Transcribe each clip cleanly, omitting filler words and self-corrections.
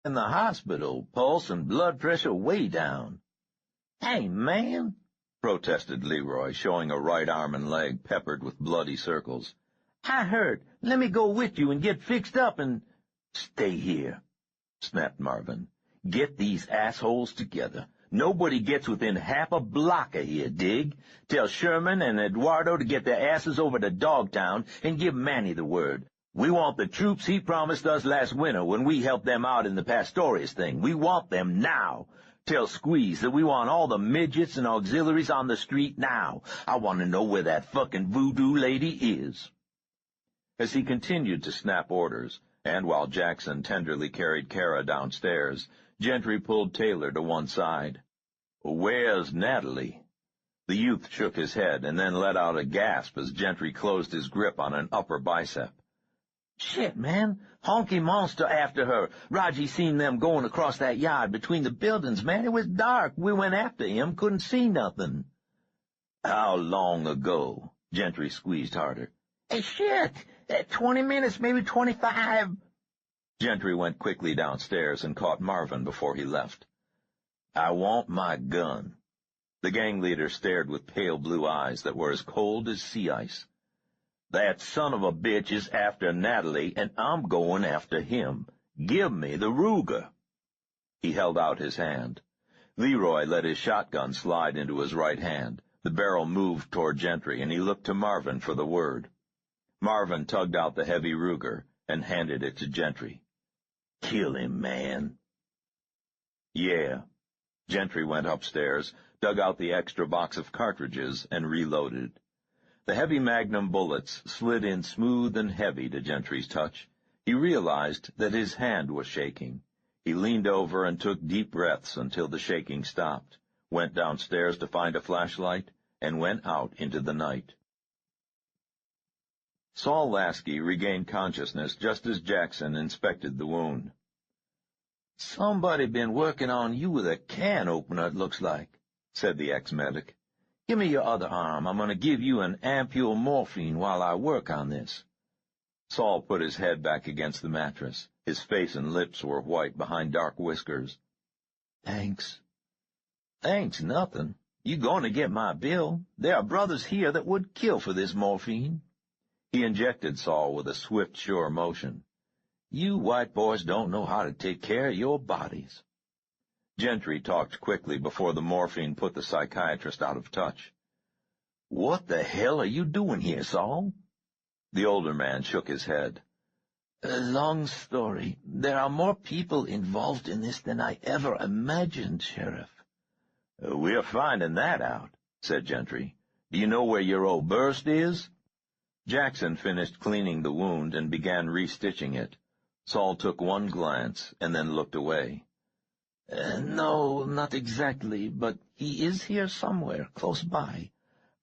In the hospital, pulse and blood pressure way down." "Hey, man," protested Leroy, showing a right arm and leg peppered with bloody circles. "I hurt. Let me go with you and get fixed up and—" "Stay here," snapped Marvin. "Get these assholes together. Nobody gets within half a block of here, dig? Tell Sherman and Eduardo to get their asses over to Dogtown and give Manny the word. We want the troops he promised us last winter when we helped them out in the Pastorius thing. We want them now. Tell Squeeze that we want all the midgets and auxiliaries on the street now. I want to know where that fucking voodoo lady is." As he continued to snap orders, and while Jackson tenderly carried Kara downstairs, Gentry pulled Taylor to one side. "Where's Natalie?" The youth shook his head and then let out a gasp as Gentry closed his grip on an upper bicep. "Shit, man. Honky monster after her. Raji seen them going across that yard between the buildings, man. It was dark. We went after him, couldn't see nothing." "How long ago?" Gentry squeezed harder. "Hey, shit. 20 minutes, maybe 25. Gentry went quickly downstairs and caught Marvin before he left. "I want my gun." The gang leader stared with pale blue eyes that were as cold as sea ice. "That son of a bitch is after Natalie, and I'm going after him. Give me the Ruger." He held out his hand. Leroy let his shotgun slide into his right hand. The barrel moved toward Gentry, and he looked to Marvin for the word. Marvin tugged out the heavy Ruger and handed it to Gentry. "Kill him, man." "Yeah." Gentry went upstairs, dug out the extra box of cartridges, and reloaded. The heavy Magnum bullets slid in smooth and heavy to Gentry's touch. He realized that his hand was shaking. He leaned over and took deep breaths until the shaking stopped, went downstairs to find a flashlight, and went out into the night. Saul Lasky regained consciousness just as Jackson inspected the wound. "Somebody been working on you with a can opener, it looks like," said the ex-medic. "Give me your other arm. I'm going to give you an ampule morphine while I work on this." Saul put his head back against the mattress. His face and lips were white behind dark whiskers. "Thanks." "Thanks, nothing. You going to get my bill. There are brothers here that would kill for this morphine." He injected Saul with a swift, sure motion. "You white boys don't know how to take care of your bodies." Gentry talked quickly before the morphine put the psychiatrist out of touch. "What the hell are you doing here, Saul?" The older man shook his head. "A long story. There are more people involved in this than I ever imagined, Sheriff." "We're finding that out," said Gentry. "Do you know where your old burst is?" Jackson finished cleaning the wound and began restitching it. Saul took one glance and then looked away. No, not exactly, but he is here somewhere, close by.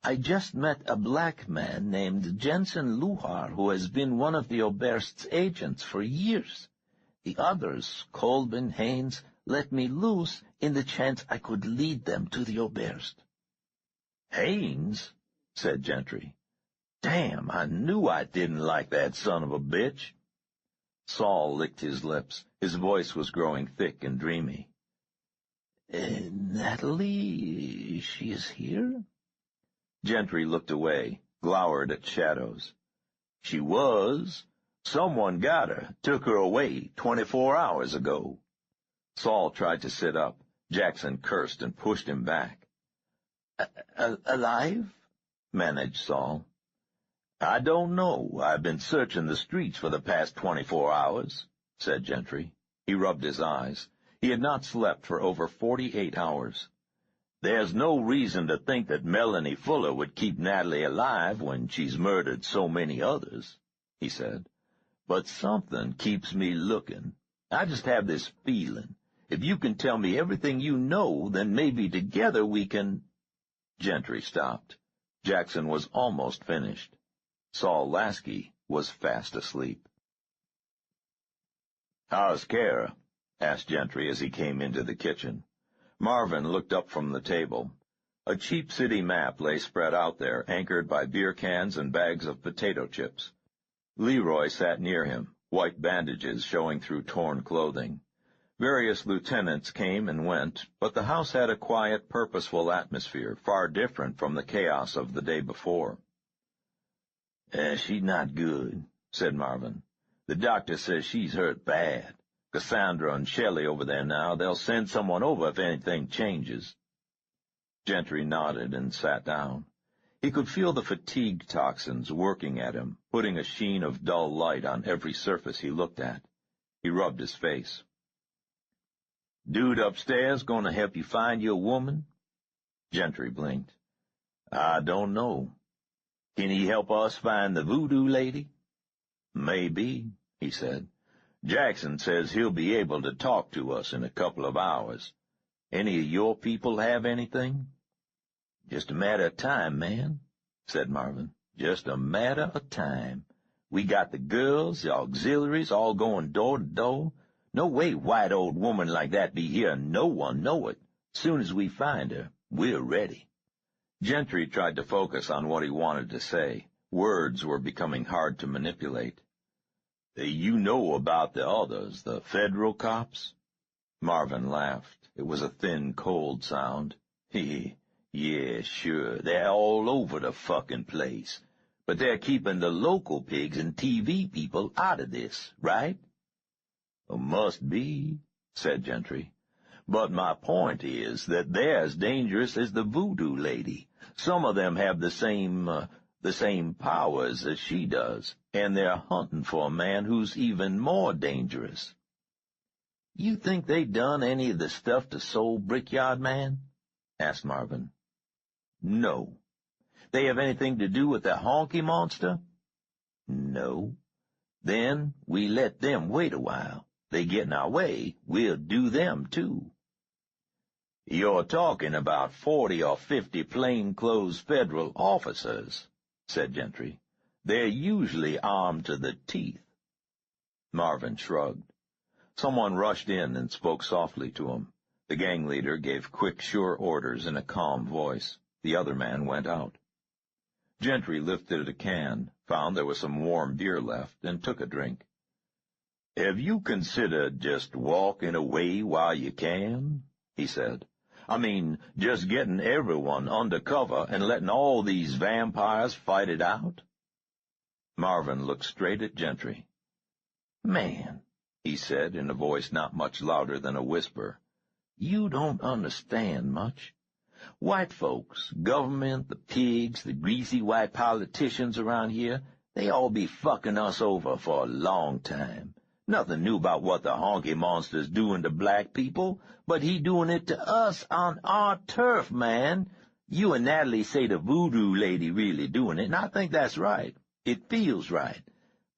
I just met a black man named Jensen Luhar, who has been one of the Oberst's agents for years. The others, Colbin, Haynes, let me loose in the chance I could lead them to the Oberst." "Haynes?" said Gentry. "Damn, I knew I didn't like that son of a bitch." Saul licked his lips. His voice was growing thick and dreamy. "Natalie, she is here?" Gentry looked away, glowered at shadows. "She was. Someone got her, took her away 24 hours ago." Saul tried to sit up. Jackson cursed and pushed him back. "Alive?" managed Saul. "I don't know. I've been searching the streets for the past 24 hours, said Gentry. He rubbed his eyes. He had not slept for over 48 hours. "There's no reason to think that Melanie Fuller would keep Natalie alive when she's murdered so many others," he said. "But something keeps me looking. I just have this feeling. If you can tell me everything you know, then maybe together we can—" Gentry stopped. Jackson was almost finished. Saul Lasky was fast asleep. "How's Kara?" asked Gentry as he came into the kitchen. Marvin looked up from the table. A cheap city map lay spread out there, anchored by beer cans and bags of potato chips. Leroy sat near him, white bandages showing through torn clothing. Various lieutenants came and went, but the house had a quiet, purposeful atmosphere, far different from the chaos of the day before. She's not good," said Marvin. "The doctor says she's hurt bad. Cassandra and Shelley over there now. They'll send someone over if anything changes." Gentry nodded and sat down. He could feel the fatigue toxins working at him, putting a sheen of dull light on every surface he looked at. He rubbed his face. "Dude upstairs gonna help you find your woman?" Gentry blinked. "I don't know. Can he help us find the voodoo lady?" "Maybe," he said. "Jackson says he'll be able to talk to us in a couple of hours. Any of your people have anything?" "Just a matter of time, man," said Marvin. "Just a matter of time. We got the girls, the auxiliaries, all going door to door. No way white old woman like that be here and no one know it. Soon as we find her, we're ready." Gentry tried to focus on what he wanted to say. Words were becoming hard to manipulate. "You know about the others, the federal cops?" Marvin laughed. It was a thin, cold sound. Yeah, sure, they're all over the fucking place. But they're keeping the local pigs and TV people out of this, right? "Must be," said Gentry. "But my point is that they're as dangerous as the voodoo lady. Some of them have the same powers as she does, and they're hunting for a man who's even more dangerous." "You think they done any of the stuff to Soul Brickyard Man?" asked Marvin. "No." "They have anything to do with the honky monster?" "No." "Then we let them wait a while. They get in our way, we'll do them too." "You're talking about 40 or 50 plainclothes federal officers," said Gentry. "They're usually armed to the teeth." Marvin shrugged. Someone rushed in and spoke softly to him. The gang leader gave quick, sure orders in a calm voice. The other man went out. Gentry lifted a can, found there was some warm beer left, and took a drink. "Have you considered just walking away while you can?" he said. "I mean, just getting everyone under cover and letting all these vampires fight it out?" Marvin looked straight at Gentry. "Man," he said in a voice not much louder than a whisper, "you don't understand much. White folks, government, the pigs, the greasy white politicians around here, they all be fucking us over for a long time. Nothing new about what the honky monster's doing to black people, but he doing it to us on our turf, man. You and Natalie say the voodoo lady really doing it, and I think that's right. It feels right.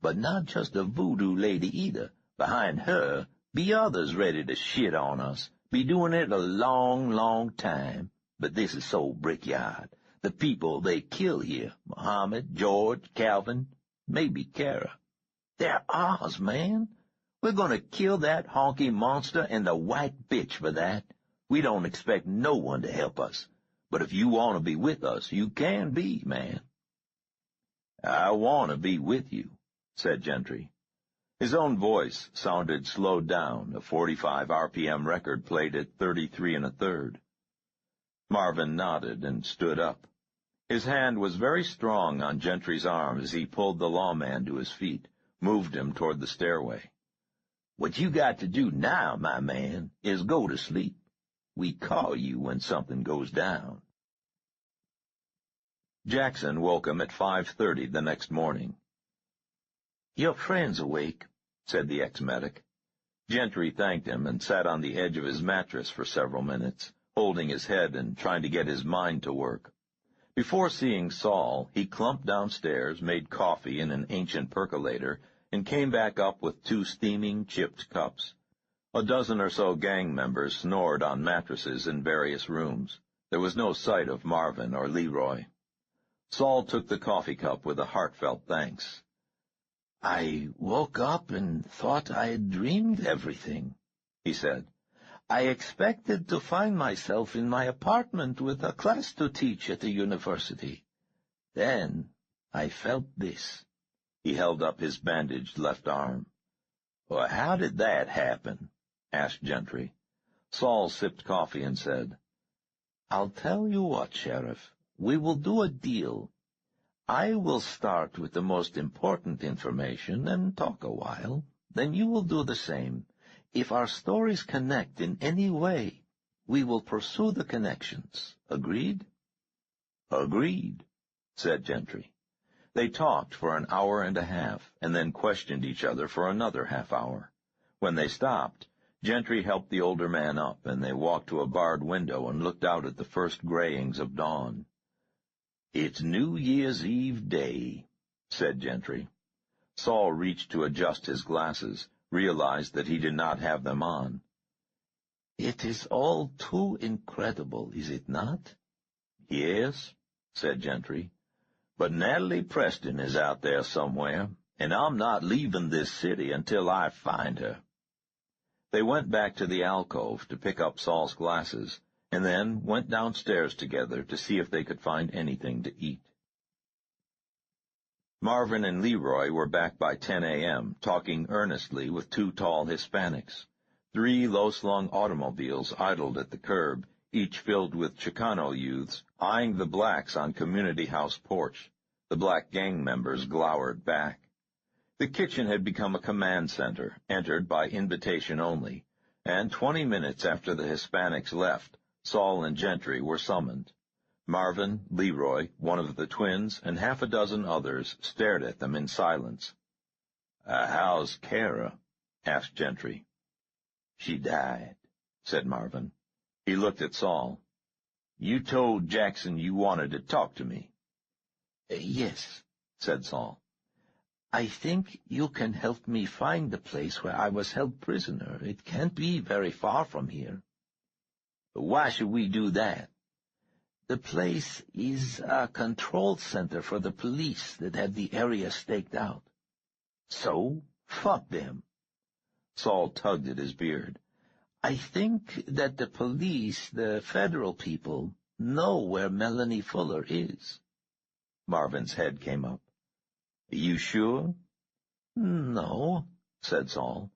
But not just the voodoo lady either. Behind her be others ready to shit on us, be doing it a long, long time. But this is Soul Brickyard. The people they kill here, Muhammad, George, Calvin, maybe Kara. They're ours, man. We're going to kill that honky monster and the white bitch for that. We don't expect no one to help us. But if you want to be with us, you can be, man." "I want to be with you," said Gentry. His own voice sounded slowed down. A 45 RPM record played at 33 1/3. Marvin nodded and stood up. His hand was very strong on Gentry's arm as he pulled the lawman to his feet, moved him toward the stairway. "What you got to do now, my man, is go to sleep. We call you when something goes down." Jackson woke him at 5:30 the next morning. "Your friend's awake," said the ex-medic. Gentry thanked him and sat on the edge of his mattress for several minutes, holding his head and trying to get his mind to work. Before seeing Saul, he clumped downstairs, made coffee in an ancient percolator, and came back up with 2 steaming, chipped cups. A dozen or so gang members snored on mattresses in various rooms. There was no sight of Marvin or Leroy. Saul took the coffee cup with a heartfelt thanks. "I woke up and thought I had dreamed everything," he said. "I expected to find myself in my apartment with a class to teach at the university. Then I felt this." He held up his bandaged left arm. "Well, how did that happen?" asked Gentry. Saul sipped coffee and said, "I'll tell you what, Sheriff. We will do a deal. I will start with the most important information and talk a while. Then you will do the same. If our stories connect in any way, we will pursue the connections. Agreed?" "Agreed," said Gentry. They talked for an hour and a half, and then questioned each other for another half-hour. When they stopped, Gentry helped the older man up, and they walked to a barred window and looked out at the first grayings of dawn. "It's New Year's Eve day," said Gentry. Saul reached to adjust his glasses, realized that he did not have them on. "It is all too incredible, is it not?" "Yes," said Gentry. "But Natalie Preston is out there somewhere, and I'm not leaving this city until I find her." They went back to the alcove to pick up Saul's glasses, and then went downstairs together to see if they could find anything to eat. Marvin and Leroy were back by 10 a.m., talking earnestly with two tall Hispanics. 3 low-slung automobiles idled at the curb, each filled with Chicano youths, eyeing the blacks on Community House porch. The black gang members glowered back. The kitchen had become a command center, entered by invitation only, and 20 minutes after the Hispanics left, Saul and Gentry were summoned. Marvin, Leroy, one of the twins, and half a dozen others stared at them in silence. "How's Kara?" asked Gentry. "She died," said Marvin. He looked at Saul. "You told Jackson you wanted to talk to me." "Yes," said Saul. "I think you can help me find the place where I was held prisoner. It can't be very far from here." "Why should we do that?" "The place is a control center for the police that have the area staked out." "So? Fuck them." Saul tugged at his beard. "I think that the police, the federal people, know where Melanie Fuller is." Marvin's head came up. "You sure?" "No," said Saul,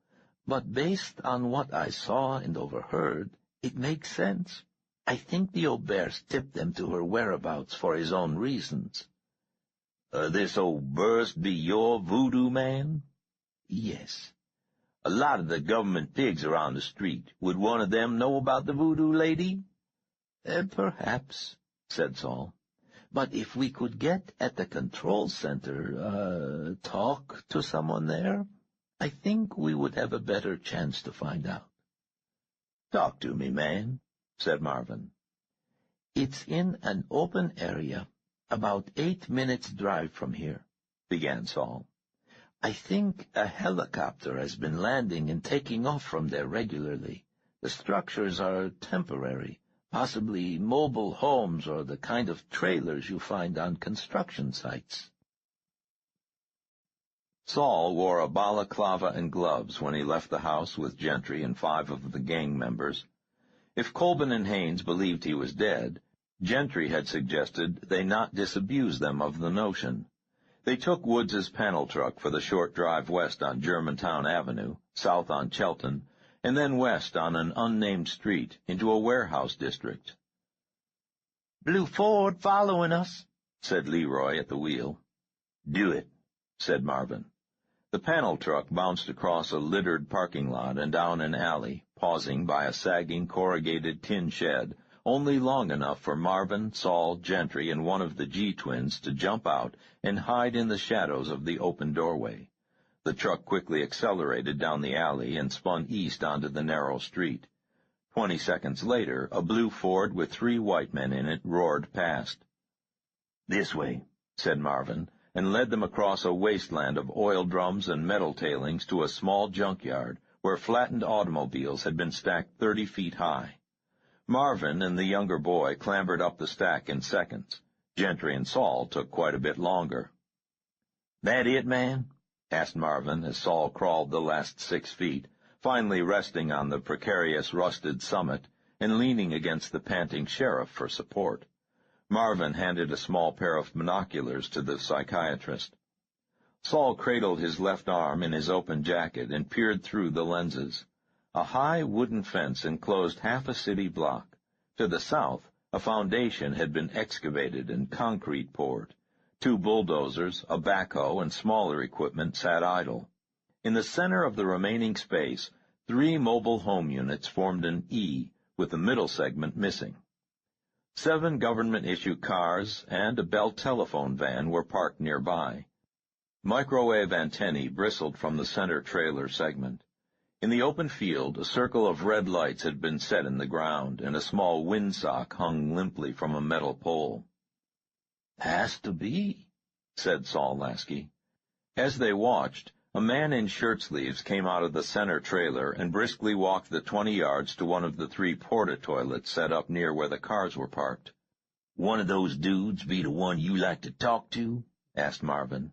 "but based on what I saw and overheard, it makes sense. I think the Auberts tipped them to her whereabouts for his own reasons." "This old Burst be your voodoo man?" "Yes." "A lot of the government pigs are on the street. Would one of them know about the voodoo lady?" "Perhaps," said Saul. "But if we could get at the control center, talk to someone there, I think we would have a better chance to find out." "Talk to me, man," said Marvin. "It's in an open area, about 8 minutes' drive from here," began Saul. "I think a helicopter has been landing and taking off from there regularly. The structures are temporary. Possibly mobile homes or the kind of trailers you find on construction sites." Saul wore a balaclava and gloves when he left the house with Gentry and 5 of the gang members. If Colburn and Haynes believed he was dead, Gentry had suggested they not disabuse them of the notion. They took Woods's panel truck for the short drive west on Germantown Avenue, south on Chelton, and then west on an unnamed street into a warehouse district. "Blue Ford following us," said Leroy at the wheel. "Do it," said Marvin. The panel truck bounced across a littered parking lot and down an alley, pausing by a sagging corrugated tin shed, only long enough for Marvin, Saul, Gentry, and one of the G-twins to jump out and hide in the shadows of the open doorway. The truck quickly accelerated down the alley and spun east onto the narrow street. 20 seconds later, a blue Ford with 3 white men in it roared past. "This way," said Marvin, and led them across a wasteland of oil drums and metal tailings to a small junkyard where flattened automobiles had been stacked 30 feet high. Marvin and the younger boy clambered up the stack in seconds. Gentry and Saul took quite a bit longer. "That it, man?" asked Marvin as Saul crawled the last 6 feet, finally resting on the precarious rusted summit and leaning against the panting sheriff for support. Marvin handed a small pair of binoculars to the psychiatrist. Saul cradled his left arm in his open jacket and peered through the lenses. A high wooden fence enclosed half a city block. To the south, a foundation had been excavated and concrete poured. 2 bulldozers, a backhoe, and smaller equipment sat idle. In the center of the remaining space, 3 mobile home units formed an E, with the middle segment missing. 7 government-issue cars and a Bell telephone van were parked nearby. Microwave antennae bristled from the center trailer segment. In the open field, a circle of red lights had been set in the ground, and a small windsock hung limply from a metal pole. "Has to be," said Saul Lasky. As they watched, a man in shirt-sleeves came out of the center trailer and briskly walked the 20 yards to one of the 3 porta-toilets set up near where the cars were parked. "One of those dudes be the one you like to talk to?" asked Marvin.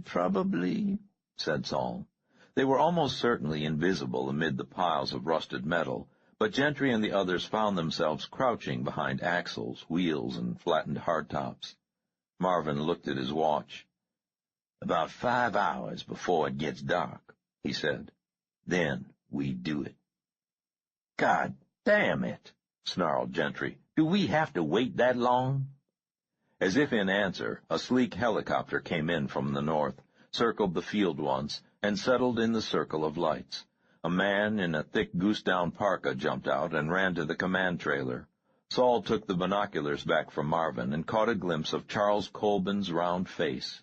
"Probably," said Saul. They were almost certainly invisible amid the piles of rusted metal, but Gentry and the others found themselves crouching behind axles, wheels, and flattened hardtops. Marvin looked at his watch. "About 5 hours before it gets dark," he said. "Then we do it." "God damn it," snarled Gentry. "Do we have to wait that long?" As if in answer, a sleek helicopter came in from the north, circled the field once, and settled in the circle of lights. A man in a thick goose-down parka jumped out and ran to the command trailer. Saul took the binoculars back from Marvin and caught a glimpse of Charles Colbin's round face.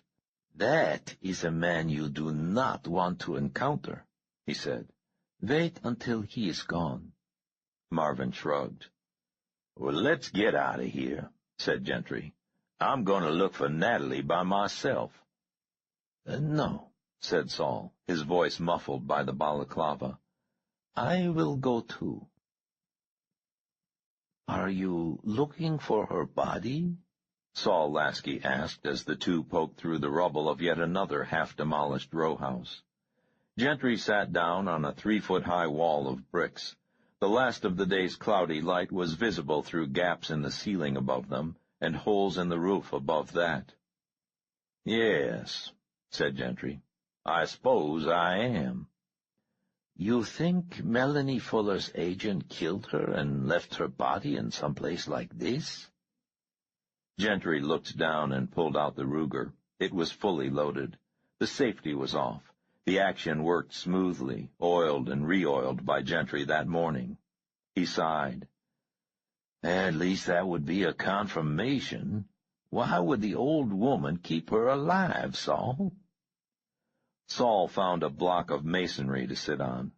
"That is a man you do not want to encounter," he said. "Wait until he is gone." Marvin shrugged. "Well, let's get out of here," said Gentry. "I'm going to look for Natalie by myself." "No," said Saul, his voice muffled by the balaclava. "I will go too." "Are you looking for her body?" Saul Lasky asked as the 2 poked through the rubble of yet another half-demolished row-house. Gentry sat down on a 3-foot-high wall of bricks. The last of the day's cloudy light was visible through gaps in the ceiling above them and holes in the roof above that. "Yes," said Gentry. "I suppose I am." "You think Melanie Fuller's agent killed her and left her body in some place like this?" Gentry looked down and pulled out the Ruger. It was fully loaded. The safety was off. The action worked smoothly, oiled and re-oiled by Gentry that morning. He sighed. "At least that would be a confirmation. Why would the old woman keep her alive, Saul?" Saul found a block of masonry to sit on.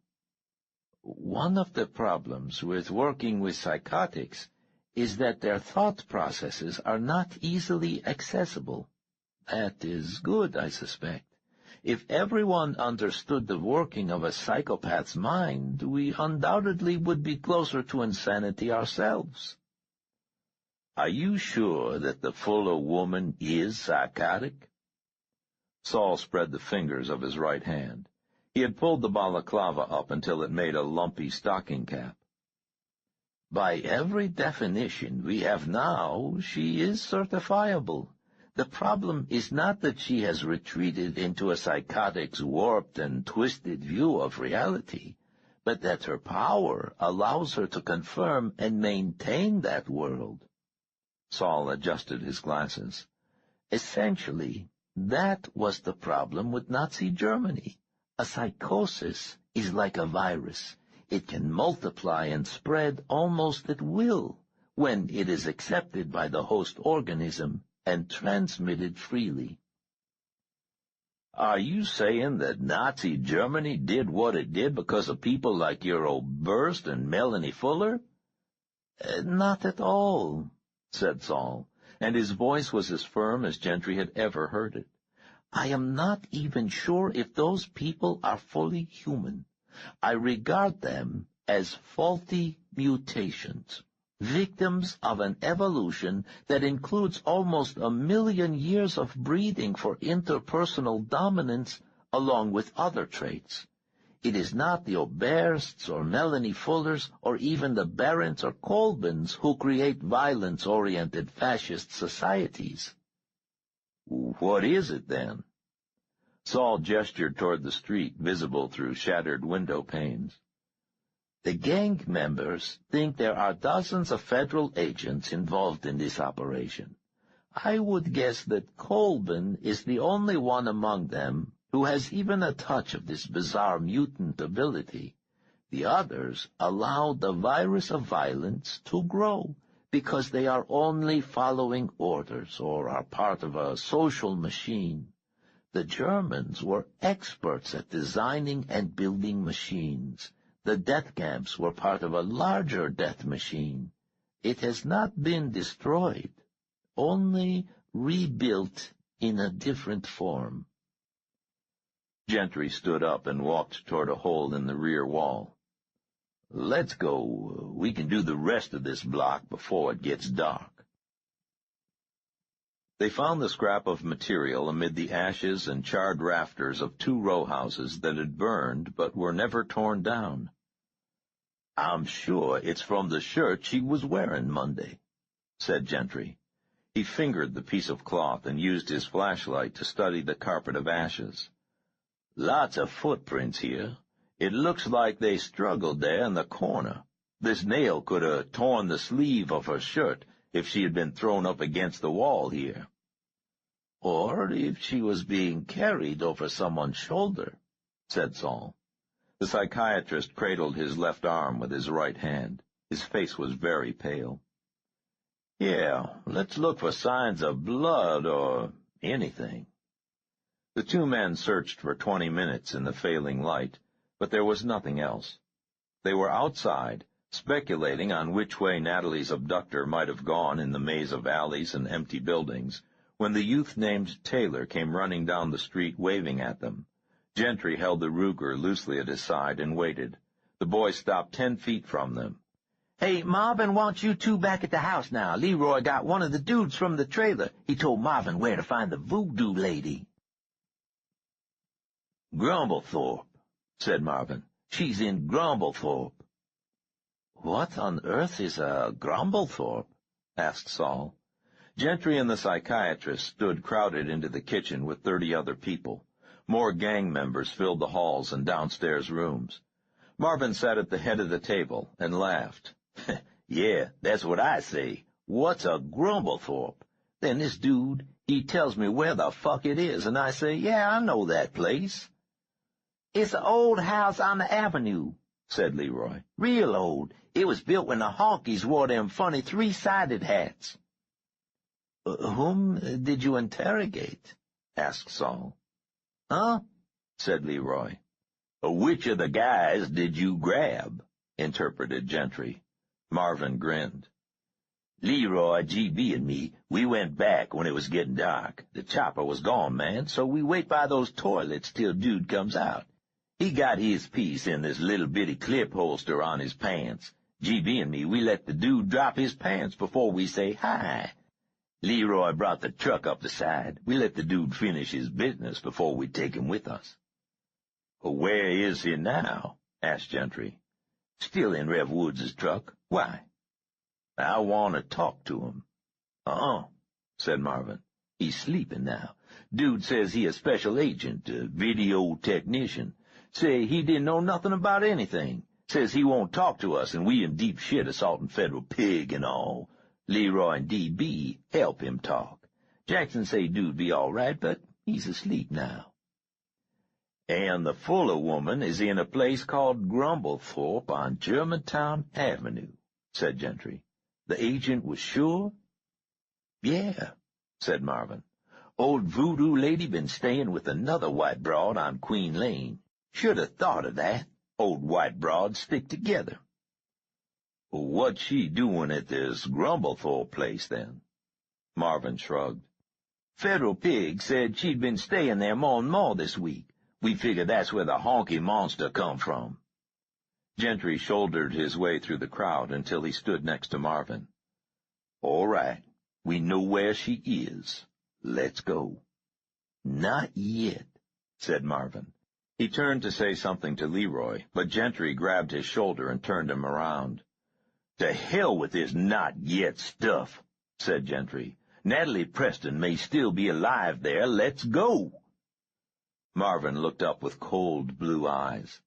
"One of the problems with working with psychotics is that their thought processes are not easily accessible. That is good, I suspect. If everyone understood the working of a psychopath's mind, we undoubtedly would be closer to insanity ourselves." "Are you sure that the Fuller woman is psychotic?" Saul spread the fingers of his right hand. He had pulled the balaclava up until it made a lumpy stocking cap. "By every definition we have now, she is certifiable. The problem is not that she has retreated into a psychotic's warped and twisted view of reality, but that her power allows her to confirm and maintain that world." Saul adjusted his glasses. "Essentially, that was the problem with Nazi Germany. A psychosis is like a virus. It can multiply and spread almost at will when it is accepted by the host organism and transmitted freely." "Are you saying that Nazi Germany did what it did because of people like your old Burst and Melanie Fuller?" "Not at all," said Saul, and his voice was as firm as Gentry had ever heard it. "I am not even sure if those people are fully human. I regard them as faulty mutations, victims of an evolution that includes almost 1,000,000 years of breeding for interpersonal dominance along with other traits. It is not the Obersts or Melanie Fullers or even the Barents or Colbins who create violence-oriented fascist societies." "What is it, then?" Saul gestured toward the street, visible through shattered window panes. The gang members think there are dozens of federal agents involved in this operation. I would guess that Colvin is the only one among them who has even a touch of this bizarre mutant ability. The others allow the virus of violence to grow because they are only following orders or are part of a social machine. The Germans were experts at designing and building machines. The death camps were part of a larger death machine. It has not been destroyed, only rebuilt in a different form. Gentry stood up and walked toward a hole in the rear wall. Let's go. We can do the rest of this block before it gets dark. They found the scrap of material amid the ashes and charred rafters of 2 row houses that had burned but were never torn down. I'm sure it's from the shirt she was wearing Monday, said Gentry. He fingered the piece of cloth and used his flashlight to study the carpet of ashes. Lots of footprints here. It looks like they struggled there in the corner. This nail could have torn the sleeve of her shirt if she had been thrown up against the wall here. Or if she was being carried over someone's shoulder, said Saul. The psychiatrist cradled his left arm with his right hand. His face was very pale. Yeah, let's look for signs of blood or anything. The 2 men searched for 20 minutes in the failing light, but there was nothing else. They were outside, speculating on which way Natalie's abductor might have gone in the maze of alleys and empty buildings, when the youth named Taylor came running down the street waving at them. Gentry held the Ruger loosely at his side and waited. The boy stopped 10 feet from them. Hey, Marvin wants you 2 back at the house now. Leroy got one of the dudes from the trailer. He told Marvin where to find the voodoo lady. Grumblethorpe, said Marvin. She's in Grumblethorpe. What on earth is a Grumblethorpe? Asked Saul. Gentry and the psychiatrist stood crowded into the kitchen with 30 other people. More gang members filled the halls and downstairs rooms. Marvin sat at the head of the table and laughed. Yeah, that's what I say. What's a Grumblethorpe? Then this dude, he tells me where the fuck it is, and I say, yeah, I know that place. It's an old house on the avenue, said Leroy. Real old. It was built when the honkies wore them funny 3-sided hats. Whom did you interrogate? Asked Saul. Huh? Said Leroy. Which of the guys did you grab? Interpreted Gentry. Marvin grinned. Leroy, GB, and me, we went back when it was getting dark. The chopper was gone, man, so we wait by those toilets till dude comes out. He got his piece in this little bitty clip holster on his pants. GB and me, we let the dude drop his pants before we say hi. Leroy brought the truck up the side. We let the dude finish his business before we take him with us. Where is he now? Asked Gentry. Still in Rev Woods' truck. Why? I want to talk to him. Said Marvin. He's sleeping now. Dude says he a special agent, a video technician. Say he didn't know nothing about anything. Says he won't talk to us, and we in deep shit assaulting federal pig and all. Leroy and D.B. help him talk. Jackson say dude be all right, but he's asleep now. And the Fuller woman is in a place called Grumblethorpe on Germantown Avenue, said Gentry. The agent was sure? Yeah, said Marvin. Old voodoo lady been staying with another white broad on Queen Lane. Should have thought of that. Old white broads stick together. What's she doing at this Grumblethorpe place, then? Marvin shrugged. Federal pig said she'd been staying there more and more this week. We figure that's where the honky monster come from. Gentry shouldered his way through the crowd until he stood next to Marvin. All right, we know where she is. Let's go. Not yet, said Marvin. He turned to say something to Leroy, but Gentry grabbed his shoulder and turned him around. To hell with this not yet stuff, said Gentry. Natalie Preston may still be alive there. Let's go. Marvin looked up with cold blue eyes.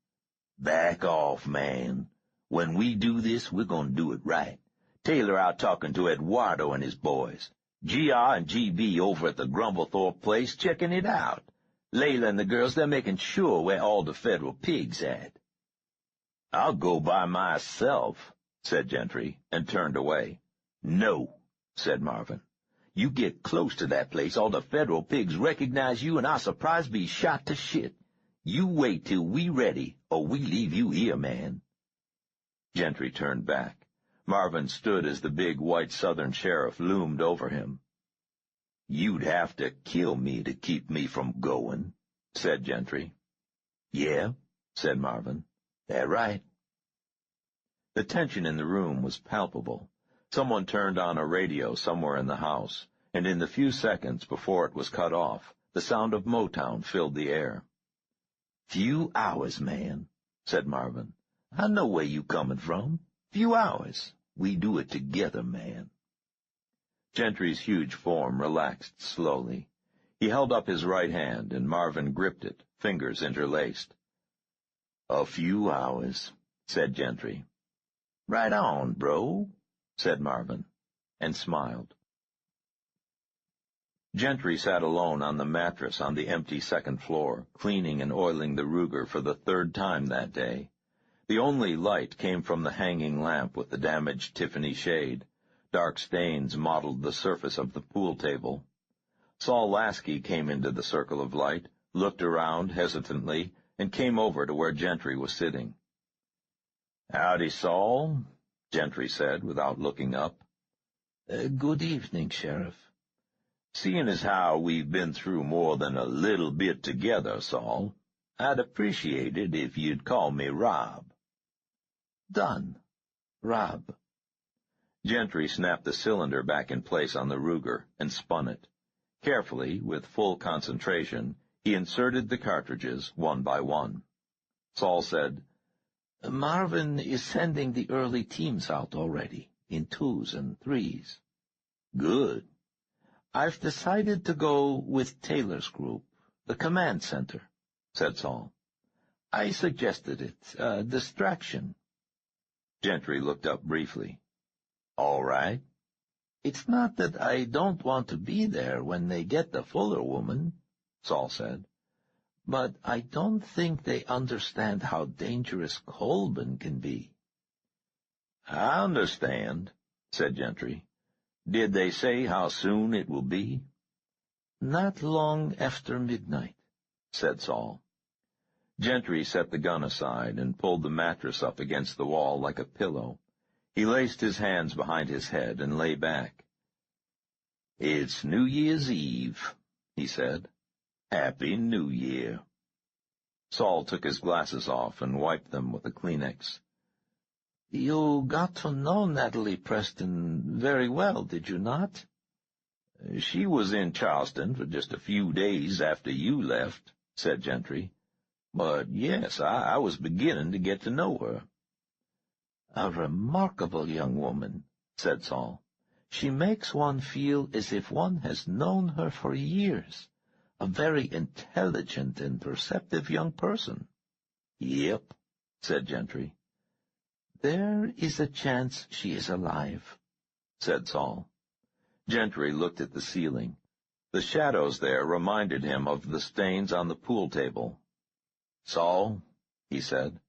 Back off, man. When we do this, we're gonna do it right. Taylor out talking to Eduardo and his boys. GR and GB over at the Grumblethorpe place checking it out. Layla and the girls, they're making sure where all the federal pigs at. I'll go by myself, said Gentry, and turned away. No, said Marvin. You get close to that place, all the federal pigs recognize you, and I'll surprise be shot to shit. You wait till we ready, or we leave you here, man. Gentry turned back. Marvin stood as the big white Southern sheriff loomed over him. You'd have to kill me to keep me from going, said Gentry. Yeah, said Marvin. That right. The tension in the room was palpable. Someone turned on a radio somewhere in the house, and in the few seconds before it was cut off, the sound of Motown filled the air. Few hours, man, said Marvin. I know where you coming from. Few hours. We do it together, man. Gentry's huge form relaxed slowly. He held up his right hand, and Marvin gripped it, fingers interlaced. A few hours, said Gentry. Right on, bro, said Marvin, and smiled. Gentry sat alone on the mattress on the empty second floor, cleaning and oiling the Ruger for the third time that day. The only light came from the hanging lamp with the damaged Tiffany shade. Dark stains mottled the surface of the pool table. Saul Lasky came into the circle of light, looked around hesitantly, and came over to where Gentry was sitting. "Howdy, Saul," Gentry said, without looking up. "Good evening, Sheriff." "Seeing as how we've been through more than a little bit together, Saul, I'd appreciate it if you'd call me Rob." "Done. Rob." Gentry snapped the cylinder back in place on the Ruger and spun it. Carefully, with full concentration, he inserted the cartridges one by one. Saul said, "Marvin is sending the early teams out already, in 2s and 3s. "Good." "I've decided to go with Taylor's group, the command center," said Saul. "I suggested it, a distraction." Gentry looked up briefly. "All right." "It's not that I don't want to be there when they get the Fuller woman," Saul said, "but I don't think they understand how dangerous Colburn can be." "I understand," said Gentry. "Did they say how soon it will be?" "Not long after midnight," said Saul. Gentry set the gun aside and pulled the mattress up against the wall like a pillow. He laced his hands behind his head and lay back. "It's New Year's Eve," he said. "Happy New Year." Saul took his glasses off and wiped them with a Kleenex. "You got to know Natalie Preston very well, did you not?" "She was in Charleston for just a few days after you left," said Gentry. "But yes, I was beginning to get to know her." "A remarkable young woman," said Saul. "She makes one feel as if one has known her for years. A very intelligent and perceptive young person." "Yep," said Gentry. "There is a chance she is alive," said Saul. Gentry looked at the ceiling. The shadows there reminded him of the stains on the pool table. "Saul," he said,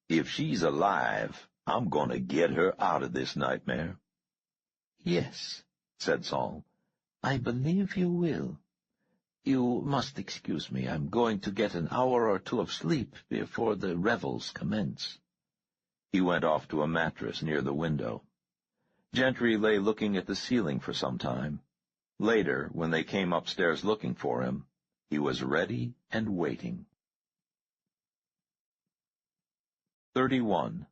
"if she's alive, I'm going to get her out of this nightmare." "Yes," said Saul, "I believe you will. You must excuse me. I'm going to get an hour or two of sleep before the revels commence." He went off to a mattress near the window. Gentry lay looking at the ceiling for some time. Later, when they came upstairs looking for him, he was ready and waiting. 31.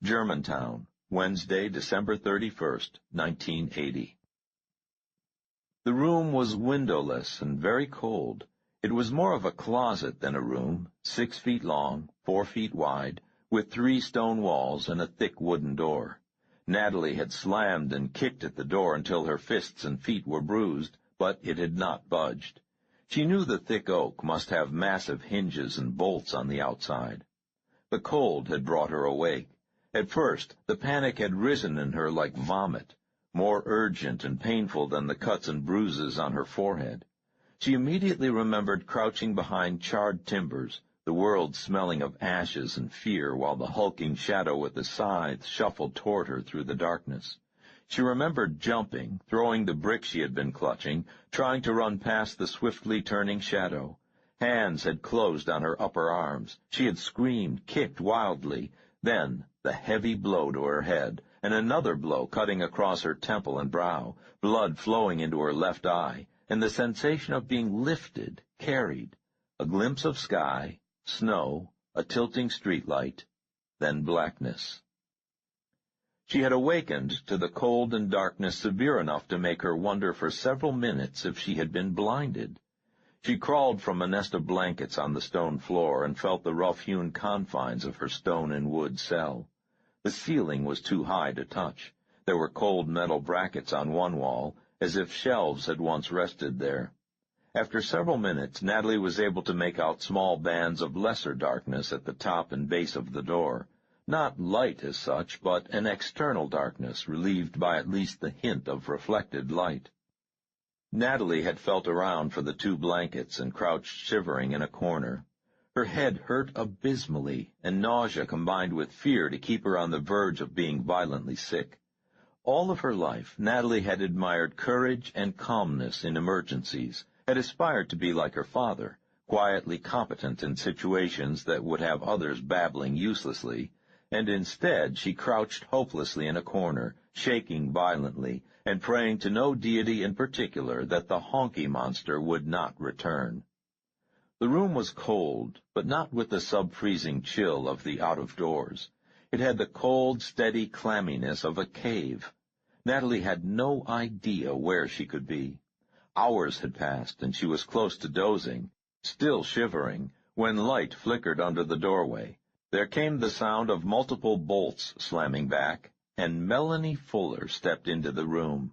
Germantown, Wednesday, December 31st, 1980. The room was windowless and very cold. It was more of a closet than a room, 6 feet long, 4 feet wide, with 3 stone walls and a thick wooden door. Natalie had slammed and kicked at the door until her fists and feet were bruised, but it had not budged. She knew the thick oak must have massive hinges and bolts on the outside. The cold had brought her awake. At first, the panic had risen in her like vomit, more urgent and painful than the cuts and bruises on her forehead. She immediately remembered crouching behind charred timbers, the world smelling of ashes and fear, while the hulking shadow with the scythe shuffled toward her through the darkness. She remembered jumping, throwing the brick she had been clutching, trying to run past the swiftly turning shadow. Hands had closed on her upper arms. She had screamed, kicked wildly. Then the heavy blow to her head, and another blow cutting across her temple and brow, blood flowing into her left eye, and the sensation of being lifted, carried, a glimpse of sky, snow, a tilting streetlight, then blackness. She had awakened to the cold and darkness severe enough to make her wonder for several minutes if she had been blinded. She crawled from a nest of blankets on the stone floor and felt the rough-hewn confines of her stone and wood cell. The ceiling was too high to touch. There were cold metal brackets on one wall, as if shelves had once rested there. After several minutes, Natalie was able to make out small bands of lesser darkness at the top and base of the door. Not light as such, but an external darkness, relieved by at least the hint of reflected light. Natalie had felt around for the two blankets and crouched shivering in a corner. Her head hurt abysmally, and nausea combined with fear to keep her on the verge of being violently sick. All of her life, Natalie had admired courage and calmness in emergencies, had aspired to be like her father, quietly competent in situations that would have others babbling uselessly, and instead she crouched hopelessly in a corner, shaking violently, and praying to no deity in particular that the honky monster would not return. The room was cold, but not with the sub-freezing chill of the out-of-doors. It had the cold, steady clamminess of a cave. Natalie had no idea where she could be. Hours had passed, and she was close to dozing, still shivering, when light flickered under the doorway. There came the sound of multiple bolts slamming back, and Melanie Fuller stepped into the room.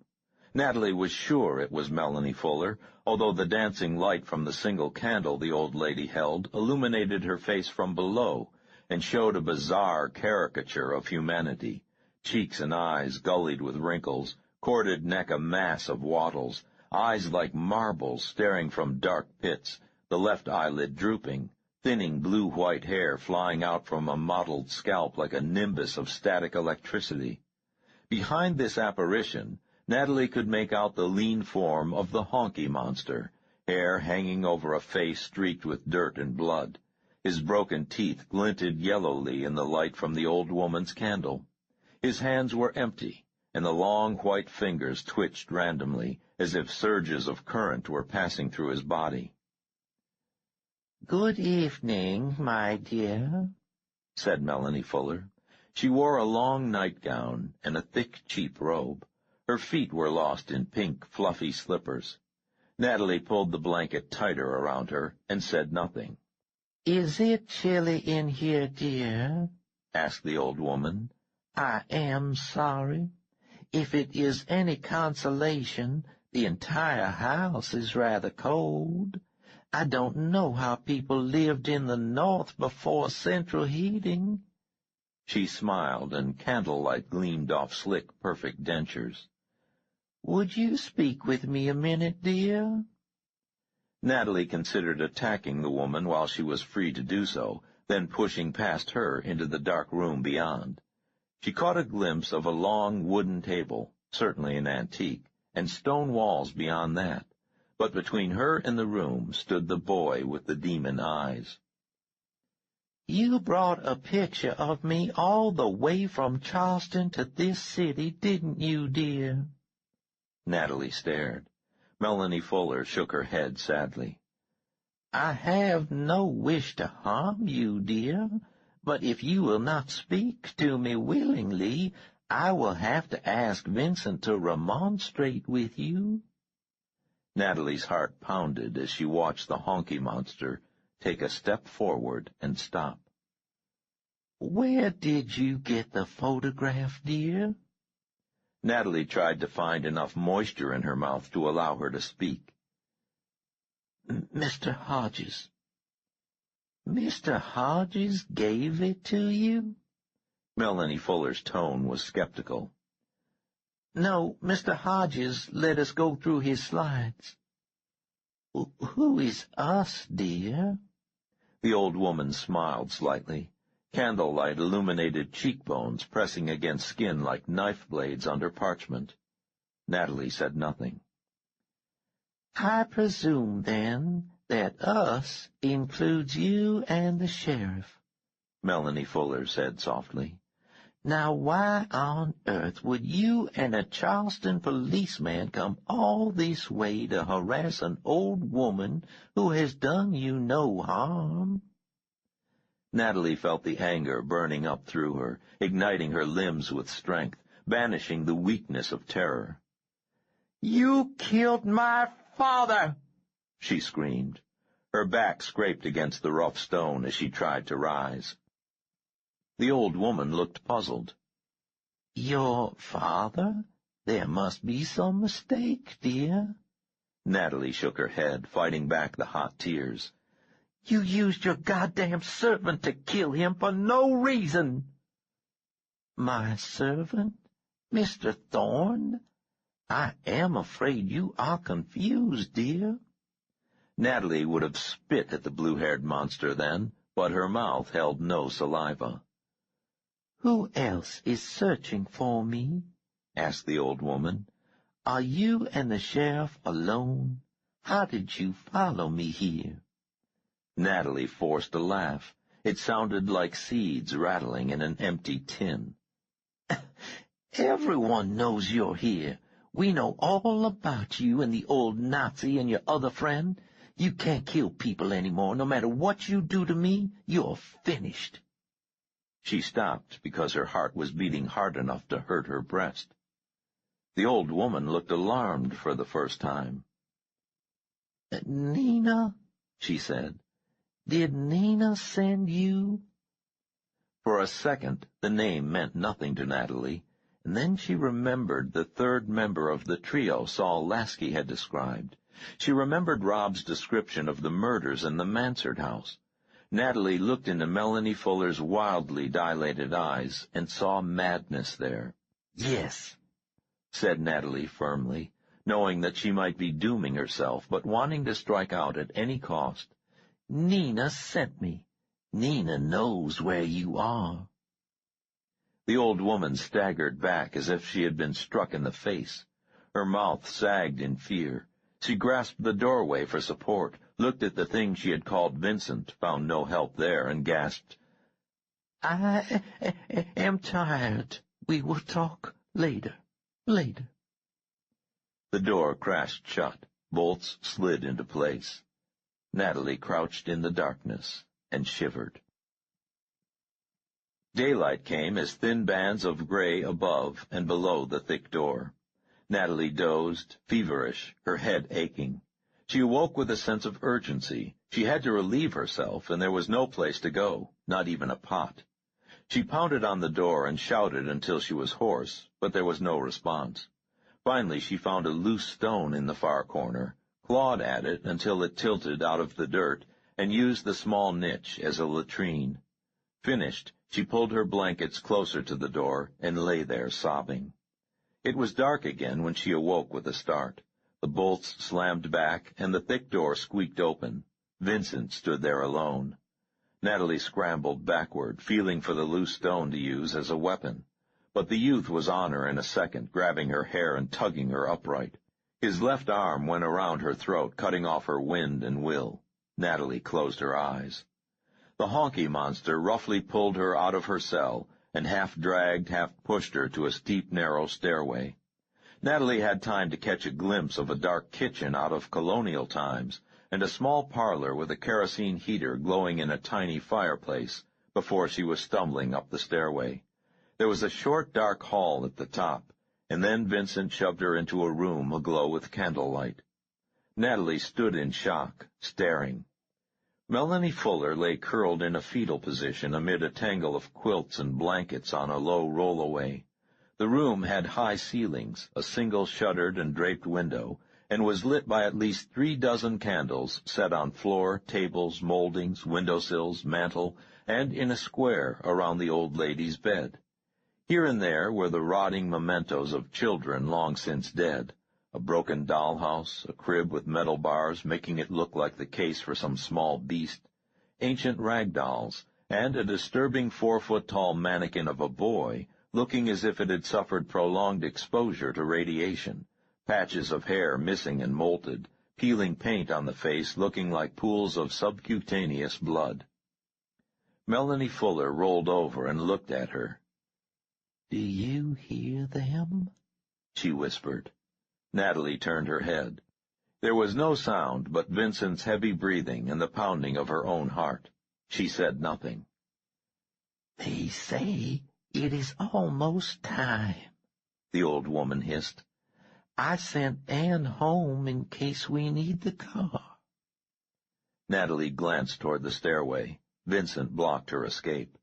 Natalie was sure it was Melanie Fuller, although the dancing light from the single candle the old lady held illuminated her face from below and showed a bizarre caricature of humanity, cheeks and eyes gullied with wrinkles, corded neck a mass of wattles, eyes like marbles staring from dark pits, the left eyelid drooping, thinning blue-white hair flying out from a mottled scalp like a nimbus of static electricity. Behind this apparition, Natalie could make out the lean form of the honky monster, hair hanging over a face streaked with dirt and blood. His broken teeth glinted yellowly in the light from the old woman's candle. His hands were empty, and the long white fingers twitched randomly, as if surges of current were passing through his body. "Good evening, my dear," said Melanie Fuller. She wore a long nightgown and a thick, cheap robe. Her feet were lost in pink, fluffy slippers. Natalie pulled the blanket tighter around her and said nothing. "Is it chilly in here, dear?" asked the old woman. "I am sorry. If it is any consolation, the entire house is rather cold. I don't know how people lived in the north before central heating." She smiled, and candlelight gleamed off slick, perfect dentures. "Would you speak with me a minute, dear?" Natalie considered attacking the woman while she was free to do so, then pushing past her into the dark room beyond. She caught a glimpse of a long wooden table, certainly an antique, and stone walls beyond that. But between her and the room stood the boy with the demon eyes. "You brought a picture of me all the way from Charleston to this city, didn't you, dear?" Natalie stared. Melanie Fuller shook her head sadly. "I have no wish to harm you, dear, but if you will not speak to me willingly, I will have to ask Vincent to remonstrate with you." Natalie's heart pounded as she watched the honky monster take a step forward and stop. "Where did you get the photograph, dear?" Natalie tried to find enough moisture in her mouth to allow her to speak. "Mr. Hodges." "Mr. Hodges gave it to you?" Melanie Fuller's tone was skeptical. No, Mr. Hodges let us go through his slides. Who is us, dear? The old woman smiled slightly. Candlelight illuminated cheekbones pressing against skin like knife blades under parchment. Natalie said nothing. I presume, then, that us includes you and the sheriff, Melanie Fuller said softly. Now why on earth would you and a Charleston policeman come all this way to harass an old woman who has done you no harm? Natalie felt the anger burning up through her, igniting her limbs with strength, banishing the weakness of terror. You killed my father, she screamed. Her back scraped against the rough stone as she tried to rise. The old woman looked puzzled. Your father? There must be some mistake, dear. Natalie shook her head, fighting back the hot tears. You used your goddamn servant to kill him for no reason. My servant? Mr. Thorne? I am afraid you are confused, dear. Natalie would have spit at the blue-haired monster then, but her mouth held no saliva. Who else is searching for me? Asked the old woman. Are you and the sheriff alone? How did you follow me here? Natalie forced a laugh. It sounded like seeds rattling in an empty tin. Everyone knows you're here. We know all about you and the old Nazi and your other friend. You can't kill people anymore. No matter what you do to me, you're finished. She stopped because her heart was beating hard enough to hurt her breast. The old woman looked alarmed for the first time. Nina, she said, did Nina send you? For a second, the name meant nothing to Natalie, and then she remembered the third member of the trio Saul Lasky had described. She remembered Rob's description of the murders in the Mansard house. Natalie looked into Melanie Fuller's wildly dilated eyes and saw madness there. Yes, said Natalie firmly, knowing that she might be dooming herself, but wanting to strike out at any cost. Nina sent me. Nina knows where you are. The old woman staggered back as if she had been struck in the face. Her mouth sagged in fear. She grasped the doorway for support, looked at the thing she had called Vincent, found no help there, and gasped, I am tired. We will talk later. The door crashed shut. Bolts slid into place. Natalie crouched in the darkness and shivered. Daylight came as thin bands of gray above and below the thick door. Natalie dozed, feverish, her head aching. She awoke with a sense of urgency. She had to relieve herself, and there was no place to go, not even a pot. She pounded on the door and shouted until she was hoarse, but there was no response. Finally, she found a loose stone in the far corner, clawed at it until it tilted out of the dirt, and used the small niche as a latrine. Finished, she pulled her blankets closer to the door and lay there sobbing. It was dark again when she awoke with a start. The bolts slammed back, and the thick door squeaked open. Vincent stood there alone. Natalie scrambled backward, feeling for the loose stone to use as a weapon. But the youth was on her in a second, grabbing her hair and tugging her upright. His left arm went around her throat, cutting off her wind and will. Natalie closed her eyes. The honky monster roughly pulled her out of her cell, and half dragged, half pushed her to a steep, narrow stairway. Natalie had time to catch a glimpse of a dark kitchen out of colonial times, and a small parlor with a kerosene heater glowing in a tiny fireplace, before she was stumbling up the stairway. There was a short, dark hall at the top, and then Vincent shoved her into a room aglow with candlelight. Natalie stood in shock, staring. Melanie Fuller lay curled in a fetal position amid a tangle of quilts and blankets on a low rollaway. The room had high ceilings, a single shuttered and draped window, and was lit by at least 3 dozen candles set on floor, tables, moldings, windowsills, mantel, and in a square around the old lady's bed. Here and there were the rotting mementos of children long since dead, a broken dollhouse, a crib with metal bars making it look like the case for some small beast, ancient rag dolls, and a disturbing 4-foot-tall mannequin of a boy looking as if it had suffered prolonged exposure to radiation, patches of hair missing and molted, peeling paint on the face looking like pools of subcutaneous blood. Melanie Fuller rolled over and looked at her. "Do you hear them?" she whispered. Natalie turned her head. There was no sound but Vincent's heavy breathing and the pounding of her own heart. She said nothing. "They say it is almost time," the old woman hissed. "I sent Anne home in case we need the car." Natalie glanced toward the stairway. Vincent blocked her escape.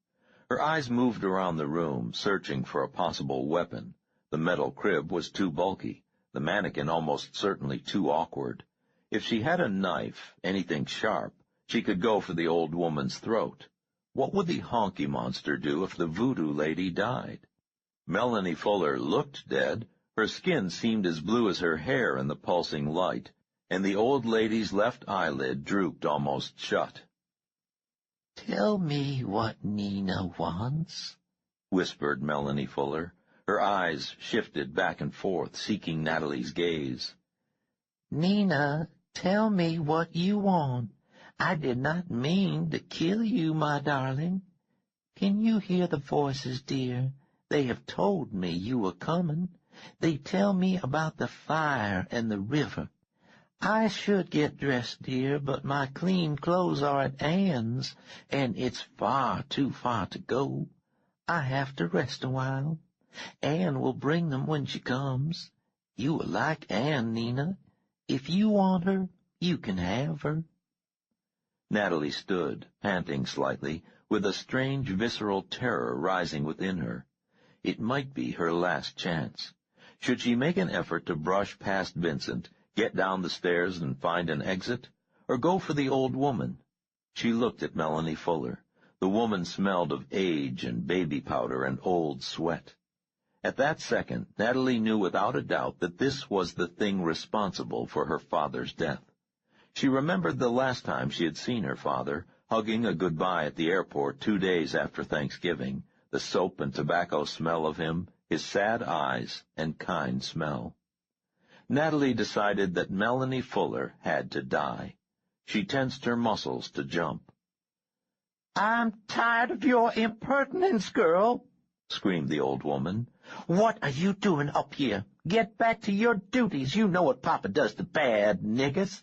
Her eyes moved around the room, searching for a possible weapon. The metal crib was too bulky, the mannequin almost certainly too awkward. If she had a knife, anything sharp, she could go for the old woman's throat. What would the honky monster do if the voodoo lady died? Melanie Fuller looked dead. Her skin seemed as blue as her hair in the pulsing light, and the old lady's left eyelid drooped almost shut. "Tell me what Nina wants," whispered Melanie Fuller. Her eyes shifted back and forth, seeking Natalie's gaze. "Nina, tell me what you want. I did not mean to kill you, my darling. Can you hear the voices, dear? They have told me you were coming. They tell me about the fire and the river. I should get dressed, dear, but my clean clothes are at Anne's, and it's far too far to go. I have to rest a while. Anne will bring them when she comes. You will like Anne, Nina. If you want her, you can have her." Natalie stood, panting slightly, with a strange visceral terror rising within her. It might be her last chance. Should she make an effort to brush past Vincent, get down the stairs and find an exit, or go for the old woman? She looked at Melanie Fuller. The woman smelled of age and baby powder and old sweat. At that second, Natalie knew without a doubt that this was the thing responsible for her father's death. She remembered the last time she had seen her father, hugging a goodbye at the airport 2 days after Thanksgiving, the soap and tobacco smell of him, his sad eyes and kind smell. Natalie decided that Melanie Fuller had to die. She tensed her muscles to jump. "I'm tired of your impertinence, girl," screamed the old woman. "What are you doing up here? Get back to your duties. You know what Papa does to bad niggers."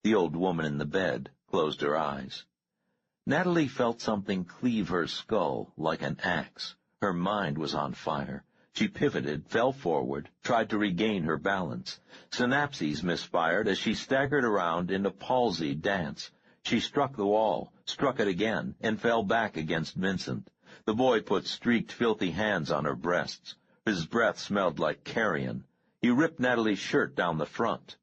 The old woman in the bed closed her eyes. Natalie felt something cleave her skull like an axe. Her mind was on fire. She pivoted, fell forward, tried to regain her balance. Synapses misfired as she staggered around in a palsied dance. She struck the wall, struck it again, and fell back against Vincent. The boy put streaked, filthy hands on her breasts. His breath smelled like carrion. He ripped Natalie's shirt down the front.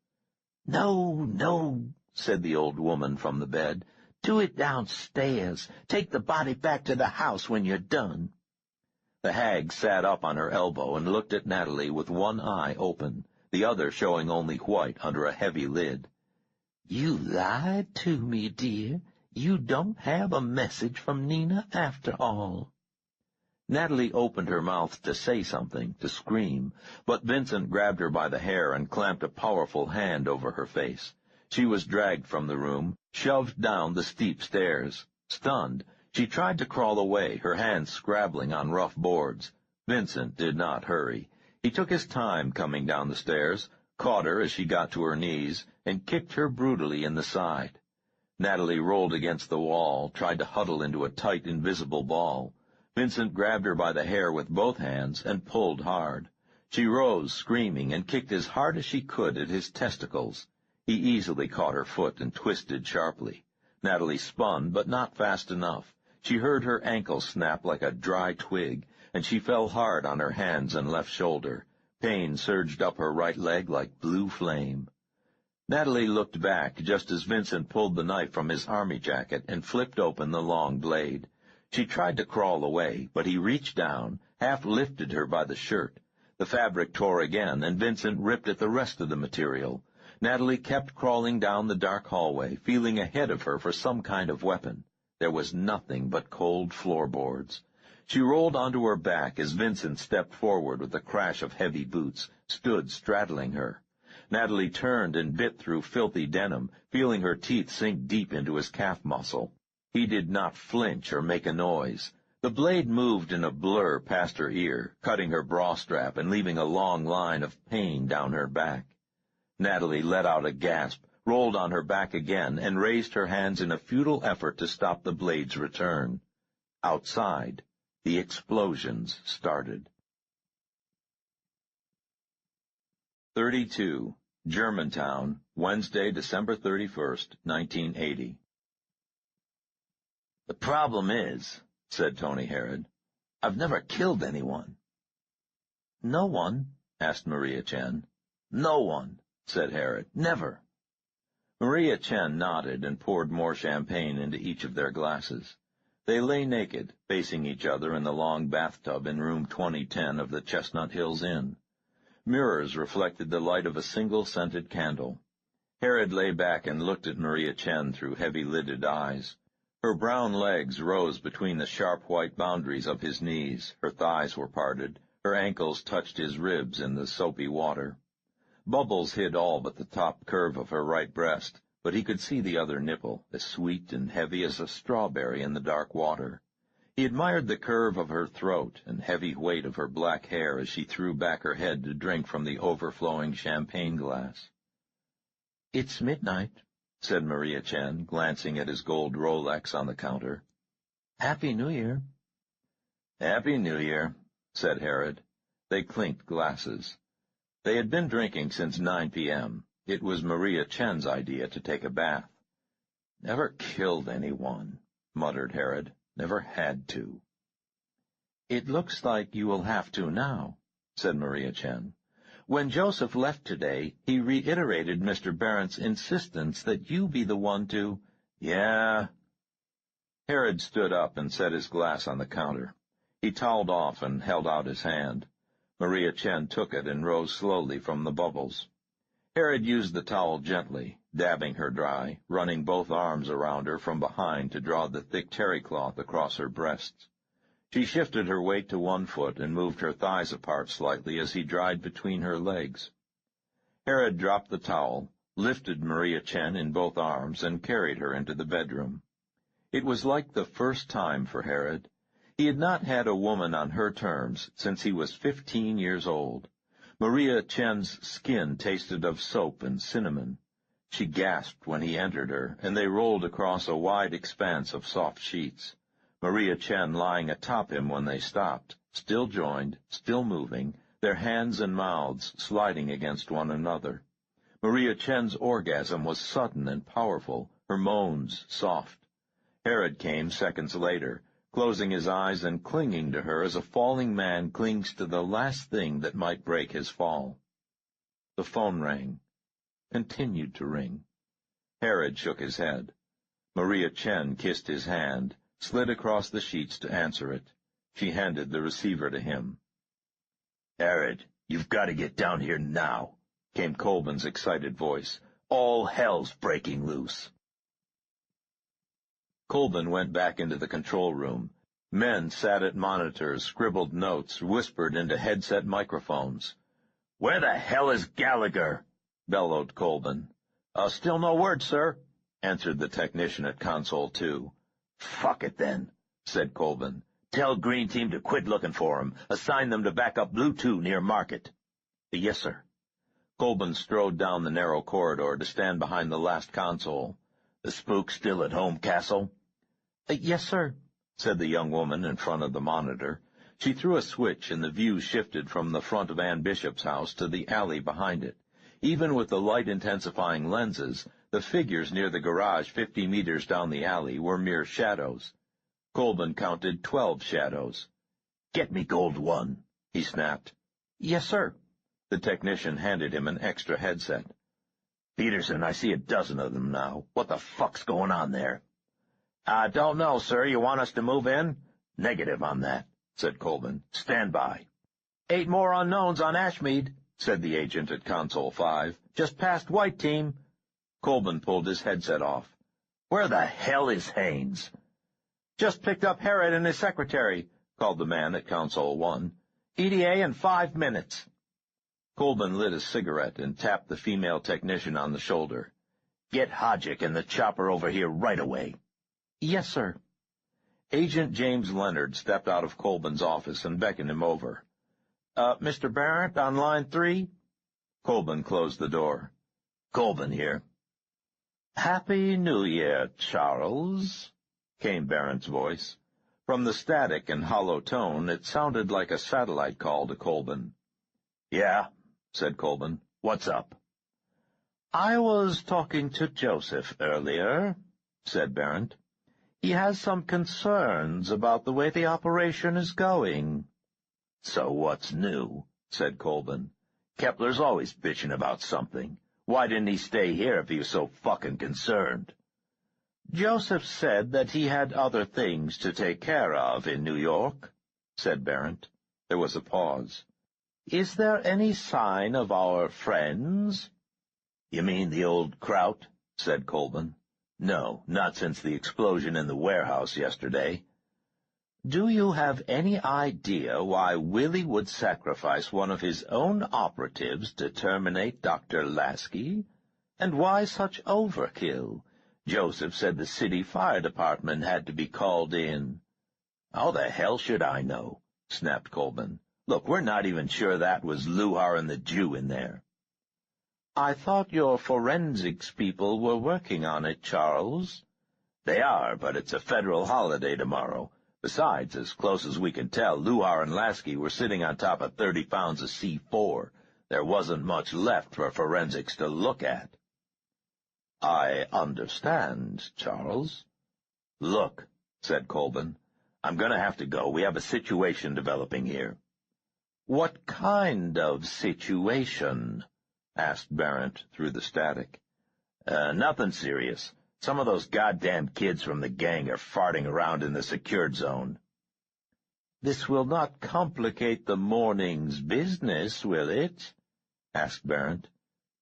"No, no," said the old woman from the bed. "Do it downstairs. Take the body back to the house when you're done." The hag sat up on her elbow and looked at Natalie with one eye open, the other showing only white under a heavy lid. "You lied to me, dear. You don't have a message from Nina after all." Natalie opened her mouth to say something, to scream, but Vincent grabbed her by the hair and clamped a powerful hand over her face. She was dragged from the room, shoved down the steep stairs. Stunned, she tried to crawl away, her hands scrabbling on rough boards. Vincent did not hurry. He took his time coming down the stairs, caught her as she got to her knees, and kicked her brutally in the side. Natalie rolled against the wall, tried to huddle into a tight, invisible ball. Vincent grabbed her by the hair with both hands and pulled hard. She rose, screaming, and kicked as hard as she could at his testicles. He easily caught her foot and twisted sharply. Natalie spun, but not fast enough. She heard her ankle snap like a dry twig, and she fell hard on her hands and left shoulder. Pain surged up her right leg like blue flame. Natalie looked back just as Vincent pulled the knife from his army jacket and flipped open the long blade. She tried to crawl away, but he reached down, half lifted her by the shirt. The fabric tore again, and Vincent ripped at the rest of the material. Natalie kept crawling down the dark hallway, feeling ahead of her for some kind of weapon. There was nothing but cold floorboards. She rolled onto her back as Vincent stepped forward with a crash of heavy boots, stood straddling her. Natalie turned and bit through filthy denim, feeling her teeth sink deep into his calf muscle. He did not flinch or make a noise. The blade moved in a blur past her ear, cutting her bra strap and leaving a long line of pain down her back. Natalie let out a gasp, rolled on her back again, and raised her hands in a futile effort to stop the blade's return. Outside, the explosions started. 32. Germantown, Wednesday, December 31st, 1980. "The problem is," said Tony Herod, "I've never killed anyone." "No one?" asked Maria Chen. "No one," said Herod. "Never." Maria Chen nodded and poured more champagne into each of their glasses. They lay naked, facing each other in the long bathtub in room 2010 of the Chestnut Hills Inn. Mirrors reflected the light of a single scented candle. Herod lay back and looked at Maria Chen through heavy-lidded eyes. Her brown legs rose between the sharp white boundaries of his knees, her thighs were parted, her ankles touched his ribs in the soapy water. Bubbles hid all but the top curve of her right breast, but he could see the other nipple, as sweet and heavy as a strawberry in the dark water. He admired the curve of her throat and heavy weight of her black hair as she threw back her head to drink from the overflowing champagne glass. "It's midnight," said Maria Chen, glancing at his gold Rolex on the counter. "Happy New Year." "Happy New Year," said Herod. They clinked glasses. They had been drinking since 9 p.m. It was Maria Chen's idea to take a bath. "Never killed anyone," muttered Herod. "Never had to." "It looks like you will have to now," said Maria Chen. "When Joseph left today, he reiterated Mr. Barrett's insistence that you be the one to—" "Yeah." Herod stood up and set his glass on the counter. He toweled off and held out his hand. Maria Chen took it and rose slowly from the bubbles. Herod used the towel gently, dabbing her dry, running both arms around her from behind to draw the thick terry cloth across her breasts. She shifted her weight to one foot and moved her thighs apart slightly as he dried between her legs. Herod dropped the towel, lifted Maria Chen in both arms, and carried her into the bedroom. It was like the first time for Herod. He had not had a woman on her terms since he was 15 years old. Maria Chen's skin tasted of soap and cinnamon. She gasped when he entered her, and they rolled across a wide expanse of soft sheets. Maria Chen lying atop him when they stopped, still joined, still moving, their hands and mouths sliding against one another. Maria Chen's orgasm was sudden and powerful, her moans soft. Herod came seconds later, closing his eyes and clinging to her as a falling man clings to the last thing that might break his fall. The phone rang, continued to ring. Herod shook his head. Maria Chen kissed his hand, slid across the sheets to answer it. She handed the receiver to him. "Herod, you've got to get down here now," came Colbin's excited voice. "All hell's breaking loose." Colbin went back into the control room. Men sat at monitors, scribbled notes, whispered into headset microphones. "Where the hell is Gallagher?" bellowed Colbin. "Still no word, sir," answered the technician at Console 2. "Fuck it, then," said Colbin. "Tell Green Team to quit looking for him. Assign them to back up Blue 2 near Market." "Yes, sir." Colbin strode down the narrow corridor to stand behind the last console. "The spook still at home, Castle?" "Yes, sir," said the young woman in front of the monitor. She threw a switch, and the view shifted from the front of Ann Bishop's house to the alley behind it. Even with the light-intensifying lenses, the figures near the garage 50 meters down the alley were mere shadows. Colbin counted 12 shadows. "Get me Gold 1, he snapped. "Yes, sir." The technician handed him an extra headset. "Peterson, I see a dozen of them now. What the fuck's going on there?" "I don't know, sir. You want us to move in?" "Negative on that," said Colburn. "Stand by." "8 more unknowns on Ashmead," said the agent at Console 5. "Just past White Team." Colburn pulled his headset off. "Where the hell is Haines?" "Just picked up Harrod and his secretary," called the man at Console 1. "EDA in 5 minutes." Colburn lit a cigarette and tapped the female technician on the shoulder. "Get Hodgick and the chopper over here right away." "Yes, sir." Agent James Leonard stepped out of Colburn's office and beckoned him over. "Mr. Barrett on line 3? Colburn closed the door. "Colburn here." "Happy New Year, Charles," came Barrett's voice. From the static and hollow tone, it sounded like a satellite call to Colburn. "Yeah," said Colburn. "What's up?" "I was talking to Joseph earlier," said Barrett. "He has some concerns about the way the operation is going." "So what's new?" said Colburn. "Kepler's always bitching about something. Why didn't he stay here if he was so fucking concerned?" "Joseph said that he had other things to take care of in New York," said Barrett. There was a pause. "Is there any sign of our friends?" "You mean the old kraut?" said Colburn. "No, not since the explosion in the warehouse yesterday." "Do you have any idea why Willie would sacrifice one of his own operatives to terminate Dr. Lasky? And why such overkill? Joseph said the city fire department had to be called in." "How the hell should I know?" snapped Colburn. "Look, we're not even sure that was Luhar and the Jew in there." "I thought your forensics people were working on it, Charles." "They are, but it's a federal holiday tomorrow. Besides, as close as we can tell, Luhar and Lasky were sitting on top of 30 pounds of C4. There wasn't much left for forensics to look at." "I understand, Charles." "Look," said Colburn, "I'm going to have to go. We have a situation developing here." "What kind of situation?" asked Barrett through the static. Nothing serious. Some of those goddamn kids from the gang are farting around in the secured zone." "This will not complicate the morning's business, will it?" asked Barrett.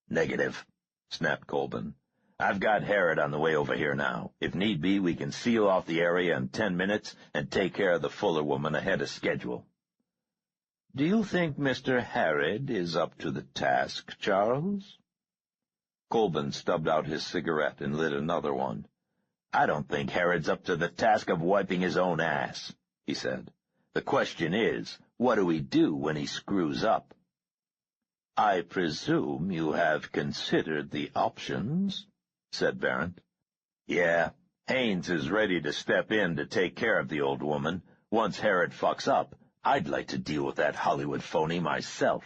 "Negative," snapped Colburn. "I've got Harrod on the way over here now. If need be, we can seal off the area in 10 minutes and take care of the Fuller woman ahead of schedule." "Do you think Mr. Harrod is up to the task, Charles?" Colburn stubbed out his cigarette and lit another one. "I don't think Harrod's up to the task of wiping his own ass," he said. "The question is, what do we do when he screws up?" "I presume you have considered the options," said Barrett. "Yeah, Haines is ready to step in to take care of the old woman. Once Harrod fucks up, I'd like to deal with that Hollywood phony myself."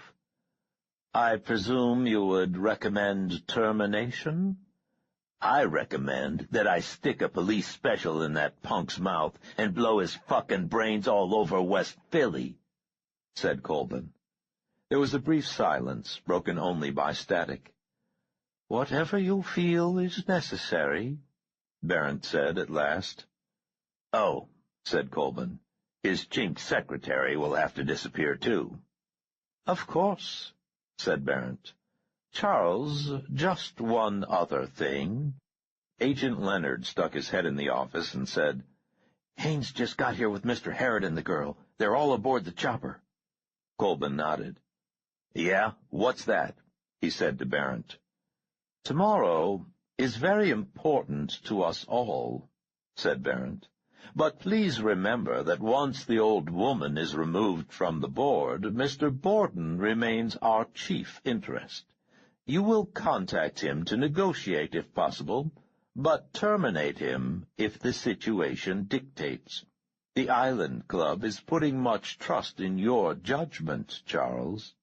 "I presume you would recommend termination?" "I recommend that I stick a police special in that punk's mouth and blow his fucking brains all over West Philly," said Colburn. There was a brief silence, broken only by static. "Whatever you feel is necessary," Barrett said at last. "Oh," said Colburn, "his chink secretary will have to disappear too." "Of course," said Barrett. "Charles, just one other thing." Agent Leonard stuck his head in the office and said, "Haines just got here with Mr. Harrod and the girl. They're all aboard the chopper." Colburn nodded. "Yeah, what's that?" he said to Barrett. "Tomorrow is very important to us all," said Barrett. "But please remember that once the old woman is removed from the board, Mr. Borden remains our chief interest. You will contact him to negotiate if possible, but terminate him if the situation dictates. The Island Club is putting much trust in your judgment, Charles."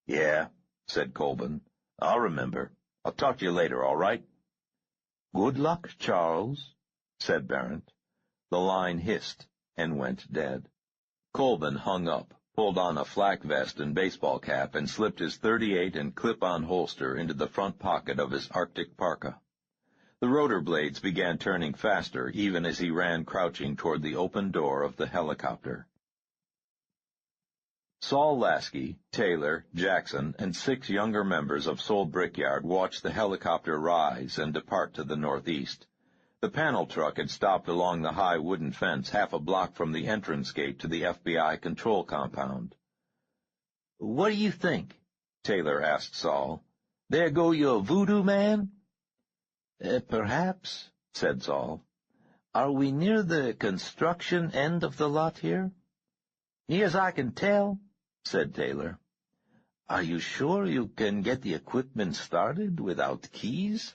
"Yeah," said Colburn. "I'll remember. I'll talk to you later, all right?" "Good luck, Charles," said Barrett. The line hissed and went dead. Colburn hung up, pulled on a flak vest and baseball cap, and slipped his .38 and clip-on holster into the front pocket of his Arctic parka. The rotor blades began turning faster, even as he ran crouching toward the open door of the helicopter. Saul Lasky, Taylor, Jackson, and 6 younger members of Soul Brickyard watched the helicopter rise and depart to the northeast. The panel truck had stopped along the high wooden fence half a block from the entrance gate to the FBI control compound. "What do you think?" Taylor asked Saul. "There go your voodoo man?" "Perhaps," said Saul. "Are we near the construction end of the lot here?" "Near as I can tell," said Taylor. "Are you sure you can get the equipment started without keys?"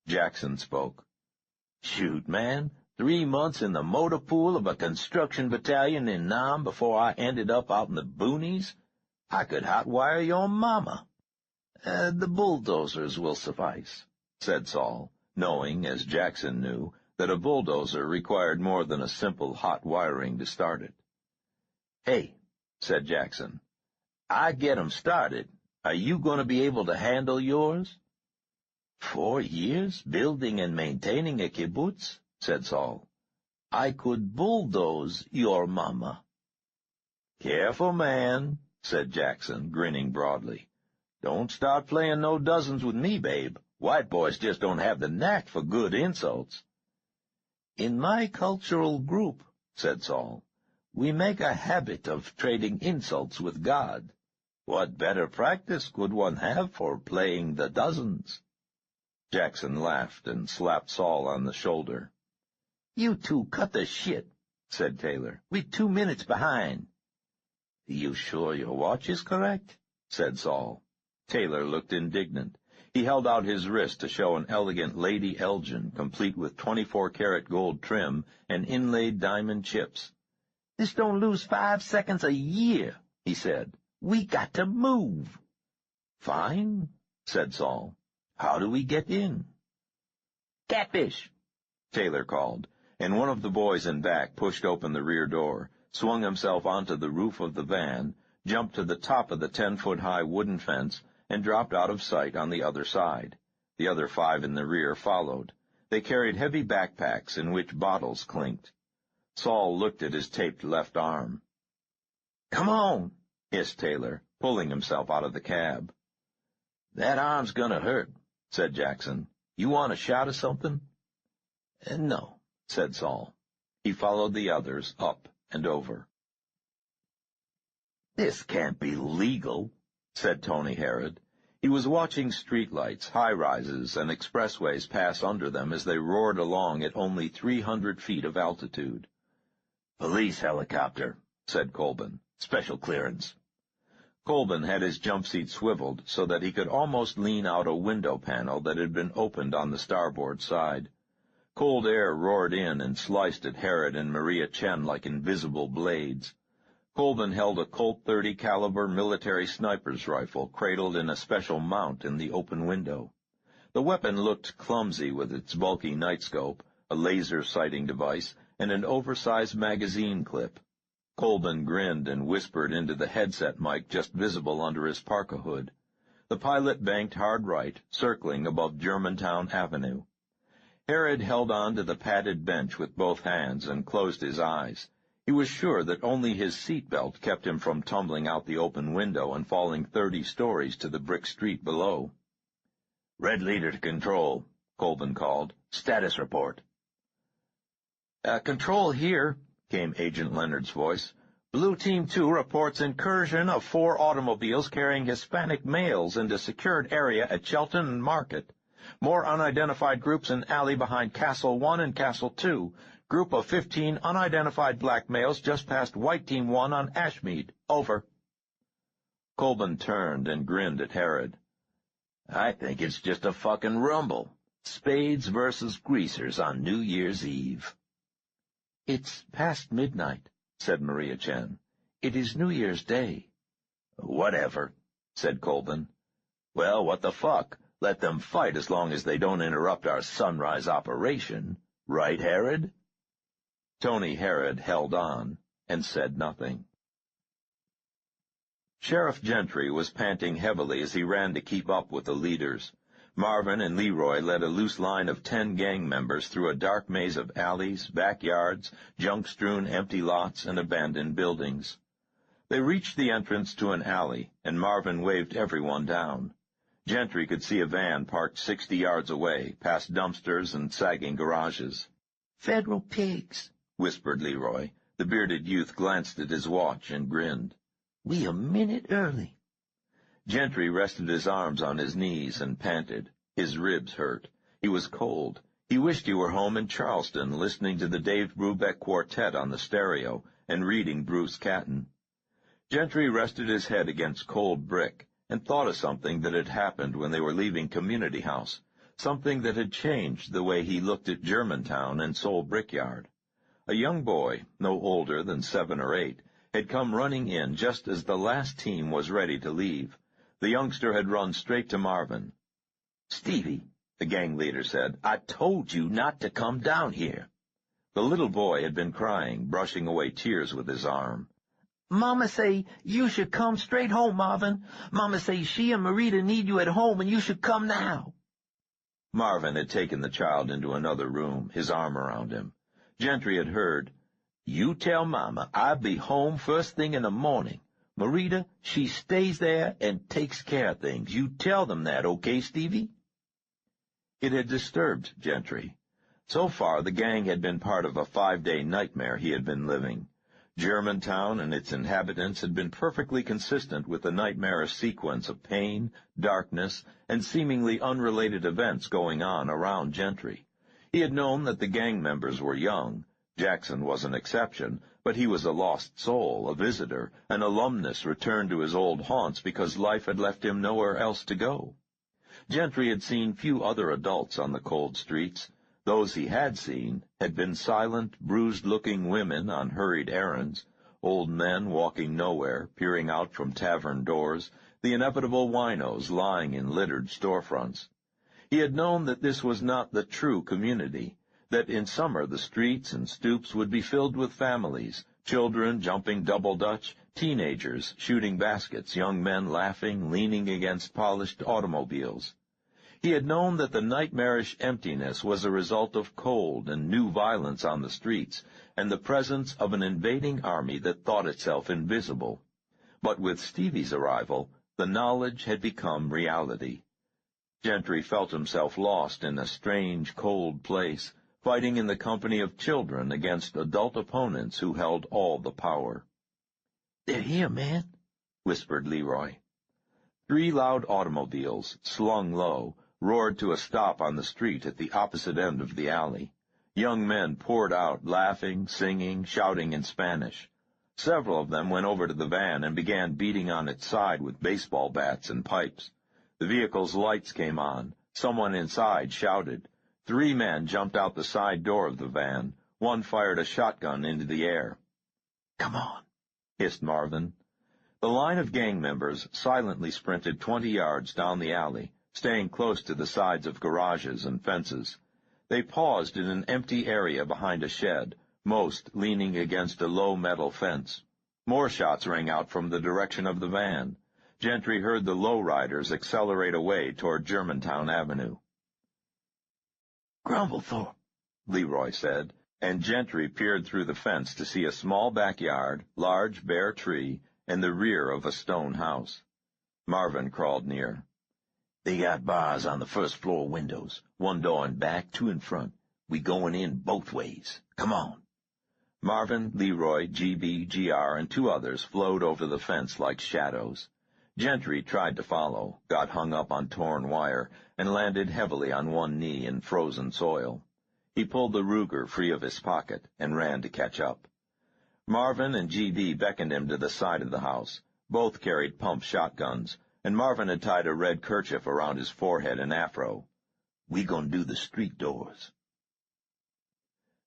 Jackson spoke. "Shoot, man, 3 months in the motor pool of a construction battalion in Nam before I ended up out in the boonies. I could hotwire your mama." "The bulldozers will suffice," said Saul, knowing, as Jackson knew, that a bulldozer required more than a simple hot wiring to start it. "Hey," said Jackson, "I get 'em started. Are you going to be able to handle yours?" 4 years building and maintaining a kibbutz," said Saul. "I could bulldoze your mama." "Careful, man," said Jackson, grinning broadly. "Don't start playing no dozens with me, babe. White boys just don't have the knack for good insults." "In my cultural group," said Saul, "we make a habit of trading insults with God. What better practice could one have for playing the dozens?" Jackson laughed and slapped Saul on the shoulder. "You two cut the shit," said Taylor. "We're 2 minutes behind." "You sure your watch is correct?" said Saul. Taylor looked indignant. He held out his wrist to show an elegant Lady Elgin, complete with 24-karat gold trim and inlaid diamond chips. "This don't lose 5 seconds a year," he said. "We got to move." "Fine," said Saul. "How do we get in?" "Catfish," Taylor called, and one of the boys in back pushed open the rear door, swung himself onto the roof of the van, jumped to the top of the 10-foot-high wooden fence, and dropped out of sight on the other side. The other 5 in the rear followed. They carried heavy backpacks in which bottles clinked. Saul looked at his taped left arm. "Come on," hissed Taylor, pulling himself out of the cab. "That arm's gonna hurt," said Jackson. "You want a shot of something?" "No," said Saul. He followed the others up and over. "This can't be legal," said Tony Herod. He was watching streetlights, high-rises, and expressways pass under them as they roared along at only 300 feet of altitude. "Police helicopter," said Colbin. "Special clearance." Colbin had his jump seat swiveled so that he could almost lean out a window panel that had been opened on the starboard side. Cold air roared in and sliced at Herod and Maria Chen like invisible blades. Colbin held a Colt .30 caliber military sniper's rifle cradled in a special mount in the open window. The weapon looked clumsy with its bulky nightscope, a laser sighting device, and an oversized magazine clip. Colbin grinned and whispered into the headset mic just visible under his parka hood. The pilot banked hard right, circling above Germantown Avenue. Herod held on to the padded bench with both hands and closed his eyes. He was sure that only his seat belt kept him from tumbling out the open window and falling 30 stories to the brick street below. "Red leader to control," Colbin called. "Status report." "Control here," came Agent Leonard's voice. "Blue Team 2 reports incursion of 4 automobiles carrying Hispanic males into secured area at Shelton and Market. More unidentified groups in alley behind Castle 1 and Castle 2. Group of 15 unidentified black males just past White Team 1 on Ashmead. Over." Colbin turned and grinned at Herod. "I think it's just a fucking rumble. Spades versus greasers on New Year's Eve." "It's past midnight," said Maria Chen. "It is New Year's Day." "Whatever," said Colbin. "Well, what the fuck? Let them fight as long as they don't interrupt our sunrise operation. Right, Herod?" Tony Herod held on and said nothing. Sheriff Gentry was panting heavily as he ran to keep up with the leaders. Marvin and Leroy led a loose line of 10 gang members through a dark maze of alleys, backyards, junk-strewn empty lots, and abandoned buildings. They reached the entrance to an alley, and Marvin waved everyone down. Gentry could see a van parked 60 yards away, past dumpsters and sagging garages. "Federal pigs," whispered Leroy. The bearded youth glanced at his watch and grinned. "We a minute early." Gentry rested his arms on his knees and panted. His ribs hurt. He was cold. He wished he were home in Charleston, listening to the Dave Brubeck Quartet on the stereo and reading Bruce Catton. Gentry rested his head against cold brick and thought of something that had happened when they were leaving Community House, something that had changed the way he looked at Germantown and Soul Brickyard. A young boy, no older than 7 or 8, had come running in just as the last team was ready to leave. The youngster had run straight to Marvin. "Stevie," the gang leader said, "I told you not to come down here." The little boy had been crying, brushing away tears with his arm. "Mama say you should come straight home, Marvin. Mama say she and Marita need you at home, and you should come now." Marvin had taken the child into another room, his arm around him. Gentry had heard, "You tell Mama I'll be home first thing in the morning. Marita, she stays there and takes care of things. You tell them that, okay, Stevie?" It had disturbed Gentry. So far, the gang had been part of a 5-day nightmare he had been living. Germantown and its inhabitants had been perfectly consistent with the nightmarish sequence of pain, darkness, and seemingly unrelated events going on around Gentry. He had known that the gang members were young. Jackson was an exception, but he was a lost soul, a visitor, an alumnus returned to his old haunts because life had left him nowhere else to go. Gentry had seen few other adults on the cold streets. Those he had seen had been silent, bruised-looking women on hurried errands, old men walking nowhere, peering out from tavern doors, the inevitable winos lying in littered storefronts. He had known that this was not the true community, that in summer the streets and stoops would be filled with families, children jumping double dutch, teenagers shooting baskets, young men laughing, leaning against polished automobiles. He had known that the nightmarish emptiness was a result of cold and new violence on the streets, and the presence of an invading army that thought itself invisible. But with Stevie's arrival, the knowledge had become reality. Gentry felt himself lost in a strange, cold place, fighting in the company of children against adult opponents who held all the power. "They're here, man," whispered Leroy. 3 loud automobiles, slung low, roared to a stop on the street at the opposite end of the alley. Young men poured out, laughing, singing, shouting in Spanish. Several of them went over to the van and began beating on its side with baseball bats and pipes. The vehicle's lights came on. Someone inside shouted. 3 men jumped out the side door of the van. One fired a shotgun into the air. "Come on," hissed Marvin. The line of gang members silently sprinted 20 yards down the alley, staying close to the sides of garages and fences. They paused in an empty area behind a shed, most leaning against a low metal fence. More shots rang out from the direction of the van. Gentry heard the lowriders accelerate away toward Germantown Avenue. "Grumblethorpe," Leroy said, and Gentry peered through the fence to see a small backyard, large bare tree, and the rear of a stone house. Marvin crawled near. "They got bars on the first-floor windows, 1 door in back, 2 in front. We going in both ways. Come on." Marvin, Leroy, GB, GR, and 2 others flowed over the fence like shadows. Gentry tried to follow, got hung up on torn wire, and landed heavily on one knee in frozen soil. He pulled the Ruger free of his pocket and ran to catch up. Marvin and GB beckoned him to the side of the house. Both carried pump shotguns, and Marvin had tied a red kerchief around his forehead and afro. "We gonna do the street doors."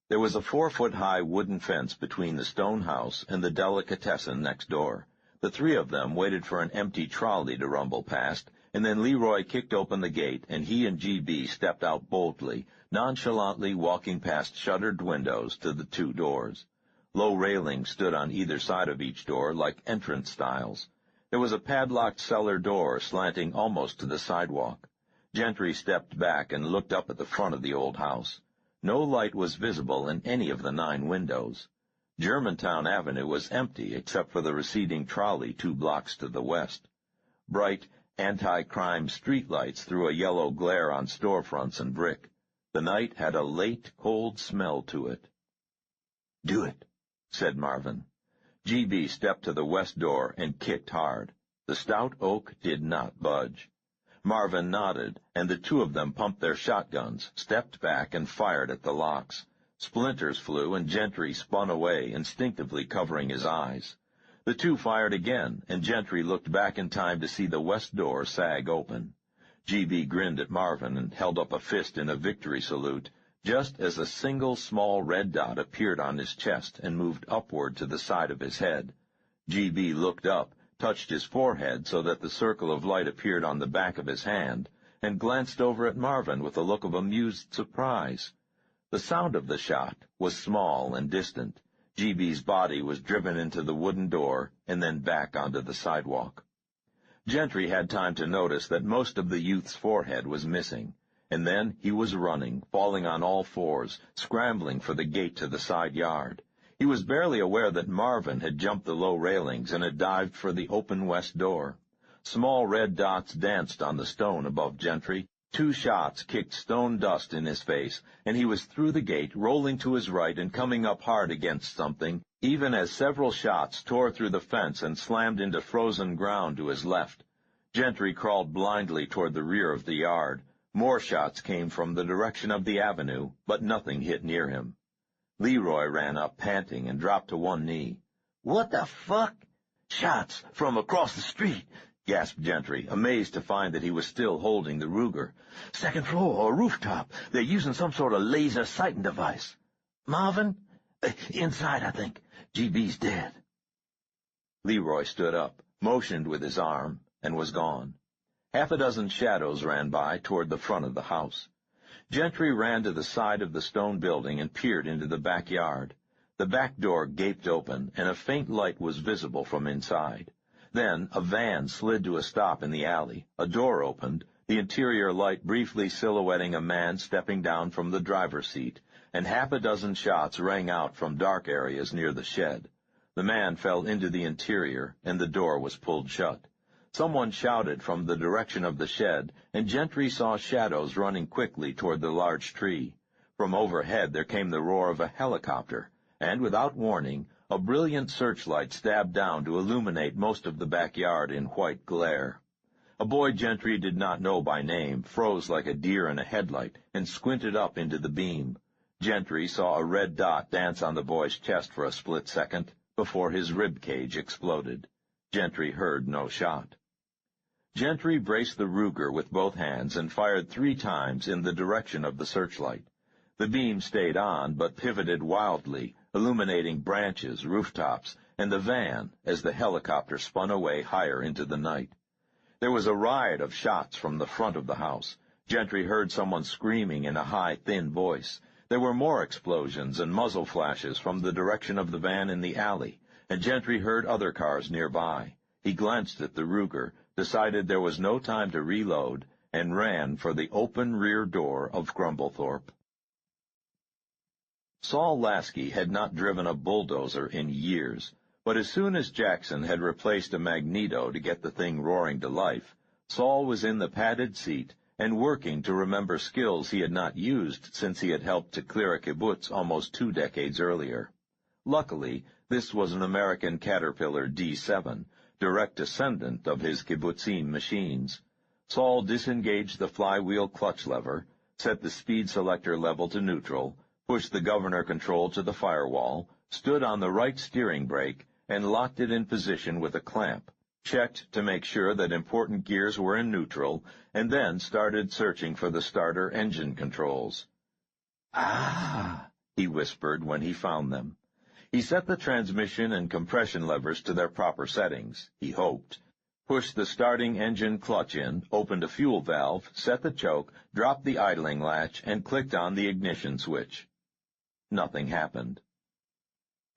There was a 4-foot-high wooden fence between the stone house and the delicatessen next door. The 3 of them waited for an empty trolley to rumble past, and then Leroy kicked open the gate, and he and GB stepped out boldly, nonchalantly walking past shuttered windows to the 2 doors. Low railings stood on either side of each door like entrance stiles. There was a padlocked cellar door slanting almost to the sidewalk. Gentry stepped back and looked up at the front of the old house. No light was visible in any of the 9 windows. Germantown Avenue was empty except for the receding trolley 2 blocks to the west. Bright, anti-crime streetlights threw a yellow glare on storefronts and brick. The night had a late, cold smell to it. "Do it," said Marvin. GB stepped to the west door and kicked hard. The stout oak did not budge. Marvin nodded, and the 2 of them pumped their shotguns, stepped back, and fired at the locks. Splinters flew, and Gentry spun away, instinctively covering his eyes. The 2 fired again, and Gentry looked back in time to see the west door sag open. GB grinned at Marvin and held up a fist in a victory salute, just as a single small red dot appeared on his chest and moved upward to the side of his head. GB looked up, touched his forehead so that the circle of light appeared on the back of his hand, and glanced over at Marvin with a look of amused surprise. The sound of the shot was small and distant. GB's body was driven into the wooden door and then back onto the sidewalk. Gentry had time to notice that most of the youth's forehead was missing, and then he was running, falling on all fours, scrambling for the gate to the side yard. He was barely aware that Marvin had jumped the low railings and had dived for the open west door. Small red dots danced on the stone above Gentry. 2 shots kicked stone dust in his face, and he was through the gate, rolling to his right and coming up hard against something, even as several shots tore through the fence and slammed into frozen ground to his left. Gentry crawled blindly toward the rear of the yard. More shots came from the direction of the avenue, but nothing hit near him. Leroy ran up, panting, and dropped to one knee. "What the fuck?" "Shots from across the street," gasped Gentry, amazed to find that he was still holding the Ruger. "Second floor or rooftop. They're using some sort of laser sighting device." "Marvin?" "Inside, I think. GB's dead." Leroy stood up, motioned with his arm, and was gone. Half a dozen shadows ran by toward the front of the house. Gentry ran to the side of the stone building and peered into the backyard. The back door gaped open, and a faint light was visible from inside. Then a van slid to a stop in the alley. A door opened, the interior light briefly silhouetting a man stepping down from the driver's seat, and half a dozen shots rang out from dark areas near the shed. The man fell into the interior, and the door was pulled shut. Someone shouted from the direction of the shed, and Gentry saw shadows running quickly toward the large tree. From overhead there came the roar of a helicopter, and without warning, a brilliant searchlight stabbed down to illuminate most of the backyard in white glare. A boy Gentry did not know by name froze like a deer in a headlight and squinted up into the beam. Gentry saw a red dot dance on the boy's chest for a split second before his rib cage exploded. Gentry heard no shot. Gentry braced the Ruger with both hands and fired 3 times in the direction of the searchlight. The beam stayed on, but pivoted wildly, illuminating branches, rooftops, and the van as the helicopter spun away higher into the night. There was a riot of shots from the front of the house. Gentry heard someone screaming in a high, thin voice. There were more explosions and muzzle flashes from the direction of the van in the alley, and Gentry heard other cars nearby. He glanced at the Ruger, decided there was no time to reload, and ran for the open rear door of Grumblethorpe. Saul Lasky had not driven a bulldozer in years, but as soon as Jackson had replaced a magneto to get the thing roaring to life, Saul was in the padded seat and working to remember skills he had not used since he had helped to clear a kibbutz almost 2 decades earlier. Luckily, this was an American Caterpillar D7, direct descendant of his kibbutzim machines. Saul disengaged the flywheel clutch lever, set the speed selector level to neutral, pushed the governor control to the firewall, stood on the right steering brake, and locked it in position with a clamp, checked to make sure that important gears were in neutral, and then started searching for the starter engine controls. "Ah," he whispered when he found them. He set the transmission and compression levers to their proper settings, he hoped, pushed the starting engine clutch in, opened a fuel valve, set the choke, dropped the idling latch, and clicked on the ignition switch. Nothing happened.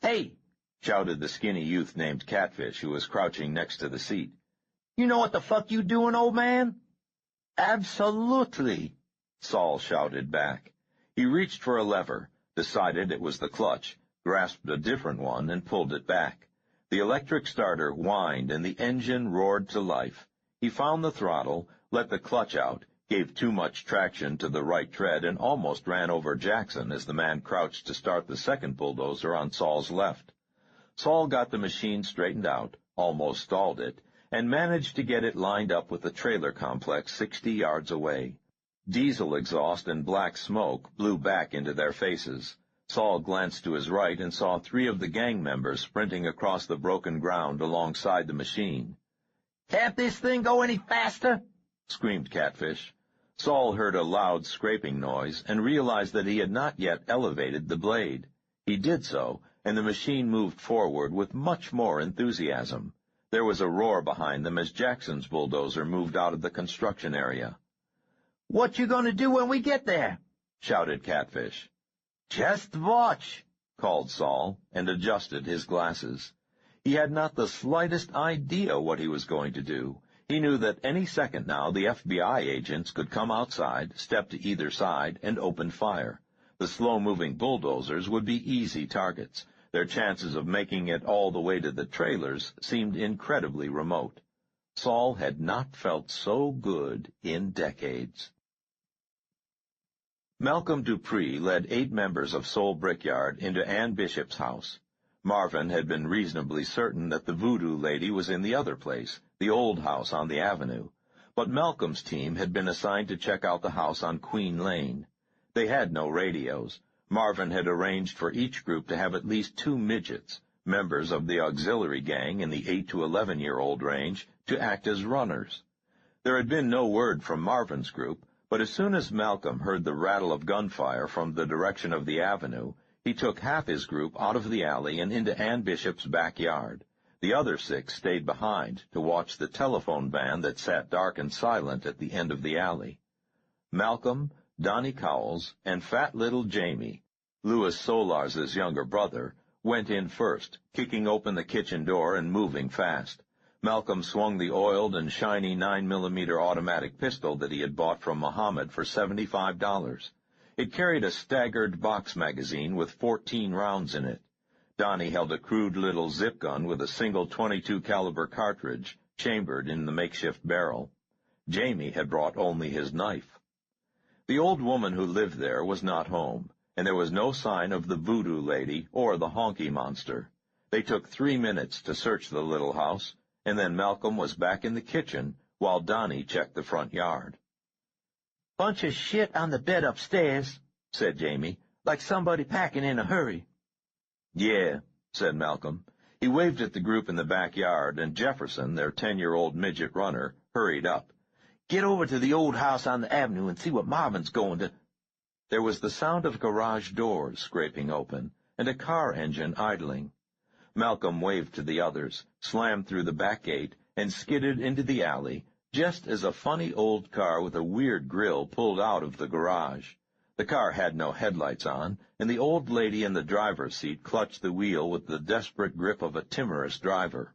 "Hey!" shouted the skinny youth named Catfish, who was crouching next to the seat. "You know what the fuck you doing, old man?" "Absolutely," Saul shouted back. He reached for a lever, decided it was the clutch, grasped a different one, and pulled it back. The electric starter whined, and the engine roared to life. He found the throttle, let the clutch out, gave too much traction to the right tread, and almost ran over Jackson as the man crouched to start the second bulldozer on Saul's left. Saul got the machine straightened out, almost stalled it, and managed to get it lined up with the trailer complex 60 yards away. Diesel exhaust and black smoke blew back into their faces. Saul glanced to his right and saw 3 of the gang members sprinting across the broken ground alongside the machine. "Can't this thing go any faster?" screamed Catfish. Saul heard a loud scraping noise and realized that he had not yet elevated the blade. He did so, and the machine moved forward with much more enthusiasm. There was a roar behind them as Jackson's bulldozer moved out of the construction area. "What you gonna do when we get there?" shouted Catfish. "Just watch," called Saul, and adjusted his glasses. He had not the slightest idea what he was going to do. He knew that any second now the FBI agents could come outside, step to either side, and open fire. The slow-moving bulldozers would be easy targets. Their chances of making it all the way to the trailers seemed incredibly remote. Saul had not felt so good in decades. Malcolm Dupree led 8 members of Soul Brickyard into Ann Bishop's house. Marvin had been reasonably certain that the voodoo lady was in the other place, the old house on the avenue, but Malcolm's team had been assigned to check out the house on Queen Lane. They had no radios. Marvin had arranged for each group to have at least 2 midgets, members of the auxiliary gang in the 8 to 11-year-old range, to act as runners. There had been no word from Marvin's group, but as soon as Malcolm heard the rattle of gunfire from the direction of the avenue, he took half his group out of the alley and into Ann Bishop's backyard. The other 6 stayed behind to watch the telephone van that sat dark and silent at the end of the alley. Malcolm, Donnie Cowles, and fat little Jamie, Louis Solars's younger brother, went in first, kicking open the kitchen door and moving fast. Malcolm swung the oiled and shiny 9mm automatic pistol that he had bought from Muhammad for $75. It carried a staggered box magazine with 14 rounds in it. Donnie held a crude little zip gun with a single .22 caliber cartridge, chambered in the makeshift barrel. Jamie had brought only his knife. The old woman who lived there was not home, and there was no sign of the voodoo lady or the honky monster. They took 3 minutes to search the little house, and then Malcolm was back in the kitchen while Donnie checked the front yard. "Bunch of shit on the bed upstairs," said Jamie, "like somebody packing in a hurry." "Yeah," said Malcolm. He waved at the group in the backyard, and Jefferson, their 10-year-old midget runner, hurried up. "Get over to the old house on the avenue and see what Marvin's going to—" There was the sound of garage doors scraping open, and a car engine idling. Malcolm waved to the others, slammed through the back gate, and skidded into the alley, just as a funny old car with a weird grill pulled out of the garage. The car had no headlights on, and the old lady in the driver's seat clutched the wheel with the desperate grip of a timorous driver.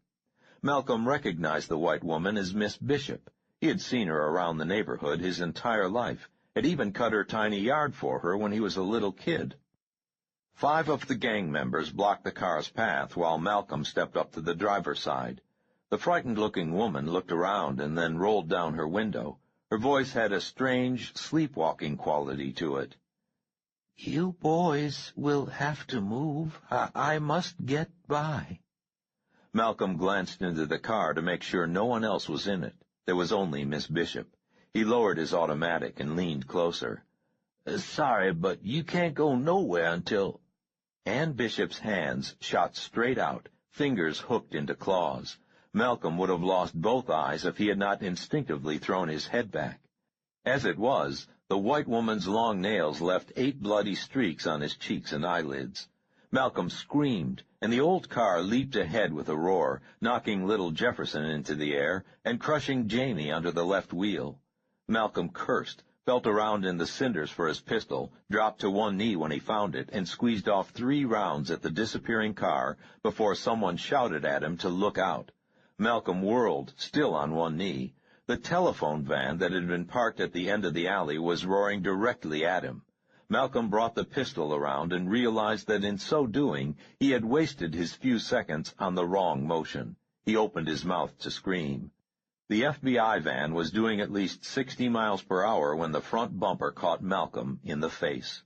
Malcolm recognized the white woman as Miss Bishop. He had seen her around the neighborhood his entire life, had even cut her tiny yard for her when he was a little kid. 5 of the gang members blocked the car's path while Malcolm stepped up to the driver's side. The frightened-looking woman looked around and then rolled down her window. Her voice had a strange, sleepwalking quality to it. "You boys will have to move. I must get by." Malcolm glanced into the car to make sure no one else was in it. There was only Miss Bishop. He lowered his automatic and leaned closer. "Sorry, but you can't go nowhere until—" Ann Bishop's hands shot straight out, fingers hooked into claws. Malcolm would have lost both eyes if he had not instinctively thrown his head back. As it was, the white woman's long nails left 8 bloody streaks on his cheeks and eyelids. Malcolm screamed, and the old car leaped ahead with a roar, knocking little Jefferson into the air and crushing Jamie under the left wheel. Malcolm cursed, felt around in the cinders for his pistol, dropped to one knee when he found it, and squeezed off 3 rounds at the disappearing car before someone shouted at him to look out. Malcolm whirled, still on one knee. The telephone van that had been parked at the end of the alley was roaring directly at him. Malcolm brought the pistol around and realized that in so doing he had wasted his few seconds on the wrong motion. He opened his mouth to scream. The FBI van was doing at least 60 miles per hour when the front bumper caught Malcolm in the face.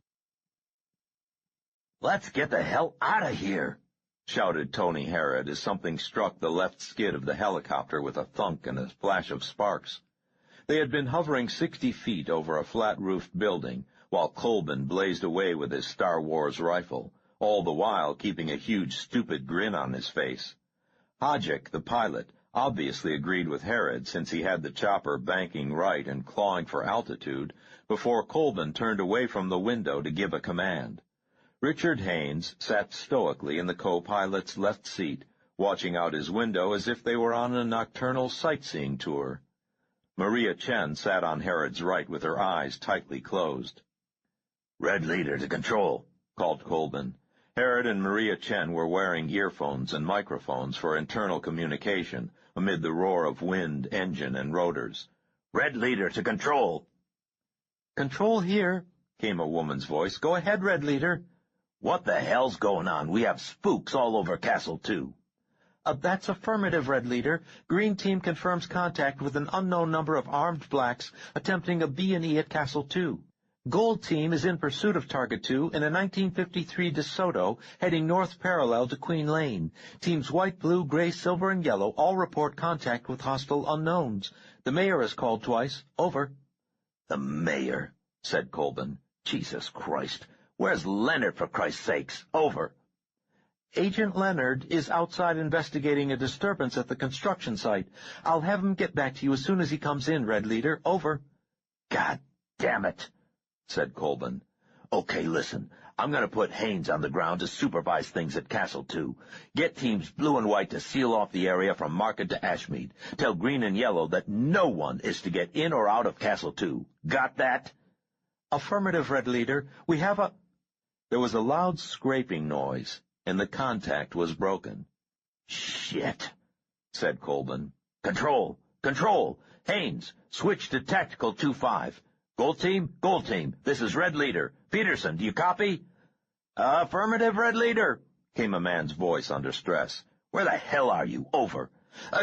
"Let's get the hell out of here," shouted Tony Harrod as something struck the left skid of the helicopter with a thunk and a flash of sparks. They had been hovering 60 feet over a flat-roofed building, while Colburn blazed away with his Star Wars rifle, all the while keeping a huge stupid grin on his face. Hodgick, the pilot, obviously agreed with Harrod since he had the chopper banking right and clawing for altitude before Colburn turned away from the window to give a command. Richard Haines sat stoically in the co-pilot's left seat, watching out his window as if they were on a nocturnal sightseeing tour. Maria Chen sat on Harrod's right with her eyes tightly closed. "Red leader to control," called Colburn. Harrod and Maria Chen were wearing earphones and microphones for internal communication amid the roar of wind, engine, and rotors. "Red leader to control." "Control here," came a woman's voice. "Go ahead, Red leader." "What the hell's going on? We have spooks all over Castle 2. That's affirmative, Red leader. Green team confirms contact with an unknown number of armed blacks attempting a B&E at Castle 2. Gold team is in pursuit of Target 2 in a 1953 DeSoto heading north parallel to Queen Lane. Teams white, blue, gray, silver, and yellow all report contact with hostile unknowns. The mayor has called twice. Over. "The mayor," said Colburn. "Jesus Christ. Where's Leonard, for Christ's sakes? Over." "Agent Leonard is outside investigating a disturbance at the construction site. I'll have him get back to you as soon as he comes in, Red leader. Over." "God damn it," said Colburn. "Okay, listen. I'm going to put Haines on the ground to supervise things at Castle 2. Get teams blue and white to seal off the area from Market to Ashmead. Tell green and yellow that no one is to get in or out of Castle 2. Got that?" "Affirmative, Red leader. We have a—" There was a loud scraping noise, and the contact was broken. "Shit," said Colburn. Control! Control! Haines, switch to Tactical 2-5. Gold team, this is Red Leader. Peterson, do you copy?" "Affirmative, Red leader," came a man's voice under stress. "Where the hell are you? Over."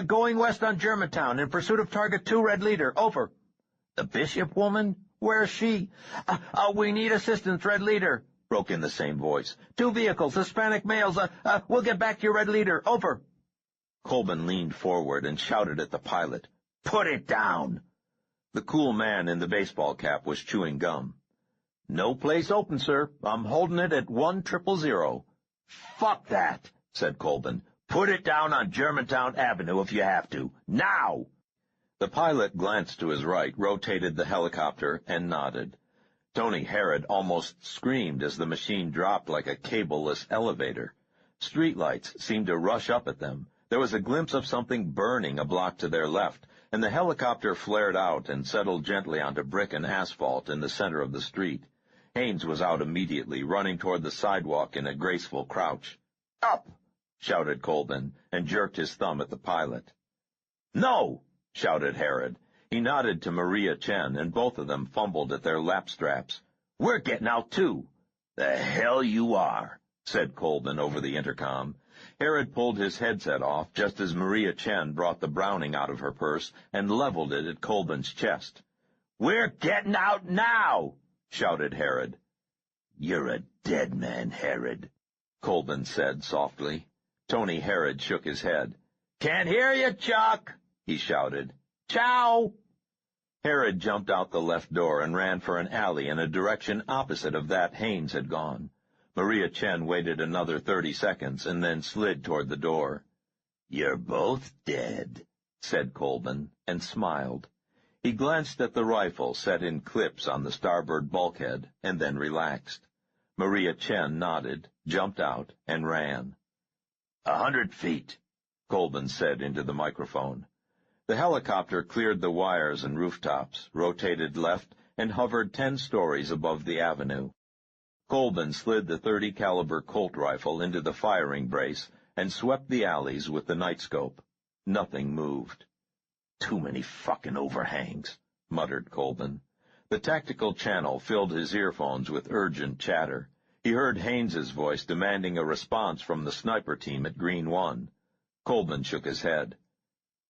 "Going west on Germantown in pursuit of Target 2, Red leader. Over." "The Bishop woman? "Where is she?" We need assistance, Red leader," broke in the same voice. "2 vehicles, Hispanic males. We'll get back to you, Red leader. Over." Colburn leaned forward and shouted at the pilot. "Put it down." The cool man in the baseball cap was chewing gum. "No place open, sir. I'm holding it at 100. "Fuck that," said Colburn. "Put it down on Germantown Avenue if you have to. Now!" The pilot glanced to his right, rotated the helicopter, and nodded. Tony Harrod almost screamed as the machine dropped like a cableless elevator. Streetlights seemed to rush up at them. There was a glimpse of something burning a block to their left, and the helicopter flared out and settled gently onto brick and asphalt in the center of the street. Haines was out immediately, running toward the sidewalk in a graceful crouch. "Up!" shouted Colburn, and jerked his thumb at the pilot. "No!" shouted Harrod. He nodded to Maria Chen, and both of them fumbled at their lap straps. "We're getting out, too." "The hell you are," said Colburn over the intercom. Harrod pulled his headset off just as Maria Chen brought the Browning out of her purse and leveled it at Colburn's chest. "We're getting out now," shouted Harrod. "You're a dead man, Harrod," Colburn said softly. Tony Harrod shook his head. "Can't hear you, Chuck," he shouted. "Ciao." Harrod jumped out the left door and ran for an alley in a direction opposite of that Haines had gone. Maria Chen waited another 30 seconds and then slid toward the door. "You're both dead," said Colburn, and smiled. He glanced at the rifle set in clips on the starboard bulkhead and then relaxed. Maria Chen nodded, jumped out, and ran. 100 feet, Colburn said into the microphone. The helicopter cleared the wires and rooftops, rotated left, and hovered 10 stories above the avenue. Colburn slid the .30 caliber Colt rifle into the firing brace and swept the alleys with the nightscope. Nothing moved. Too many fucking overhangs, muttered Colvin. The tactical channel filled his earphones with urgent chatter. He heard Haynes's voice demanding a response from the sniper team at Green 1. Colvin shook his head.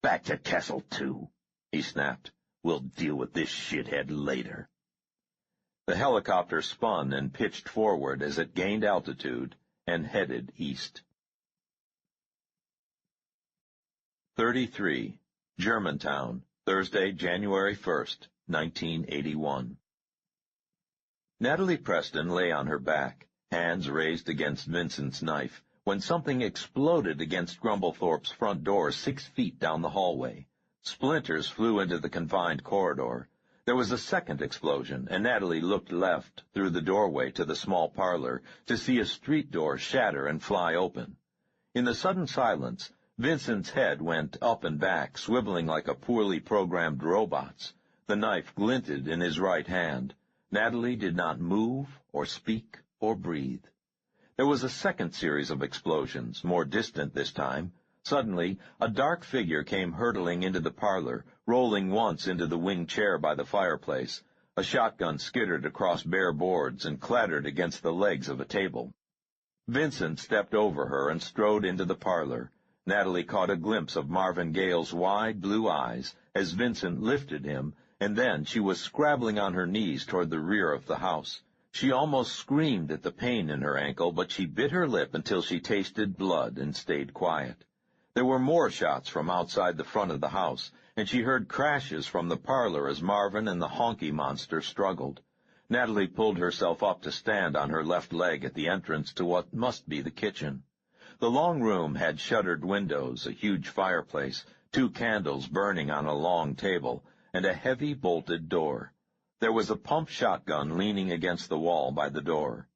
Back to Castle 2, he snapped. We'll deal with this shithead later. The helicopter spun and pitched forward as it gained altitude and headed east. 33. Germantown, Thursday, January 1st, 1981. Natalie Preston lay on her back, hands raised against Vincent's knife, when something exploded against Grumblethorpe's front door 6 feet down the hallway. Splinters flew into the confined corridor. There was a second explosion, and Natalie looked left through the doorway to the small parlor to see a street door shatter and fly open. In the sudden silence, Vincent's head went up and back, swiveling like a poorly programmed robot's. The knife glinted in his right hand. Natalie did not move or speak or breathe. There was a second series of explosions, more distant this time. Suddenly, a dark figure came hurtling into the parlor, rolling once into the wing chair by the fireplace. A shotgun skittered across bare boards and clattered against the legs of a table. Vincent stepped over her and strode into the parlor. Natalie caught a glimpse of Marvin Gaye's wide blue eyes as Vincent lifted him, and then she was scrabbling on her knees toward the rear of the house. She almost screamed at the pain in her ankle, but she bit her lip until she tasted blood and stayed quiet. There were more shots from outside the front of the house, and she heard crashes from the parlor as Marvin and the honky monster struggled. Natalie pulled herself up to stand on her left leg at the entrance to what must be the kitchen. The long room had shuttered windows, a huge fireplace, 2 candles burning on a long table, and a heavy bolted door. There was a pump shotgun leaning against the wall by the door.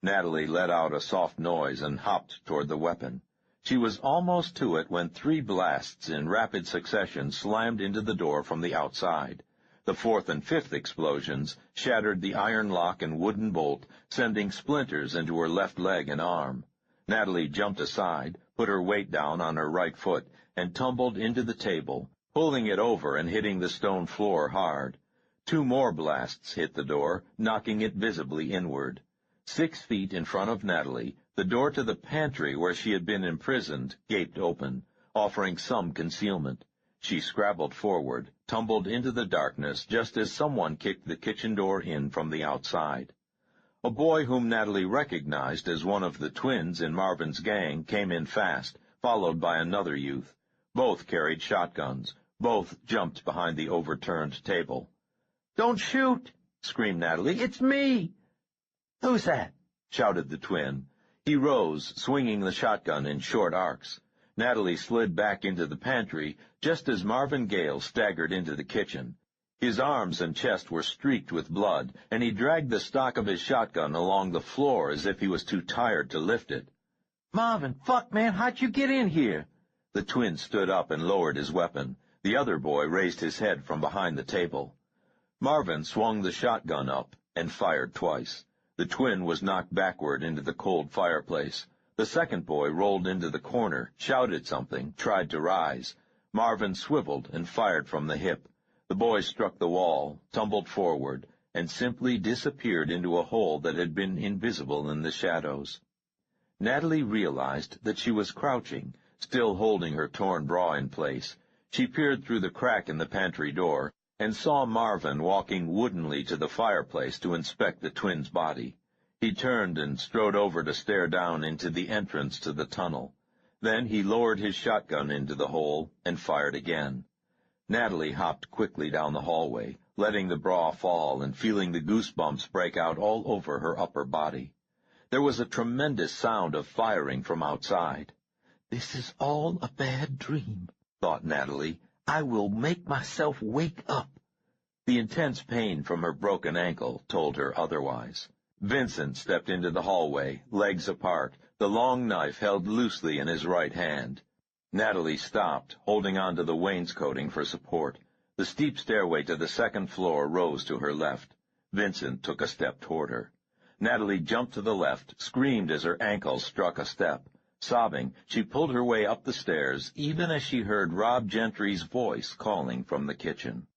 Natalie let out a soft noise and hopped toward the weapon. She was almost to it when 3 blasts in rapid succession slammed into the door from the outside. The 4th and 5th explosions shattered the iron lock and wooden bolt, sending splinters into her left leg and arm. Natalie jumped aside, put her weight down on her right foot, and tumbled into the table, pulling it over and hitting the stone floor hard. 2 more blasts hit the door, knocking it visibly inward. 6 feet in front of Natalie, the door to the pantry where she had been imprisoned gaped open, offering some concealment. She scrabbled forward, tumbled into the darkness just as someone kicked the kitchen door in from the outside. A boy whom Natalie recognized as one of the twins in Marvin's gang came in fast, followed by another youth. Both carried shotguns. Both jumped behind the overturned table. "Don't shoot!" screamed Natalie. "It's me!" "Who's that?" shouted the twin. He rose, swinging the shotgun in short arcs. Natalie slid back into the pantry just as Marvin Gaye staggered into the kitchen. His arms and chest were streaked with blood, and he dragged the stock of his shotgun along the floor as if he was too tired to lift it. "Marvin, fuck, man, how'd you get in here?" The twin stood up and lowered his weapon. The other boy raised his head from behind the table. Marvin swung the shotgun up and fired twice. The twin was knocked backward into the cold fireplace. The second boy rolled into the corner, shouted something, tried to rise. Marvin swiveled and fired from the hip. The boy struck the wall, tumbled forward, and simply disappeared into a hole that had been invisible in the shadows. Natalie realized that she was crouching, still holding her torn bra in place. She peered through the crack in the pantry door and saw Marvin walking woodenly to the fireplace to inspect the twin's body. He turned and strode over to stare down into the entrance to the tunnel. Then he lowered his shotgun into the hole and fired again. Natalie hopped quickly down the hallway, letting the bra fall and feeling the goosebumps break out all over her upper body. There was a tremendous sound of firing from outside. "This is all a bad dream," thought Natalie. "I will make myself wake up." The intense pain from her broken ankle told her otherwise. Vincent stepped into the hallway, legs apart, the long knife held loosely in his right hand. Natalie stopped, holding on to the wainscoting for support. The steep stairway to the second floor rose to her left. Vincent took a step toward her. Natalie jumped to the left, screamed as her ankle struck a step. Sobbing, she pulled her way up the stairs, even as she heard Rob Gentry's voice calling from the kitchen.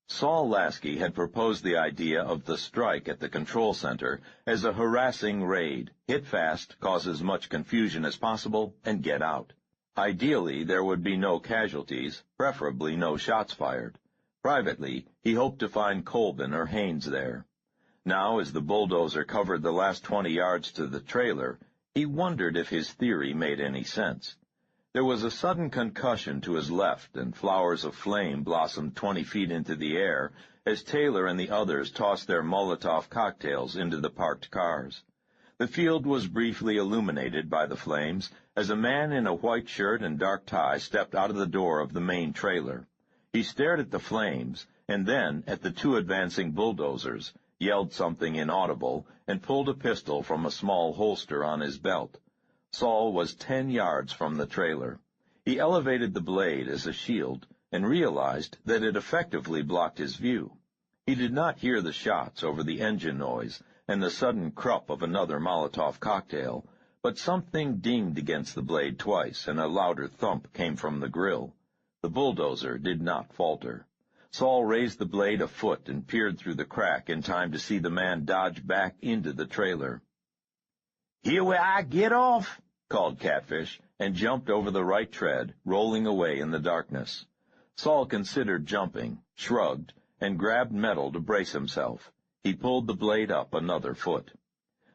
Saul Lasky had proposed the idea of the strike at the control center as a harassing raid. Hit fast, cause as much confusion as possible, and get out. Ideally, there would be no casualties, preferably no shots fired. Privately, he hoped to find Colvin or Haynes there. Now, as the bulldozer covered the last 20 yards to the trailer, he wondered if his theory made any sense. There was a sudden concussion to his left, and flowers of flame blossomed 20 feet into the air as Taylor and the others tossed their Molotov cocktails into the parked cars. The field was briefly illuminated by the flames as a man in a white shirt and dark tie stepped out of the door of the main trailer. He stared at the flames, and then at the two advancing bulldozers, yelled something inaudible, and pulled a pistol from a small holster on his belt. Saul was 10 yards from the trailer. He elevated the blade as a shield and realized that it effectively blocked his view. He did not hear the shots over the engine noise and the sudden crup of another Molotov cocktail, but something dinged against the blade twice, and a louder thump came from the grill. The bulldozer did not falter. Saul raised the blade a foot and peered through the crack in time to see the man dodge back into the trailer. "Here where I get off," called Catfish, and jumped over the right tread, rolling away in the darkness. Saul considered jumping, shrugged, and grabbed metal to brace himself. He pulled the blade up another foot.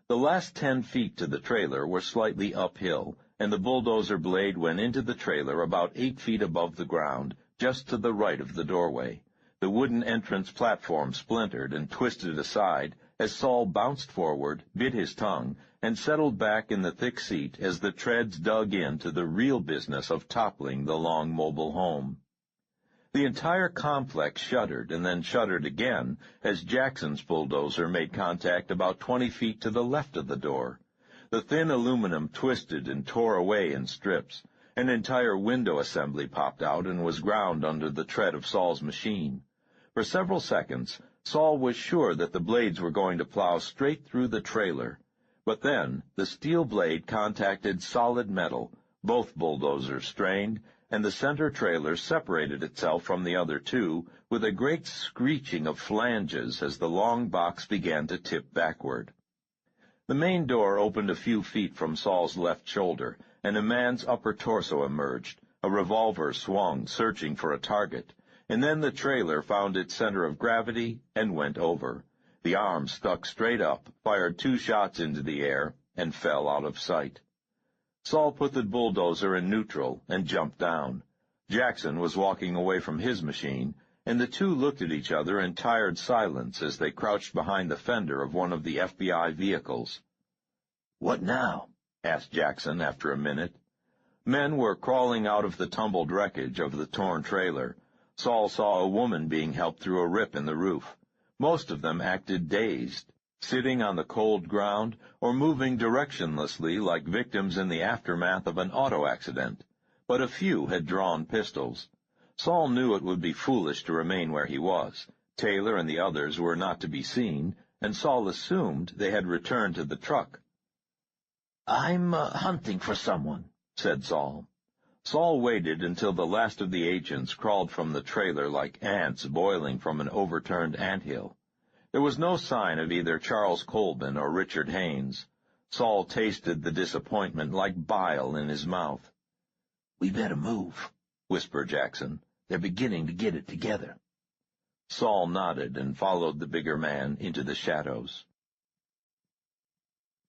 The last 10 feet to the trailer were slightly uphill, and the bulldozer blade went into the trailer about 8 feet above the ground, just to the right of the doorway. The wooden entrance platform splintered and twisted aside as Saul bounced forward, bit his tongue, and settled back in the thick seat as the treads dug into the real business of toppling the long mobile home. The entire complex shuddered and then shuddered again as Jackson's bulldozer made contact about 20 feet to the left of the door. The thin aluminum twisted and tore away in strips. An entire window assembly popped out and was ground under the tread of Saul's machine. For several seconds, Saul was sure that the blades were going to plow straight through the trailer. But then the steel blade contacted solid metal, both bulldozers strained, and the center trailer separated itself from the other two with a great screeching of flanges as the long box began to tip backward. The main door opened a few feet from Saul's left shoulder, and a man's upper torso emerged. A revolver swung, searching for a target, and then the trailer found its center of gravity and went over. The arm stuck straight up, fired 2 shots into the air, and fell out of sight. Saul put the bulldozer in neutral and jumped down. Jackson was walking away from his machine, and the two looked at each other in tired silence as they crouched behind the fender of one of the FBI vehicles. "What now?" asked Jackson after a minute. Men were crawling out of the tumbled wreckage of the torn trailer. Saul saw a woman being helped through a rip in the roof. Most of them acted dazed, sitting on the cold ground or moving directionlessly like victims in the aftermath of an auto accident, but a few had drawn pistols. Saul knew it would be foolish to remain where he was. Taylor and the others were not to be seen, and Saul assumed they had returned to the truck. "I'm hunting for someone," said Saul. Saul waited until the last of the agents crawled from the trailer like ants boiling from an overturned anthill. There was no sign of either Charles Colvin or Richard Haynes. Saul tasted the disappointment like bile in his mouth. "We better move," whispered Jackson. "They're beginning to get it together." Saul nodded and followed the bigger man into the shadows.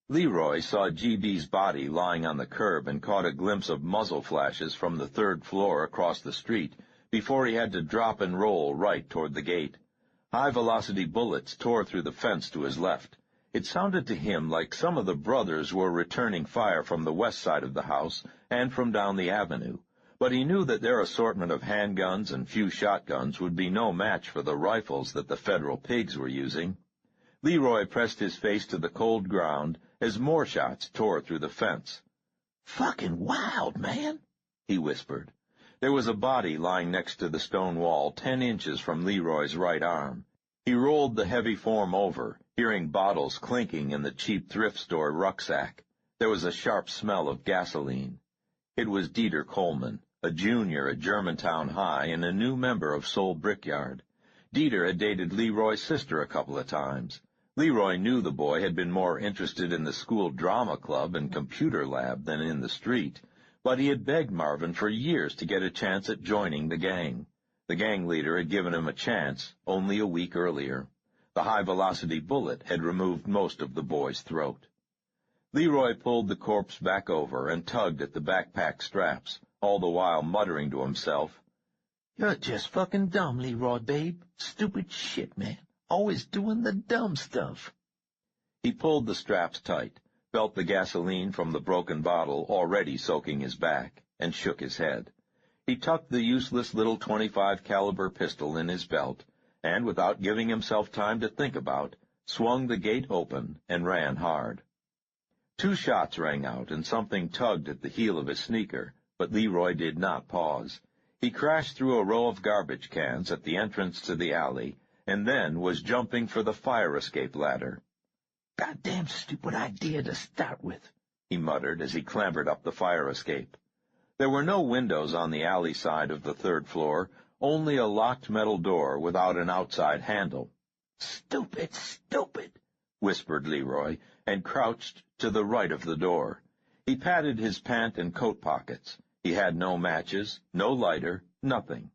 Leroy saw GB's body lying on the curb and caught a glimpse of muzzle flashes from the 3rd floor across the street before he had to drop and roll right toward the gate. High-velocity bullets tore through the fence to his left. It sounded to him like some of the brothers were returning fire from the west side of the house and from down the avenue, but he knew that their assortment of handguns and few shotguns would be no match for the rifles that the Federal pigs were using. Leroy pressed his face to the cold ground as more shots tore through the fence. "Fucking wild, man," he whispered. There was a body lying next to the stone wall 10 inches from Leroy's right arm. He rolled the heavy form over, hearing bottles clinking in the cheap thrift store rucksack. There was a sharp smell of gasoline. It was Dieter Coleman, a junior at Germantown High and a new member of Soul Brickyard. Dieter had dated Leroy's sister a couple of times. Leroy knew the boy had been more interested in the school drama club and computer lab than in the street, but he had begged Marvin for years to get a chance at joining the gang. The gang leader had given him a chance only a week earlier. The high-velocity bullet had removed most of the boy's throat. Leroy pulled the corpse back over and tugged at the backpack straps, all the while muttering to himself, "You're just fucking dumb, Leroy, babe. Stupid shit, man. Always doing the dumb stuff." He pulled the straps tight, felt the gasoline from the broken bottle already soaking his back, and shook his head. He tucked the useless little .25 caliber pistol in his belt, and, without giving himself time to think about, swung the gate open and ran hard. 2 shots rang out, and something tugged at the heel of his sneaker, but Leroy did not pause. He crashed through a row of garbage cans at the entrance to the alley, and then was jumping for the fire escape ladder. "Goddamn stupid idea to start with," he muttered as he clambered up the fire escape. There were no windows on the alley side of the 3rd floor, only a locked metal door without an outside handle. "Stupid, stupid," whispered Leroy, and crouched to the right of the door. He patted his pant and coat pockets. He had no matches, no lighter, nothing.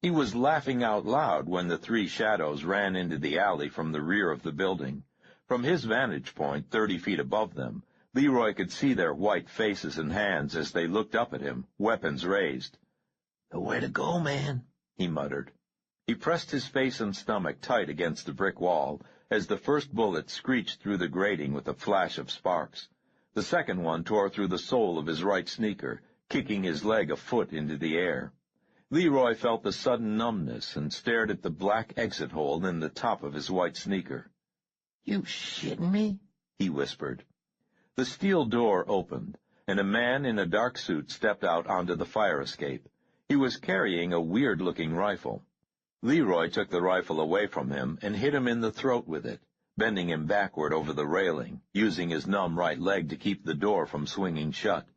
He was laughing out loud when the 3 shadows ran into the alley from the rear of the building. From his vantage point, 30 feet above them, Leroy could see their white faces and hands as they looked up at him, weapons raised. "Nowhere to go, man," he muttered. He pressed his face and stomach tight against the brick wall as the first bullet screeched through the grating with a flash of sparks. The second one tore through the sole of his right sneaker, kicking his leg a foot into the air. Leroy felt the sudden numbness and stared at the black exit hole in the top of his white sneaker. "You shitting me?" he whispered. The steel door opened, and a man in a dark suit stepped out onto the fire escape. He was carrying a weird-looking rifle. Leroy took the rifle away from him and hit him in the throat with it, bending him backward over the railing, using his numb right leg to keep the door from swinging shut.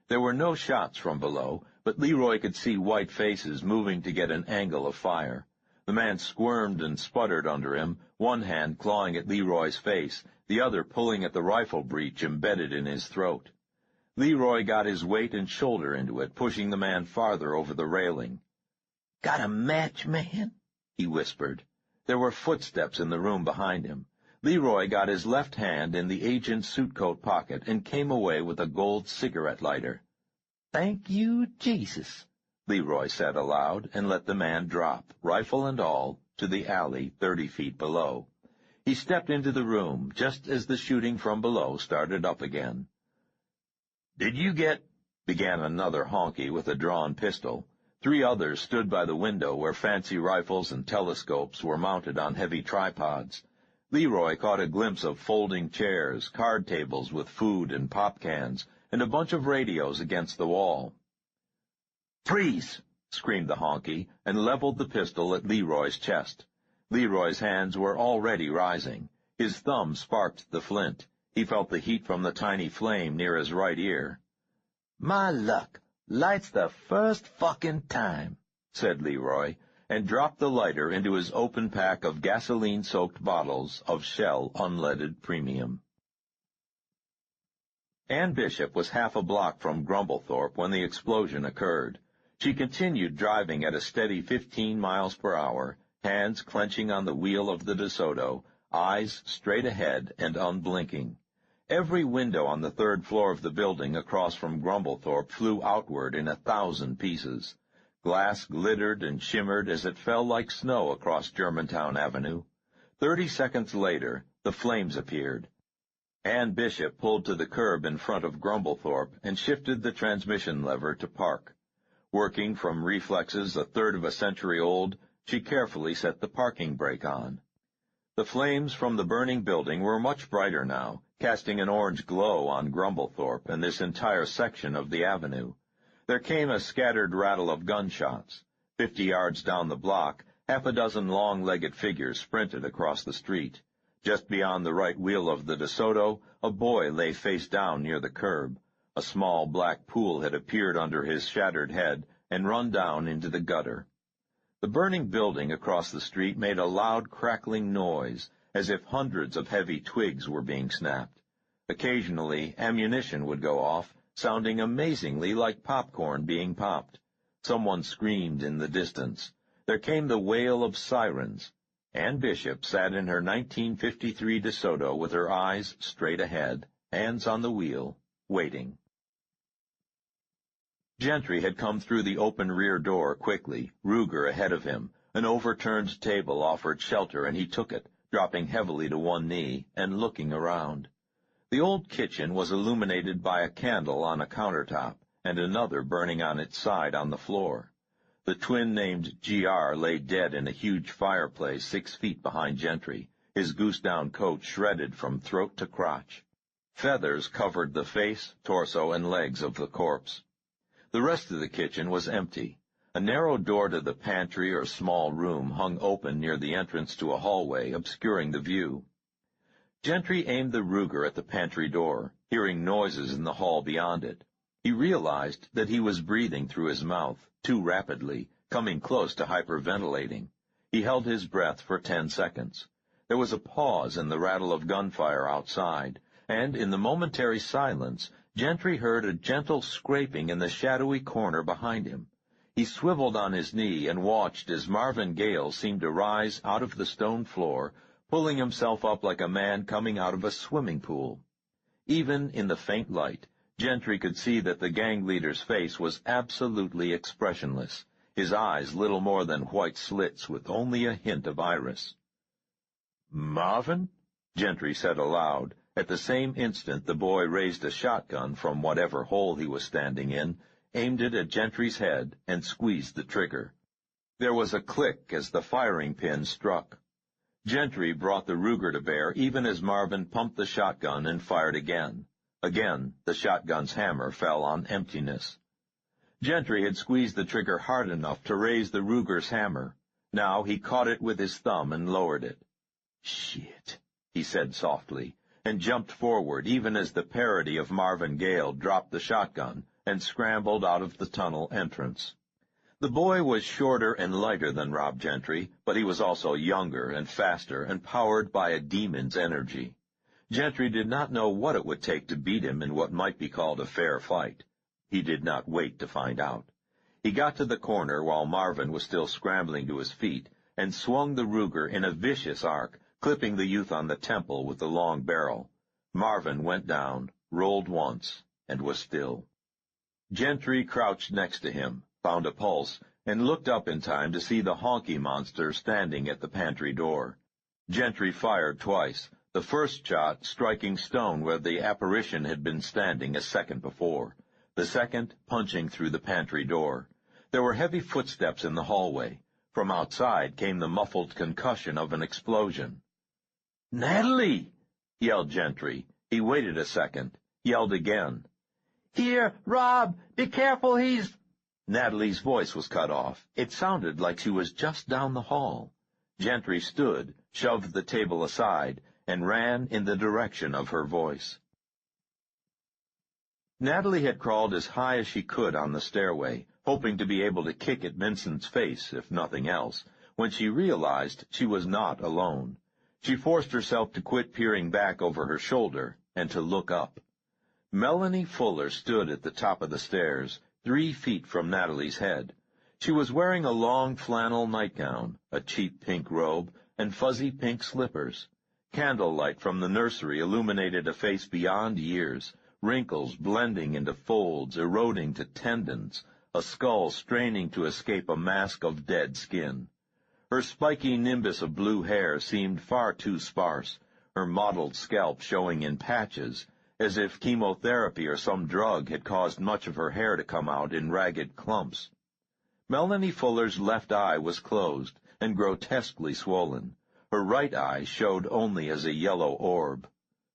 There were no shots from below, but Leroy could see white faces moving to get an angle of fire. The man squirmed and sputtered under him, one hand clawing at Leroy's face, the other pulling at the rifle breech embedded in his throat. Leroy got his weight and shoulder into it, pushing the man farther over the railing. "Got a match, man?" he whispered. There were footsteps in the room behind him. Leroy got his left hand in the agent's suit coat pocket and came away with a gold cigarette lighter. "Thank you, Jesus," Leroy said aloud, and let the man drop, rifle and all, to the alley 30 feet below. He stepped into the room just as the shooting from below started up again. "Did you get—" began another honky with a drawn pistol. 3 others stood by the window where fancy rifles and telescopes were mounted on heavy tripods. Leroy caught a glimpse of folding chairs, card tables with food and pop cans, and a bunch of radios against the wall. "Freeze!" screamed the honky, and leveled the pistol at Leroy's chest. Leroy's hands were already rising. His thumb sparked the flint. He felt the heat from the tiny flame near his right ear. "My luck. Lights the first fucking time," said Leroy, and dropped the lighter into his open pack of gasoline-soaked bottles of Shell Unleaded Premium. Ann Bishop was half a block from Grumblethorpe when the explosion occurred. She continued driving at a steady 15 miles per hour, hands clenching on the wheel of the DeSoto, eyes straight ahead and unblinking. Every window on the 3rd floor of the building across from Grumblethorpe flew outward in 1,000 pieces. Glass glittered and shimmered as it fell like snow across Germantown Avenue. 30 seconds later, the flames appeared. Ann Bishop pulled to the curb in front of Grumblethorpe and shifted the transmission lever to park. Working from reflexes a third of a century old, she carefully set the parking brake on. The flames from the burning building were much brighter now, casting an orange glow on Grumblethorpe and this entire section of the avenue. There came a scattered rattle of gunshots. 50 yards down the block, half a dozen long-legged figures sprinted across the street. Just beyond the right wheel of the DeSoto, a boy lay face down near the curb. A small black pool had appeared under his shattered head and run down into the gutter. The burning building across the street made a loud crackling noise, as if hundreds of heavy twigs were being snapped. Occasionally, ammunition would go off, sounding amazingly like popcorn being popped. Someone screamed in the distance. There came the wail of sirens. Ann Bishop sat in her 1953 DeSoto with her eyes straight ahead, hands on the wheel, waiting. Gentry had come through the open rear door quickly, Ruger ahead of him. An overturned table offered shelter, and he took it, dropping heavily to one knee and looking around. The old kitchen was illuminated by a candle on a countertop, and another burning on its side on the floor. The twin named G.R. lay dead in a huge fireplace 6 feet behind Gentry, his goose-down coat shredded from throat to crotch. Feathers covered the face, torso, and legs of the corpse. The rest of the kitchen was empty. A narrow door to the pantry or small room hung open near the entrance to a hallway, obscuring the view. Gentry aimed the Ruger at the pantry door, hearing noises in the hall beyond it. He realized that he was breathing through his mouth, too rapidly, coming close to hyperventilating. He held his breath for 10 seconds. There was a pause in the rattle of gunfire outside, and in the momentary silence, Gentry heard a gentle scraping in the shadowy corner behind him. He swiveled on his knee and watched as Marvin Gale seemed to rise out of the stone floor, pulling himself up like a man coming out of a swimming pool. Even in the faint light, Gentry could see that the gang leader's face was absolutely expressionless, his eyes little more than white slits with only a hint of iris. "Marvin?" Gentry said aloud. At the same instant the boy raised a shotgun from whatever hole he was standing in, aimed it at Gentry's head, and squeezed the trigger. There was a click as the firing pin struck. Gentry brought the Ruger to bear even as Marvin pumped the shotgun and fired again. Again, the shotgun's hammer fell on emptiness. Gentry had squeezed the trigger hard enough to raise the Ruger's hammer. Now he caught it with his thumb and lowered it. "Shit," he said softly, and jumped forward even as the parody of Marvin Gale dropped the shotgun and scrambled out of the tunnel entrance. The boy was shorter and lighter than Rob Gentry, but he was also younger and faster and powered by a demon's energy. Gentry did not know what it would take to beat him in what might be called a fair fight. He did not wait to find out. He got to the corner while Marvin was still scrambling to his feet and swung the Ruger in a vicious arc, clipping the youth on the temple with the long barrel. Marvin went down, rolled once, and was still. Gentry crouched next to him, found a pulse, and looked up in time to see the honky monster standing at the pantry door. Gentry fired twice, the first shot striking stone where the apparition had been standing a second before, the second punching through the pantry door. There were heavy footsteps in the hallway. From outside came the muffled concussion of an explosion. "Natalie!" yelled Gentry. He waited a second, yelled again. "Here, Rob! Be careful, he's—" Natalie's voice was cut off. It sounded like she was just down the hall. Gentry stood, shoved the table aside, and ran in the direction of her voice. Natalie had crawled as high as she could on the stairway, hoping to be able to kick at Vincent's face, if nothing else, when she realized she was not alone. She forced herself to quit peering back over her shoulder and to look up. Melanie Fuller stood at the top of the stairs, 3 feet from Natalie's head. She was wearing a long flannel nightgown, a cheap pink robe, and fuzzy pink slippers. Candlelight from the nursery illuminated a face beyond years, wrinkles blending into folds, eroding to tendons, a skull straining to escape a mask of dead skin. Her spiky nimbus of blue hair seemed far too sparse, her mottled scalp showing in patches, as if chemotherapy or some drug had caused much of her hair to come out in ragged clumps. Melanie Fuller's left eye was closed and grotesquely swollen. Her right eye showed only as a yellow orb.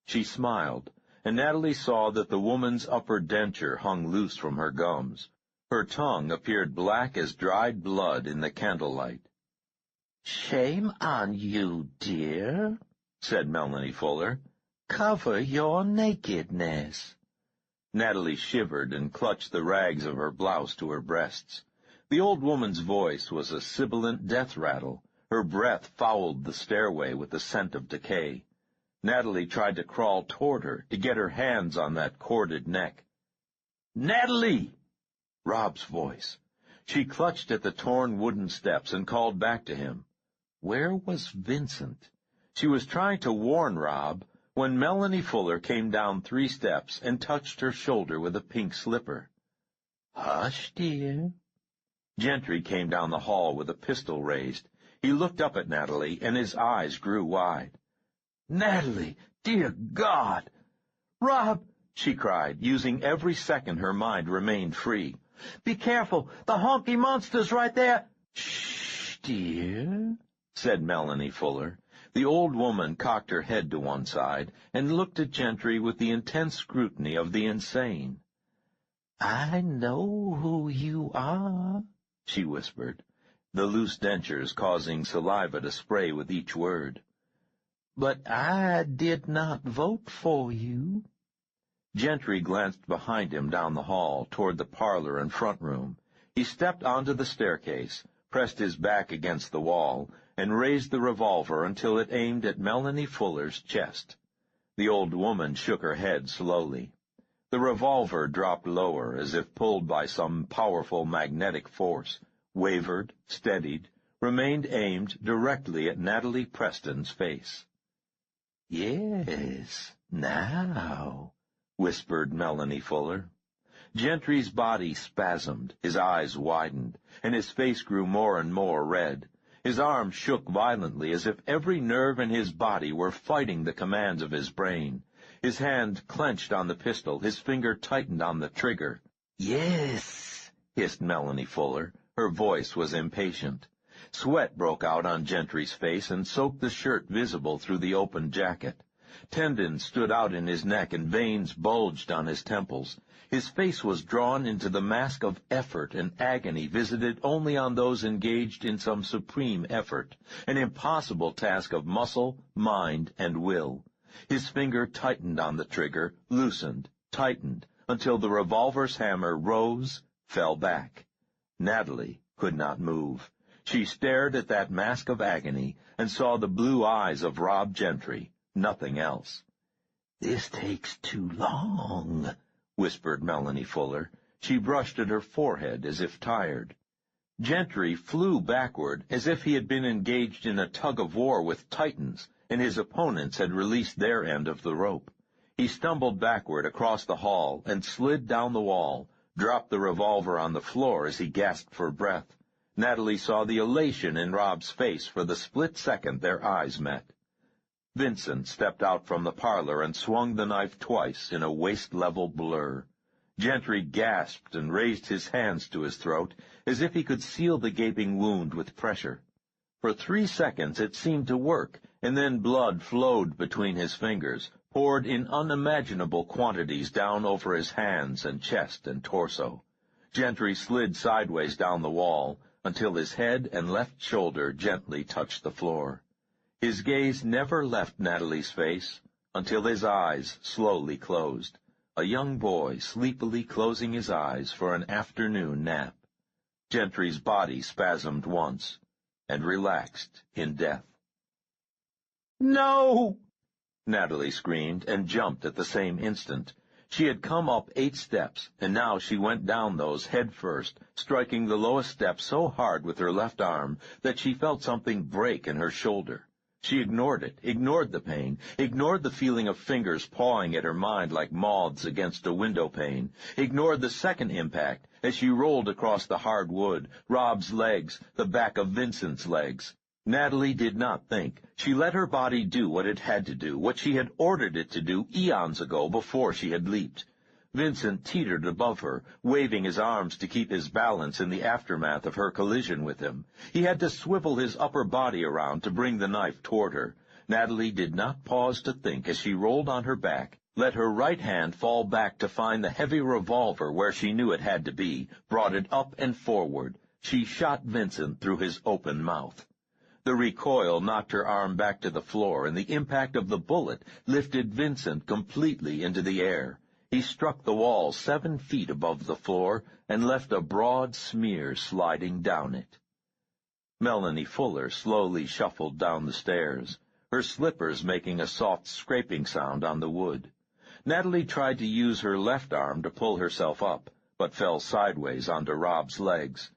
She smiled, and Natalie saw that the woman's upper denture hung loose from her gums. Her tongue appeared black as dried blood in the candlelight. "Shame on you, dear," said Melanie Fuller. "Cover your nakedness." Natalie shivered and clutched the rags of her blouse to her breasts. The old woman's voice was a sibilant death rattle. Her breath fouled the stairway with the scent of decay. Natalie tried to crawl toward her, to get her hands on that corded neck. "Natalie!" Rob's voice. She clutched at the torn wooden steps and called back to him. Where was Vincent? She was trying to warn Rob when Melanie Fuller came down 3 steps and touched her shoulder with a pink slipper. "Hush, dear." Gentry came down the hall with a pistol raised. He looked up at Natalie, and his eyes grew wide. "Natalie, dear God!" "Rob!" she cried, using every second her mind remained free. "Be careful! The honky monster's right there!" "Shh, dear," said Melanie Fuller. The old woman cocked her head to one side and looked at Gentry with the intense scrutiny of the insane. "I know who you are," she whispered, the loose dentures causing saliva to spray with each word. "But I did not vote for you." Gentry glanced behind him down the hall toward the parlor and front room. He stepped onto the staircase, pressed his back against the wall, and raised the revolver until it aimed at Melanie Fuller's chest. The old woman shook her head slowly. The revolver dropped lower as if pulled by some powerful magnetic force, wavered, steadied, remained aimed directly at Natalie Preston's face. "Yes, now," whispered Melanie Fuller. Gentry's body spasmed, his eyes widened, and his face grew more and more red. His arms shook violently as if every nerve in his body were fighting the commands of his brain. His hand clenched on the pistol, his finger tightened on the trigger. "Yes," hissed Melanie Fuller. Her voice was impatient. Sweat broke out on Gentry's face and soaked the shirt visible through the open jacket. Tendons stood out in his neck and veins bulged on his temples. His face was drawn into the mask of effort and agony visited only on those engaged in some supreme effort, an impossible task of muscle, mind, and will. His finger tightened on the trigger, loosened, tightened, until the revolver's hammer rose, fell back. Natalie could not move. She stared at that mask of agony and saw the blue eyes of Rob Gentry, nothing else. "This takes too long," whispered Melanie Fuller. She brushed at her forehead as if tired. Gentry flew backward as if he had been engaged in a tug-of-war with titans, and his opponents had released their end of the rope. He stumbled backward across the hall and slid down the wall, dropped the revolver on the floor as he gasped for breath. Natalie saw the elation in Rob's face for the split second their eyes met. Vincent stepped out from the parlor and swung the knife twice in a waist-level blur. Gentry gasped and raised his hands to his throat as if he could seal the gaping wound with pressure. For 3 seconds it seemed to work, and then blood flowed between his fingers, poured in unimaginable quantities down over his hands and chest and torso. Gentry slid sideways down the wall until his head and left shoulder gently touched the floor. His gaze never left Natalie's face until his eyes slowly closed, a young boy sleepily closing his eyes for an afternoon nap. Gentry's body spasmed once and relaxed in death. "No!" Natalie screamed and jumped at the same instant. She had come up 8 steps, and now she went down those head first, striking the lowest step so hard with her left arm that she felt something break in her shoulder. She ignored it, ignored the pain, ignored the feeling of fingers pawing at her mind like moths against a window pane, ignored the second impact as she rolled across the hard wood, Rob's legs, the back of Vincent's legs. Natalie did not think. She let her body do what it had to do, what she had ordered it to do eons ago before she had leaped. Vincent teetered above her, waving his arms to keep his balance in the aftermath of her collision with him. He had to swivel his upper body around to bring the knife toward her. Natalie did not pause to think as she rolled on her back, let her right hand fall back to find the heavy revolver where she knew it had to be, brought it up and forward. She shot Vincent through his open mouth. The recoil knocked her arm back to the floor, and the impact of the bullet lifted Vincent completely into the air. He struck the wall 7 feet above the floor and left a broad smear sliding down it. Melanie Fuller slowly shuffled down the stairs, her slippers making a soft scraping sound on the wood. Natalie tried to use her left arm to pull herself up, but fell sideways onto Rob's legs.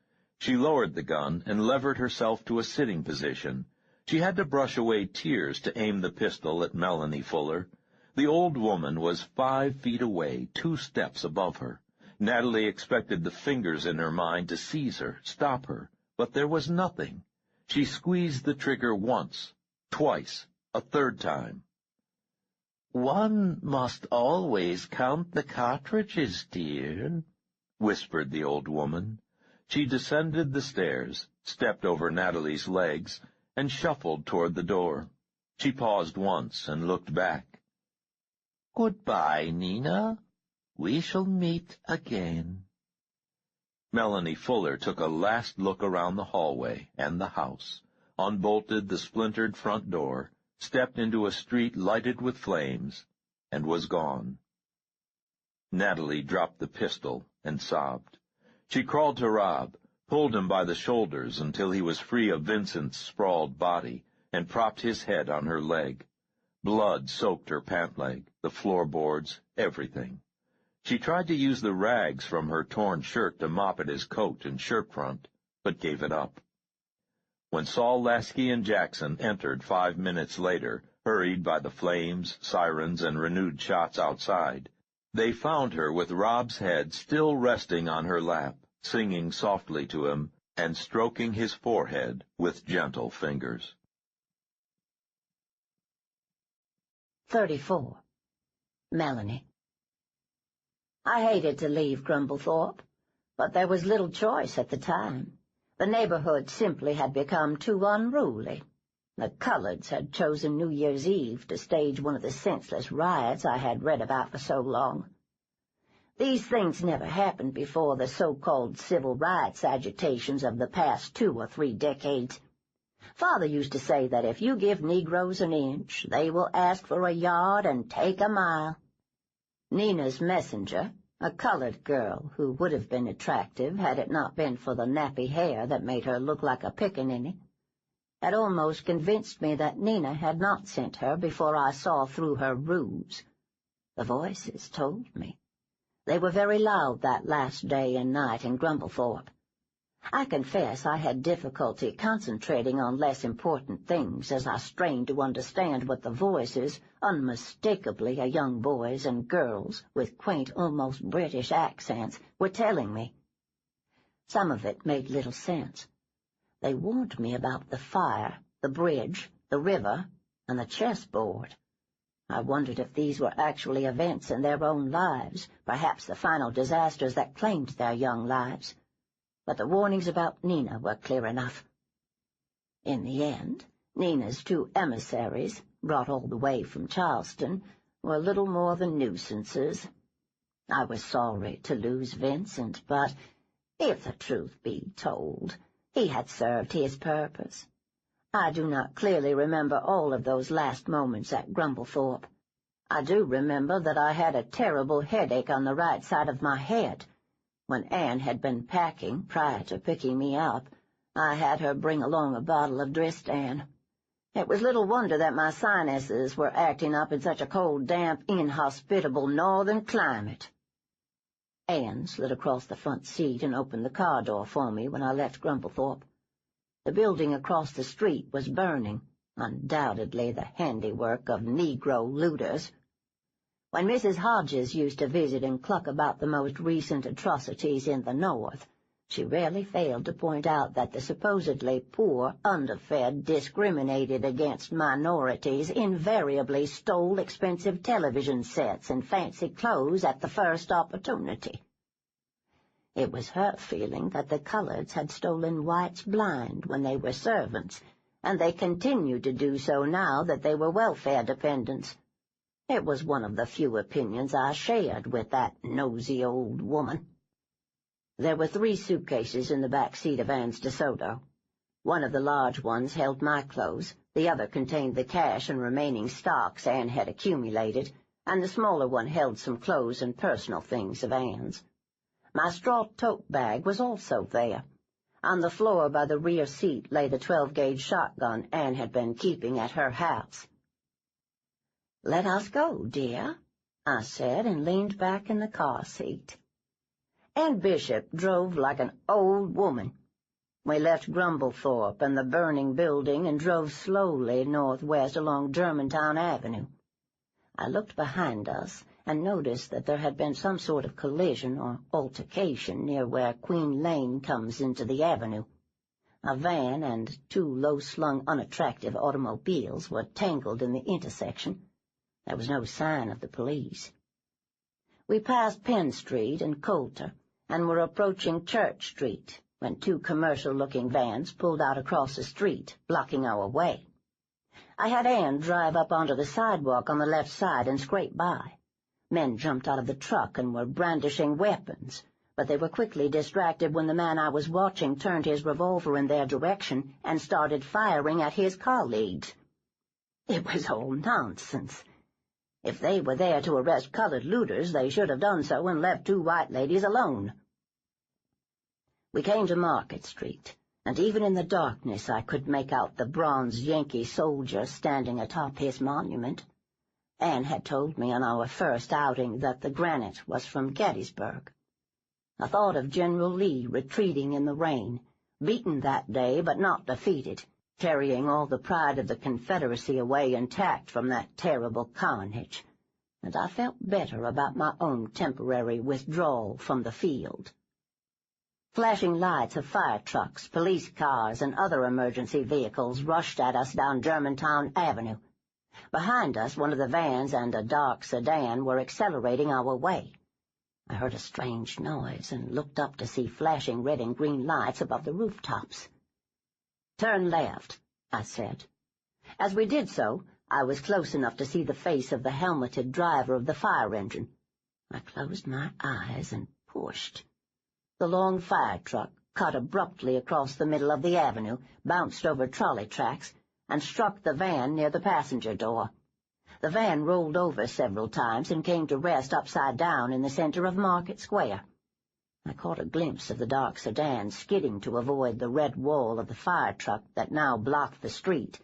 She lowered the gun and levered herself to a sitting position. She had to brush away tears to aim the pistol at Melanie Fuller. The old woman was 5 feet away, 2 steps above her. Natalie expected the fingers in her mind to seize her, stop her, but there was nothing. She squeezed the trigger once, twice, a third time. "One must always count the cartridges, dear," whispered the old woman. She descended the stairs, stepped over Natalie's legs, and shuffled toward the door. She paused once and looked back. "Goodbye, Nina. We shall meet again." Melanie Fuller took a last look around the hallway and the house, unbolted the splintered front door, stepped into a street lighted with flames, and was gone. Natalie dropped the pistol and sobbed. She crawled to Rob, pulled him by the shoulders until he was free of Vincent's sprawled body, and propped his head on her leg. Blood soaked her pant leg, the floorboards, everything. She tried to use the rags from her torn shirt to mop at his coat and shirt front, but gave it up. When Saul, Lasky, and Jackson entered 5 minutes later, hurried by the flames, sirens, and renewed shots outside, they found her with Rob's head still resting on her lap, singing softly to him and stroking his forehead with gentle fingers. 34. Melanie. I hated to leave Grumblethorpe, but there was little choice at the time. The neighborhood simply had become too unruly. The Collards had chosen New Year's Eve to stage one of the senseless riots I had read about for so long. These things never happened before the so-called civil rights agitations of the past 2 or 3 decades. Father used to say that if you give Negroes an inch, they will ask for a yard and take a mile. Nina's messenger, a colored girl who would have been attractive had it not been for the nappy hair that made her look like a pickaninny, had almost convinced me that Nina had not sent her before I saw through her ruse. The voices told me. They were very loud that last day and night in Grumblethorpe. I confess I had difficulty concentrating on less important things as I strained to understand what the voices, unmistakably a young boys and girls with quaint, almost British accents, were telling me. Some of it made little sense. They warned me about the fire, the bridge, the river, and the chessboard. I wondered if these were actually events in their own lives, perhaps the final disasters that claimed their young lives. But the warnings about Nina were clear enough. In the end, Nina's 2 emissaries, brought all the way from Charleston, were little more than nuisances. I was sorry to lose Vincent, but, if the truth be told, he had served his purpose. I do not clearly remember all of those last moments at Grumblethorpe. I do remember that I had a terrible headache on the right side of my head. When Anne had been packing prior to picking me up, I had her bring along a bottle of Dristan. It was little wonder that my sinuses were acting up in such a cold, damp, inhospitable northern climate. Anne slid across the front seat and opened the car door for me when I left Grumblethorpe. The building across the street was burning, undoubtedly the handiwork of Negro looters. When Mrs. Hodges used to visit and cluck about the most recent atrocities in the North, she rarely failed to point out that the supposedly poor, underfed, discriminated against minorities invariably stole expensive television sets and fancy clothes at the first opportunity. It was her feeling that the Collards had stolen whites blind when they were servants, and they continued to do so now that they were welfare dependents. It was one of the few opinions I shared with that nosy old woman. There were 3 suitcases in the back seat of Anne's DeSoto. One of the large ones held my clothes, the other contained the cash and remaining stocks Anne had accumulated, and the smaller one held some clothes and personal things of Anne's. My straw tote bag was also there. On the floor by the rear seat lay the 12-gauge shotgun Anne had been keeping at her house. "Let us go, dear," I said, and leaned back in the car seat. Anne Bishop drove like an old woman. We left Grumblethorpe and the burning building and drove slowly northwest along Germantown Avenue. I looked behind us and noticed that there had been some sort of collision or altercation near where Queen Lane comes into the avenue. A van and two low-slung, unattractive automobiles were tangled in the intersection. There was no sign of the police. We passed Penn Street and Coulter and were approaching Church Street when two commercial-looking vans pulled out across the street, blocking our way. I had Anne drive up onto the sidewalk on the left side and scrape by. Men jumped out of the truck and were brandishing weapons, but they were quickly distracted when the man I was watching turned his revolver in their direction and started firing at his colleagues. It was all nonsense. If they were there to arrest colored looters, they should have done so and left two white ladies alone. We came to Market Street, and even in the darkness I could make out the bronze Yankee soldier standing atop his monument. Anne had told me on our first outing that the granite was from Gettysburg. I thought of General Lee retreating in the rain, beaten that day but not defeated, carrying all the pride of the Confederacy away intact from that terrible carnage, and I felt better about my own temporary withdrawal from the field. Flashing lights of fire trucks, police cars, and other emergency vehicles rushed at us down Germantown Avenue. Behind us, one of the vans and a dark sedan were accelerating our way. I heard a strange noise and looked up to see flashing red and green lights above the rooftops. "Turn left," I said. As we did so, I was close enough to see the face of the helmeted driver of the fire engine. I closed my eyes and pushed. The long fire truck cut abruptly across the middle of the avenue, bounced over trolley tracks, and struck the van near the passenger door. The van rolled over several times and came to rest upside down in the center of Market Square. I caught a glimpse of the dark sedan skidding to avoid the red wall of the fire truck that now blocked the street,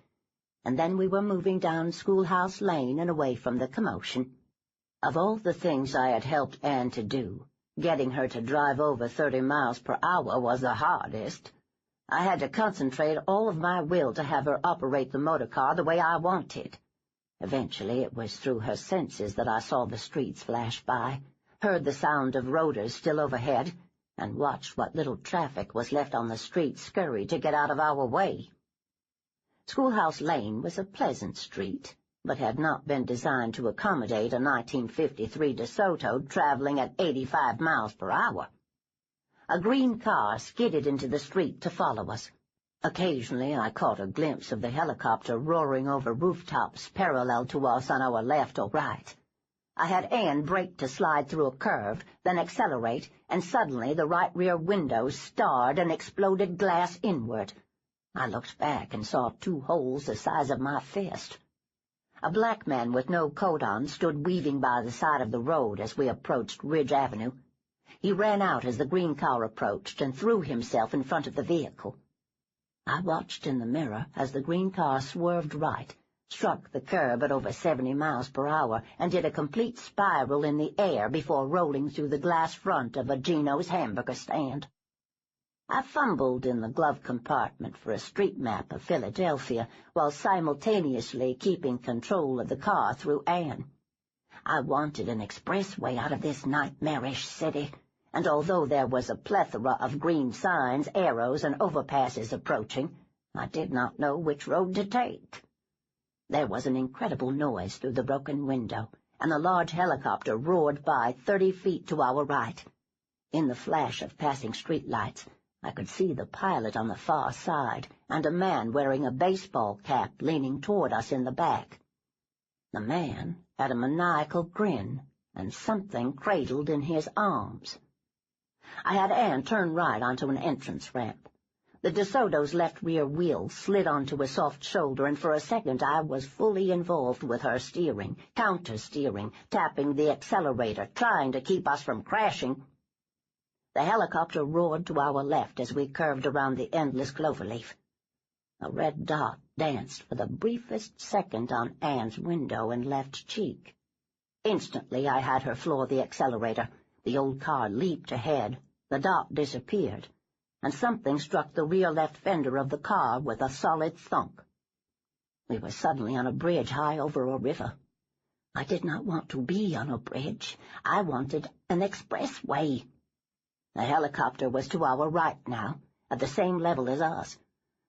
and then we were moving down Schoolhouse Lane and away from the commotion. Of all the things I had helped Anne to do, getting her to drive over 30 miles per hour was the hardest. I had to concentrate all of my will to have her operate the motor car the way I wanted. Eventually it was through her senses that I saw the streets flash by, heard the sound of rotors still overhead, and watched what little traffic was left on the street scurry to get out of our way. Schoolhouse Lane was a pleasant street, but had not been designed to accommodate a 1953 DeSoto traveling at 85 miles per hour. A green car skidded into the street to follow us. Occasionally I caught a glimpse of the helicopter roaring over rooftops parallel to us on our left or right. I had Anne brake to slide through a curve, then accelerate, and suddenly the right rear window starred and exploded glass inward. I looked back and saw two holes the size of my fist. A black man with no coat on stood weaving by the side of the road as we approached Ridge Avenue. He ran out as the green car approached and threw himself in front of the vehicle. I watched in the mirror as the green car swerved right, struck the curb at over 70 miles per hour, and did a complete spiral in the air before rolling through the glass front of a Gino's hamburger stand. I fumbled in the glove compartment for a street map of Philadelphia while simultaneously keeping control of the car through Anne. I wanted an expressway out of this nightmarish city, and although there was a plethora of green signs, arrows, and overpasses approaching, I did not know which road to take. There was an incredible noise through the broken window, and a large helicopter roared by 30 feet to our right. In the flash of passing streetlights, I could see the pilot on the far side, and a man wearing a baseball cap leaning toward us in the back. The man had a maniacal grin, and something cradled in his arms. I had Anne turn right onto an entrance ramp. The DeSoto's left rear wheel slid onto a soft shoulder, and for a second I was fully involved with her steering, counter-steering, tapping the accelerator, trying to keep us from crashing. The helicopter roared to our left as we curved around the endless cloverleaf. A red dot danced for the briefest second on Anne's window and left cheek. Instantly I had her floor the accelerator. The old car leaped ahead. The dot disappeared, and something struck the rear left fender of the car with a solid thunk. We were suddenly on a bridge high over a river. I did not want to be on a bridge. I wanted an expressway. The helicopter was to our right now, at the same level as us.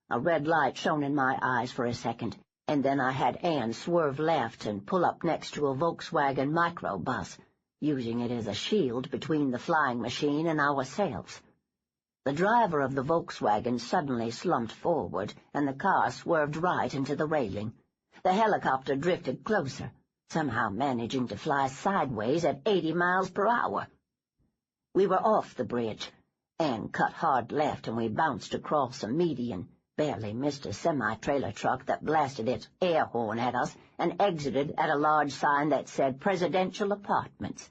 A red light shone in my eyes for a second, and then I had Anne swerve left and pull up next to a Volkswagen microbus, using it as a shield between the flying machine and ourselves. The driver of the Volkswagen suddenly slumped forward, and the car swerved right into the railing. The helicopter drifted closer, somehow managing to fly sideways at 80 miles per hour. We were off the bridge. Anne cut hard left, and we bounced across a median, barely missed a semi-trailer truck that blasted its air horn at us, and exited at a large sign that said Presidential Apartments.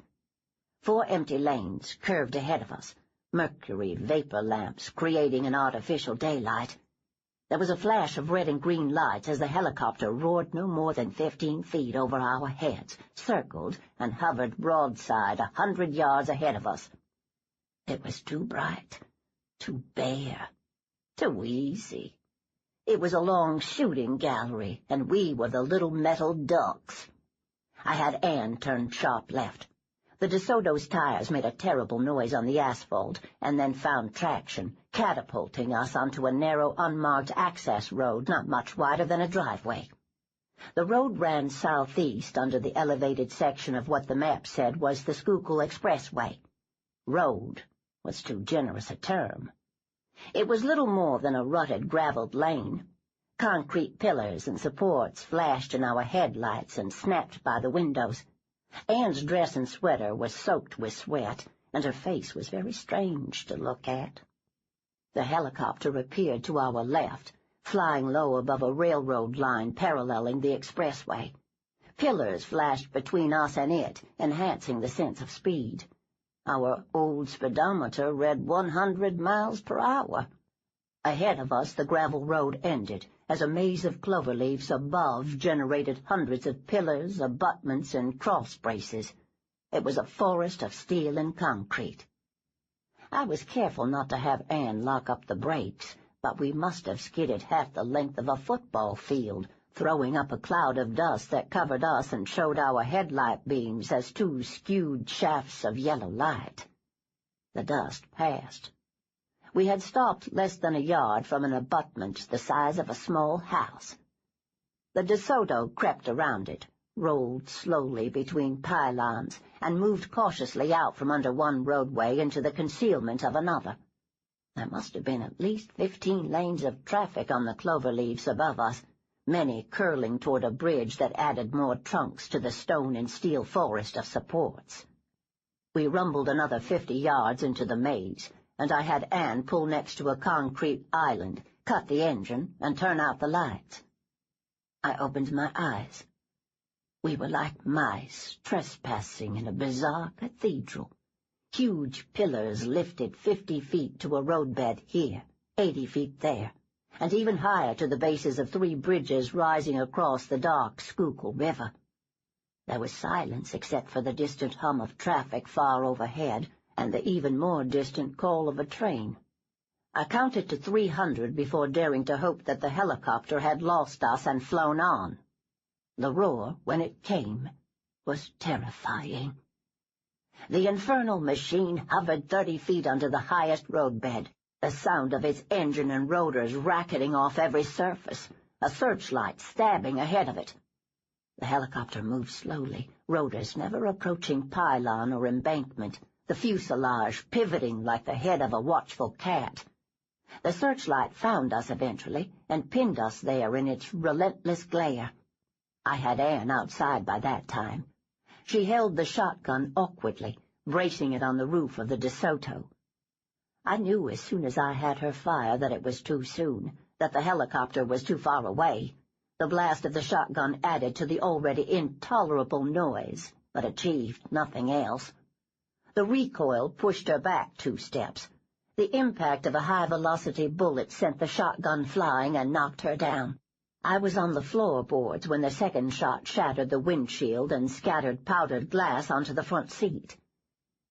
4 empty lanes curved ahead of us, mercury vapor lamps creating an artificial daylight. There was a flash of red and green lights as the helicopter roared no more than 15 feet over our heads, circled, and hovered broadside 100 yards ahead of us. It was too bright, too bare, too easy. It was a long shooting gallery, and we were the little metal ducks. I had Anne turn sharp left. The DeSoto's tires made a terrible noise on the asphalt, and then found traction, catapulting us onto a narrow, unmarked access road not much wider than a driveway. The road ran southeast under the elevated section of what the map said was the Schuylkill Expressway. Road was too generous a term. It was little more than a rutted, graveled lane. Concrete pillars and supports flashed in our headlights and snapped by the windows. Anne's dress and sweater was soaked with sweat, and her face was very strange to look at. The helicopter appeared to our left, flying low above a railroad line paralleling the expressway. Pillars flashed between us and it, enhancing the sense of speed. Our old speedometer read 100 miles per hour. Ahead of us the gravel road ended, as a maze of clover leaves above generated hundreds of pillars, abutments, and cross braces. It was a forest of steel and concrete. I was careful not to have Anne lock up the brakes, but we must have skidded half the length of a football field, throwing up a cloud of dust that covered us and showed our headlight beams as 2 skewed shafts of yellow light. The dust passed. We had stopped less than a yard from an abutment the size of a small house. The DeSoto crept around it, rolled slowly between pylons, and moved cautiously out from under one roadway into the concealment of another. There must have been at least 15 lanes of traffic on the clover leaves above us, many curling toward a bridge that added more trunks to the stone and steel forest of supports. We rumbled another 50 yards into the maze, and I had Anne pull next to a concrete island, cut the engine, and turn out the lights. I opened my eyes. We were like mice trespassing in a bizarre cathedral. Huge pillars lifted 50 feet to a roadbed here, 80 feet there, and even higher to the bases of 3 bridges rising across the dark Schuylkill River. There was silence except for the distant hum of traffic far overhead and the even more distant call of a train. I counted to 300 before daring to hope that the helicopter had lost us and flown on. The roar, when it came, was terrifying. The infernal machine hovered 30 feet under the highest roadbed, the sound of its engine and rotors racketing off every surface, a searchlight stabbing ahead of it. The helicopter moved slowly, rotors never approaching pylon or embankment, the fuselage pivoting like the head of a watchful cat. The searchlight found us eventually and pinned us there in its relentless glare. I had Anne outside by that time. She held the shotgun awkwardly, bracing it on the roof of the DeSoto. I knew as soon as I had her fire that it was too soon, that the helicopter was too far away. The blast of the shotgun added to the already intolerable noise, but achieved nothing else. The recoil pushed her back 2 steps. The impact of a high-velocity bullet sent the shotgun flying and knocked her down. I was on the floorboards when the second shot shattered the windshield and scattered powdered glass onto the front seat.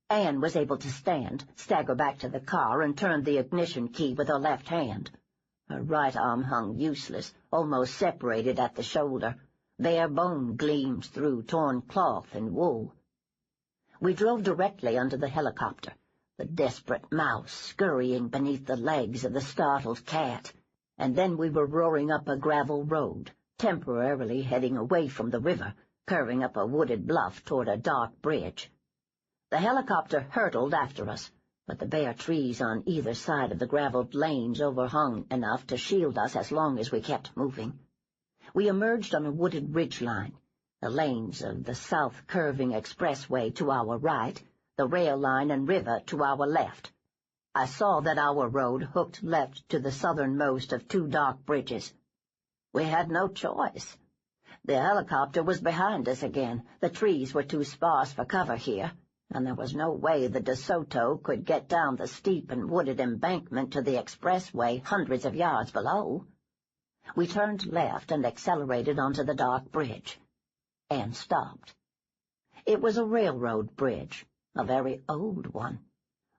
Anne was able to stand, stagger back to the car, and turn the ignition key with her left hand. Her right arm hung useless, almost separated at the shoulder. Bare bone gleamed through torn cloth and wool. We drove directly under the helicopter, the desperate mouse scurrying beneath the legs of the startled cat, and then we were roaring up a gravel road, temporarily heading away from the river, curving up a wooded bluff toward a dark bridge. The helicopter hurtled after us, but the bare trees on either side of the gravelled lanes overhung enough to shield us as long as we kept moving. We emerged on a wooded ridgeline, the lanes of the south-curving expressway to our right, the rail line and river to our left. I saw that our road hooked left to the southernmost of 2 dark bridges. We had no choice. The helicopter was behind us again. The trees were too sparse for cover here, and there was no way the DeSoto could get down the steep and wooded embankment to the expressway hundreds of yards below. We turned left and accelerated onto the dark bridge, and stopped. It was a railroad bridge, a very old one.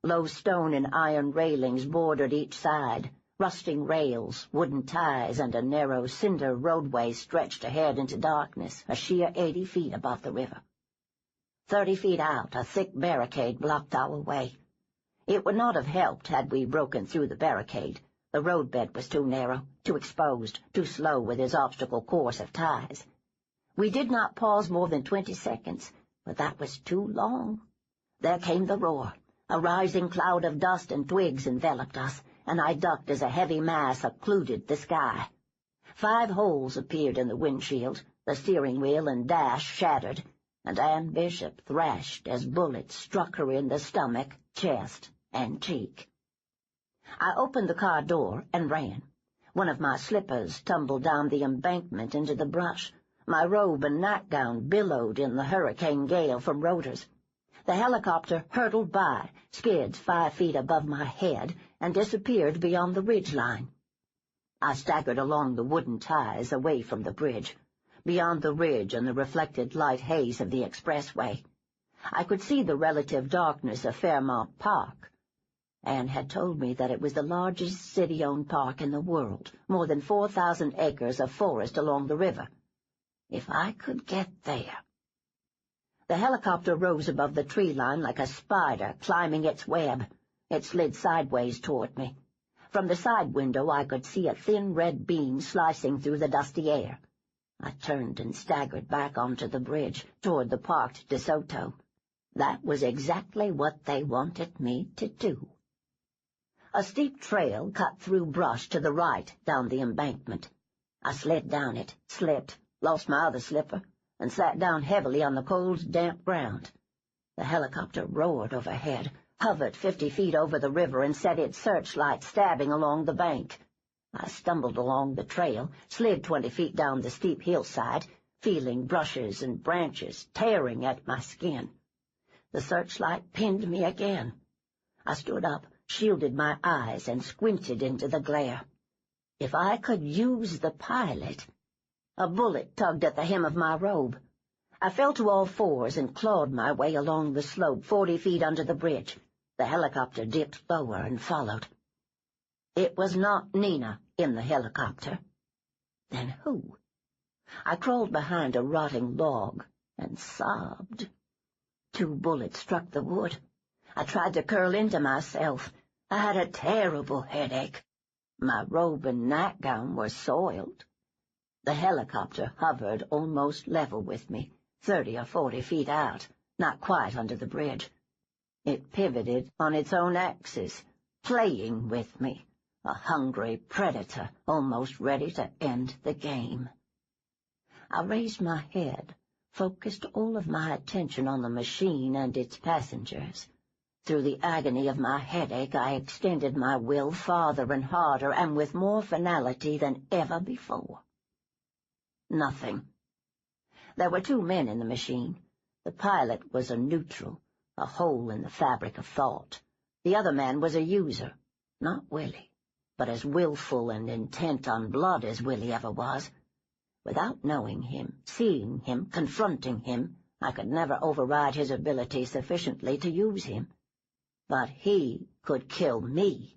Low stone and iron railings bordered each side. Rusting rails, wooden ties, and a narrow cinder roadway stretched ahead into darkness, a sheer 80 feet above the river. 30 feet out, a thick barricade blocked our way. It would not have helped had we broken through the barricade. The roadbed was too narrow, too exposed, too slow with its obstacle course of ties. We did not pause more than 20 seconds, but that was too long. There came the roar. A rising cloud of dust and twigs enveloped us, and I ducked as a heavy mass occluded the sky. 5 holes appeared in the windshield, the steering wheel and dash shattered, and Anne Bishop thrashed as bullets struck her in the stomach, chest, and cheek. I opened the car door and ran. One of my slippers tumbled down the embankment into the brush. My robe and nightgown billowed in the hurricane gale from rotors. The helicopter hurtled by, skid 5 feet above my head, and disappeared beyond the ridge line. I staggered along the wooden ties away from the bridge, beyond the ridge and the reflected light haze of the expressway. I could see the relative darkness of Fairmount Park. Anne had told me that it was the largest city-owned park in the world, more than 4,000 acres of forest along the river. If I could get there. The helicopter rose above the tree line like a spider climbing its web. It slid sideways toward me. From the side window I could see a thin red beam slicing through the dusty air. I turned and staggered back onto the bridge, toward the parked DeSoto. That was exactly what they wanted me to do. A steep trail cut through brush to the right down the embankment. I slid down it, slipped, lost my other slipper, and sat down heavily on the cold, damp ground. The helicopter roared overhead, hovered 50 feet over the river, and set its searchlight stabbing along the bank. I stumbled along the trail, slid 20 feet down the steep hillside, feeling brushes and branches tearing at my skin. The searchlight pinned me again. I stood up, shielded my eyes, and squinted into the glare. If I could use the pilot... A bullet tugged at the hem of my robe. I fell to all fours and clawed my way along the slope 40 feet under the bridge. The helicopter dipped lower and followed. It was not Nina in the helicopter. Then who? I crawled behind a rotting log and sobbed. 2 bullets struck the wood. I tried to curl into myself. I had a terrible headache. My robe and nightgown were soiled. The helicopter hovered almost level with me, 30 or 40 feet out, not quite under the bridge. It pivoted on its own axis, playing with me, a hungry predator almost ready to end the game. I raised my head, focused all of my attention on the machine and its passengers. Through the agony of my headache, I extended my will farther and harder, and with more finality than ever before. Nothing. There were 2 men in the machine. The pilot was a neutral, a hole in the fabric of thought. The other man was a user, not Willie, but as willful and intent on blood as Willie ever was. Without knowing him, seeing him, confronting him, I could never override his ability sufficiently to use him. But he could kill me.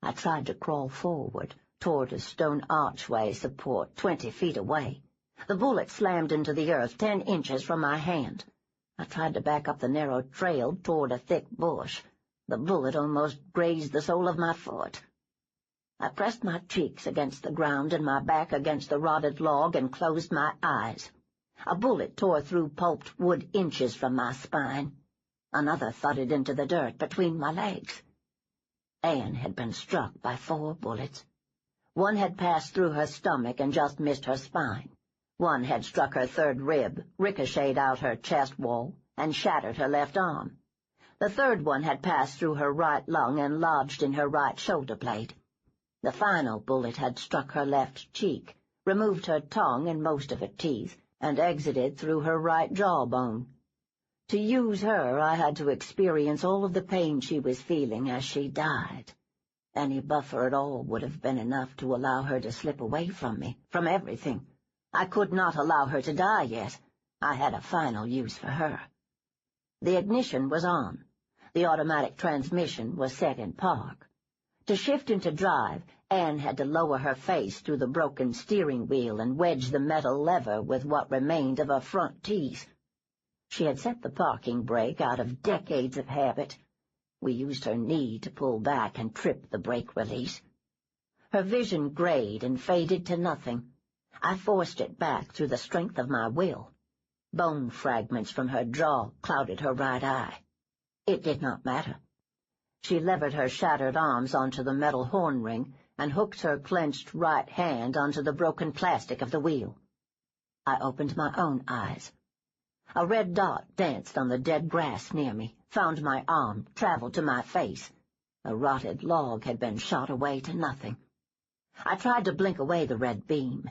I tried to crawl forward, toward a stone archway support 20 feet away. The bullet slammed into the earth 10 inches from my hand. I tried to back up the narrow trail toward a thick bush. The bullet almost grazed the sole of my foot. I pressed my cheeks against the ground and my back against the rotted log and closed my eyes. A bullet tore through pulped wood inches from my spine. Another thudded into the dirt between my legs. Anne had been struck by 4 bullets. One had passed through her stomach and just missed her spine. One had struck her 3rd rib, ricocheted out her chest wall, and shattered her left arm. The 3rd one had passed through her right lung and lodged in her right shoulder blade. The final bullet had struck her left cheek, removed her tongue and most of her teeth, and exited through her right jawbone. To use her, I had to experience all of the pain she was feeling as she died. Any buffer at all would have been enough to allow her to slip away from me, from everything. I could not allow her to die yet. I had a final use for her. The ignition was on. The automatic transmission was set in park. To shift into drive, Anne had to lower her face through the broken steering wheel and wedge the metal lever with what remained of her front teeth. She had set the parking brake out of decades of habit. We used her knee to pull back and trip the brake release. Her vision grayed and faded to nothing. I forced it back through the strength of my will. Bone fragments from her jaw clouded her right eye. It did not matter. She levered her shattered arms onto the metal horn ring and hooked her clenched right hand onto the broken plastic of the wheel. I opened my own eyes. A red dot danced on the dead grass near me, found my arm, traveled to my face. A rotted log had been shot away to nothing. I tried to blink away the red beam.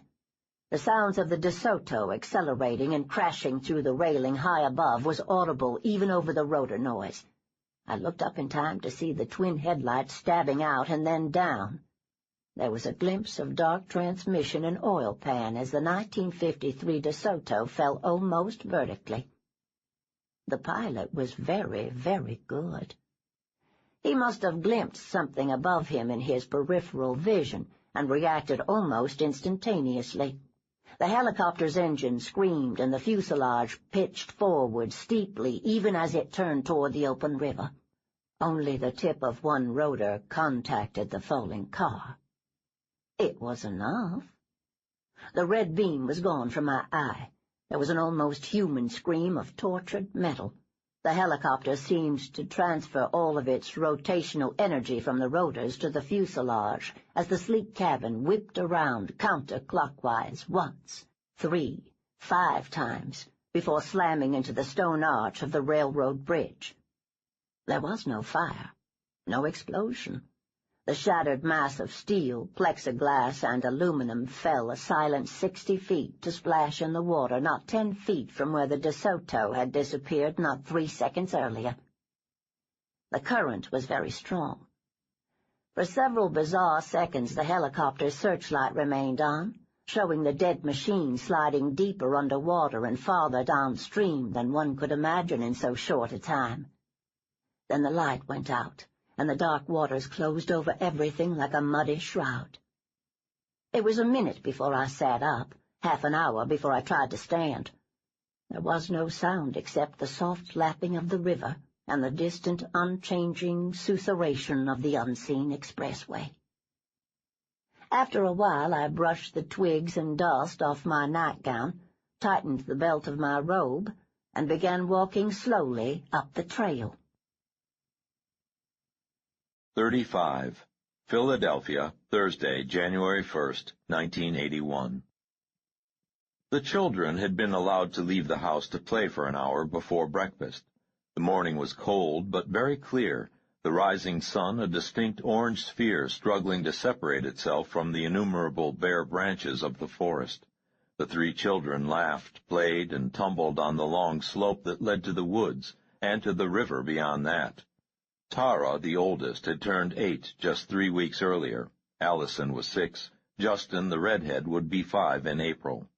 The sounds of the DeSoto accelerating and crashing through the railing high above was audible even over the rotor noise. I looked up in time to see the twin headlights stabbing out and then down. There was a glimpse of dark transmission and oil pan as the 1953 DeSoto fell almost vertically. The pilot was very, very good. He must have glimpsed something above him in his peripheral vision and reacted almost instantaneously. The helicopter's engine screamed and the fuselage pitched forward steeply even as it turned toward the open river. Only the tip of one rotor contacted the falling car. It was enough. The red beam was gone from my eye. There was an almost human scream of tortured metal. The helicopter seemed to transfer all of its rotational energy from the rotors to the fuselage as the sleek cabin whipped around counterclockwise once, 3, 5 times, before slamming into the stone arch of the railroad bridge. There was no fire, no explosion. The shattered mass of steel, plexiglass, and aluminum fell a silent 60 feet to splash in the water not 10 feet from where the DeSoto had disappeared not 3 seconds earlier. The current was very strong. For several bizarre seconds the helicopter's searchlight remained on, showing the dead machine sliding deeper underwater and farther downstream than one could imagine in so short a time. Then the light went out, and the dark waters closed over everything like a muddy shroud. It was a minute before I sat up, half an hour before I tried to stand. There was no sound except the soft lapping of the river and the distant, unchanging susurration of the unseen expressway. After a while I brushed the twigs and dust off my nightgown, tightened the belt of my robe, and began walking slowly up the trail. 35. Philadelphia, Thursday, January 1st, 1981. The children had been allowed to leave the house to play for an hour before breakfast. The morning was cold, but very clear, the rising sun a distinct orange sphere struggling to separate itself from the innumerable bare branches of the forest. The three children laughed, played, and tumbled on the long slope that led to the woods, and to the river beyond that. Tara, the oldest, had turned 8 just 3 weeks earlier. Allison was 6. Justin, the redhead, would be 5 in April.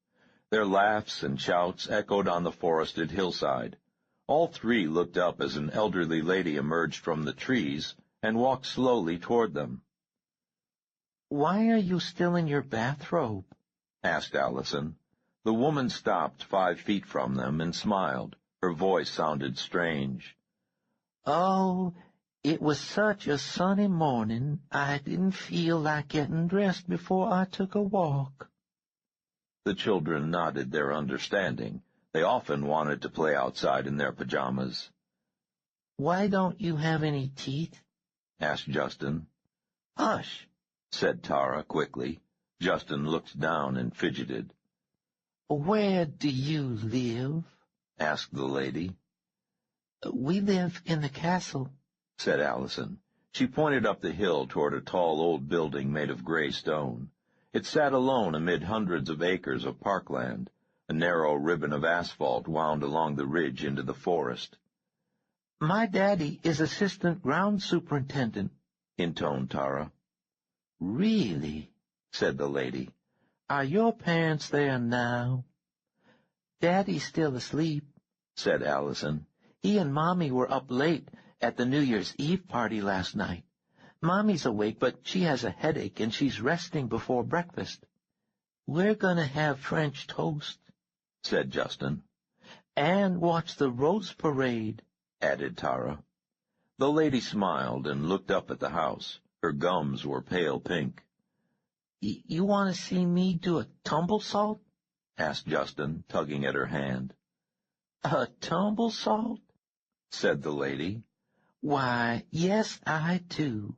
Their laughs and shouts echoed on the forested hillside. All three looked up as an elderly lady emerged from the trees and walked slowly toward them. "Why are you still in your bathrobe?" asked Allison. The woman stopped 5 feet from them and smiled. Her voice sounded strange. "Oh, it was such a sunny morning, I didn't feel like getting dressed before I took a walk." The children nodded their understanding. They often wanted to play outside in their pajamas. "Why don't you have any teeth?" asked Justin. "Hush," said Tara quickly. Justin looked down and fidgeted. "Where do you live?" asked the lady. "We live in the castle," said Allison. She pointed up the hill toward a tall old building made of gray stone. It sat alone amid hundreds of acres of parkland. A narrow ribbon of asphalt wound along the ridge into the forest. "My daddy is assistant ground superintendent," intoned Tara. "Really?" said the lady. "Are your parents there now?" "Daddy's still asleep," said Allison. "He and Mommy were up late at the New Year's Eve party last night. Mommy's awake, but she has a headache and she's resting before breakfast. We're going to have French toast," said Justin. "And watch the Rose Parade," added Tara. The lady smiled and looked up at the house. Her gums were pale pink. "You want to see me do a tumble salt?" asked Justin, tugging at her hand. "A tumble salt?" said the lady. "Why, yes, I do."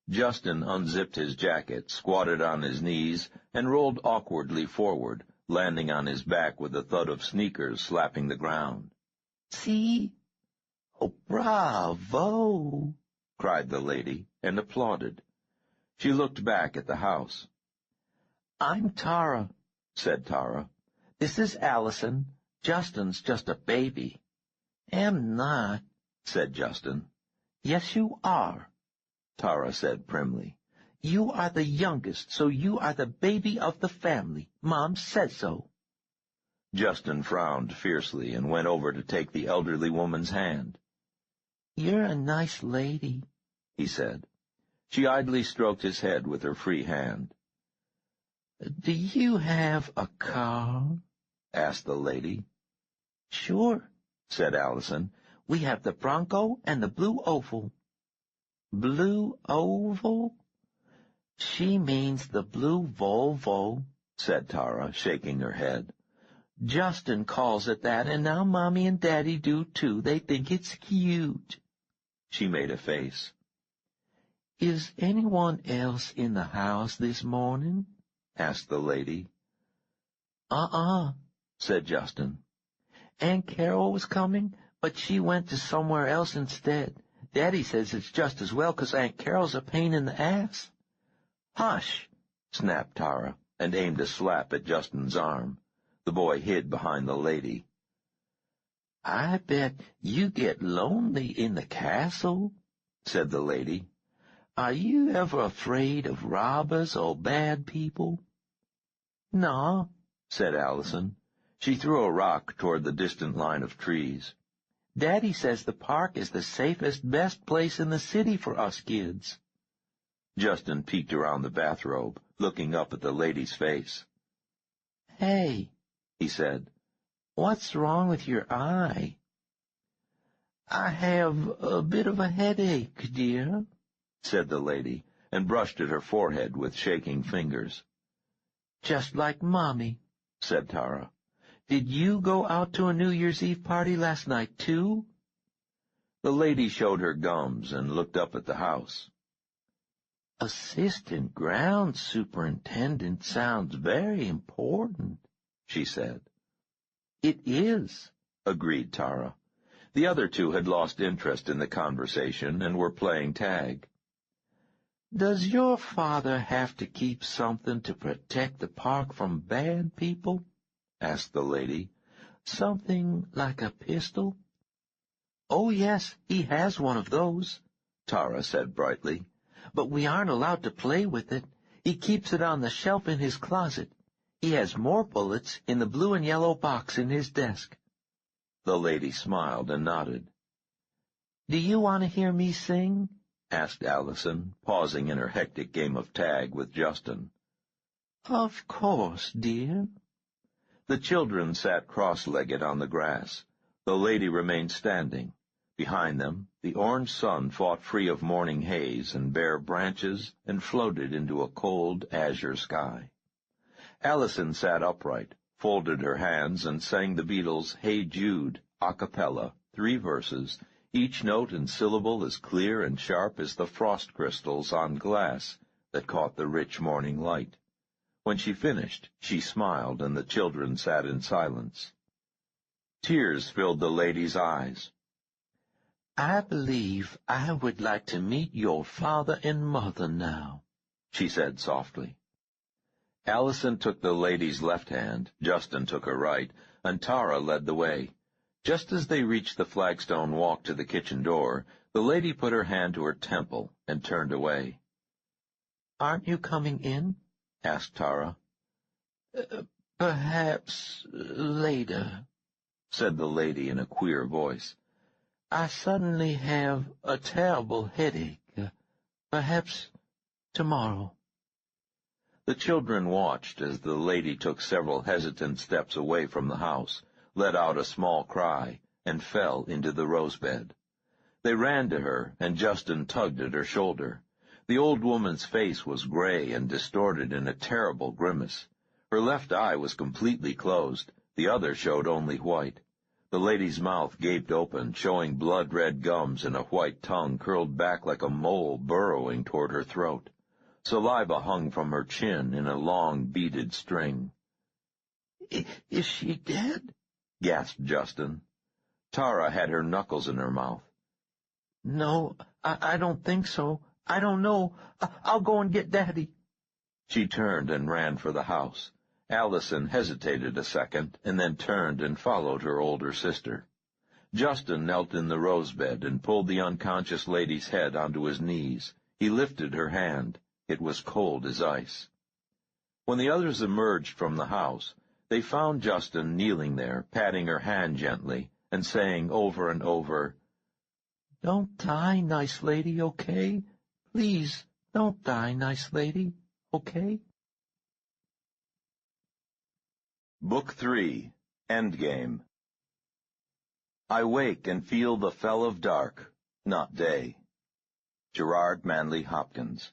Justin unzipped his jacket, squatted on his knees, and rolled awkwardly forward, landing on his back with a thud of sneakers slapping the ground. "See?" "Oh, bravo!" cried the lady, and applauded. She looked back at the house. "I'm Tara," said Tara. "This is Allison. Justin's just a baby." "Am not," said Justin. "Yes, you are," Tara said primly. "You are the youngest, so you are the baby of the family. Mom said so." Justin frowned fiercely and went over to take the elderly woman's hand. "You're a nice lady," he said. She idly stroked his head with her free hand. "Do you have a car?" asked the lady. "Sure," said Allison. "We have the Bronco and the Blue Oval." "Blue Oval?" "She means the blue Volvo," said Tara, shaking her head. "Justin calls it that, and now Mommy and Daddy do too. They think it's cute." She made a face. "Is anyone else in the house this morning?" asked the lady. Said Justin. "Aunt Carol was coming, but she went to somewhere else instead. Daddy says it's just as well, 'cause Aunt Carol's a pain in the ass." "Hush!" snapped Tara, and aimed a slap at Justin's arm. The boy hid behind the lady. "I bet you get lonely in the castle," said the lady. "Are you ever afraid of robbers or bad people?" "No," said Allison. She threw a rock toward the distant line of trees. "Daddy says the park is the safest, best place in the city for us kids." Justin peeked around the bathrobe, looking up at the lady's face. "Hey," he said, "what's wrong with your eye?" "I have a bit of a headache, dear," said the lady, and brushed at her forehead with shaking fingers. "Just like Mommy," said Tara. "Did you go out to a New Year's Eve party last night, too?" The lady showed her gums and looked up at the house. "Assistant ground superintendent sounds very important," she said. "It is," agreed Tara. The other two had lost interest in the conversation and were playing tag. "Does your father have to keep something to protect the park from bad people?" asked the lady. "Something like a pistol?" "Oh, yes, he has one of those," Tara said brightly. "But we aren't allowed to play with it. He keeps it on the shelf in his closet. He has more bullets in the blue and yellow box in his desk." The lady smiled and nodded. "Do you want to hear me sing?" asked Allison, pausing in her hectic game of tag with Justin. "Of course, dear." The children sat cross-legged on the grass. The lady remained standing. Behind them, the orange sun fought free of morning haze and bare branches and floated into a cold azure sky. Allison sat upright, folded her hands, and sang the Beatles' Hey Jude, a cappella, 3 verses, each note and syllable as clear and sharp as the frost crystals on glass that caught the rich morning light. When she finished, she smiled, and the children sat in silence. Tears filled the lady's eyes. "I believe I would like to meet your father and mother now," she said softly. Allison took the lady's left hand, Justin took her right, and Tara led the way. Just as they reached the flagstone walk to the kitchen door, the lady put her hand to her temple and turned away. "Aren't you coming in?" asked Tara. Perhaps later," said the lady in a queer voice. "I suddenly have a terrible headache. Perhaps tomorrow." The children watched as the lady took several hesitant steps away from the house, let out a small cry, and fell into the rosebed. They ran to her, and Justin tugged at her shoulder. The old woman's face was gray and distorted in a terrible grimace. Her left eye was completely closed, the other showed only white. The lady's mouth gaped open, showing blood-red gums, and a white tongue curled back like a mole burrowing toward her throat. Saliva hung from her chin in a long, beaded string. "Is she dead?" gasped Justin. Tara had her knuckles in her mouth. "No, I don't think so. I don't know. I'll go and get Daddy." She turned and ran for the house. Allison hesitated a second, and then turned and followed her older sister. Justin knelt in the rosebed and pulled the unconscious lady's head onto his knees. He lifted her hand. It was cold as ice. When the others emerged from the house, they found Justin kneeling there, patting her hand gently, and saying over and over, "Don't die, nice lady, okay? Please, don't die, nice lady, okay?" Book 3, Endgame. I wake and feel the fell of dark, not day. Gerard Manley Hopkins.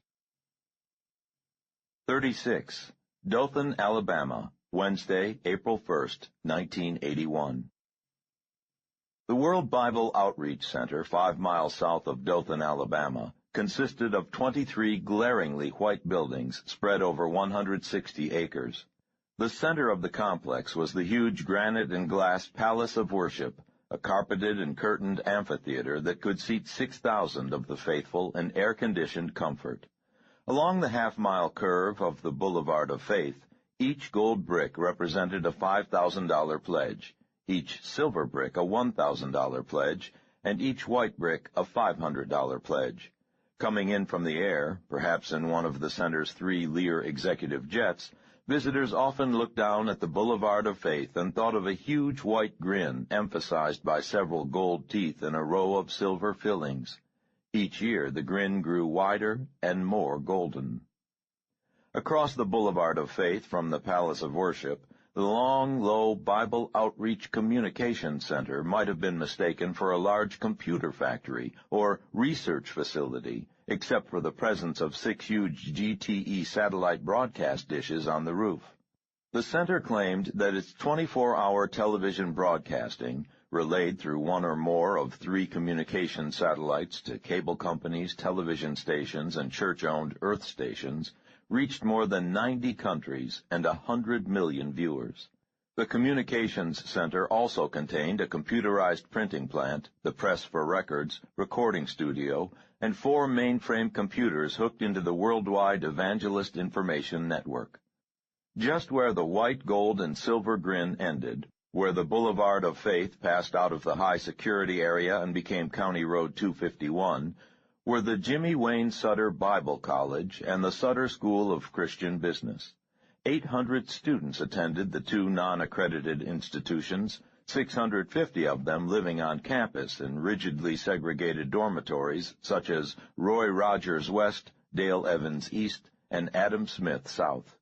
36. Dothan, Alabama, Wednesday, April 1st, 1981. The World Bible Outreach Center, 5 miles south of Dothan, Alabama, consisted of 23 glaringly white buildings spread over 160 acres. The center of the complex was the huge granite and glass Palace of Worship, a carpeted and curtained amphitheater that could seat 6,000 of the faithful in air-conditioned comfort. Along the half-mile curve of the Boulevard of Faith, each gold brick represented a $5,000 pledge, each silver brick a $1,000 pledge, and each white brick a $500 pledge. Coming in from the air, perhaps in one of the center's 3 Lear executive jets, visitors often looked down at the Boulevard of Faith and thought of a huge white grin emphasized by several gold teeth in a row of silver fillings. Each year the grin grew wider and more golden. Across the Boulevard of Faith from the Palace of Worship, the long, low Bible Outreach Communication Center might have been mistaken for a large computer factory or research facility, except for the presence of 6 huge GTE satellite broadcast dishes on the roof. The center claimed that its 24-hour television broadcasting, relayed through one or more of 3 communication satellites to cable companies, television stations, and church-owned earth stations, reached more than 90 countries and 100 million viewers. The Communications Center also contained a computerized printing plant, the press for records, recording studio, and 4 mainframe computers hooked into the worldwide Evangelist Information Network. Just where the white, gold, and silver grin ended, where the Boulevard of Faith passed out of the high-security area and became County Road 251, were the Jimmy Wayne Sutter Bible College and the Sutter School of Christian Business. 800 students attended the 2 non-accredited institutions, 650 of them living on campus in rigidly segregated dormitories such as Roy Rogers West, Dale Evans East, and Adam Smith South.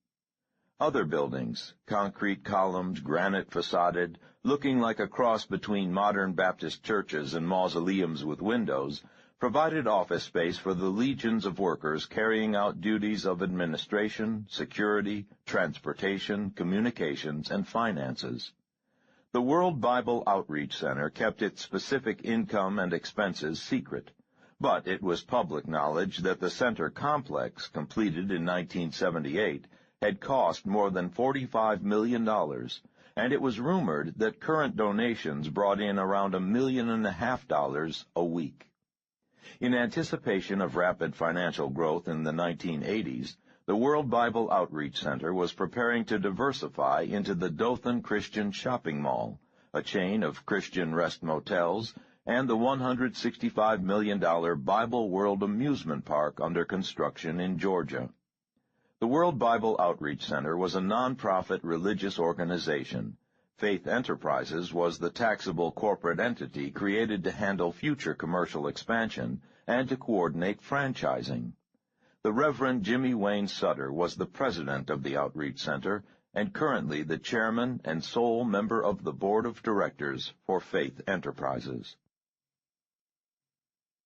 Other buildings, concrete columns, granite facaded, looking like a cross between modern Baptist churches and mausoleums with windows, provided office space for the legions of workers carrying out duties of administration, security, transportation, communications, and finances. The World Bible Outreach Center kept its specific income and expenses secret, but it was public knowledge that the center complex, completed in 1978, had cost more than $45 million, and it was rumored that current donations brought in around $1.5 million a week. In anticipation of rapid financial growth in the 1980s, the World Bible Outreach Center was preparing to diversify into the Dothan Christian Shopping Mall, a chain of Christian rest motels, and the $165 million Bible World Amusement Park under construction in Georgia. The World Bible Outreach Center was a nonprofit religious organization. Faith Enterprises was the taxable corporate entity created to handle future commercial expansion and to coordinate franchising. The Reverend Jimmy Wayne Sutter was the president of the Outreach Center and currently the chairman and sole member of the board of directors for Faith Enterprises.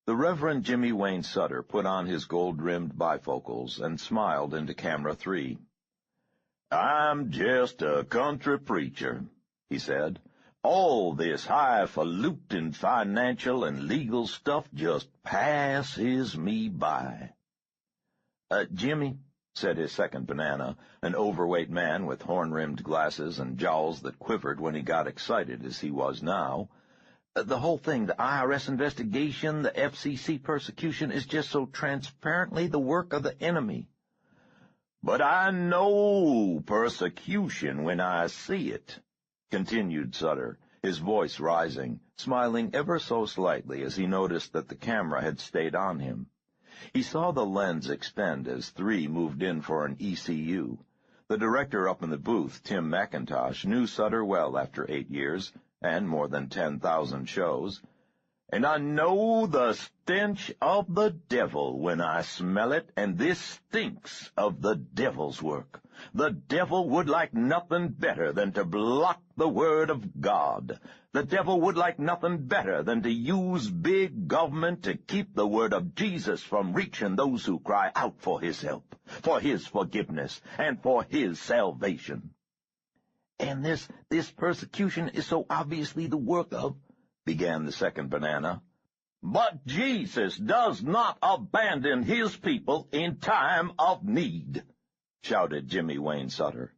The Reverend Jimmy Wayne Sutter put on his gold-rimmed bifocals and smiled into camera 3. "I'm just a country preacher," he said. "All this highfalutin financial and legal stuff just passes me by." "Jimmy," said his second banana, an overweight man with horn-rimmed glasses and jowls that quivered when he got excited as he was now, "the whole thing, the IRS investigation, the FCC persecution, is just so transparently the work of the enemy." "But I know persecution when I see it," continued Sutter, his voice rising, smiling ever so slightly as he noticed that the camera had stayed on him. He saw the lens expand as 3 moved in for an ECU. The director up in the booth, Tim McIntosh, knew Sutter well after 8 years, and more than 10,000 shows. "And I know the stench of the devil when I smell it, and this stinks of the devil's work. The devil would like nothing better than to block the word of God. The devil would like nothing better than to use big government to keep the word of Jesus from reaching those who cry out for his help, for his forgiveness, and for his salvation." "And this persecution is so obviously the work of—" began the second banana. "But Jesus does not abandon his people in time of need," shouted Jimmy Wayne Sutter.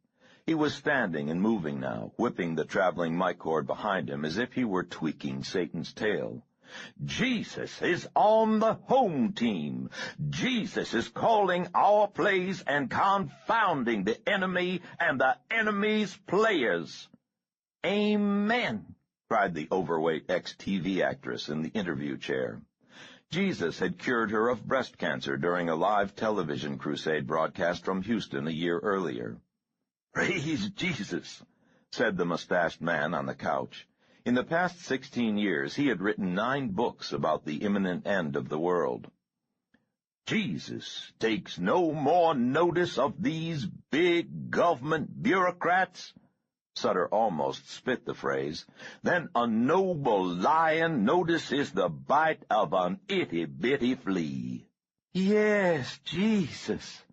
He was standing and moving now, whipping the traveling mic cord behind him as if he were tweaking Satan's tail. "Jesus is on the home team. Jesus is calling our plays and confounding the enemy and the enemy's players." "Amen," cried the overweight ex-TV actress in the interview chair. Jesus had cured her of breast cancer during a live television crusade broadcast from Houston a year earlier. "Praise Jesus," said the mustached man on the couch. In the past 16 years, he had written 9 books about the imminent end of the world. "Jesus takes no more notice of these big government bureaucrats," Sutter almost spit the phrase, "than a noble lion notices the bite of an itty-bitty flea." "Yes, Jesus,"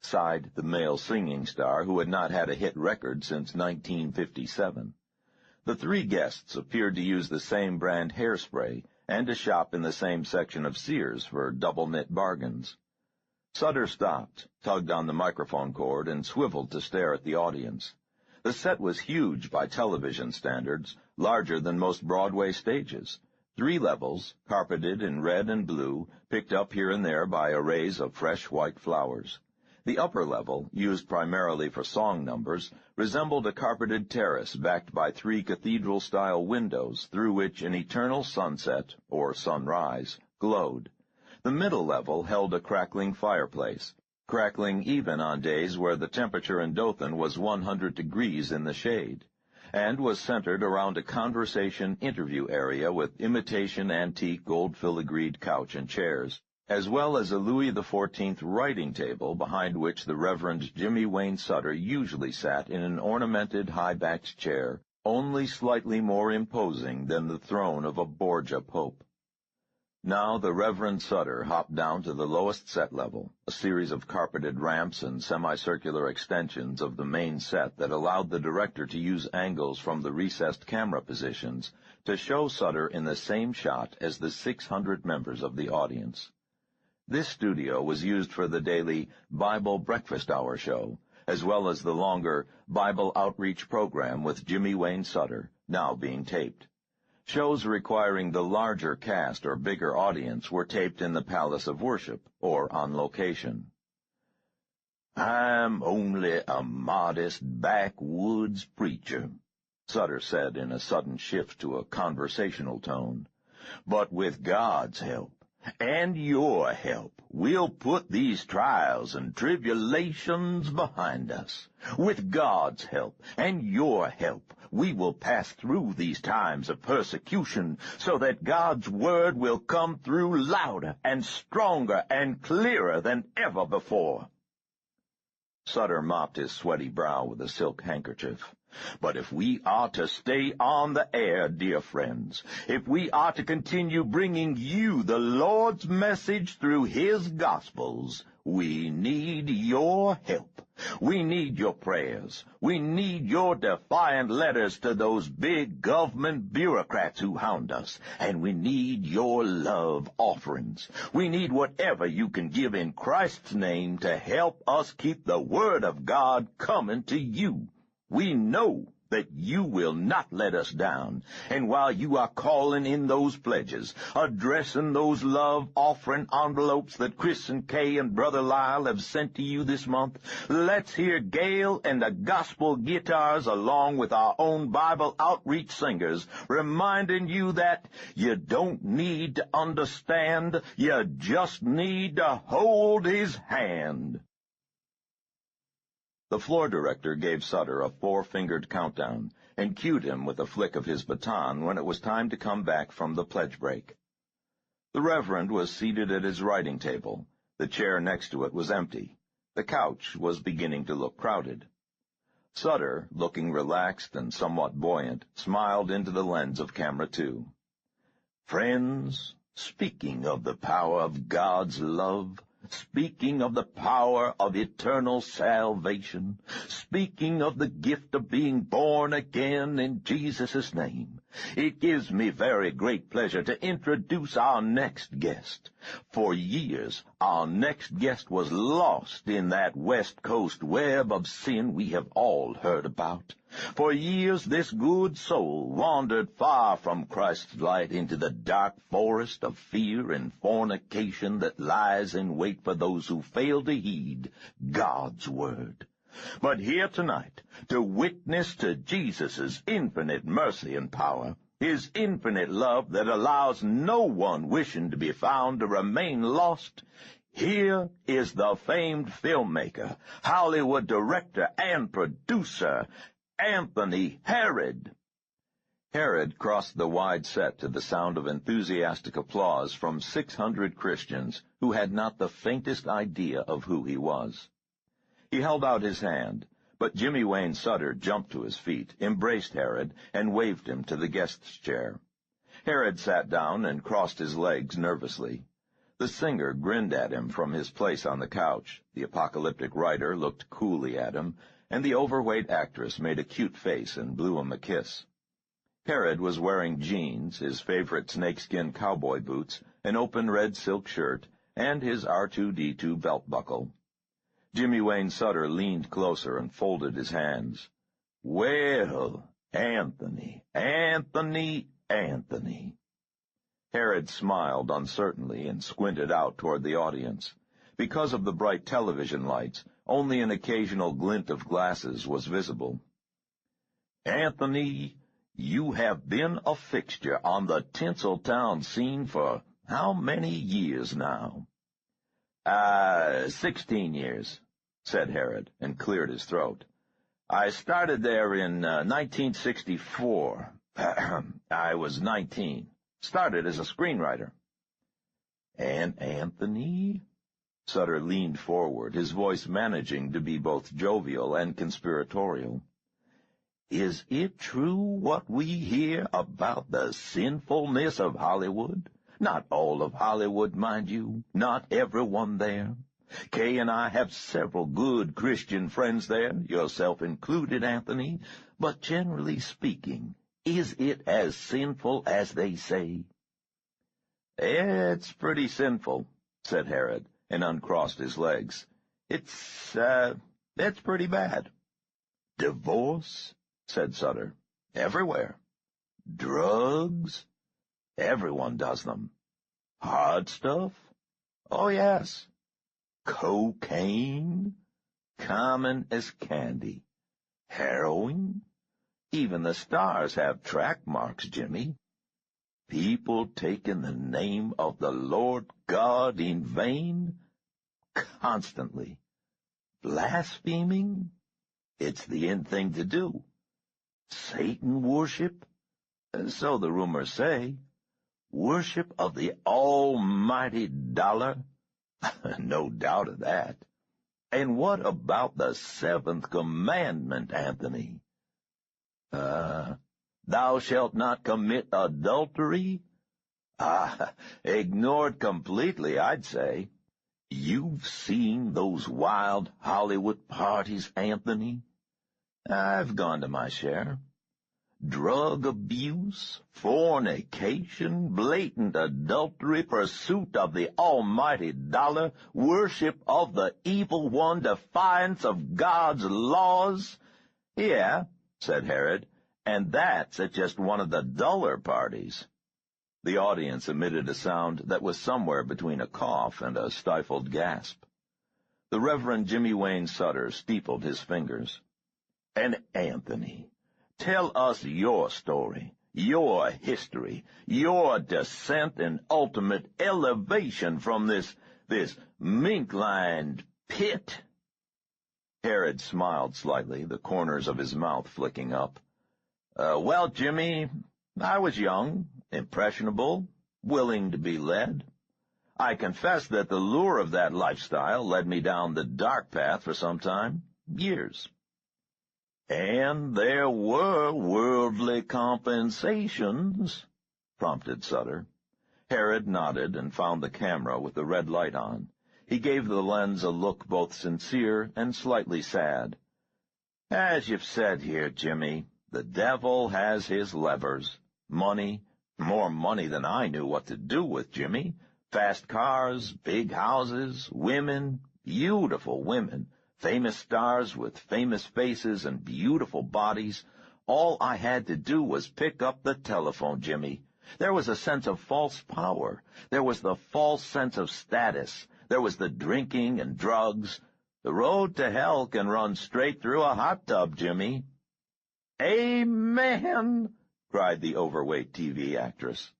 sighed the male singing star who had not had a hit record since 1957. The 3 guests appeared to use the same brand hairspray and to shop in the same section of Sears for double-knit bargains. Sutter stopped, tugged on the microphone cord, and swiveled to stare at the audience. The set was huge by television standards, larger than most Broadway stages. 3 levels, carpeted in red and blue, picked up here and there by arrays of fresh white flowers. The upper level, used primarily for song numbers, resembled a carpeted terrace backed by 3 cathedral-style windows through which an eternal sunset, or sunrise, glowed. The middle level held a crackling fireplace, crackling even on days where the temperature in Dothan was 100 degrees in the shade, and was centered around a conversation interview area with imitation antique gold filigreed couch and chairs, as well as a Louis XIV writing table behind which the Reverend Jimmy Wayne Sutter usually sat in an ornamented high-backed chair, only slightly more imposing than the throne of a Borgia pope. Now the Reverend Sutter hopped down to the lowest set level, a series of carpeted ramps and semicircular extensions of the main set that allowed the director to use angles from the recessed camera positions to show Sutter in the same shot as the 600 members of the audience. This studio was used for the daily Bible Breakfast Hour show, as well as the longer Bible Outreach program with Jimmy Wayne Sutter, now being taped. Shows requiring the larger cast or bigger audience were taped in the Palace of Worship, or on location. "I'm only a modest backwoods preacher," Sutter said in a sudden shift to a conversational tone. "But with God's help, and your help, we'll put these trials and tribulations behind us. With God's help and your help, we will pass through these times of persecution so that God's word will come through louder and stronger and clearer than ever before." Sutter mopped his sweaty brow with a silk handkerchief. "But if we are to stay on the air, dear friends, if we are to continue bringing you the Lord's message through His Gospels, we need your help. We need your prayers. We need your defiant letters to those big government bureaucrats who hound us. And we need your love offerings. We need whatever you can give in Christ's name to help us keep the Word of God coming to you. We know that you will not let us down, and while you are calling in those pledges, addressing those love offering envelopes that Chris and Kay and Brother Lyle have sent to you this month, let's hear Gail and the gospel guitars along with our own Bible outreach singers reminding you that you don't need to understand, you just need to hold His hand." The floor director gave Sutter a 4-fingered countdown and cued him with a flick of his baton when it was time to come back from the pledge break. The Reverend was seated at his writing table. The chair next to it was empty. The couch was beginning to look crowded. Sutter, looking relaxed and somewhat buoyant, smiled into the lens of camera 2. "Friends, speaking of the power of God's love, speaking of the power of eternal salvation, speaking of the gift of being born again in Jesus' name, it gives me very great pleasure to introduce our next guest. For years, our next guest was lost in that West Coast web of sin we have all heard about. For years, this good soul wandered far from Christ's light into the dark forest of fear and fornication that lies in wait for those who fail to heed God's word. But here tonight, to witness to Jesus' infinite mercy and power, His infinite love that allows no one wishing to be found to remain lost, here is the famed filmmaker, Hollywood director and producer, Anthony Herod." Herod crossed the wide set to the sound of enthusiastic applause from 600 Christians who had not the faintest idea of who he was. He held out his hand, but Jimmy Wayne Sutter jumped to his feet, embraced Herod, and waved him to the guest's chair. Herod sat down and crossed his legs nervously. The singer grinned at him from his place on the couch, the apocalyptic writer looked coolly at him, and the overweight actress made a cute face and blew him a kiss. Herod was wearing jeans, his favorite snakeskin cowboy boots, an open red silk shirt, and his R2-D2 belt buckle. Jimmy Wayne Sutter leaned closer and folded his hands. Well, Anthony. Herod smiled uncertainly and squinted out toward the audience. Because of the bright television lights, only an occasional glint of glasses was visible. Anthony, you have been a fixture on the Tinseltown scene for how many years now? 16 years, said Herod, and cleared his throat. I started there in 1964. I was 19. Started as a screenwriter. And Anthony? Sutter leaned forward, his voice managing to be both jovial and conspiratorial. Is it true what we hear about the sinfulness of Hollywood? Not all of Hollywood, mind you, not everyone there. Kay and I have several good Christian friends there, yourself included, Anthony, but generally speaking, is it as sinful as they say? It's pretty sinful, said Herod, and uncrossed his legs. It's pretty bad. Divorce? Said Sutter. Everywhere. Drugs? Everyone does them. Hard stuff? Oh, yes. Cocaine? Common as candy. Heroin? Even the stars have track marks, Jimmy. People taking the name of the Lord God in vain? Constantly. Blaspheming? It's the in thing to do. Satan worship? So the rumors say. Worship of the almighty dollar? No doubt of that. And what about the seventh commandment, Anthony? Thou shalt not commit adultery? Ignored completely, I'd say. You've seen those wild Hollywood parties, Anthony? I've gone to my share. Drug abuse, fornication, blatant adultery, pursuit of the almighty dollar, worship of the evil one, defiance of God's laws. Yeah, said Herod, and that's at just one of the duller parties. The audience emitted a sound that was somewhere between a cough and a stifled gasp. The Reverend Jimmy Wayne Sutter steepled his fingers. And Anthony, tell us your story, your history, your descent and ultimate elevation from this mink-lined pit. Herod smiled slightly, the corners of his mouth flicking up. Well, Jimmy, I was young, impressionable, willing to be led. I confess that the lure of that lifestyle led me down the dark path for some time, years. And there were worldly compensations, prompted Sutter. Herod nodded and found the camera with the red light on. He gave the lens a look both sincere and slightly sad. As you've said here, Jimmy, the devil has his levers. Money, more money than I knew what to do with, Jimmy. Fast cars, big houses, women, beautiful women. Famous stars with famous faces and beautiful bodies. All I had to do was pick up the telephone, Jimmy. There was a sense of false power. There was the false sense of status. There was the drinking and drugs. The road to hell can run straight through a hot tub, Jimmy. Amen, cried the overweight TV actress.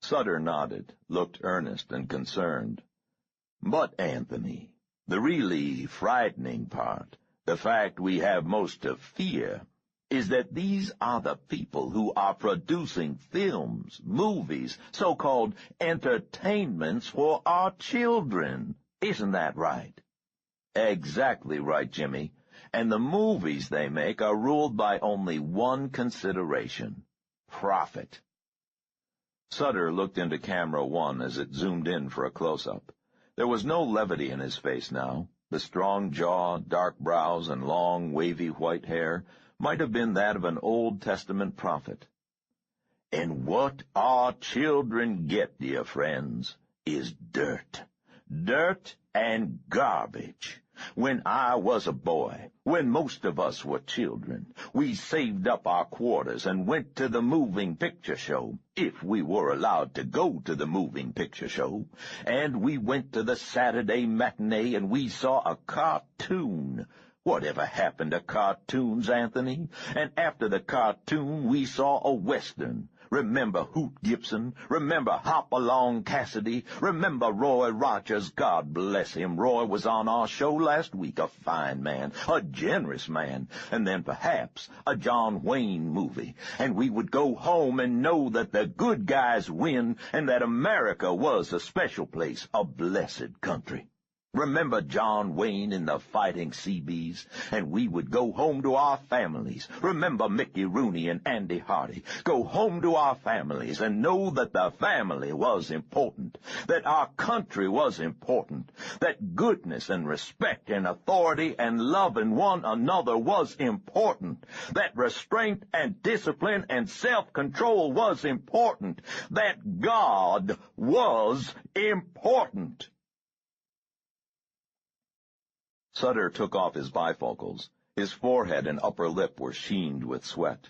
Sutter nodded, looked earnest and concerned. But, Anthony, the really frightening part, the fact we have most to fear, is that these are the people who are producing films, movies, so-called entertainments for our children. Isn't that right? Exactly right, Jimmy. And the movies they make are ruled by only one consideration: profit. Sutter looked into camera one as it zoomed in for a close-up. There was no levity in his face now. The strong jaw, dark brows, and long, wavy white hair might have been that of an Old Testament prophet. And what our children get, dear friends, is dirt. Dirt and garbage. When I was a boy, when most of us were children, we saved up our quarters and went to the moving picture show, if we were allowed to go to the moving picture show, and we went to the Saturday matinee and we saw a cartoon. Whatever happened to cartoons, Anthony? And after the cartoon, we saw a Western. Remember Hoot Gibson? Remember Hop-Along Cassidy? Remember Roy Rogers? God bless him. Roy was on our show last week, a fine man, a generous man, and then perhaps a John Wayne movie. And we would go home and know that the good guys win and that America was a special place, a blessed country. Remember John Wayne in the Fighting Seabees? And we would go home to our families. Remember Mickey Rooney and Andy Hardy? Go home to our families and know that the family was important, that our country was important, that goodness and respect and authority and loving one another was important, that restraint and discipline and self-control was important, that God was important. Sutter took off his bifocals. His forehead and upper lip were sheened with sweat.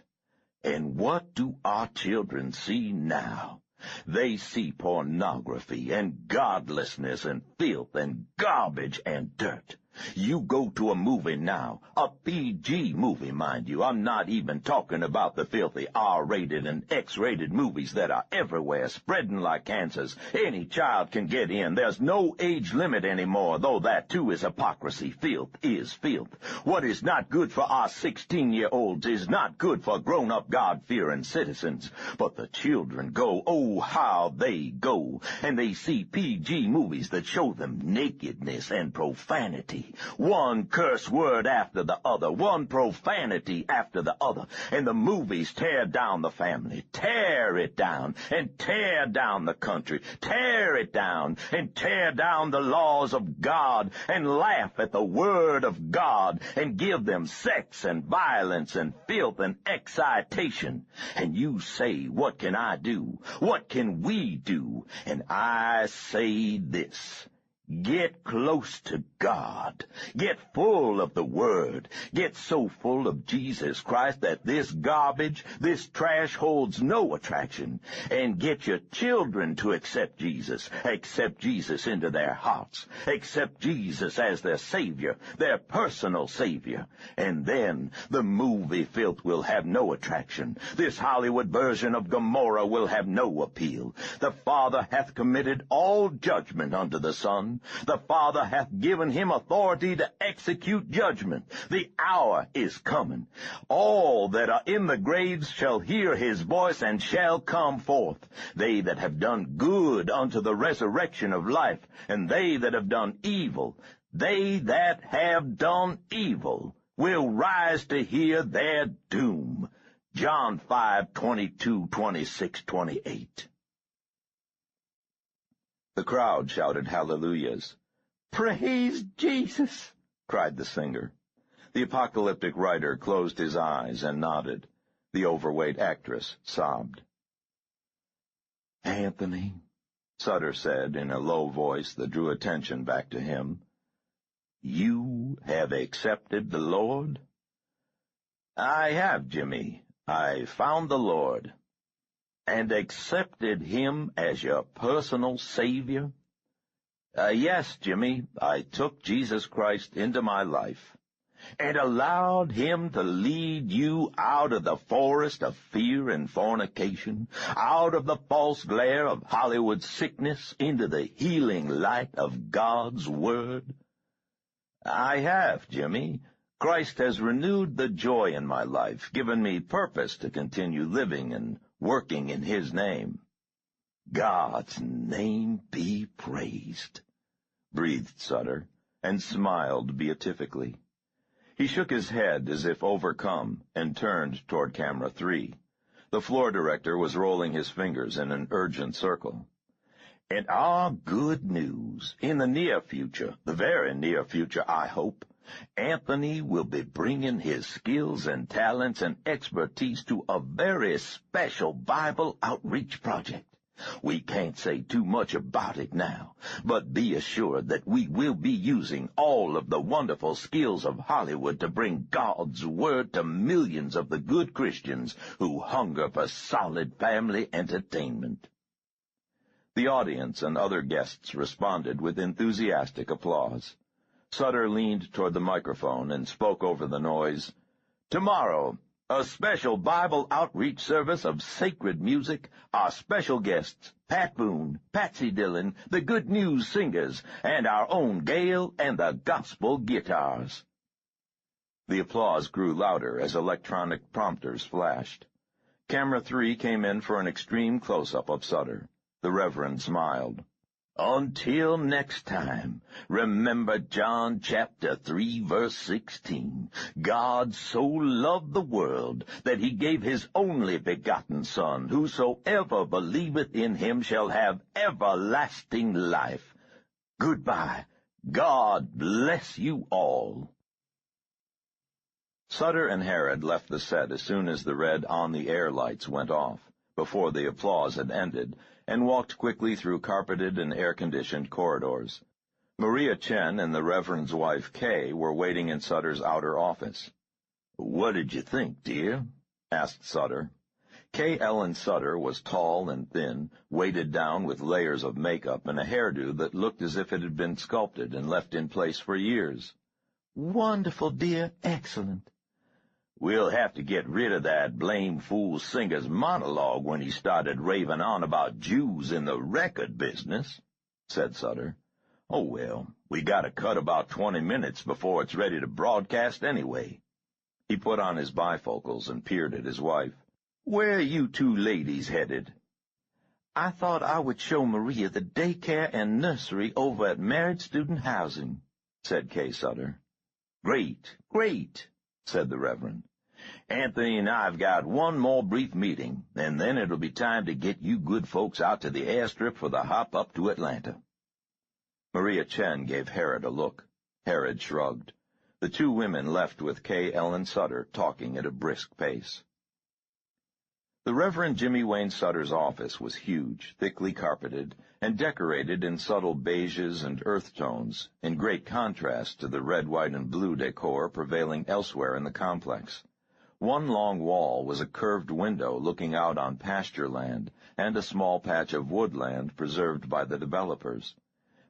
And what do our children see now? They see pornography and godlessness and filth and garbage and dirt. You go to a movie now, a PG movie, mind you. I'm not even talking about the filthy R-rated and X-rated movies that are everywhere, spreading like cancers. Any child can get in. There's no age limit anymore, though that too is hypocrisy. Filth is filth. What is not good for our 16-year-olds is not good for grown-up God-fearing citizens. But the children go, oh, how they go, and they see PG movies that show them nakedness and profanity. One curse word after the other, one profanity after the other, and the movies tear down the family, tear it down, and tear down the country, tear it down, and tear down the laws of God, and laugh at the word of God, and give them sex and violence and filth and excitation. And you say, what can I do? What can we do? And I say this: get close to God. Get full of the Word. Get so full of Jesus Christ that this garbage, this trash holds no attraction. And get your children to accept Jesus into their hearts. Accept Jesus as their Savior, their personal Savior. And then the movie filth will have no attraction. This Hollywood version of Gomorrah will have no appeal. The Father hath committed all judgment unto the Son. The Father hath given him authority to execute judgment. The hour is coming. All that are in the graves shall hear his voice and shall come forth. They that have done good unto the resurrection of life, and they that have done evil, will rise to hear their doom. John 5:22, 26, 28. The crowd shouted hallelujahs. "Praise Jesus!" cried the singer. The apocalyptic writer closed his eyes and nodded. The overweight actress sobbed. "Anthony," Sutter said in a low voice that drew attention back to him, "you have accepted the Lord?" "I have, Jimmy. I found the Lord." "And accepted him as your personal Savior?" Yes, Jimmy, I took Jesus Christ into my life, and allowed him to lead you out of the forest of fear and fornication, out of the false glare of Hollywood sickness, into the healing light of God's Word." "I have, Jimmy. Christ has renewed the joy in my life, given me purpose to continue living and working in his name." "God's name be praised," breathed Sutter, and smiled beatifically. He shook his head as if overcome, and turned toward camera 3. The floor director was rolling his fingers in an urgent circle. "And our good news, in the near future, the very near future, I hope, Anthony will be bringing his skills and talents and expertise to a very special Bible outreach project. We can't say too much about it now, but be assured that we will be using all of the wonderful skills of Hollywood to bring God's word to millions of the good Christians who hunger for solid family entertainment." The audience and other guests responded with enthusiastic applause. Sutter leaned toward the microphone and spoke over the noise. "Tomorrow, a special Bible outreach service of sacred music. Our special guests, Pat Boone, Patsy Dillon, the Good News Singers, and our own Gail and the Gospel Guitars." The applause grew louder as electronic prompters flashed. Camera 3 came in for an extreme close-up of Sutter. The Reverend smiled. "Until next time, remember John chapter 3, verse 16. God so loved the world that he gave his only begotten Son. Whosoever believeth in him shall have everlasting life. Goodbye. God bless you all." Sutter and Herod left the set as soon as the red on-the-air lights went off, before the applause had ended, and walked quickly through carpeted and air-conditioned corridors. Maria Chen and the Reverend's wife, Kay, were waiting in Sutter's outer office. "What did you think, dear?" asked Sutter. Kay Ellen Sutter was tall and thin, weighted down with layers of makeup and a hairdo that looked as if it had been sculpted and left in place for years. "Wonderful, dear, excellent." "We'll have to get rid of that blame fool singer's monologue when he started raving on about Jews in the record business," said Sutter. "Oh, well, we gotta cut about 20 minutes before it's ready to broadcast anyway." He put on his bifocals and peered at his wife. "Where are you two ladies headed?" "I thought I would show Maria the daycare and nursery over at Married Student Housing," said Kay Sutter. "Great, great," said the Reverend. "Anthony and I've got one more brief meeting, and then it'll be time to get you good folks out to the airstrip for the hop up to Atlanta." Maria Chen gave Herod a look. Herod shrugged. The two women left with Kay Ellen Sutter talking at a brisk pace. The Reverend Jimmy Wayne Sutter's office was huge, thickly carpeted, and decorated in subtle beiges and earth tones, in great contrast to the red, white, and blue decor prevailing elsewhere in the complex. One long wall was a curved window looking out on pasture land and a small patch of woodland preserved by the developers.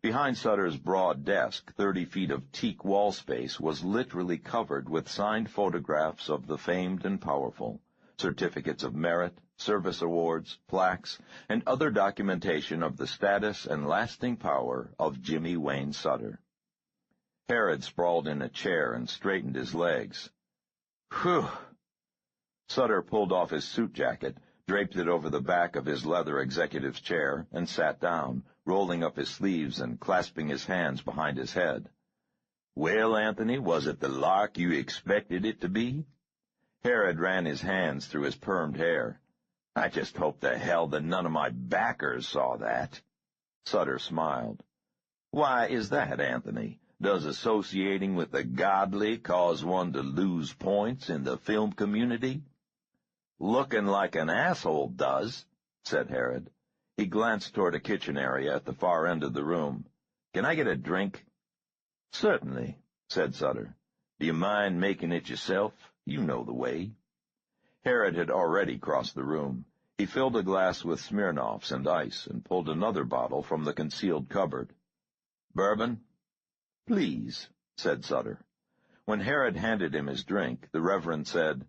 Behind Sutter's broad desk, 30 feet of teak wall space was literally covered with signed photographs of the famed and powerful, certificates of merit, service awards, plaques, and other documentation of the status and lasting power of Jimmy Wayne Sutter. Herod sprawled in a chair and straightened his legs. "Whew!" Sutter pulled off his suit jacket, draped it over the back of his leather executive's chair, and sat down, rolling up his sleeves and clasping his hands behind his head. "Well, Anthony, was it the lark you expected it to be?" Herod ran his hands through his permed hair. "I just hope to hell that none of my backers saw that." Sutter smiled. "Why is that, Anthony? Does associating with the godly cause one to lose points in the film community?" "Looking like an asshole does," said Herod. He glanced toward a kitchen area at the far end of the room. "Can I get a drink?" "Certainly," said Sutter. "Do you mind making it yourself? You know the way." Herod had already crossed the room. He filled a glass with Smirnoffs and ice and pulled another bottle from the concealed cupboard. "Bourbon?" "Please," said Sutter. When Herod handed him his drink, the Reverend said,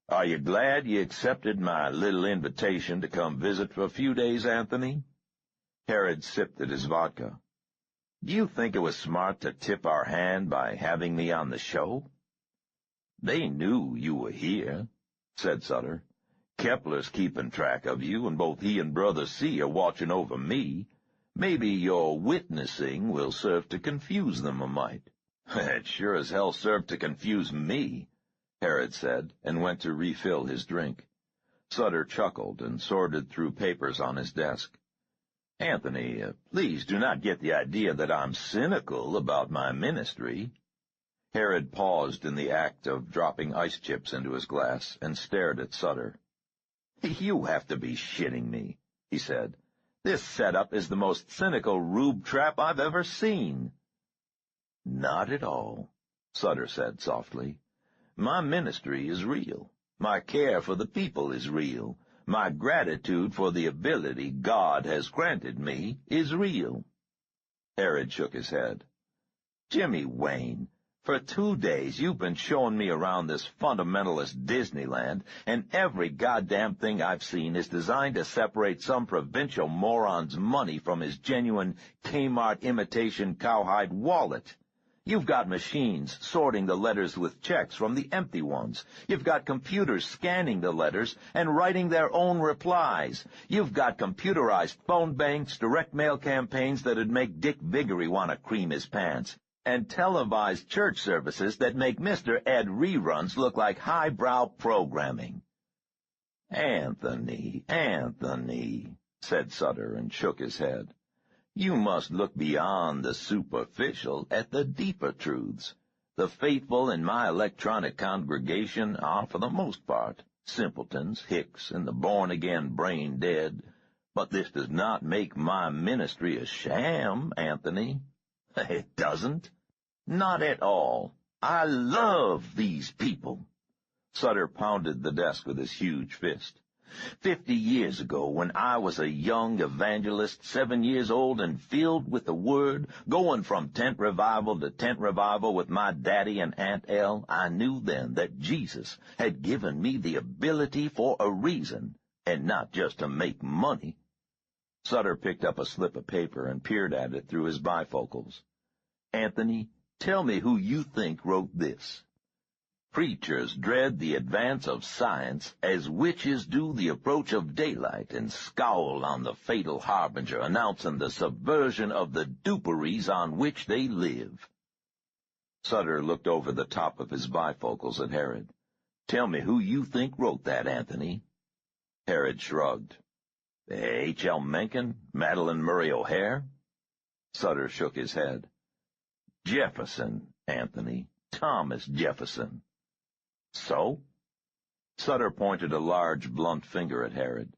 "Are you glad you accepted my little invitation to come visit for a few days, Anthony?" Herod sipped at his vodka. "Do you think it was smart to tip our hand by having me on the show?" "They knew you were here," said Sutter. "Kepler's keeping track of you, and both he and Brother C are watching over me. Maybe your witnessing will serve to confuse them a mite." "It sure as hell served to confuse me," Herod said, and went to refill his drink. Sutter chuckled and sorted through papers on his desk. "Anthony, please do not get the idea that I'm cynical about my ministry." Herod paused in the act of dropping ice chips into his glass and stared at Sutter. "You have to be shitting me," he said. This setup is the most cynical rube trap I've ever seen." "Not at all," Sutter said softly. "My ministry is real. My care for the people is real. My gratitude for the ability God has granted me is real." Herod shook his head. "Jimmy Wayne, for 2 days you've been showing me around this fundamentalist Disneyland, and every goddamn thing I've seen is designed to separate some provincial moron's money from his genuine Kmart imitation cowhide wallet. You've got machines sorting the letters with checks from the empty ones. You've got computers scanning the letters and writing their own replies. You've got computerized phone banks, direct mail campaigns that'd make Dick Vigory want to cream his pants, and televised church services that make Mr. Ed reruns look like highbrow programming." Anthony, said Sutter and shook his head. "You must look beyond the superficial at the deeper truths. The faithful in my electronic congregation are, for the most part, simpletons, hicks, and the born-again brain-dead. But this does not make my ministry a sham, Anthony. It doesn't. Not at all. I love these people." Sutter pounded the desk with his huge fist. 50 years ago, when I was a young evangelist, 7 years old and filled with the Word, going from tent revival to tent revival with my daddy and Aunt Elle, I knew then that Jesus had given me the ability for a reason, and not just to make money. Sutter picked up a slip of paper and peered at it through his bifocals. "Anthony, tell me who you think wrote this. Preachers dread the advance of science as witches do the approach of daylight, and scowl on the fatal harbinger, announcing the subversion of the duperies on which they live." Sutter looked over the top of his bifocals at Herod. "Tell me who you think wrote that, Anthony." Herod shrugged. "H.L. Mencken? Madeline Murray O'Hare?" Sutter shook his head. "Jefferson, Anthony. Thomas Jefferson." "So?" Sutter pointed a large, blunt finger at Herod.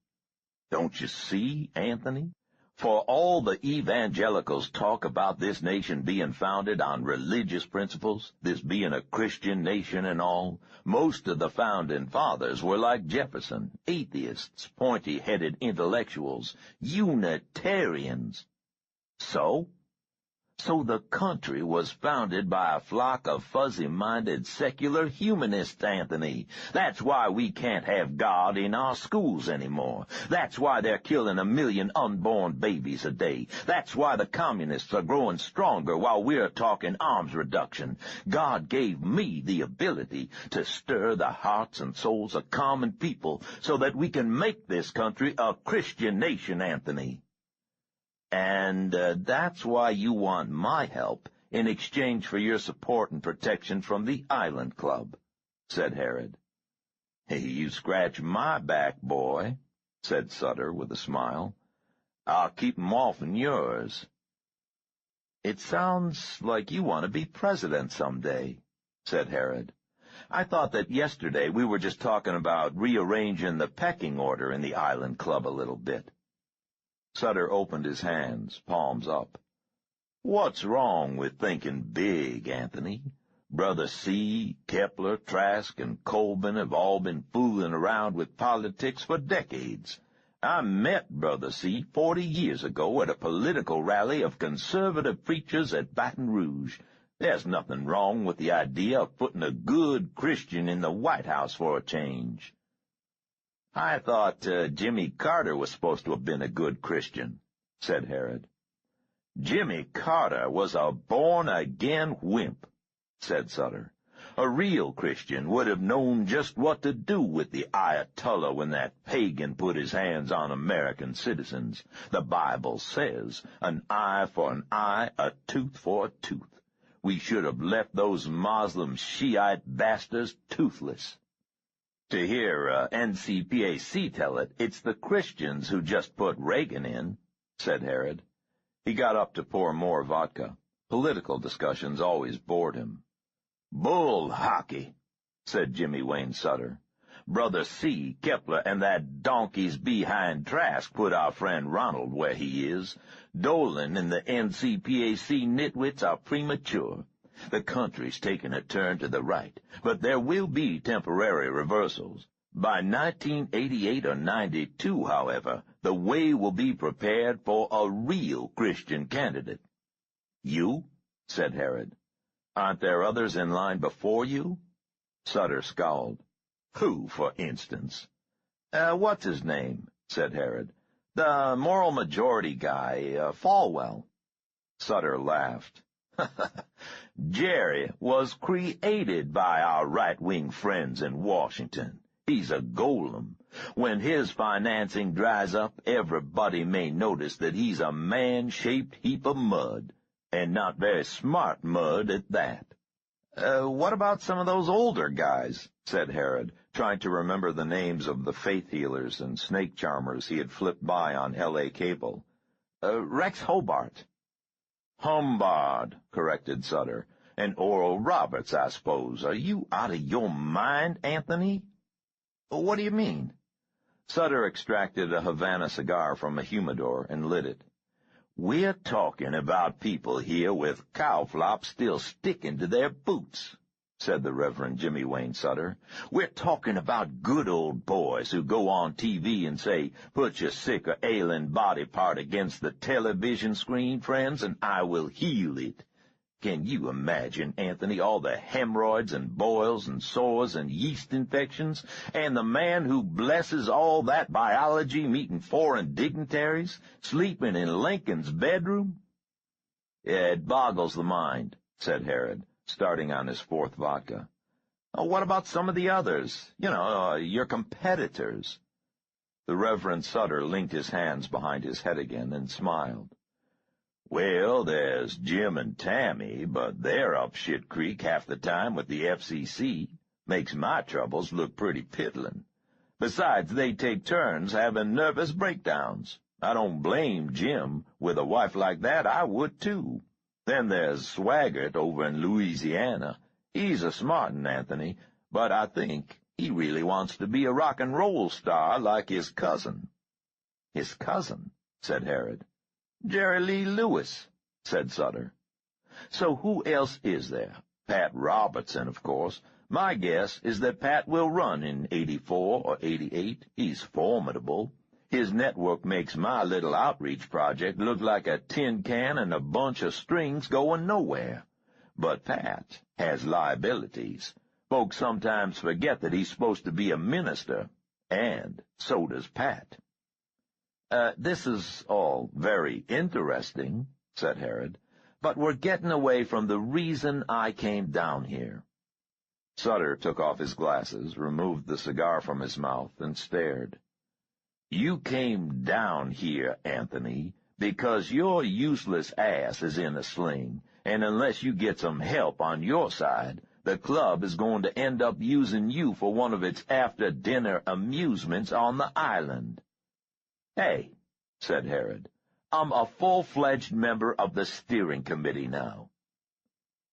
"Don't you see, Anthony? For all the evangelicals talk about this nation being founded on religious principles, this being a Christian nation and all, most of the founding fathers were like Jefferson, atheists, pointy-headed intellectuals, Unitarians. So? So the country was founded by a flock of fuzzy-minded secular humanists, Anthony. That's why we can't have God in our schools anymore. That's why they're killing 1 million unborn babies a day. That's why the communists are growing stronger while we're talking arms reduction. God gave me the ability to stir the hearts and souls of common people so that we can make this country a Christian nation, Anthony. And that's why you want my help in exchange for your support and protection from the Island Club," said Herod. "Hey, you scratch my back, boy," said Sutter with a smile. "I'll keep 'em off'n yours." "It sounds like you want to be president someday," said Herod. "I thought that yesterday we were just talking about rearranging the pecking order in the Island Club a little bit." Sutter opened his hands, palms up. "What's wrong with thinking big, Anthony? Brother C., Kepler, Trask, and Colvin have all been fooling around with politics for decades. I met Brother C. 40 years ago at a political rally of conservative preachers at Baton Rouge. There's nothing wrong with the idea of putting a good Christian in the White House for a change." "I thought Jimmy Carter was supposed to have been a good Christian," said Herod. "Jimmy Carter was a born-again wimp," said Sutter. "A real Christian would have known just what to do with the Ayatollah when that pagan put his hands on American citizens. The Bible says, an eye for an eye, a tooth for a tooth. We should have left those Moslem Shiite bastards toothless. To hear NCPAC tell it, it's the Christians who just put Reagan in," said Herod. He got up to pour more vodka. Political discussions always bored him. "Bull hockey," said Jimmy Wayne Sutter. Brother C, Kepler, and that donkey's behind Trask put our friend Ronald where he is. Dolan and the NCPAC nitwits are premature. The country's taken a turn to the right, but there will be temporary reversals. By 1988 or 92, however, the way will be prepared for a real Christian candidate. You? Said Herod. Aren't there others in line before you? Sutter scowled. Who, for instance? What's his name? Said Herod. The moral majority guy, Falwell. Sutter laughed. Jerry was created by our right-wing friends in Washington. He's a golem. When his financing dries up, everybody may notice that he's a man-shaped heap of mud, and not very smart mud at that. What about some of those older guys? Said Herod, trying to remember the names of the faith healers and snake charmers he had flipped by on L.A. cable. Rex Hobart. Humbard, corrected Sutter. And Oral Roberts, I suppose. Are you out of your mind, Anthony? What do you mean? Sutter extracted a Havana cigar from a humidor and lit it. We're talking about people here with cow flops still sticking to their boots, said the Reverend Jimmy Wayne Sutter. We're talking about good old boys who go on TV and say, put your sick or ailing body part against the television screen, friends, and I will heal it. Can you imagine, Anthony, all the hemorrhoids and boils and sores and yeast infections, and the man who blesses all that biology meeting foreign dignitaries, sleeping in Lincoln's bedroom? It boggles the mind, said Herod, starting on his fourth vodka. What about some of the others? Your competitors. The Reverend Sutter linked his hands behind his head again and smiled. Well, there's Jim and Tammy, but they're up shit creek half the time with the FCC. Makes my troubles look pretty piddling. Besides, they take turns having nervous breakdowns. I don't blame Jim. With a wife like that, I would too. Then there's Swaggart over in Louisiana. He's a smartin', Anthony, but I think he really wants to be a rock and roll star like his cousin. His cousin, said Herod. Jerry Lee Lewis, said Sutter. So who else is there? Pat Robertson, of course. My guess is that Pat will run in 84 or 88. He's formidable. His network makes my little outreach project look like a tin can and a bunch of strings going nowhere. But Pat has liabilities. Folks sometimes forget that he's supposed to be a minister, and so does Pat. This is all very interesting, said Herod, but we're getting away from the reason I came down here. Sutter took off his glasses, removed the cigar from his mouth, and stared. You came down here, Anthony, because your useless ass is in a sling, and unless you get some help on your side, the club is going to end up using you for one of its after-dinner amusements on the island. Hey, said Herod, I'm a full-fledged member of the steering committee now.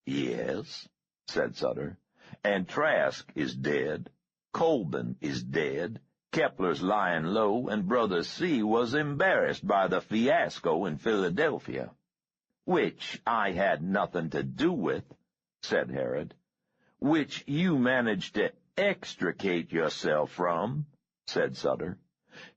Yes, said Sutter, and Trask is dead, Colburn is dead, Kepler's lying low, and Brother C was embarrassed by the fiasco in Philadelphia. Which I had nothing to do with, said Herod. Which you managed to extricate yourself from, said Sutter.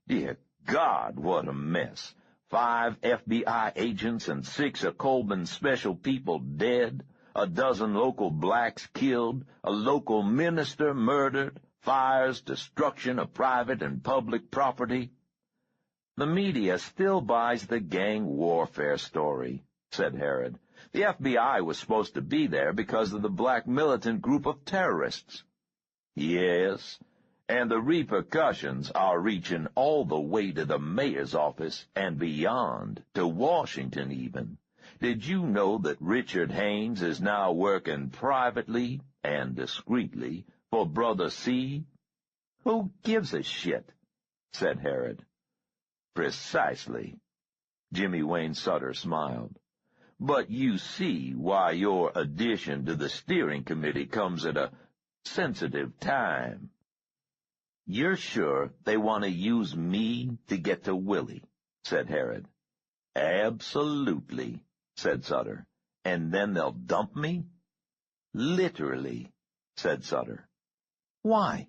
Dear God, what a mess. 5 FBI agents and 6 of Colburn's special people dead, a dozen local blacks killed, a local minister murdered, fires, destruction of private and public property. The media still buys the gang warfare story, said Herod. The FBI was supposed to be there because of the black militant group of terrorists. Yes, and the repercussions are reaching all the way to the mayor's office and beyond, to Washington even. Did you know that Richard Haynes is now working privately and discreetly for Brother C? Who gives a shit? Said Herod. Precisely. Jimmy Wayne Sutter smiled. But you see why your addition to the steering committee comes at a sensitive time. "You're sure they want to use me to get to Willie?" said Herod. "Absolutely," said Sutter. "And then they'll dump me?" "Literally," said Sutter. "Why?"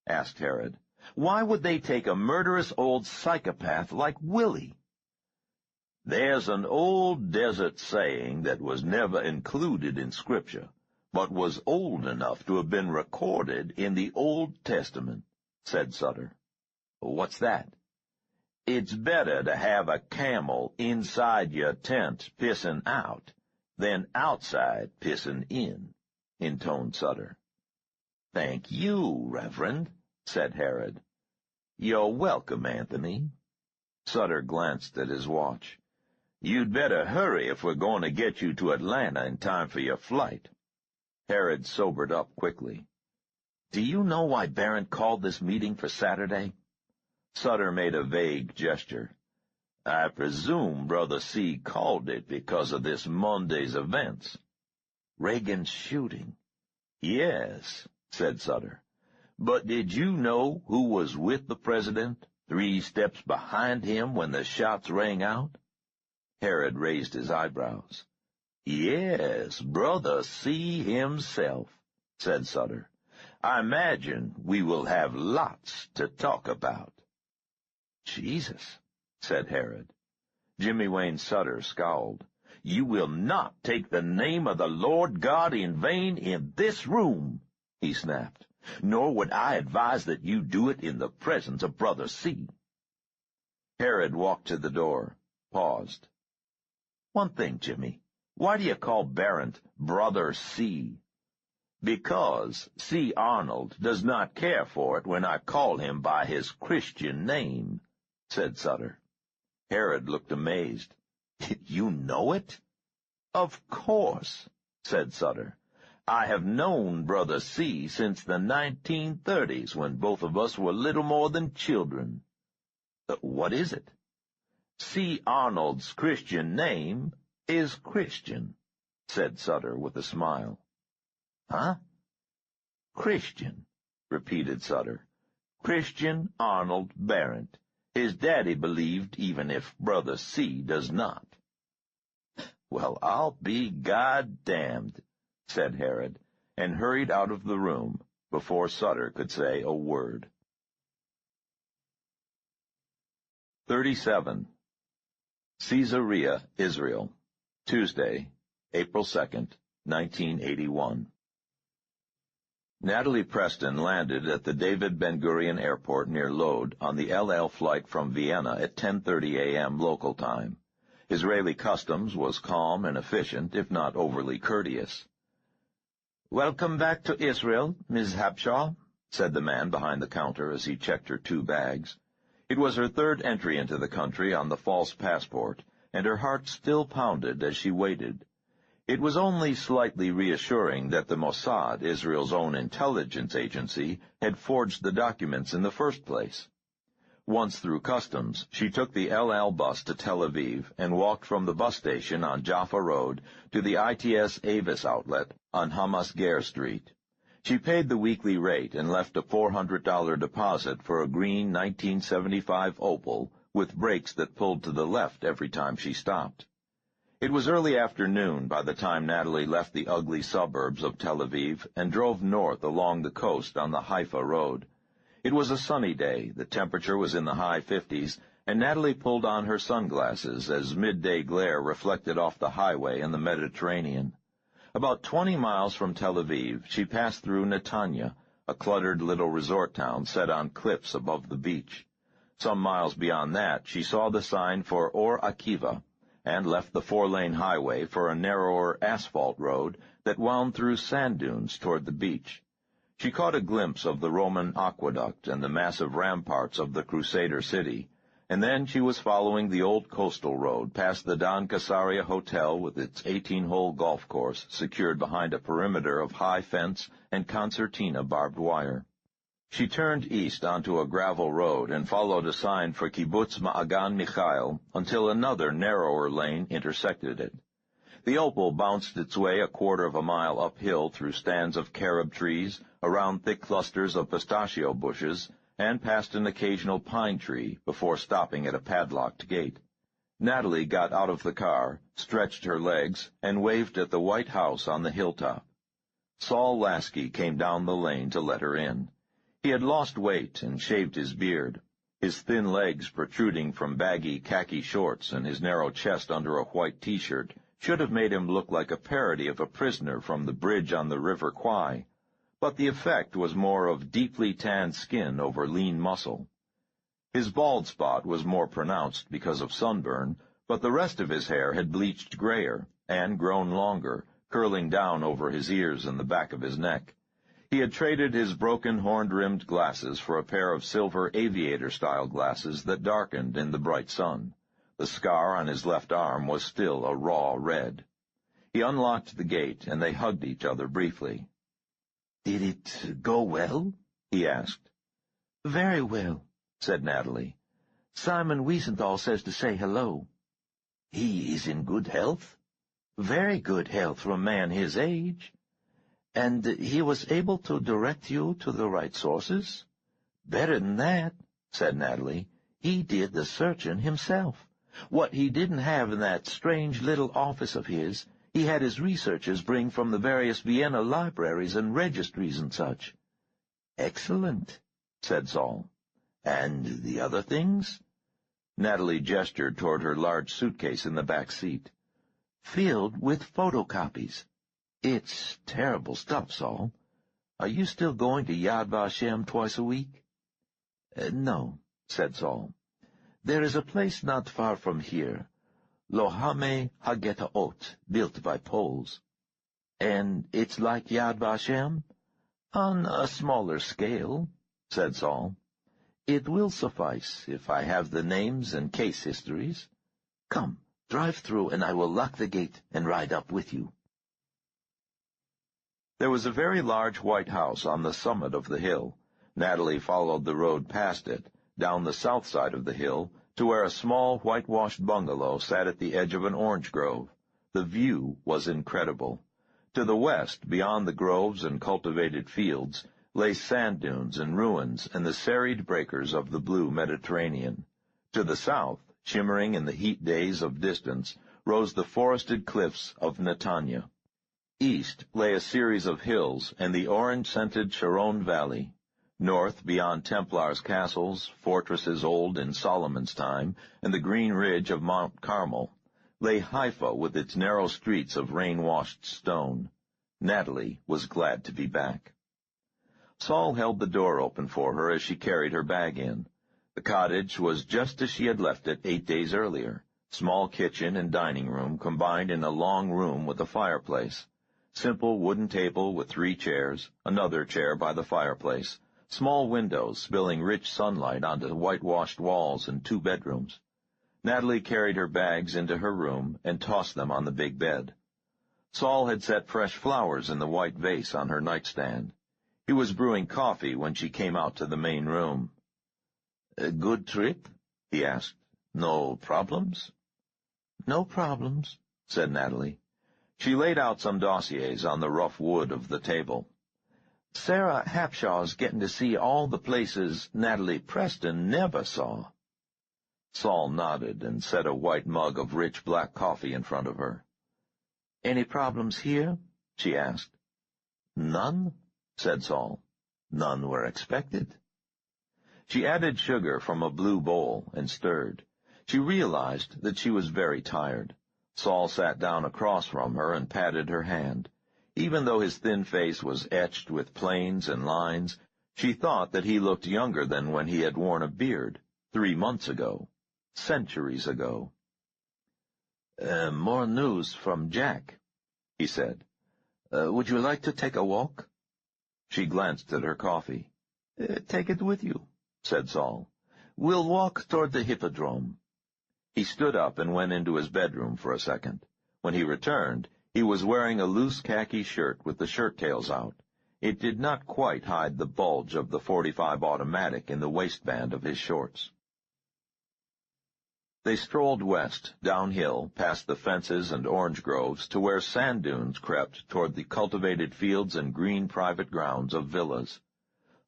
asked Herod. "Why would they take a murderous old psychopath like Willie?" "There's an old desert saying that was never included in Scripture, but was old enough to have been recorded in the Old Testament," said Sutter. "What's that?" "It's better to have a camel inside your tent pissing out than outside pissing in," intoned Sutter. "Thank you, Reverend," said Herod. "You're welcome, Anthony." Sutter glanced at his watch. "You'd better hurry if we're going to get you to Atlanta in time for your flight." Herod sobered up quickly. "Do you know why Barron called this meeting for Saturday?" Sutter made a vague gesture. "I presume Brother C. called it because of this Monday's events." "Reagan's shooting." "Yes," said Sutter. "But did you know who was with the president, 3 steps behind him when the shots rang out?" Herod raised his eyebrows. "Yes, Brother C. himself," said Sutter. "I imagine we will have lots to talk about." "Jesus," said Herod. Jimmy Wayne Sutter scowled. "You will not take the name of the Lord God in vain in this room," he snapped. "Nor would I advise that you do it in the presence of Brother C." Herod walked to the door, paused. "One thing, Jimmy. Why do you call Barron Brother C?" "Because C. Arnold does not care for it when I call him by his Christian name," said Sutter. Herod looked amazed. "You know it?" "Of course," said Sutter. "I have known Brother C. since the 1930s, when both of us were little more than children." "What is it?" "C. Arnold's Christian name is Christian," said Sutter with a smile. "Huh?" "Christian," repeated Sutter. "Christian Arnold Barron. His daddy believed, even if Brother C. does not." "Well, I'll be goddamned," said Herod, and hurried out of the room before Sutter could say a word. 37. Caesarea, Israel, Tuesday, April 2nd, 1981. Natalie Preston landed at the David Ben-Gurion Airport near Lod on the LL flight from Vienna at 10:30 a.m. local time. Israeli customs was calm and efficient, if not overly courteous. "Welcome back to Israel, Ms. Habshaw," said the man behind the counter as he checked her 2 bags. It was her 3rd entry into the country on the false passport, and her heart still pounded as she waited. It was only slightly reassuring that the Mossad, Israel's own intelligence agency, had forged the documents in the first place. Once through customs, she took the LL bus to Tel Aviv and walked from the bus station on Jaffa Road to the ITS Avis outlet on Hamas Ger Street. She paid the weekly rate and left a $400 deposit for a green 1975 Opel with brakes that pulled to the left every time she stopped. It was early afternoon by the time Natalie left the ugly suburbs of Tel Aviv and drove north along the coast on the Haifa Road. It was a sunny day, the temperature was in the high 50s, and Natalie pulled on her sunglasses as midday glare reflected off the highway and the Mediterranean. About 20 miles from Tel Aviv, she passed through Netanya, a cluttered little resort town set on cliffs above the beach. Some miles beyond that, she saw the sign for Or Akiva, and left the 4-lane highway for a narrower asphalt road that wound through sand dunes toward the beach. She caught a glimpse of the Roman aqueduct and the massive ramparts of the Crusader city, and then she was following the old coastal road past the Don Casaria Hotel with its 18-hole golf course secured behind a perimeter of high fence and concertina barbed wire. She turned east onto a gravel road and followed a sign for Kibbutz Ma'agan Mikhail until another narrower lane intersected it. The Opel bounced its way a quarter of a mile uphill through stands of carob trees, around thick clusters of pistachio bushes, and past an occasional pine tree before stopping at a padlocked gate. Natalie got out of the car, stretched her legs, and waved at the white house on the hilltop. Saul Lasky came down the lane to let her in. He had lost weight and shaved his beard. His thin legs protruding from baggy khaki shorts and his narrow chest under a white T-shirt should have made him look like a parody of a prisoner from the bridge on the River Kwai, but the effect was more of deeply tanned skin over lean muscle. His bald spot was more pronounced because of sunburn, but the rest of his hair had bleached grayer and grown longer, curling down over his ears and the back of his neck. He had traded his broken horn-rimmed glasses for a pair of silver aviator-style glasses that darkened in the bright sun. The scar on his left arm was still a raw red. He unlocked the gate, and they hugged each other briefly. "Did it go well?" he asked. "Very well," said Natalie. "Simon Wiesenthal says to say hello." "He is in good health?" "Very good health for a man his age." "And he was able to direct you to the right sources?" "Better than that," said Natalie. "He did the searching himself. What he didn't have in that strange little office of his, he had his researchers bring from the various Vienna libraries and registries and such." "Excellent," said Saul. "And the other things?" Natalie gestured toward her large suitcase in the back seat. "Filled with photocopies. It's terrible stuff, Saul. Are you still going to Yad Vashem twice a week?" "No," said Saul. "There is a place not far from here, Lohame Hagetaot, built by Poles." "And it's like Yad Vashem?" "On a smaller scale," said Saul. "It will suffice if I have the names and case histories. Come, drive through, and I will lock the gate and ride up with you." There was a very large white house on the summit of the hill. Natalie followed the road past it, down the south side of the hill, to where a small whitewashed bungalow sat at the edge of an orange grove. The view was incredible. To the west, beyond the groves and cultivated fields, lay sand dunes and ruins and the serried breakers of the blue Mediterranean. To the south, shimmering in the heat days of distance, rose the forested cliffs of Netanya. East lay a series of hills and the orange-scented Sharon Valley. North, beyond Templars' castles, fortresses old in Solomon's time, and the green ridge of Mount Carmel, lay Haifa with its narrow streets of rain-washed stone. Natalie was glad to be back. Saul held the door open for her as she carried her bag in. The cottage was just as she had left it 8 days earlier. Small kitchen and dining room combined in a long room with a fireplace. Simple wooden table with 3 chairs, another chair by the fireplace, small windows spilling rich sunlight onto whitewashed walls and 2 bedrooms. Natalie carried her bags into her room and tossed them on the big bed. Saul had set fresh flowers in the white vase on her nightstand. He was brewing coffee when she came out to the main room. "A good trip?" he asked. "No problems?" "No problems," said Natalie. She laid out some dossiers on the rough wood of the table. "Sarah Hapshaw's getting to see all the places Natalie Preston never saw." Saul nodded and set a white mug of rich black coffee in front of her. "Any problems here?" she asked. "None," said Saul. "None were expected." She added sugar from a blue bowl and stirred. She realized that she was very tired. Saul sat down across from her and patted her hand. Even though his thin face was etched with planes and lines, she thought that he looked younger than when he had worn a beard, 3 months ago, centuries ago. More news from Jack," he said. "Would you like to take a walk?" She glanced at her coffee. "Take it with you," said Saul. "We'll walk toward the hippodrome." He stood up and went into his bedroom for a second. When he returned, he was wearing a loose khaki shirt with the shirt tails out. It did not quite hide the bulge of the .45 automatic in the waistband of his shorts. They strolled west, downhill, past the fences and orange groves, to where sand dunes crept toward the cultivated fields and green private grounds of villas.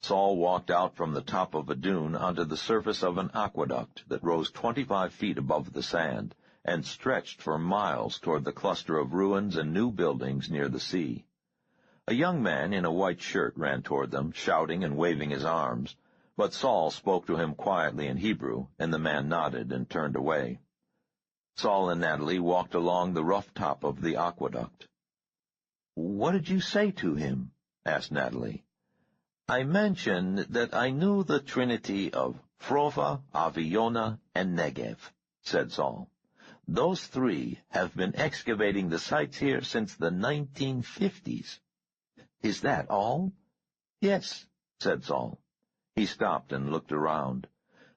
Saul walked out from the top of a dune onto the surface of an aqueduct that rose 25 feet above the sand and stretched for miles toward the cluster of ruins and new buildings near the sea. A young man in a white shirt ran toward them, shouting and waving his arms, but Saul spoke to him quietly in Hebrew, and the man nodded and turned away. Saul and Natalie walked along the rough top of the aqueduct. "What did you say to him?" asked Natalie. "I mentioned that I knew the trinity of Frova, Aviona, and Negev," said Saul. "Those three have been excavating the sites here since the 1950s. "Is that all?" "Yes," said Saul. He stopped and looked around.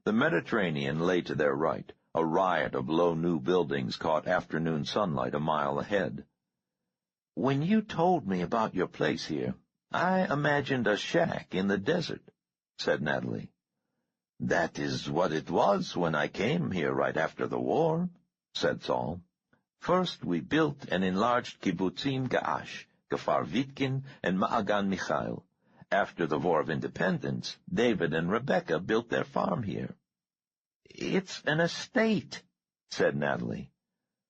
The Mediterranean lay to their right. A riot of low new buildings caught afternoon sunlight a mile ahead. "When you told me about your place here, I imagined a shack in the desert," said Natalie. "That is what it was when I came here right after the war," said Saul. "First we built and enlarged Kibbutzim Ga'ash, Kfar Vitkin, and Ma'agan Michael. After the War of Independence, David and Rebecca built their farm here." "It's an estate," said Natalie.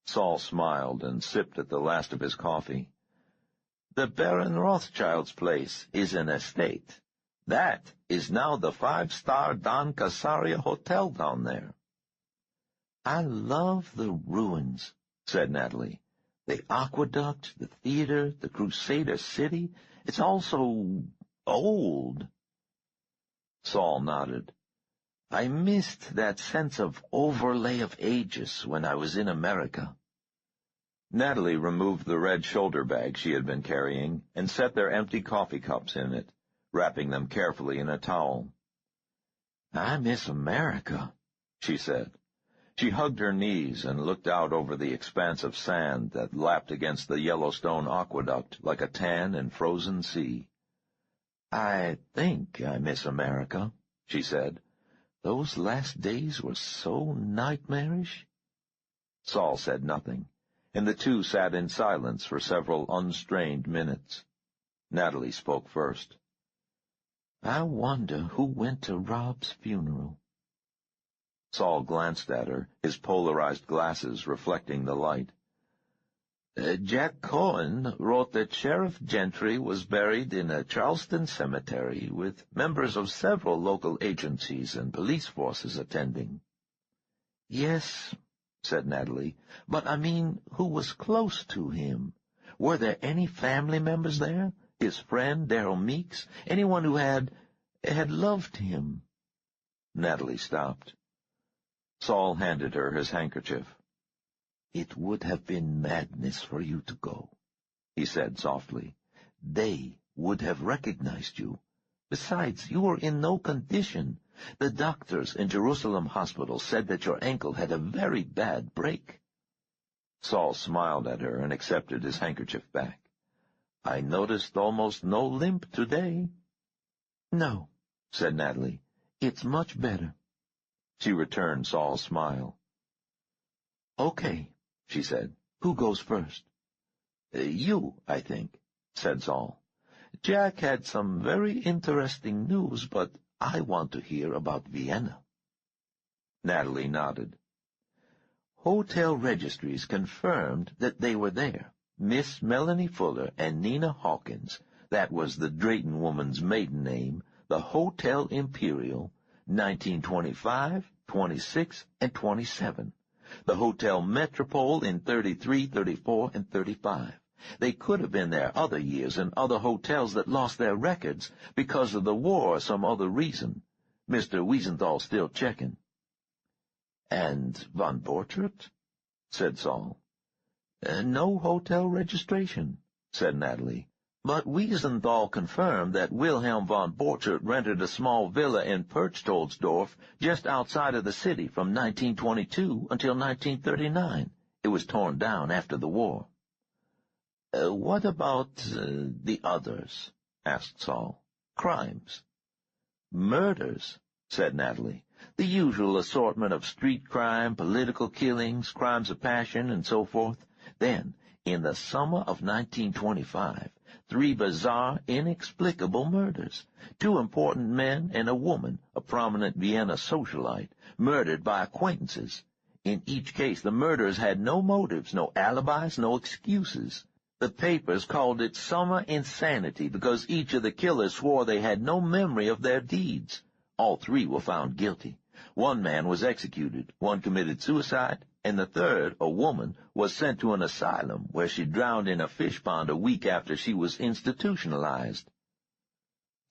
Saul smiled and sipped at the last of his coffee. "The Baron Rothschild's place is an estate. That is now the 5-star Don Casaria Hotel down there." "I love the ruins," said Natalie. "The aqueduct, the theater, the Crusader city. It's all so old." Saul nodded. "I missed that sense of overlay of ages when I was in America." Natalie removed the red shoulder bag she had been carrying and set their empty coffee cups in it, wrapping them carefully in a towel. "I miss America," she said. She hugged her knees and looked out over the expanse of sand that lapped against the Yellowstone aqueduct like a tan and frozen sea. "I think I miss America," she said. "Those last days were so nightmarish." Saul said nothing, and the two sat in silence for several unstrained minutes. Natalie spoke first. "I wonder who went to Rob's funeral." Saul glanced at her, his polarized glasses reflecting the light. Jack Cohen wrote that Sheriff Gentry was buried in a Charleston cemetery with members of several local agencies and police forces attending." "Yes," said Natalie, "but I mean, who was close to him? Were there any family members there? His friend, Darrell Meeks? Anyone who had loved him?" Natalie stopped. Saul handed her his handkerchief. "It would have been madness for you to go," he said softly. "They would have recognized you. Besides, you were in no condition. The doctors in Jerusalem Hospital said that your ankle had a very bad break." Saul smiled at her and accepted his handkerchief back. "I noticed almost no limp today." "No," said Natalie. "It's much better." She returned Saul's smile. "Okay," she said. "Who goes first?" "You, I think," said Saul. "Jack had some very interesting news, but I want to hear about Vienna." Natalie nodded. "Hotel registries confirmed that they were there. Miss Melanie Fuller and Nina Hawkins. That was the Drayton woman's maiden name. The Hotel Imperial, 1925, 26, and 27. The Hotel Metropole in 33, 34, and 35. They could have been there other years in other hotels that lost their records because of the war or some other reason. Mr. Wiesenthal's still checking." "And von Borchardt?" said Saul. No hotel registration," said Natalie. "But Wiesenthal confirmed that Wilhelm von Borchardt rented a small villa in Perchtoldsdorf just outside of the city from 1922 until 1939. It was torn down after the war." "What about the others?" asked Saul. "Crimes." "Murders," said Natalie. "The usual assortment of street crime, political killings, crimes of passion, and so forth. Then, in the summer of 1925, 3 bizarre, inexplicable murders. 2 important men and a woman, a prominent Vienna socialite, murdered by acquaintances. In each case, the murderers had no motives, no alibis, no excuses. The papers called it summer insanity because each of the killers swore they had no memory of their deeds. All 3 were found guilty. 1 man was executed, 1 committed suicide, and the 3rd, a woman, was sent to an asylum where she drowned in a fish pond a week after she was institutionalized.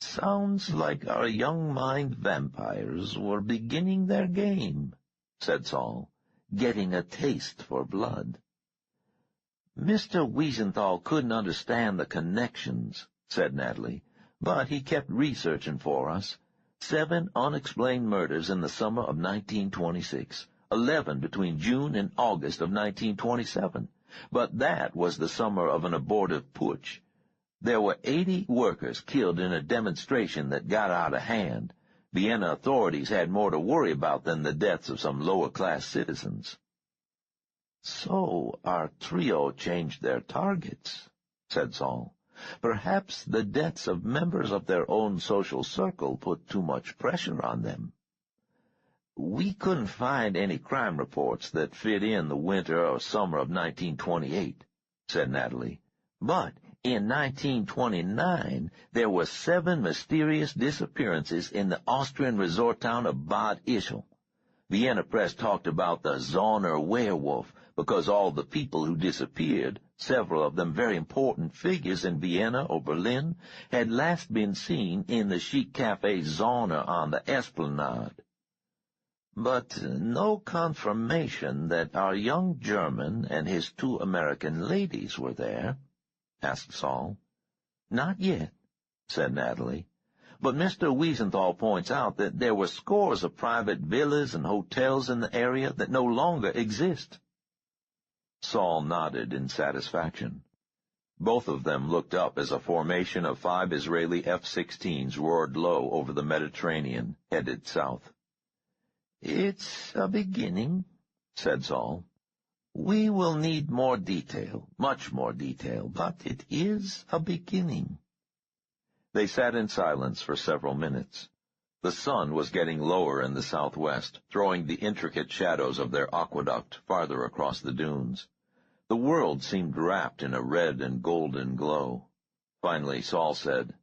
"Sounds like our young-mind vampires were beginning their game," said Saul, getting a taste for blood. "Mr. Wiesenthal couldn't understand the connections," said Natalie, "but he kept researching for us. 7 unexplained murders in the summer of 1926, 11 between June and August of 1927, but that was the summer of an abortive putsch. There were 80 workers killed in a demonstration that got out of hand. Vienna authorities had more to worry about than the deaths of some lower-class citizens." "So our trio changed their targets," said Saul. "Perhaps the deaths of members of their own social circle put too much pressure on them." "We couldn't find any crime reports that fit in the winter or summer of 1928, said Natalie. "But in 1929 there were 7 mysterious disappearances in the Austrian resort town of Bad Ischl. Vienna press talked about the Zorner werewolf because all the people who disappeared, several of them very important figures in Vienna or Berlin, had last been seen in the chic cafe Zorner on the Esplanade. But no confirmation that our young German and his 2 American ladies were there?" asked Saul. "Not yet," said Natalie. "But Mr. Wiesenthal points out that there were scores of private villas and hotels in the area that no longer exist." Saul nodded in satisfaction. Both of them looked up as a formation of 5 Israeli F-16s roared low over the Mediterranean, headed south. "It's a beginning," said Saul. "We will need more detail, much more detail, but it is a beginning." They sat in silence for several minutes. The sun was getting lower in the southwest, throwing the intricate shadows of their aqueduct farther across the dunes. The world seemed wrapped in a red and golden glow. Finally Saul said,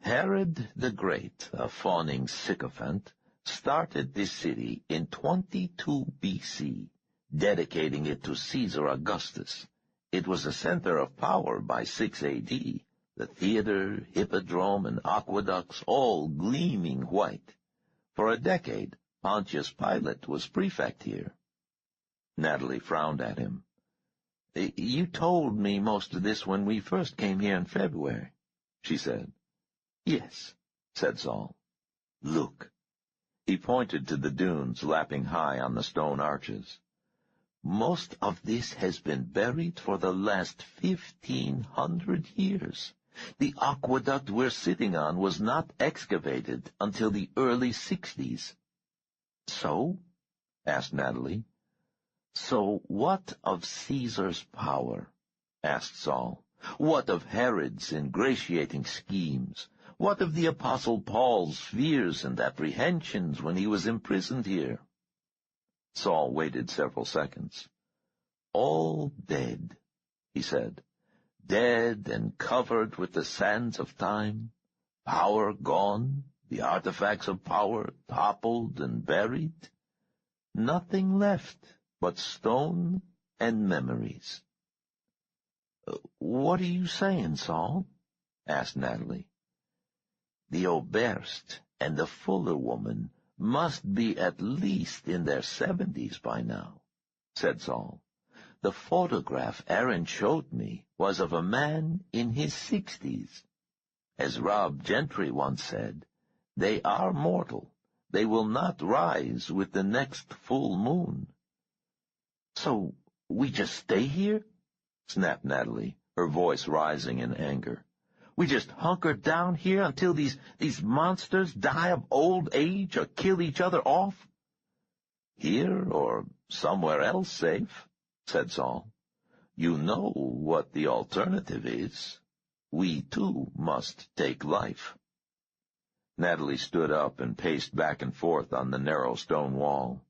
"Herod the Great, a fawning sycophant, started this city in 22 B.C., dedicating it to Caesar Augustus. It was a center of power by 6 A.D., the theater, hippodrome, and aqueducts all gleaming white. For a decade, Pontius Pilate was prefect here." Natalie frowned at him. "You told me most of this when we first came here in February," she said. "Yes," said Saul. "Look." He pointed to the dunes lapping high on the stone arches. "Most of this has been buried for the last 1,500 years. The aqueduct we're sitting on was not excavated until the early 60s. "So?" asked Natalie. "So what of Caesar's power?" asked Saul. "What of Herod's ingratiating schemes? What of the Apostle Paul's fears and apprehensions when he was imprisoned here?" Saul waited several seconds. "All dead," he said. "Dead and covered with the sands of time. Power gone, the artifacts of power toppled and buried. Nothing left but stone and memories." "What are you saying, Saul?" asked Natalie. "The Oberst and the Fuller woman must be at least in their 70s by now," said Saul. "The photograph Aaron showed me was of a man in his 60s. As Rob Gentry once said, they are mortal. They will not rise with the next full moon." "So we just stay here?" snapped Natalie, her voice rising in anger. "We just hunker down here until these monsters die of old age or kill each other off?" "Here or somewhere else safe," said Saul. "You know what the alternative is. we too must take life. Natalie stood up and paced back and forth on the narrow stone wall.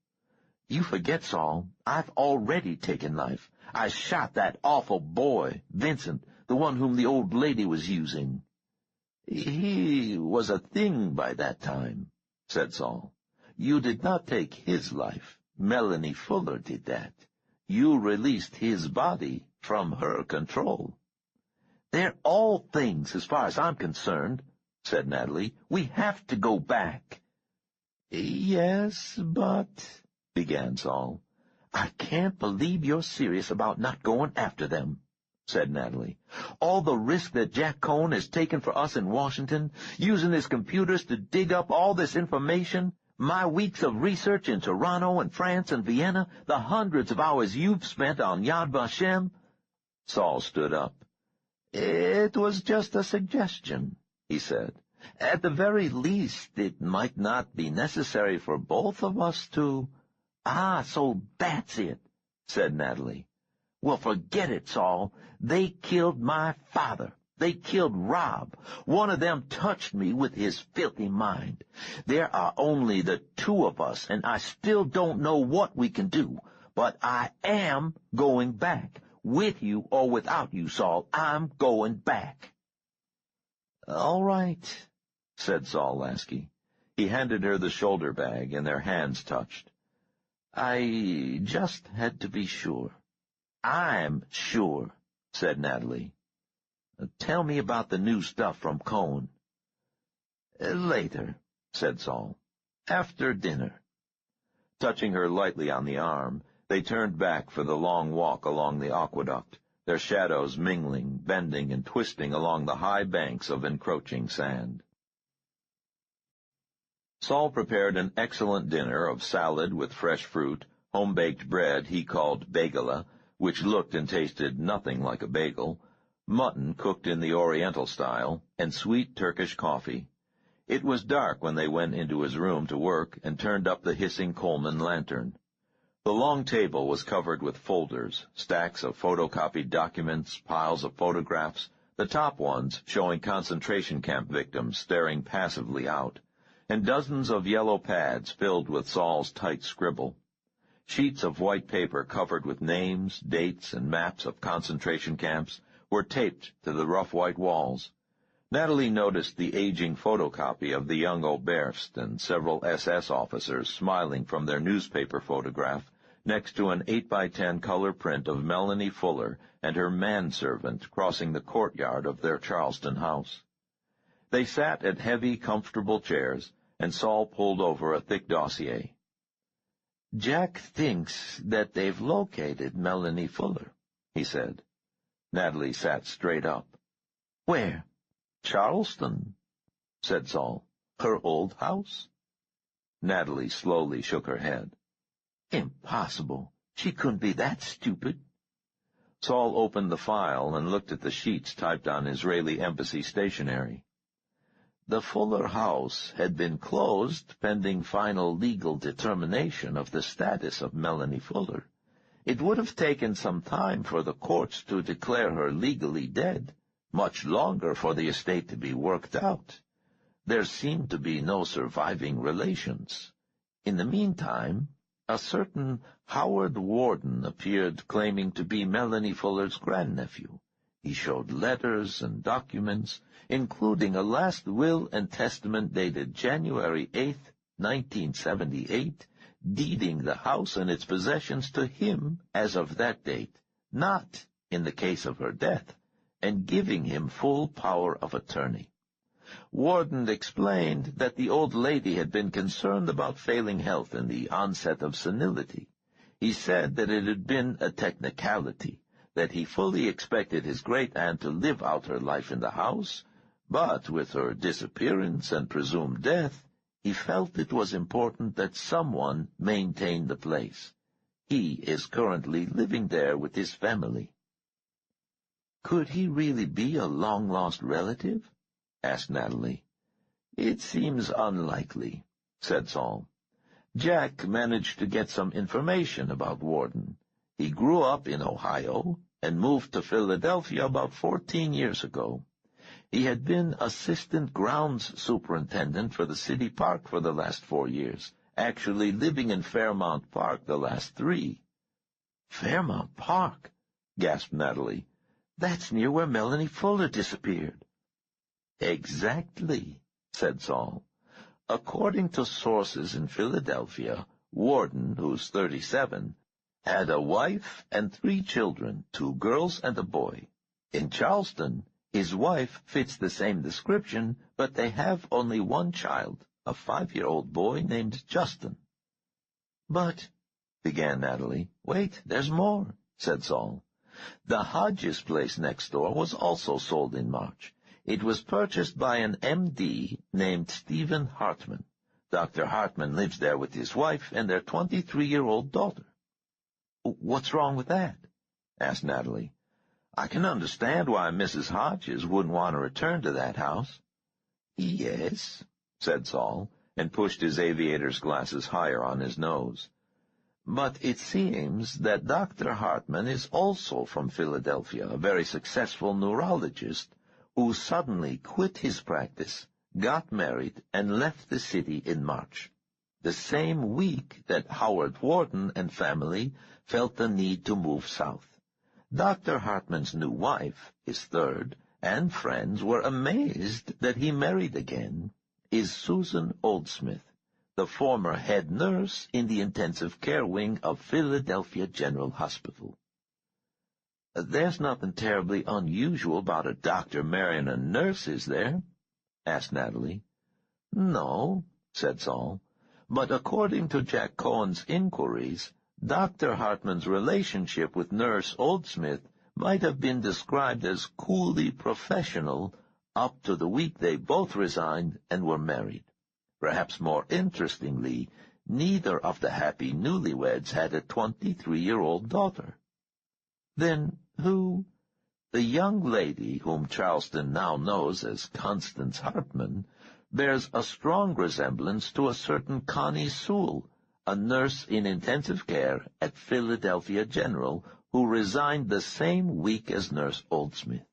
You forget, Saul, I've already taken life. I shot that awful boy, Vincent, the one whom the old lady was using. He was a thing by that time, said Saul. You did not take his life. Melanie Fuller did that. You released his body from her control. They're all things as far as I'm concerned, said Natalie. We have to go back. Yes, but, began Saul. I can't believe you're serious about not going after them, said Natalie. All the risk that Jack Cohn has taken for us in Washington, using his computers to dig up all this information, my weeks of research in Toronto and France and Vienna, the hundreds of hours you've spent on Yad Vashem. Saul stood up. It was just a suggestion, he said. At the very least, it might not be necessary for both of us to— Ah, so that's it, said Natalie. Well, forget it, Saul. They killed my father. They killed Rob. One of them touched me with his filthy mind. There are only the two of us, and I still don't know what we can do. But I am going back. With you or without you, Saul, I'm going back. All right, said Saul Lasky. He handed her the shoulder bag, and their hands touched. I just had to be sure. I'm sure, said Natalie. Tell me about the new stuff from Cohn. Later, said Saul. After dinner. Touching her lightly on the arm, they turned back for the long walk along the aqueduct, their shadows mingling, bending, and twisting along the high banks of encroaching sand. Saul prepared an excellent dinner of salad with fresh fruit, home-baked bread he called bagela, which looked and tasted nothing like a bagel, mutton cooked in the Oriental style, and sweet Turkish coffee. It was dark when they went into his room to work and turned up the hissing Coleman lantern. The long table was covered with folders, stacks of photocopied documents, piles of photographs, the top ones showing concentration camp victims staring passively out, and dozens of yellow pads filled with Saul's tight scribble. Sheets of white paper covered with names, dates, and maps of concentration camps were taped to the rough white walls. Natalie noticed the aging photocopy of the young Oberst and several SS officers smiling from their newspaper photograph next to an 8x10 color print of Melanie Fuller and her manservant crossing the courtyard of their Charleston house. They sat at heavy, comfortable chairs, and Saul pulled over a thick dossier. Jack thinks that they've located Melanie Fuller, he said. Natalie sat straight up. Where? Charleston, said Saul. Her old house. Natalie slowly shook her head. Impossible. She couldn't be that stupid. Saul opened the file and looked at the sheets typed on Israeli embassy stationery. The Fuller house had been closed pending final legal determination of the status of Melanie Fuller. It would have taken some time for the courts to declare her legally dead, much longer for the estate to be worked out. There seemed to be no surviving relations. In the meantime, a certain Howard Warden appeared claiming to be Melanie Fuller's grandnephew. He showed letters and documents, including a last will and testament dated January 8, 1978, deeding the house and its possessions to him as of that date, not in the case of her death, and giving him full power of attorney. Warden explained that the old lady had been concerned about failing health and the onset of senility. He said that it had been a technicality, that he fully expected his great-aunt to live out her life in the house, but with her disappearance and presumed death, he felt it was important that someone maintain the place. He is currently living there with his family. Could he really be a long-lost relative? Asked Natalie. It seems unlikely, said Saul. Jack managed to get some information about Warden. He grew up in Ohio and moved to Philadelphia about 14 years ago. He had been assistant grounds superintendent for the city park for the last 4 years, actually living in Fairmount Park the last 3. Fairmount Park, gasped Natalie. That's near where Melanie Fuller disappeared. Exactly, said Saul. According to sources in Philadelphia, Warden, who's 37, had a wife and 3 children, 2 girls and a boy. In Charleston, his wife fits the same description, but they have only 1 child, a 5-year-old boy named Justin. But, began Natalie. Wait, there's more, said Saul. The Hodges place next door was also sold in March. It was purchased by an M.D. named Stephen Hartman. Dr. Hartman lives there with his wife and their 23-year-old daughter. What's wrong with that? Asked Natalie. I can understand why Mrs. Hodges wouldn't want to return to that house. Yes, said Saul, and pushed his aviator's glasses higher on his nose. But it seems that Dr. Hartman is also from Philadelphia, a very successful neurologist who suddenly quit his practice, got married, and left the city in March, the same week that Howard Warden and family felt the need to move south. Dr. Hartman's new wife, his 3rd, and friends were amazed that he married again, is Susan Oldsmith, the former head nurse in the intensive care wing of Philadelphia General Hospital. There's nothing terribly unusual about a doctor marrying a nurse, is there? Asked Natalie. No, said Saul, but according to Jack Cohen's inquiries, Dr. Hartman's relationship with Nurse Oldsmith might have been described as coolly professional up to the week they both resigned and were married. Perhaps more interestingly, neither of the happy newlyweds had a 23-year-old daughter. Then who? The young lady whom Charleston now knows as Constance Hartman bears a strong resemblance to a certain Connie Sewell, a nurse in intensive care at Philadelphia General, who resigned the same week as Nurse Oldsmith.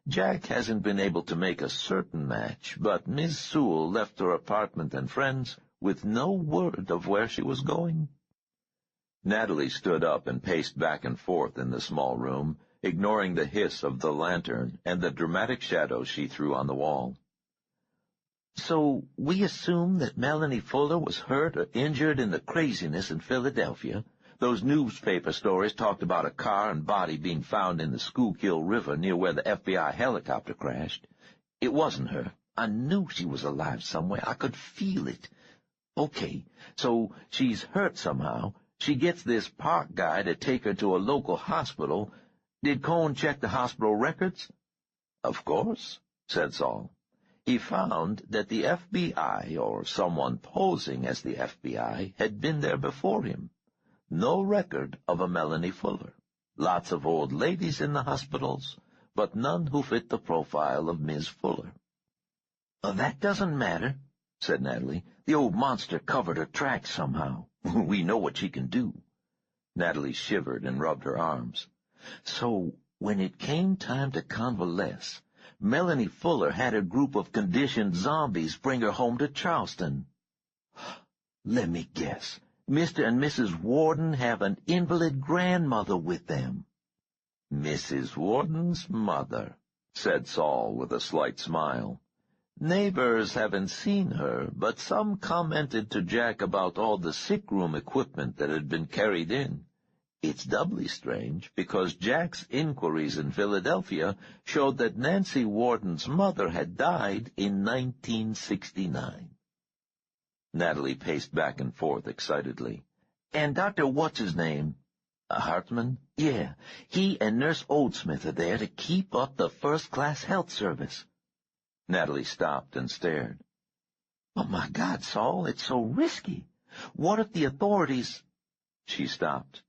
Jack hasn't been able to make a certain match, but Miss Sewell left her apartment and friends with no word of where she was going. Natalie stood up and paced back and forth in the small room, ignoring the hiss of the lantern and the dramatic shadows she threw on the wall. So we assume that Melanie Fuller was hurt or injured in the craziness in Philadelphia. Those newspaper stories talked about a car and body being found in the Schuylkill River near where the FBI helicopter crashed. It wasn't her. I knew she was alive somewhere. I could feel it. Okay, so she's hurt somehow. She gets this park guy to take her to a local hospital. Did Cohen check the hospital records? Of course, said Saul. He found that the FBI, or someone posing as the FBI, had been there before him. No record of a Melanie Fuller. Lots of old ladies in the hospitals, but none who fit the profile of Miss Fuller. That doesn't matter, said Natalie. The old monster covered her tracks somehow. We know what she can do. Natalie shivered and rubbed her arms. So, when it came time to convalesce, Melanie Fuller had a group of conditioned zombies bring her home to Charleston. Let me guess. Mr. and Mrs. Warden have an invalid grandmother with them. Mrs. Warden's mother, said Saul with a slight smile. Neighbors haven't seen her, but some commented to Jack about all the sick-room equipment that had been carried in. It's doubly strange, because Jack's inquiries in Philadelphia showed that Nancy Warden's mother had died in 1969. Natalie paced back and forth excitedly. And Dr. What's-his-name? Hartman? Yeah, he and Nurse Oldsmith are there to keep up the first-class health service. Natalie stopped and stared. Oh, my God, Saul, it's so risky. What if the authorities— She stopped.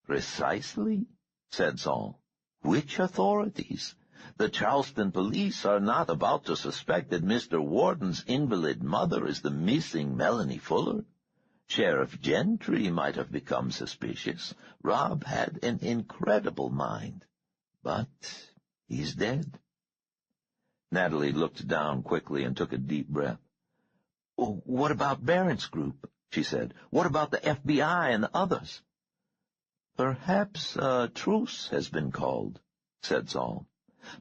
Precisely, said Saul. Which authorities? The Charleston police are not about to suspect that Mr. Warden's invalid mother is the missing Melanie Fuller. Sheriff Gentry might have become suspicious. Rob had an incredible mind. But he's dead. Natalie looked down quickly and took a deep breath. "What about Barron's group?" she said. "What about the FBI and the others?" "Perhaps a truce has been called," said Saul.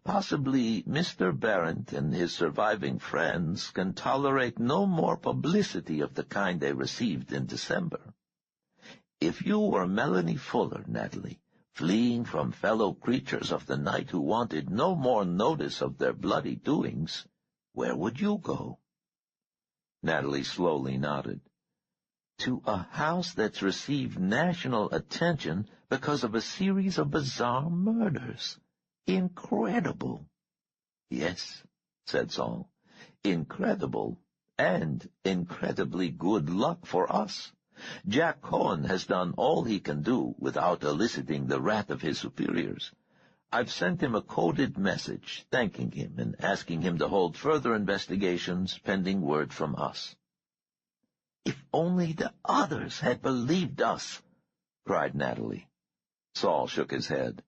"Possibly Mr. Barrett and his surviving friends can tolerate no more publicity of the kind they received in December. If you were Melanie Fuller, Natalie, fleeing from fellow creatures of the night who wanted no more notice of their bloody doings, where would you go?" Natalie slowly nodded. "To a house that's received national attention because of a series of bizarre murders. Incredible." "Yes," said Saul, "incredible, and incredibly good luck for us. Jack Cohen has done all he can do without eliciting the wrath of his superiors. I've sent him a coded message thanking him and asking him to hold further investigations pending word from us." "If only the others had believed us," cried Natalie. Saul shook his head.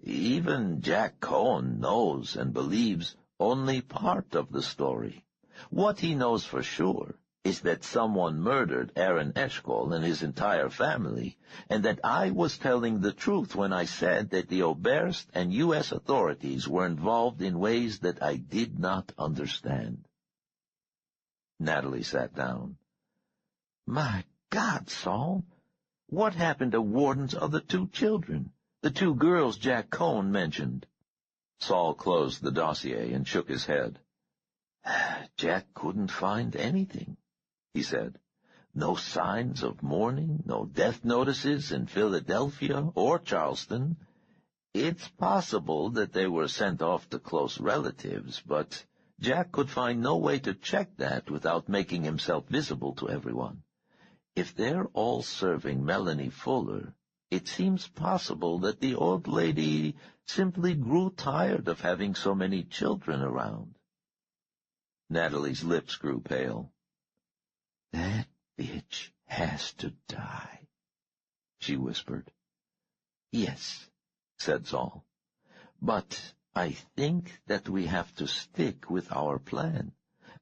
"Even Jack Cohen knows and believes only part of the story. What he knows for sure is that someone murdered Aaron Eshkol and his entire family, and that I was telling the truth when I said that the Oberst and U.S. authorities were involved in ways that I did not understand." Natalie sat down. "My God, Saul, what happened to Warden's other 2 children, the 2 girls Jack Cohen mentioned?" Saul closed the dossier and shook his head. "Jack couldn't find anything," he said. "No signs of mourning, no death notices in Philadelphia or Charleston. It's possible that they were sent off to close relatives, but Jack could find no way to check that without making himself visible to everyone. If they're all serving Melanie Fuller, it seems possible that the old lady simply grew tired of having so many children around." Natalie's lips grew pale. "That bitch has to die," she whispered. "Yes," said Saul, "but I think that we have to stick with our plan,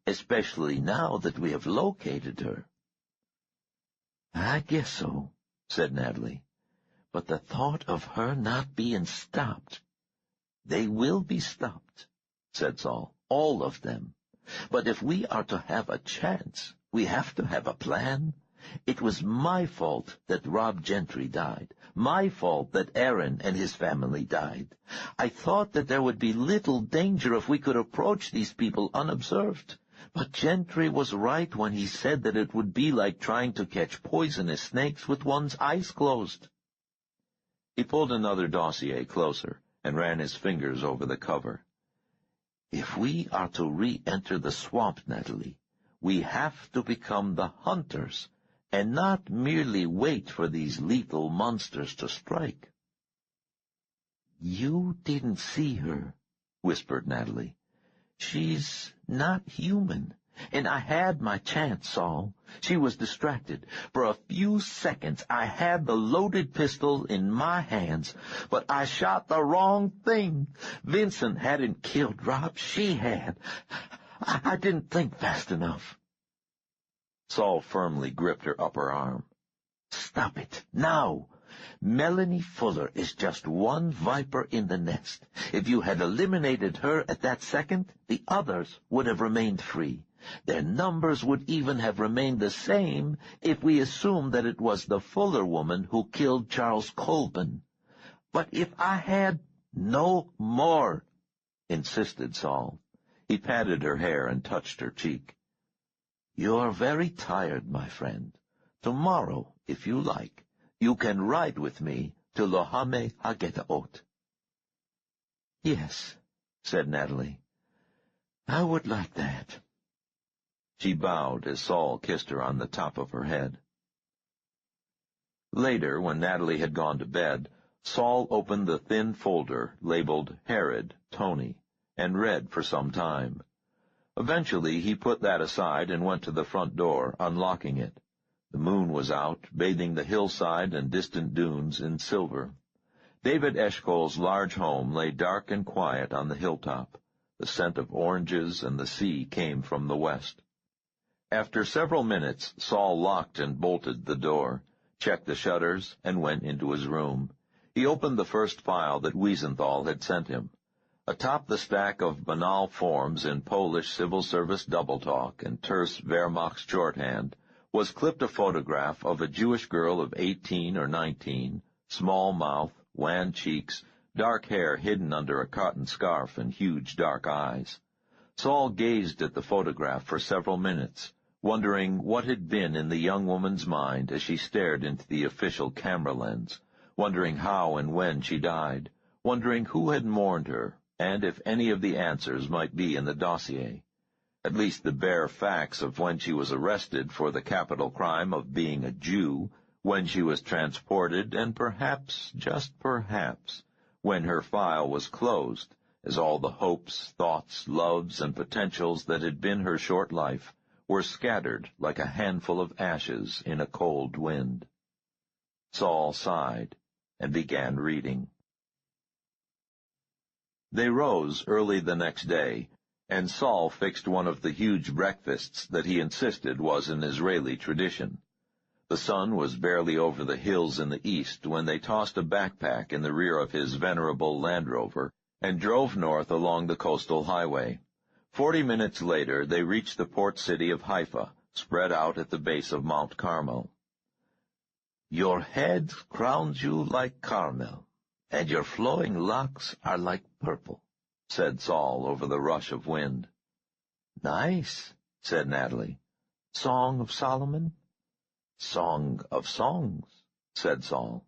especially now that we have located her." "I guess so," said Natalie. "But the thought of her not being stopped—" "They will be stopped," said Saul, "all of them. But if we are to have a chance, we have to have a plan. It was my fault that Rob Gentry died, my fault that Aaron and his family died. I thought that there would be little danger if we could approach these people unobserved. But Gentry was right when he said that it would be like trying to catch poisonous snakes with one's eyes closed." He pulled another dossier closer and ran his fingers over the cover. "If we are to re-enter the swamp, Natalie, we have to become the hunters and not merely wait for these lethal monsters to strike." "You didn't see her," whispered Natalie. "She's not human, and I had my chance, Saul. She was distracted. For a few seconds I had the loaded pistol in my hands, but I shot the wrong thing. Vincent hadn't killed Rob, she had. I didn't think fast enough." Saul firmly gripped her upper arm. "Stop it, now! Melanie Fuller is just one viper in the nest. If you had eliminated her at that second, the others would have remained free. Their numbers would even have remained the same if we assumed that it was the Fuller woman who killed Charles Colvin. But if I had—" "No more," insisted Saul. He patted her hair and touched her cheek. "You're very tired, my friend. Tomorrow, if you like, you can ride with me to Lohame Hagetaot." "Yes," said Natalie. "I would like that." She bowed as Saul kissed her on the top of her head. Later, when Natalie had gone to bed, Saul opened the thin folder labeled Herod, Tony, and read for some time. Eventually he put that aside and went to the front door, unlocking it. The moon was out, bathing the hillside and distant dunes in silver. David Eshkol's large home lay dark and quiet on the hilltop. The scent of oranges and the sea came from the west. After several minutes, Saul locked and bolted the door, checked the shutters, and went into his room. He opened the first file that Wiesenthal had sent him. Atop the stack of banal forms in Polish civil service double-talk and terse Wehrmacht shorthand was clipped a photograph of a Jewish girl of 18 or 19, small mouth, wan cheeks, dark hair hidden under a cotton scarf, and huge dark eyes. Saul gazed at the photograph for several minutes, wondering what had been in the young woman's mind as she stared into the official camera lens, wondering how and when she died, wondering who had mourned her, and if any of the answers might be in the dossier. At least the bare facts of when she was arrested for the capital crime of being a Jew, when she was transported, and perhaps, just perhaps, when her file was closed, as all the hopes, thoughts, loves, and potentials that had been her short life were scattered like a handful of ashes in a cold wind. Saul sighed and began reading. They rose early the next day, and Saul fixed one of the huge breakfasts that he insisted was an Israeli tradition. The sun was barely over the hills in the east when they tossed a backpack in the rear of his venerable Land Rover and drove north along the coastal highway. 40 minutes later, they reached the port city of Haifa, spread out at the base of Mount Carmel. "Your head crowns you like Carmel, and your flowing locks are like purple," said Saul over the rush of wind. "Nice," said Natalie. "Song of Solomon?" "Song of Songs," said Saul.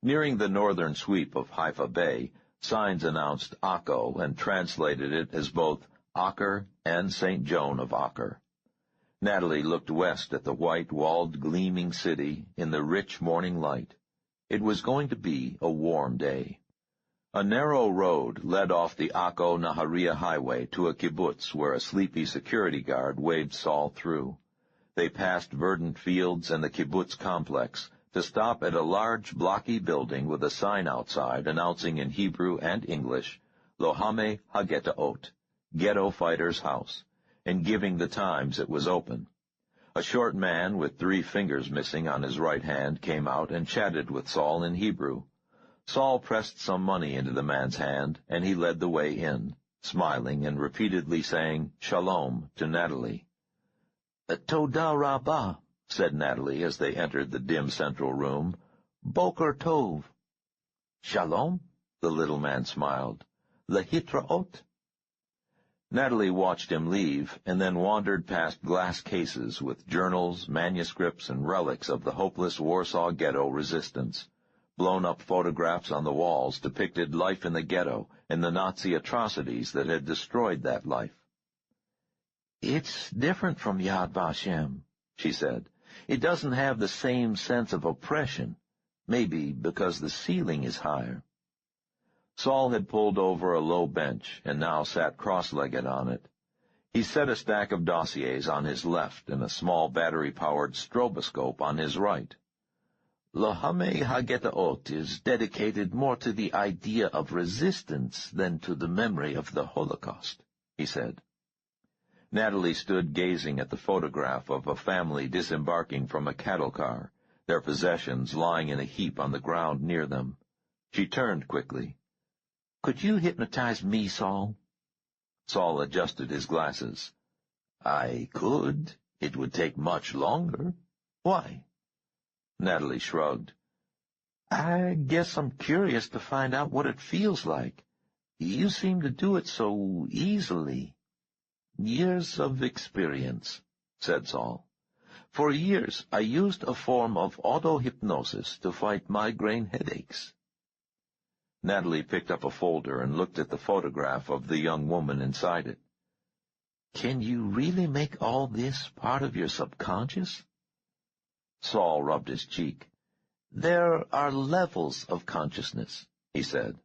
Nearing the northern sweep of Haifa Bay, signs announced Akko and translated it as both Acre and St. Joan of Acre. Natalie looked west at the white-walled, gleaming city in the rich morning light. It was going to be a warm day. A narrow road led off the Akko-Nahariya highway to a kibbutz where a sleepy security guard waved Saul through. They passed verdant fields and the kibbutz complex to stop at a large, blocky building with a sign outside announcing in Hebrew and English, Lohame Hagetaot, Ghetto Fighter's House, and giving the times it was open. A short man with 3 fingers missing on his right hand came out and chatted with Saul in Hebrew. Saul pressed some money into the man's hand, and he led the way in, smiling and repeatedly saying, "Shalom," to Natalie. "Toda Rabbah," said Natalie as they entered the dim central room. "Boker Tov." "Shalom," the little man smiled. "Lehitraot." Natalie watched him leave, and then wandered past glass cases with journals, manuscripts, and relics of the hopeless Warsaw Ghetto resistance. Blown-up photographs on the walls depicted life in the ghetto and the Nazi atrocities that had destroyed that life. "It's different from Yad Vashem," she said. "It doesn't have the same sense of oppression, maybe because the ceiling is higher." Saul had pulled over a low bench and now sat cross-legged on it. He set a stack of dossiers on his left and a small battery-powered stroboscope on his right. "Lohame Hagetaot is dedicated more to the idea of resistance than to the memory of the Holocaust," he said. Natalie stood gazing at the photograph of a family disembarking from a cattle car, their possessions lying in a heap on the ground near them. She turned quickly. "Could you hypnotize me, Saul?" Saul adjusted his glasses. "I could. It would take much longer. Why?" Natalie shrugged. "I guess I'm curious to find out what it feels like. You seem to do it so easily." "Years of experience," said Saul. "For years I used a form of auto-hypnosis to fight migraine headaches." Natalie picked up a folder and looked at the photograph of the young woman inside it. "Can you really make all this part of your subconscious?" Saul rubbed his cheek. "There are levels of consciousness," he said.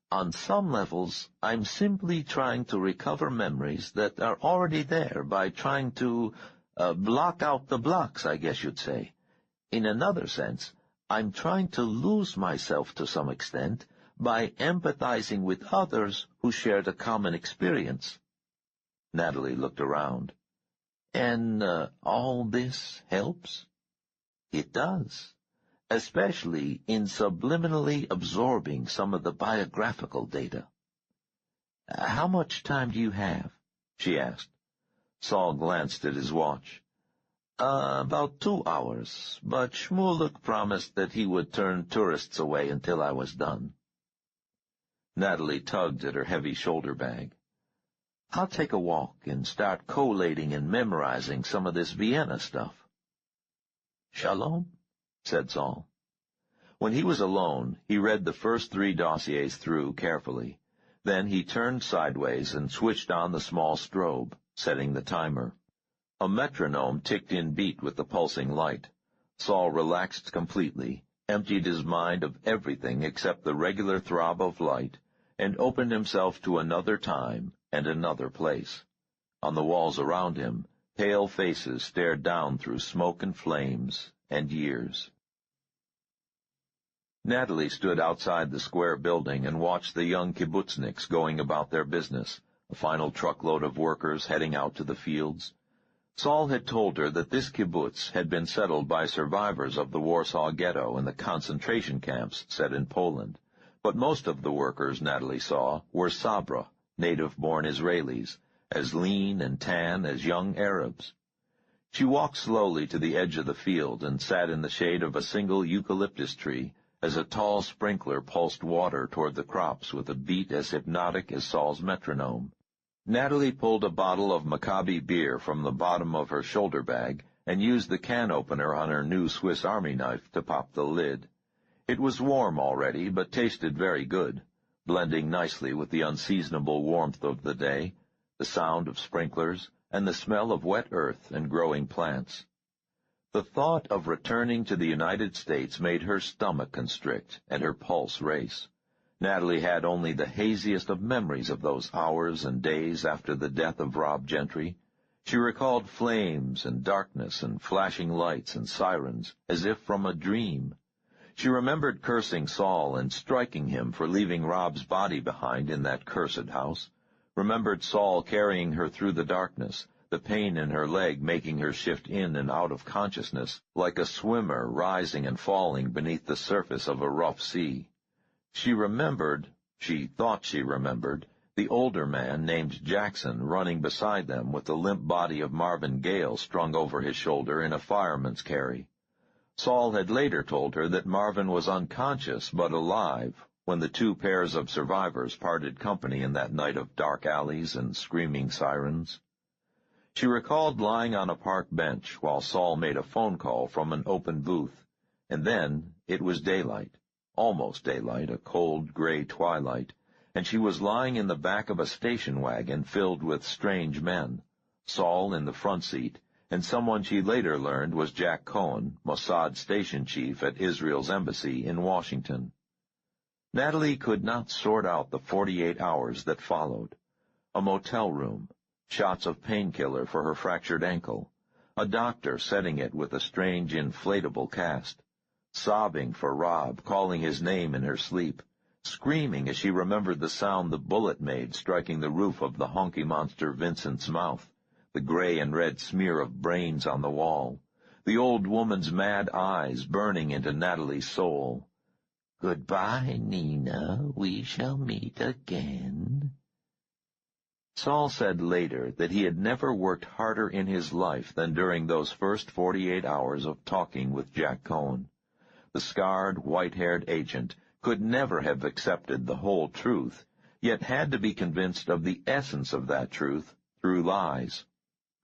"On some levels, I'm simply trying to recover memories that are already there by trying to block out the blocks, I guess you'd say. In another sense, I'm trying to lose myself to some extent by empathizing with others who shared a common experience. Natalie looked around. And all this helps? It does, especially in subliminally absorbing some of the biographical data. How much time do you have? She asked. Saul glanced at his watch. About 2 hours, but Shmuluk promised that he would turn tourists away until I was done. Natalie tugged at her heavy shoulder bag. I'll take a walk and start collating and memorizing some of this Vienna stuff. Shalom, said Saul. When he was alone, he read the first 3 dossiers through carefully. Then he turned sideways and switched on the small strobe, setting the timer. A metronome ticked in beat with the pulsing light. Saul relaxed completely, emptied his mind of everything except the regular throb of light, and opened himself to another time and another place. On the walls around him, pale faces stared down through smoke and flames and years. Natalie stood outside the square building and watched the young kibbutzniks going about their business, a final truckload of workers heading out to the fields. Saul had told her that this kibbutz had been settled by survivors of the Warsaw Ghetto and the concentration camps set in Poland, but most of the workers Natalie saw were Sabra, native-born Israelis, as lean and tan as young Arabs. She walked slowly to the edge of the field and sat in the shade of a single eucalyptus tree as a tall sprinkler pulsed water toward the crops with a beat as hypnotic as Saul's metronome. Natalie pulled a bottle of Maccabi beer from the bottom of her shoulder bag and used the can opener on her new Swiss Army knife to pop the lid. It was warm already, but tasted very good, blending nicely with the unseasonable warmth of the day, the sound of sprinklers, and the smell of wet earth and growing plants. The thought of returning to the United States made her stomach constrict and her pulse race. Natalie had only the haziest of memories of those hours and days after the death of Rob Gentry. She recalled flames and darkness and flashing lights and sirens as if from a dream. She remembered cursing Saul and striking him for leaving Rob's body behind in that cursed house, remembered Saul carrying her through the darkness, the pain in her leg making her shift in and out of consciousness like a swimmer rising and falling beneath the surface of a rough sea. She thought she remembered, the older man named Jackson running beside them with the limp body of Marvin Gale strung over his shoulder in a fireman's carry. Saul had later told her that Marvin was unconscious but alive when the 2 pairs of survivors parted company in that night of dark alleys and screaming sirens. She recalled lying on a park bench while Saul made a phone call from an open booth, and then it was daylight. Almost daylight, a cold, gray twilight, and she was lying in the back of a station wagon filled with strange men, Saul in the front seat, and someone she later learned was Jack Cohen, Mossad station chief at Israel's embassy in Washington. Natalie could not sort out the 48 hours that followed. A motel room, shots of painkiller for her fractured ankle, a doctor setting it with a strange inflatable cast, sobbing for Rob, calling his name in her sleep, screaming as she remembered the sound the bullet made striking the roof of the honky monster Vincent's mouth, the gray and red smear of brains on the wall, the old woman's mad eyes burning into Natalie's soul. Goodbye, Nina, we shall meet again. Saul said later that he had never worked harder in his life than during those first 48 hours of talking with Jack Cohen. The scarred, white-haired agent could never have accepted the whole truth, yet had to be convinced of the essence of that truth through lies.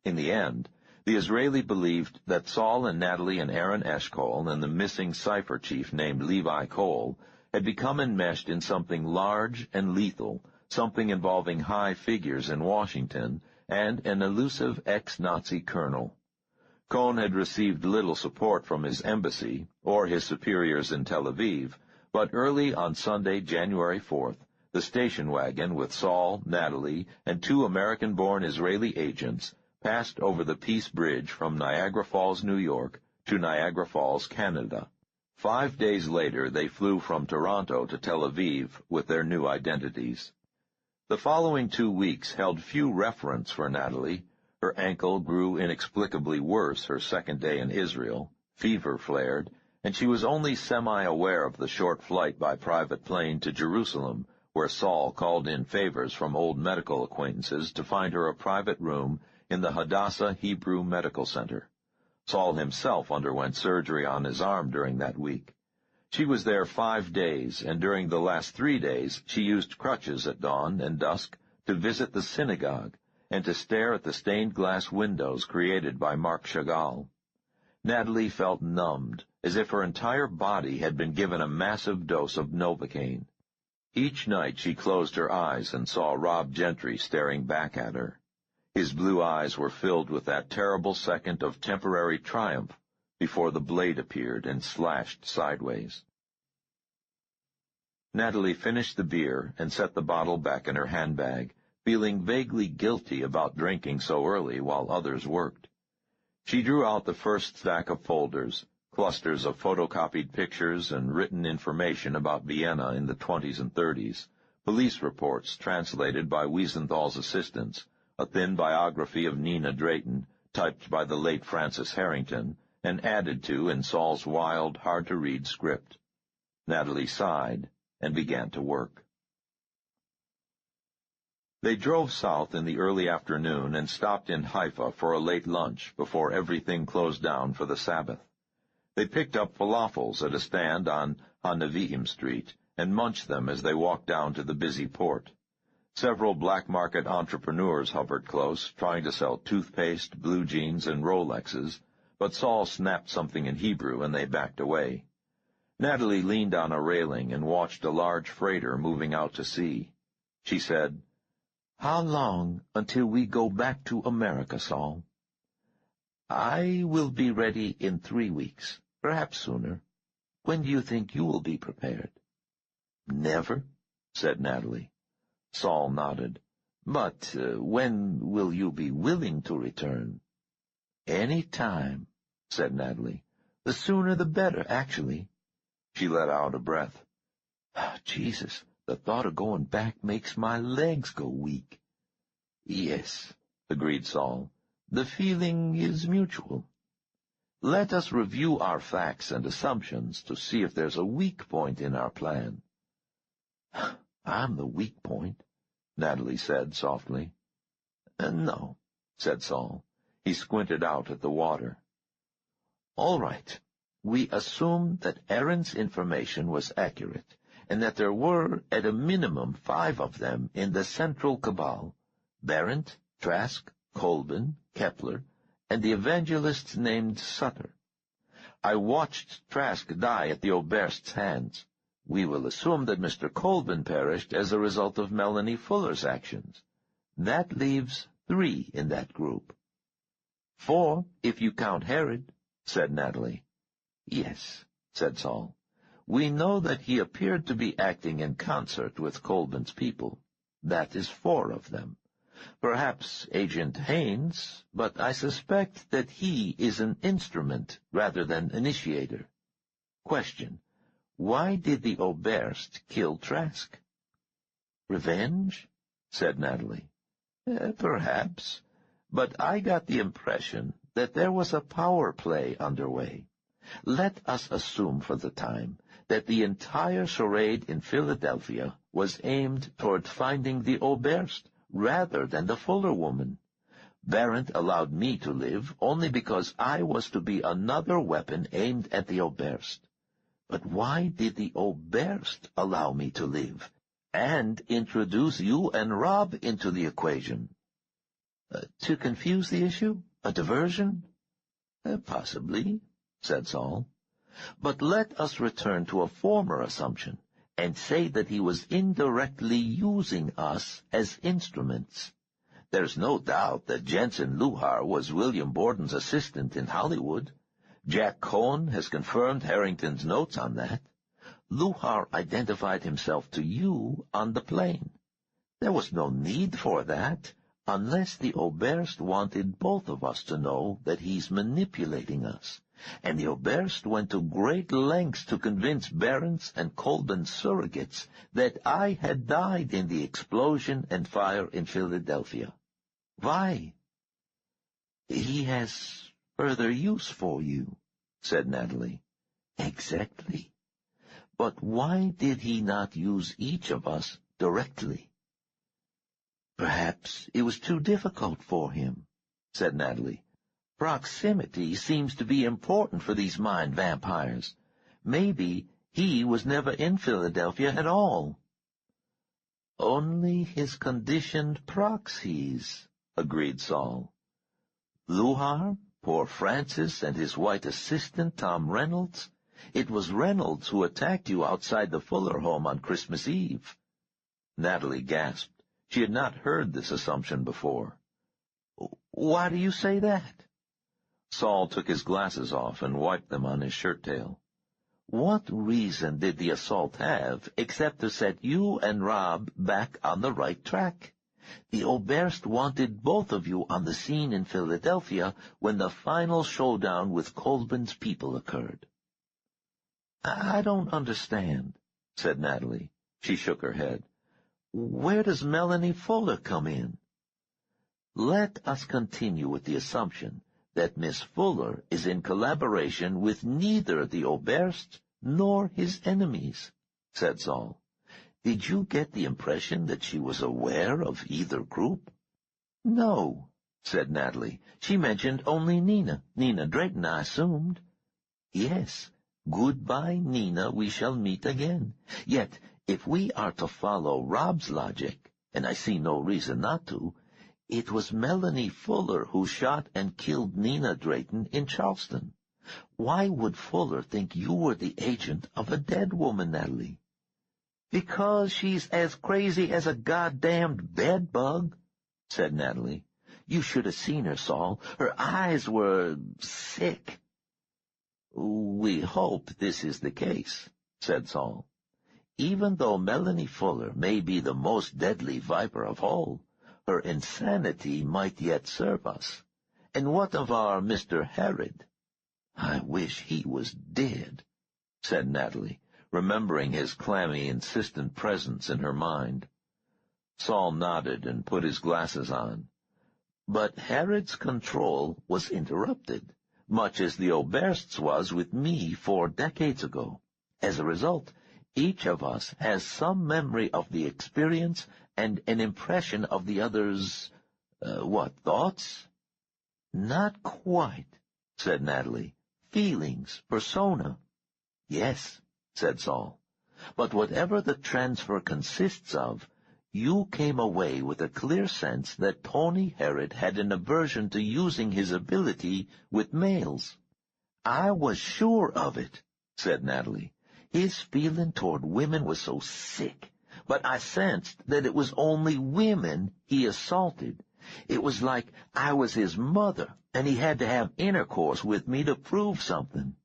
In the end, the Israeli believed that Saul and Natalie and Aaron Eshkol and the missing cipher chief named Levi Cole had become enmeshed in something large and lethal, something involving high figures in Washington and an elusive ex-Nazi colonel. Cohn had received little support from his embassy or his superiors in Tel Aviv, but early on Sunday, January 4th, the station wagon with Saul, Natalie, and 2 American-born Israeli agents passed over the Peace Bridge from Niagara Falls, New York, to Niagara Falls, Canada. 5 days later, they flew from Toronto to Tel Aviv with their new identities. The following 2 weeks held few reference for Natalie. Her ankle grew inexplicably worse her second day in Israel, fever flared, and she was only semi-aware of the short flight by private plane to Jerusalem, where Saul called in favors from old medical acquaintances to find her a private room in the Hadassah Hebrew Medical Center. Saul himself underwent surgery on his arm during that week. She was there 5 days, and during the last 3 days she used crutches at dawn and dusk to visit the synagogue and to stare at the stained-glass windows created by Marc Chagall. Natalie felt numbed, as if her entire body had been given a massive dose of Novocaine. Each night she closed her eyes and saw Rob Gentry staring back at her. His blue eyes were filled with that terrible second of temporary triumph before the blade appeared and slashed sideways. Natalie finished the beer and set the bottle back in her handbag, feeling vaguely guilty about drinking so early while others worked. She drew out the first stack of folders, clusters of photocopied pictures and written information about Vienna in the 20s and 30s, police reports translated by Wiesenthal's assistants, a thin biography of Nina Drayton, typed by the late Francis Harrington, and added to in Saul's wild, hard-to-read script. Natalie sighed and began to work. They drove south in the early afternoon and stopped in Haifa for a late lunch before everything closed down for the Sabbath. They picked up falafels at a stand on HaNevi'im Street and munched them as they walked down to the busy port. Several black-market entrepreneurs hovered close, trying to sell toothpaste, blue jeans, and Rolexes, but Saul snapped something in Hebrew and they backed away. Natalie leaned on a railing and watched a large freighter moving out to sea. She said, "How long until we go back to America, Saul?" "I will be ready in 3 weeks, perhaps sooner. When do you think you will be prepared?" "Never," said Natalie. Saul nodded. "But when will you be willing to return?" "Any time," said Natalie. "The sooner the better, actually." She let out a breath. "Jesus, the thought of going back makes my legs go weak." "Yes," agreed Saul. "The feeling is mutual. Let us review our facts and assumptions to see if there's a weak point in our plan." "I'm the weak point," Natalie said softly. "No," said Saul. He squinted out at the water. "All right. We assume that Aaron's information was accurate, and that there were, at a minimum, 5 of them in the central cabal: Berendt, Trask, Colbin, Kepler, and the evangelist named Sutter. I watched Trask die at the Oberst's hands. We will assume that Mr. Colbin perished as a result of Melanie Fuller's actions. That leaves 3 in that group. 4, if you count Herod," said Natalie. "Yes," said Saul. "We know that he appeared to be acting in concert with Colbin's people. That is 4 of them. Perhaps Agent Haynes, but I suspect that he is an instrument rather than initiator. Question: why did the Oberst kill Trask?" "Revenge?" said Natalie. Perhaps, but I got the impression that there was a power play underway. Let us assume for the time that the entire charade in Philadelphia was aimed toward finding the Oberst rather than the Fuller woman. Berendt allowed me to live only because I was to be another weapon aimed at the Oberst. But why did the Oberst allow me to live and introduce you and Rob into the equation? To confuse the issue? A diversion? Possibly, said Saul. But let us return to a former assumption and say that he was indirectly using us as instruments. There's no doubt that Jensen Luhar was William Borden's assistant in Hollywood. Jack Cohen has confirmed Harrington's notes on that. Luhar identified himself to you on the plane. There was no need for that, unless the Oberst wanted both of us to know that he's manipulating us, and the Oberst went to great lengths to convince Barron's and Colburn's surrogates that I had died in the explosion and fire in Philadelphia. Why? He has further use for you, said Natalie. Exactly. But why did he not use each of us directly? Perhaps it was too difficult for him, said Natalie. Proximity seems to be important for these mind vampires. Maybe he was never in Philadelphia at all. Only his conditioned proxies, agreed Saul. Luhar, poor Francis, and his white assistant, Tom Reynolds. It was Reynolds who attacked you outside the Fuller home on Christmas Eve. Natalie gasped. She had not heard this assumption before. Why do you say that? Saul took his glasses off and wiped them on his shirt-tail. What reason did the assault have except to set you and Rob back on the right track? The Oberst wanted both of you on the scene in Philadelphia when the final showdown with Colburn's people occurred. I don't understand, said Natalie. She shook her head. Where does Melanie Fuller come in? Let us continue with the assumption that Miss Fuller is in collaboration with neither the Oberst nor his enemies, said Saul. Did you get the impression that she was aware of either group? No, said Natalie. She mentioned only Nina. Nina Drayton, I assumed. Yes. Goodbye, Nina, we shall meet again. Yet, if we are to follow Rob's logic, and I see no reason not to, it was Melanie Fuller who shot and killed Nina Drayton in Charleston. Why would Fuller think you were the agent of a dead woman, Natalie? Because she's as crazy as a goddamned bedbug, said Natalie. You should have seen her, Saul. Her eyes were sick. We hope this is the case, said Saul. Even though Melanie Fuller may be the most deadly viper of all, her insanity might yet serve us. And what of our Mr. Herod? I wish he was dead, said Natalie, remembering his clammy, insistent presence in her mind. Saul nodded and put his glasses on. But Herod's control was interrupted, much as the Oberst's was with me 4 decades ago. As a result, each of us has some memory of the experience and an impression of the other's, thoughts? Not quite, said Natalie. Feelings, persona. Yes, said Saul. But whatever the transfer consists of, you came away with a clear sense that Tony Herod had an aversion to using his ability with males. I was sure of it, said Natalie. His feeling toward women was so sick, but I sensed that it was only women he assaulted. It was like I was his mother, and he had to have intercourse with me to prove something.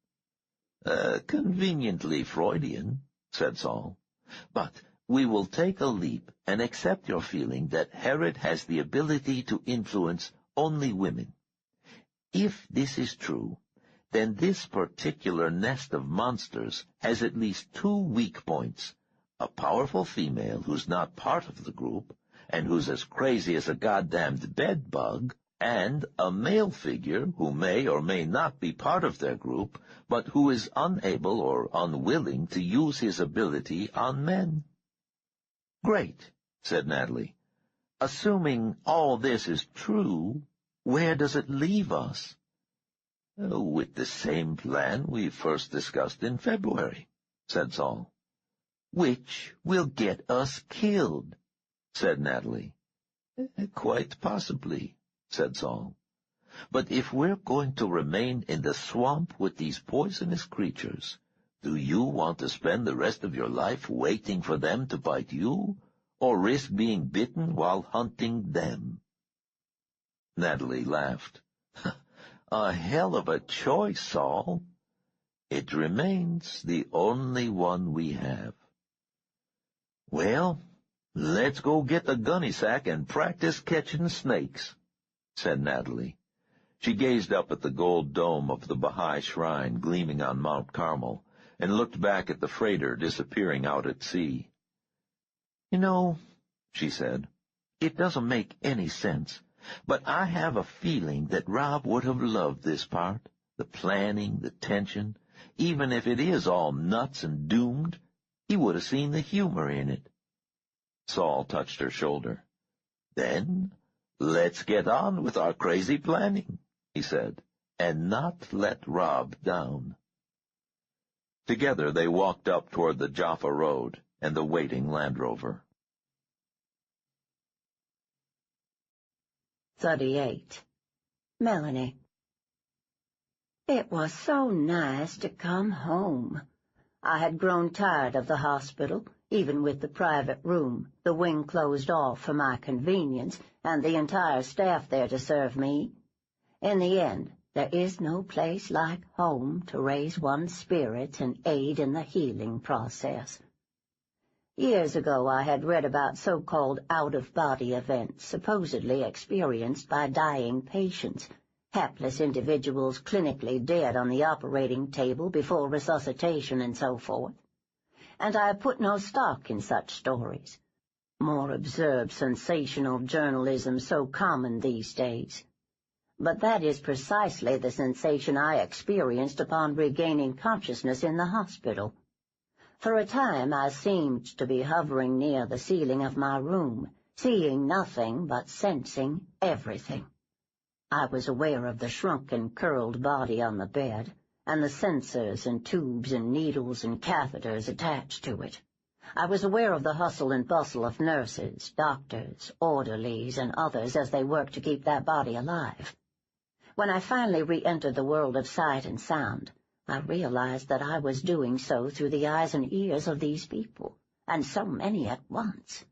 Conveniently Freudian, said Saul. But we will take a leap and accept your feeling that Herod has the ability to influence only women. If this is true, then this particular nest of monsters has at least 2 weak points: a powerful female who's not part of the group, and who's as crazy as a goddamned bedbug, and a male figure who may or may not be part of their group, but who is unable or unwilling to use his ability on men. Great, said Natalie. Assuming all this is true, where does it leave us? With the same plan we first discussed in February, said Saul. Which will get us killed, said Natalie. Quite possibly, said Saul. But if we're going to remain in the swamp with these poisonous creatures, do you want to spend the rest of your life waiting for them to bite you, or risk being bitten while hunting them? Natalie laughed. A hell of a choice, Saul. It remains the only one we have. Well, let's go get the gunny sack and practice catching snakes, said Natalie. She gazed up at the gold dome of the Baha'i shrine gleaming on Mount Carmel, and looked back at the freighter disappearing out at sea. "You know," she said, "it doesn't make any sense, but I have a feeling that Rob would have loved this part, the planning, the tension. Even if it is all nuts and doomed, he would have seen the humor in it." Saul touched her shoulder. "Then let's get on with our crazy planning," he said, "and not let Rob down." Together they walked up toward the Jaffa Road and the waiting Land Rover. 38. Melanie. It was so nice to come home. I had grown tired of the hospital, even with the private room, the wing closed off for my convenience, and the entire staff there to serve me. In the end, there is no place like home to raise one's spirits and aid in the healing process. Years ago I had read about so-called out-of-body events supposedly experienced by dying patients, hapless individuals clinically dead on the operating table before resuscitation and so forth. And I put no stock in such stories. More absurd, sensational journalism so common these days. But that is precisely the sensation I experienced upon regaining consciousness in the hospital. For a time I seemed to be hovering near the ceiling of my room, seeing nothing but sensing everything. I was aware of the shrunken, curled body on the bed, and the sensors and tubes and needles and catheters attached to it. I was aware of the hustle and bustle of nurses, doctors, orderlies, and others as they worked to keep that body alive. When I finally re-entered the world of sight and sound, I realized that I was doing so through the eyes and ears of these people, and so many at once.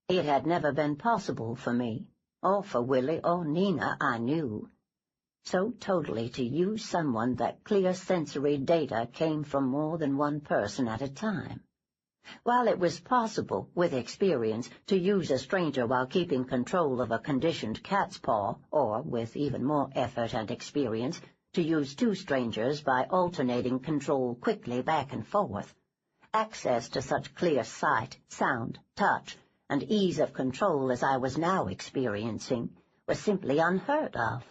It had never been possible for me, or for Willie or Nina, I knew, so totally to use someone that clear sensory data came from more than one person at a time. While it was possible, with experience, to use a stranger while keeping control of a conditioned cat's paw, or, with even more effort and experience, to use two strangers by alternating control quickly back and forth, access to such clear sight, sound, touch, and ease of control as I was now experiencing was simply unheard of.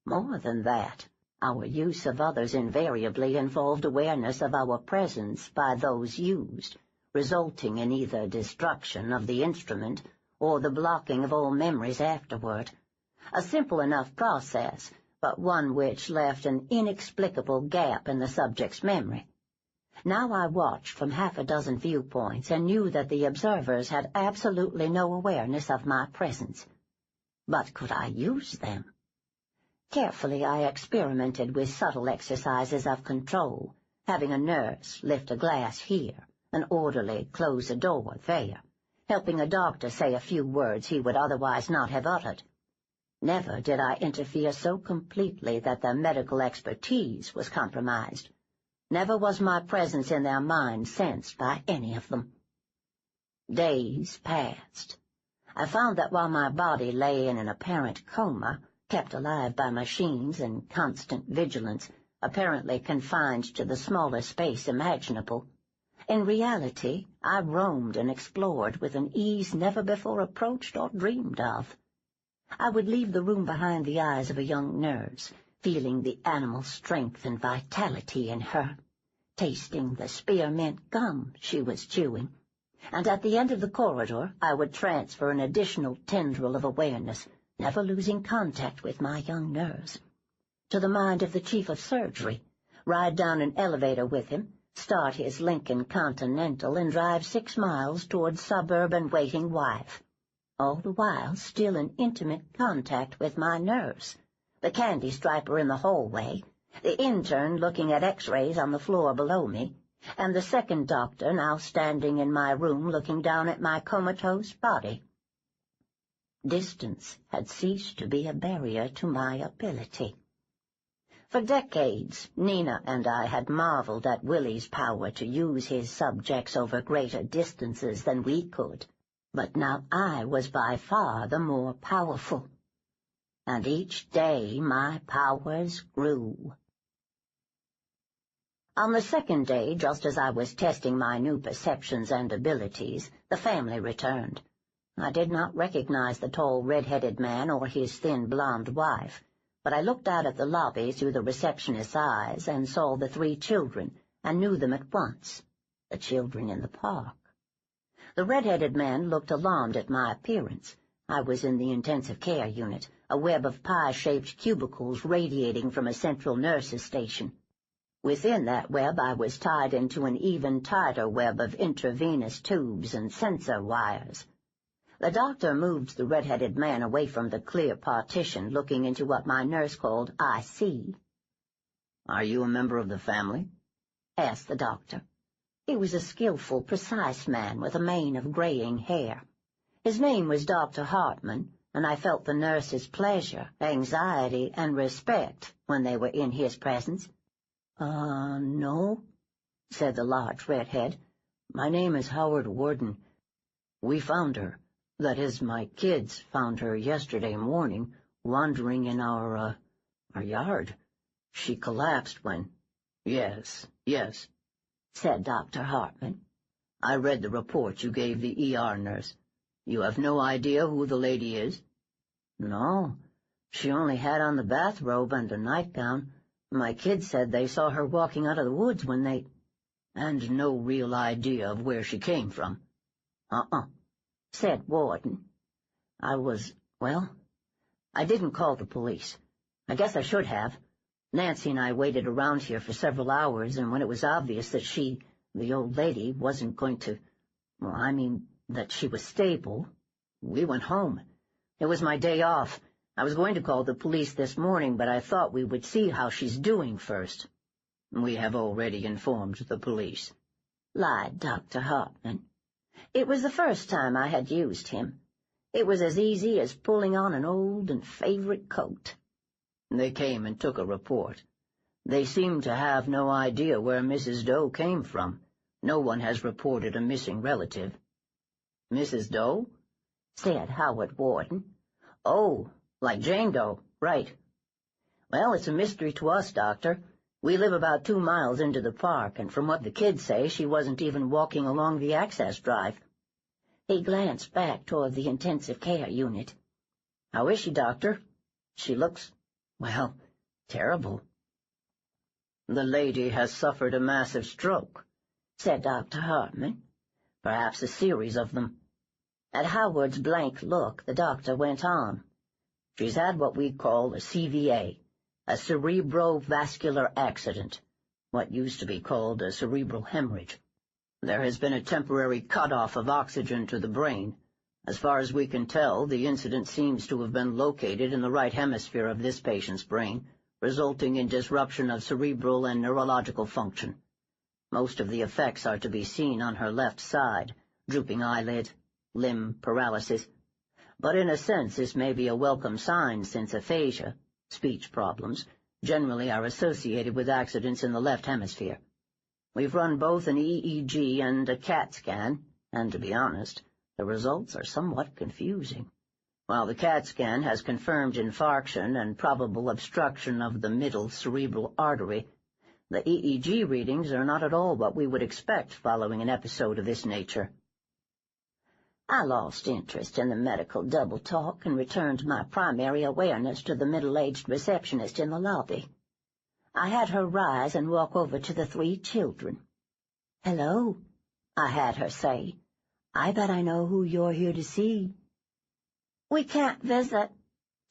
More than that, our use of others invariably involved awareness of our presence by those used, resulting in either destruction of the instrument or the blocking of all memories afterward. A simple enough process, but one which left an inexplicable gap in the subject's memory. Now I watched from half a dozen viewpoints and knew that the observers had absolutely no awareness of my presence. But could I use them? Carefully I experimented with subtle exercises of control, having a nurse lift a glass here, an orderly close a door there, helping a doctor say a few words he would otherwise not have uttered. Never did I interfere so completely that their medical expertise was compromised. Never was my presence in their minds sensed by any of them. Days passed. I found that while my body lay in an apparent coma, kept alive by machines and constant vigilance, apparently confined to the smallest space imaginable, in reality I roamed and explored with an ease never before approached or dreamed of. I would leave the room behind the eyes of a young nurse, feeling the animal strength and vitality in her, tasting the spearmint gum she was chewing, and at the end of the corridor I would transfer an additional tendril of awareness, never losing contact with my young nurse, to the mind of the chief of surgery, ride down an elevator with him, start his Lincoln Continental and drive 6 miles toward suburban waiting wife, all the while still in intimate contact with my nurse, the candy striper in the hallway, the intern looking at x-rays on the floor below me, and the second doctor now standing in my room looking down at my comatose body. Distance had ceased to be a barrier to my ability. For decades, Nina and I had marveled at Willie's power to use his subjects over greater distances than we could, but now I was by far the more powerful. and each day my powers grew. On the second day, just as I was testing my new perceptions and abilities, the family returned. I did not recognize the tall red-headed man or his thin blonde wife, but I looked out at the lobby through the receptionist's eyes and saw the 3 children, and knew them at once, the children in the park. The red-headed man looked alarmed at my appearance. I was in the intensive care unit, a web of pie-shaped cubicles radiating from a central nurse's station. Within that web I was tied into an even tighter web of intravenous tubes and sensor wires. The doctor moved the red-headed man away from the clear partition, looking into what my nurse called IC. "Are you a member of the family?" asked the doctor. He was a skillful, precise man with a mane of graying hair. His name was Dr. Hartman, and I felt the nurse's pleasure, anxiety, and respect when they were in his presence. No," said the large redhead. "My name is Howard Warden. We found her. That is, my kids found her yesterday morning, wandering in our yard. She collapsed when—" Yes, said Dr. Hartman. "I read the report you gave the ER nurse. You have no idea who the lady is?" "No. She only had on the bathrobe and a nightgown. My kids said they saw her walking out of the woods when they—" "And no real idea of where she came from?" Said Warden. I didn't call the police. I guess I should have. Nancy and I waited around here for several hours, and when it was obvious that she, the old lady, wasn't going to— that she was stable, we went home. It was my day off. I was going to call the police this morning, but I thought we would see how she's doing first." "We have already informed the police," lied Dr. Hartman. It was the first time I had used him. It was as easy as pulling on an old and favorite coat. "They came and took a report. They seem to have no idea where Mrs. Doe came from. No one has reported a missing relative." "Mrs. Doe?" said Howard Warden. "Oh, like Jane Doe, right. Well, it's a mystery to us, Doctor. We live about 2 miles into the park, and from what the kids say, she wasn't even walking along the access drive." He glanced back toward the intensive care unit. "How is she, Doctor? She looks, terrible." "The lady has suffered a massive stroke," said Dr. Hartman. "Perhaps a series of them." At Howard's blank look, the doctor went on. "She's had what we call a CVA, a cerebrovascular accident, what used to be called a cerebral hemorrhage. There has been a temporary cut-off of oxygen to the brain. As far as we can tell, the incident seems to have been located in the right hemisphere of this patient's brain, resulting in disruption of cerebral and neurological function. Most of the effects are to be seen on her left side, drooping eyelid, limb paralysis. But in a sense this may be a welcome sign, since aphasia, speech problems, generally are associated with accidents in the left hemisphere. We've run both an EEG and a CAT scan, and to be honest, the results are somewhat confusing. While the CAT scan has confirmed infarction and probable obstruction of the middle cerebral artery, the EEG readings are not at all what we would expect following an episode of this nature." I lost interest in the medical double-talk and returned my primary awareness to the middle-aged receptionist in the lobby. I had her rise and walk over to the 3 children. "Hello," I had her say. "I bet I know who you're here to see." "We can't visit,"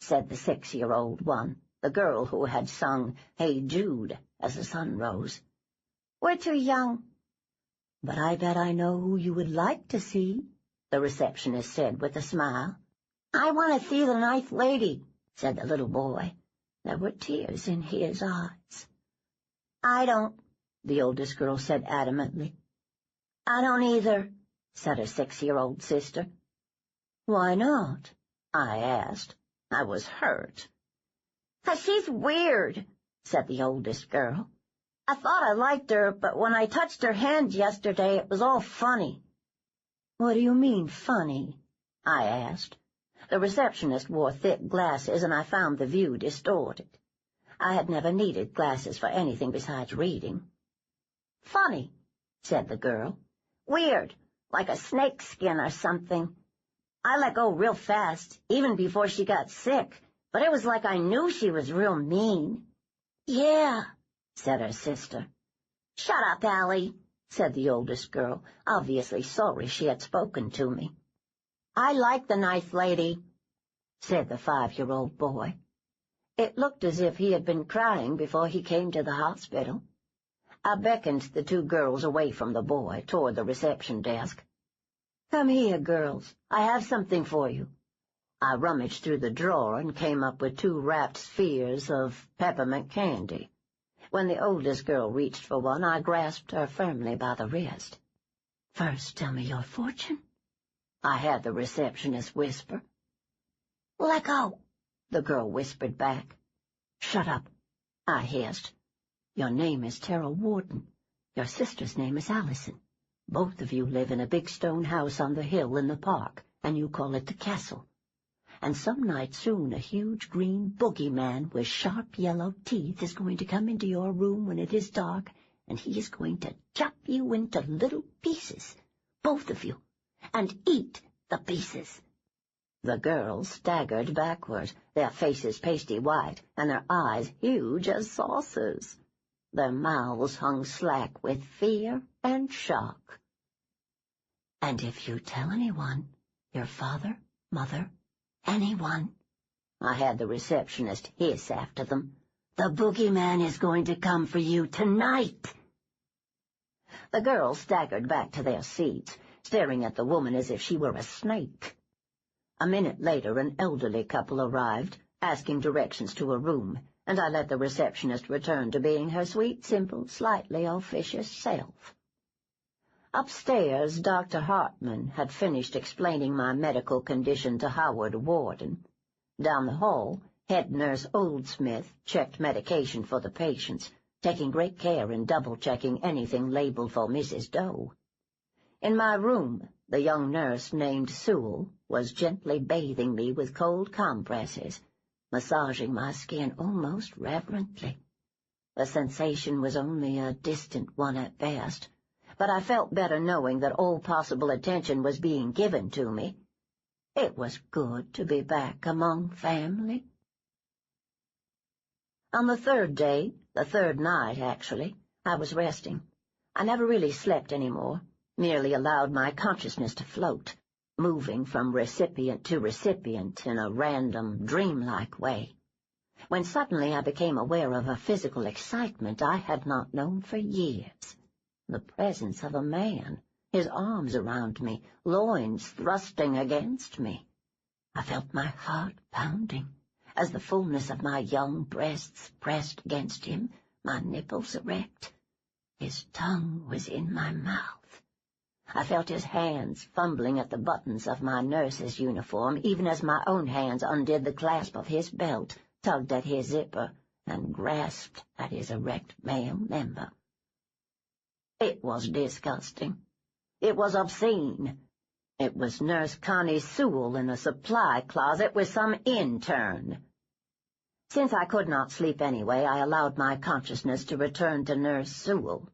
said the 6-year-old one, the girl who had sung Hey Jude as the sun rose. "We're too young." "But I bet I know who you would like to see," the receptionist said with a smile. "I want to see the nice lady," said the little boy. There were tears in his eyes. "I don't," the oldest girl said adamantly. "I don't either," said her 6-year-old sister. "Why not?" I asked. I was hurt. "'Cause she's weird," said the oldest girl. "I thought I liked her, but when I touched her hand yesterday, it was all funny." "What do you mean, funny?" I asked. The receptionist wore thick glasses, and I found the view distorted. I had never needed glasses for anything besides reading. "Funny," said the girl. "Weird, like a snake skin or something. I let go real fast, even before she got sick, but it was like I knew she was real mean." "Yeah," said her sister. "Shut up, Allie," said the oldest girl, obviously sorry she had spoken to me. "I like the nice lady," said the 5-year-old boy. It looked as if he had been crying before he came to the hospital. I beckoned the 2 girls away from the boy toward the reception desk. "Come here, girls. I have something for you." I rummaged through the drawer and came up with 2 wrapped spheres of peppermint candy. When the oldest girl reached for one, I grasped her firmly by the wrist. "First, tell me your fortune," I had the receptionist whisper. "Let go," the girl whispered back. "Shut up," I hissed. "Your name is Terrell Warden. Your sister's name is Allison. Both of you live in a big stone house on the hill in the park, and you call it the castle. And some night soon a huge green boogeyman with sharp yellow teeth is going to come into your room when it is dark, and he is going to chop you into little pieces, both of you, and eat the pieces." The girls staggered backward, their faces pasty white, and their eyes huge as saucers. Their mouths hung slack with fear and shock. "And if you tell anyone, your father, mother, anyone," I had the receptionist hiss after them, "the boogeyman is going to come for you tonight." The girls staggered back to their seats, staring at the woman as if she were a snake. A minute later, an elderly couple arrived, asking directions to a room, and I let the receptionist return to being her sweet, simple, slightly officious self. Upstairs, Dr. Hartman had finished explaining my medical condition to Howard Warden. Down the hall, head nurse Oldsmith checked medication for the patients, taking great care in double-checking anything labeled for Mrs. Doe. In my room, the young nurse named Sewell was gently bathing me with cold compresses, massaging my skin almost reverently. The sensation was only a distant one at best, but I felt better knowing that all possible attention was being given to me. It was good to be back among family. On the 3rd day, the 3rd night, actually, I was resting. I never really slept anymore, merely allowed my consciousness to float, moving from recipient to recipient in a random, dreamlike way, when suddenly I became aware of a physical excitement I had not known for years. The presence of a man, his arms around me, loins thrusting against me. I felt my heart pounding, as the fullness of my young breasts pressed against him, my nipples erect. His tongue was in my mouth. I felt his hands fumbling at the buttons of my nurse's uniform, even as my own hands undid the clasp of his belt, tugged at his zipper, and grasped at his erect male member. It was disgusting. It was obscene. It was Nurse Connie Sewell in a supply closet with some intern. Since I could not sleep anyway, I allowed my consciousness to return to Nurse Sewell.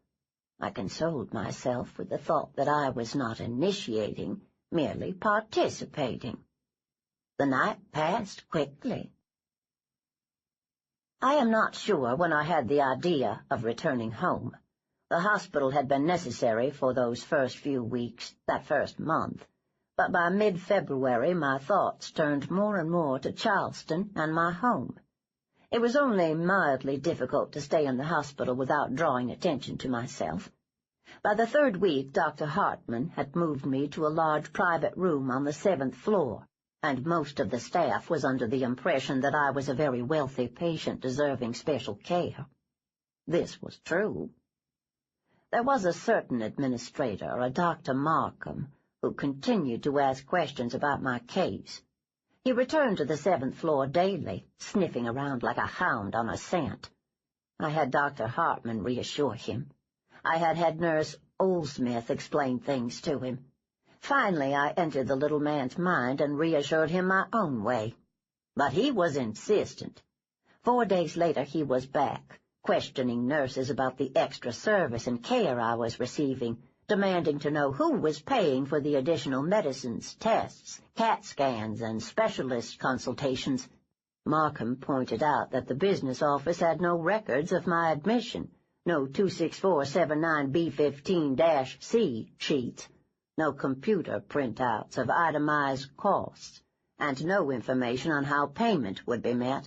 I consoled myself with the thought that I was not initiating, merely participating. The night passed quickly. I am not sure when I had the idea of returning home. The hospital had been necessary for those first few weeks, that first month, but by mid-February my thoughts turned more and more to Charleston and my home. It was only mildly difficult to stay in the hospital without drawing attention to myself. By the 3rd week, Dr. Hartman had moved me to a large private room on the 7th floor, and most of the staff was under the impression that I was a very wealthy patient deserving special care. This was true. There was a certain administrator, a Dr. Markham, who continued to ask questions about my case. He returned to the 7th floor daily, sniffing around like a hound on a scent. I had Dr. Hartman reassure him. I had Nurse Oldsmith explain things to him. Finally, I entered the little man's mind and reassured him my own way. But he was insistent. 4 days later he was back, questioning nurses about the extra service and care I was receiving, demanding to know who was paying for the additional medicines, tests, CAT scans, and specialist consultations. Markham pointed out that the business office had no records of my admission, no 26479B15-C sheets, no computer printouts of itemized costs, and no information on how payment would be met.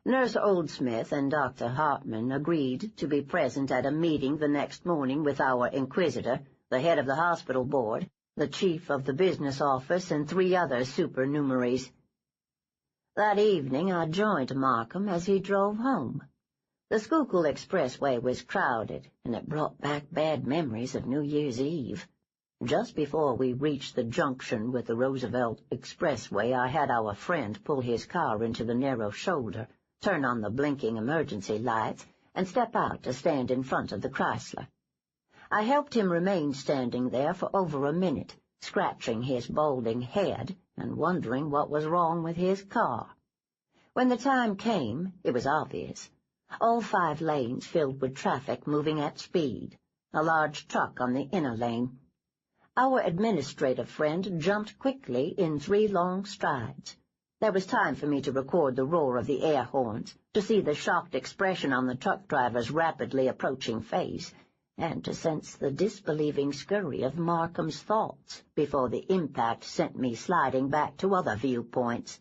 Nurse Oldsmith and Dr. Hartman agreed to be present at a meeting the next morning with our inquisitor, the head of the hospital board, the chief of the business office, and 3 other supernumeraries. That evening I joined Markham as he drove home. The Schuylkill Expressway was crowded, and it brought back bad memories of New Year's Eve. Just before we reached the junction with the Roosevelt Expressway, I had our friend pull his car into the narrow shoulder, turn on the blinking emergency lights, and step out to stand in front of the Chrysler. I helped him remain standing there for over a minute, scratching his balding head and wondering what was wrong with his car. When the time came, it was obvious. All 5 lanes filled with traffic moving at speed, a large truck on the inner lane. Our administrative friend jumped quickly in 3 long strides. There was time for me to record the roar of the air horns, to see the shocked expression on the truck driver's rapidly approaching face, and to sense the disbelieving scurry of Markham's thoughts before the impact sent me sliding back to other viewpoints.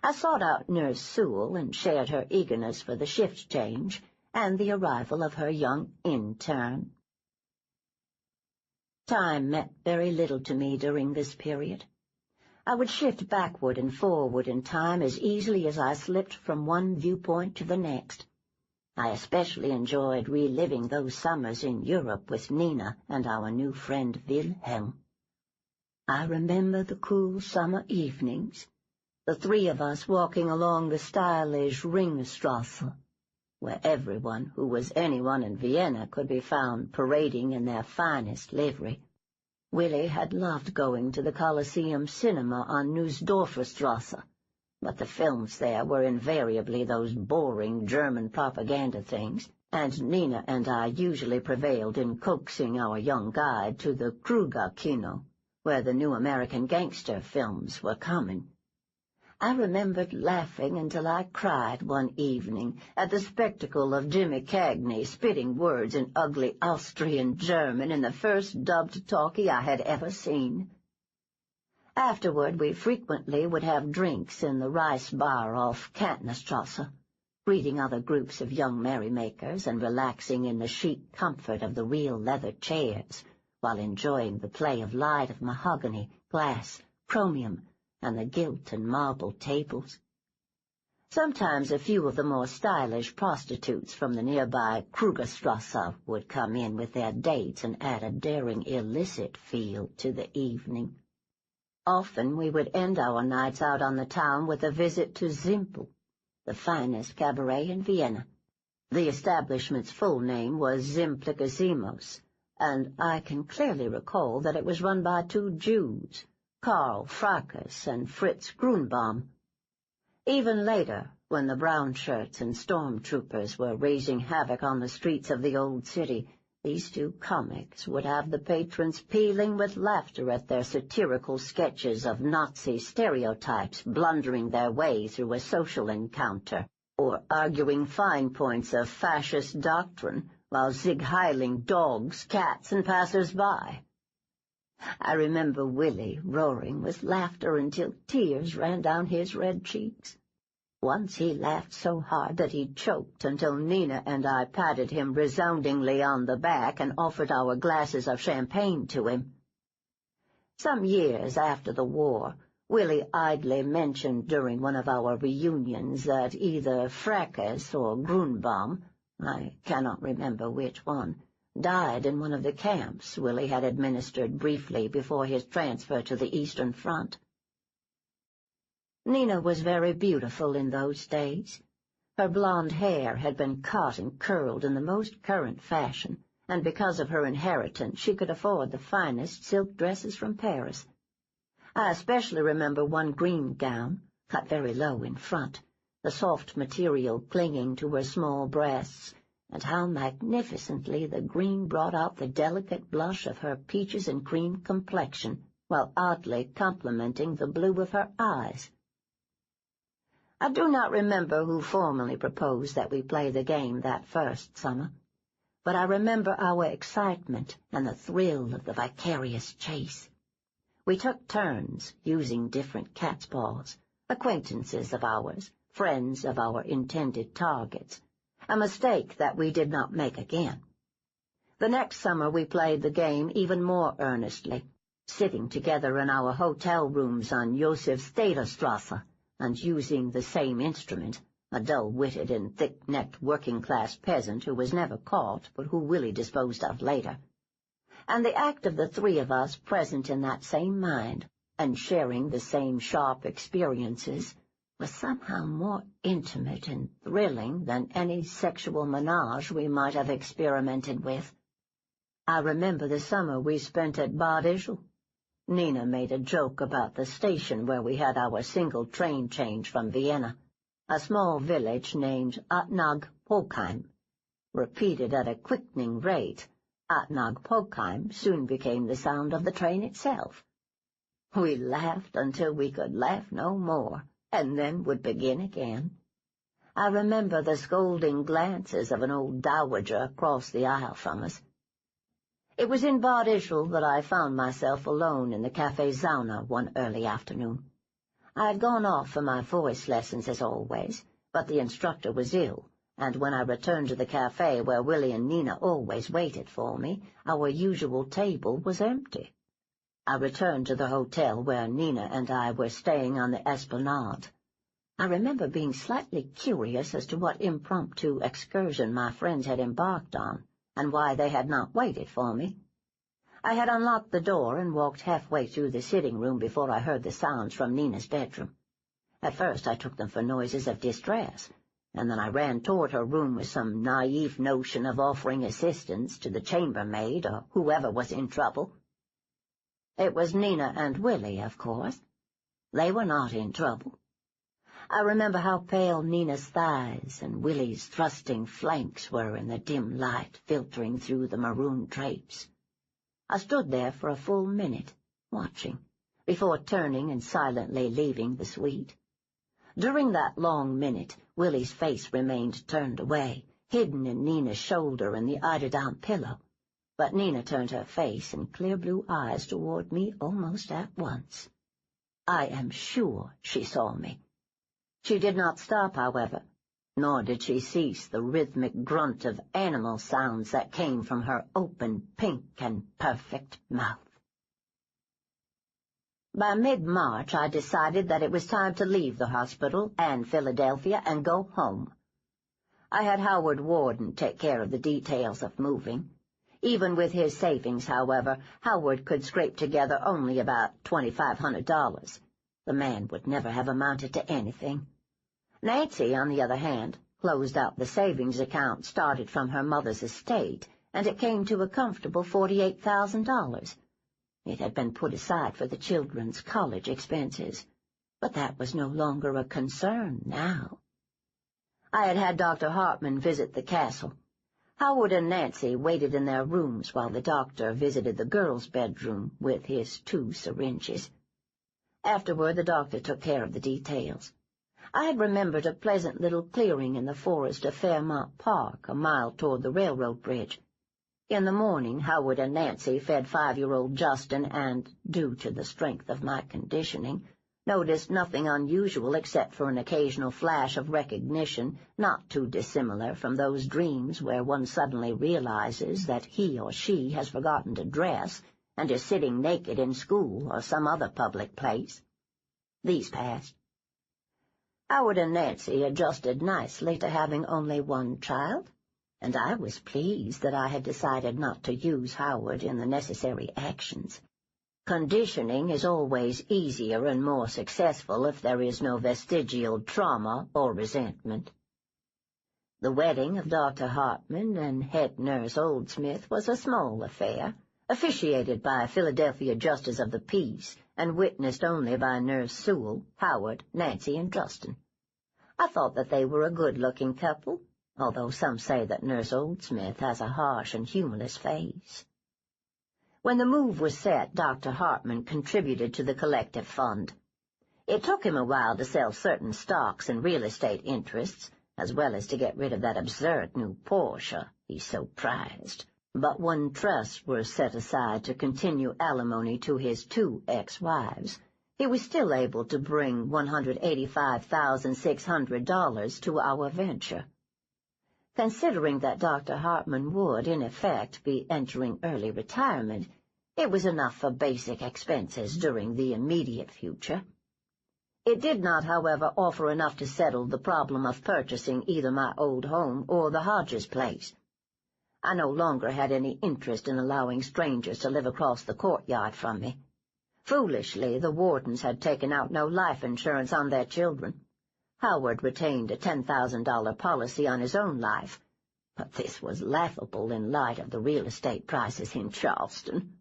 I sought out Nurse Sewell and shared her eagerness for the shift change and the arrival of her young intern. Time meant very little to me during this period. I would shift backward and forward in time as easily as I slipped from one viewpoint to the next. I especially enjoyed reliving those summers in Europe with Nina and our new friend Wilhelm. I remember the cool summer evenings, the 3 of us walking along the stylish Ringstrasse, where everyone who was anyone in Vienna could be found parading in their finest livery. Willie had loved going to the Coliseum Cinema on Nussdorferstrasse, but the films there were invariably those boring German propaganda things, and Nina and I usually prevailed in coaxing our young guide to the Kruger Kino, where the new American gangster films were coming. I remembered laughing until I cried one evening at the spectacle of Jimmy Cagney spitting words in ugly Austrian German in the first dubbed talkie I had ever seen. Afterward, we frequently would have drinks in the Rice Bar off Kantnerstrasse, greeting other groups of young merrymakers and relaxing in the chic comfort of the real leather chairs, while enjoying the play of light of mahogany, glass, chromium, and the gilt and marble tables. Sometimes a few of the more stylish prostitutes from the nearby Krugerstrasse would come in with their dates and add a daring illicit feel to the evening. Often we would end our nights out on the town with a visit to Zimpel, the finest cabaret in Vienna. The establishment's full name was Simplicissimus, and I can clearly recall that it was run by 2 Jews, Karl Fracas and Fritz Grunbaum. Even later, when the brown shirts and stormtroopers were raising havoc on the streets of the old city, these 2 comics would have the patrons pealing with laughter at their satirical sketches of Nazi stereotypes blundering their way through a social encounter, or arguing fine points of fascist doctrine while zig-heiling dogs, cats, and passers-by. I remember Willie roaring with laughter until tears ran down his red cheeks. Once he laughed so hard that he choked until Nina and I patted him resoundingly on the back and offered our glasses of champagne to him. Some years after the war, Willie idly mentioned during one of our reunions that either Fracas or Grunbaum, I cannot remember which one, died in one of the camps Willie had administered briefly before his transfer to the Eastern Front. Nina was very beautiful in those days. Her blonde hair had been cut and curled in the most current fashion, and because of her inheritance she could afford the finest silk dresses from Paris. I especially remember one green gown, cut very low in front, the soft material clinging to her small breasts, and how magnificently the green brought out the delicate blush of her peaches and cream complexion, while oddly complementing the blue of her eyes. I do not remember who formally proposed that we play the game that first summer, but I remember our excitement and the thrill of the vicarious chase. We took turns using different cat's paws, acquaintances of ours, friends of our intended targets, a mistake that we did not make again. The next summer we played the game even more earnestly, sitting together in our hotel rooms on Josefstederstrasse and using the same instrument, a dull-witted and thick-necked working-class peasant who was never caught but who Willie disposed of later. And the act of the three of us present in that same mind and sharing the same sharp experiences was somehow more intimate and thrilling than any sexual menage we might have experimented with. I remember the summer we spent at Bad Ischl. Nina made a joke about the station where we had our single train change from Vienna, a small village named Atnag-Pogheim. Repeated at a quickening rate, Atnag-Pogheim soon became the sound of the train itself. We laughed until we could laugh no more, and then would begin again. I remember the scolding glances of an old dowager across the aisle from us. It was in Bad Ischl that I found myself alone in the Café Zauna one early afternoon. I had gone off for my voice lessons as always, but the instructor was ill, and when I returned to the café where Willie and Nina always waited for me, our usual table was empty. I returned to the hotel where Nina and I were staying on the Esplanade. I remember being slightly curious as to what impromptu excursion my friends had embarked on, and why they had not waited for me. I had unlocked the door and walked halfway through the sitting room before I heard the sounds from Nina's bedroom. At first I took them for noises of distress, and then I ran toward her room with some naive notion of offering assistance to the chambermaid or whoever was in trouble. It was Nina and Willie, of course. They were not in trouble. I remember how pale Nina's thighs and Willie's thrusting flanks were in the dim light filtering through the maroon drapes. I stood there for a full minute, watching, before turning and silently leaving the suite. During that long minute, Willie's face remained turned away, hidden in Nina's shoulder and the eiderdown pillow. But Nina turned her face and clear blue eyes toward me almost at once. I am sure she saw me. She did not stop, however, nor did she cease the rhythmic grunt of animal sounds that came from her open, pink, and perfect mouth. By mid-March I decided that it was time to leave the hospital and Philadelphia and go home. I had Howard Warden take care of the details of moving. Even with his savings, however, Howard could scrape together only about $2,500. The man would never have amounted to anything. Nancy, on the other hand, closed out the savings account started from her mother's estate, and it came to a comfortable $48,000. It had been put aside for the children's college expenses, but that was no longer a concern now. I had had Dr. Hartman visit the castle. Howard and Nancy waited in their rooms while the doctor visited the girls' bedroom with his 2 syringes. Afterward, the doctor took care of the details. I had remembered a pleasant little clearing in the forest of Fairmount Park, a mile toward the railroad bridge. In the morning, Howard and Nancy fed 5-year-old Justin and, due to the strength of my conditioning, noticed nothing unusual except for an occasional flash of recognition not too dissimilar from those dreams where one suddenly realizes that he or she has forgotten to dress and is sitting naked in school or some other public place. These passed. Howard and Nancy adjusted nicely to having only one child, and I was pleased that I had decided not to use Howard in the necessary actions. Conditioning is always easier and more successful if there is no vestigial trauma or resentment. The wedding of Dr. Hartman and head nurse Oldsmith was a small affair, officiated by a Philadelphia justice of the peace and witnessed only by Nurse Sewell, Howard, Nancy, and Justin. I thought that they were a good-looking couple, although some say that Nurse Oldsmith has a harsh and humorless face. When the move was set, Dr. Hartman contributed to the collective fund. It took him a while to sell certain stocks and real estate interests, as well as to get rid of that absurd new Porsche he so prized. But when trusts were set aside to continue alimony to his 2 ex-wives, he was still able to bring $185,600 to our venture. Considering that Dr. Hartman would, in effect, be entering early retirement, it was enough for basic expenses during the immediate future. It did not, however, offer enough to settle the problem of purchasing either my old home or the Hodges place. I no longer had any interest in allowing strangers to live across the courtyard from me. Foolishly, the Wardens had taken out no life insurance on their children. Howard retained a $10,000 policy on his own life, but this was laughable in light of the real estate prices in Charleston.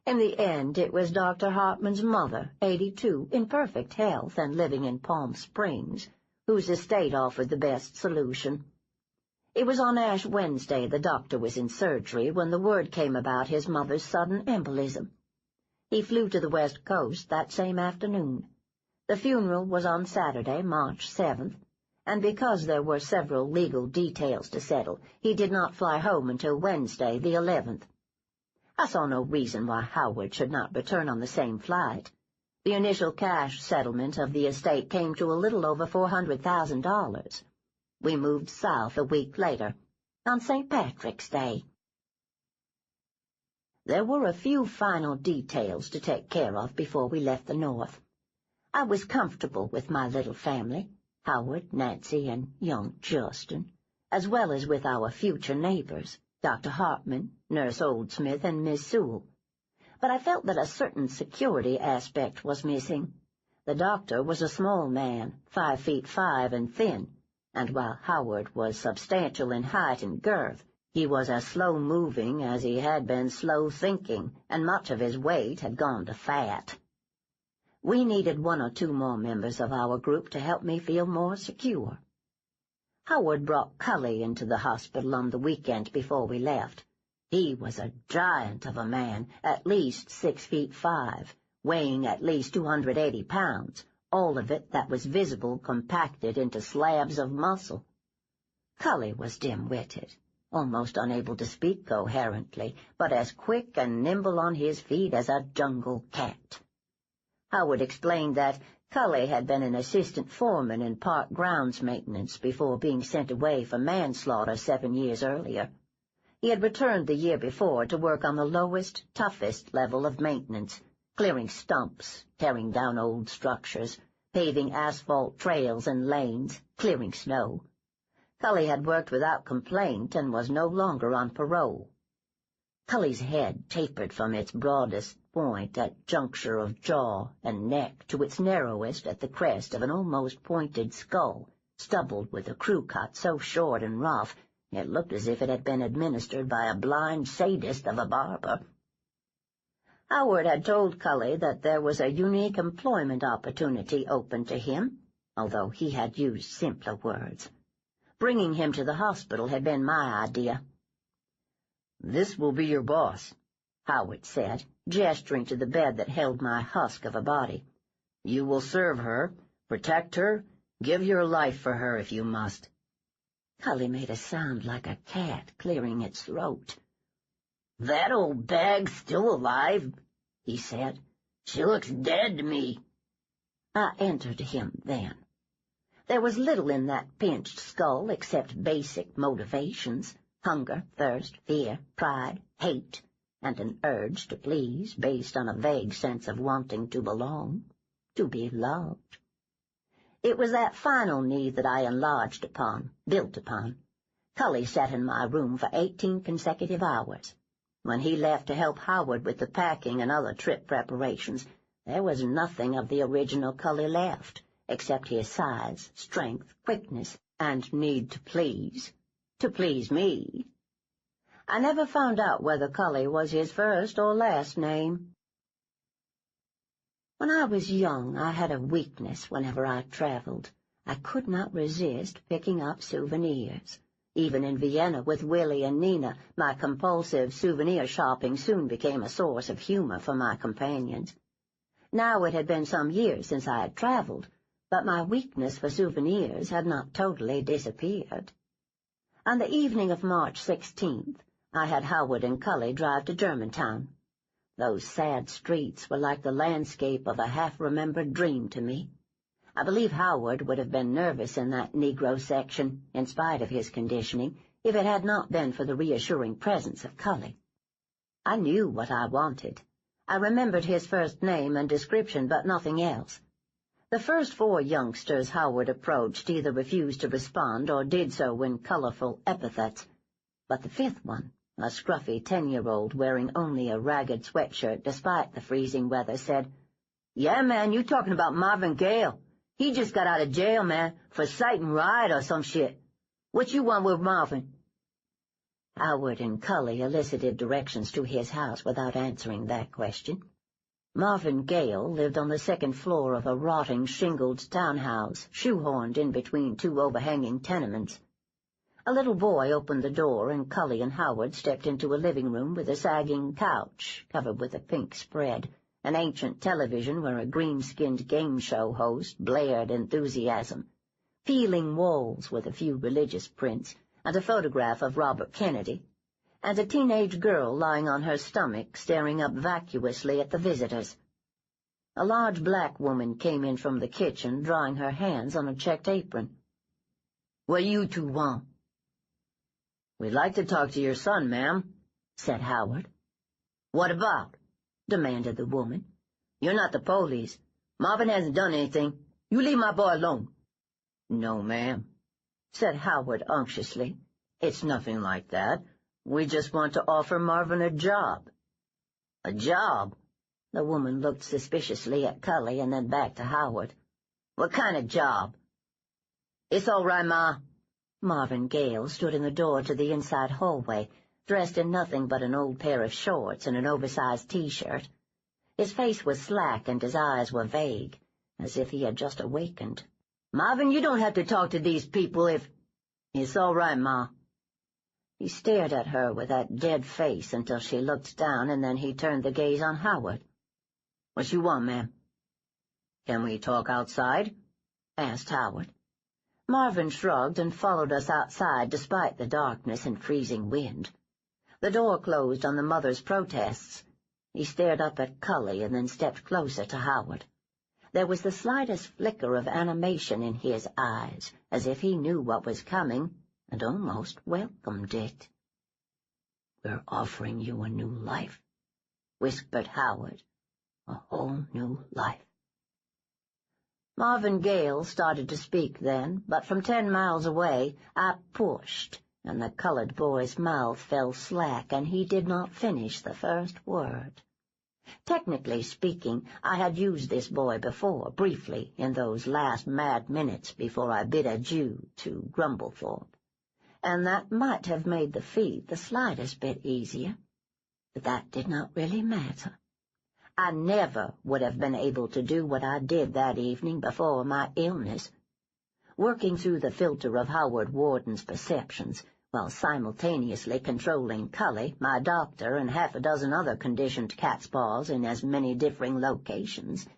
In the end, it was Dr. Hartman's mother, 82, in perfect health and living in Palm Springs, whose estate offered the best solution. It was on Ash Wednesday the doctor was in surgery when the word came about his mother's sudden embolism. He flew to the West Coast that same afternoon. The funeral was on Saturday, March 7th, and because there were several legal details to settle, he did not fly home until Wednesday, the 11th. I saw no reason why Howard should not return on the same flight. The initial cash settlement of the estate came to a little over $400,000. We moved south a week later, on St. Patrick's Day. There were a few final details to take care of before we left the North. I was comfortable with my little family, Howard, Nancy, and young Justin, as well as with our future neighbors, Dr. Hartman, Nurse Oldsmith, and Miss Sewell. But I felt that a certain security aspect was missing. The doctor was a small man, 5'5" and thin, and while Howard was substantial in height and girth, he was as slow-moving as he had been slow-thinking, and much of his weight had gone to fat. We needed 1 or 2 more members of our group to help me feel more secure. Howard brought Cully into the hospital on the weekend before we left. He was a giant of a man, at least 6'5", weighing at least 280 pounds, all of it that was visible compacted into slabs of muscle. Cully was dim-witted, almost unable to speak coherently, but as quick and nimble on his feet as a jungle cat. Howard explained that Cully had been an assistant foreman in park grounds maintenance before being sent away for manslaughter 7 years earlier. He had returned the year before to work on the lowest, toughest level of maintenance, clearing stumps, tearing down old structures, paving asphalt trails and lanes, clearing snow. Cully had worked without complaint and was no longer on parole. Cully's head tapered from its broadest point at juncture of jaw and neck to its narrowest at the crest of an almost pointed skull, stubbled with a crew cut so short and rough it looked as if it had been administered by a blind sadist of a barber. Howard had told Cully that there was a unique employment opportunity open to him, although he had used simpler words. Bringing him to the hospital had been my idea. "This will be your boss," Howard said, gesturing to the bed that held my husk of a body. "You will serve her, protect her, give your life for her if you must." Cully made a sound like a cat clearing its throat. "That old bag's still alive," he said. "She looks dead to me." I entered him then. There was little in that pinched skull except basic motivations: hunger, thirst, fear, pride, hate, and an urge to please based on a vague sense of wanting to belong, to be loved. It was that final need that I enlarged upon, built upon. Cully sat in my room for 18 consecutive hours. When he left to help Howard with the packing and other trip preparations, there was nothing of the original Cully left, except his size, strength, quickness, and need to please me. I never found out whether Cully was his first or last name. When I was young, I had a weakness whenever I traveled. I could not resist picking up souvenirs. Even in Vienna with Willie and Nina, my compulsive souvenir shopping soon became a source of humor for my companions. Now it had been some years since I had traveled, but my weakness for souvenirs had not totally disappeared. On the evening of March 16th, I had Howard and Cully drive to Germantown. Those sad streets were like the landscape of a half-remembered dream to me. I believe Howard would have been nervous in that Negro section, in spite of his conditioning, if it had not been for the reassuring presence of Cully. I knew what I wanted. I remembered his first name and description, but nothing else. The first 4 youngsters Howard approached either refused to respond or did so in colorful epithets, but the 5th one, a scruffy 10-year-old wearing only a ragged sweatshirt despite the freezing weather, said, "Yeah, man, you talking about Marvin Gale. He just got out of jail, man, for cite and riot or some shit. What you want with Marvin?" Howard and Cully elicited directions to his house without answering that question. Marvin Gale lived on the 2nd floor of a rotting, shingled townhouse, shoehorned in between 2 overhanging tenements. A little boy opened the door, and Cully and Howard stepped into a living room with a sagging couch covered with a pink spread, an ancient television where a green-skinned game show host blared enthusiasm, peeling walls with a few religious prints, and a photograph of Robert Kennedy, and a teenage girl lying on her stomach staring up vacuously at the visitors. A large black woman came in from the kitchen, drying her hands on a checked apron. "What you two want?" "We'd like to talk to your son, ma'am," said Howard. "What about?" demanded the woman. "You're not the police. Marvin hasn't done anything. You leave my boy alone." "No, ma'am," said Howard unctuously. "It's nothing like that. We just want to offer Marvin a job." "A job?" The woman looked suspiciously at Cully and then back to Howard. "What kind of job?" "It's all right, Ma." Marvin Gale stood in the door to the inside hallway, dressed in nothing but an old pair of shorts and an oversized T-shirt. His face was slack and his eyes were vague, as if he had just awakened. "Marvin, you don't have to talk to these people if—" "It's all right, Ma." He stared at her with that dead face until she looked down, and then he turned the gaze on Howard. "What you want, ma'am?" "Can we talk outside?" asked Howard. Marvin shrugged and followed us outside despite the darkness and freezing wind. The door closed on the mother's protests. He stared up at Cully and then stepped closer to Howard. There was the slightest flicker of animation in his eyes, as if he knew what was coming and almost welcomed it. "We're offering you a new life," whispered Howard. "A whole new life." Marvin Gale started to speak then, but from 10 miles away I pushed, and the colored boy's mouth fell slack, and he did not finish the first word. Technically speaking, I had used this boy before, briefly, in those last mad minutes before I bid adieu to Grumblethorpe, and that might have made the feat the slightest bit easier, but that did not really matter. I never would have been able to do what I did that evening before my illness. Working through the filter of Howard Warden's perceptions, while simultaneously controlling Cully, my doctor, and 6 other conditioned catspaws in as many differing locations,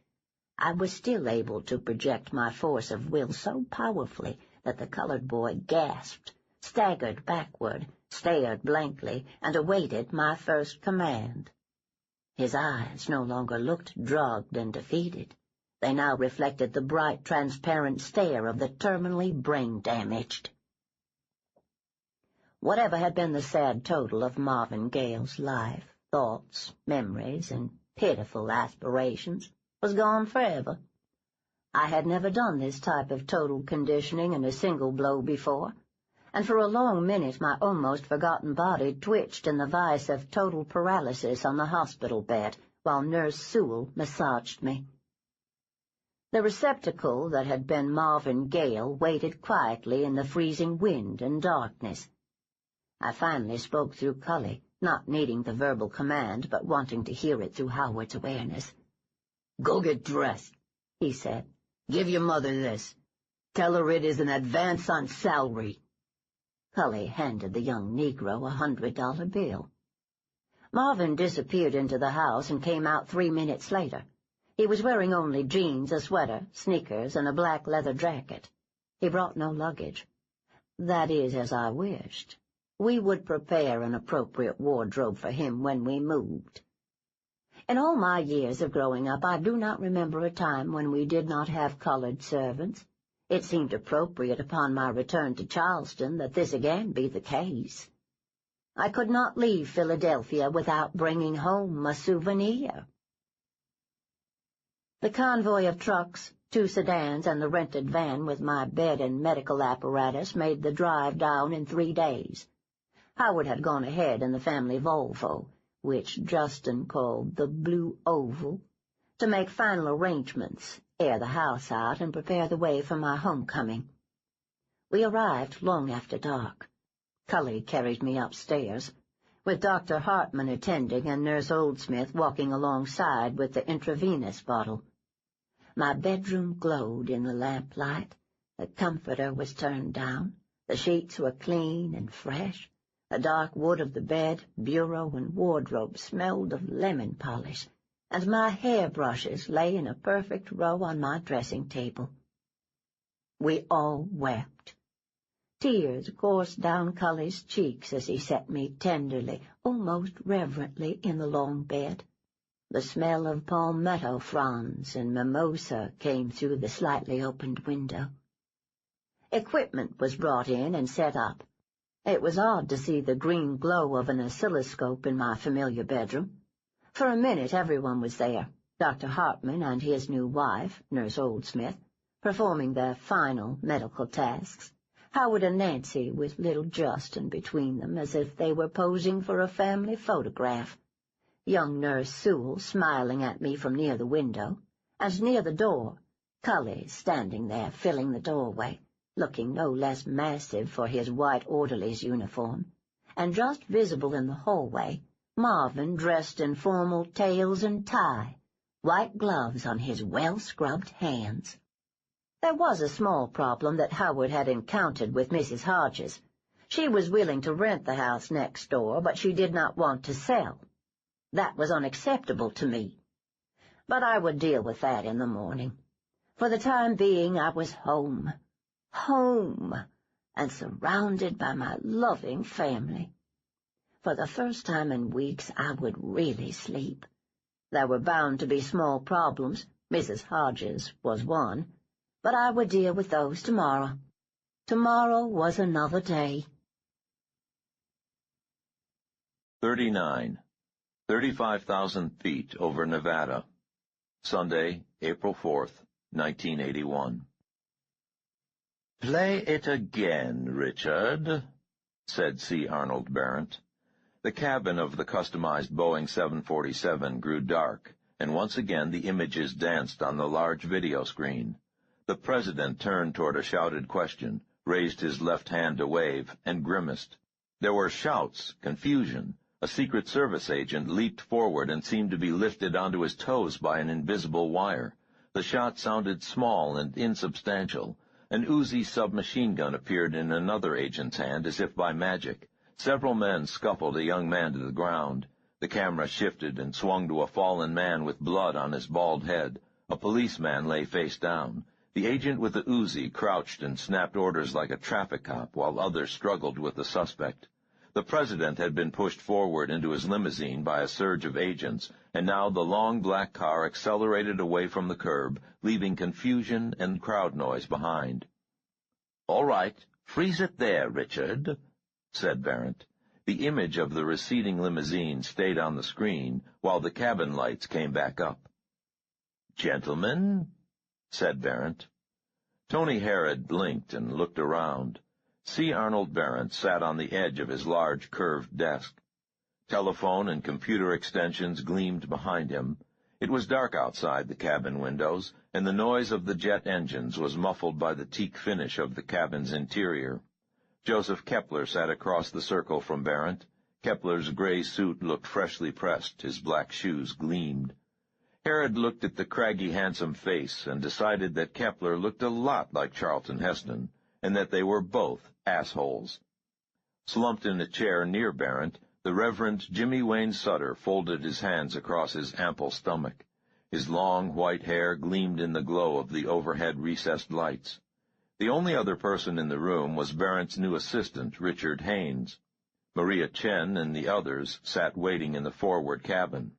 I was still able to project my force of will so powerfully that the colored boy gasped, staggered backward, stared blankly, and awaited my first command. His eyes no longer looked drugged and defeated. They now reflected the bright, transparent stare of the terminally brain-damaged. Whatever had been the sad total of Marvin Gale's life, thoughts, memories, and pitiful aspirations, was gone forever. I had never done this type of total conditioning in a single blow before, and for a long minute my almost forgotten body twitched in the vice of total paralysis on the hospital bed while Nurse Sewell massaged me. The receptacle that had been Marvin Gale waited quietly in the freezing wind and darkness. I finally spoke through Cully, not needing the verbal command, but wanting to hear it through Howard's awareness. "Go get dressed," he said. "Give your mother this. Tell her it is an advance on salary." Cully handed the young Negro $100 bill. Marvin disappeared into the house and came out 3 minutes later. He was wearing only jeans, a sweater, sneakers, and a black leather jacket. He brought no luggage. That is, as I wished. We would prepare an appropriate wardrobe for him when we moved. In all my years of growing up, I do not remember a time when we did not have colored servants. It seemed appropriate upon my return to Charleston that this again be the case. I could not leave Philadelphia without bringing home a souvenir. The convoy of trucks, 2 sedans, and the rented van with my bed and medical apparatus made the drive down in 3 days. Howard had gone ahead in the family Volvo, which Justin called the Blue Oval, to make final arrangements, air the house out, and prepare the way for my homecoming. We arrived long after dark. Cully carried me upstairs, with Dr. Hartman attending and Nurse Oldsmith walking alongside with the intravenous bottle. My bedroom glowed in the lamplight. The comforter was turned down. The sheets were clean and fresh. The dark wood of the bed, bureau, and wardrobe smelled of lemon polish, and my hairbrushes lay in a perfect row on my dressing table. We all wept. Tears coursed down Cully's cheeks as he set me tenderly, almost reverently, in the long bed. The smell of palmetto fronds and mimosa came through the slightly opened window. Equipment was brought in and set up. It was odd to see the green glow of an oscilloscope in my familiar bedroom. For a minute everyone was there, Dr. Hartman and his new wife, Nurse Oldsmith, performing their final medical tasks, Howard and Nancy with little Justin between them as if they were posing for a family photograph, young Nurse Sewell smiling at me from near the window, and near the door, Cully standing there filling the doorway, looking no less massive for his white orderly's uniform, and just visible in the hallway, Marvin dressed in formal tails and tie, white gloves on his well-scrubbed hands. There was a small problem that Howard had encountered with Mrs. Hodges. She was willing to rent the house next door, but she did not want to sell. That was unacceptable to me. But I would deal with that in the morning. For the time being, I was home, and surrounded by my loving family. For the first time in weeks, I would really sleep. There were bound to be small problems. Mrs. Hodges was one. But I would deal with those tomorrow. Tomorrow was another day. 39. 35,000 feet over Nevada. Sunday, April 4th, 1981. "Play it again, Richard," said C. Arnold Barrett. The cabin of the customized Boeing 747 grew dark, and once again the images danced on the large video screen. The president turned toward a shouted question, raised his left hand to wave, and grimaced. There were shouts, confusion. A Secret Service agent leaped forward and seemed to be lifted onto his toes by an invisible wire. The shot sounded small and insubstantial. An Uzi submachine gun appeared in another agent's hand as if by magic. Several men scuffled a young man to the ground. The camera shifted and swung to a fallen man with blood on his bald head. A policeman lay face down. The agent with the Uzi crouched and snapped orders like a traffic cop while others struggled with the suspect. The president had been pushed forward into his limousine by a surge of agents, and now the long black car accelerated away from the curb, leaving confusion and crowd noise behind. "All right, freeze it there, Richard," said Barrett. The image of the receding limousine stayed on the screen while the cabin lights came back up. "Gentlemen," said Barrett. Tony Harrod blinked and looked around. C. Arnold Barrett sat on the edge of his large curved desk. Telephone and computer extensions gleamed behind him. It was dark outside the cabin windows, and the noise of the jet engines was muffled by the teak finish of the cabin's interior. Joseph Kepler sat across the circle from Barrent. Kepler's gray suit looked freshly pressed, his black shoes gleamed. Herod looked at the craggy, handsome face and decided that Kepler looked a lot like Charlton Heston, and that they were both assholes. Slumped in a chair near Barrent, the Reverend Jimmy Wayne Sutter folded his hands across his ample stomach. His long, white hair gleamed in the glow of the overhead recessed lights. The only other person in the room was Barrent's new assistant, Richard Haines. Maria Chen and the others sat waiting in the forward cabin.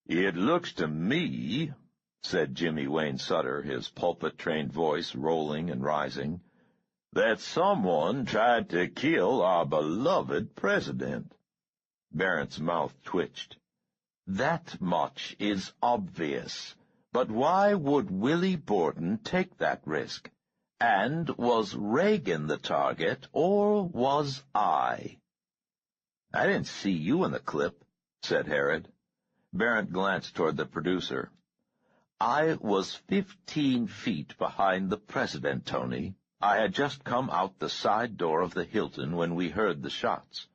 "It looks to me," said Jimmy Wayne Sutter, his pulpit-trained voice rolling and rising, "that someone tried to kill our beloved president." Barrent's mouth twitched. "That much is obvious. But why would Willie Borden take that risk? And was Reagan the target, or was I?" "I didn't see you in the clip," said Herod. Barrent glanced toward the producer. "I was 15 feet behind the president, Tony. I had just come out the side door of the Hilton when we heard the shots.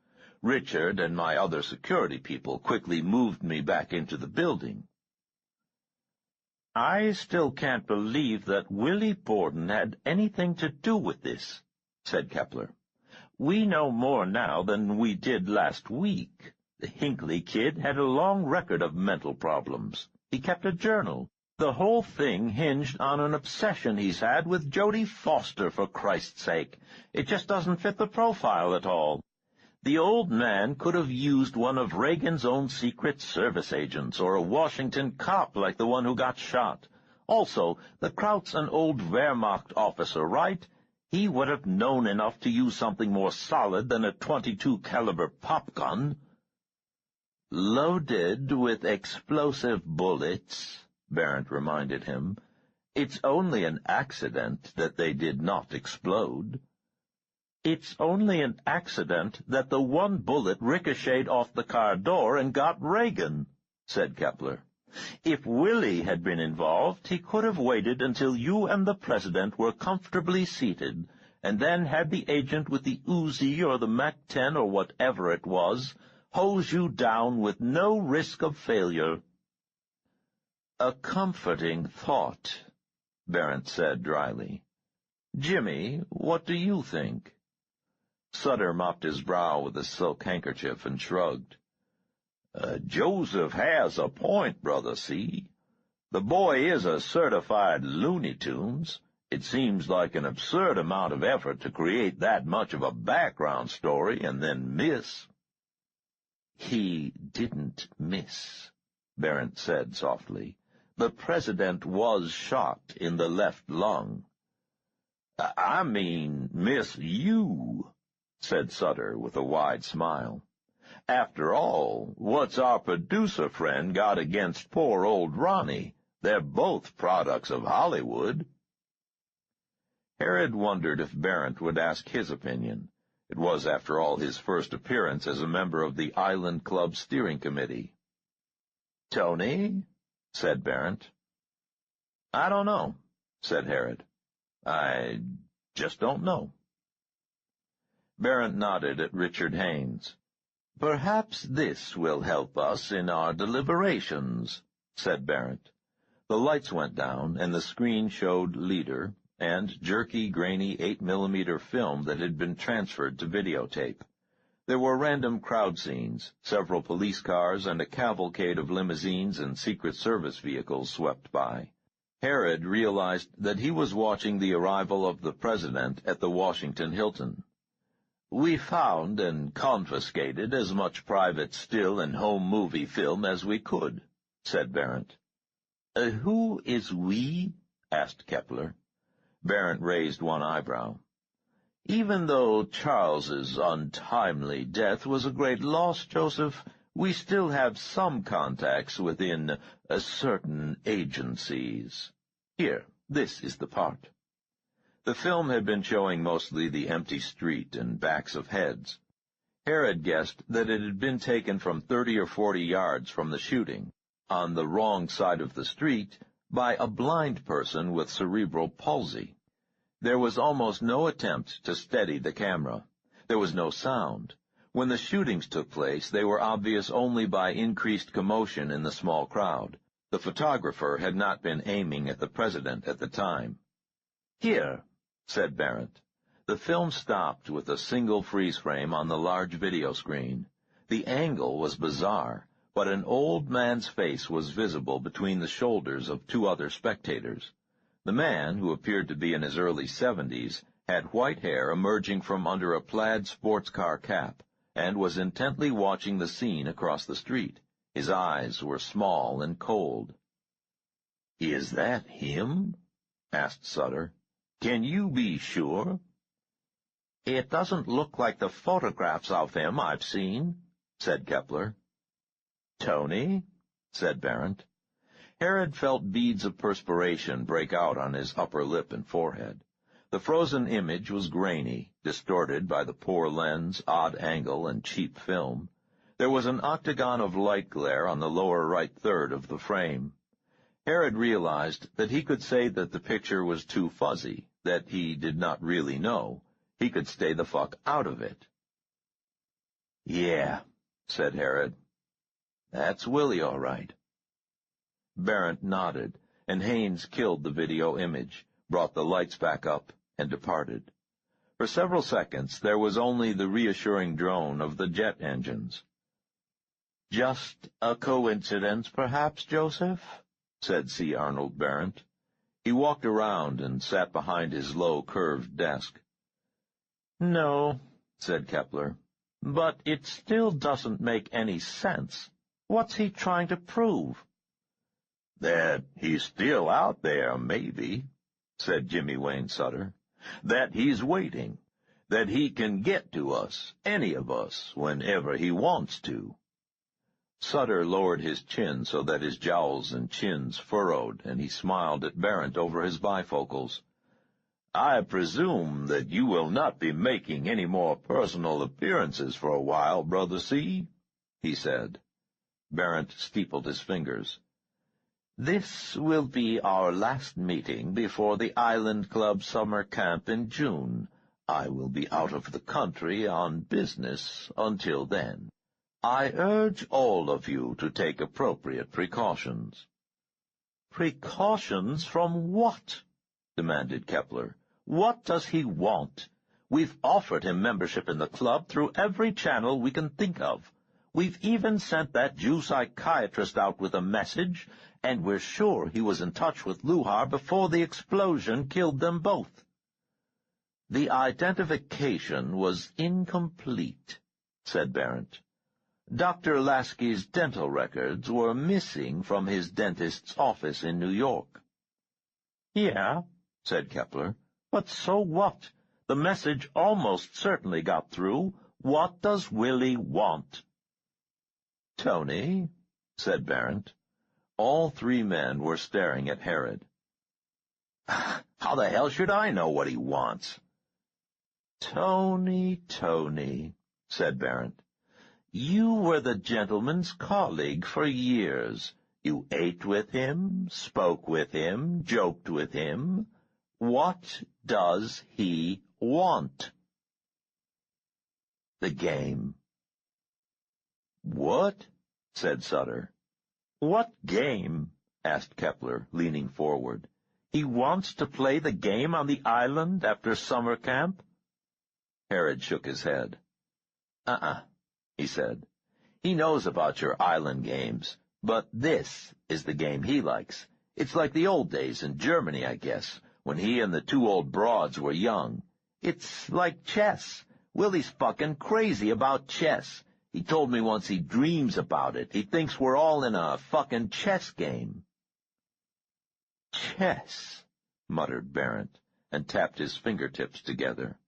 Richard and my other security people quickly moved me back into the building." "I still can't believe that Willie Borden had anything to do with this," said Kepler. "We know more now than we did last week. The Hinckley kid had a long record of mental problems. He kept a journal. The whole thing hinged on an obsession he's had with Jodie Foster, for Christ's sake. It just doesn't fit the profile at all. The old man could have used one of Reagan's own Secret Service agents, or a Washington cop like the one who got shot. Also, the Kraut's an old Wehrmacht officer, right? He would have known enough to use something more solid than a .22 caliber pop gun." "Loaded with explosive bullets," Barrent reminded him. "It's only an accident that they did not explode." "It's only an accident that the one bullet ricocheted off the car door and got Reagan," said Kepler. "If Willie had been involved, he could have waited until you and the president were comfortably seated, and then had the agent with the Uzi or the MAC-10 or whatever it was hose you down with no risk of failure." "A comforting thought," Barrent said dryly. "Jimmy, what do you think?" Sutter mopped his brow with a silk handkerchief and shrugged. "Joseph has a point, Brother C. The boy is a certified Looney Tunes. It seems like an absurd amount of effort to create that much of a background story and then miss." "He didn't miss," Barrent said softly. "The president was shot in the left lung." "I mean, miss you," said Sutter with a wide smile. "After all, what's our producer friend got against poor old Ronnie? They're both products of Hollywood." Herod wondered if Barrent would ask his opinion. It was, after all, his first appearance as a member of the Island Club Steering Committee. "Tony?" said Barrent. "I don't know," said Herod. "I just don't know." Barrent nodded at Richard Haines. "Perhaps this will help us in our deliberations," said Barrent. The lights went down, and the screen showed Leader and jerky, grainy 8mm film that had been transferred to videotape. There were random crowd scenes, several police cars, and a cavalcade of limousines and Secret Service vehicles swept by. Herod realized that he was watching the arrival of the president at the Washington Hilton. "We found and confiscated as much private still and home movie film as we could," said Barrent. "Who is we?" asked Kepler. Barrent raised one eyebrow. "Even though Charles's untimely death was a great loss, Joseph, we still have some contacts within certain agencies. Here, this is the part." The film had been showing mostly the empty street and backs of heads. Herod guessed that it had been taken from 30 or 40 yards from the shooting. on the wrong side of the street, by a blind person with cerebral palsy. There was almost no attempt to steady the camera. There was no sound. When the shootings took place, they were obvious only by increased commotion in the small crowd. The photographer had not been aiming at the president at the time. "Here," said Barrett. The film stopped with a single freeze frame on the large video screen. The angle was bizarre, but an old man's face was visible between the shoulders of two other spectators. The man, who appeared to be in his early 70s, had white hair emerging from under a plaid sports car cap, and was intently watching the scene across the street. His eyes were small and cold. "Is that him?" asked Sutter. "Can you be sure?" "It doesn't look like the photographs of him I've seen," said Kepler. "Tony?" said Barrett. Herod felt beads of perspiration break out on his upper lip and forehead. The frozen image was grainy, distorted by the poor lens, odd angle, and cheap film. There was an octagon of light glare on the lower right third of the frame. Herod realized that he could say that the picture was too fuzzy, that he did not really know. He could stay the fuck out of it. "Yeah," said Herod. "That's Willie, all right." Barrett nodded, and Haynes killed the video image, brought the lights back up, and departed. For several seconds there was only the reassuring drone of the jet engines. "Just a coincidence, perhaps, Joseph?" said C. Arnold Barrett. He walked around and sat behind his low, curved desk. "No," said Kepler. "but it still doesn't make any sense. What's he trying to prove?" "That he's still out there, maybe," said Jimmy Wayne Sutter. "That he's waiting. That he can get to us, any of us, whenever he wants to." Sutter lowered his chin so that his jowls and chins furrowed, and he smiled at Barrett over his bifocals. "I presume that you will not be making any more personal appearances for a while, Brother C?" he said. Barrett steepled his fingers. "This will be our last meeting before the Island Club summer camp in June. I will be out of the country on business until then. I urge all of you to take appropriate precautions." "Precautions from what?" demanded Kepler. "What does he want? We've offered him membership in the club through every channel we can think of. We've even sent that Jew psychiatrist out with a message, and we're sure he was in touch with Luhar before the explosion killed them both." "The identification was incomplete," said Barrett. "Dr. Lasky's dental records were missing from his dentist's office in New York." "Yeah," said Kepler, "but so what? The message almost certainly got through. What does Willie want?" "Tony," said Barrett. All three men were staring at Herod. "How the hell should I know what he wants?" "Tony, said Barrett. "You were the gentleman's colleague for years. You ate with him, spoke with him, joked with him. What does he want?" "The game." "What?" said Sutter. "What game?" asked Kepler, leaning forward. "He wants to play the game on the island after summer camp?" Herod shook his head. He said. "He knows about your island games, but this is the game he likes. It's like the old days in Germany, I guess, when he and the two old broads were young. It's like chess. Willie's fucking crazy about chess. He told me once he dreams about it. He thinks we're all in a fucking chess game." "Chess," muttered Barrett, and tapped his fingertips together.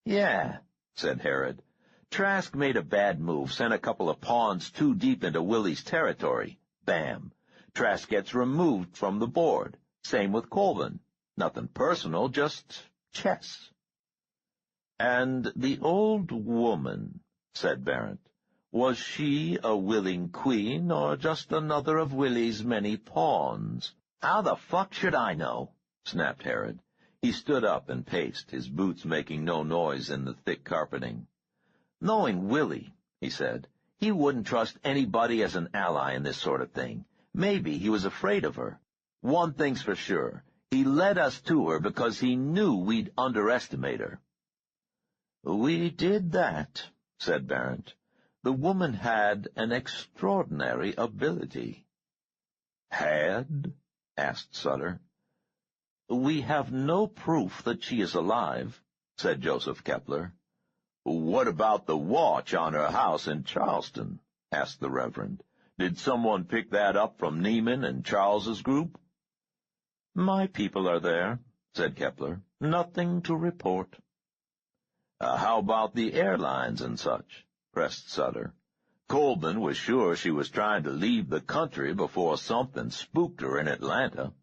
"Yeah," said Herod. "Trask made a bad move, sent a couple of pawns too deep into Willie's territory. Bam. Trask gets removed from the board. Same with Colvin. Nothing personal, just chess." "And the old woman," said Barrett. Was she a willing queen, or just another of Willie's many pawns? How the fuck should I know? Snapped Herod. He stood up and paced, his boots making no noise in the thick carpeting. Knowing Willie, he said, he wouldn't trust anybody as an ally in this sort of thing. Maybe he was afraid of her. One thing's for sure. He led us to her because he knew we'd underestimate her. We did that, said Barrent. The woman had an extraordinary ability. Had? Asked Sutter. We have no proof that she is alive, said Joseph Kepler. What about the watch on her house in Charleston? Asked the Reverend. Did someone pick that up from Neiman and Charles's group? My people are there, said Kepler. Nothing to report. How about the airlines and such? Pressed Sutter. Colburn was sure she was trying to leave the country before something spooked her in Atlanta.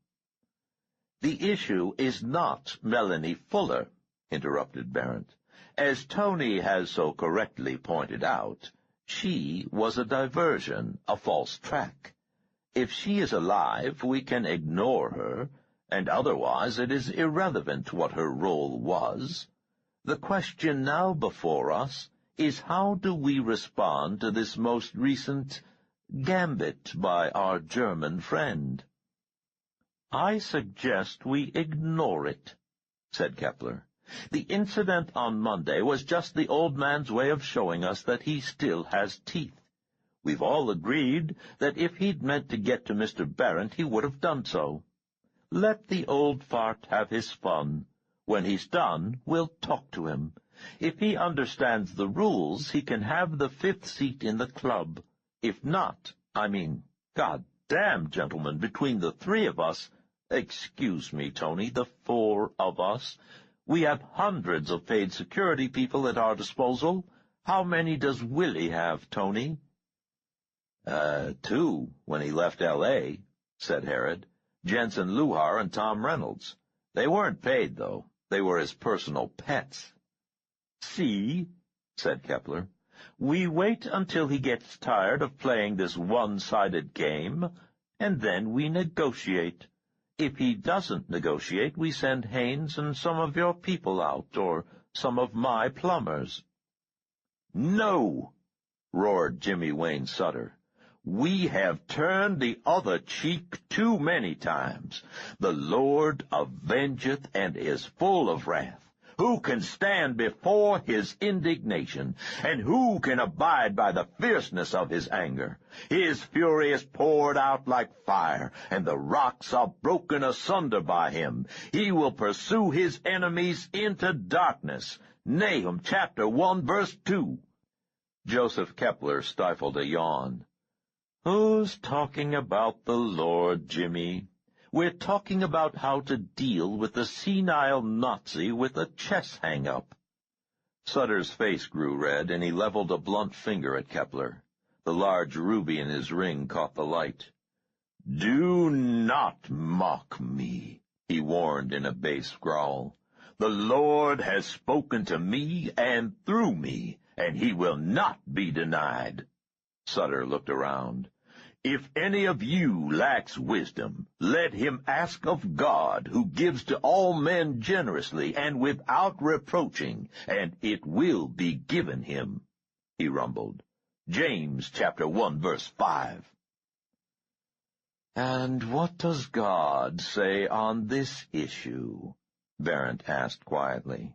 The issue is not Melanie Fuller, interrupted Barrent. As Tony has so correctly pointed out, she was a diversion, a false track. If she is alive, we can ignore her, and otherwise it is irrelevant what her role was. The question now before us is how do we respond to this most recent gambit by our German friend? I suggest we ignore it, said Kepler. The incident on Monday was just the old man's way of showing us that he still has teeth. We've all agreed that if he'd meant to get to Mr. Barrent, he would have done so. Let the old fart have his fun. When he's done, we'll talk to him. If he understands the rules, he can have the 5th seat in the club. If not, God damn, gentlemen, between the 3 of us, excuse me, Tony, the 4 of us, we have hundreds of paid security people at our disposal. How many does Willie have, Tony? 2, when he left L.A., said Herod. Jensen Luhar and Tom Reynolds. They weren't paid, though. They were his personal pets. See, said Kepler, we wait until he gets tired of playing this one-sided game, and then we negotiate. If he doesn't negotiate, we send Haynes and some of your people out, or some of my plumbers. No, roared Jimmy Wayne Sutter. We have turned the other cheek too many times. The Lord avengeth and is full of wrath. Who can stand before his indignation, and who can abide by the fierceness of his anger? His fury is poured out like fire, and the rocks are broken asunder by him. He will pursue his enemies into darkness. Nahum chapter 1, verse 2. Joseph Kepler stifled a yawn. Who's talking about the Lord, Jimmy? We're talking about how to deal with the senile Nazi with a chess hang-up. Sutter's face grew red, and he leveled a blunt finger at Kepler. The large ruby in his ring caught the light. "Do not mock me," he warned in a bass growl. "The Lord has spoken to me and through me, and he will not be denied." Sutter looked around. "If any of you lacks wisdom, let him ask of God, who gives to all men generously and without reproaching, and it will be given him," he rumbled. James chapter 1, verse 5. "And what does God say on this issue?" Barrent asked quietly.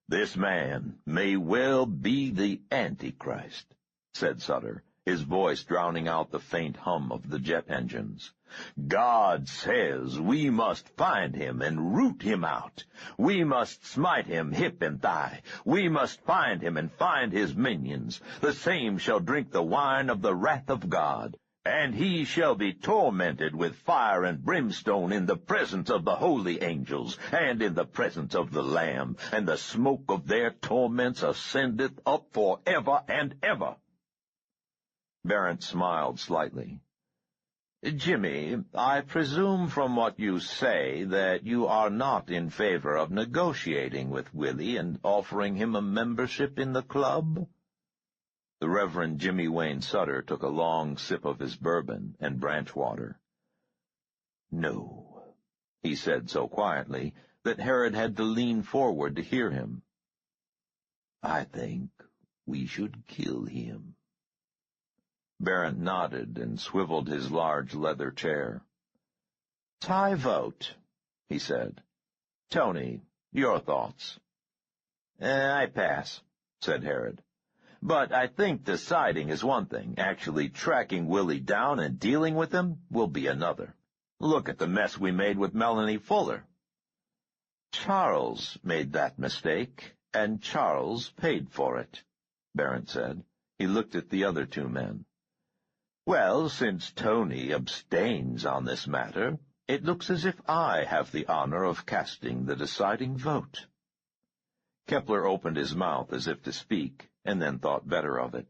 "This man may well be the Antichrist," said Sutter, his voice drowning out the faint hum of the jet engines. "God says we must find him and root him out. We must smite him hip and thigh. We must find him and find his minions. The same shall drink the wine of the wrath of God, and he shall be tormented with fire and brimstone in the presence of the holy angels, and in the presence of the Lamb, and the smoke of their torments ascendeth up for ever and ever." Barrent smiled slightly. "Jimmy, I presume from what you say that you are not in favor of negotiating with Willie and offering him a membership in the club?" The Reverend Jimmy Wayne Sutter took a long sip of his bourbon and branch water. "No," he said so quietly that Herod had to lean forward to hear him. "I think we should kill him." Barrett nodded and swiveled his large leather chair. "Tie vote," he said. "Tony, your thoughts?" "I pass," said Herod. "But I think deciding is one thing. Actually tracking Willie down and dealing with him will be another. Look at the mess we made with Melanie Fuller." "Charles made that mistake, and Charles paid for it," Barrett said. He looked at the other two men. "Well, since Tony abstains on this matter, it looks as if I have the honor of casting the deciding vote." Kepler opened his mouth as if to speak, and then thought better of it.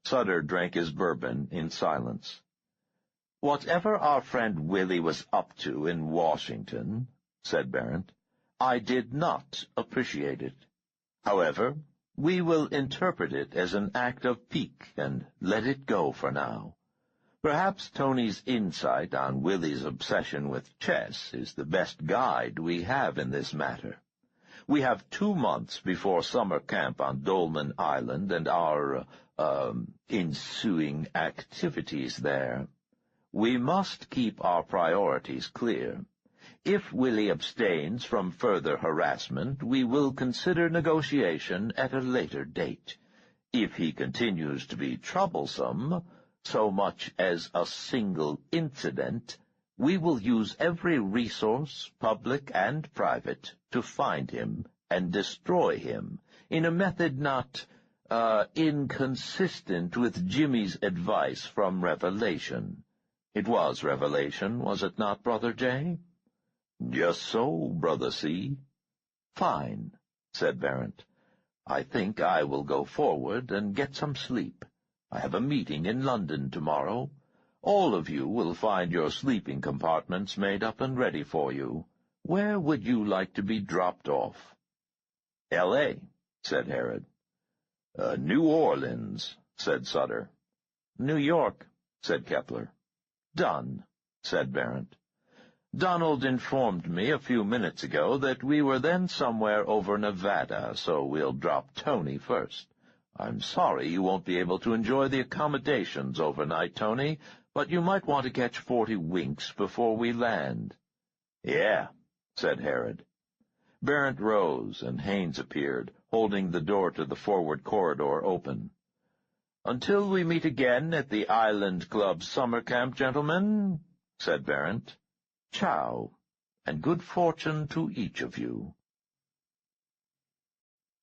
Sutter drank his bourbon in silence. "Whatever our friend Willie was up to in Washington," said Barrett, "I did not appreciate it. However, we will interpret it as an act of pique and let it go for now. Perhaps Tony's insight on Willie's obsession with chess is the best guide we have in this matter. We have 2 months before summer camp on Dolman Island and our, ensuing activities there. We must keep our priorities clear. If Willie abstains from further harassment, we will consider negotiation at a later date. If he continues to be troublesome, so much as a single incident, we will use every resource, public and private, to find him and destroy him in a method not, inconsistent with Jimmy's advice from Revelation. It was Revelation, was it not, Brother J?" "Just so, Brother C." "Fine," said Barrett. "I think I will go forward and get some sleep. I have a meeting in London tomorrow. All of you will find your sleeping compartments made up and ready for you. Where would you like to be dropped off?" "L.A.," said Herod. "New Orleans," said Sutter. "New York," said Kepler. "Done," said Barrett. "Donald informed me a few minutes ago that we were then somewhere over Nevada, so we'll drop Tony first. I'm sorry you won't be able to enjoy the accommodations overnight, Tony, but you might want to catch 40 winks before we land." "Yeah," said Herod. Barrett rose, and Haines appeared, holding the door to the forward corridor open. "Until we meet again at the Island Club summer camp, gentlemen," said Barrett. "Ciao, and good fortune to each of you."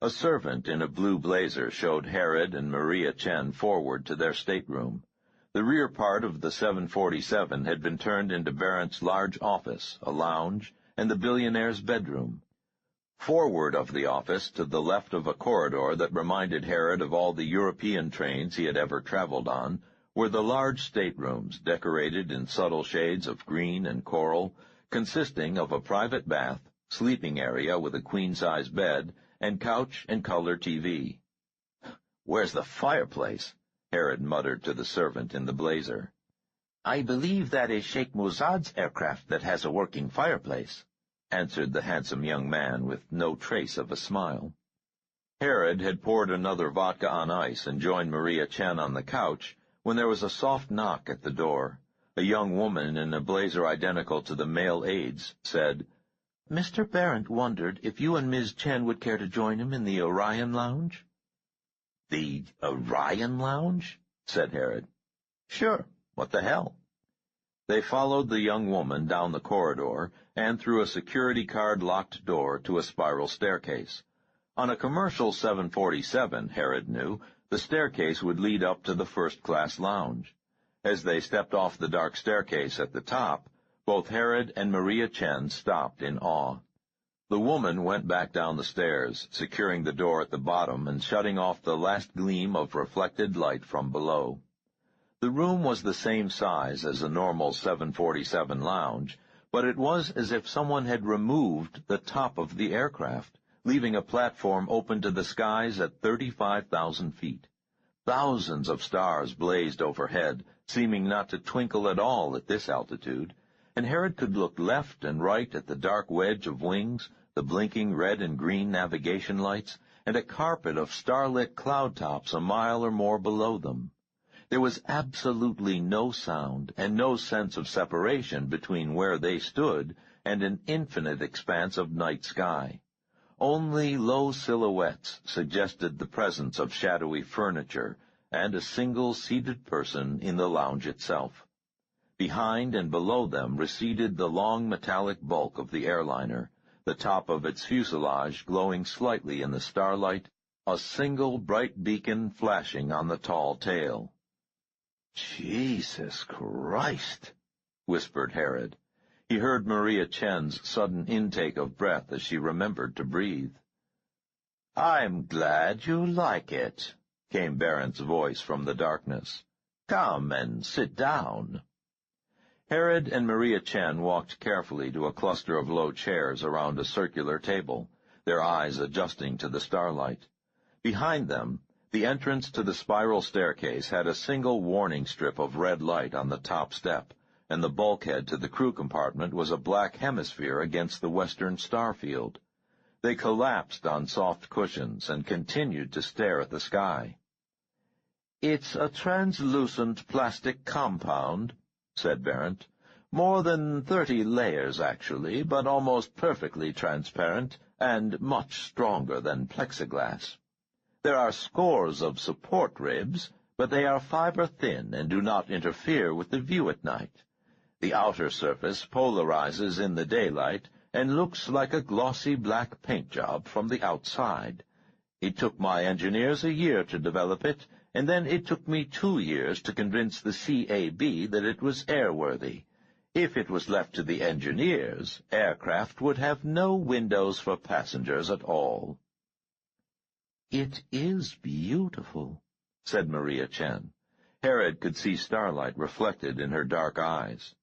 A servant in a blue blazer showed Herod and Maria Chen forward to their stateroom. The rear part of the 747 had been turned into Barrett's large office, a lounge, and the billionaire's bedroom. Forward of the office, to the left of a corridor that reminded Herod of all the European trains he had ever traveled on, were the large staterooms, decorated in subtle shades of green and coral, consisting of a private bath, sleeping area with a queen-size bed, and couch and color TV. "Where's the fireplace?" Herod muttered to the servant in the blazer. "I believe that is Sheikh Muzad's aircraft that has a working fireplace," answered the handsome young man with no trace of a smile. Herod had poured another vodka on ice and joined Maria Chen on the couch when there was a soft knock at the door. A young woman in a blazer identical to the male aide's said, "Mr. Barrett wondered if you and Ms. Chen would care to join him in the Orion Lounge." "The Orion Lounge?" said Herod. "Sure, what the hell?" They followed the young woman down the corridor and through a security card-locked door to a spiral staircase. On a commercial 747, Herod knew, the staircase would lead up to the first-class lounge. As they stepped off the dark staircase at the top, both Herod and Maria Chen stopped in awe. The woman went back down the stairs, securing the door at the bottom and shutting off the last gleam of reflected light from below. The room was the same size as a normal 747 lounge, but it was as if someone had removed the top of the aircraft, leaving a platform open to the skies at 35,000 feet. Thousands of stars blazed overhead, seeming not to twinkle at all at this altitude, and Herod could look left and right at the dark wedge of wings, the blinking red and green navigation lights, and a carpet of starlit cloud tops a mile or more below them. There was absolutely no sound and no sense of separation between where they stood and an infinite expanse of night sky. Only low silhouettes suggested the presence of shadowy furniture and a single seated person in the lounge itself. Behind and below them receded the long metallic bulk of the airliner, the top of its fuselage glowing slightly in the starlight, a single bright beacon flashing on the tall tail. "Jesus Christ," whispered Herod. He heard Maria Chen's sudden intake of breath as she remembered to breathe. "I'm glad you like it," came Barrett's voice from the darkness. "Come and sit down." Herod and Maria Chen walked carefully to a cluster of low chairs around a circular table, their eyes adjusting to the starlight. Behind them, the entrance to the spiral staircase had a single warning strip of red light on the top step, and the bulkhead to the crew compartment was a black hemisphere against the western star field. They collapsed on soft cushions and continued to stare at the sky. "It's a translucent plastic compound," said Barrett. "More than 30 layers, actually, but almost perfectly transparent and much stronger than plexiglass. There are scores of support ribs, but they are fiber-thin and do not interfere with the view at night. The outer surface polarizes in the daylight and looks like a glossy black paint job from the outside. It took my engineers a year to develop it, and then it took me 2 years to convince the CAB that it was airworthy. If it was left to the engineers, aircraft would have no windows for passengers at all." "It is beautiful," said Maria Chen. Herod could see starlight reflected in her dark eyes.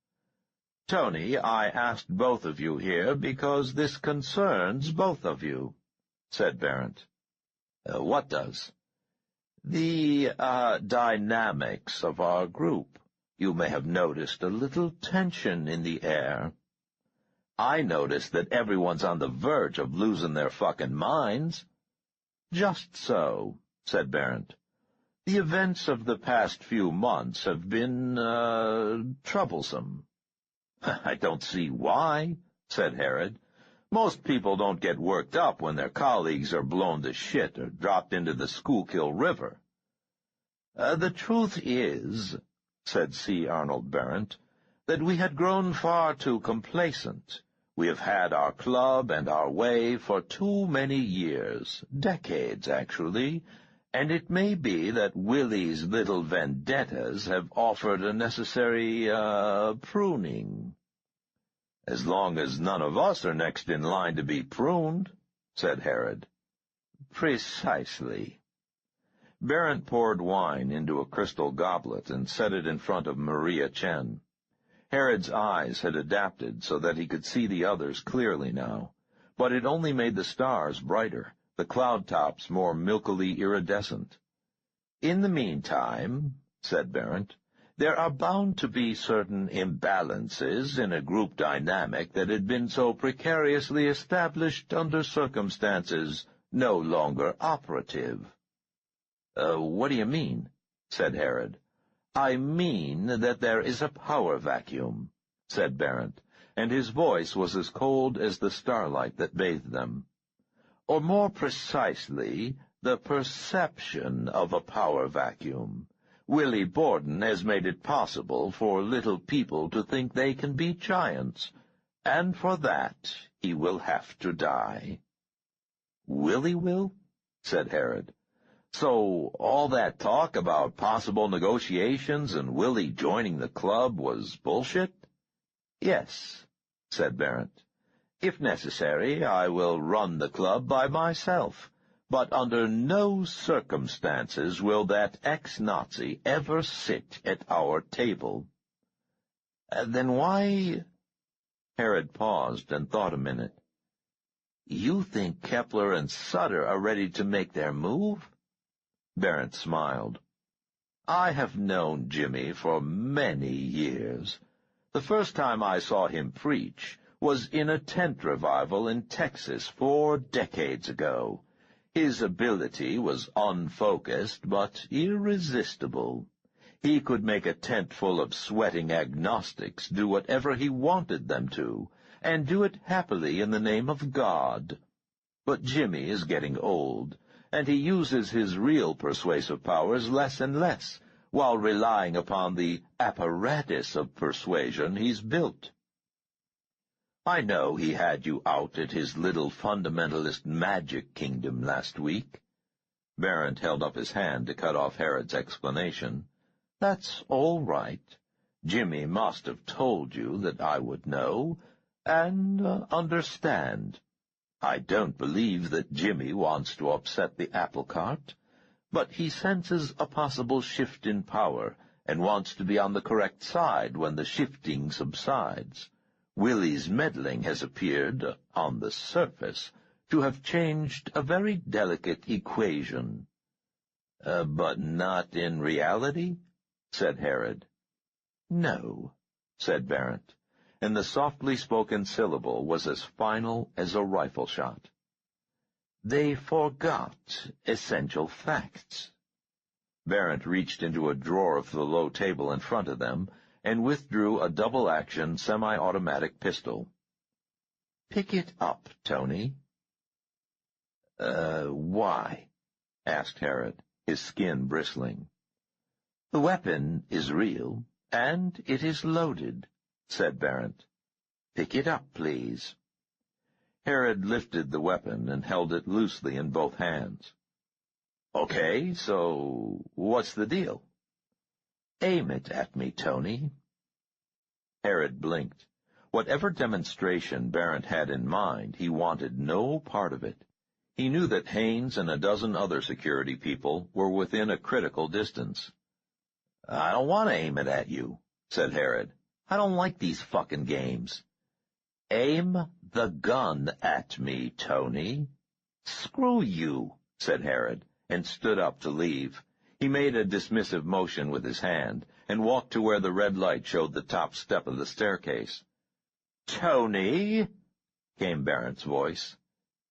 "Tony, I asked both of you here because this concerns both of you," said Barrett. "What does?" "The, dynamics of our group. You may have noticed a little tension in the air." "I noticed that everyone's on the verge of losing their fucking minds." "Just so," said Barrett. "The events of the past few months have been, troublesome." "I don't see why," said Herod. "Most people don't get worked up when their colleagues are blown to shit or dropped into the Schuylkill River." "The truth is," said C. Arnold Barrett, "that we had grown far too complacent. We have had our club and our way for too many years, decades, actually, and it may be that Willie's little vendettas have offered a necessary, pruning." "As long as none of us are next in line to be pruned," said Herod. "Precisely." Barrett poured wine into a crystal goblet and set it in front of Maria Chen. Herod's eyes had adapted so that he could see the others clearly now, but it only made the stars brighter, the cloud tops more milkily iridescent. "In the meantime," said Barrett, "there are bound to be certain imbalances in a group dynamic that had been so precariously established under circumstances no longer operative." "What do you mean?" said Herod. "I mean that there is a power vacuum," said Barrett, and his voice was as cold as the starlight that bathed them. "Or more precisely, the perception of a power vacuum. Willie Borden has made it possible for little people to think they can be giants, and for that he will have to die." "Willie will?" said Herod. "So all that talk about possible negotiations and Willie joining the club was bullshit?" "Yes," said Barrett. "If necessary, I will run the club by myself, but under no circumstances will that ex-Nazi ever sit at our table." "Then why—" Herod paused and thought a minute. "You think Kepler and Sutter are ready to make their move?" Barrett smiled. I have known Jimmy for many years. The first time I saw him preach was in a tent revival in Texas 4 decades ago. His ability was unfocused but irresistible. He could make a tent full of sweating agnostics do whatever he wanted them to, and do it happily in the name of God. But Jimmy is getting old, and he uses his real persuasive powers less and less, while relying upon the apparatus of persuasion he's built. I know he had you out at his little fundamentalist magic kingdom last week. Barrent held up his hand to cut off Herod's explanation. That's all right. Jimmy must have told you that I would know and understand. I don't believe that Jimmy wants to upset the apple cart, but he senses a possible shift in power and wants to be on the correct side when the shifting subsides. Willie's meddling has appeared, on the surface, to have changed a very delicate equation. But not in reality? Said Herod. No, said Barrent, and the softly spoken syllable was as final as a rifle shot. They forgot essential facts. Barrent reached into a drawer of the low table in front of them and withdrew a double-action semi-automatic pistol. Pick it up, Tony. Why? Asked Herod, his skin bristling. The weapon is real, and it is loaded, said Barrent. Pick it up, please. Herod lifted the weapon and held it loosely in both hands. Okay, so what's the deal? Aim it at me, Tony. Herod blinked. Whatever demonstration Barrent had in mind, he wanted no part of it. He knew that Haines and a dozen other security people were within a critical distance. I don't want to aim it at you, said Herod. I don't like these fucking games. Aim the gun at me, Tony. Screw you, said Herod, and stood up to leave. He made a dismissive motion with his hand, and walked to where the red light showed the top step of the staircase. Tony, came Barrent's voice,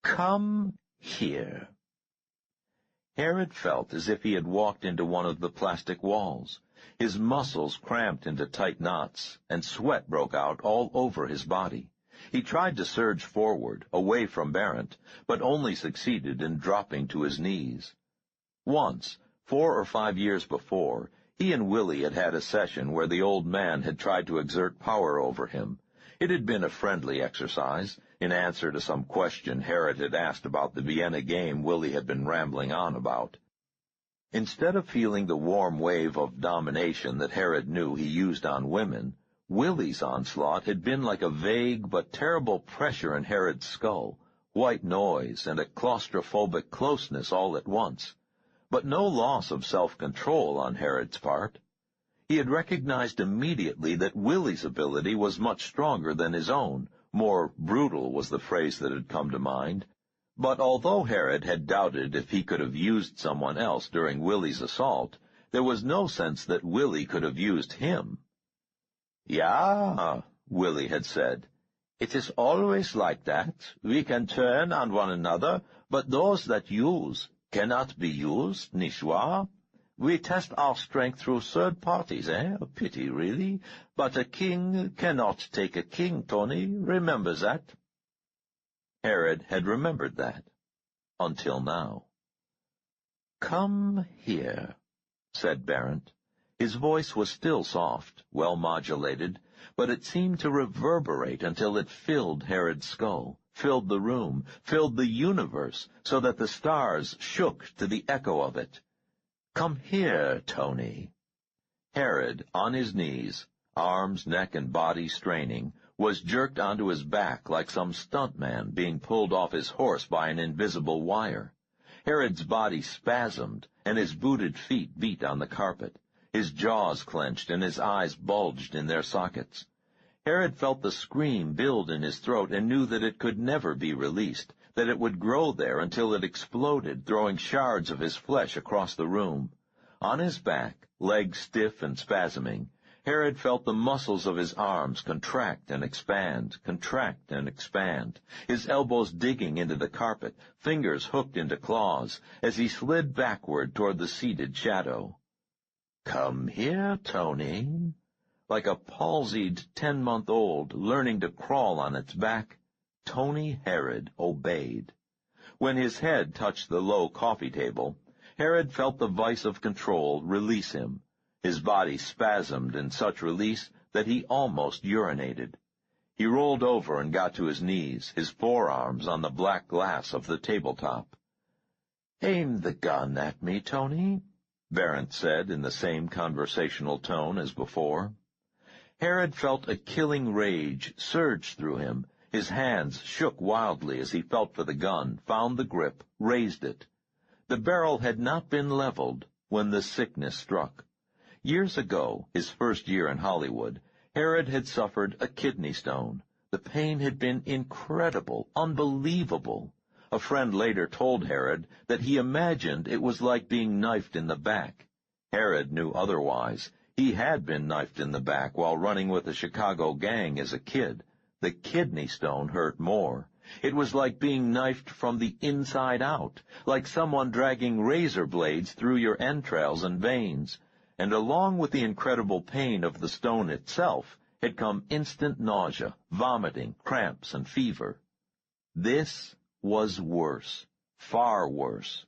come here. Herod felt as if he had walked into one of the plastic walls. His muscles cramped into tight knots, and sweat broke out all over his body. He tried to surge forward, away from Barrent, but only succeeded in dropping to his knees. Once, 4 or 5 years before, he and Willie had had a session where the old man had tried to exert power over him. It had been a friendly exercise, in answer to some question Herod had asked about the Vienna game Willie had been rambling on about. Instead of feeling the warm wave of domination that Herod knew he used on women, Willie's onslaught had been like a vague but terrible pressure in Herod's skull, white noise and a claustrophobic closeness all at once, but no loss of self-control on Herod's part. He had recognized immediately that Willie's ability was much stronger than his own. More brutal was the phrase that had come to mind. But although Herod had doubted if he could have used someone else during Willie's assault, there was no sense that Willie could have used him. Yeah, Willie had said, it is always like that. We can turn on one another, but those that use cannot be used, nicht wahr? We test our strength through third parties, eh? A pity, really. But a king cannot take a king, Tony. Remember that. Herod had remembered that. Until now. Come here, said Barrent. His voice was still soft, well modulated, but it seemed to reverberate until it filled Herod's skull, filled the room, filled the universe, so that the stars shook to the echo of it. Come here, Tony. Herod, on his knees, arms, neck, and body straining, was jerked onto his back like some stuntman being pulled off his horse by an invisible wire. Herod's body spasmed, and his booted feet beat on the carpet. His jaws clenched, and his eyes bulged in their sockets. Herod felt the scream build in his throat and knew that it could never be released, that it would grow there until it exploded, throwing shards of his flesh across the room. On his back, Legs stiff and spasming, Herod felt the muscles of his arms contract and expand, his elbows digging into the carpet, fingers hooked into claws, as he slid backward toward the seated shadow. "Come here, Tony." Like a palsied 10-month-old learning to crawl on its back, Tony Herod obeyed. When his head touched the low coffee table, Herod felt the vice of control release him. His body spasmed in such release that he almost urinated. He rolled over and got to his knees, his forearms on the black glass of the tabletop. "Aim the gun at me, Tony," Barrent said in the same conversational tone as before. Herod felt a killing rage surge through him. His hands shook wildly as he felt for the gun, found the grip, raised it. The barrel had not been leveled when the sickness struck. Years ago, his first year in Hollywood, Herod had suffered a kidney stone. The pain had been incredible, unbelievable. A friend later told Herod that he imagined it was like being knifed in the back. Herod knew otherwise. He had been knifed in the back while running with a Chicago gang as a kid. The kidney stone hurt more. It was like being knifed from the inside out, like someone dragging razor blades through your entrails and veins. And along with the incredible pain of the stone itself had come instant nausea, vomiting, cramps, and fever. This was worse, far worse.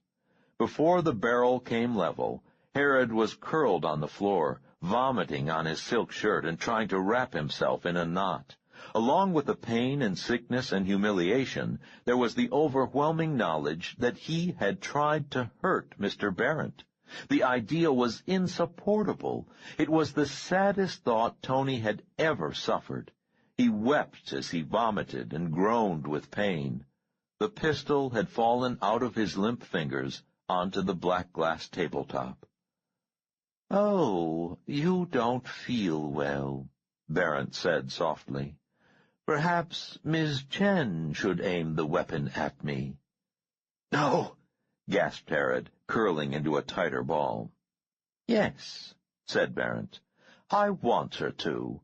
Before the barrel came level, Herod was curled on the floor, vomiting on his silk shirt and trying to wrap himself in a knot. Along with the pain and sickness and humiliation, there was the overwhelming knowledge that he had tried to hurt Mr. Barrent. The idea was insupportable. It was the saddest thought Tony had ever suffered. He wept as he vomited and groaned with pain. The pistol had fallen out of his limp fingers onto the black glass tabletop. "Oh, you don't feel well," Barrent said softly. "Perhaps Miss Chen should aim the weapon at me." "No!" gasped Herod, curling into a tighter ball. "Yes," said Barrent. "I want her to.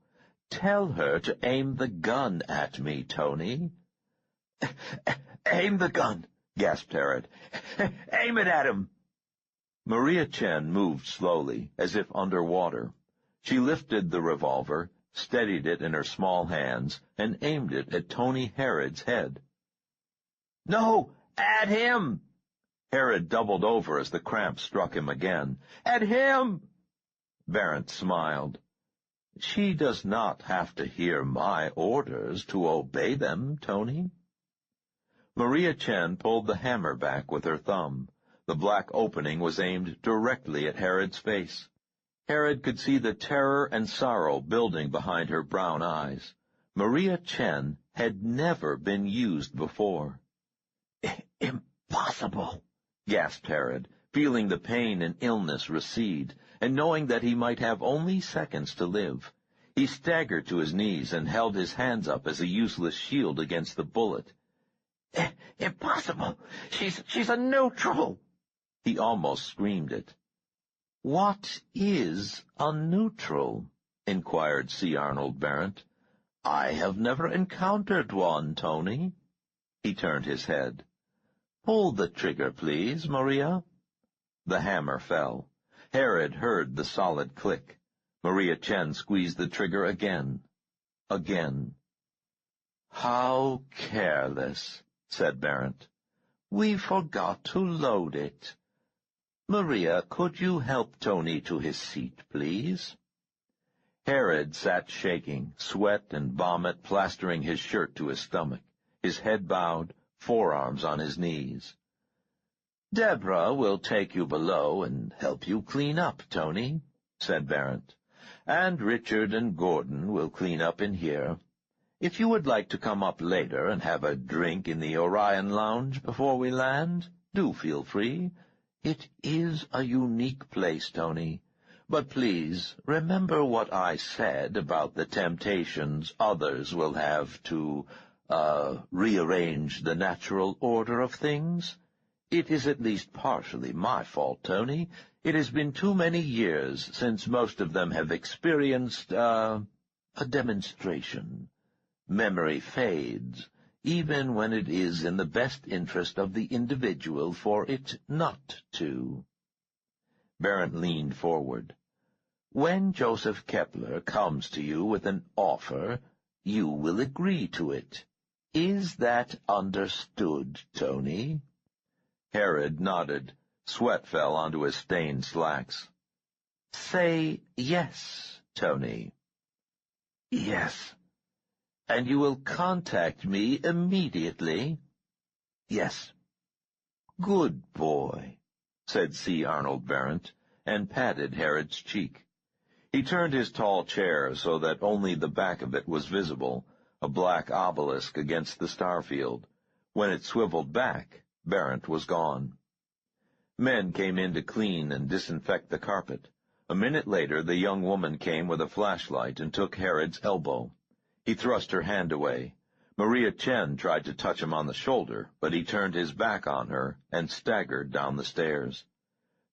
Tell her to aim the gun at me, Tony." "Aim the gun," gasped Herod. "Aim it at him." Maria Chen moved slowly, as if underwater. She lifted the revolver, steadied it in her small hands, and aimed it at Tony Herod's head. "No, at him!" Herod doubled over as the cramp struck him again. "At him!" Barrent smiled. "She does not have to hear my orders to obey them, Tony." Maria Chen pulled the hammer back with her thumb. The black opening was aimed directly at Herod's face. Herod could see the terror and sorrow building behind her brown eyes. Maria Chen had never been used before. "Impossible!" gasped Herod, feeling the pain and illness recede, and knowing that he might have only seconds to live. He staggered to his knees and held his hands up as a useless shield against the bullet. "Impossible! She's a neutral!" He almost screamed it. "What is a neutral?" inquired C. Arnold Barrent. "I have never encountered one, Tony." He turned his head. "Pull the trigger, please, Maria." The hammer fell. Herod heard the solid click. Maria Chen squeezed the trigger again. Again. "How careless," said Barrent. "We forgot to load it. Maria, could you help Tony to his seat, please?" Herod sat shaking, sweat and vomit plastering his shirt to his stomach, his head bowed, forearms on his knees. "Deborah will take you below and help you clean up, Tony," said Barrent. "And Richard and Gordon will clean up in here. If you would like to come up later and have a drink in the Orion Lounge before we land, do feel free. It is a unique place, Tony. But please, remember what I said about the temptations others will have to, rearrange the natural order of things. It is at least partially my fault, Tony. It has been too many years since most of them have experienced, a demonstration. Memory fades, even when it is in the best interest of the individual for it not to. Barrett leaned forward. When Joseph Kepler comes to you with an offer, you will agree to it. Is that understood, Tony? Herod nodded. Sweat fell onto his stained slacks. Say yes, Tony. Yes. And you will contact me immediately? Yes. Good boy, said C. Arnold Barrett, and patted Herod's cheek. He turned his tall chair so that only the back of it was visible, a black obelisk against the starfield. When it swiveled back, Barrett was gone. Men came in to clean and disinfect the carpet. A minute later, the young woman came with a flashlight and took Herod's elbow. He thrust her hand away. Maria Chen tried to touch him on the shoulder, but he turned his back on her and staggered down the stairs.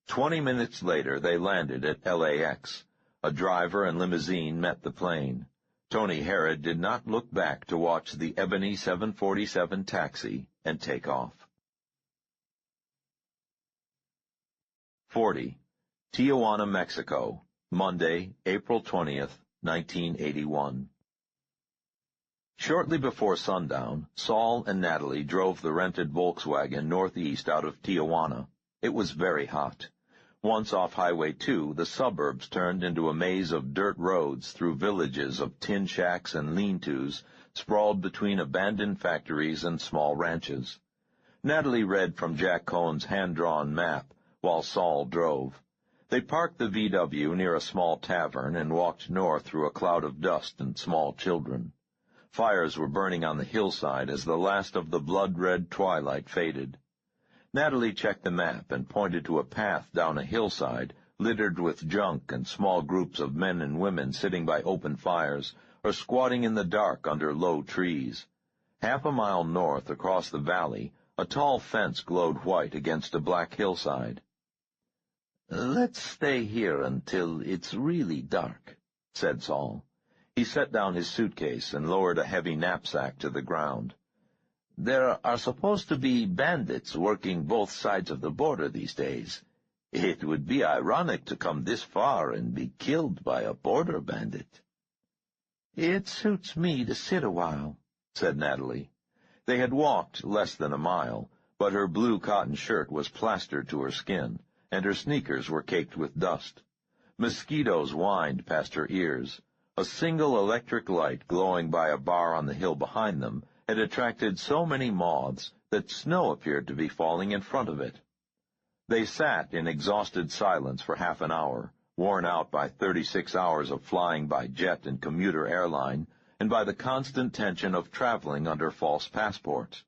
20 minutes later, they landed at LAX. A driver and limousine met the plane. Tony Herod did not look back to watch the ebony 747 taxi and take off. 40. Tijuana, Mexico, Monday, April 20th, 1981. Shortly before sundown, Saul and Natalie drove the rented Volkswagen northeast out of Tijuana. It was very hot. Once off Highway 2, the suburbs turned into a maze of dirt roads through villages of tin shacks and lean-tos, sprawled between abandoned factories and small ranches. Natalie read from Jack Cohn's hand-drawn map, while Saul drove. They parked the VW near a small tavern and walked north through a cloud of dust and small children. Fires were burning on the hillside as the last of the blood-red twilight faded. Natalie checked the map and pointed to a path down a hillside littered with junk and small groups of men and women sitting by open fires or squatting in the dark under low trees. Half a mile north across the valley, a tall fence glowed white against a black hillside. Let's stay here until it's really dark, said Saul. He set down his suitcase and lowered a heavy knapsack to the ground. There are supposed to be bandits working both sides of the border these days. It would be ironic to come this far and be killed by a border bandit. It suits me to sit a while, said Natalie. They had walked less than a mile, but her blue cotton shirt was plastered to her skin, and her sneakers were caked with dust. Mosquitoes whined past her ears. A single electric light glowing by a bar on the hill behind them had attracted so many moths that snow appeared to be falling in front of it. They sat in exhausted silence for half an hour, worn out by 36 hours of flying by jet and commuter airline, and by the constant tension of traveling under false passports.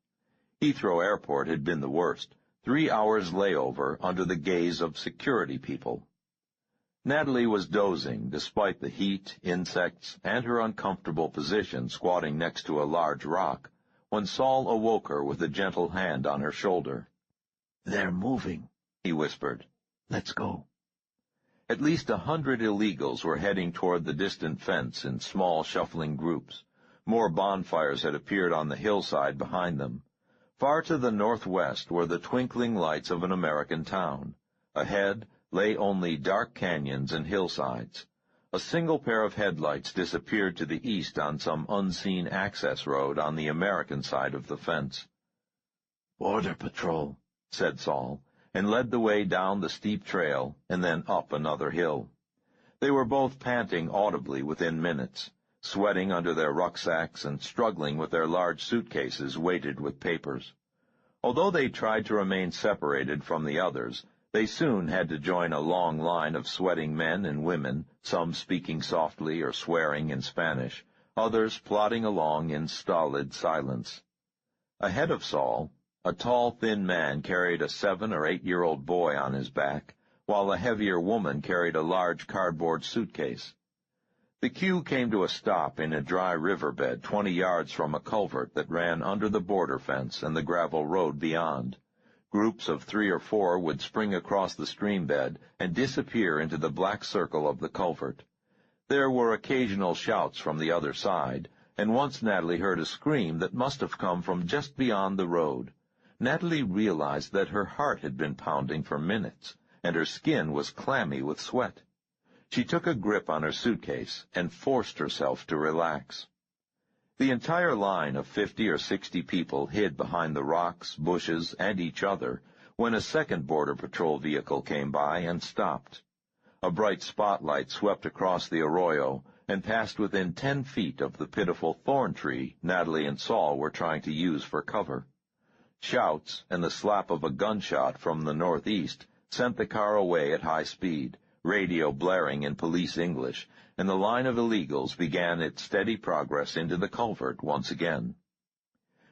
Heathrow Airport had been the worst, 3 hours layover under the gaze of security people. Natalie was dozing despite the heat, insects, and her uncomfortable position squatting next to a large rock, when Saul awoke her with a gentle hand on her shoulder. "They're moving," he whispered. "Let's go." At least 100 illegals were heading toward the distant fence in small, shuffling groups. More bonfires had appeared on the hillside behind them. Far to the northwest were the twinkling lights of an American town. Ahead lay only dark canyons and hillsides. A single pair of headlights disappeared to the east on some unseen access road on the American side of the fence. "Border Patrol," said Saul, and led the way down the steep trail and then up another hill. They were both panting audibly within minutes, sweating under their rucksacks and struggling with their large suitcases weighted with papers. Although they tried to remain separated from the others, they soon had to join a long line of sweating men and women, some speaking softly or swearing in Spanish, others plodding along in stolid silence. Ahead of Saul, a tall, thin man carried a 7- or 8-year-old boy on his back, while a heavier woman carried a large cardboard suitcase. The queue came to a stop in a dry riverbed 20 yards from a culvert that ran under the border fence and the gravel road beyond. Groups of 3 or 4 would spring across the stream bed and disappear into the black circle of the culvert. There were occasional shouts from the other side, and once Natalie heard a scream that must have come from just beyond the road. Natalie realized that her heart had been pounding for minutes, and her skin was clammy with sweat. She took a grip on her suitcase and forced herself to relax. The entire line of 50 or 60 people hid behind the rocks, bushes, and each other when a second Border Patrol vehicle came by and stopped. A bright spotlight swept across the arroyo and passed within 10 feet of the pitiful thorn tree Natalie and Saul were trying to use for cover. Shouts and the slap of a gunshot from the northeast sent the car away at high speed, radio blaring in police English, and the line of illegals began its steady progress into the culvert once again.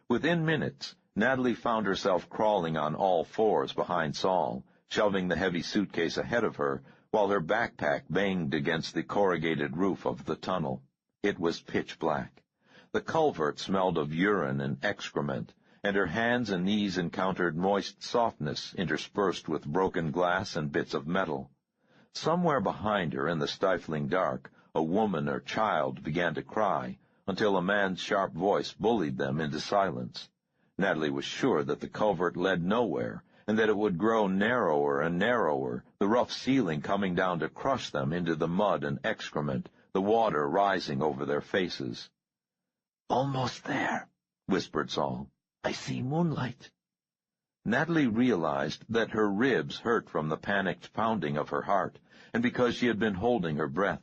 Within minutes, Natalie found herself crawling on all fours behind Saul, shoving the heavy suitcase ahead of her, while her backpack banged against the corrugated roof of the tunnel. It was pitch black. The culvert smelled of urine and excrement, and her hands and knees encountered moist softness interspersed with broken glass and bits of metal. Somewhere behind her in the stifling dark, a woman or child began to cry, until a man's sharp voice bullied them into silence. Natalie was sure that the culvert led nowhere, and that it would grow narrower and narrower, the rough ceiling coming down to crush them into the mud and excrement, the water rising over their faces. "Almost there," whispered Saul. "I see moonlight." Natalie realized that her ribs hurt from the panicked pounding of her heart, and because she had been holding her breath.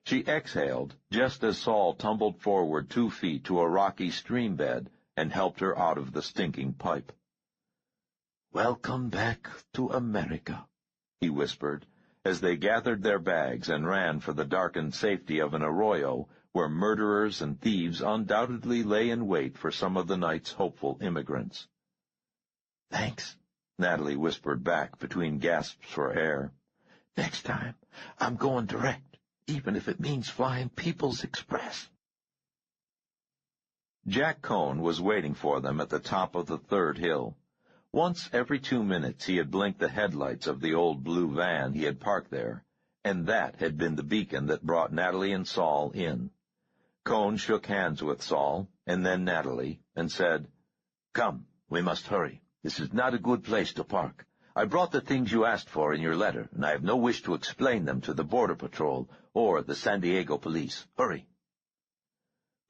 She exhaled just as Saul tumbled forward 2 feet to a rocky stream bed and helped her out of the stinking pipe. "Welcome back to America," he whispered, as they gathered their bags and ran for the darkened safety of an arroyo where murderers and thieves undoubtedly lay in wait for some of the night's hopeful immigrants. "Thanks," Natalie whispered back between gasps for air. "Next time, I'm going direct, even if it means flying People's Express." Jack Cohn was waiting for them at the top of the 3rd hill. Once every 2 minutes he had blinked the headlights of the old blue van he had parked there, and that had been the beacon that brought Natalie and Saul in. Cohn shook hands with Saul, and then Natalie, and said, "Come, we must hurry. This is not a good place to park. I brought the things you asked for in your letter, and I have no wish to explain them to the Border Patrol or the San Diego police. Hurry."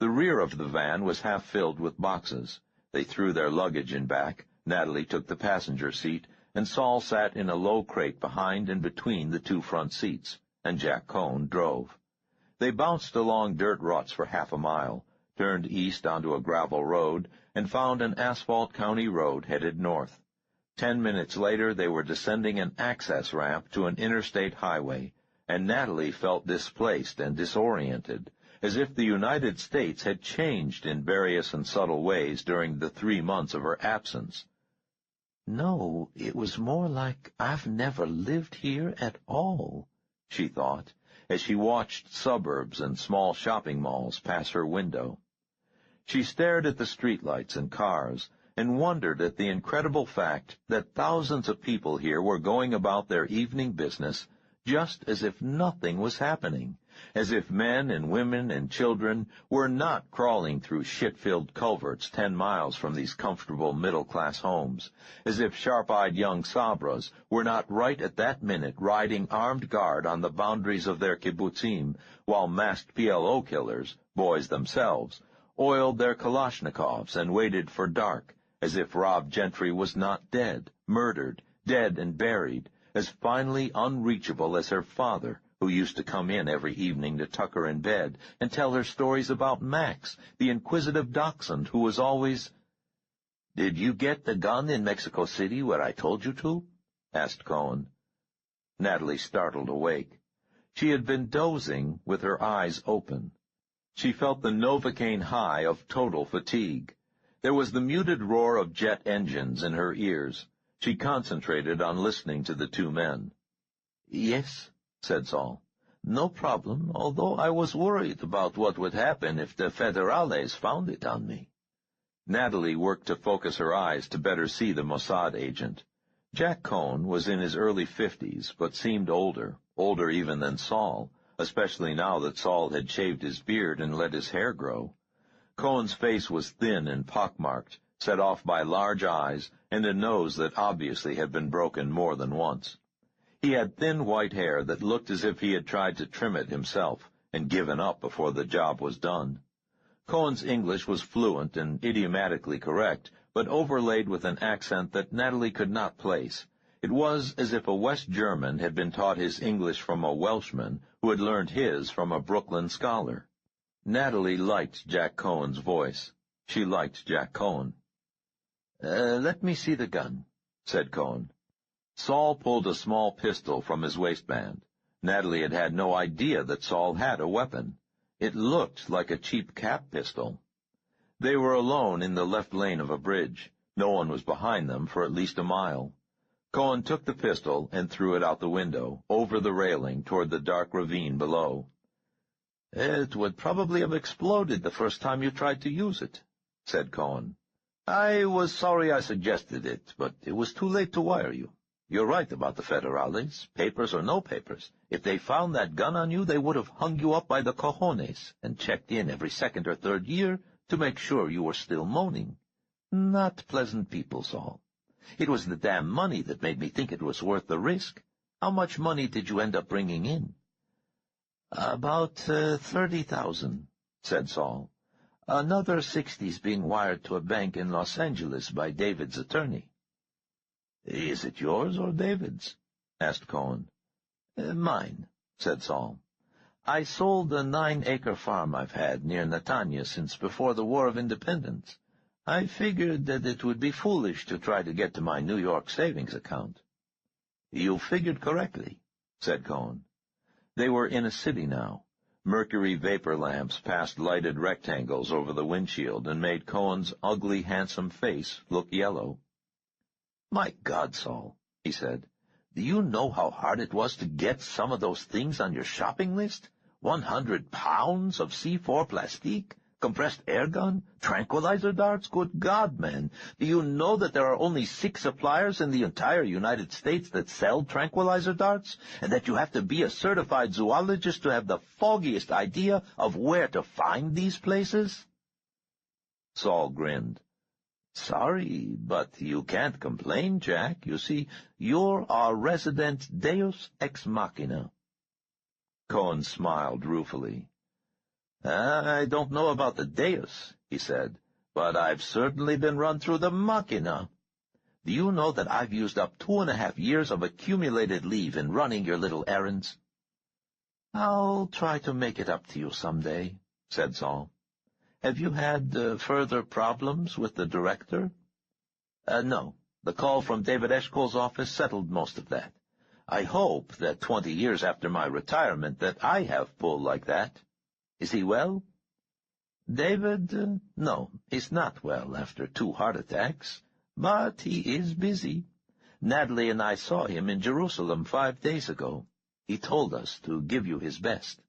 The rear of the van was half filled with boxes. They threw their luggage in back. Natalie took the passenger seat, and Saul sat in a low crate behind and between the 2 front seats, and Jack Cohn drove. They bounced along dirt ruts for half a mile, turned east onto a gravel road, and found an asphalt county road headed north. 10 minutes later they were descending an access ramp to an interstate highway, and Natalie felt displaced and disoriented, as if the United States had changed in various and subtle ways during the 3 months of her absence. "No, it was more like I've never lived here at all," she thought, as she watched suburbs and small shopping malls pass her window. She stared at the streetlights and cars, and wondered at the incredible fact that thousands of people here were going about their evening business just as if nothing was happening, as if men and women and children were not crawling through shit-filled culverts 10 miles from these comfortable middle-class homes, as if sharp-eyed young Sabras were not right at that minute riding armed guard on the boundaries of their kibbutzim, while masked PLO killers, boys themselves, oiled their Kalashnikovs and waited for dark, as if Rob Gentry was not dead, murdered, dead and buried, as finally unreachable as her father, who used to come in every evening to tuck her in bed and tell her stories about Max, the inquisitive dachshund who was always— "Did you get the gun in Mexico City where I told you to?" asked Cohen. Natalie startled awake. She had been dozing with her eyes open. She felt the Novocaine high of total fatigue. There was the muted roar of jet engines in her ears. She concentrated on listening to the 2 men. "Yes," said Saul. "No problem, although I was worried about what would happen if the federales found it on me." Natalie worked to focus her eyes to better see the Mossad agent. Jack Cohn was in his early 50s, but seemed older even than Saul, especially now that Saul had shaved his beard and let his hair grow. Cohn's face was thin and pockmarked, set off by large eyes and a nose that obviously had been broken more than once. He had thin white hair that looked as if he had tried to trim it himself and given up before the job was done. Cohn's English was fluent and idiomatically correct, but overlaid with an accent that Natalie could not place. It was as if a West German had been taught his English from a Welshman who had learned his from a Brooklyn scholar. Natalie liked Jack Cohn's voice. She liked Jack Cohn. Let me see the gun," said Cohn. Saul pulled a small pistol from his waistband. Natalie had had no idea that Saul had a weapon. It looked like a cheap cap pistol. They were alone in the left lane of a bridge. No one was behind them for at least a mile. Cohen took the pistol and threw it out the window, over the railing, toward the dark ravine below. "It would probably have exploded the first time you tried to use it," said Cohen. "I was sorry I suggested it, but it was too late to wire you. You're right about the federales, papers or no papers. If they found that gun on you, they would have hung you up by the cojones and checked in every second or third year to make sure you were still moaning. Not pleasant people, Saul. It was the damn money that made me think it was worth the risk. How much money did you end up bringing in?" "About 30,000, said Saul. "Another 60's being wired to a bank in Los Angeles by David's attorney." "Is it yours or David's?" asked Cohen. Mine, said Saul. "I sold a 9-acre farm I've had near Netanya since before the War of Independence. I figured that it would be foolish to try to get to my New York savings account." "You figured correctly," said Cohen. They were in a city now. Mercury vapor lamps passed lighted rectangles over the windshield and made Cohen's ugly, handsome face look yellow. "My God, Saul," he said, "do you know how hard it was to get some of those things on your shopping list? 100 pounds of C4 plastique, compressed air gun, tranquilizer darts? Good God, man, do you know that there are only 6 suppliers in the entire United States that sell tranquilizer darts, and that you have to be a certified zoologist to have the foggiest idea of where to find these places?" Saul grinned. "Sorry, but you can't complain, Jack. You see, you're our resident deus ex machina." Cohen smiled ruefully. "I don't know about the deus," he said, "but I've certainly been run through the machina. Do you know that I've used up 2.5 years of accumulated leave in running your little errands?" "I'll try to make it up to you someday," said Saul. "Have you had further problems with the director?" No. The call from David Eshkol's office settled most of that. I hope that 20 years after my retirement that I have pull like that. Is he well?" "David, no, he's not well after 2 heart attacks, but he is busy. Natalie and I saw him in Jerusalem 5 days ago. He told us to give you his best."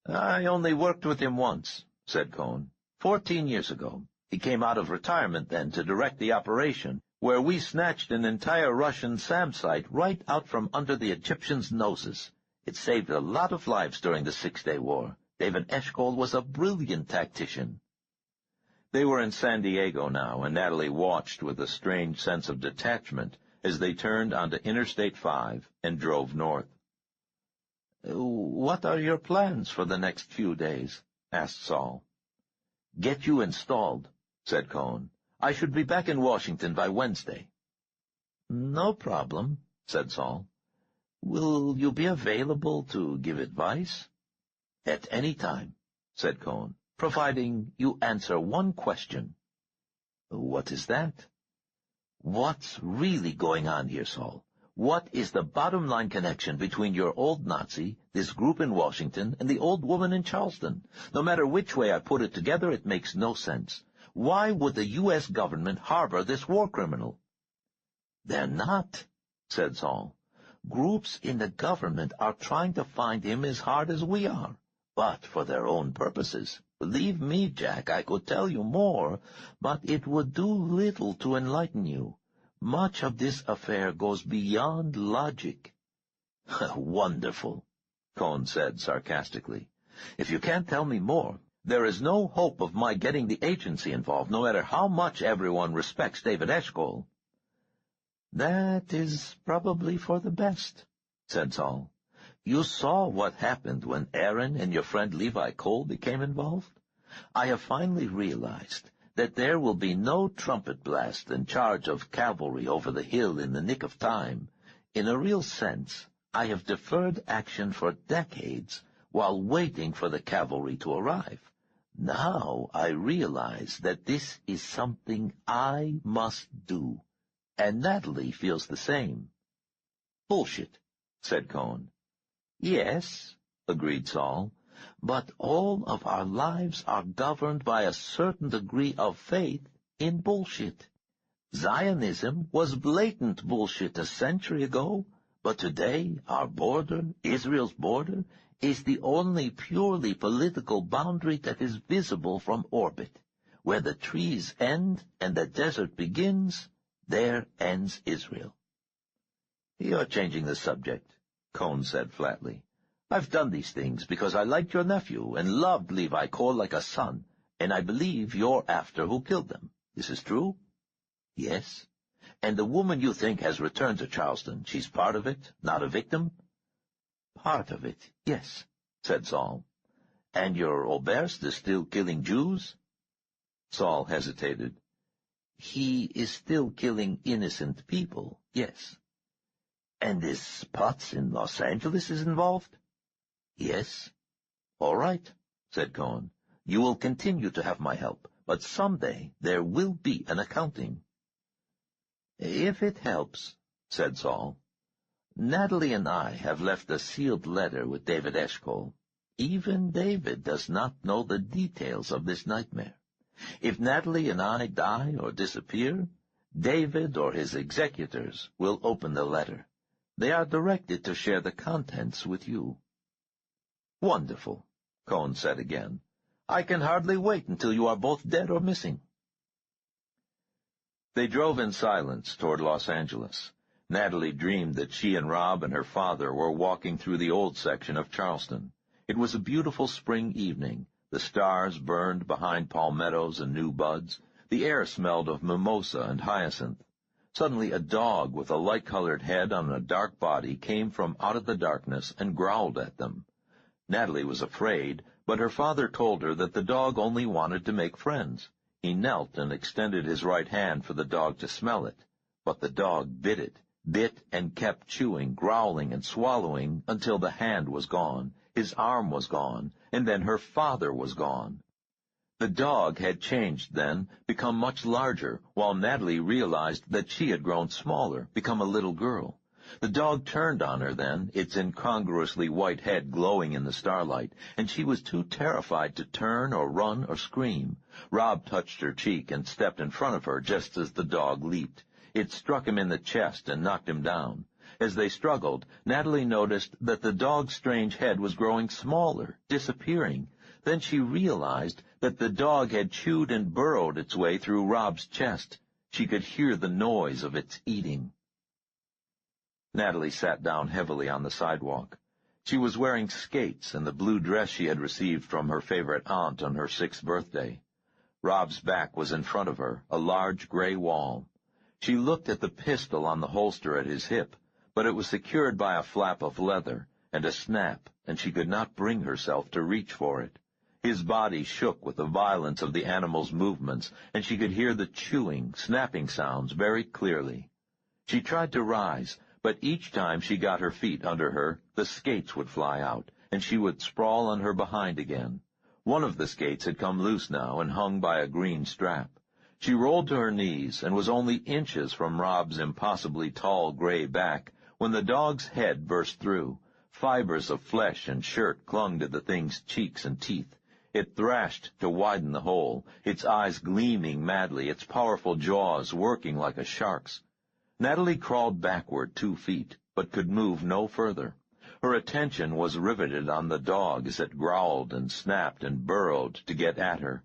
"I only worked with him once," said Cohen. 14 years ago. He came out of retirement then to direct the operation, where we snatched an entire Russian SAM site right out from under the Egyptians' noses. It saved a lot of lives during the 6-Day War. David Eshkol was a brilliant tactician. They were in San Diego now, and Natalie watched with a strange sense of detachment as they turned onto Interstate 5 and drove north. "What are your plans for the next few days?" asked Saul. "Get you installed," said Cohen. "I should be back in Washington by Wednesday." "No problem," said Saul. "Will you be available to give advice?" "At any time," said Cohen, "providing you answer one question." "What is that?" "What's really going on here, Saul? What is the bottom-line connection between your old Nazi, this group in Washington, and the old woman in Charleston? No matter which way I put it together, it makes no sense. Why would the U.S. government harbor this war criminal?" "They're not," said Saul. "Groups in the government are trying to find him as hard as we are. but for their own purposes. Believe me, Jack, I could tell you more, but it would do little to enlighten you. Much of this affair goes beyond logic." "Wonderful," Cohn said sarcastically. "If you can't tell me more, there is no hope of my getting the agency involved, no matter how much everyone respects David Eshcole." "That is probably for the best," said Saul. "You saw what happened when Aaron and your friend Levi Cole became involved. I have finally realized that there will be no trumpet blast and charge of cavalry over the hill in the nick of time. In a real sense, I have deferred action for decades while waiting for the cavalry to arrive. Now I realize that this is something I must do, and Natalie feels the same." "Bullshit," said Cohn. "Yes," agreed Saul, "but all of our lives are governed by a certain degree of faith in bullshit. Zionism was blatant bullshit a century ago, but today our border, Israel's border, is the only purely political boundary that is visible from orbit. Where the trees end and the desert begins, there ends Israel." "You're changing the subject," Cohn said flatly. "I've done these things because I liked your nephew and loved Levi Cole like a son, and I believe you're after who killed them. This is true?" "Yes." "And the woman you think has returned to Charleston, she's part of it, not a victim?" "Part of it, yes," said Saul. "And your Oberst is still killing Jews?" Saul hesitated. "He is still killing innocent people, yes." "And this Potts in Los Angeles is involved?" "Yes." "All right," said Cohn. "You will continue to have my help, but someday there will be an accounting." "If it helps," said Saul. "Natalie and I have left a sealed letter with David Eshcole. Even David does not know the details of this nightmare. If Natalie and I die or disappear, David or his executors will open the letter. They are directed to share the contents with you." "Wonderful," Cohn said again. "I can hardly wait until you are both dead or missing." They drove in silence toward Los Angeles. Natalie dreamed that she and Rob and her father were walking through the old section of Charleston. It was a beautiful spring evening. The stars burned behind palmettos and new buds. The air smelled of mimosa and hyacinth. Suddenly a dog with a light-colored head on a dark body came from out of the darkness and growled at them. Natalie was afraid, but her father told her that the dog only wanted to make friends. He knelt and extended his right hand for the dog to smell it, but the dog bit and kept chewing, growling and swallowing until the hand was gone, his arm was gone, and then her father was gone. The dog had changed then, become much larger, while Natalie realized that she had grown smaller, become a little girl. The dog turned on her then, its incongruously white head glowing in the starlight, and she was too terrified to turn or run or scream. Rob touched her cheek and stepped in front of her just as the dog leaped. It struck him in the chest and knocked him down. As they struggled, Natalie noticed that the dog's strange head was growing smaller, disappearing. Then she realized that the dog had chewed and burrowed its way through Rob's chest. She could hear the noise of its eating. Natalie sat down heavily on the sidewalk. She was wearing skates and the blue dress she had received from her favorite aunt on her 6th birthday. Rob's back was in front of her, a large gray wall. She looked at the pistol on the holster at his hip, but it was secured by a flap of leather and a snap, and she could not bring herself to reach for it. His body shook with the violence of the animal's movements, and she could hear the chewing, snapping sounds very clearly. She tried to rise, but each time she got her feet under her, the skates would fly out, and she would sprawl on her behind again. One of the skates had come loose now and hung by a green strap. She rolled to her knees and was only inches from Rob's impossibly tall gray back when the dog's head burst through. Fibers of flesh and shirt clung to the thing's cheeks and teeth. It thrashed to widen the hole, its eyes gleaming madly, its powerful jaws working like a shark's. Natalie crawled backward 2 feet, but could move no further. Her attention was riveted on the dog as it growled and snapped and burrowed to get at her.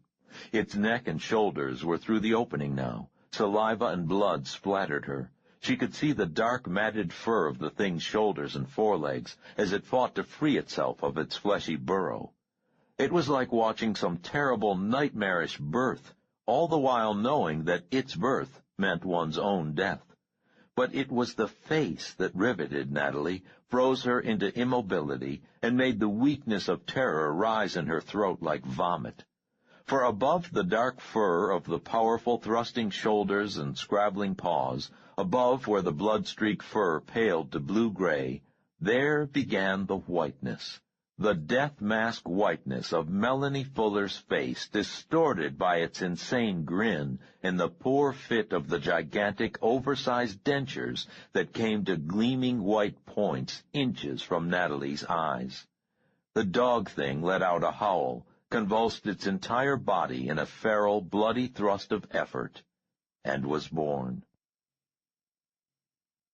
Its neck and shoulders were through the opening now. Saliva and blood splattered her. She could see the dark, matted fur of the thing's shoulders and forelegs as it fought to free itself of its fleshy burrow. It was like watching some terrible, nightmarish birth, all the while knowing that its birth meant one's own death. But it was the face that riveted Natalie, froze her into immobility, and made the weakness of terror rise in her throat like vomit. For above the dark fur of the powerful thrusting shoulders and scrabbling paws, above where the blood-streaked fur paled to blue-gray, there began the whiteness. The death-mask whiteness of Melanie Fuller's face, distorted by its insane grin and the poor fit of the gigantic, oversized dentures that came to gleaming white points inches from Natalie's eyes. The dog thing let out a howl, convulsed its entire body in a feral, bloody thrust of effort, and was born.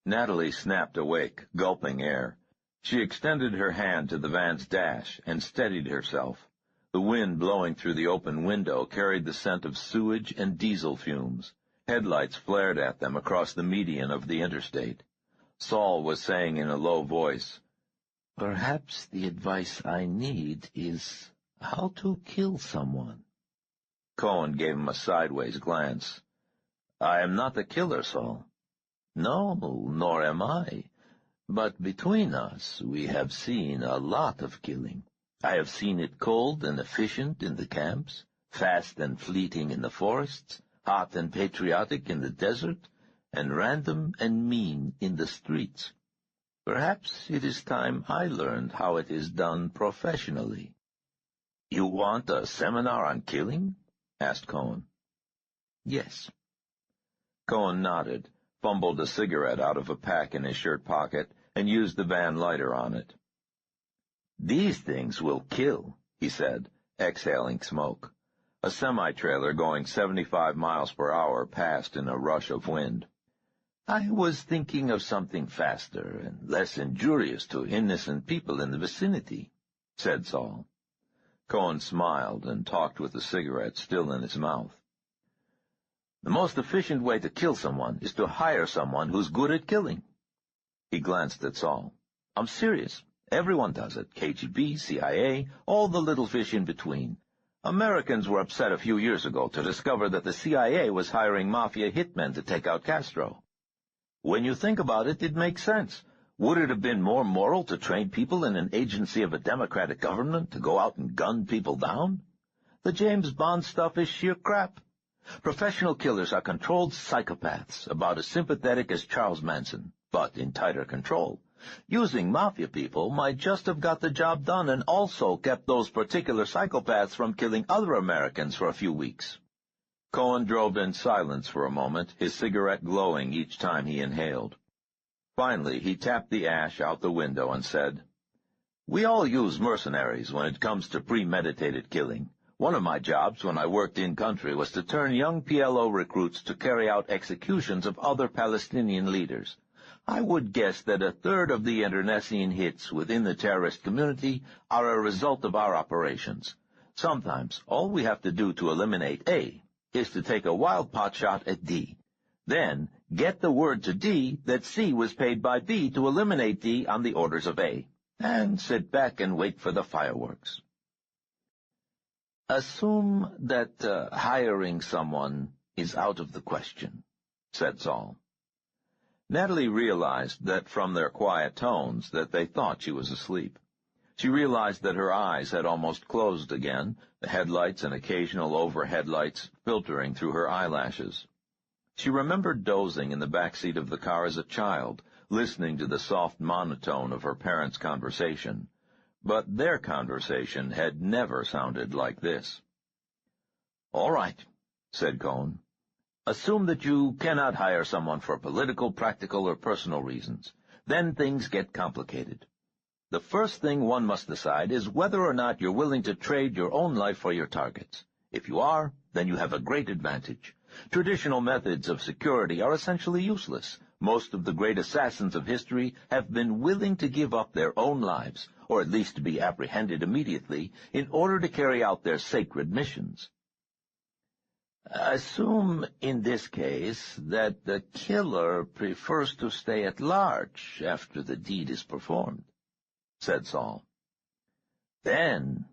Natalie snapped awake, gulping air. She extended her hand to the van's dash and steadied herself. The wind blowing through the open window carried the scent of sewage and diesel fumes. Headlights flared at them across the median of the interstate. Saul was saying in a low voice, "Perhaps the advice I need is how to kill someone." Cohen gave him a sideways glance. "I am not the killer, Saul." "No, nor am I. But between us, we have seen a lot of killing. I have seen it cold and efficient in the camps, fast and fleeting in the forests, hot and patriotic in the desert, and random and mean in the streets. Perhaps it is time I learned how it is done professionally." "You want a seminar on killing?" asked Cohen. "Yes." Cohen nodded, fumbled a cigarette out of a pack in his shirt pocket, and used the van lighter on it. "These things will kill," he said, exhaling smoke. A semi-trailer going 75 miles per hour passed in a rush of wind. "I was thinking of something faster and less injurious to innocent people in the vicinity," said Saul. Cohen smiled and talked with the cigarette still in his mouth. "The most efficient way to kill someone is to hire someone who's good at killing." He glanced at Saul. "I'm serious. Everyone does it. KGB, CIA, all the little fish in between. Americans were upset a few years ago to discover that the CIA was hiring mafia hitmen to take out Castro. When you think about it, it makes sense. Would it have been more moral to train people in an agency of a democratic government to go out and gun people down? The James Bond stuff is sheer crap. Professional killers are controlled psychopaths, about as sympathetic as Charles Manson, but in tighter control. Using mafia people might just have got the job done and also kept those particular psychopaths from killing other Americans for a few weeks." Cohen drove in silence for a moment, his cigarette glowing each time he inhaled. Finally, he tapped the ash out the window and said, "We all use mercenaries when it comes to premeditated killing. One of my jobs when I worked in-country was to turn young PLO recruits to carry out executions of other Palestinian leaders. I would guess that a third of the internecine hits within the terrorist community are a result of our operations. Sometimes all we have to do to eliminate A is to take a wild pot shot at D. Then get the word to D that C was paid by B to eliminate D on the orders of A, and sit back and wait for the fireworks." "Assume that hiring someone is out of the question," said Saul. Natalie realized that from their quiet tones that they thought she was asleep. She realized that her eyes had almost closed again, the headlights and occasional overhead lights filtering through her eyelashes. She remembered dozing in the back seat of the car as a child, listening to the soft monotone of her parents' conversation. But their conversation had never sounded like this. "All right," said Cohen. "Assume that you cannot hire someone for political, practical, or personal reasons. Then things get complicated. The first thing one must decide is whether or not you're willing to trade your own life for your targets. If you are, then you have a great advantage. Traditional methods of security are essentially useless. Most of the great assassins of history have been willing to give up their own lives, or at least to be apprehended immediately, in order to carry out their sacred missions. Assume, in this case, that the killer prefers to stay at large after the deed is performed, said Saul. Then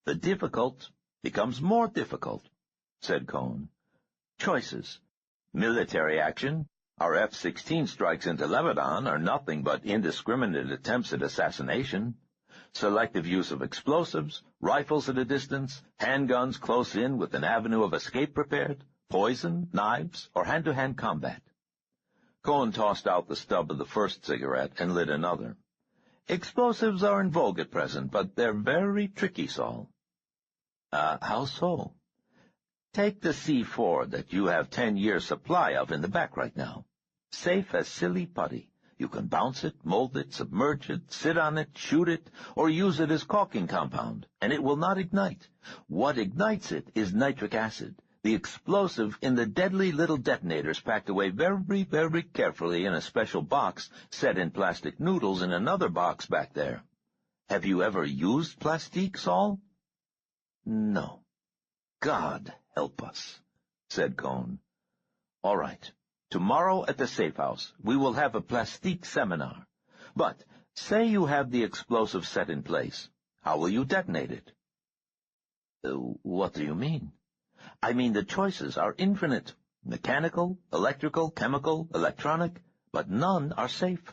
the difficult becomes more difficult, said Cohn. Choices. Military action. Our F-16 strikes into Lebanon are nothing but indiscriminate attempts at assassination. Selective use of explosives, rifles at a distance, handguns close in with an avenue of escape prepared, poison, knives, or hand-to-hand combat. Cohen tossed out the stub of the first cigarette and lit another. Explosives are in vogue at present, but they're very tricky, Saul. How so? Take the C4 that you have 10 years' supply of in the back right now. Safe as silly putty. You can bounce it, mold it, submerge it, sit on it, shoot it, or use it as caulking compound, and it will not ignite. What ignites it is nitric acid, the explosive in the deadly little detonators packed away very, very carefully in a special box set in plastic noodles in another box back there. Have you ever used plastique, Saul? No. God help us, said Cohn. All right. Tomorrow at the safe house, we will have a plastique seminar. But say you have the explosive set in place. How will you detonate it? What do you mean? I mean the choices are infinite. Mechanical, electrical, chemical, electronic, but none are safe.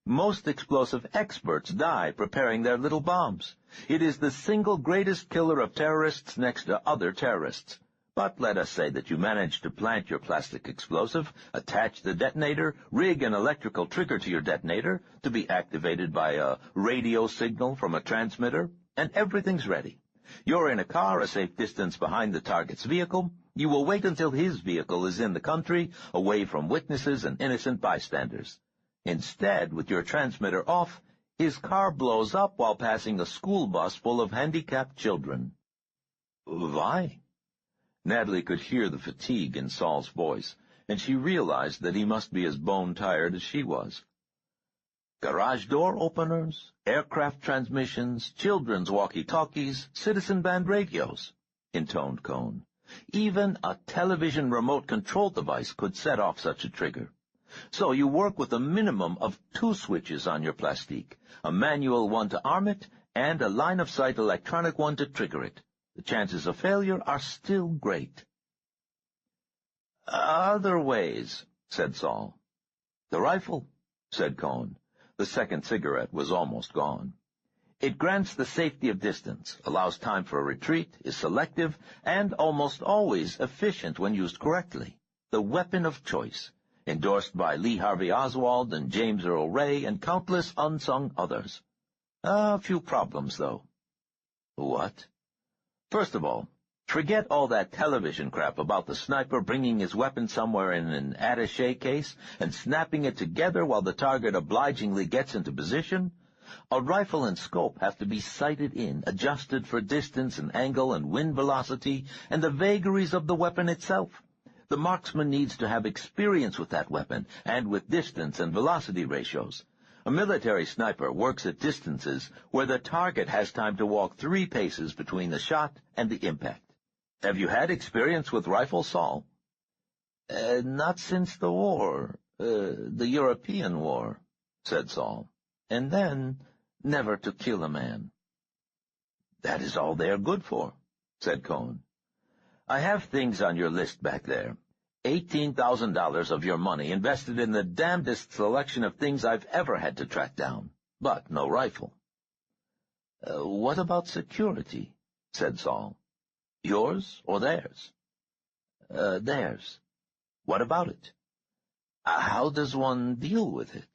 Most explosive experts die preparing their little bombs. It is the single greatest killer of terrorists next to other terrorists. But let us say that you manage to plant your plastic explosive, attach the detonator, rig an electrical trigger to your detonator to be activated by a radio signal from a transmitter, and everything's ready. You're in a car a safe distance behind the target's vehicle. You will wait until his vehicle is in the country, away from witnesses and innocent bystanders. Instead, with your transmitter off, his car blows up while passing a school bus full of handicapped children. Why? Natalie could hear the fatigue in Saul's voice, and she realized that he must be as bone-tired as she was. Garage door openers, aircraft transmissions, children's walkie-talkies, citizen band radios, intoned Cohn. Even a television remote control device could set off such a trigger. So you work with a minimum of 2 switches on your plastique, a manual one to arm it, and a line-of-sight electronic one to trigger it. The chances of failure are still great. Other ways, said Saul. The rifle, said Cohn. The second cigarette was almost gone. It grants the safety of distance, allows time for a retreat, is selective, and almost always efficient when used correctly. The weapon of choice, endorsed by Lee Harvey Oswald and James Earl Ray and countless unsung others. A few problems, though. What? First of all, forget all that television crap about the sniper bringing his weapon somewhere in an attaché case and snapping it together while the target obligingly gets into position. A rifle and scope have to be sighted in, adjusted for distance and angle and wind velocity, and the vagaries of the weapon itself. The marksman needs to have experience with that weapon and with distance and velocity ratios. A military sniper works at distances where the target has time to walk 3 paces between the shot and the impact. Have you had experience with rifles, Saul? Not since the war, the European war, said Saul. And then, never to kill a man. That is all they are good for, said Cohn. I have things on your list back there. $18,000 of your money invested in the damnedest selection of things I've ever had to track down, but no rifle. What about security? Said Saul. Yours or theirs? Theirs. What about it? How does one deal with it?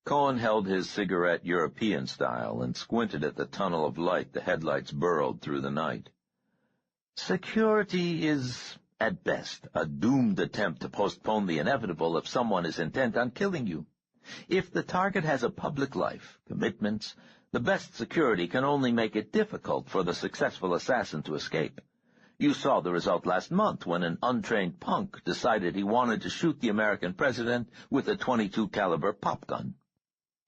Cohen held his cigarette European style and squinted at the tunnel of light the headlights burrowed through the night. Security is, at best, a doomed attempt to postpone the inevitable if someone is intent on killing you. If the target has a public life, commitments, the best security can only make it difficult for the successful assassin to escape. You saw the result last month when an untrained punk decided he wanted to shoot the American president with a .22 caliber pop gun.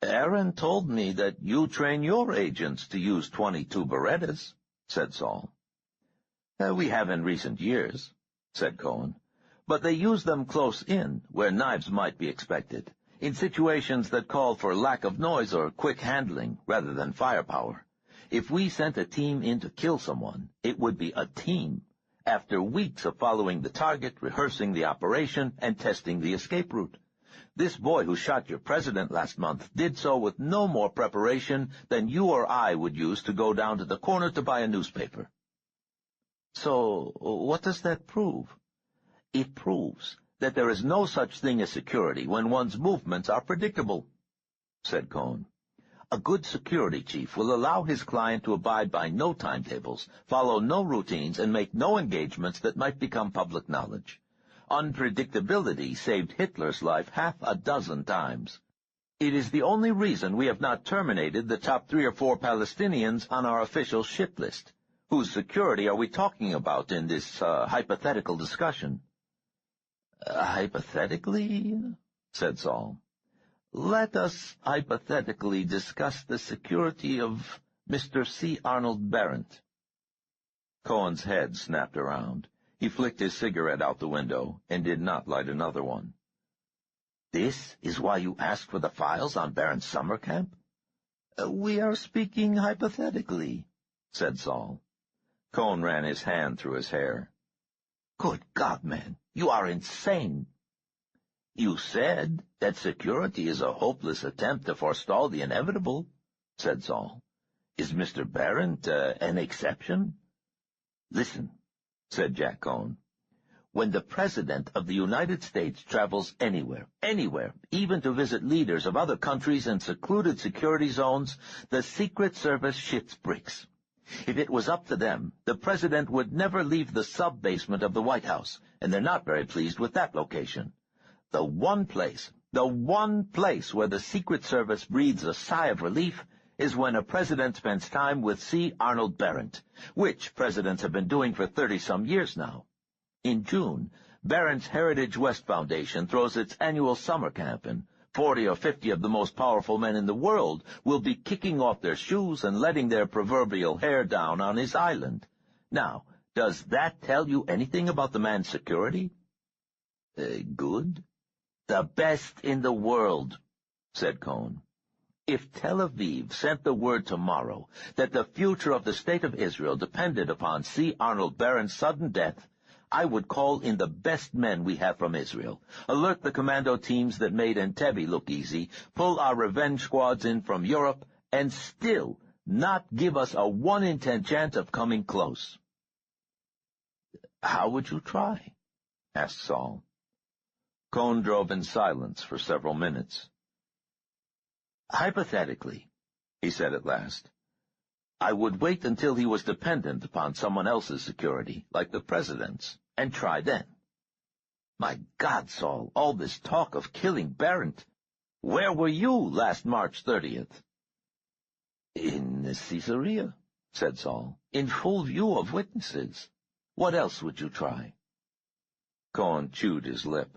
Aaron told me that you train your agents to use .22 Berettas, said Saul. We have in recent years, said Cohen, but they use them close in, where knives might be expected, in situations that call for lack of noise or quick handling rather than firepower. If we sent a team in to kill someone, it would be a team, after weeks of following the target, rehearsing the operation, and testing the escape route. This boy who shot your president last month did so with no more preparation than you or I would use to go down to the corner to buy a newspaper. So, what does that prove? It proves that there is no such thing as security when one's movements are predictable, said Cohn. A good security chief will allow his client to abide by no timetables, follow no routines, and make no engagements that might become public knowledge. Unpredictability saved Hitler's life half a dozen times. It is the only reason we have not terminated the top 3 or 4 Palestinians on our official ship list. Whose security are we talking about in this hypothetical discussion? Hypothetically, said Saul. Let us hypothetically discuss the security of Mr. C. Arnold Barrent. Cohen's head snapped around. He flicked his cigarette out the window and did not light another one. This is why you asked for the files on Barrent's summer camp? We are speaking hypothetically, said Saul. Cohen ran his hand through his hair. Good God, man, you are insane. You said that security is a hopeless attempt to forestall the inevitable, said Saul. Is Mr. Barrent an exception? Listen, said Jack Cohen. When the President of the United States travels anywhere, even to visit leaders of other countries in secluded security zones, the Secret Service shits bricks. If it was up to them, the President would never leave the sub-basement of the White House, and they're not very pleased with that location. The one place where the Secret Service breathes a sigh of relief is when a president spends time with C. Arnold Barrent, which presidents have been doing for 30-some years now. In June, Barrent's Heritage West Foundation throws its annual summer camp, and 40 or 50 of the most powerful men in the world will be kicking off their shoes and letting their proverbial hair down on his island. Now, does that tell you anything about the man's security? Good. The best in the world, said Cohen. If Tel Aviv sent the word tomorrow that the future of the State of Israel depended upon C. Arnold Barrent's sudden death, I would call in the best men we have from Israel, alert the commando teams that made Entebbe look easy, pull our revenge squads in from Europe, and still not give us a 1 in 10 chance of coming close. How would you try? Asked Saul. Cohn drove in silence for several minutes. Hypothetically, he said at last, I would wait until he was dependent upon someone else's security, like the president's, and try then. My God, Saul, all this talk of killing Barrent. Where were you last March 30th? In Caesarea, said Saul, in full view of witnesses. What else would you try? Cohen chewed his lip.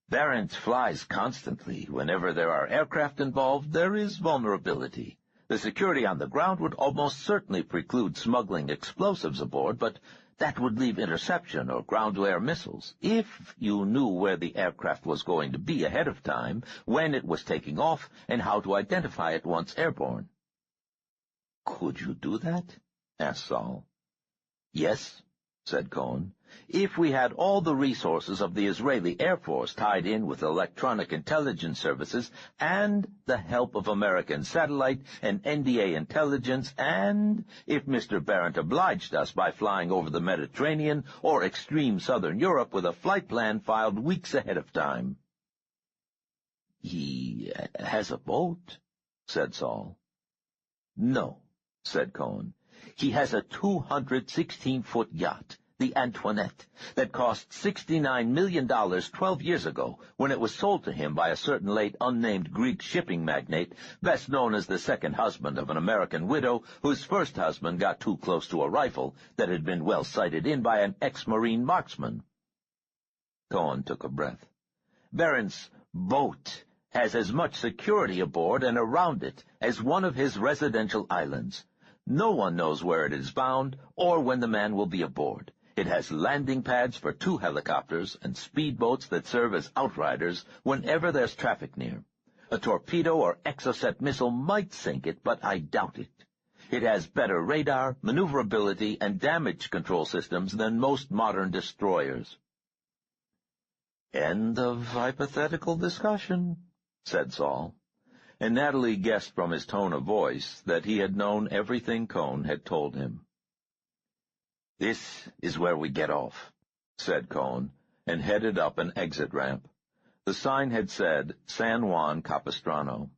Barrent flies constantly. Whenever there are aircraft involved, there is vulnerability. The security on the ground would almost certainly preclude smuggling explosives aboard, but that would leave interception or ground-to-air missiles. If you knew where the aircraft was going to be ahead of time, when it was taking off, and how to identify it once airborne. Could you do that? Asked Saul. Yes, said Cohen. If we had all the resources of the Israeli Air Force tied in with electronic intelligence services and the help of American satellite and NDA intelligence, and if Mr. Barrent obliged us by flying over the Mediterranean or extreme southern Europe with a flight plan filed weeks ahead of time. He has a boat, said Saul. No, said Cohen. He has a 216-foot yacht. the Antoinette, that cost $69 million 12 years ago when it was sold to him by a certain late unnamed Greek shipping magnate, best known as the second husband of an American widow whose first husband got too close to a rifle that had been well sighted in by an ex-Marine marksman. Cohen took a breath. Barron's boat has as much security aboard and around it as one of his residential islands. No one knows where it is bound or when the man will be aboard. It has landing pads for 2 helicopters and speedboats that serve as outriders whenever there's traffic near. A torpedo or Exocet missile might sink it, but I doubt it. It has better radar, maneuverability, and damage control systems than most modern destroyers. "End of hypothetical discussion," said Saul, and Natalie guessed from his tone of voice that he had known everything Cohn had told him. "This is where we get off," said Cohn, and headed up an exit ramp. The sign had said San Juan Capistrano.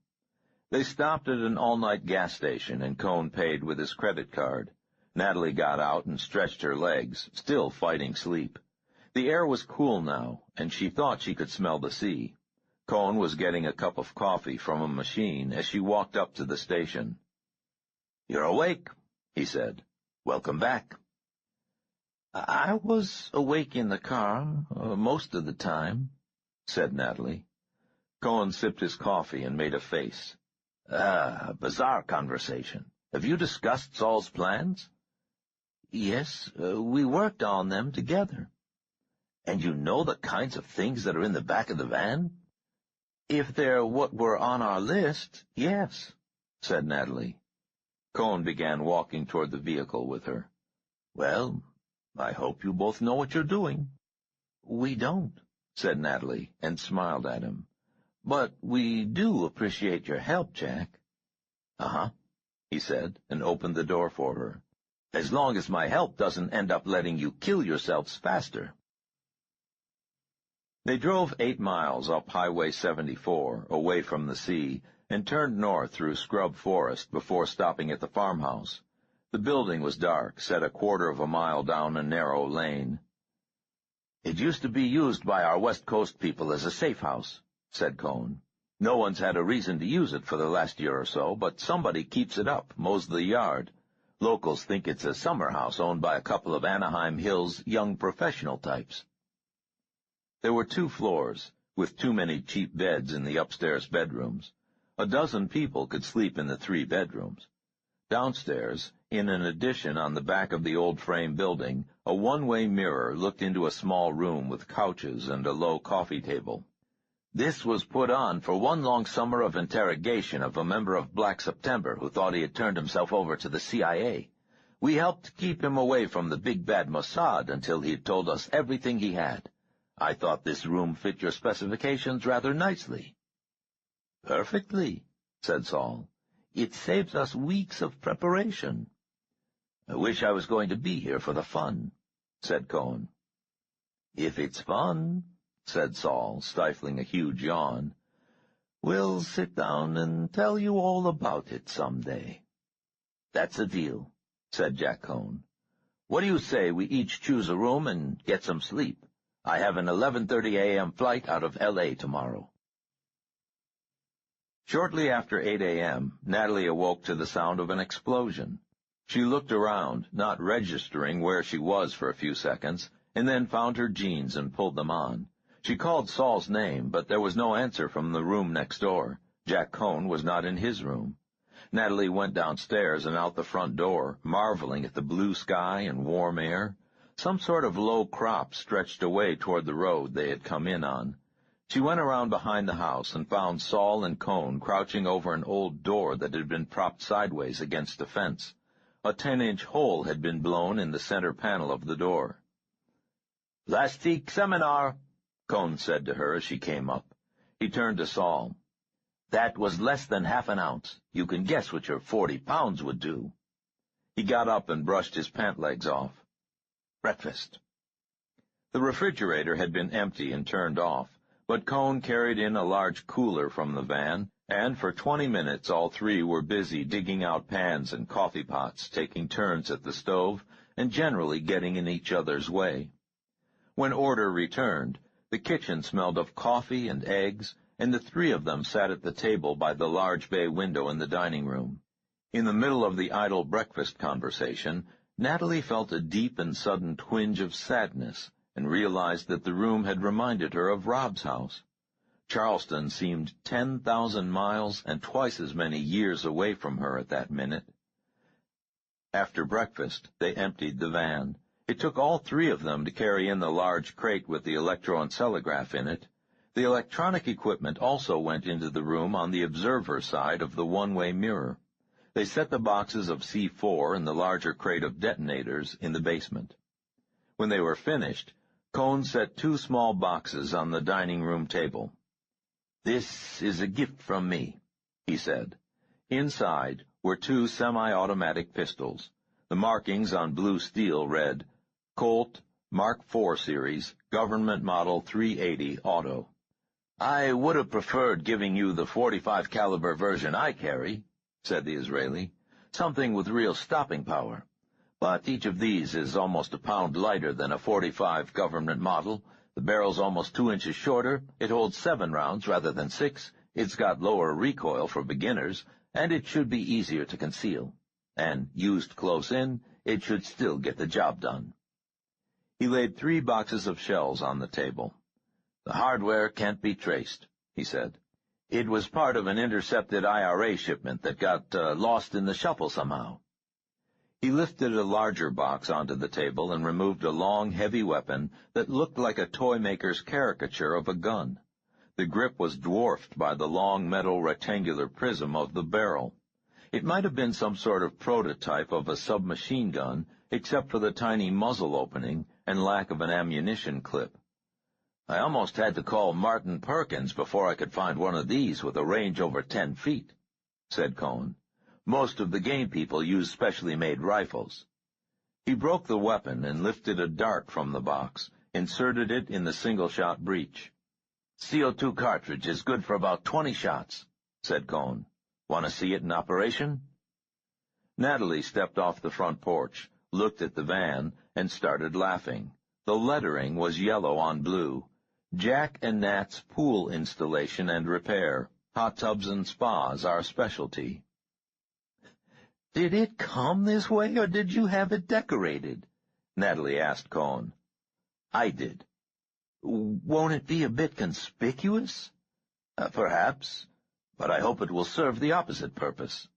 They stopped at an all-night gas station, and Cohn paid with his credit card. Natalie got out and stretched her legs, still fighting sleep. The air was cool now, and she thought she could smell the sea. Cohn was getting a cup of coffee from a machine as she walked up to the station. "You're awake," he said. "Welcome back." "I was awake in the car, most of the time," said Natalie. Cohen sipped his coffee and made a face. Bizarre conversation. Have you discussed Saul's plans?" "Yes, we worked on them together." "And you know the kinds of things that are in the back of the van?" "If they're what were on our list, yes," said Natalie. Cohen began walking toward the vehicle with her. "Well, I hope you both know what you're doing." "We don't," said Natalie, and smiled at him. "But we do appreciate your help, Jack." "Uh-huh," he said, and opened the door for her. "As long as my help doesn't end up letting you kill yourselves faster." They drove 8 miles up Highway 74, away from the sea, and turned north through scrub forest before stopping at the farmhouse. The building was dark, set a 1/4 of a mile down a narrow lane. "It used to be used by our West Coast people as a safe house," said Cohn. "No one's had a reason to use it for the last year or so, but somebody keeps it up, mows the yard. Locals think it's a summer house owned by a couple of Anaheim Hills young professional types." There were 2 floors, with too many cheap beds in the upstairs bedrooms. A dozen people could sleep in the 3 bedrooms. Downstairs, in an addition on the back of the old frame building, a one-way mirror looked into a small room with couches and a low coffee table. "This was put on for one long summer of interrogation of a member of Black September who thought he had turned himself over to the CIA. We helped keep him away from the big bad Mossad until he had told us everything he had. I thought this room fit your specifications rather nicely." "Perfectly," said Saul. "It saves us weeks of preparation." "I wish I was going to be here for the fun," said Cohen. "If it's fun," said Saul, stifling a huge yawn, "we'll sit down and tell you all about it some day." "That's a deal," said Jack Cohen. "What do you say we each choose a room and get some sleep? I have an 11:30 a.m. flight out of L.A. tomorrow." Shortly after 8 a.m., Natalie awoke to the sound of an explosion. She looked around, not registering where she was for a few seconds, and then found her jeans and pulled them on. She called Saul's name, but there was no answer from the room next door. Jack Cohn was not in his room. Natalie went downstairs and out the front door, marveling at the blue sky and warm air. Some sort of low crop stretched away toward the road they had come in on. She went around behind the house and found Saul and Cohn crouching over an old door that had been propped sideways against the fence. A 10-inch hole had been blown in the center panel of the door. "Plastique seminar," Cohn said to her as she came up. He turned to Saul. "That was less than half an ounce. You can guess what your 40 pounds would do." He got up and brushed his pant legs off. "Breakfast." The refrigerator had been empty and turned off, but Cohn carried in a large cooler from the van, and for 20 minutes all 3 were busy digging out pans and coffee pots, taking turns at the stove, and generally getting in each other's way. When order returned, the kitchen smelled of coffee and eggs, and the three of them sat at the table by the large bay window in the dining room. In the middle of the idle breakfast conversation, Natalie felt a deep and sudden twinge of sadness and realized that the room had reminded her of Rob's house. Charleston seemed 10,000 miles and twice as many years away from her at that minute. After breakfast, they emptied the van. It took all three of them to carry in the large crate with the electroencephalograph in it. The electronic equipment also went into the room on the observer side of the one-way mirror. They set the boxes of C4 and the larger crate of detonators in the basement. When they were finished, Cone set two small boxes on the dining room table. "This is a gift from me," he said. Inside were two semi-automatic pistols. The markings on blue steel read, Colt Mark IV Series, Government Model 380 Auto. "I would have preferred giving you the .45 caliber version I carry," said the Israeli, "something with real stopping power. But each of these is almost a pound lighter than a .45 government model. The barrel's almost 2 inches shorter, it holds 7 rounds rather than 6, it's got lower recoil for beginners, and it should be easier to conceal. And used close in, it should still get the job done." He laid 3 boxes of shells on the table. "The hardware can't be traced," he said. "It was part of an intercepted IRA shipment that got lost in the shuffle somehow." He lifted a larger box onto the table and removed a long, heavy weapon that looked like a toy maker's caricature of a gun. The grip was dwarfed by the long metal rectangular prism of the barrel. It might have been some sort of prototype of a submachine gun, except for the tiny muzzle opening and lack of an ammunition clip. "I almost had to call Martin Perkins before I could find one of these with a range over 10 feet, said Cone. "Most of the game people use specially made rifles." He broke the weapon and lifted a dart from the box, inserted it in the single-shot breech. "CO2 cartridge is good for about 20 shots, said Cone. "Want to see it in operation?" Natalie stepped off the front porch, looked at the van, and started laughing. The lettering was yellow on blue. Jack and Nat's Pool Installation and Repair. Hot tubs and spas, our specialty. "Did it come this way, or did you have it decorated?" Natalie asked Cone. "I did." "Won't it be a bit conspicuous?" "Perhaps, but I hope it will serve the opposite purpose."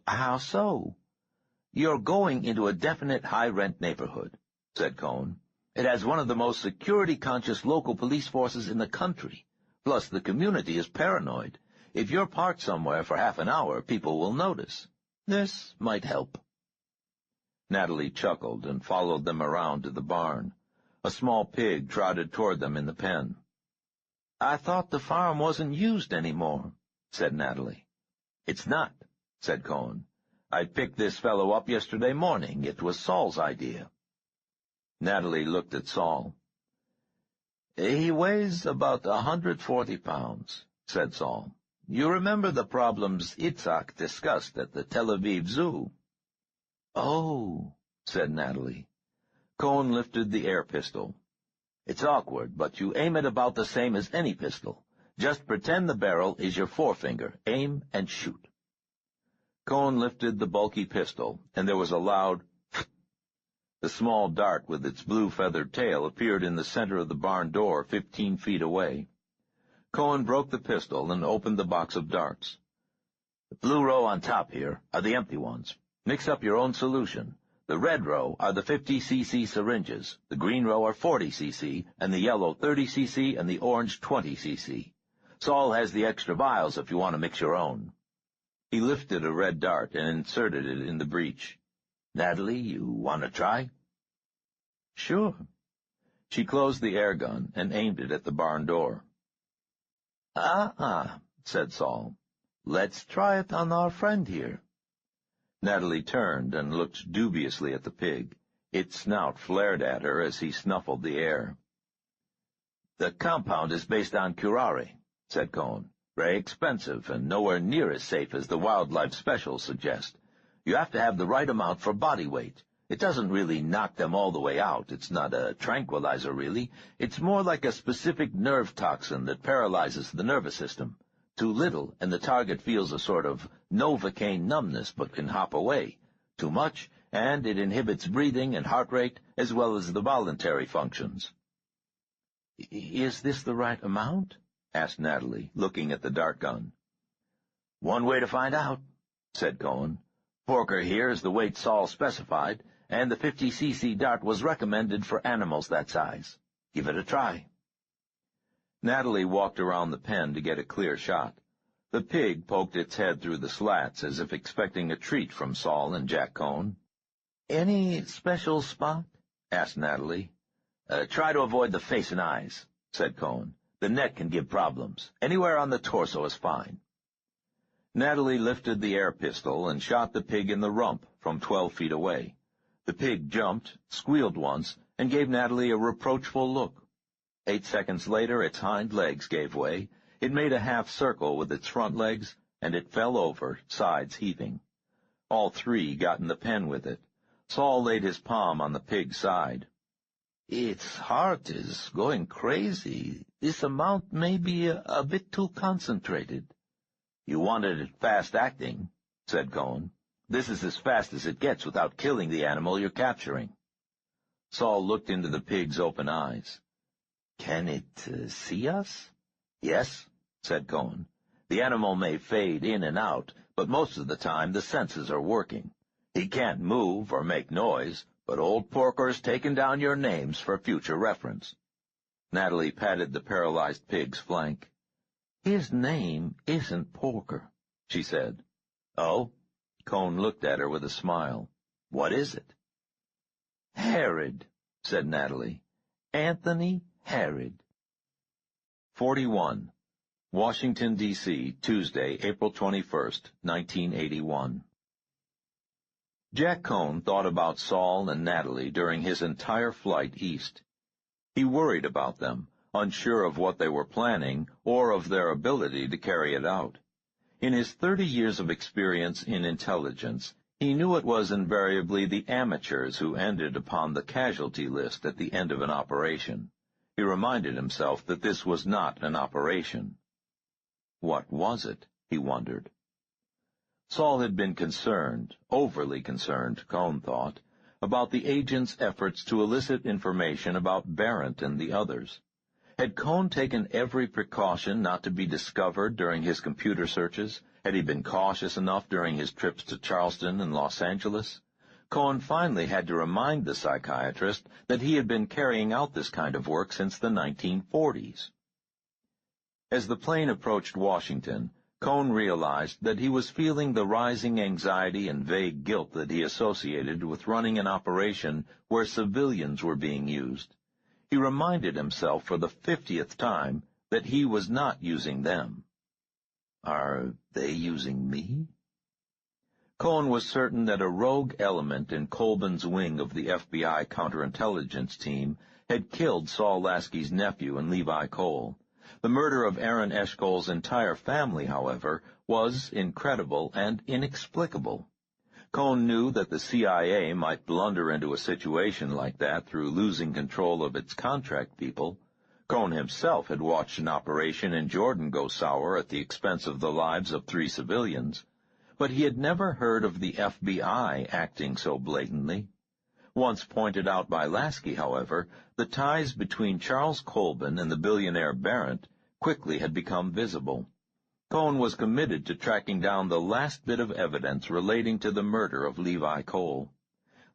"How so?" "You're going into a definite high-rent neighborhood," said Cone. "It has one of the most security-conscious local police forces in the country. Plus, the community is paranoid. If you're parked somewhere for half an hour, people will notice. This might help." Natalie chuckled and followed them around to the barn. A small pig trotted toward them in the pen. "I thought the farm wasn't used anymore," said Natalie. "It's not," said Cone. "I picked this fellow up yesterday morning. It was Saul's idea." Natalie looked at Saul. "He weighs about 140 pounds, said Saul. "You remember the problems Itzhak discussed at the Tel Aviv Zoo?" "Oh," said Natalie. Cone lifted the air pistol. "It's awkward, but you aim it about the same as any pistol. Just pretend the barrel is your forefinger. Aim and shoot." Cone lifted the bulky pistol, and there was a loud The small dart with its blue feathered tail appeared in the center of the barn door 15 feet away. Cone broke the pistol and opened the box of darts. "The blue row on top here are the empty ones. Mix up your own solution. The red row are the 50 cc syringes, the green row are 40 cc, and the yellow 30 cc, and the orange 20 cc. Saul has the extra vials if you want to mix your own." He lifted a red dart and inserted it in the breech. "Natalie, you want to try?" "Sure." She closed the air gun and aimed it at the barn door. Said Saul. "Let's try it on our friend here." Natalie turned and looked dubiously at the pig. Its snout flared at her as he snuffled the air. "The compound is based on curare," said Cone. "Very expensive and nowhere near as safe as the wildlife specials suggest. You have to have the right amount for body weight. It doesn't really knock them all the way out. It's not a tranquilizer, really. It's more like a specific nerve toxin that paralyzes the nervous system. Too little, and the target feels a sort of Novocaine numbness but can hop away. Too much, and it inhibits breathing and heart rate, as well as the voluntary functions. Is this the right amount? Asked Natalie, looking at the dart gun. One way to find out, said Cohen. Porker here is the weight Saul specified, and the 50cc dart was recommended for animals that size. Give it a try. Natalie walked around the pen to get a clear shot. The pig poked its head through the slats as if expecting a treat from Saul and Jack Cohen. Any special spot? Asked Natalie. Try to avoid the face and eyes, said Cohen. The neck can give problems. Anywhere on the torso is fine. Natalie lifted the air pistol and shot the pig in the rump from 12 feet away. The pig jumped, squealed once, and gave Natalie a reproachful look. 8 seconds later, its hind legs gave way. It made a half circle with its front legs, and it fell over, sides heaving. All three got in the pen with it. Saul laid his palm on the pig's side. Its heart is going crazy. This amount may be a bit too concentrated. You wanted it fast-acting, said Cohen. This is as fast as it gets without killing the animal you're capturing. Saul looked into the pig's open eyes. Can it see us? Yes, said Cohen. The animal may fade in and out, but most of the time the senses are working. He can't move or make noise, but old Porker's taken down your names for future reference. Natalie patted the paralyzed pig's flank. His name isn't Porker, she said. Oh? Cohen looked at her with a smile. What is it? Herod, said Natalie. Anthony Herod. 41. Washington, D.C., Tuesday, April 21st, 1981. Jack Cohen thought about Saul and Natalie during his entire flight east. He worried about them, unsure of what they were planning or of their ability to carry it out. In his 30 years of experience in intelligence, he knew it was invariably the amateurs who ended upon the casualty list at the end of an operation. He reminded himself that this was not an operation. What was it, he wondered. Saul had been concerned, overly concerned, Cohen thought, about the agent's efforts to elicit information about Barrett and the others. Had Cohen taken every precaution not to be discovered during his computer searches? Had he been cautious enough during his trips to Charleston and Los Angeles? Cohen finally had to remind the psychiatrist that he had been carrying out this kind of work since the 1940s. As the plane approached Washington, Cohen realized that he was feeling the rising anxiety and vague guilt that he associated with running an operation where civilians were being used. He reminded himself for the 50th time that he was not using them. Are they using me? Cohen was certain that a rogue element in Colbin's wing of the FBI counterintelligence team had killed Saul Lasky's nephew and Levi Cole. The murder of Aaron Eshkol's entire family, however, was incredible and inexplicable. Cohen knew that the CIA might blunder into a situation like that through losing control of its contract people. Cohen himself had watched an operation in Jordan go sour at the expense of the lives of 3 civilians, but he had never heard of the FBI acting so blatantly. Once pointed out by Lasky, however, the ties between Charles Colbin and the billionaire Barrett quickly had become visible. Cohen was committed to tracking down the last bit of evidence relating to the murder of Levi Cole.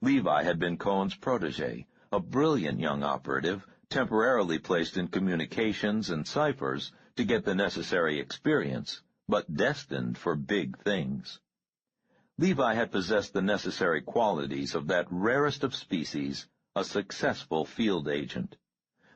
Levi had been Cohen's protege, a brilliant young operative, temporarily placed in communications and ciphers to get the necessary experience, but destined for big things. Levi had possessed the necessary qualities of that rarest of species, a successful field agent.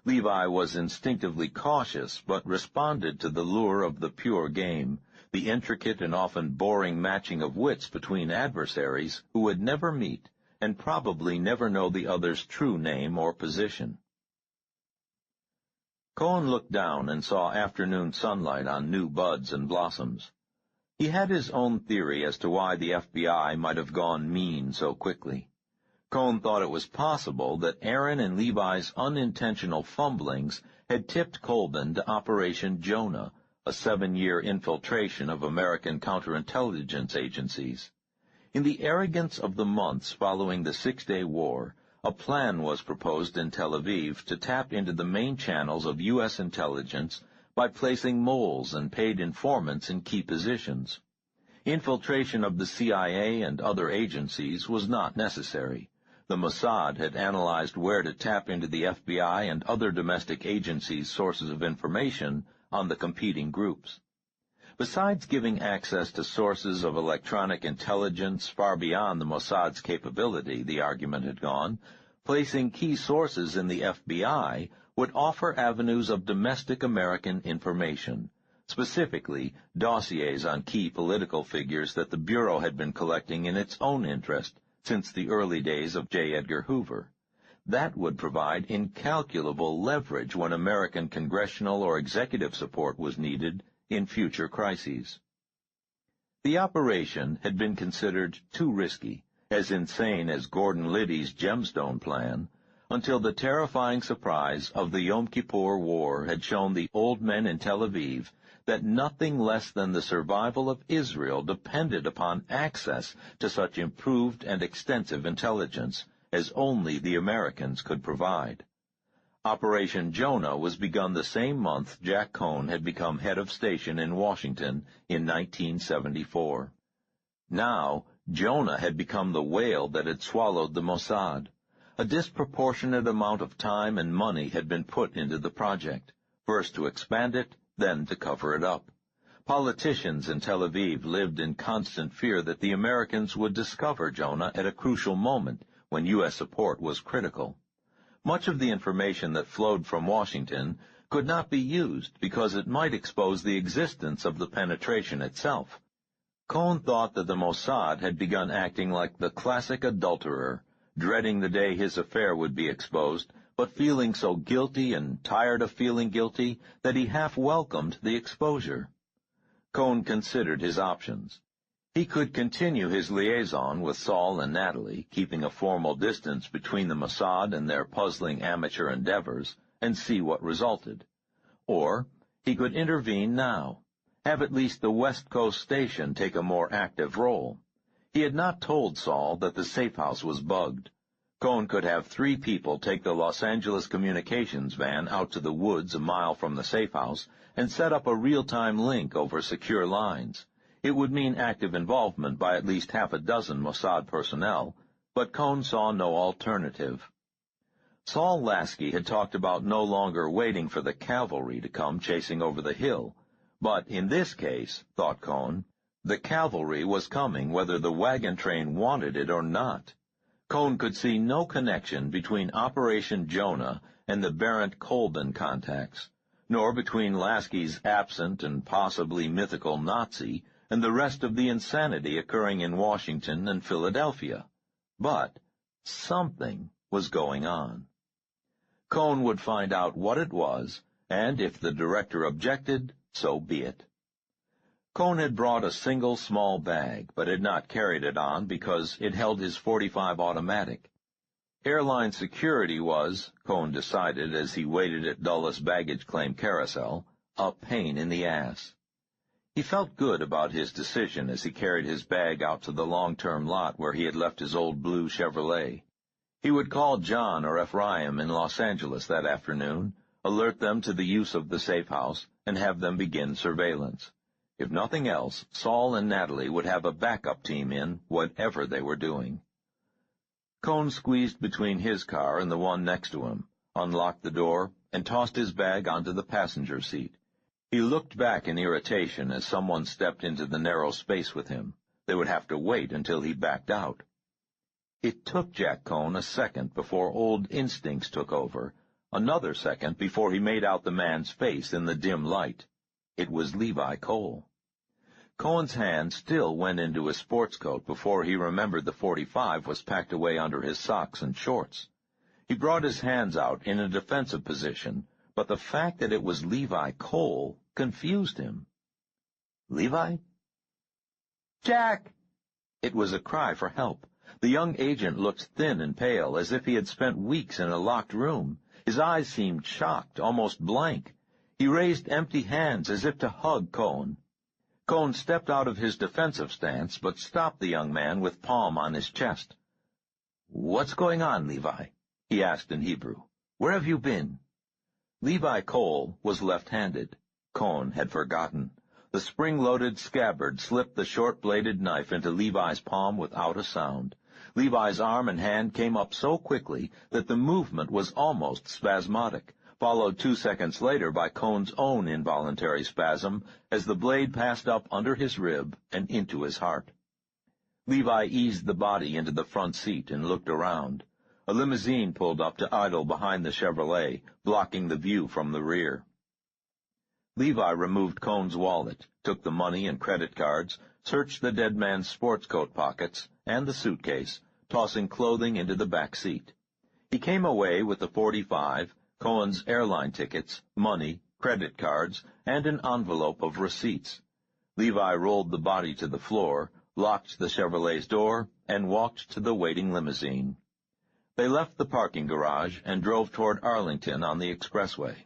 Levi was instinctively cautious, but responded to the lure of the pure game, the intricate and often boring matching of wits between adversaries who would never meet and probably never know the other's true name or position. Cohen looked down and saw afternoon sunlight on new buds and blossoms. He had his own theory as to why the FBI might have gone mean so quickly. Cohn thought it was possible that Aaron and Levi's unintentional fumblings had tipped Colburn to Operation Jonah, a 7-year infiltration of American counterintelligence agencies. In the arrogance of the months following the Six-Day War, a plan was proposed in Tel Aviv to tap into the main channels of U.S. intelligence by placing moles and paid informants in key positions. Infiltration of the CIA and other agencies was not necessary. The Mossad had analyzed where to tap into the FBI and other domestic agencies' sources of information on the competing groups. Besides giving access to sources of electronic intelligence far beyond the Mossad's capability, the argument had gone, placing key sources in the FBI would offer avenues of domestic American information, specifically dossiers on key political figures that the Bureau had been collecting in its own interest since the early days of J. Edgar Hoover. That would provide incalculable leverage when American congressional or executive support was needed in future crises. The operation had been considered too risky, as insane as Gordon Liddy's gemstone plan, until the terrifying surprise of the Yom Kippur War had shown the old men in Tel Aviv that nothing less than the survival of Israel depended upon access to such improved and extensive intelligence as only the Americans could provide. Operation Jonah was begun the same month Jack Cohn had become head of station in Washington in 1974. Now, Jonah had become the whale that had swallowed the Mossad. A disproportionate amount of time and money had been put into the project, first to expand it, then to cover it up. Politicians in Tel Aviv lived in constant fear that the Americans would discover Jonah at a crucial moment when U.S. support was critical. Much of the information that flowed from Washington could not be used because it might expose the existence of the penetration itself. Cohn thought that the Mossad had begun acting like the classic adulterer, dreading the day his affair would be exposed, but feeling so guilty and tired of feeling guilty that he half welcomed the exposure. Cohn considered his options. He could continue his liaison with Saul and Natalie, keeping a formal distance between the Mossad and their puzzling amateur endeavors, and see what resulted. Or he could intervene now, have at least the West Coast station take a more active role. He had not told Saul that the safe house was bugged. Cohn could have 3 people take the Los Angeles communications van out to the woods a mile from the safe house and set up a real-time link over secure lines. It would mean active involvement by at least half a dozen Mossad personnel, but Cohn saw no alternative. Saul Lasky had talked about no longer waiting for the cavalry to come chasing over the hill, but in this case, thought Cohn, the cavalry was coming whether the wagon train wanted it or not. Cohn could see no connection between Operation Jonah and the Berendt-Colburn contacts, nor between Lasky's absent and possibly mythical Nazi and the rest of the insanity occurring in Washington and Philadelphia. But something was going on. Cohn would find out what it was, and if the director objected, so be it. Cohn had brought a single small bag, but had not carried it on because it held his .45 automatic. Airline security was, Cohn decided as he waited at Dulles baggage claim carousel, a pain in the ass. He felt good about his decision as he carried his bag out to the long-term lot where he had left his old blue Chevrolet. He would call John or Ephraim in Los Angeles that afternoon, alert them to the use of the safe house, and have them begin surveillance. If nothing else, Saul and Natalie would have a backup team in whatever they were doing. Cohn squeezed between his car and the one next to him, unlocked the door, and tossed his bag onto the passenger seat. He looked back in irritation as someone stepped into the narrow space with him. They would have to wait until he backed out. It took Jack Cohn a second before old instincts took over, another second before he made out the man's face in the dim light. It was Levi Cole. Cohen's hand still went into his sports coat before he remembered the .45 was packed away under his socks and shorts. He brought his hands out in a defensive position, but the fact that it was Levi Cole confused him. Levi? Jack! It was a cry for help. The young agent looked thin and pale, as if he had spent weeks in a locked room. His eyes seemed shocked, almost blank. He raised empty hands as if to hug Cohen. Cohen stepped out of his defensive stance, but stopped the young man with palm on his chest. "What's going on, Levi?" he asked in Hebrew. "Where have you been?" Levi Cole was left-handed. Cohen had forgotten. The spring-loaded scabbard slipped the short-bladed knife into Levi's palm without a sound. Levi's arm and hand came up so quickly that the movement was almost spasmodic, followed 2 seconds later by Cohen's own involuntary spasm as the blade passed up under his rib and into his heart. Levi eased the body into the front seat and looked around. A limousine pulled up to idle behind the Chevrolet, blocking the view from the rear. Levi removed Cohen's wallet, took the money and credit cards, searched the dead man's sports coat pockets and the suitcase, tossing clothing into the back seat. He came away with the .45, Cohen's airline tickets, money, credit cards, and an envelope of receipts. Levi rolled the body to the floor, locked the Chevrolet's door, and walked to the waiting limousine. They left the parking garage and drove toward Arlington on the expressway.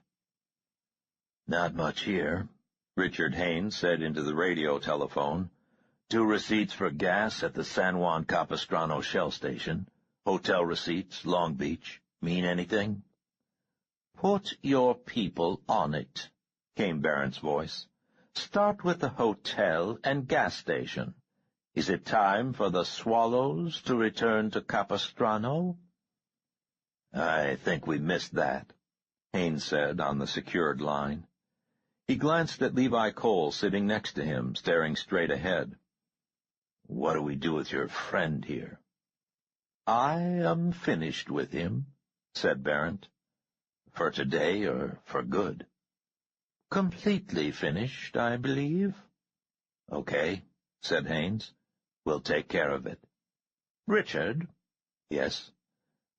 "Not much here," Richard Haynes said into the radio telephone. "2 receipts for gas at the San Juan Capistrano Shell Station. Hotel receipts, Long Beach. Mean anything?" "Put your people on it," came Barron's voice. "Start with the hotel and gas station. Is it time for the Swallows to return to Capistrano?" "I think we missed that," Haynes said on the secured line. He glanced at Levi Cole sitting next to him, staring straight ahead. "What do we do with your friend here?" "I am finished with him," said Barrett. "For today or for good?" "Completely finished, I believe." "Okay," said Haynes. "We'll take care of it." "Richard?" "Yes?"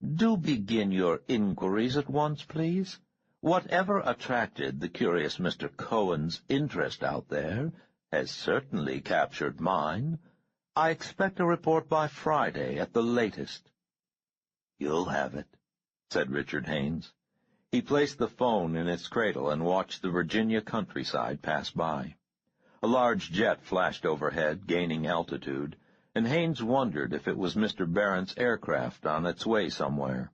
"Do begin your inquiries at once, please. Whatever attracted the curious Mr. Cohen's interest out there has certainly captured mine. I expect a report by Friday at the latest." "You'll have it," said Richard Haynes. He placed the phone in its cradle and watched the Virginia countryside pass by. A large jet flashed overhead, gaining altitude, and Haynes wondered if it was Mr. Barron's aircraft on its way somewhere.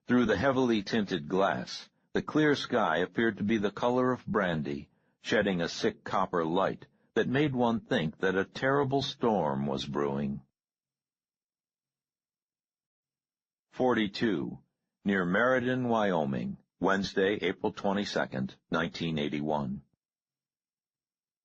Through the heavily tinted glass, the clear sky appeared to be the color of brandy, shedding a sick copper light that made one think that a terrible storm was brewing. 42. Near Meriden, Wyoming, Wednesday, April 22, 1981.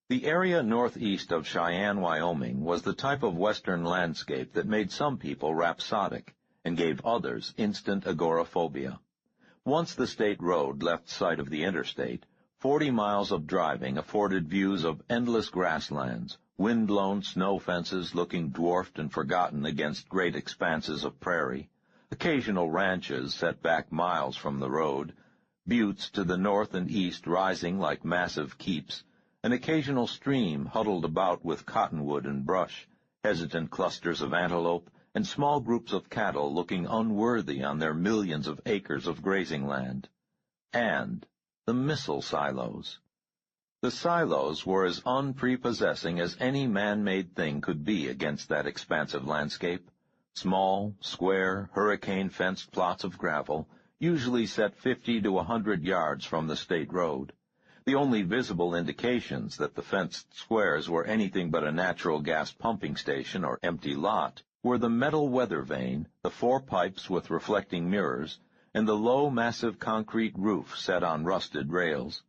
The area northeast of Cheyenne, Wyoming, was the type of western landscape that made some people rhapsodic and gave others instant agoraphobia. Once the state road left sight of the interstate, 40 miles of driving afforded views of endless grasslands, wind-blown snow fences looking dwarfed and forgotten against great expanses of prairie, occasional ranches set back miles from the road, buttes to the north and east rising like massive keeps, an occasional stream huddled about with cottonwood and brush, hesitant clusters of antelope, and small groups of cattle looking unworthy on their millions of acres of grazing land. And the missile silos. The silos were as unprepossessing as any man-made thing could be against that expansive landscape. Small, square, hurricane-fenced plots of gravel, usually set 50 to 100 yards from the state road. The only visible indications that the fenced squares were anything but a natural gas pumping station or empty lot were the metal weather vane, the 4 pipes with reflecting mirrors, and the low, massive concrete roof set on rusted rails.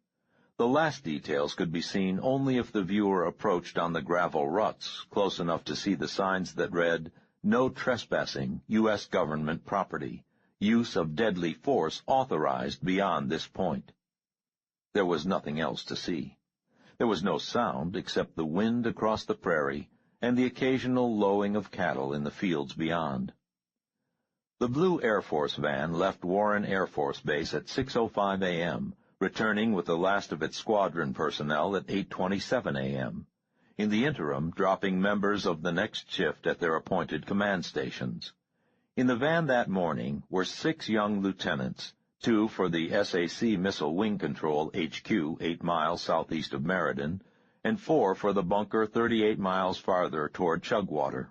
The last details could be seen only if the viewer approached on the gravel ruts, close enough to see the signs that read, "No trespassing, U.S. government property. Use of deadly force authorized beyond this point." There was nothing else to see. There was no sound except the wind across the prairie and the occasional lowing of cattle in the fields beyond. The blue Air Force van left Warren Air Force Base at 6:05 a.m., returning with the last of its squadron personnel at 8:27 a.m. in the interim dropping members of the next shift at their appointed command stations. In the van that morning were 6 young lieutenants, 2 for the SAC Missile Wing Control HQ 8 miles southeast of Meriden, and 4 for the bunker 38 miles farther toward Chugwater.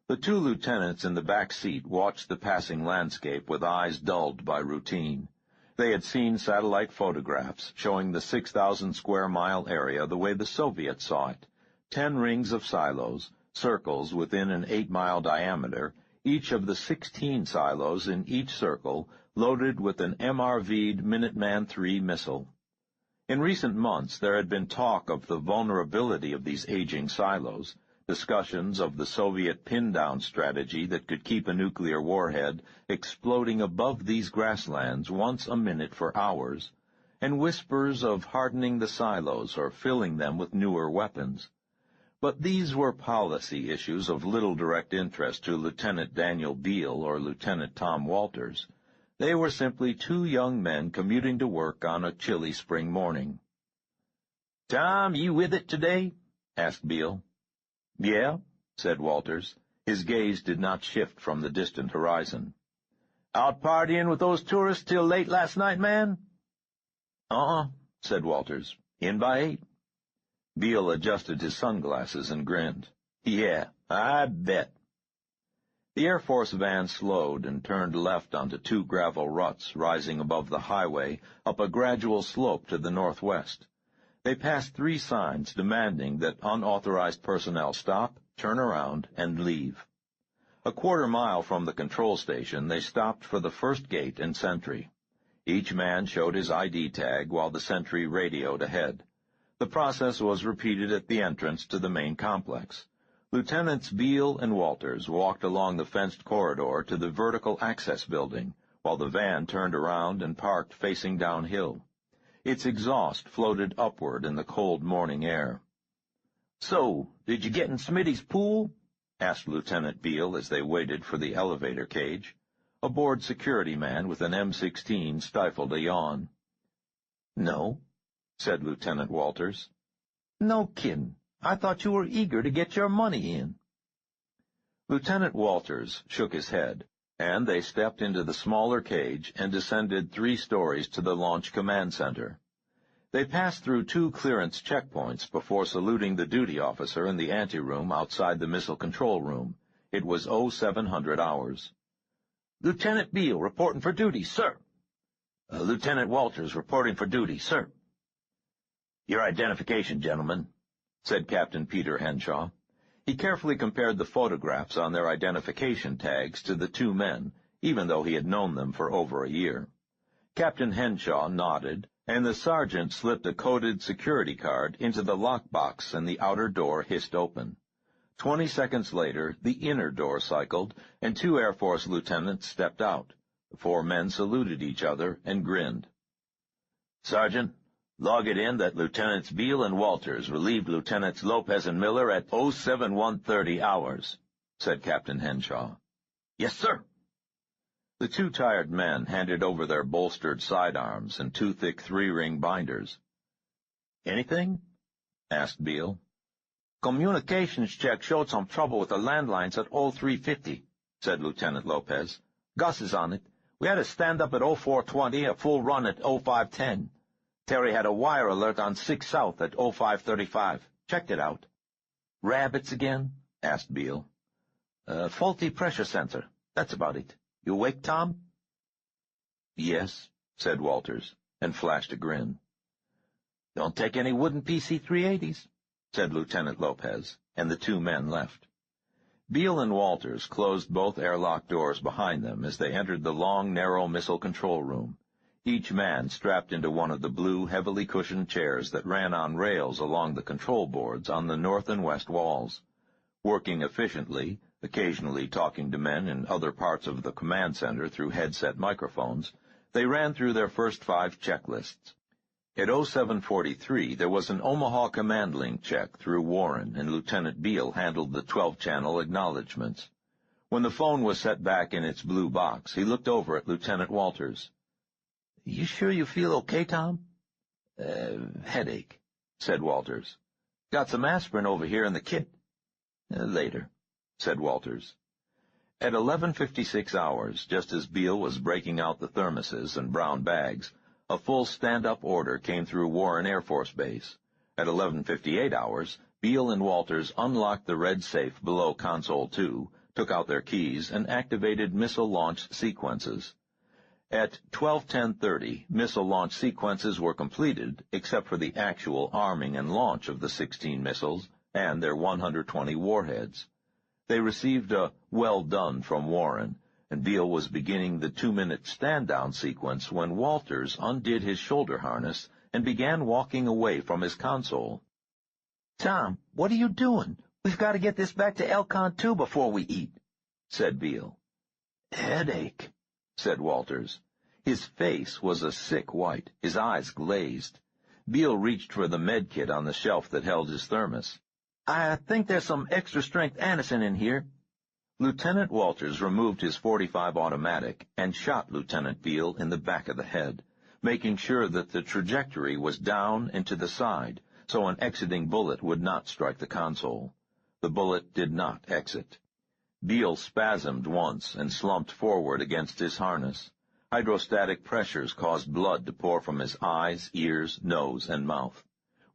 The 2 lieutenants in the back seat watched the passing landscape with eyes dulled by routine. They had seen satellite photographs showing the 6,000-square-mile area the way the Soviets saw it, 10 rings of silos, circles within an 8-mile diameter, each of the 16 silos in each circle loaded with an MRV'd Minuteman III missile. In recent months there had been talk of the vulnerability of these aging silos, discussions of the Soviet pin-down strategy that could keep a nuclear warhead exploding above these grasslands once a minute for hours, and whispers of hardening the silos or filling them with newer weapons. But these were policy issues of little direct interest to Lieutenant Daniel Beale or Lieutenant Tom Walters. They were simply 2 young men commuting to work on a chilly spring morning. "Tom, you with it today?" asked Beale. "Yeah," said Walters. His gaze did not shift from the distant horizon. "Out partying with those tourists till late last night, man?" Said Walters. "In by 8. Beale adjusted his sunglasses and grinned. "Yeah, I bet." The Air Force van slowed and turned left onto 2 gravel ruts rising above the highway up a gradual slope to the northwest. They passed 3 signs demanding that unauthorized personnel stop, turn around, and leave. A quarter-mile from the control station, they stopped for the first gate and sentry. Each man showed his ID tag while the sentry radioed ahead. The process was repeated at the entrance to the main complex. Lieutenants Beale and Walters walked along the fenced corridor to the vertical access building, while the van turned around and parked facing downhill. Its exhaust floated upward in the cold morning air. "So, did you get in Smitty's pool?" asked Lieutenant Beale as they waited for the elevator cage. A bored security man with an M16 stifled a yawn. "No," said Lieutenant Walters. "No kiddin'. I thought you were eager to get your money in." Lieutenant Walters shook his head, and they stepped into the smaller cage and descended 3 stories to the launch command center. They passed through 2 clearance checkpoints before saluting the duty officer in the anteroom outside the missile control room. It was 0700 hours. "Lieutenant Beale reporting for duty, sir." "Lieutenant Walters reporting for duty, sir." "Your identification, gentlemen," said Captain Peter Henshaw. He carefully compared the photographs on their identification tags to the 2 men, even though he had known them for over a year. Captain Henshaw nodded, and the sergeant slipped a coded security card into the lockbox and the outer door hissed open. 20 seconds later, the inner door cycled, and 2 Air Force lieutenants stepped out. The 4 men saluted each other and grinned. "Sergeant, log it in that Lieutenants Beale and Walters relieved Lieutenants Lopez and Miller at 07:130 hours, said Captain Henshaw. "Yes, sir." The 2 tired men handed over their bolstered sidearms and 2 thick 3-ring binders. "Anything?" asked Beale. "Communications check showed some trouble with the landlines at 0350, said Lieutenant Lopez. "Gus is on it. We had to stand up at 0420, a full run at 0510. Terry had a wire alert on 6 South at 0535. Checked it out." "Rabbits again?" asked Beale. Faulty pressure sensor. That's about it. You awake, Tom?" "Yes," said Walters, and flashed a grin. "Don't take any wooden PC-380s, said Lieutenant Lopez, and the 2 men left. Beale and Walters closed both airlock doors behind them as they entered the long, narrow missile control room, each man strapped into one of the blue, heavily cushioned chairs that ran on rails along the control boards on the north and west walls. Working efficiently, occasionally talking to men in other parts of the command center through headset microphones, they ran through their first 5 checklists. At 0743, there was an Omaha command link check through Warren, and Lieutenant Beale handled the 12-channel acknowledgments. When the phone was set back in its blue box, he looked over at Lieutenant Walters. "You sure you feel okay, Tom?" Headache," said Walters. Got some aspirin over here in the kit. Later, said Walters. At 11:56 hours, just as Beale was breaking out the thermoses and brown bags, a full stand-up order came through Warren Air Force Base. At 11:58 hours, Beale and Walters unlocked the red safe below Console 2, took out their keys, and activated missile launch sequences. At 12:10:30, missile launch sequences were completed, except for the actual arming and launch of the 16 missiles and their 120 warheads. They received a "well done" from Warren, and Beale was beginning the 2-minute stand-down sequence when Walters undid his shoulder harness and began walking away from his console. "Tom, what are you doing? We've got to get this back to Elcon 2 before we eat," said Beale. "Headache," said Walters. His face was a sick white, his eyes glazed. Beale reached for the med kit on the shelf that held his thermos. "I think there's some extra-strength Anacin in here." Lieutenant Walters removed his .45 automatic and shot Lieutenant Beale in the back of the head, making sure that the trajectory was down and to the side, so an exiting bullet would not strike the console. The bullet did not exit. Beale spasmed once and slumped forward against his harness. Hydrostatic pressures caused blood to pour from his eyes, ears, nose, and mouth.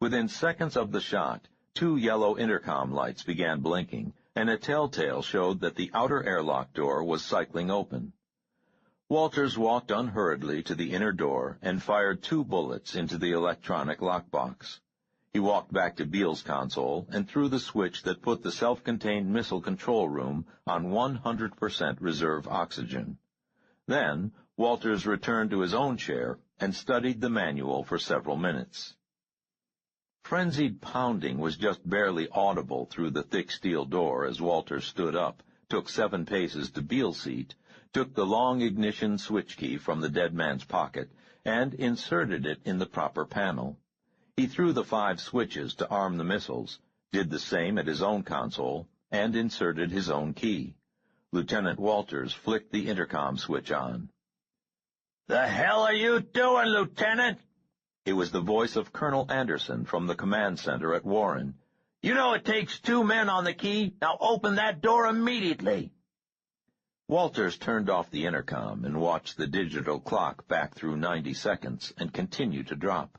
Within seconds of the shot, 2 yellow intercom lights began blinking, and a telltale showed that the outer airlock door was cycling open. Walters walked unhurriedly to the inner door and fired 2 bullets into the electronic lockbox. He walked back to Beale's console and threw the switch that put the self-contained missile control room on 100% reserve oxygen. Then Walters returned to his own chair and studied the manual for several minutes. Frenzied pounding was just barely audible through the thick steel door as Walters stood up, took 7 paces to Beale's seat, took the long ignition switch key from the dead man's pocket, and inserted it in the proper panel. He threw the 5 switches to arm the missiles, did the same at his own console, and inserted his own key. Lieutenant Walters flicked the intercom switch on. "The hell are you doing, Lieutenant?" It was the voice of Colonel Anderson from the command center at Warren. "You know it takes 2 men on the key. Now open that door immediately." Walters turned off the intercom and watched the digital clock back through 90 seconds and continue to drop.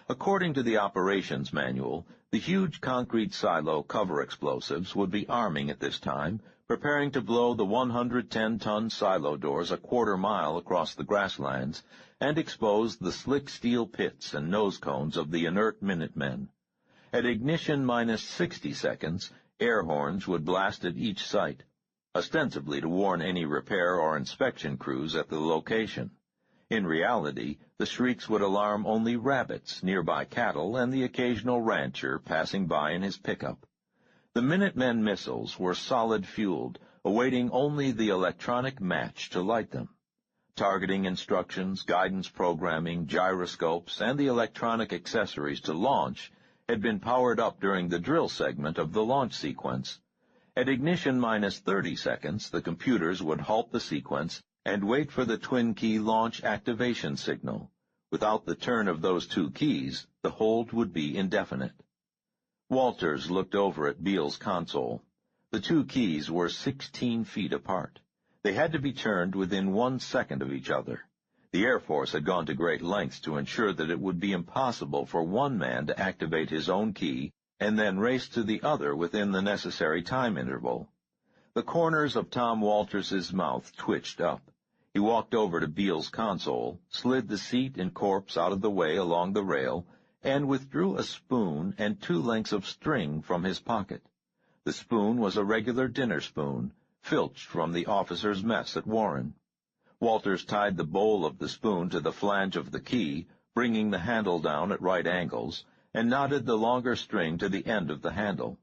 According to the operations manual, the huge concrete silo cover explosives would be arming at this time, preparing to blow the 110-ton silo doors a quarter-mile across the grasslands and expose the slick steel pits and nose cones of the inert Minutemen. At ignition minus 60 seconds, air horns would blast at each site, ostensibly to warn any repair or inspection crews at the location. In reality, the shrieks would alarm only rabbits, nearby cattle, and the occasional rancher passing by in his pickup. The Minutemen missiles were solid-fueled, awaiting only the electronic match to light them. Targeting instructions, guidance programming, gyroscopes, and the electronic accessories to launch had been powered up during the drill segment of the launch sequence. At ignition minus 30 seconds, the computers would halt the sequence and wait for the twin-key launch activation signal. Without the turn of those 2 keys, the hold would be indefinite. Walters looked over at Beale's console. The 2 keys were 16 feet apart. They had to be turned within 1 second of each other. The Air Force had gone to great lengths to ensure that it would be impossible for one man to activate his own key and then race to the other within the necessary time interval. The corners of Tom Walters's mouth twitched up. He walked over to Beale's console, slid the seat and corpse out of the way along the rail, and withdrew a spoon and 2 lengths of string from his pocket. The spoon was a regular dinner spoon, filched from the officers' mess at Warren. Walters tied the bowl of the spoon to the flange of the key, bringing the handle down at right angles, and knotted the longer string to the end of the handle.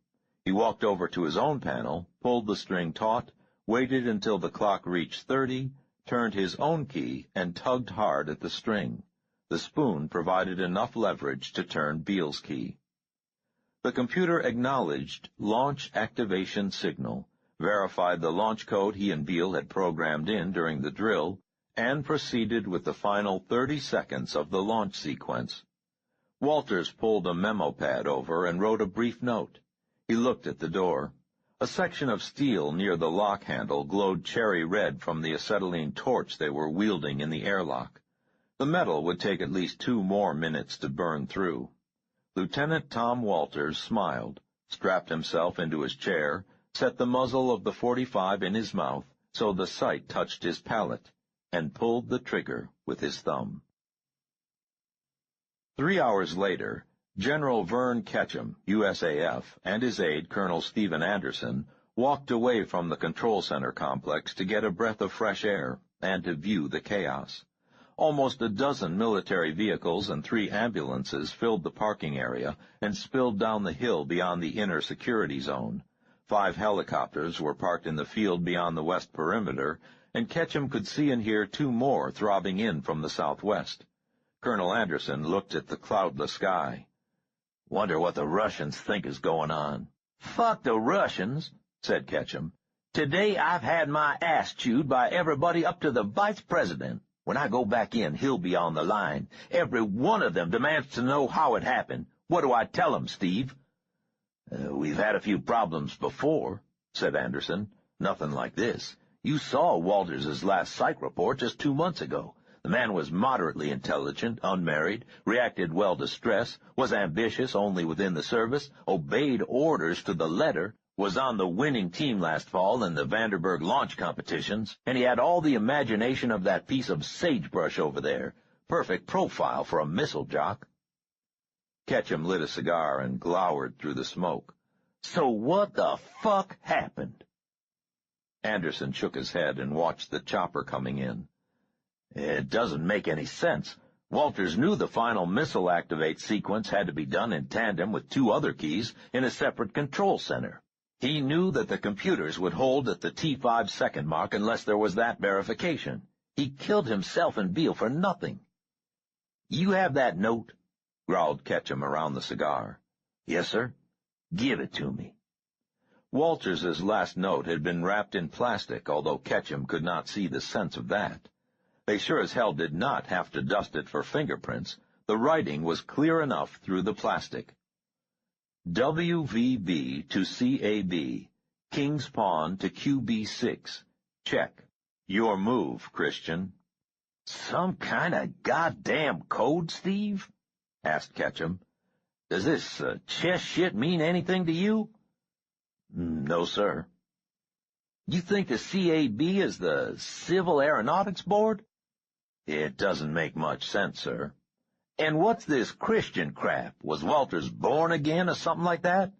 He walked over to his own panel, pulled the string taut, waited until the clock reached 30, turned his own key, and tugged hard at the string. The spoon provided enough leverage to turn Beale's key. The computer acknowledged launch activation signal, verified the launch code he and Beale had programmed in during the drill, and proceeded with the final 30 seconds of the launch sequence. Walters pulled a memo pad over and wrote a brief note. He looked at the door. A section of steel near the lock handle glowed cherry red from the acetylene torch they were wielding in the airlock. The metal would take at least 2 more minutes to burn through. Lieutenant Tom Walters smiled, strapped himself into his chair, set the muzzle of the .45 in his mouth so the sight touched his palate, and pulled the trigger with his thumb. 3 hours later, General Vern Ketchum, USAF, and his aide, Colonel Stephen Anderson, walked away from the control center complex to get a breath of fresh air and to view the chaos. Almost a dozen military vehicles and 3 ambulances filled the parking area and spilled down the hill beyond the inner security zone. 5 helicopters were parked in the field beyond the west perimeter, and Ketchum could see and hear 2 more throbbing in from the southwest. Colonel Anderson looked at the cloudless sky. "Wonder what the Russians think is going on." "Fuck the Russians," said Ketchum. "Today I've had my ass chewed by everybody up to the vice president. When I go back in, he'll be on the line. Every one of them demands to know how it happened. What do I tell them, Steve?" "We've had a few problems before," said Anderson. "Nothing like this. You saw Walters's last psych report just 2 months ago. The man was moderately intelligent, unmarried, reacted well to stress, was ambitious only within the service, obeyed orders to the letter, was on the winning team last fall in the Vanderburg launch competitions, and he had all the imagination of that piece of sagebrush over there. Perfect profile for a missile jock." Ketchum lit a cigar and glowered through the smoke. "So what the fuck happened?" Anderson shook his head and watched the chopper coming in. "It doesn't make any sense. Walters knew the final missile activate sequence had to be done in tandem with 2 other keys in a separate control center. He knew that the computers would hold at the T5 second mark unless there was that verification. He killed himself and Beale for nothing." "You have that note?" growled Ketchum around the cigar. "Yes, sir." "Give it to me." Walters's last note had been wrapped in plastic, although Ketchum could not see the sense of that. They sure as hell did not have to dust it for fingerprints. The writing was clear enough through the plastic. WVB to CAB, King's Pawn to QB6. Check. Your move, Christian. "Some kind of goddamn code, Steve?" asked Ketchum. "Does this chess shit mean anything to you?" "No, sir." "You think the CAB is the Civil Aeronautics Board?" "It doesn't make much sense, sir." "And what's this Christian crap? Was Walters born again or something like that?"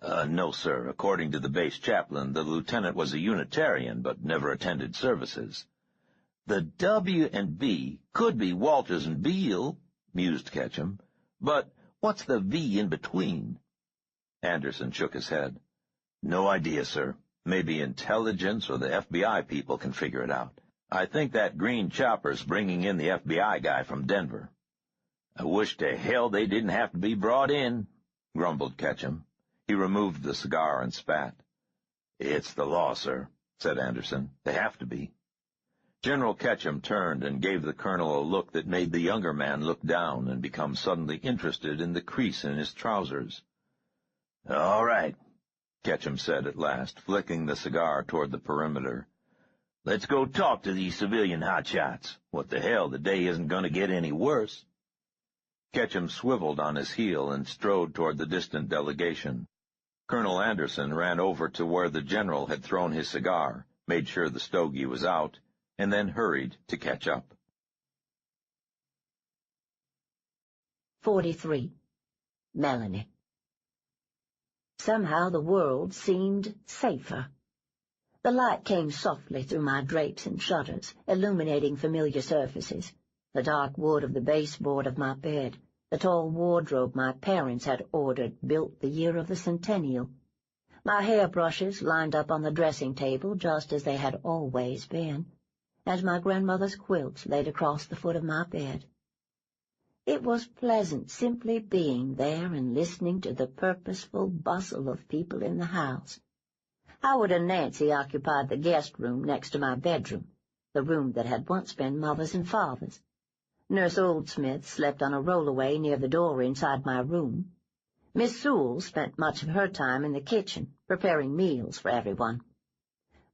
No, sir. According to the base chaplain, the lieutenant was a Unitarian, but never attended services." "The W and B could be Walters and Beale," mused Ketchum. "But what's the V in between?" Anderson shook his head. "No idea, sir. Maybe intelligence or the FBI people can figure it out. I think that green chopper's bringing in the FBI guy from Denver." "I wish to hell they didn't have to be brought in," grumbled Ketchum. He removed the cigar and spat. "It's the law, sir," said Anderson. "They have to be." General Ketchum turned and gave the colonel a look that made the younger man look down and become suddenly interested in the crease in his trousers. "All right," Ketchum said at last, flicking the cigar toward the perimeter. "Let's go talk to these civilian hotshots. What the hell, the day isn't going to get any worse." Ketchum swiveled on his heel and strode toward the distant delegation. Colonel Anderson ran over to where the general had thrown his cigar, made sure the stogie was out, and then hurried to catch up. 43. Melanie. Somehow the world seemed safer. The light came softly through my drapes and shutters, illuminating familiar surfaces. The dark wood of the baseboard of my bed, the tall wardrobe my parents had ordered, built the year of the centennial. My hairbrushes lined up on the dressing table just as they had always been, and my grandmother's quilt laid across the foot of my bed. It was pleasant simply being there and listening to the purposeful bustle of people in the house. Howard and Nancy occupied the guest room next to my bedroom, the room that had once been Mother's and Father's. Nurse Oldsmith slept on a rollaway near the door inside my room. Miss Sewell spent much of her time in the kitchen, preparing meals for everyone.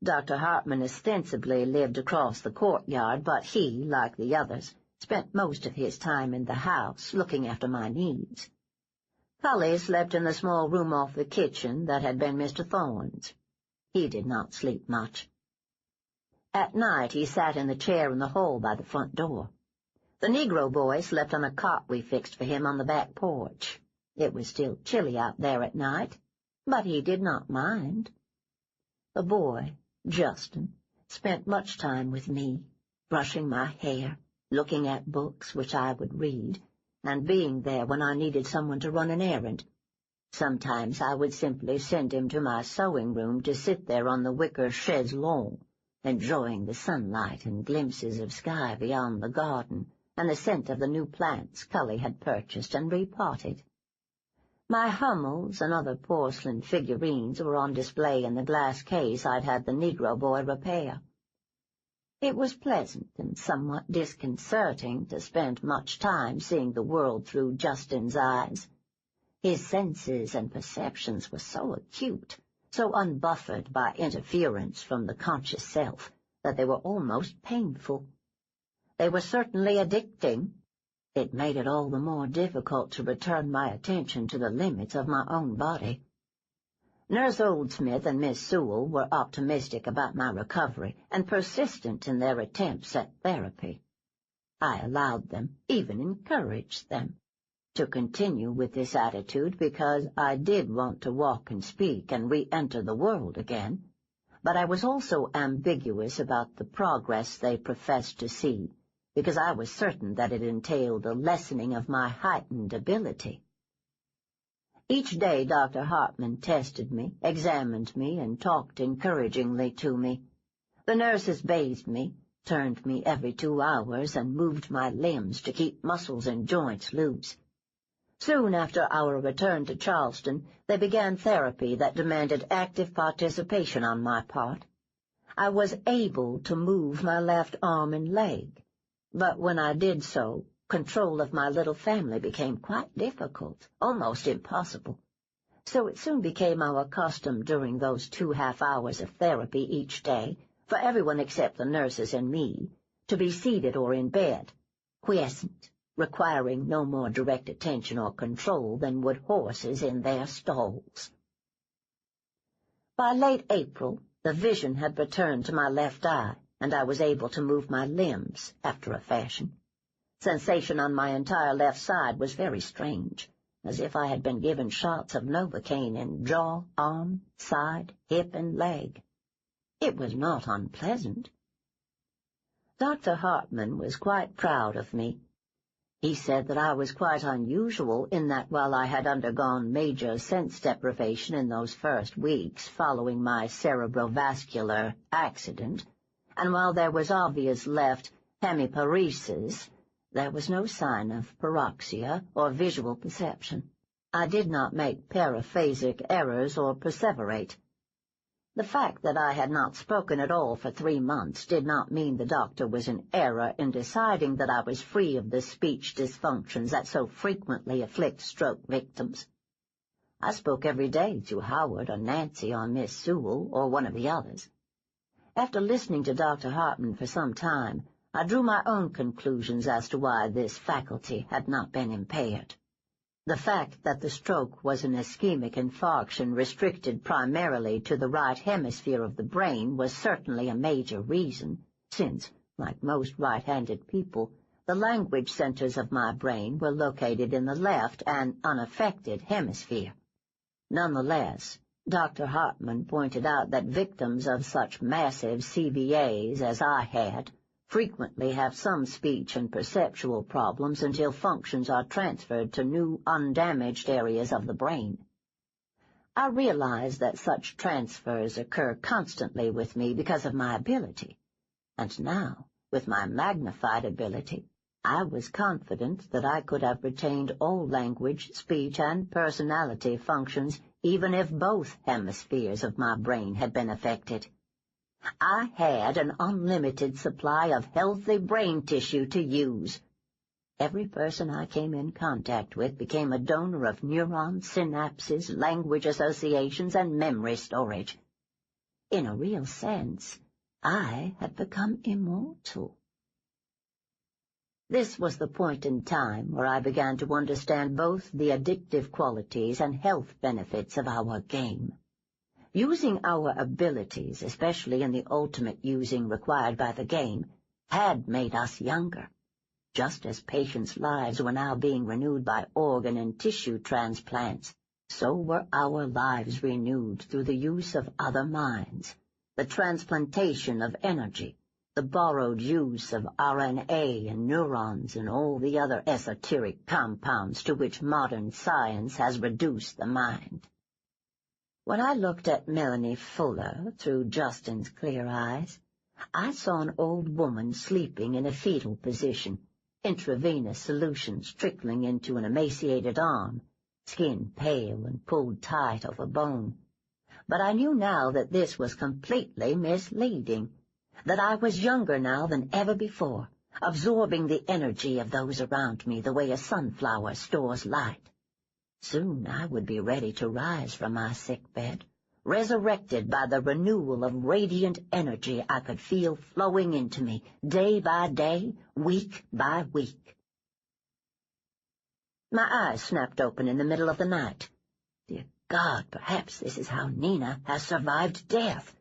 Dr. Hartman ostensibly lived across the courtyard, but he, like the others, spent most of his time in the house, looking after my needs. Cully slept in the small room off the kitchen that had been Mr. Thorne's. He did not sleep much. At night he sat in the chair in the hall by the front door. The Negro boy slept on a cot we fixed for him on the back porch. It was still chilly out there at night, but he did not mind. The boy, Justin, spent much time with me, brushing my hair, looking at books which I would read, and being there when I needed someone to run an errand. Sometimes I would simply send him to my sewing room to sit there on the wicker chaise longue, enjoying the sunlight and glimpses of sky beyond the garden, and the scent of the new plants Cully had purchased and repotted. My Hummels and other porcelain figurines were on display in the glass case I'd had the Negro boy repair. It was pleasant and somewhat disconcerting to spend much time seeing the world through Justin's eyes. His senses and perceptions were so acute, so unbuffered by interference from the conscious self, that they were almost painful. They were certainly addicting. It made it all the more difficult to return my attention to the limits of my own body. Nurse Oldsmith and Miss Sewell were optimistic about my recovery and persistent in their attempts at therapy. I allowed them, even encouraged them, to continue with this attitude because I did want to walk and speak and re-enter the world again, but I was also ambiguous about the progress they professed to see, because I was certain that it entailed a lessening of my heightened ability. Each day Dr. Hartman tested me, examined me, and talked encouragingly to me. The nurses bathed me, turned me every 2 hours, and moved my limbs to keep muscles and joints loose. Soon after our return to Charleston, they began therapy that demanded active participation on my part. I was able to move my left arm and leg, but when I did so, control of my little family became quite difficult, almost impossible. So it soon became our custom during those 2 half-hours of therapy each day, for everyone except the nurses and me, to be seated or in bed, quiescent, requiring no more direct attention or control than would horses in their stalls. By late April, the vision had returned to my left eye, and I was able to move my limbs after a fashion. Sensation on my entire left side was very strange, as if I had been given shots of Novocaine in jaw, arm, side, hip, and leg. It was not unpleasant. Dr. Hartman was quite proud of me. He said that I was quite unusual in that while I had undergone major sense deprivation in those first weeks following my cerebrovascular accident, and while there was obvious left hemiparesis, there was no sign of paroxia or visual perception. I did not make paraphasic errors or perseverate. The fact that I had not spoken at all for 3 months did not mean the doctor was in error in deciding that I was free of the speech dysfunctions that so frequently afflict stroke victims. I spoke every day to Howard or Nancy or Miss Sewell or one of the others. After listening to Dr. Hartman for some time, I drew my own conclusions as to why this faculty had not been impaired. The fact that the stroke was an ischemic infarction restricted primarily to the right hemisphere of the brain was certainly a major reason, since, like most right-handed people, the language centers of my brain were located in the left and unaffected hemisphere. Nonetheless, Dr. Hartman pointed out that victims of such massive CVAs as I had frequently have some speech and perceptual problems until functions are transferred to new, undamaged areas of the brain. I realized that such transfers occur constantly with me because of my ability, and now, with my magnified ability, I was confident that I could have retained all language, speech, and personality functions even if both hemispheres of my brain had been affected. I had an unlimited supply of healthy brain tissue to use. Every person I came in contact with became a donor of neurons, synapses, language associations, and memory storage. In a real sense, I had become immortal. This was the point in time where I began to understand both the addictive qualities and health benefits of our game. Using our abilities, especially in the ultimate using required by the game, had made us younger. Just as patients' lives were now being renewed by organ and tissue transplants, so were our lives renewed through the use of other minds, the transplantation of energy, the borrowed use of RNA and neurons and all the other esoteric compounds to which modern science has reduced the mind. When I looked at Melanie Fuller through Justin's clear eyes, I saw an old woman sleeping in a fetal position, intravenous solutions trickling into an emaciated arm, skin pale and pulled tight over bone. But I knew now that this was completely misleading, that I was younger now than ever before, absorbing the energy of those around me the way a sunflower stores light. Soon I would be ready to rise from my sickbed, resurrected by the renewal of radiant energy I could feel flowing into me, day by day, week by week. My eyes snapped open in the middle of the night. Dear God, perhaps this is how Nina has survived death.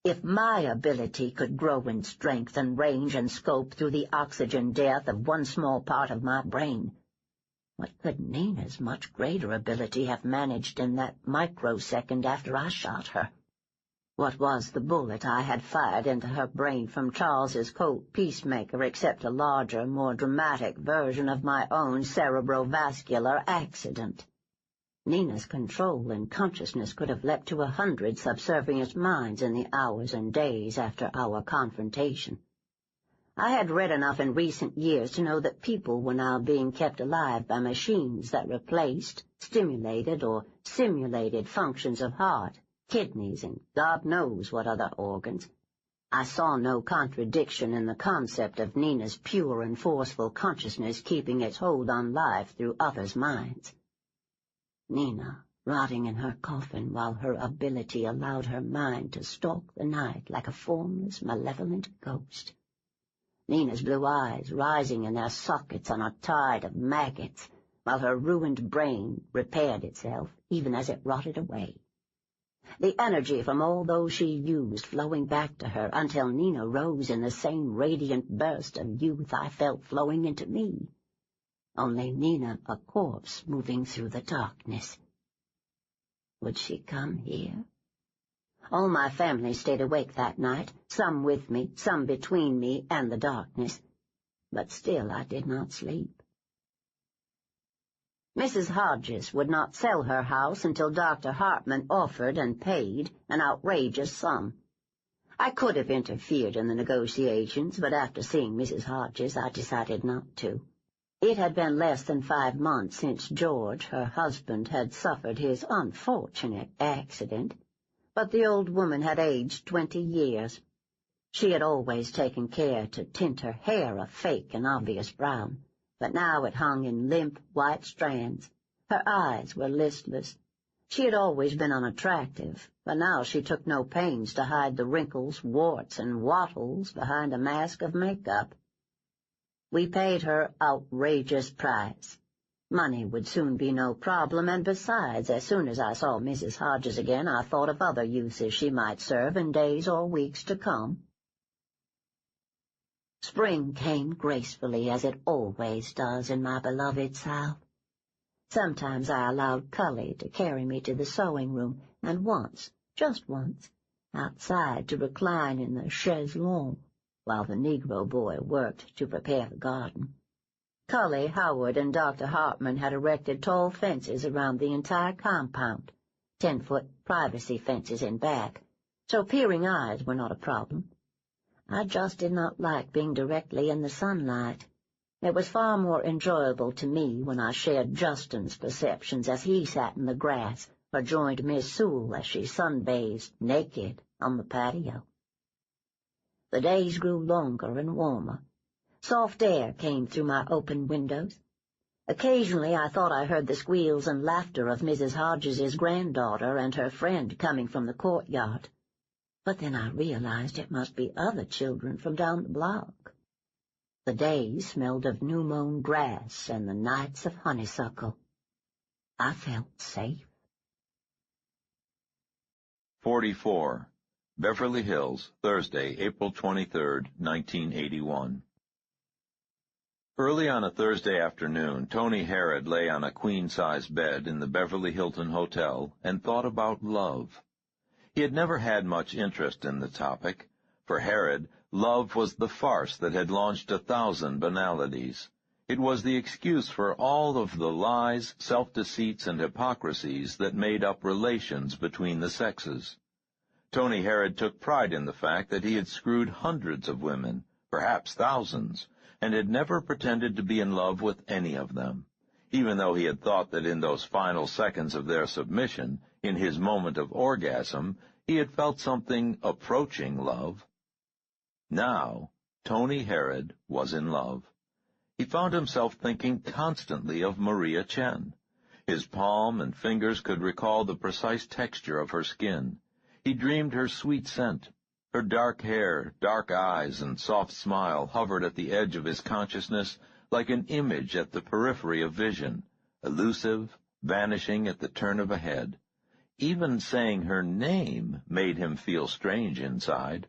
If my ability could grow in strength and range and scope through the oxygen death of one small part of my brain, what could Nina's much greater ability have managed in that microsecond after I shot her? What was the bullet I had fired into her brain from Charles's Colt Peacemaker except a larger, more dramatic version of my own cerebrovascular accident? Nina's control and consciousness could have leapt to 100 subservient minds in the hours and days after our confrontation. I had read enough in recent years to know that people were now being kept alive by machines that replaced, stimulated, or simulated functions of heart, kidneys, and God knows what other organs. I saw no contradiction in the concept of Nina's pure and forceful consciousness keeping its hold on life through others' minds. Nina, rotting in her coffin while her ability allowed her mind to stalk the night like a formless, malevolent ghost. Nina's blue eyes rising in their sockets on a tide of maggots, while her ruined brain repaired itself even as it rotted away. The energy from all those she used flowing back to her until Nina rose in the same radiant burst of youth I felt flowing into me. Only Nina a corpse moving through the darkness. Would she come here? All my family stayed awake that night, some with me, some between me and the darkness. But still I did not sleep. Mrs. Hodges would not sell her house until Dr. Hartman offered and paid an outrageous sum. I could have interfered in the negotiations, but after seeing Mrs. Hodges I decided not to. It had been less than 5 months since George, her husband, had suffered his unfortunate accident, but the old woman had aged 20 years. She had always taken care to tint her hair a fake and obvious brown, but now it hung in limp white strands. Her eyes were listless. She had always been unattractive, but now she took no pains to hide the wrinkles, warts, and wattles behind a mask of makeup. We paid her outrageous price. Money would soon be no problem, and besides, as soon as I saw Mrs. Hodges again, I thought of other uses she might serve in days or weeks to come. Spring came gracefully, as it always does in my beloved South. Sometimes I allowed Cully to carry me to the sewing room, and once, just once, outside to recline in the chaise longue, while the Negro boy worked to prepare the garden. Cully, Howard, and Dr. Hartman had erected tall fences around the entire compound, 10-foot privacy fences in back, so peering eyes were not a problem. I just did not like being directly in the sunlight. It was far more enjoyable to me when I shared Justin's perceptions as he sat in the grass or joined Miss Sewell as she sunbathed naked on the patio. The days grew longer and warmer. Soft air came through my open windows. Occasionally I thought I heard the squeals and laughter of Mrs. Hodges's granddaughter and her friend coming from the courtyard. But then I realized it must be other children from down the block. The days smelled of new-mown grass and the nights of honeysuckle. I felt safe. 44. Beverly Hills, Thursday, April 23, 1981. Early on a Thursday afternoon, Tony Harrod lay on a queen-size bed in the Beverly Hilton Hotel and thought about love. He had never had much interest in the topic. For Harrod, love was the farce that had launched 1,000 banalities. It was the excuse for all of the lies, self-deceits, and hypocrisies that made up relations between the sexes. Tony Harrod took pride in the fact that he had screwed hundreds of women, perhaps thousands, and had never pretended to be in love with any of them, even though he had thought that in those final seconds of their submission, in his moment of orgasm, he had felt something approaching love. Now, Tony Harrod was in love. He found himself thinking constantly of Maria Chen. His palm and fingers could recall the precise texture of her skin. He dreamed her sweet scent. Her dark hair, dark eyes, and soft smile hovered at the edge of his consciousness like an image at the periphery of vision, elusive, vanishing at the turn of a head. Even saying her name made him feel strange inside.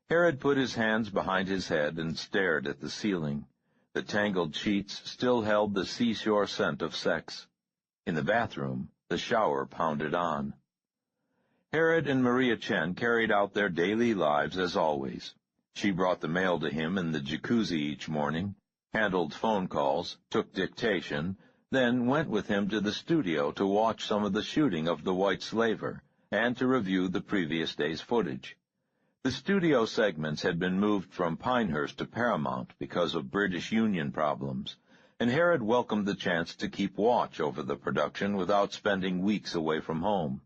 Harrod put his hands behind his head and stared at the ceiling. The tangled sheets still held the seashore scent of sex. In the bathroom, the shower pounded on. Harrod and Maria Chen carried out their daily lives as always. She brought the mail to him in the jacuzzi each morning, handled phone calls, took dictation, then went with him to the studio to watch some of the shooting of The White Slaver and to review the previous day's footage. The studio segments had been moved from Pinehurst to Paramount because of British Union problems, and Harrod welcomed the chance to keep watch over the production without spending weeks away from home.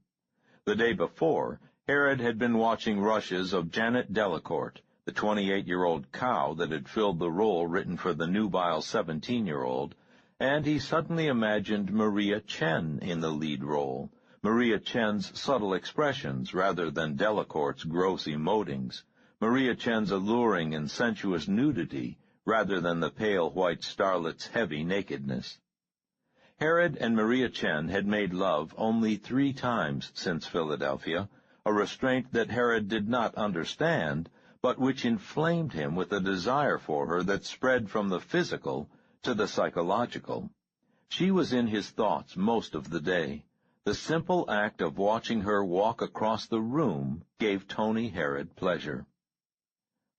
The day before, Harrod had been watching rushes of Janet Delacourt, the 28-year-old cow that had filled the role written for the nubile 17-year-old, and he suddenly imagined Maria Chen in the lead role, Maria Chen's subtle expressions rather than Delacourt's gross emotions, Maria Chen's alluring and sensuous nudity rather than the pale white starlet's heavy nakedness. Harrod and Maria Chen had made love only 3 times since Philadelphia, a restraint that Harrod did not understand, but which inflamed him with a desire for her that spread from the physical to the psychological. She was in his thoughts most of the day. The simple act of watching her walk across the room gave Tony Harrod pleasure.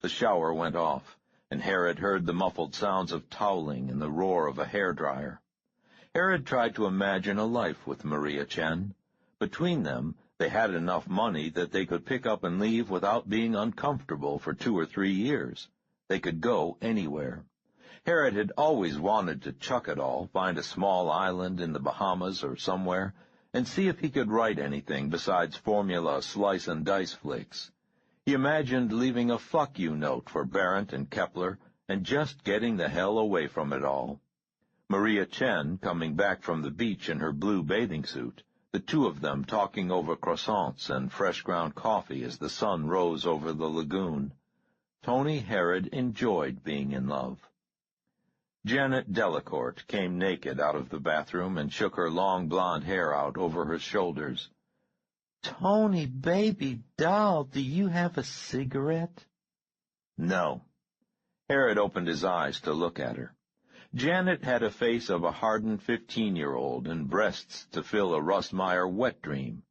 The shower went off, and Harrod heard the muffled sounds of toweling and the roar of a hairdryer. Harrod tried to imagine a life with Maria Chen. Between them, they had enough money that they could pick up and leave without being uncomfortable for 2 or 3 years. They could go anywhere. Harrod had always wanted to chuck it all, find a small island in the Bahamas or somewhere, and see if he could write anything besides formula slice-and-dice flicks. He imagined leaving a fuck you note for Berendt and Kepler and just getting the hell away from it all. Maria Chen coming back from the beach in her blue bathing suit, the 2 of them talking over croissants and fresh ground coffee as the sun rose over the lagoon. Tony Harrod enjoyed being in love. Janet Delacourt came naked out of the bathroom and shook her long blonde hair out over her shoulders. "Tony, baby doll, do you have a cigarette?" No. Harrod opened his eyes to look at her. Janet had a face of a hardened 15-year-old and breasts to fill a Russ Meyer wet dream.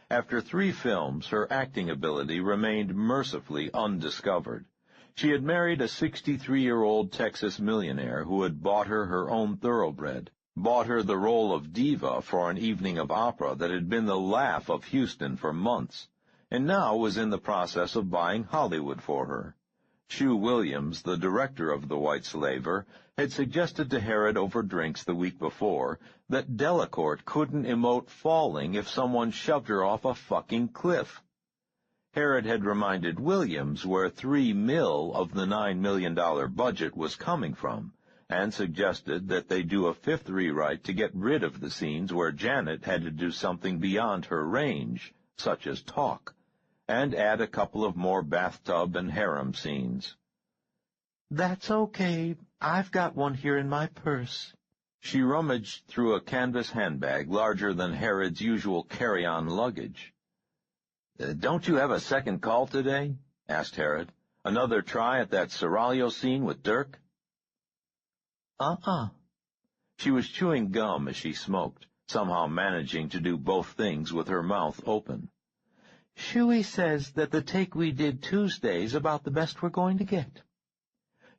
After 3 films, her acting ability remained mercifully undiscovered. She had married a 63-year-old Texas millionaire who had bought her her own thoroughbred, bought her the role of diva for an evening of opera that had been the laugh of Houston for months, and now was in the process of buying Hollywood for her. Shue Williams, the director of The White Slaver, had suggested to Harrod over drinks the week before that Delacourt couldn't emote falling if someone shoved her off a fucking cliff. Herod had reminded Williams where $3 million of the $9 million budget was coming from, and suggested that they do a fifth rewrite to get rid of the scenes where Janet had to do something beyond her range, such as talk, and add a couple of more bathtub and harem scenes. "That's okay. I've got one here in my purse." She rummaged through a canvas handbag larger than Herod's usual carry-on luggage. Don't you have a second call today?" asked Herod. "Another try at that Seraglio scene with Dirk?" She was chewing gum as she smoked, somehow managing to do both things with her mouth open. "Shuey says that the take we did Tuesday's about the best we're going to get."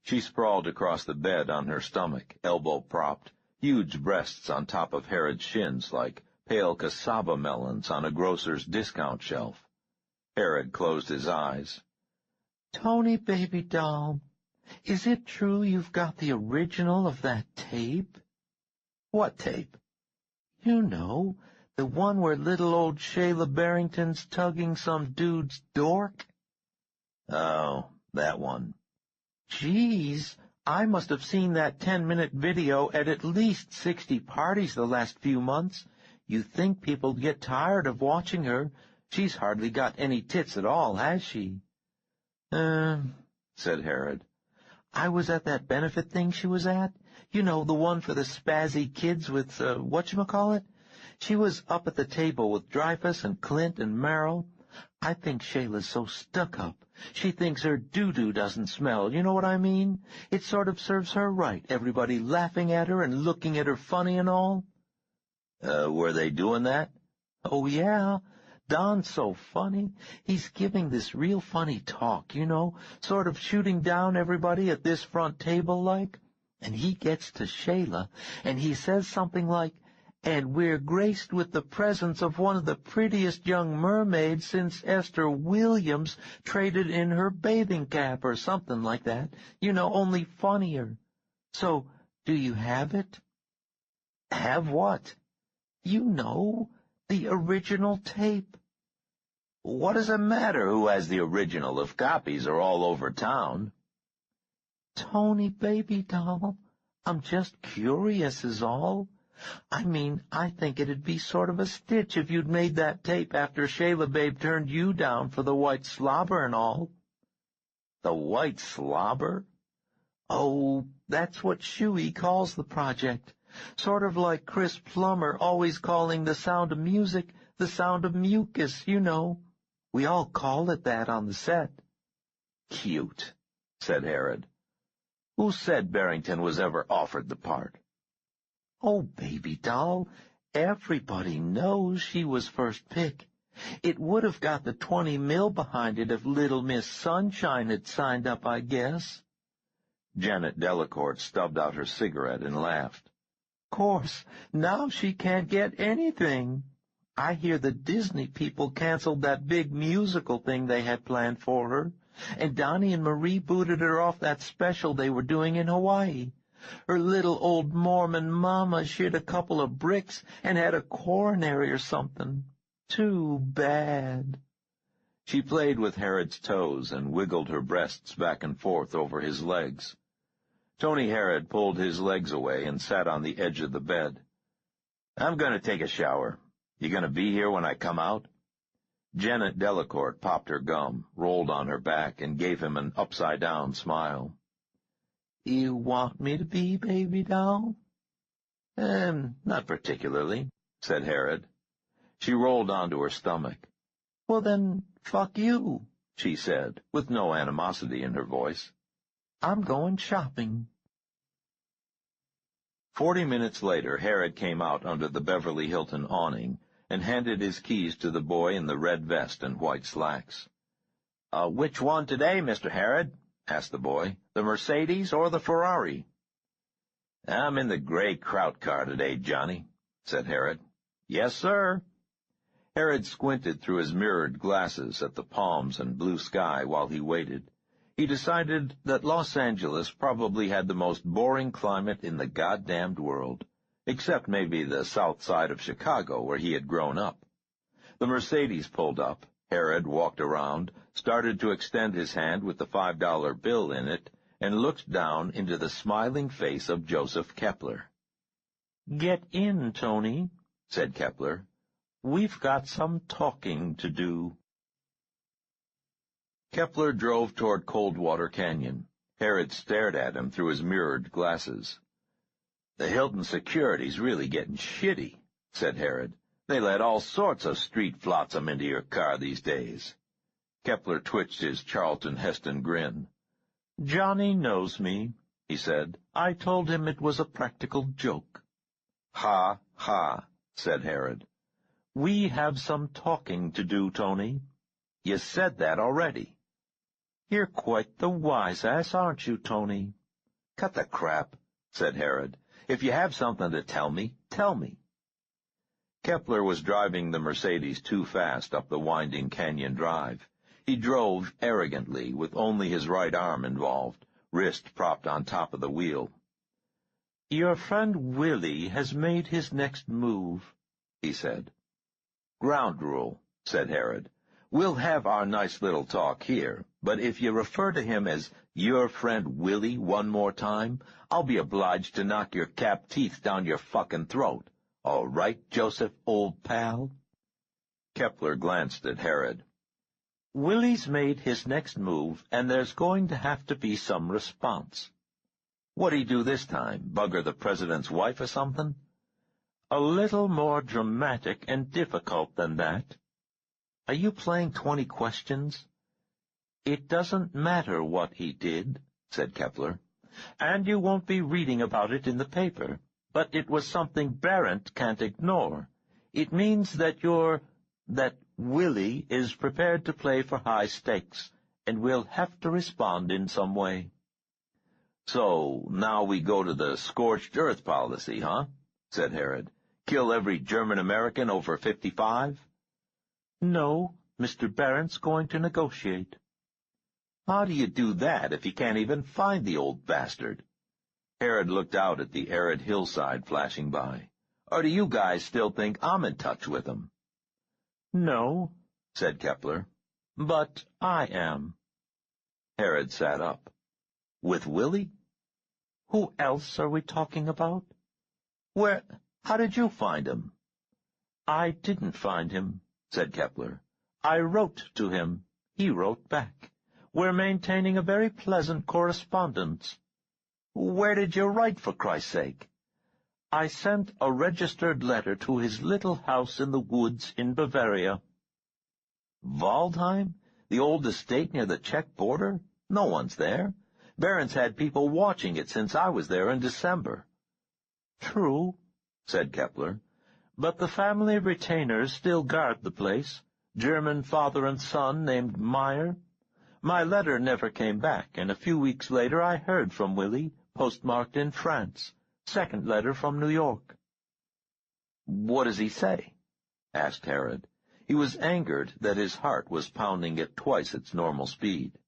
She sprawled across the bed on her stomach, elbow-propped, huge breasts on top of Herod's shins like pale cassava melons on a grocer's discount shelf. Herod closed his eyes. "Tony, baby doll, is it true you've got the original of that tape?" "What tape?" "You know, the one where little old Shayla Barrington's tugging some dude's dork." "Oh, that one." "Geez, I must have seen that 10-minute video at least 60 parties the last few months. You think people'd get tired of watching her. She's hardly got any tits at all, has she?" Said Herod. "I was at that benefit thing she was at. You know, the one for the spazzy kids with, whatchamacallit? She was up at the table with Dreyfus and Clint and Merrill. I think Shayla's so stuck up. She thinks her doo-doo doesn't smell, you know what I mean? It sort of serves her right, everybody laughing at her and looking at her funny and all." Were they doing that?" "Oh, yeah. Don's so funny. He's giving this real funny talk, you know, sort of shooting down everybody at this front table like. And he gets to Shayla, and he says something like, 'And we're graced with the presence of one of the prettiest young mermaids since Esther Williams traded in her bathing cap,' or something like that, you know, only funnier. So, do you have it?" "Have what?" "You know, the original tape." "What does it matter who has the original if copies are all over town?" "Tony, baby doll, I'm just curious is all. I mean, I think it'd be sort of a stitch if you'd made that tape after Shayla babe turned you down for the white slobber and all." "The white slobber?" "Oh, that's what Shuey calls the project. Sort of like Chris Plummer always calling The Sound of Music The Sound of Mucus, you know. We all call it that on the set." "Cute," said Herod. "Who said Barrington was ever offered the part?" "Oh, baby doll, everybody knows she was first pick. It would have got the 20 mil behind it if Little Miss Sunshine had signed up, I guess." Janet Delacourt stubbed out her cigarette and laughed. "Course, now she can't get anything. I hear the Disney people canceled that big musical thing they had planned for her, and Donnie and Marie booted her off that special they were doing in Hawaii. Her little old Mormon mama shit a couple of bricks and had a coronary or something. Too bad." She played with Herod's toes and wiggled her breasts back and forth over his legs. Tony Herod pulled his legs away and sat on the edge of the bed. "I'm going to take a shower. You going to be here when I come out?" Janet Delacourt popped her gum, rolled on her back, and gave him an upside-down smile. "You want me to be, baby doll?" Not particularly," said Herod. She rolled onto her stomach. "Well, then, fuck you," she said, with no animosity in her voice. "I'm going shopping." 40 minutes later, Herod came out under the Beverly Hilton awning and handed his keys to the boy in the red vest and white slacks. "Which one today, Mr. Herod?" asked the boy. "The Mercedes or the Ferrari?" "I'm in the gray Kraut car today, Johnny," said Herod. "Yes, sir." Herod squinted through his mirrored glasses at the palms and blue sky while he waited. He decided that Los Angeles probably had the most boring climate in the goddamned world, except maybe the south side of Chicago where he had grown up. The Mercedes pulled up, Herod walked around, started to extend his hand with the $5 bill in it, and looked down into the smiling face of Joseph Kepler. "Get in, Tony," said Kepler. "We've got some talking to do." Kepler drove toward Coldwater Canyon. Herod stared at him through his mirrored glasses. "The Hilton security's really getting shitty," said Herod. "They let all sorts of street flotsam into your car these days." Kepler twitched his Charlton Heston grin. "Johnny knows me," he said. "I told him it was a practical joke." "Ha, ha," said Herod. "We have some talking to do, Tony." "You said that already." "You're quite the wise-ass, aren't you, Tony?" "Cut the crap," said Herod. "If you have something to tell me, tell me." Kepler was driving the Mercedes too fast up the winding canyon drive. He drove arrogantly, with only his right arm involved, wrist propped on top of the wheel. "Your friend Willie has made his next move," he said. "Ground rule," said Herod. "We'll have our nice little talk here, but if you refer to him as your friend Willie one more time, I'll be obliged to knock your cap teeth down your fucking throat. All right, Joseph, old pal?" Kepler glanced at Herod. "Willie's made his next move, and there's going to have to be some response." "What'd he do this time? Bugger the president's wife or something?" "A little more dramatic and difficult than that." "Are you playing 20 questions?" "It doesn't matter what he did," said Kepler, "and you won't be reading about it in the paper, but it was something Barrent can't ignore. It means that Willie is prepared to play for high stakes, and will have to respond in some way." "So, now we go to the scorched earth policy, huh?" said Herod. "Kill every German-American over 55? "No, Mr. Barrent's going to negotiate." "How do you do that if you can't even find the old bastard?" Herod looked out at the arid hillside flashing by. "Or do you guys still think I'm in touch with him?" "No," said Kepler. "but I am." Herod sat up. "With Willie?" "Who else are we talking about?" How did you find him?" "I didn't find him," said Kepler. "I wrote to him. He wrote back. We're maintaining a very pleasant correspondence." "Where did you write, for Christ's sake?" "I sent a registered letter to his little house in the woods in Bavaria." "Waldheim? The old estate near the Czech border? No one's there. Barron's had people watching it since I was there in December." "True," said Kepler, "but the family retainers still guard the place, German father and son named Meyer. My letter never came back, and a few weeks later I heard from Willie, postmarked in France. Second letter from New York." "What does he say?" asked Herod. He was angered that his heart was pounding at twice its normal speed.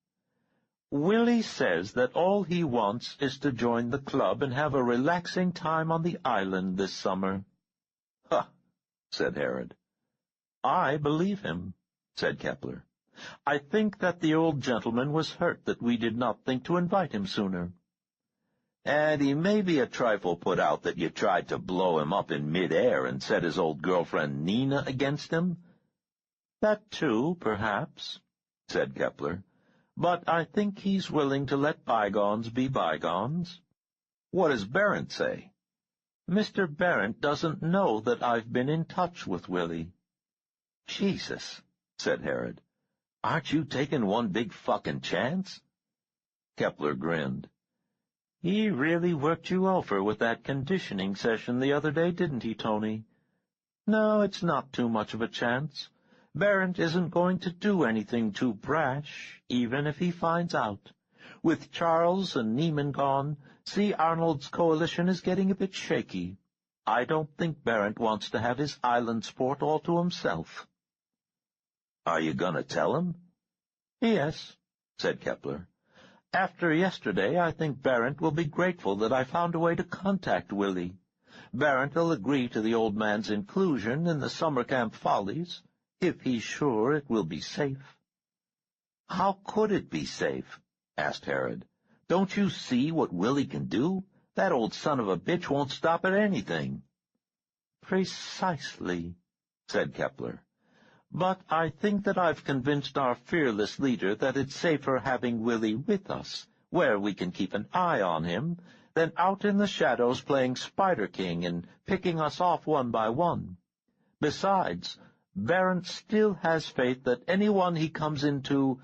"Willie says that all he wants is to join the club and have a relaxing time on the island this summer." "Huh," said Herod. "I believe him," said Kepler. "I think that the old gentleman was hurt that we did not think to invite him sooner." "And he may be a trifle put out that you tried to blow him up in mid-air and set his old girlfriend Nina against him?" "That too, perhaps," said Kepler. "But I think he's willing to let bygones be bygones." "What does Barrent say?" "Mr. Barrent doesn't know that I've been in touch with Willie." "Jesus," said Herod. "Aren't you taking one big fucking chance?" Kepler grinned. "He really worked you over with that conditioning session the other day, didn't he, Tony? No, it's not too much of a chance. Barrent isn't going to do anything too brash, even if he finds out. With Charles and Neiman gone, C. Arnold's coalition is getting a bit shaky. I don't think Barrent wants to have his island sport all to himself." "Are you going to tell him?" "Yes," said Kepler. "After yesterday, I think Barrent will be grateful that I found a way to contact Willie. Barrent will agree to the old man's inclusion in the summer camp follies. if he's sure it will be safe." "How could it be safe?" asked Herod. "Don't you see what Willie can do? That old son of a bitch won't stop at anything." "Precisely," said Kepler. "But I think that I've convinced our fearless leader that it's safer having Willie with us, where we can keep an eye on him, than out in the shadows playing Spider King and picking us off one by one. Besides, Barrent still has faith that anyone he comes into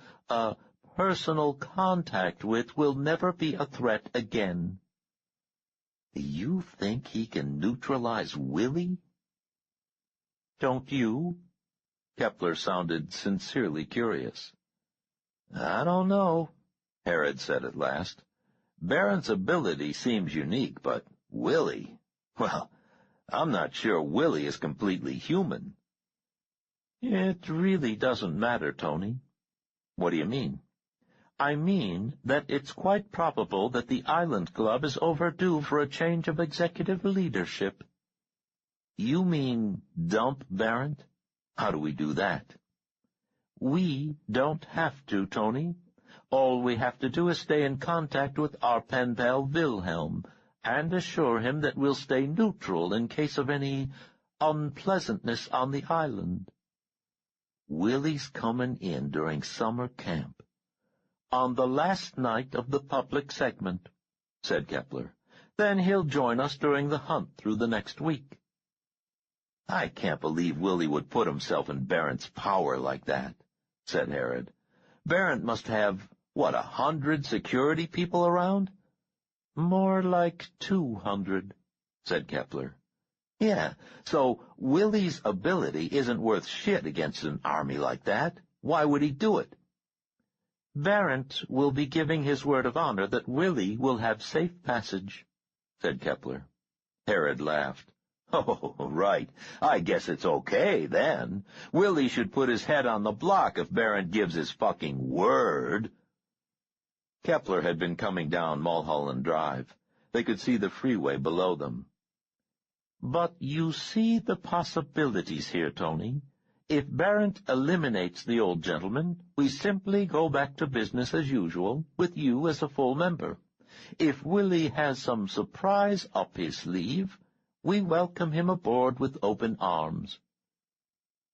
personal contact with will never be a threat again." "Do you think he can neutralize Willie?" "Don't you?" Kepler sounded sincerely curious. "I don't know," Herod said at last. "Barrent's ability seems unique, but Willie, well, I'm not sure Willie is completely human." "It really doesn't matter, Tony." "What do you mean?" "I mean that it's quite probable that the Island Club is overdue for a change of executive leadership." "You mean dump Barrent? How do we do that?" "We don't have to, Tony. All we have to do is stay in contact with our pen pal Wilhelm, and assure him that we'll stay neutral in case of any unpleasantness on the island." "Willie's coming in during summer camp." "On the last night of the public segment," said Kepler. "Then he'll join us during the hunt through the next week." "I can't believe Willie would put himself in Barrent's power like that," said Herod. "Barrent must have, 100 security people around?" "More like 200, said Kepler. "Yeah, so Willie's ability isn't worth shit against an army like that. Why would he do it?" "Barrent will be giving his word of honor that Willie will have safe passage," said Kepler. Herod laughed. "Oh, right. I guess it's okay, then. Willie should put his head on the block if Barrent gives his fucking word." Kepler had been coming down Mulholland Drive. They could see the freeway below them. "But you see the possibilities here, Tony. If Barrent eliminates the old gentleman, we simply go back to business as usual, with you as a full member. If Willie has some surprise up his sleeve, we welcome him aboard with open arms."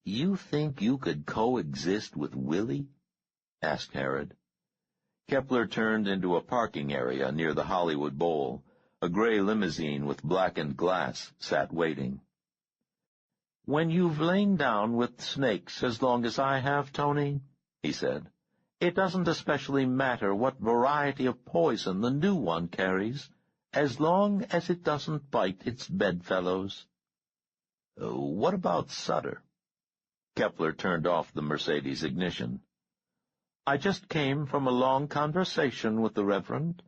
"You think you could coexist with Willie?" asked Herod. Kepler turned into a parking area near the Hollywood Bowl. A gray limousine with blackened glass sat waiting. "When you've lain down with snakes as long as I have, Tony," he said, "it doesn't especially matter what variety of poison the new one carries, as long as it doesn't bite its bedfellows." "What about Sutter?" Kepler turned off the Mercedes ignition. "I just came from a long conversation with the Reverend.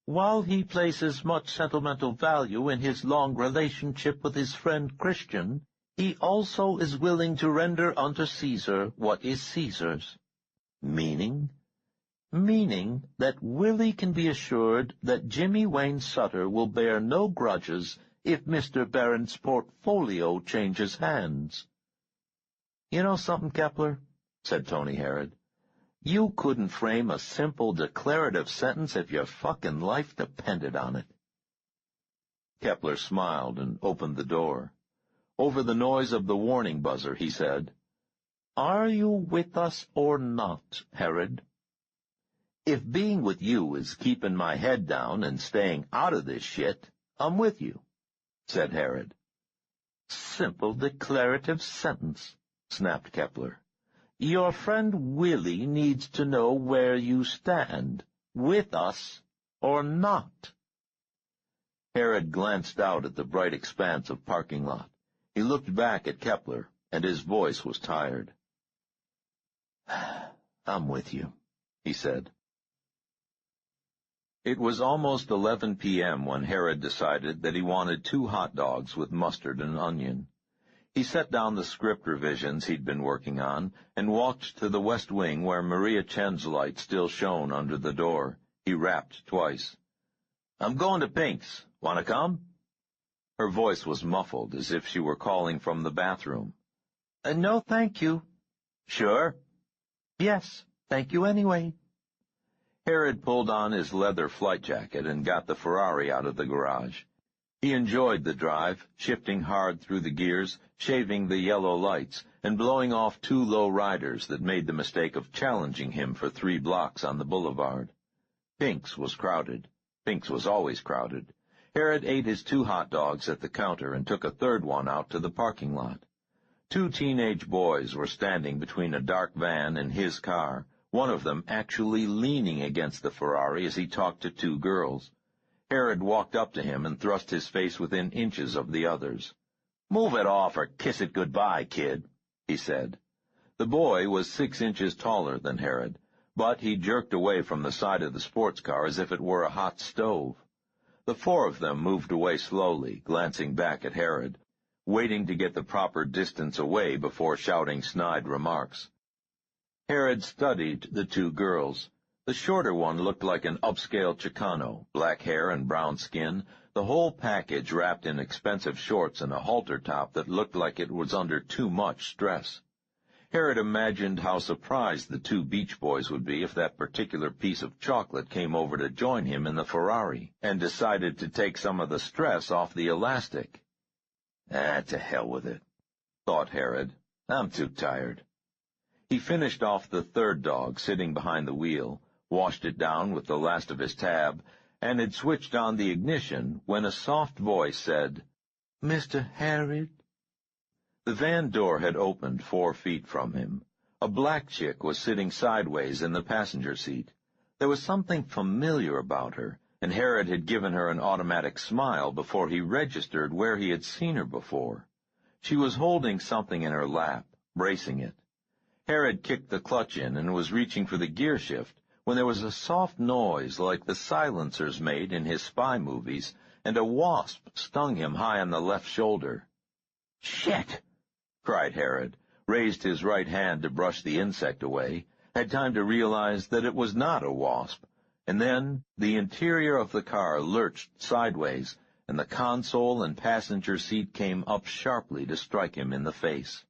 While he places much sentimental value in his long relationship with his friend Christian, he also is willing to render unto Caesar what is Caesar's." "Meaning?" "Meaning that Willie can be assured that Jimmy Wayne Sutter will bear no grudges if Mr. Barrent's portfolio changes hands." "You know something, Kepler?" said Tony Herod. "You couldn't frame a simple declarative sentence if your fucking life depended on it." Kepler smiled and opened the door. Over the noise of the warning buzzer, he said, "Are you with us or not, Herod?" "If being with you is keeping my head down and staying out of this shit, I'm with you," said Herod. "Simple declarative sentence," snapped Kepler. "Your friend Willie needs to know where you stand, with us or not." Herod glanced out at the bright expanse of parking lot. He looked back at Kepler, and his voice was tired. "I'm with you," he said. It was almost 11 p.m. when Herod decided that he wanted 2 hot dogs with mustard and onion. He set down the script revisions he'd been working on and walked to the west wing where Maria Chen's light still shone under the door. He rapped twice. "I'm going to Pink's. Want to come?" Her voice was muffled, as if she were calling from the bathroom. "No, thank you," Sure? Yes, thank you anyway. Herod pulled on his leather flight jacket and got the Ferrari out of the garage. He enjoyed the drive, shifting hard through the gears, shaving the yellow lights, and blowing off two low riders that made the mistake of challenging him for 3 blocks on the boulevard. Pink's was crowded. Pink's was always crowded. Herod ate his 2 hot dogs at the counter and took a 3rd one out to the parking lot. 2 teenage boys were standing between a dark van and his car, one of them actually leaning against the Ferrari as he talked to 2 girls. Herod walked up to him and thrust his face within inches of the others. "Move it off or kiss it goodbye, kid," he said. The boy was 6 inches taller than Herod, but he jerked away from the side of the sports car as if it were a hot stove. The 4 of them moved away slowly, glancing back at Herod, waiting to get the proper distance away before shouting snide remarks. Herod studied the 2 girls. The shorter one looked like an upscale Chicano, black hair and brown skin, the whole package wrapped in expensive shorts and a halter top that looked like it was under too much stress. Herod imagined how surprised the 2 beach boys would be if that particular piece of chocolate came over to join him in the Ferrari and decided to take some of the stress off the elastic. To hell with it, thought Herod. I'm too tired. He finished off the 3rd dog sitting behind the wheel, washed it down with the last of his tab, and had switched on the ignition when a soft voice said, "Mr. Herod?" The van door had opened 4 feet from him. A black chick was sitting sideways in the passenger seat. There was something familiar about her, and Herod had given her an automatic smile before he registered where he had seen her before. She was holding something in her lap, bracing it. Herod kicked the clutch in and was reaching for the gear shift when there was a soft noise like the silencers made in his spy movies, and a wasp stung him high on the left shoulder. "Shit!" cried Herod, raised his right hand to brush the insect away, had time to realize that it was not a wasp, and then the interior of the car lurched sideways, and the console and passenger seat came up sharply to strike him in the face.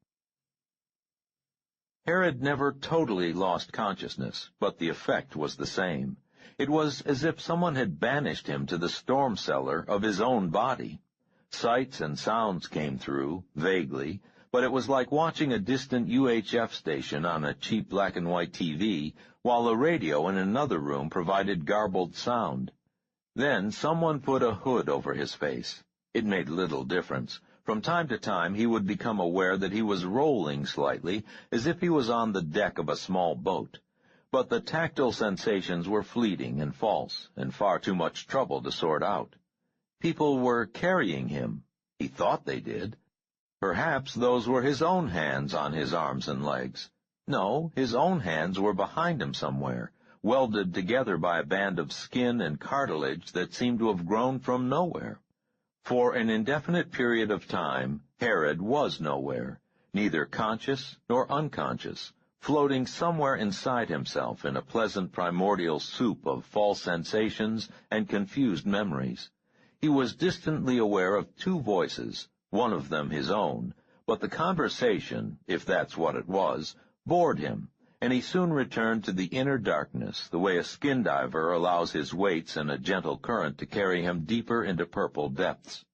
Herod never totally lost consciousness, but the effect was the same. It was as if someone had banished him to the storm cellar of his own body. Sights and sounds came through, vaguely, but it was like watching a distant UHF station on a cheap black-and-white TV, while a radio in another room provided garbled sound. Then someone put a hood over his face. It made little difference. From time to time he would become aware that he was rolling slightly, as if he was on the deck of a small boat. But the tactile sensations were fleeting and false, and far too much trouble to sort out. People were carrying him. He thought they did. Perhaps those were his own hands on his arms and legs. No, his own hands were behind him somewhere, welded together by a band of skin and cartilage that seemed to have grown from nowhere. For an indefinite period of time, Herod was nowhere, neither conscious nor unconscious, floating somewhere inside himself in a pleasant primordial soup of false sensations and confused memories. He was distantly aware of 2 voices, one of them his own, but the conversation, if that's what it was, bored him, and he soon returned to the inner darkness, the way a skin diver allows his weights and a gentle current to carry him deeper into purple depths.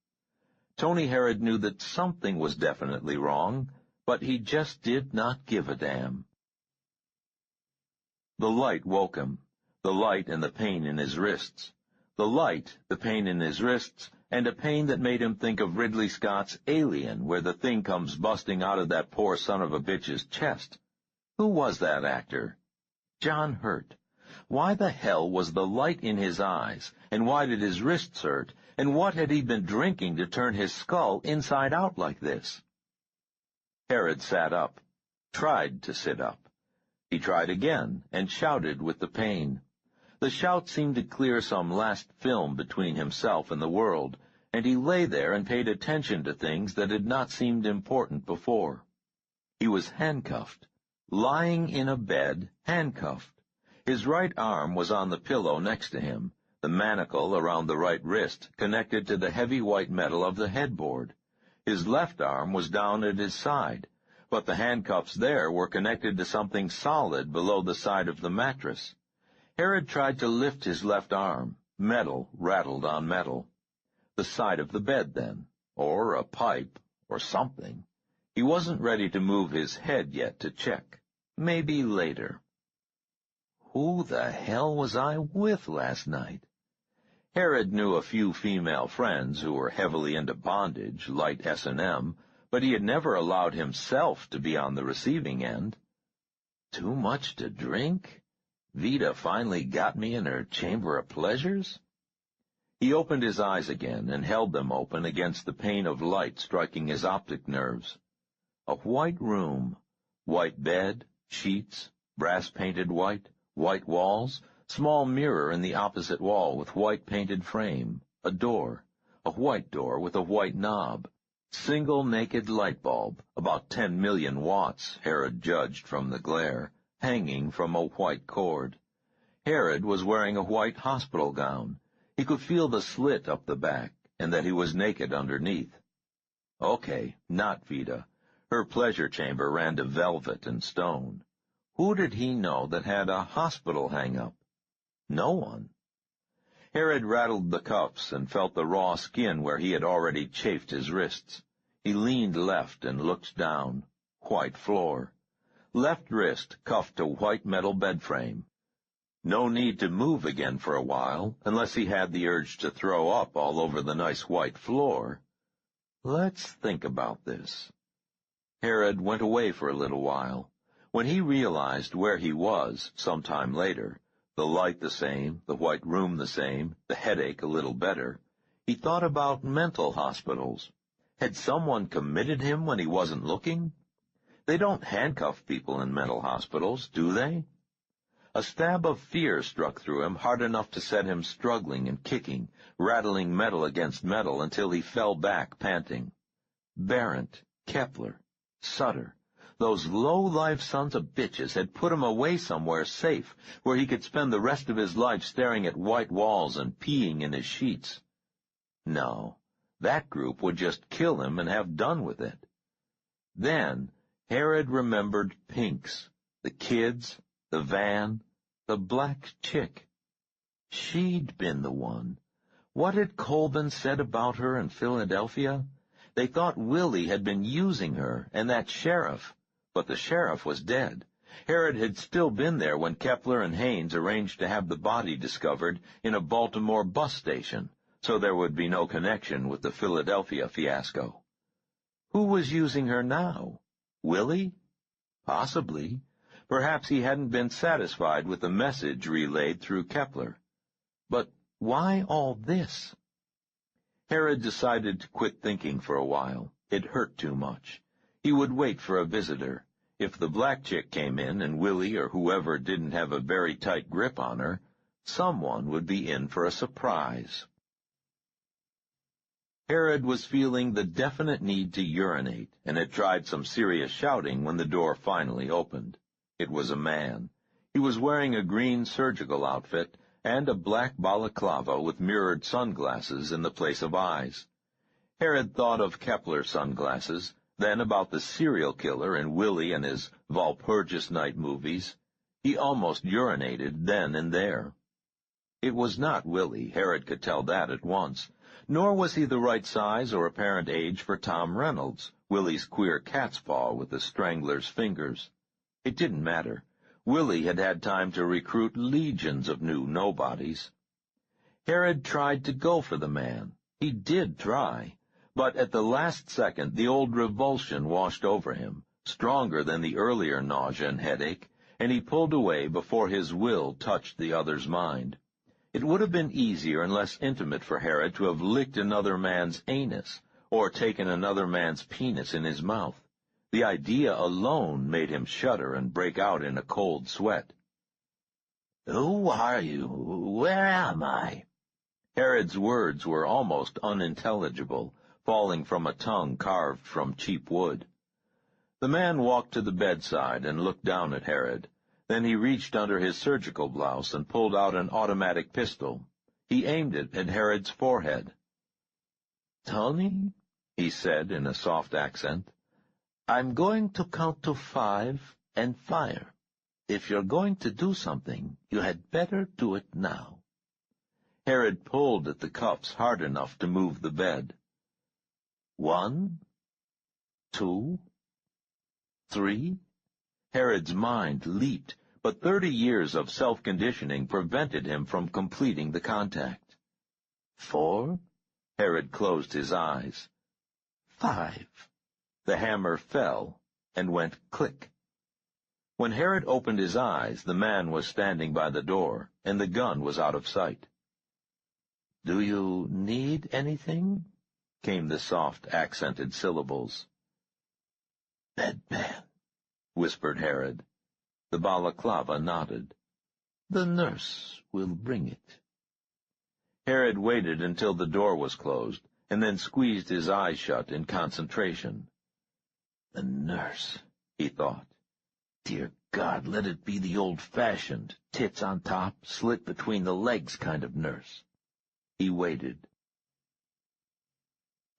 Tony Herod knew that something was definitely wrong, but he just did not give a damn. The light woke him, the light and the pain in his wrists. The light, the pain in his wrists, and a pain that made him think of Ridley Scott's Alien, where the thing comes busting out of that poor son of a bitch's chest. Who was that actor? John Hurt. Why the hell was the light in his eyes, and why did his wrists hurt, and what had he been drinking to turn his skull inside out like this? Herod sat up, tried to sit up. He tried again, and shouted with the pain. The shout seemed to clear some last film between himself and the world, and he lay there and paid attention to things that had not seemed important before. He was handcuffed. Lying in a bed, handcuffed. His right arm was on the pillow next to him, the manacle around the right wrist connected to the heavy white metal of the headboard. His left arm was down at his side, but the handcuffs there were connected to something solid below the side of the mattress. Herod tried to lift his left arm. Metal rattled on metal. The side of the bed, then, or a pipe, or something. He wasn't ready to move his head yet to check. Maybe later. Who the hell was I with last night? Herod knew a few female friends who were heavily into bondage, light S&M, but he had never allowed himself to be on the receiving end. Too much to drink? Vida finally got me in her chamber of pleasures? He opened his eyes again and held them open against the pain of light striking his optic nerves. A white room, white bed, sheets, brass-painted white, white walls, small mirror in the opposite wall with white painted frame, a door, a white door with a white knob, single naked light bulb, about 10 million watts, Herod judged from the glare, hanging from a white cord. Herod was wearing a white hospital gown. He could feel the slit up the back, and that he was naked underneath. Okay, not Vida. Her pleasure chamber ran to velvet and stone. Who did he know that had a hospital hang-up? No one. Herod rattled the cuffs and felt the raw skin where he had already chafed his wrists. He leaned left and looked down. White floor. Left wrist cuffed to white metal bed frame. No need to move again for a while, unless he had the urge to throw up all over the nice white floor. Let's think about this. Herod went away for a little while. When he realized where he was, sometime later, the light the same, the white room the same, the headache a little better, he thought about mental hospitals. Had someone committed him when he wasn't looking? They don't handcuff people in mental hospitals, do they? A stab of fear struck through him, hard enough to set him struggling and kicking, rattling metal against metal until he fell back, panting. Barrent, Kepler, Sutter, those low-life sons of bitches had put him away somewhere safe, where he could spend the rest of his life staring at white walls and peeing in his sheets. No, that group would just kill him and have done with it. Then Herod remembered Pinks, the kids, the van, the black chick. She'd been the one. What had Colbin said about her in Philadelphia? They thought Willie had been using her and that sheriff, but the sheriff was dead. Herod had still been there when Kepler and Haynes arranged to have the body discovered in a Baltimore bus station, so there would be no connection with the Philadelphia fiasco. Who was using her now? Willie? Possibly. Perhaps he hadn't been satisfied with the message relayed through Kepler. But why all this? Herod decided to quit thinking for a while. It hurt too much. He would wait for a visitor. If the black chick came in and Willie or whoever didn't have a very tight grip on her, someone would be in for a surprise. Herod was feeling the definite need to urinate, and had tried some serious shouting when the door finally opened. It was a man. He was wearing a green surgical outfit and a black balaclava with mirrored sunglasses in the place of eyes. Herod thought of Kepler's sunglasses, then about the serial killer in Willie and his Walpurgis Night movies. He almost urinated then and there. It was not Willie, Herod could tell that at once, nor was he the right size or apparent age for Tom Reynolds, Willie's queer cat's paw with the strangler's fingers. It didn't matter. Willie had had time to recruit legions of new nobodies. Herod tried to go for the man. He did try, but at the last second the old revulsion washed over him, stronger than the earlier nausea and headache, and he pulled away before his will touched the other's mind. It would have been easier and less intimate for Herod to have licked another man's anus, or taken another man's penis in his mouth. The idea alone made him shudder and break out in a cold sweat. "Who are you? Where am I?" Herod's words were almost unintelligible, falling from a tongue carved from cheap wood. The man walked to the bedside and looked down at Herod. Then he reached under his surgical blouse and pulled out an automatic pistol. He aimed it at Herod's forehead. "Tony," he said in a soft accent, I'm going to count to 5 and fire. If you're going to do something, you had better do it now. Herod pulled at the cuffs hard enough to move the bed. 1, 2, 3. Herod's mind leaped, but 30 years of self-conditioning prevented him from completing the contact. 4. Herod closed his eyes. 5. The hammer fell and went click. When Herod opened his eyes, the man was standing by the door, and the gun was out of sight. Do you need anything? Came the soft, accented syllables. Bedpan, whispered Herod. The balaclava nodded. The nurse will bring it. Herod waited until the door was closed, and then squeezed his eyes shut in concentration. The nurse, he thought. Dear God, let it be the old-fashioned, tits on top, slit between the legs kind of nurse. He waited.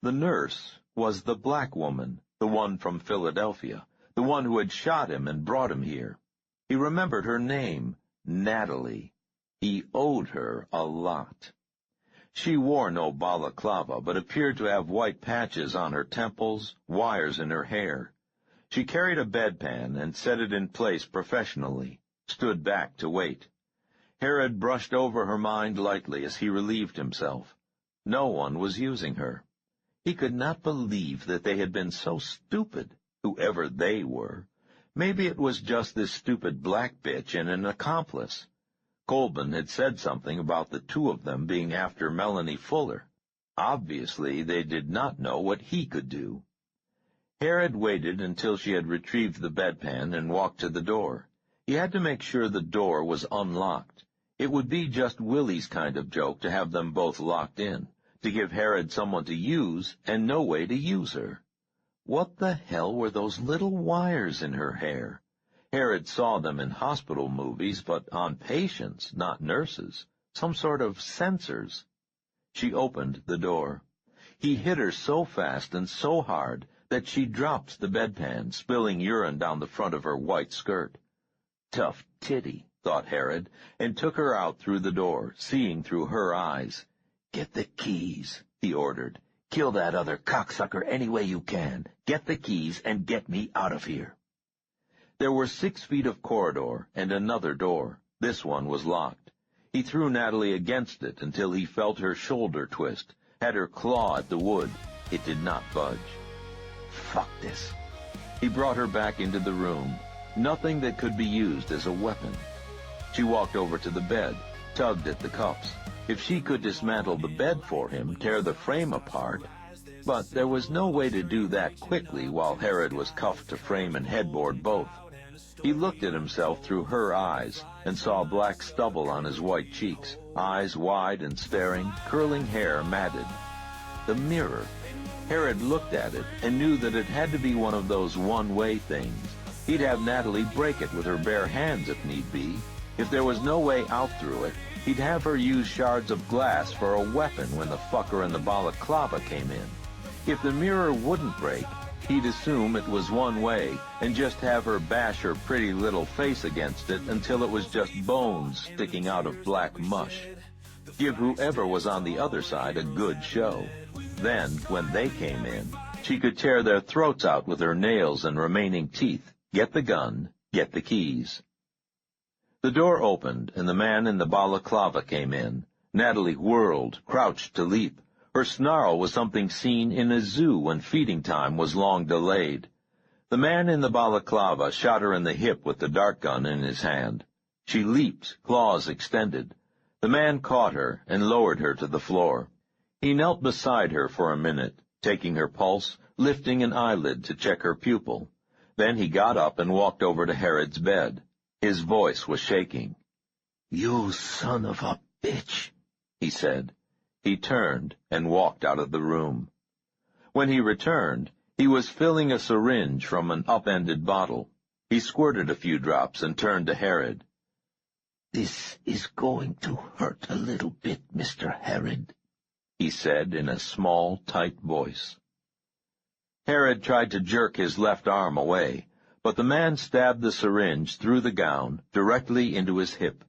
The nurse was the black woman, the one from Philadelphia, the one who had shot him and brought him here. He remembered her name, Natalie. He owed her a lot. She wore no balaclava, but appeared to have white patches on her temples, wires in her hair. She carried a bedpan and set it in place professionally, stood back to wait. Herod brushed over her mind lightly as he relieved himself. No one was using her. He could not believe that they had been so stupid, whoever they were. Maybe it was just this stupid black bitch and an accomplice. Colburn had said something about the two of them being after Melanie Fuller. Obviously, they did not know what he could do. Herod waited until she had retrieved the bedpan and walked to the door. He had to make sure the door was unlocked. It would be just Willie's kind of joke to have them both locked in, to give Herod someone to use and no way to use her. What the hell were those little wires in her hair? Herod saw them in hospital movies, but on patients, not nurses. Some sort of sensors. She opened the door. He hit her so fast and so hard that she dropped the bedpan, spilling urine down the front of her white skirt. Tough titty, thought Herod, and took her out through the door, seeing through her eyes. Get the keys, he ordered. Kill that other cocksucker any way you can. Get the keys and get me out of here. There were 6 feet of corridor and another door. This one was locked. He threw Natalie against it until he felt her shoulder twist, had her claw at the wood. It did not budge. Fuck this. He brought her back into the room. Nothing that could be used as a weapon. She walked over to the bed, tugged at the cuffs. If she could dismantle the bed for him, tear the frame apart. But there was no way to do that quickly while Herod was cuffed to frame and headboard both. He looked at himself through her eyes and saw black stubble on his white cheeks, eyes wide and staring, curling hair matted. The mirror. Herod looked at it and knew that it had to be one of those one-way things. He'd have Natalie break it with her bare hands if need be. If there was no way out through it, he'd have her use shards of glass for a weapon when the fucker in the balaclava came in. If the mirror wouldn't break, he'd assume it was one way and just have her bash her pretty little face against it until it was just bones sticking out of black mush. Give whoever was on the other side a good show. Then, when they came in, she could tear their throats out with her nails and remaining teeth, get the gun, get the keys. The door opened, and the man in the balaclava came in. Natalie whirled, crouched to leap. Her snarl was something seen in a zoo when feeding time was long delayed. The man in the balaclava shot her in the hip with the dart gun in his hand. She leaped, claws extended. The man caught her and lowered her to the floor. He knelt beside her for a minute, taking her pulse, lifting an eyelid to check her pupil. Then he got up and walked over to Herod's bed. His voice was shaking. "You son of a bitch," he said. He turned and walked out of the room. When he returned, he was filling a syringe from an upended bottle. He squirted a few drops and turned to Herod. "This is going to hurt a little bit, Mr. Herod," he said in a small, tight voice. Herod tried to jerk his left arm away, but the man stabbed the syringe through the gown directly into his hip.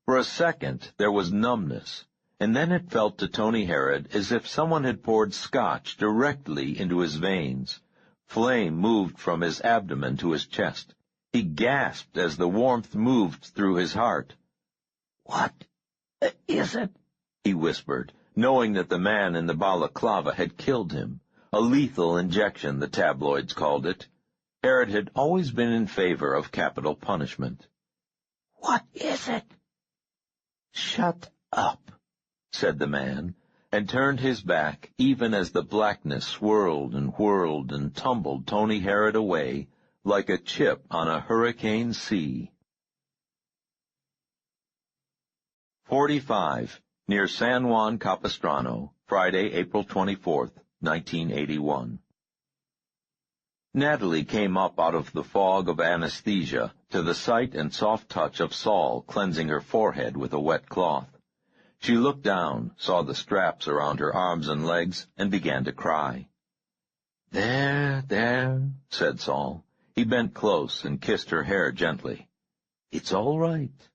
For a second there was numbness, and then it felt to Tony Herod as if someone had poured scotch directly into his veins. Flame moved from his abdomen to his chest. He gasped as the warmth moved through his heart. "What is it?" he whispered, knowing that the man in the balaclava had killed him. A lethal injection, the tabloids called it. Herod had always been in favor of capital punishment. "What is it?" "Shut up," said the man, and turned his back even as the blackness swirled and whirled and tumbled Tony Herod away like a chip on a hurricane sea. 45. Near San Juan Capistrano, Friday, April 24th, 1981. Natalie came up out of the fog of anesthesia to the sight and soft touch of Saul cleansing her forehead with a wet cloth. She looked down, saw the straps around her arms and legs, and began to cry. There, said Saul. He bent close and kissed her hair gently. "It's all right."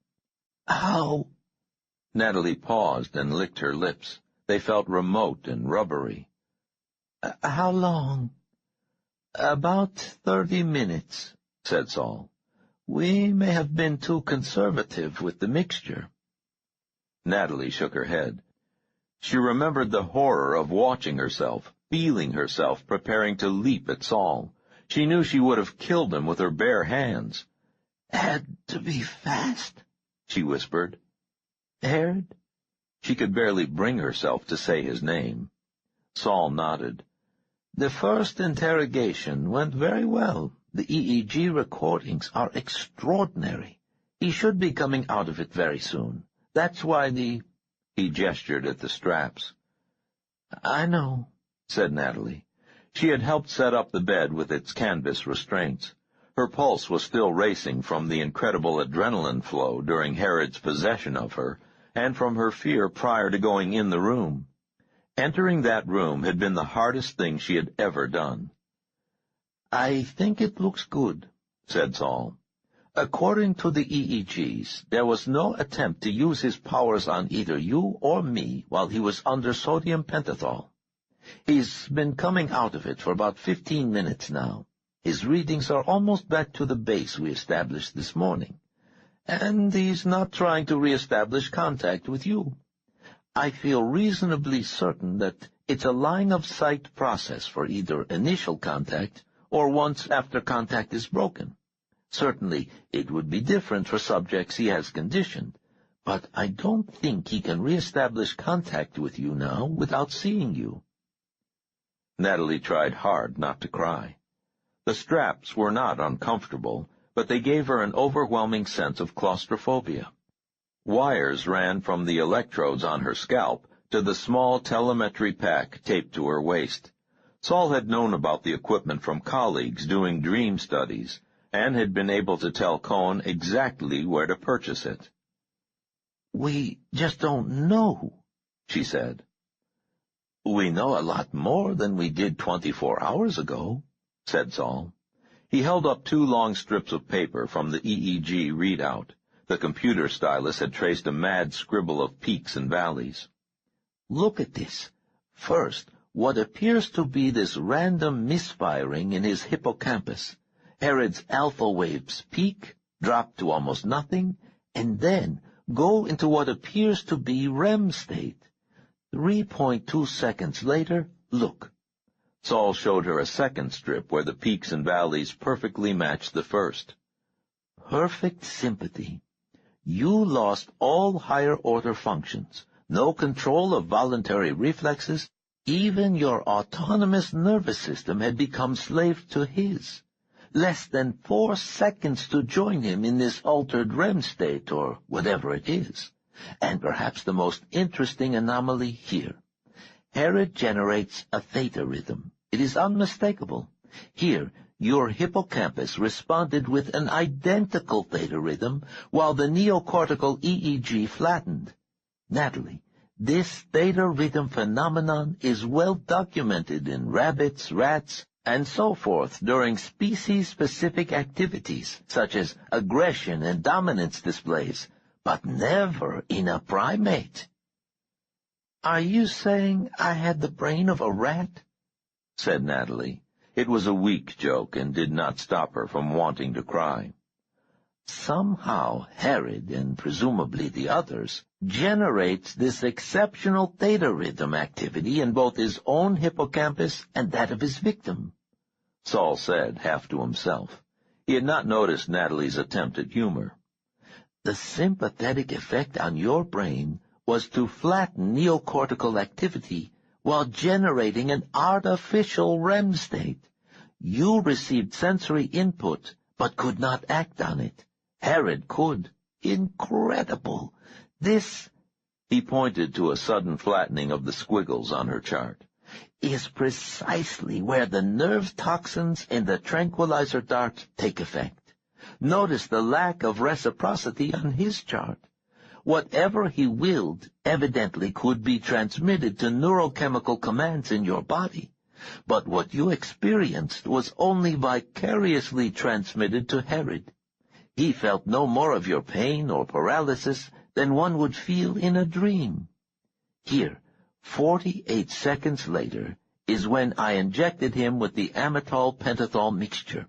"How?" Natalie paused and licked her lips. They felt remote and rubbery. How long?" "About 30 minutes, said Saul. "We may have been too conservative with the mixture." Natalie shook her head. She remembered the horror of watching herself, feeling herself preparing to leap at Saul. She knew she would have killed him with her bare hands. "Had to be fast," she whispered. "Herod?" She could barely bring herself to say his name. Saul nodded. "The first interrogation went very well. The EEG recordings are extraordinary. He should be coming out of it very soon. That's why He gestured at the straps. "I know," said Natalie. She had helped set up the bed with its canvas restraints. Her pulse was still racing from the incredible adrenaline flow during Herod's possession of her, and from her fear prior to going in the room. Entering that room had been the hardest thing she had ever done. "I think it looks good," said Saul. "According to the EEGs, there was no attempt to use his powers on either you or me while he was under sodium pentothal. He's been coming out of it for about 15 minutes now. His readings are almost back to the base we established this morning. And he's not trying to reestablish contact with you. I feel reasonably certain that it's a line-of-sight process for either initial contact or once after contact is broken. Certainly, it would be different for subjects he has conditioned, but I don't think he can reestablish contact with you now without seeing you." Natalie tried hard not to cry. The straps were not uncomfortable, but they gave her an overwhelming sense of claustrophobia. Wires ran from the electrodes on her scalp to the small telemetry pack taped to her waist. Saul had known about the equipment from colleagues doing dream studies, and had been able to tell Cohen exactly where to purchase it. "We just don't know," she said. "We know a lot more than we did 24 hours ago," said Saul. He held up 2 long strips of paper from the EEG readout. The computer stylus had traced a mad scribble of peaks and valleys. "Look at this. First, what appears to be this random misfiring in his hippocampus. Herod's alpha waves peak, drop to almost nothing, and then go into what appears to be REM state. 3.2 seconds later, look." Saul showed her a second strip where the peaks and valleys perfectly matched the first. "Perfect sympathy. You lost all higher-order functions, no control of voluntary reflexes. Even your autonomous nervous system had become slave to his. Less than 4 seconds to join him in this altered REM state, or whatever it is. And perhaps the most interesting anomaly here. Herod generates a theta rhythm. It is unmistakable. Here, your hippocampus responded with an identical theta rhythm, while the neocortical EEG flattened. Natalie, this theta rhythm phenomenon is well documented in rabbits, rats, and so forth during species-specific activities, such as aggression and dominance displays, but never in a primate. "Are you saying I had the brain of a rat?" said Natalie. It was a weak joke and did not stop her from wanting to cry. "Somehow Herod, and presumably the others, generates this exceptional theta rhythm activity in both his own hippocampus and that of his victim," Saul said, half to himself. He had not noticed Natalie's attempt at humor. "The sympathetic effect on your brain was to flatten neocortical activity while generating an artificial REM state. You received sensory input, but could not act on it. Herod could. Incredible. This," he pointed to a sudden flattening of the squiggles on her chart, "is precisely where the nerve toxins in the tranquilizer dart take effect. Notice the lack of reciprocity on his chart. Whatever he willed evidently could be transmitted to neurochemical commands in your body, but what you experienced was only vicariously transmitted to Herod. He felt no more of your pain or paralysis than one would feel in a dream. Here, 48 seconds later, is when I injected him with the amytal pentothal mixture."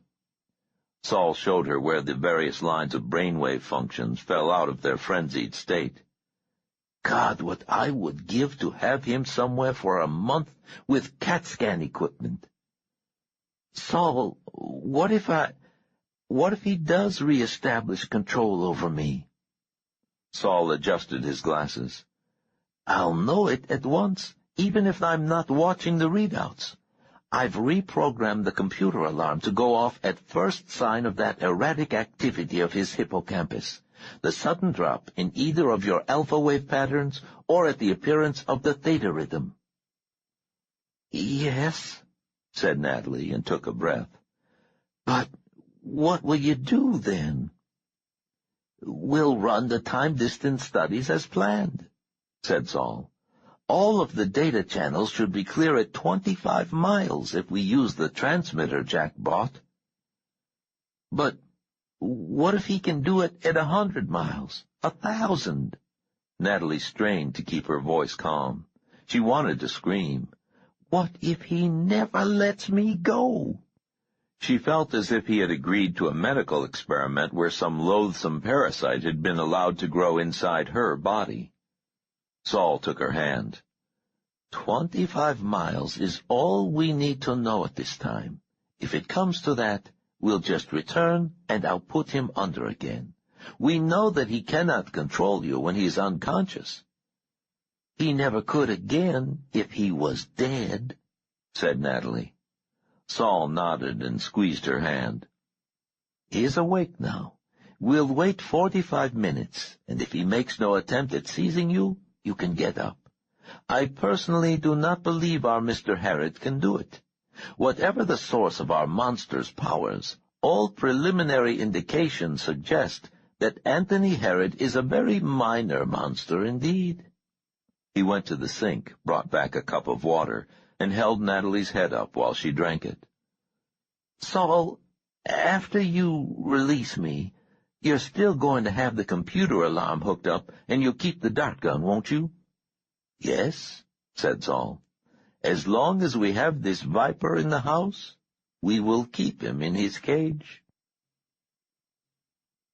Saul showed her where the various lines of brainwave functions fell out of their frenzied state. "God, what I would give to have him somewhere for a month with CAT scan equipment." "Saul, what if he does reestablish control over me?" Saul adjusted his glasses. "I'll know it at once, even if I'm not watching the readouts. I've reprogrammed the computer alarm to go off at first sign of that erratic activity of his hippocampus, the sudden drop in either of your alpha wave patterns or at the appearance of the theta rhythm." "Yes," said Natalie, and took a breath. "But what will you do then?" "We'll run the time-distance studies as planned," said Saul. "All of the data channels should be clear at 25 miles if we use the transmitter Jack bought." "But what if he can do it at 100 miles, 1,000? Natalie strained to keep her voice calm. She wanted to scream. "What if he never lets me go?" She felt as if he had agreed to a medical experiment where some loathsome parasite had been allowed to grow inside her body. Saul took her hand. 25 miles is all we need to know at this time. If it comes to that, we'll just return, and I'll put him under again. We know that he cannot control you when he's unconscious." "He never could again if he was dead," said Natalie. Saul nodded and squeezed her hand. "He's awake now. We'll wait 45 minutes, and if he makes no attempt at seizing you, you can get up. I personally do not believe our Mr. Herod can do it. Whatever the source of our monster's powers, all preliminary indications suggest that Anthony Herod is a very minor monster indeed." He went to the sink, brought back a cup of water, and held Natalie's head up while she drank it. "Saul, after you release me, you're still going to have the computer alarm hooked up, and you'll keep the dart gun, won't you?" "Yes," said Saul. "As long as we have this viper in the house, we will keep him in his cage."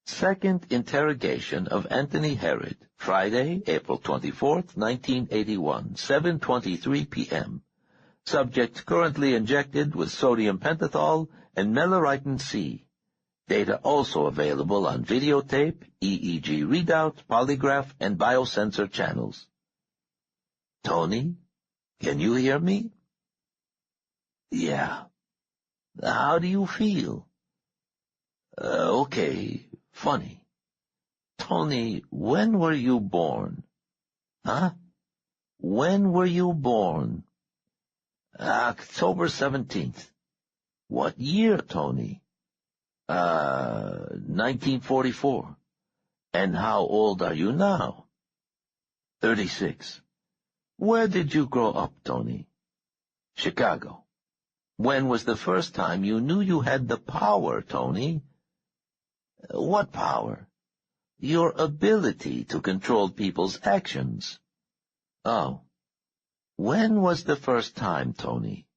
Second interrogation of Anthony Herod, Friday, April 24th, 1981, 7:23 p.m. Subject currently injected with sodium pentothal and meloritin C. Data also available on videotape, EEG readout, polygraph, and biosensor channels. "Tony, can you hear me?" "Yeah. How do you feel?" Okay. Funny. Tony, when were you born?" "Huh? When were you born?" "October 17th. "What year, Tony?" 1944. "And how old are you now?" 36. "Where did you grow up, Tony?" "Chicago." When was the first time you knew you had the power, Tony? What power? Your ability to control people's actions. Oh. When was the first time, Tony?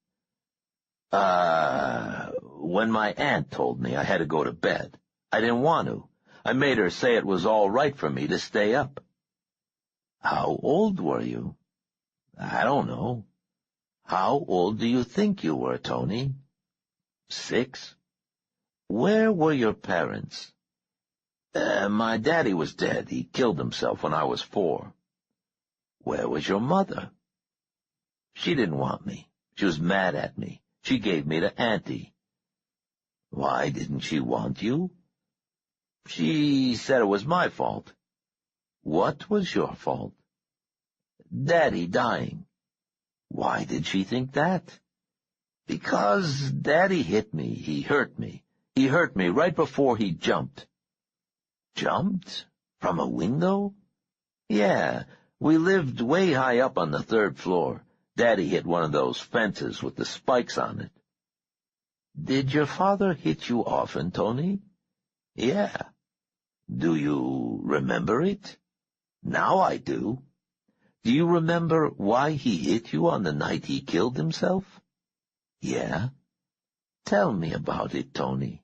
When my aunt told me I had to go to bed. I didn't want to. I made her say it was all right for me to stay up. How old were you? I don't know. How old do you think you were, Tony? 6. Where were your parents? My daddy was dead. He killed himself when I was 4. Where was your mother? She didn't want me. She was mad at me. She gave me to Auntie. Why didn't she want you? She said it was my fault. What was your fault? Daddy dying. Why did she think that? Because Daddy hit me. He hurt me. He hurt me right before he jumped. Jumped? From a window? Yeah, we lived way high up on the 3rd floor. Daddy hit one of those fences with the spikes on it. Did your father hit you often, Tony? Yeah. Do you remember it? Now I do. Do you remember why he hit you on the night he killed himself? Yeah. Tell me about it, Tony.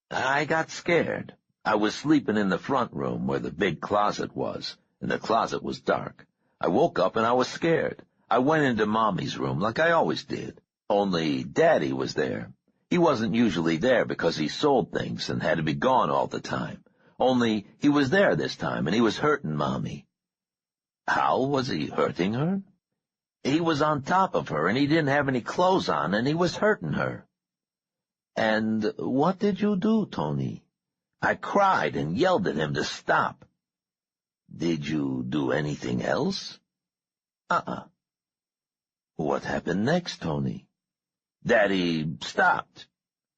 I got scared. I was sleeping in the front room where the big closet was, and the closet was dark. I woke up and I was scared. I went into Mommy's room like I always did, only Daddy was there. He wasn't usually there because he sold things and had to be gone all the time. Only he was there this time, and he was hurting Mommy. How was he hurting her? He was on top of her, and he didn't have any clothes on, and he was hurting her. And what did you do, Tony? I cried and yelled at him to stop. Did you do anything else? What happened next, Tony? Daddy stopped.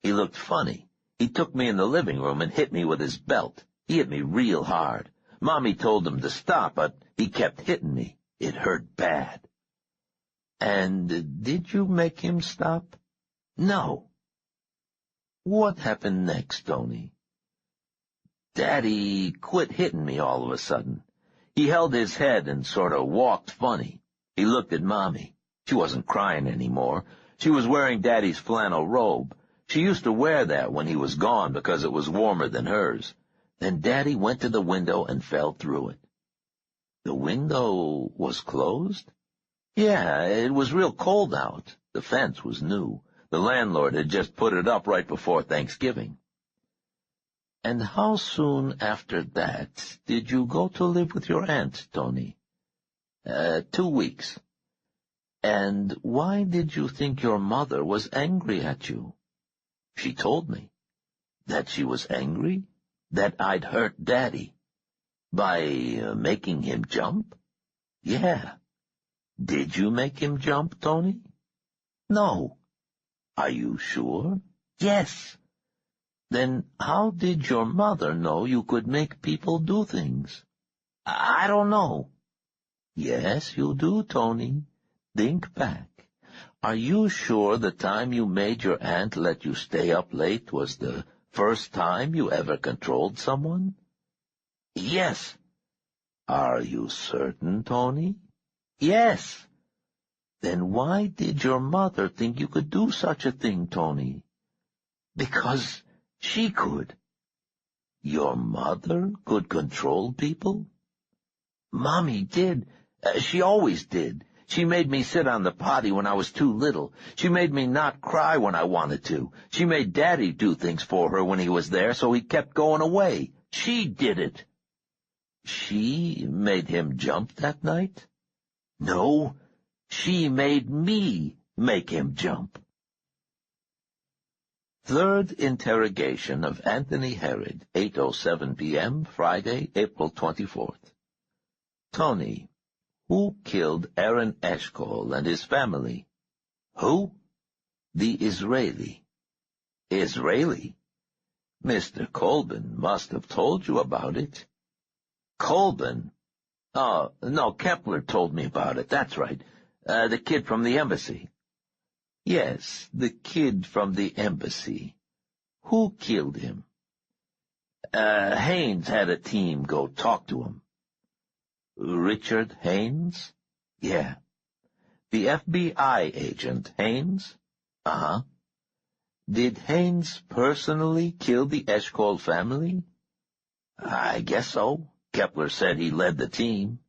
He looked funny. He took me in the living room and hit me with his belt. He hit me real hard. Mommy told him to stop, but he kept hitting me. It hurt bad. And did you make him stop? No. What happened next, Tony? Daddy quit hitting me all of a sudden. He held his head and sort of walked funny. He looked at Mommy. She wasn't crying anymore. She was wearing Daddy's flannel robe. She used to wear that when he was gone because it was warmer than hers. Then Daddy went to the window and fell through it. The window was closed? Yeah, it was real cold out. The fence was new. The landlord had just put it up right before Thanksgiving. And how soon after that did you go to live with your aunt, Tony? 2 weeks. And why did you think your mother was angry at you? She told me. That she was angry? That I'd hurt Daddy. By making him jump? Yeah. Did you make him jump, Tony? No. Are you sure? Yes. Then how did your mother know you could make people do things? I don't know. Yes, you do, Tony. Think back. Are you sure the time you made your aunt let you stay up late was the first time you ever controlled someone? Yes. Are you certain, Tony? Yes. Then why did your mother think you could do such a thing, Tony? Because she could. Your mother could control people? Mommy did. She always did. She made me sit on the potty when I was too little. She made me not cry when I wanted to. She made Daddy do things for her when he was there, so he kept going away. She did it. She made him jump that night? No, she made me make him jump. Third interrogation of Anthony Herod, 8:07 p.m., Friday, April 24th. Tony, who killed Aaron Eshkol and his family? Who? The Israeli. Israeli? Mr. Colburn must have told you about it. Colburn? Oh, no, Kepler told me about it, that's right. The kid from the embassy. Yes, the kid from the embassy. Who killed him? Haynes had a team go talk to him. Richard Haynes? Yeah. The FBI agent, Haynes? Uh-huh. Did Haynes personally kill the Eshkol family? I guess so. Kepler said he led the team.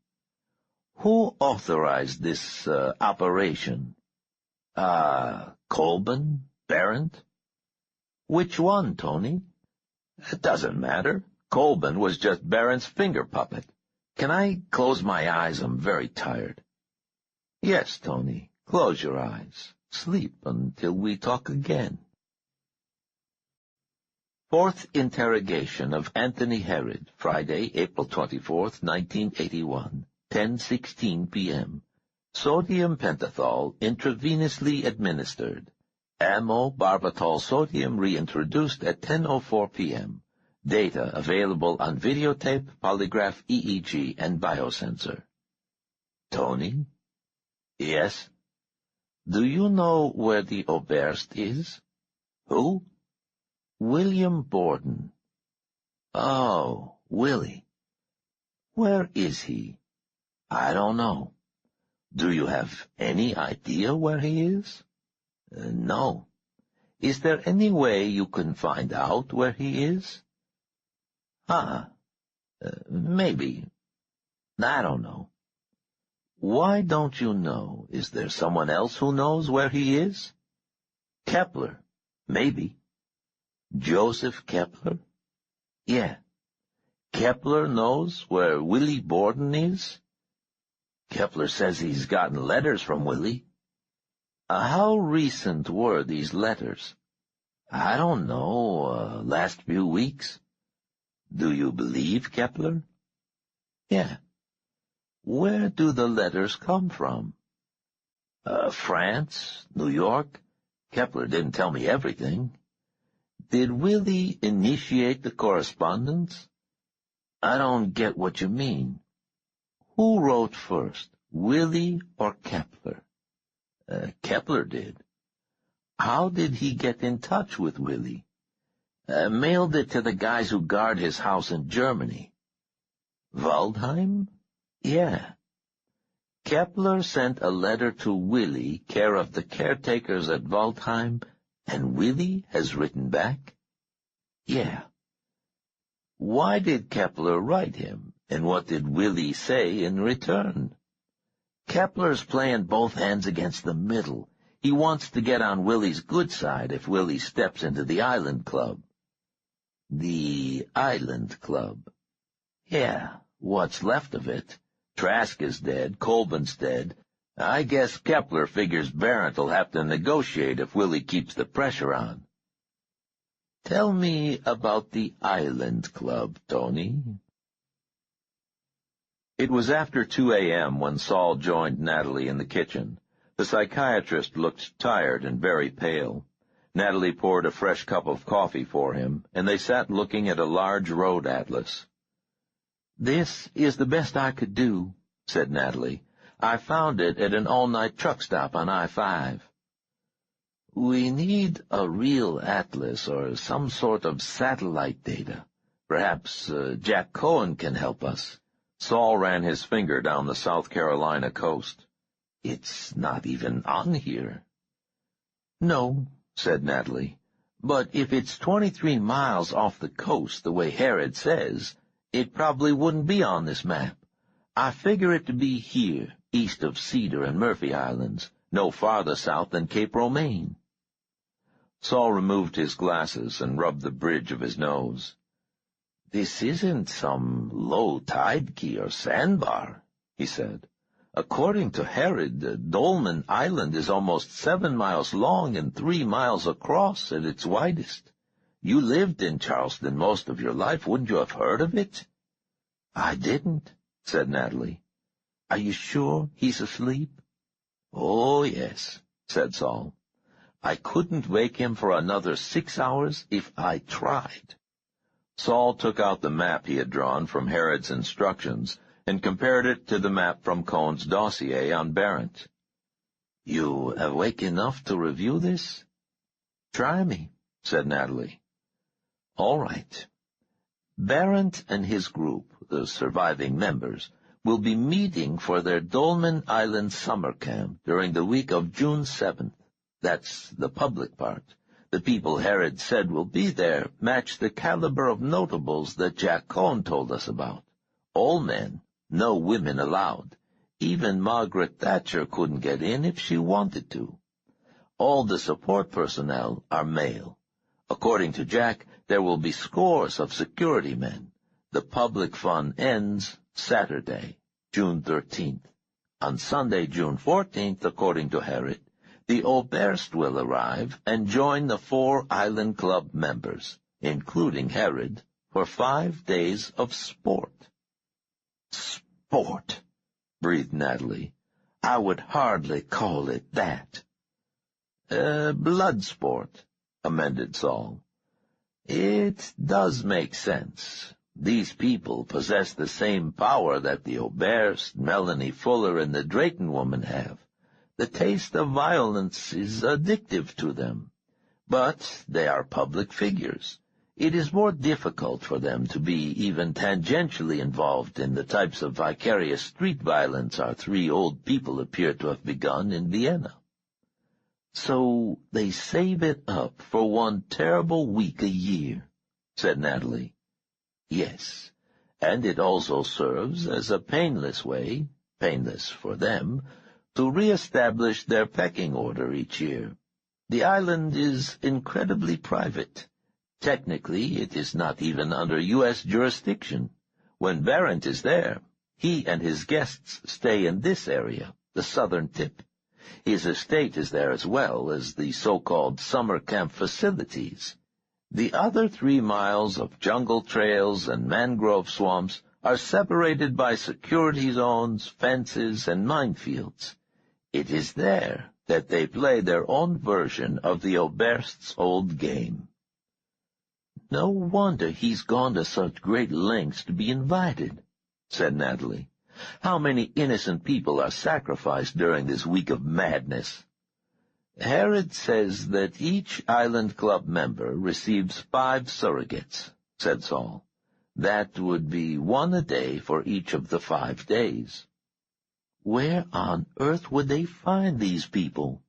Who authorized this operation? Colburn? Barrett? Which one, Tony? It doesn't matter. Colburn was just Barron's finger puppet. Can I close my eyes? I'm very tired. Yes, Tony. Close your eyes. Sleep until we talk again. Fourth interrogation of Anthony Herod, Friday, April 24th, 1981, 10:16 p.m. Sodium pentothal intravenously administered. Ammo-barbitol sodium reintroduced at 10:04 p.m. Data available on videotape, polygraph, EEG, and biosensor. Tony? Yes? Do you know where the Oberst is? Who? William Borden. Oh, Willie. Where is he? I don't know. Do you have any idea where he is? No. Is there any way you can find out where he is? Maybe. I don't know. Why don't you know? Is there someone else who knows where he is? Kepler. Maybe. Joseph Kepler? Yeah. Kepler knows where Willie Borden is? Kepler says he's gotten letters from Willie. How recent were these letters? I don't know, last few weeks. Do you believe Kepler? Yeah. Where do the letters come from? France, New York. Kepler didn't tell me everything. Did Willie initiate the correspondence? I don't get what you mean. Who wrote first, Willie or Kepler? Kepler did. How did he get in touch with Willie? Mailed it to the guys who guard his house in Germany. Waldheim? Yeah. Kepler sent a letter to Willie, care of the caretakers at Waldheim, and Willie has written back? Yeah. Why did Kepler write him, and what did Willie say in return? Kepler's playing both hands against the middle. He wants to get on Willie's good side if Willie steps into the Island Club. The Island Club. Yeah, what's left of it. Trask is dead, Colburn's dead. I guess Kepler figures Barrett will have to negotiate if Willie keeps the pressure on. Tell me about the Island Club, Tony. It was after 2 a.m. when Saul joined Natalie in the kitchen. The psychiatrist looked tired and very pale. Natalie poured a fresh cup of coffee for him, and they sat looking at a large road atlas. "This is the best I could do," said Natalie. "I found it at an all-night truck stop on I-5. We need a real atlas or some sort of satellite data. Perhaps Jack Cohen can help us." Saul ran his finger down the South Carolina coast. "It's not even on here." "No," said Natalie, "but if it's 23 miles off the coast the way Herod says, it probably wouldn't be on this map. I figure it to be here, east of Cedar and Murphy Islands, no farther south than Cape Romaine." Saul removed his glasses and rubbed the bridge of his nose. "This isn't some low-tide key or sandbar," he said. "According to Herod, Dolman Island is almost 7 miles long and 3 miles across at its widest. You lived in Charleston most of your life. Wouldn't you have heard of it?" "I didn't," said Natalie. "Are you sure he's asleep?" "Oh, yes," said Saul. "I couldn't wake him for another 6 hours if I tried." Saul took out the map he had drawn from Herod's instructions and compared it to the map from Cohen's dossier on Barrett. You awake enough to review this? Try me, said Natalie. All right. Barrent and his group, the surviving members, will be meeting for their Dolman Island summer camp during the week of June 7th. That's the public part. The people Herod said will be there match the caliber of notables that Jack Cohn told us about. All men, no women allowed. Even Margaret Thatcher couldn't get in if she wanted to. All the support personnel are male. According to Jack, there will be scores of security men. The public fun ends Saturday, June 13th. On Sunday, June 14th, according to Herod, the Oberst will arrive and join the 4 Island Club members, including Herod, for 5 days of sport. Sport, breathed Natalie. I would hardly call it that. Blood sport, amended Saul. It does make sense. These people possess the same power that the Oberst, Melanie Fuller, and the Drayton woman have. The taste of violence is addictive to them. But they are public figures. It is more difficult for them to be even tangentially involved in the types of vicarious street violence our 3 old people appear to have begun in Vienna. So they save it up for one terrible week a year, said Natalie. Yes, and it also serves as a painless way, painless for them, to re-establish their pecking order each year. The island is incredibly private. Technically, it is not even under U.S. jurisdiction. When Barrent is there, he and his guests stay in this area, the southern tip. His estate is there as well as the so-called summer camp facilities. The other 3 miles of jungle trails and mangrove swamps are separated by security zones, fences, and minefields. It is there that they play their own version of the Oberst's old game. No wonder he's gone to such great lengths to be invited, said Natalie. How many innocent people are sacrificed during this week of madness? Herod says that each Island Club member receives 5 surrogates, said Saul. That would be 1 a day for each of the 5 days. Where on earth would they find these people?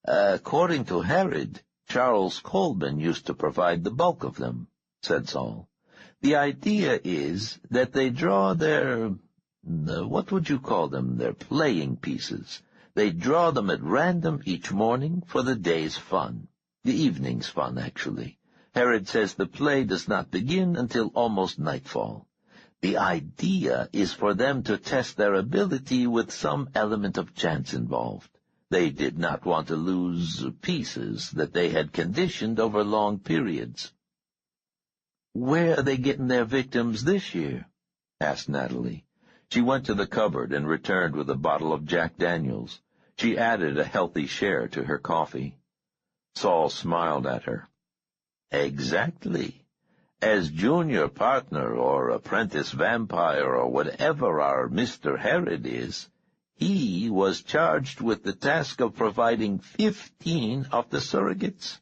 According to Herod, Charles Colburn used to provide the bulk of them, said Saul. The idea is that they draw their, what would you call them, their playing pieces. They draw them at random each morning for the day's fun. The evening's fun, actually. Herod says the play does not begin until almost nightfall. The idea is for them to test their ability with some element of chance involved. They did not want to lose pieces that they had conditioned over long periods. Where are they getting their victims this year? Asked Natalie. She went to the cupboard and returned with a bottle of Jack Daniels. She added a healthy share to her coffee. Saul smiled at her. Exactly. As junior partner or apprentice vampire or whatever our Mr. Herod is, he was charged with the task of providing 15 of the surrogates.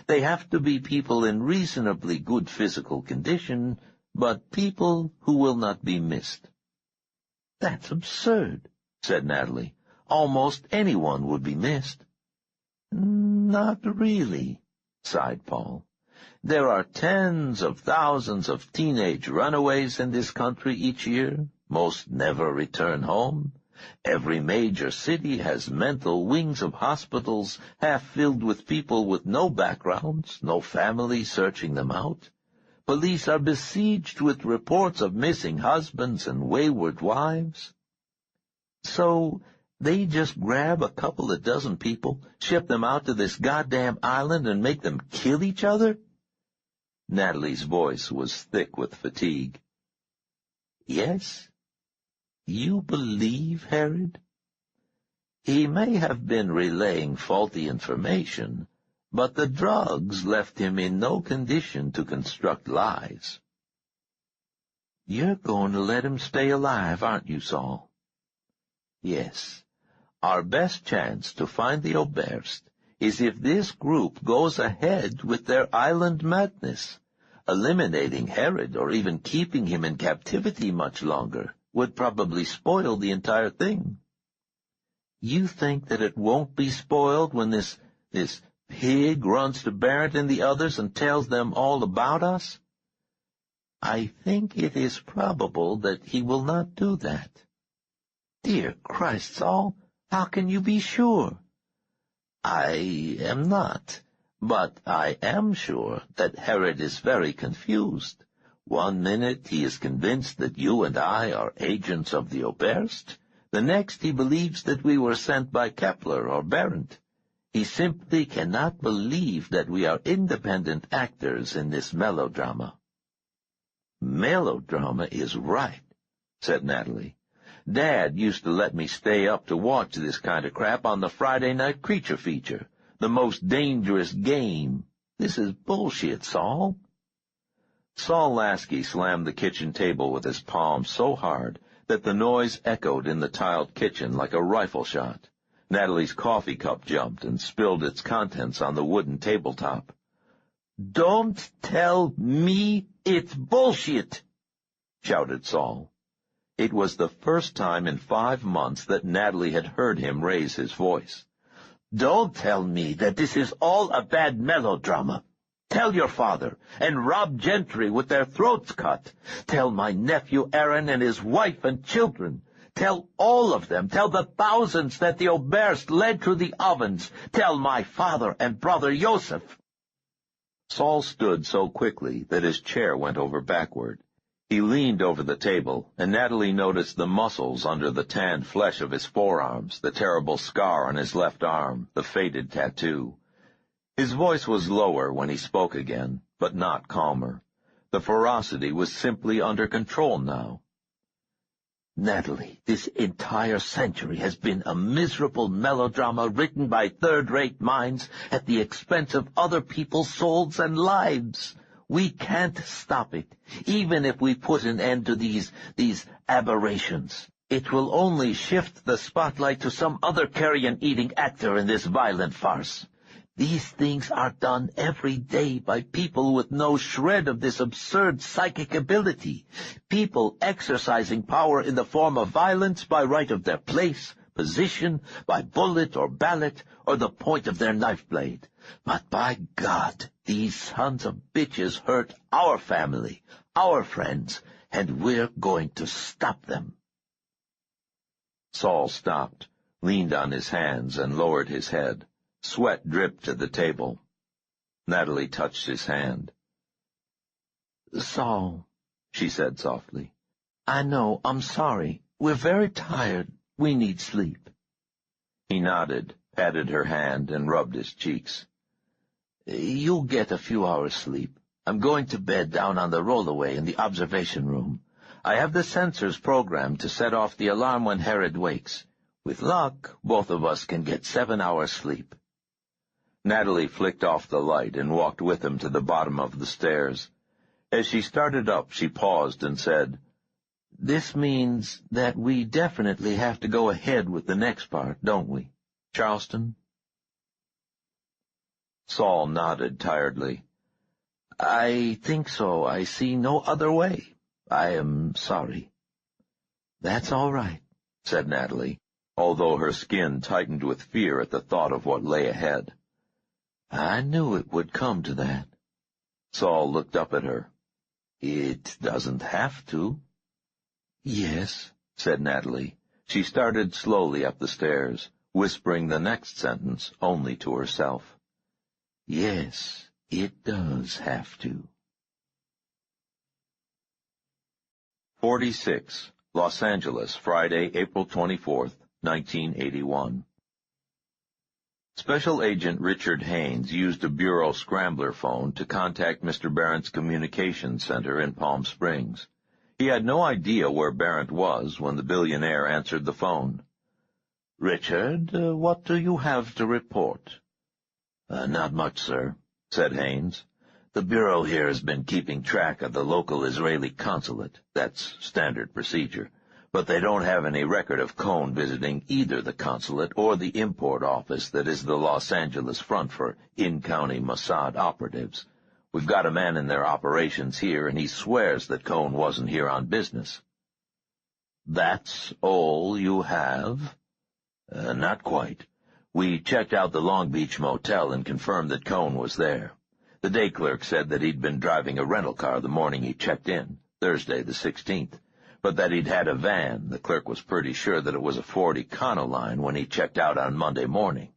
They have to be people in reasonably good physical condition, but people who will not be missed. That's absurd, said Natalie. Almost anyone would be missed. Not really, sighed Paul. There are tens of thousands of teenage runaways in this country each year. Most never return home. Every major city has mental wings of hospitals half filled with people with no backgrounds, no family searching them out. Police are besieged with reports of missing husbands and wayward wives. So they just grab a couple of dozen people, ship them out to this goddamn island, and make them kill each other? Natalie's voice was thick with fatigue. Yes? You believe Herod? He may have been relaying faulty information, but the drugs left him in no condition to construct lies. You're going to let him stay alive, aren't you, Saul? Yes. Our best chance to find the Oberst is if this group goes ahead with their island madness. Eliminating Herod or even keeping him in captivity much longer would probably spoil the entire thing. You think that it won't be spoiled when this pig runs to Barrett and the others and tells them all about us? I think it is probable that he will not do that. Dear Christ, Saul, how can you be sure? I am not, but I am sure that Herod is very confused. One minute he is convinced that you and I are agents of the Oberst. The next he believes that we were sent by Kepler or Berendt. He simply cannot believe that we are independent actors in this melodrama. Melodrama is right, said Natalie. Dad used to let me stay up to watch this kind of crap on the Friday night creature feature. The most dangerous game. This is bullshit, Saul. Saul Lasky slammed the kitchen table with his palm so hard that the noise echoed in the tiled kitchen like a rifle shot. Natalie's coffee cup jumped and spilled its contents on the wooden tabletop. "Don't tell me it's bullshit!" shouted Saul. It was the first time in 5 months that Natalie had heard him raise his voice. "Don't tell me that this is all a bad melodrama. Tell your father, and Rob Gentry with their throats cut. Tell my nephew Aaron and his wife and children. Tell all of them. Tell the thousands that the Oberst led through the ovens. Tell my father and brother Joseph." Saul stood so quickly that his chair went over backward. He leaned over the table, and Natalie noticed the muscles under the tanned flesh of his forearms, the terrible scar on his left arm, the faded tattoo. His voice was lower when he spoke again, but not calmer. The ferocity was simply under control now. "Natalie, this entire century has been a miserable melodrama written by third-rate minds at the expense of other people's souls and lives. We can't stop it, even if we put an end to these aberrations. It will only shift the spotlight to some other carrion-eating actor in this violent farce. These things are done every day by people with no shred of this absurd psychic ability, people exercising power in the form of violence by right of their place, position, by bullet or ballot, or the point of their knife blade. But by God, these sons of bitches hurt our family, our friends, and we're going to stop them." Saul stopped, leaned on his hands, and lowered his head. Sweat dripped to the table. Natalie touched his hand. "Saul," she said softly, "I know, I'm sorry. We're very tired. We need sleep." He nodded, patted her hand, and rubbed his cheeks. "You'll get a few hours' sleep. I'm going to bed down on the rollaway in the observation room. I have the sensors programmed to set off the alarm when Herod wakes. With luck, both of us can get 7 hours' sleep." Natalie flicked off the light and walked with him to the bottom of the stairs. As she started up, she paused and said, "This means that we definitely have to go ahead with the next part, don't we, Charleston?" Saul nodded tiredly. "I think so. I see no other way. I am sorry." "That's all right," said Natalie, although her skin tightened with fear at the thought of what lay ahead. "I knew it would come to that." Saul looked up at her. "It doesn't have to." "Yes," said Natalie. She started slowly up the stairs, whispering the next sentence only to herself. "Yes, it does have to." 46. Los Angeles, Friday, April 24th, 1981. Special Agent Richard Haynes used a Bureau scrambler phone to contact Mr. Barrett's communications center in Palm Springs. He had no idea where Barrett was when the billionaire answered the phone. "Richard, what do you have to report?" "Not much, sir," said Haynes. "The Bureau here has been keeping track of the local Israeli consulate. That's standard procedure. but they don't have any record of Cohn visiting either the consulate or the import office that is the Los Angeles front for in-county Mossad operatives. We've got a man in their operations here, and he swears that Cohn wasn't here on business." "That's all you have?" Not quite. We checked out the Long Beach motel and confirmed that Cohn was there. The day clerk said that he'd been driving a rental car the morning he checked in, Thursday the 16th, but that he'd had a van. The clerk was pretty sure that it was a Ford Econoline when he checked out on Monday morning.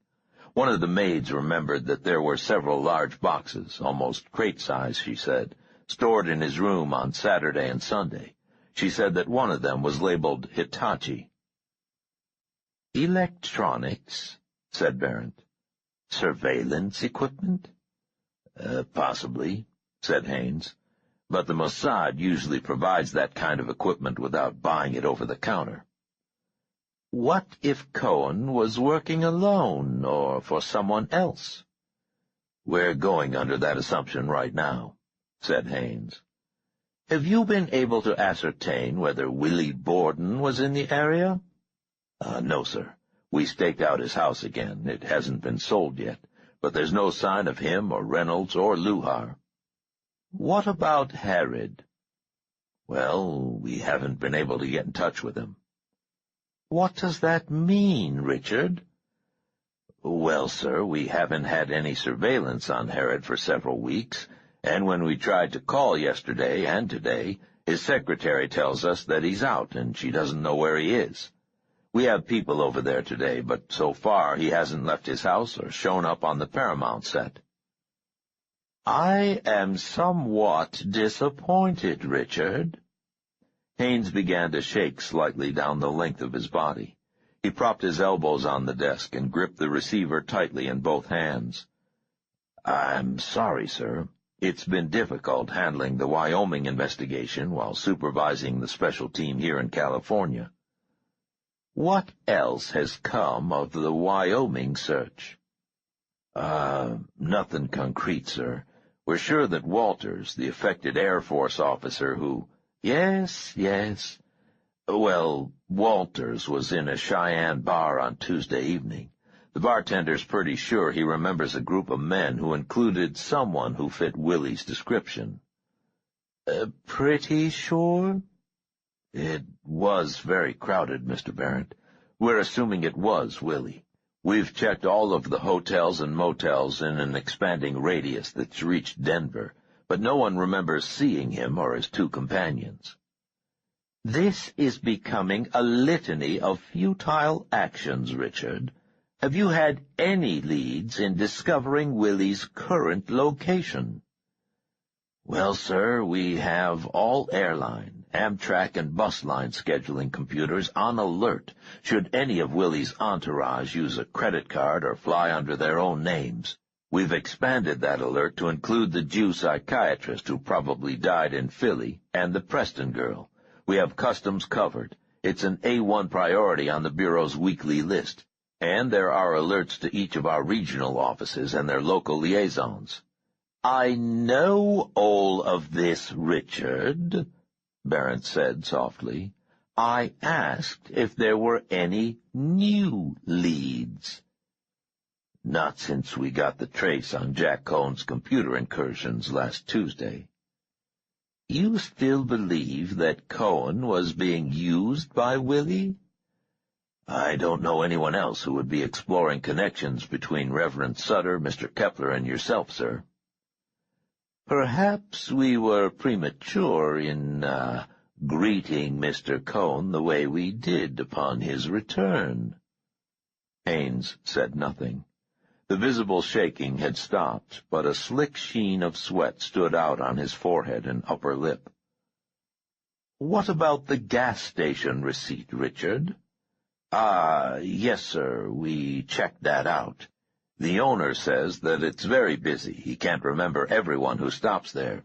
One of the maids remembered that there were several large boxes, almost crate size, she said, stored in his room on Saturday and Sunday. She said that one of them was labeled Hitachi. "Electronics," said Barrett. "Surveillance equipment?" Possibly," said Haynes. "But the Mossad usually provides that kind of equipment without buying it over the counter." "What if Cohen was working alone or for someone else?" "We're going under that assumption right now," said Haynes. "Have you been able to ascertain whether Willie Borden was in the area?" No, sir. We staked out his house again. It hasn't been sold yet, but there's no sign of him or Reynolds or Luhar." "What about Harrod?" "Well, we haven't been able to get in touch with him." "What does that mean, Richard?" "Well, sir, we haven't had any surveillance on Harrod for several weeks, and when we tried to call yesterday and today, his secretary tells us that he's out and she doesn't know where he is. We have people over there today, but so far he hasn't left his house or shown up on the Paramount set." "I am somewhat disappointed, Richard." Haynes began to shake slightly down the length of his body. He propped his elbows on the desk and gripped the receiver tightly in both hands. "I'm sorry, sir. It's been difficult handling the Wyoming investigation while supervising the special team here in California." "What else has come of the Wyoming search?" Nothing concrete, sir. We're sure that Walters, the affected Air Force officer who— Yes. Well, Walters was in a Cheyenne bar on Tuesday evening. The bartender's pretty sure he remembers a group of men who included someone who fit Willie's description. Pretty sure? It was very crowded, Mr. Barrett. We're assuming it was Willie. We've checked all of the hotels and motels in an expanding radius that's reached Denver, but no one remembers seeing him or his two companions. This is becoming a litany of futile actions, Richard. Have you had any leads in discovering Willie's current location? Well, sir, we have all airline, Amtrak, and bus line scheduling computers on alert should any of Willie's entourage use a credit card or fly under their own names. We've expanded that alert to include the Jew psychiatrist who probably died in Philly and the Preston girl. We have customs covered. It's an A1 priority on the Bureau's weekly list, and there are alerts to each of our regional offices and their local liaisons. I know all of this, Richard, Barrett said softly. I asked if there were any new leads. Not since we got the trace on Jack Cohn's computer incursions last Tuesday. You still believe that Cohen was being used by Willie? I don't know anyone else who would be exploring connections between Reverend Sutter, Mr. Kepler, and yourself, sir. Perhaps we were premature in, greeting Mr. Cohen the way we did upon his return. Haynes said nothing. The visible shaking had stopped, but a slick sheen of sweat stood out on his forehead and upper lip. What about the gas station receipt, Richard? Yes, sir, we checked that out. The owner says that it's very busy. He can't remember everyone who stops there.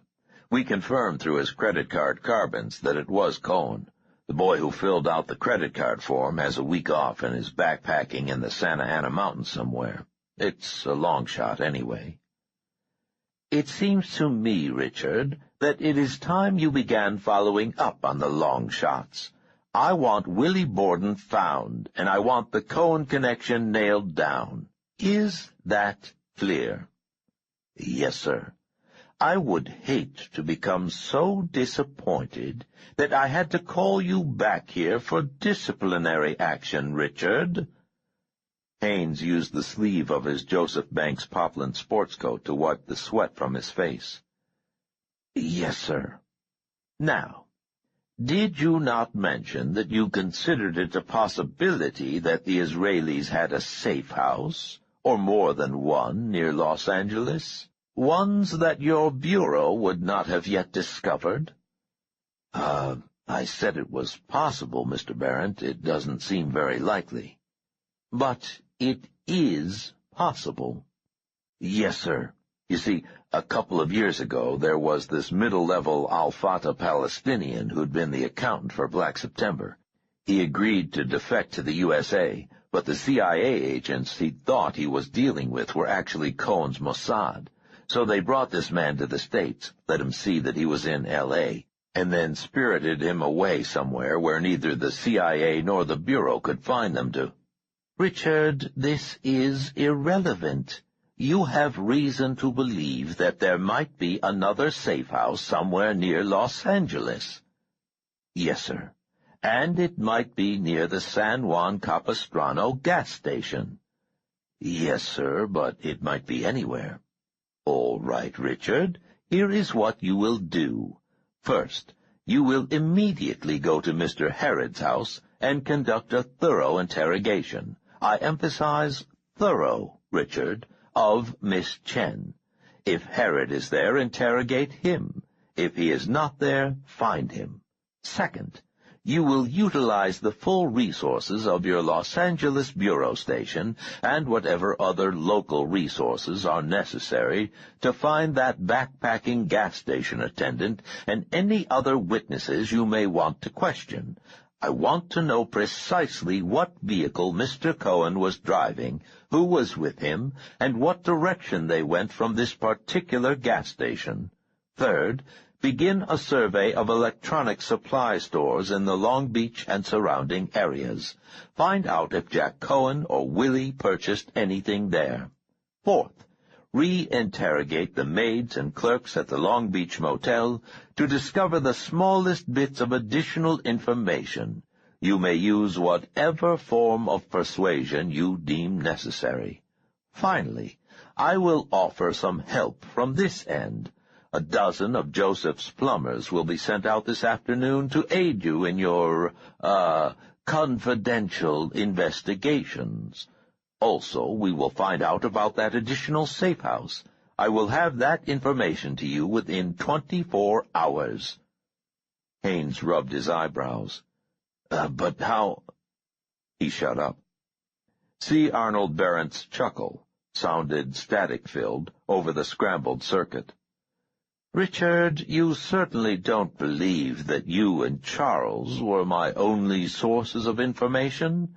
We confirmed through his credit card carbons that it was Cohen. The boy who filled out the credit card form has a week off and is backpacking in the Santa Ana Mountains somewhere. It's a long shot anyway. It seems to me, Richard, that it is time you began following up on the long shots. I want Willie Borden found, and I want the Cohen connection nailed down. Is that clear?" "Yes, sir. I would hate to become so disappointed that I had to call you back here for disciplinary action, Richard." Haines used the sleeve of his Joseph Banks poplin sports coat to wipe the sweat from his face. "Yes, sir. Now, did you not mention that you considered it a possibility that the Israelis had a safe house, or more than one, near Los Angeles? Ones that your bureau would not have yet discovered?" I said it was possible, Mr. Barrett. It doesn't seem very likely." "But it is possible." "Yes, sir. You see, a couple of years ago there was this middle-level Al-Fatah Palestinian who'd been the accountant for Black September. He agreed to defect to the USA, but the CIA agents he thought he was dealing with were actually Cohen's Mossad. So they brought this man to the States, let him see that he was in L.A., and then spirited him away somewhere where neither the CIA nor the Bureau could find them to. "Richard, this is irrelevant. You have reason to believe that there might be another safe house somewhere near Los Angeles." "Yes, sir. And it might be near the San Juan Capistrano gas station." "Yes, sir, but it might be anywhere." "All right, Richard. Here is what you will do. First, you will immediately go to Mr. Harrod's house and conduct a thorough interrogation. I emphasize thorough, Richard, of Miss Chen. If Harrod is there, interrogate him. If he is not there, find him. Second, you will utilize the full resources of your Los Angeles Bureau Station and whatever other local resources are necessary to find that backpacking gas station attendant and any other witnesses you may want to question. I want to know precisely what vehicle Mr. Cohen was driving, who was with him, and what direction they went from this particular gas station. Third, begin a survey of electronic supply stores in the Long Beach and surrounding areas. Find out if Jack Cohen or Willie purchased anything there. Fourth, re-interrogate the maids and clerks at the Long Beach Motel to discover the smallest bits of additional information. You may use whatever form of persuasion you deem necessary. Finally, I will offer some help from this end. A dozen of Joseph's plumbers will be sent out this afternoon to aid you in your, confidential investigations. Also, we will find out about that additional safe house. I will have that information to you within 24 hours. Haines rubbed his eyebrows. But how— He shut up. C. Arnold Barrett's chuckle sounded static-filled over the scrambled circuit. "Richard, you certainly don't believe that you and Charles were my only sources of information?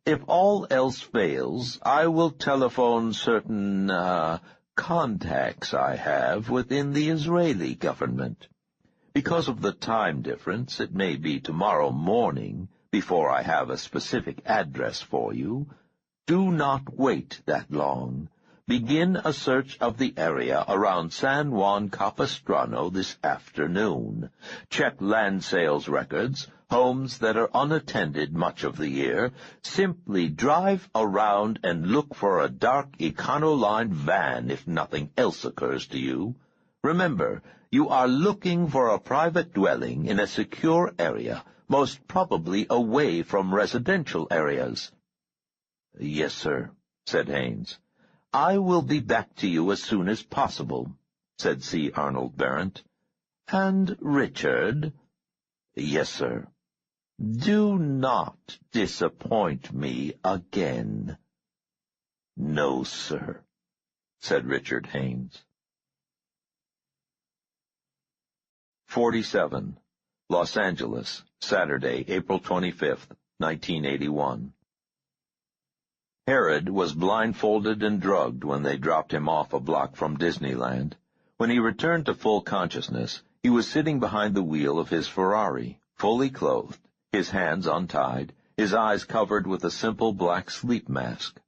If all else fails, I will telephone certain, contacts I have within the Israeli government. Because of the time difference, it may be tomorrow morning before I have a specific address for you. Do not wait that long. Begin a search of the area around San Juan Capistrano this afternoon. Check land sales records, homes that are unattended much of the year. Simply drive around and look for a dark Econoline van if nothing else occurs to you. Remember, you are looking for a private dwelling in a secure area, most probably away from residential areas." "Yes, sir," said Haines. "I will be back to you as soon as possible," said C. Arnold Barrett. "And Richard?" "Yes, sir." "Do not disappoint me again." "No, sir," said Richard Haines. 47. Los Angeles, Saturday, April 25th, 1981. Harrod was blindfolded and drugged when they dropped him off a block from Disneyland. When he returned to full consciousness, he was sitting behind the wheel of his Ferrari, fully clothed, his hands untied, his eyes covered with a simple black sleep mask.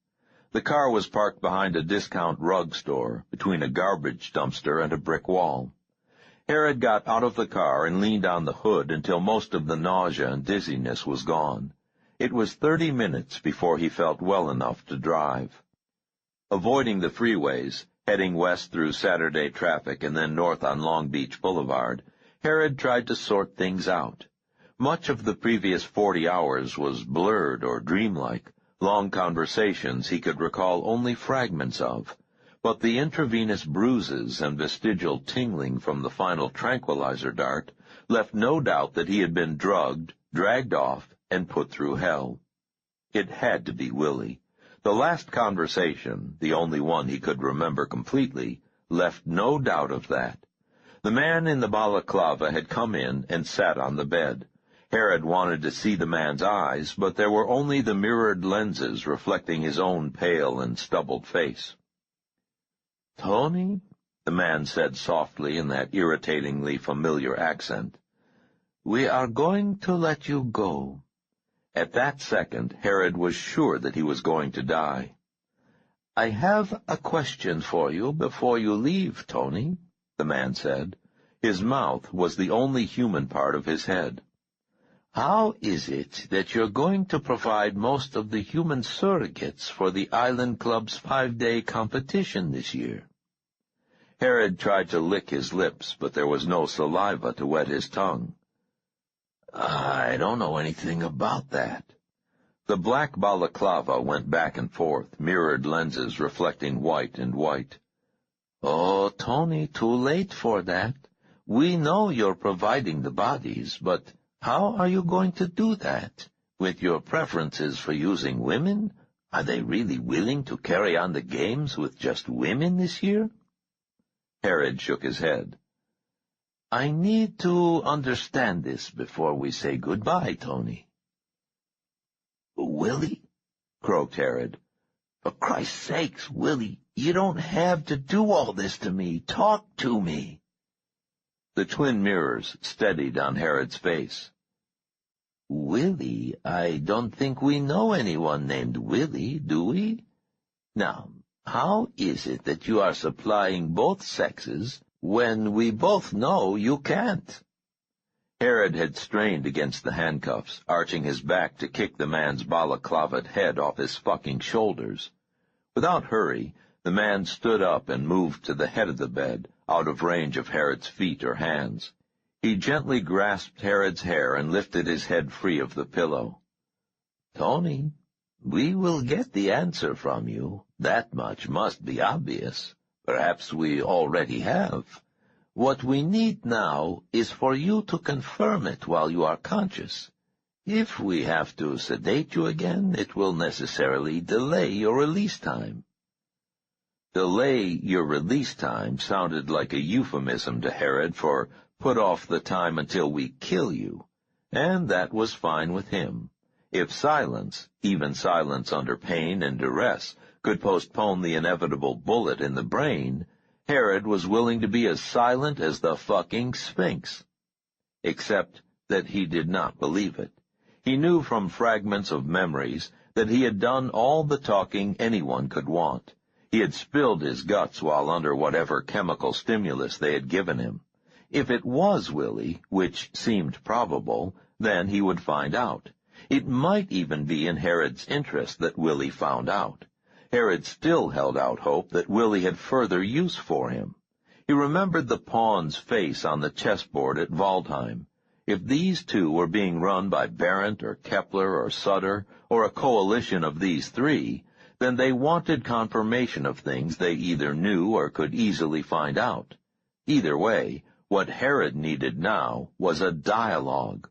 The car was parked behind a discount rug store, between a garbage dumpster and a brick wall. Herod got out of the car and leaned on the hood until most of the nausea and dizziness was gone. It was 30 minutes before he felt well enough to drive. Avoiding the freeways, heading west through Saturday traffic and then north on Long Beach Boulevard, Herod tried to sort things out. Much of the previous 40 hours was blurred or dreamlike, long conversations he could recall only fragments of, but the intravenous bruises and vestigial tingling from the final tranquilizer dart left no doubt that he had been drugged, dragged off, and put through hell. It had to be Willie. The last conversation, the only one he could remember completely, left no doubt of that. The man in the balaclava had come in and sat on the bed. Herod wanted to see the man's eyes, but there were only the mirrored lenses reflecting his own pale and stubbled face. "Tony," the man said softly in that irritatingly familiar accent, "we are going to let you go." At that second, Herod was sure that he was going to die. "I have a question for you before you leave, Tony," the man said. His mouth was the only human part of his head. "How is it that you're going to provide most of the human surrogates for the Island Club's 5-day competition this year?" Herod tried to lick his lips, but there was no saliva to wet his tongue. "I don't know anything about that." The black balaclava went back and forth, mirrored lenses reflecting white and white. "Oh, Tony, too late for that. We know you're providing the bodies, but how are you going to do that? With your preferences for using women, are they really willing to carry on the games with just women this year?" Herod shook his head. "I need to understand this before we say goodbye, Tony." "Willie?" croaked Herod. "For Christ's sakes, Willie, you don't have to do all this to me. Talk to me." The twin mirrors steadied on Herod's face. "Willie, I don't think we know anyone named Willie, do we? Now, how is it that you are supplying both sexes when we both know you can't?" Herod had strained against the handcuffs, arching his back to kick the man's balaclavaed head off his fucking shoulders. Without hurry, the man stood up and moved to the head of the bed, out of range of Herod's feet or hands. He gently grasped Herod's hair and lifted his head free of the pillow. "Tony, we will get the answer from you. That much must be obvious. Perhaps we already have. What we need now is for you to confirm it while you are conscious. If we have to sedate you again, it will necessarily delay your release time." Delay your release time sounded like a euphemism to Herod for put off the time until we kill you, and that was fine with him. If silence, even silence under pain and duress, could postpone the inevitable bullet in the brain, Herod was willing to be as silent as the fucking Sphinx. Except that he did not believe it. He knew from fragments of memories that he had done all the talking anyone could want. He had spilled his guts while under whatever chemical stimulus they had given him. If it was Willie, which seemed probable, then he would find out. It might even be in Herod's interest that Willie found out. Herod still held out hope that Willie had further use for him. He remembered the pawn's face on the chessboard at Waldheim. If these two were being run by Barrent or Kepler or Sutter, or a coalition of these three, then they wanted confirmation of things they either knew or could easily find out. Either way, what Herod needed now was a dialogue.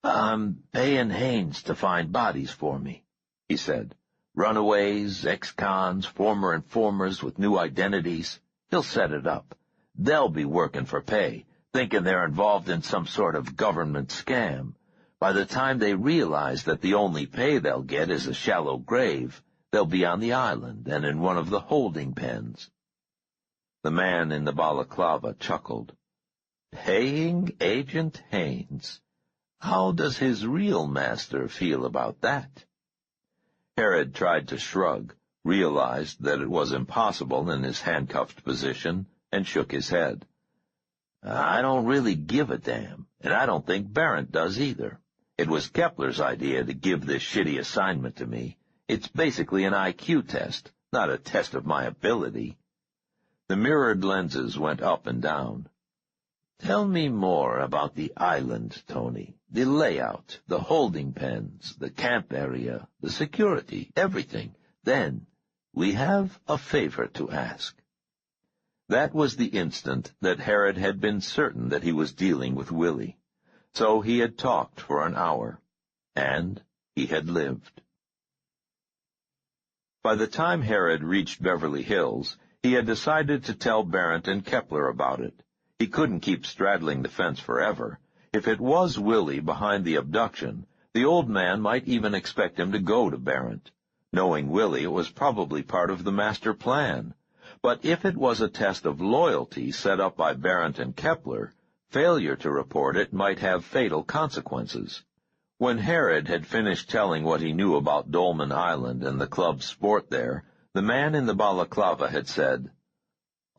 "I'm paying Haynes to find bodies for me," he said. "Runaways, ex-cons, former informers with new identities. He'll set it up. They'll be working for pay, thinking they're involved in some sort of government scam. By the time they realize that the only pay they'll get is a shallow grave, they'll be on the island and in one of the holding pens." The man in the balaclava chuckled. "Paying Agent Haynes. How does his real master feel about that?" Herod tried to shrug, realized that it was impossible in his handcuffed position, and shook his head. "I don't really give a damn, and I don't think Barrent does either. It was Kepler's idea to give this shitty assignment to me. It's basically an IQ test, not a test of my ability." The mirrored lenses went up and down. "Tell me more about the island, Tony. The layout, the holding pens, the camp area, the security, everything. Then, we have a favor to ask." That was the instant that Herod had been certain that he was dealing with Willie. So he had talked for an hour, and he had lived. By the time Herod reached Beverly Hills, he had decided to tell Barrent and Kepler about it. He couldn't keep straddling the fence forever. If it was Willie behind the abduction, the old man might even expect him to go to Barrent. Knowing Willie, it was probably part of the master plan. But if it was a test of loyalty set up by Barrent and Kepler, failure to report it might have fatal consequences. When Herod had finished telling what he knew about Dolman Island and the club's sport there, the man in the balaclava had said,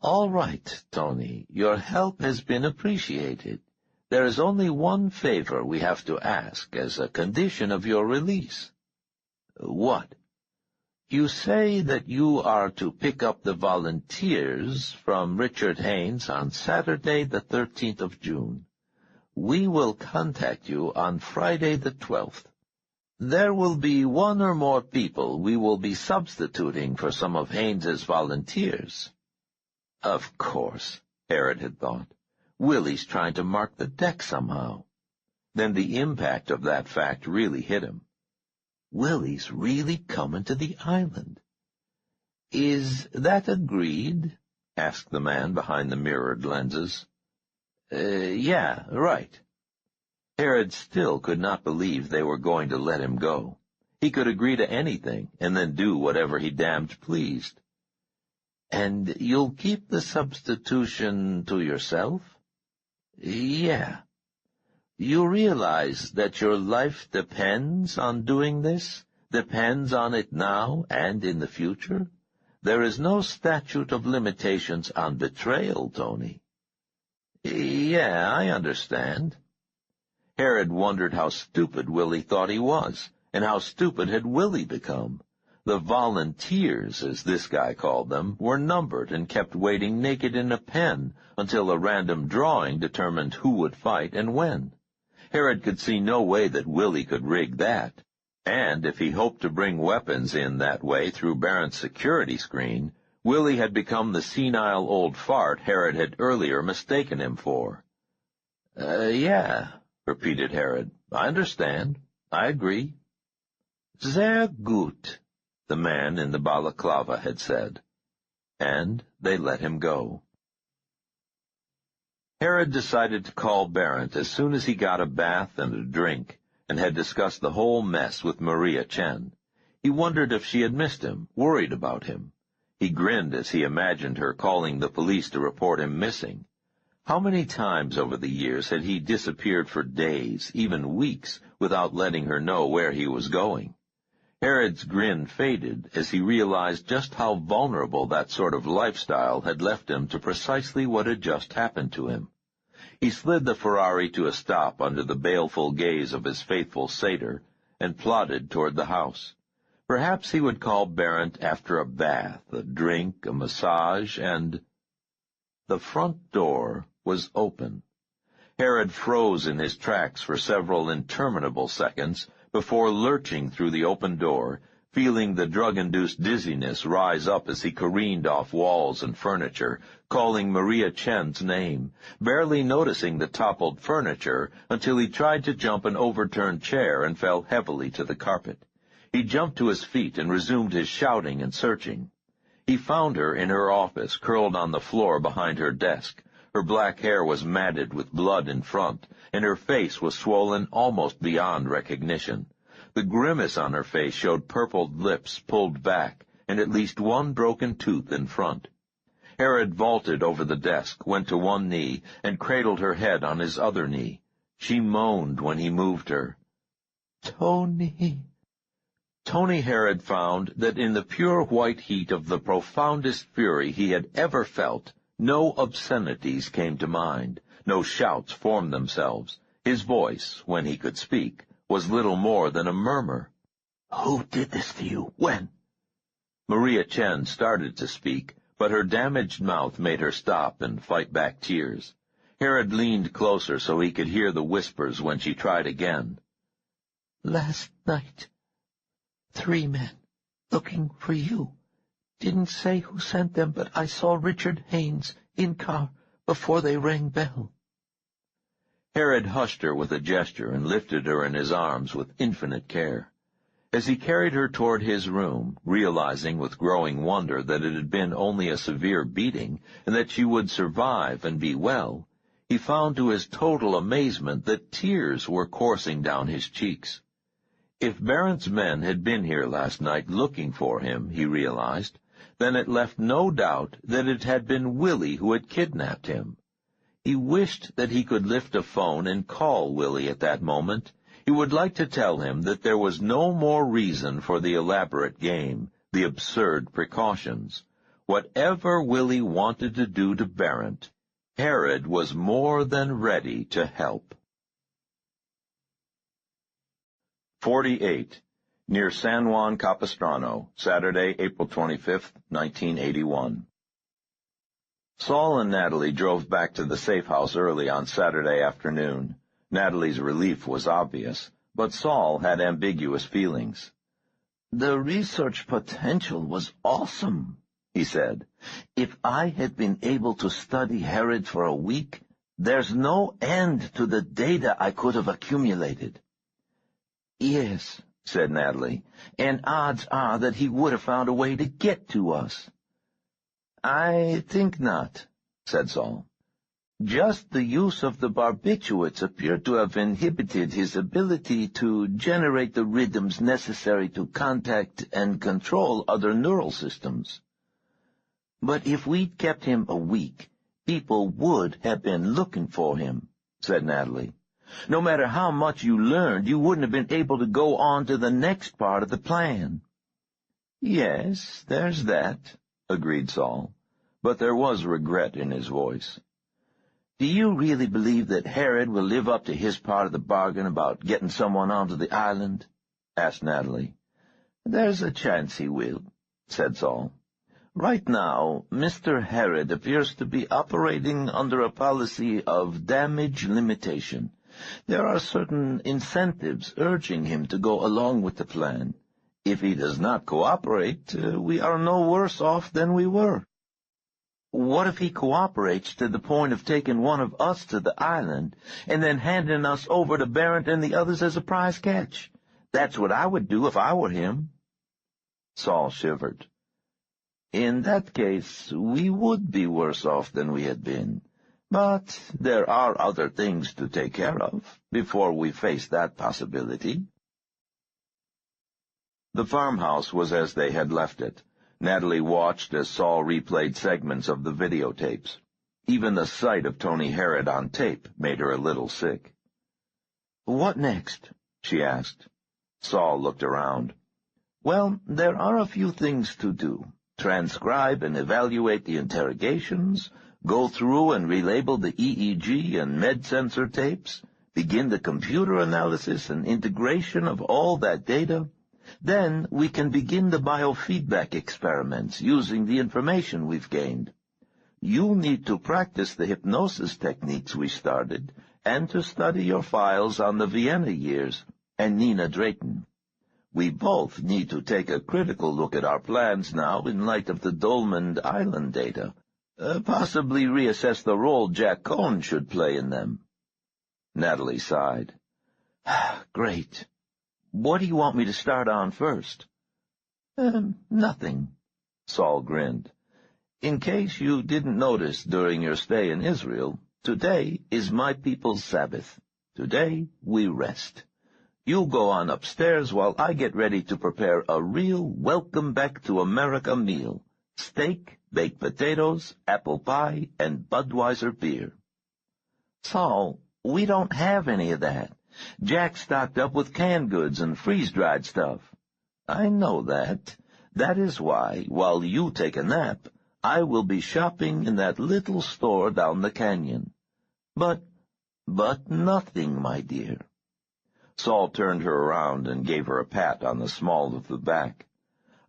"All right, Tony, your help has been appreciated. There is only one favor we have to ask as a condition of your release." "What?" "You say that you are to pick up the volunteers from Richard Haynes on Saturday the 13th of June. We will contact you on Friday the 12th. There will be one or more people we will be substituting for some of Haynes's volunteers." Of course, Herod had thought. Willie's trying to mark the deck somehow. Then the impact of that fact really hit him. Willie's really coming to the island. "Is that agreed?" asked the man behind the mirrored lenses. Yeah, right." Herod still could not believe they were going to let him go. He could agree to anything and then do whatever he damned pleased. "And you'll keep the substitution to yourself?" "Yeah." "You realize that your life depends on doing this, depends on it now and in the future? There is no statute of limitations on betrayal, Tony." "Yeah, I understand." Herod wondered how stupid Willie thought he was, and how stupid had Willie become. The volunteers, as this guy called them, were numbered and kept waiting naked in a pen until a random drawing determined who would fight and when. Herod could see no way that Willie could rig that, and if he hoped to bring weapons in that way through Barrent's security screen, Willie had become the senile old fart Herod had earlier mistaken him for. Yeah, repeated Herod. "I understand. I agree." "Sehr gut," the man in the balaclava had said, and they let him go. Herod decided to call Barrent as soon as he got a bath and a drink, and had discussed the whole mess with Maria Chen. He wondered if she had missed him, worried about him. He grinned as he imagined her calling the police to report him missing. How many times over the years had he disappeared for days, even weeks, without letting her know where he was going? Herod's grin faded as he realized just how vulnerable that sort of lifestyle had left him to precisely what had just happened to him. He slid the Ferrari to a stop under the baleful gaze of his faithful satyr and plodded toward the house. Perhaps he would call Barrent after a bath, a drink, a massage, and... The front door was open. Herod froze in his tracks for several interminable seconds before lurching through the open door, feeling the drug-induced dizziness rise up as he careened off walls and furniture, calling Maria Chen's name, barely noticing the toppled furniture until he tried to jump an overturned chair and fell heavily to the carpet. He jumped to his feet and resumed his shouting and searching. He found her in her office, curled on the floor behind her desk. Her black hair was matted with blood in front, and her face was swollen almost beyond recognition. The grimace on her face showed purpled lips pulled back, and at least one broken tooth in front. Herod vaulted over the desk, went to one knee, and cradled her head on his other knee. She moaned when he moved her. Tony. Tony Harrod found that in the pure white heat of the profoundest fury he had ever felt, no obscenities came to mind, no shouts formed themselves. His voice, when he could speak, was little more than a murmur. Who did this to you? When? Maria Chen started to speak, but her damaged mouth made her stop and fight back tears. Harrod leaned closer so he could hear the whispers when she tried again. Last night. 3 men, looking for you. Didn't say who sent them, but I saw Richard Haynes in car before they rang bell. Harrod hushed her with a gesture and lifted her in his arms with infinite care. As he carried her toward his room, realizing with growing wonder that it had been only a severe beating and that she would survive and be well, he found to his total amazement that tears were coursing down his cheeks. If Barrett's men had been here last night looking for him, he realized, then it left no doubt that it had been Willie who had kidnapped him. He wished that he could lift a phone and call Willie at that moment. He would like to tell him that there was no more reason for the elaborate game, the absurd precautions. Whatever Willie wanted to do to Barrett, Harrod was more than ready to help. 48. Near San Juan Capistrano, Saturday, April 25, 1981. Saul and Natalie drove back to the safe house early on Saturday afternoon. Natalie's relief was obvious, but Saul had ambiguous feelings. The research potential was awesome, he said. If I had been able to study Harrod for a week, there's no end to the data I could have accumulated. Yes, said Natalie, and odds are that he would have found a way to get to us. I think not, said Saul. Just the use of the barbiturates appeared to have inhibited his ability to generate the rhythms necessary to contact and control other neural systems. But if we'd kept him a week, people would have been looking for him, said Natalie. No matter how much you learned, you wouldn't have been able to go on to the next part of the plan. Yes, there's that, agreed Saul, but there was regret in his voice. Do you really believe that Harrod will live up to his part of the bargain about getting someone onto the island? Asked Natalie. There's a chance he will, said Saul. Right now, Mr. Harrod appears to be operating under a policy of damage limitation. There are certain incentives urging him to go along with the plan. If he does not cooperate, we are no worse off than we were. What if he cooperates to the point of taking one of us to the island and then handing us over to Barrett and the others as a prize catch? That's what I would do if I were him. Saul shivered. In that case, we would be worse off than we had been. But there are other things to take care of before we face that possibility. The farmhouse was as they had left it. Natalie watched as Saul replayed segments of the videotapes. Even the sight of Tony Harrod on tape made her a little sick. "What next?" she asked. Saul looked around. "Well, there are a few things to do. Transcribe and evaluate the interrogations, go through and relabel the EEG and med sensor tapes, begin the computer analysis and integration of all that data. Then we can begin the biofeedback experiments using the information we've gained. You need to practice the hypnosis techniques we started and to study your files on the Vienna years and Nina Drayton. We both need to take a critical look at our plans now in light of the Dolmond Island data, possibly reassess the role Jack Cohn should play in them." Natalie sighed. "Great. What do you want me to start on first?" Nothing," Saul grinned. "In case you didn't notice during your stay in Israel, today is my people's Sabbath. Today we rest. You go on upstairs while I get ready to prepare a real welcome-back-to-America meal. Steak, baked potatoes, apple pie, and Budweiser beer." "Saul, We don't have any of that. Jack's stocked up with canned goods and freeze-dried stuff. I know that. That is why, while you take a nap, I will be shopping in that little store down the canyon. But nothing, my dear." Saul turned her around and gave her a pat on the small of the back.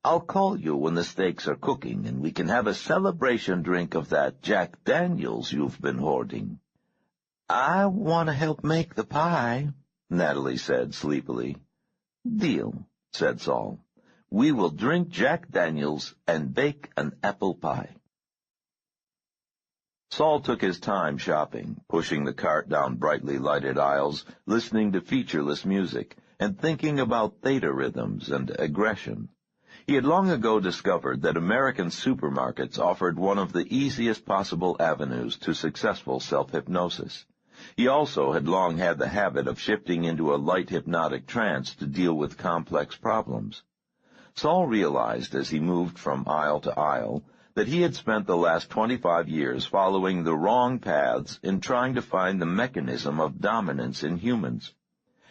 "I'll call you when the steaks are cooking, and we can have a celebration drink of that Jack Daniels you've been hoarding." "I want to help make the pie," Natalie said sleepily. "Deal," said Saul. "We will drink Jack Daniels and bake an apple pie." Saul took his time shopping, pushing the cart down brightly lighted aisles, listening to featureless music, and thinking about theta rhythms and aggression. He had long ago discovered that American supermarkets offered one of the easiest possible avenues to successful self-hypnosis. He also had long had the habit of shifting into a light hypnotic trance to deal with complex problems. Saul realized as he moved from aisle to aisle that he had spent the last 25 years following the wrong paths in trying to find the mechanism of dominance in humans.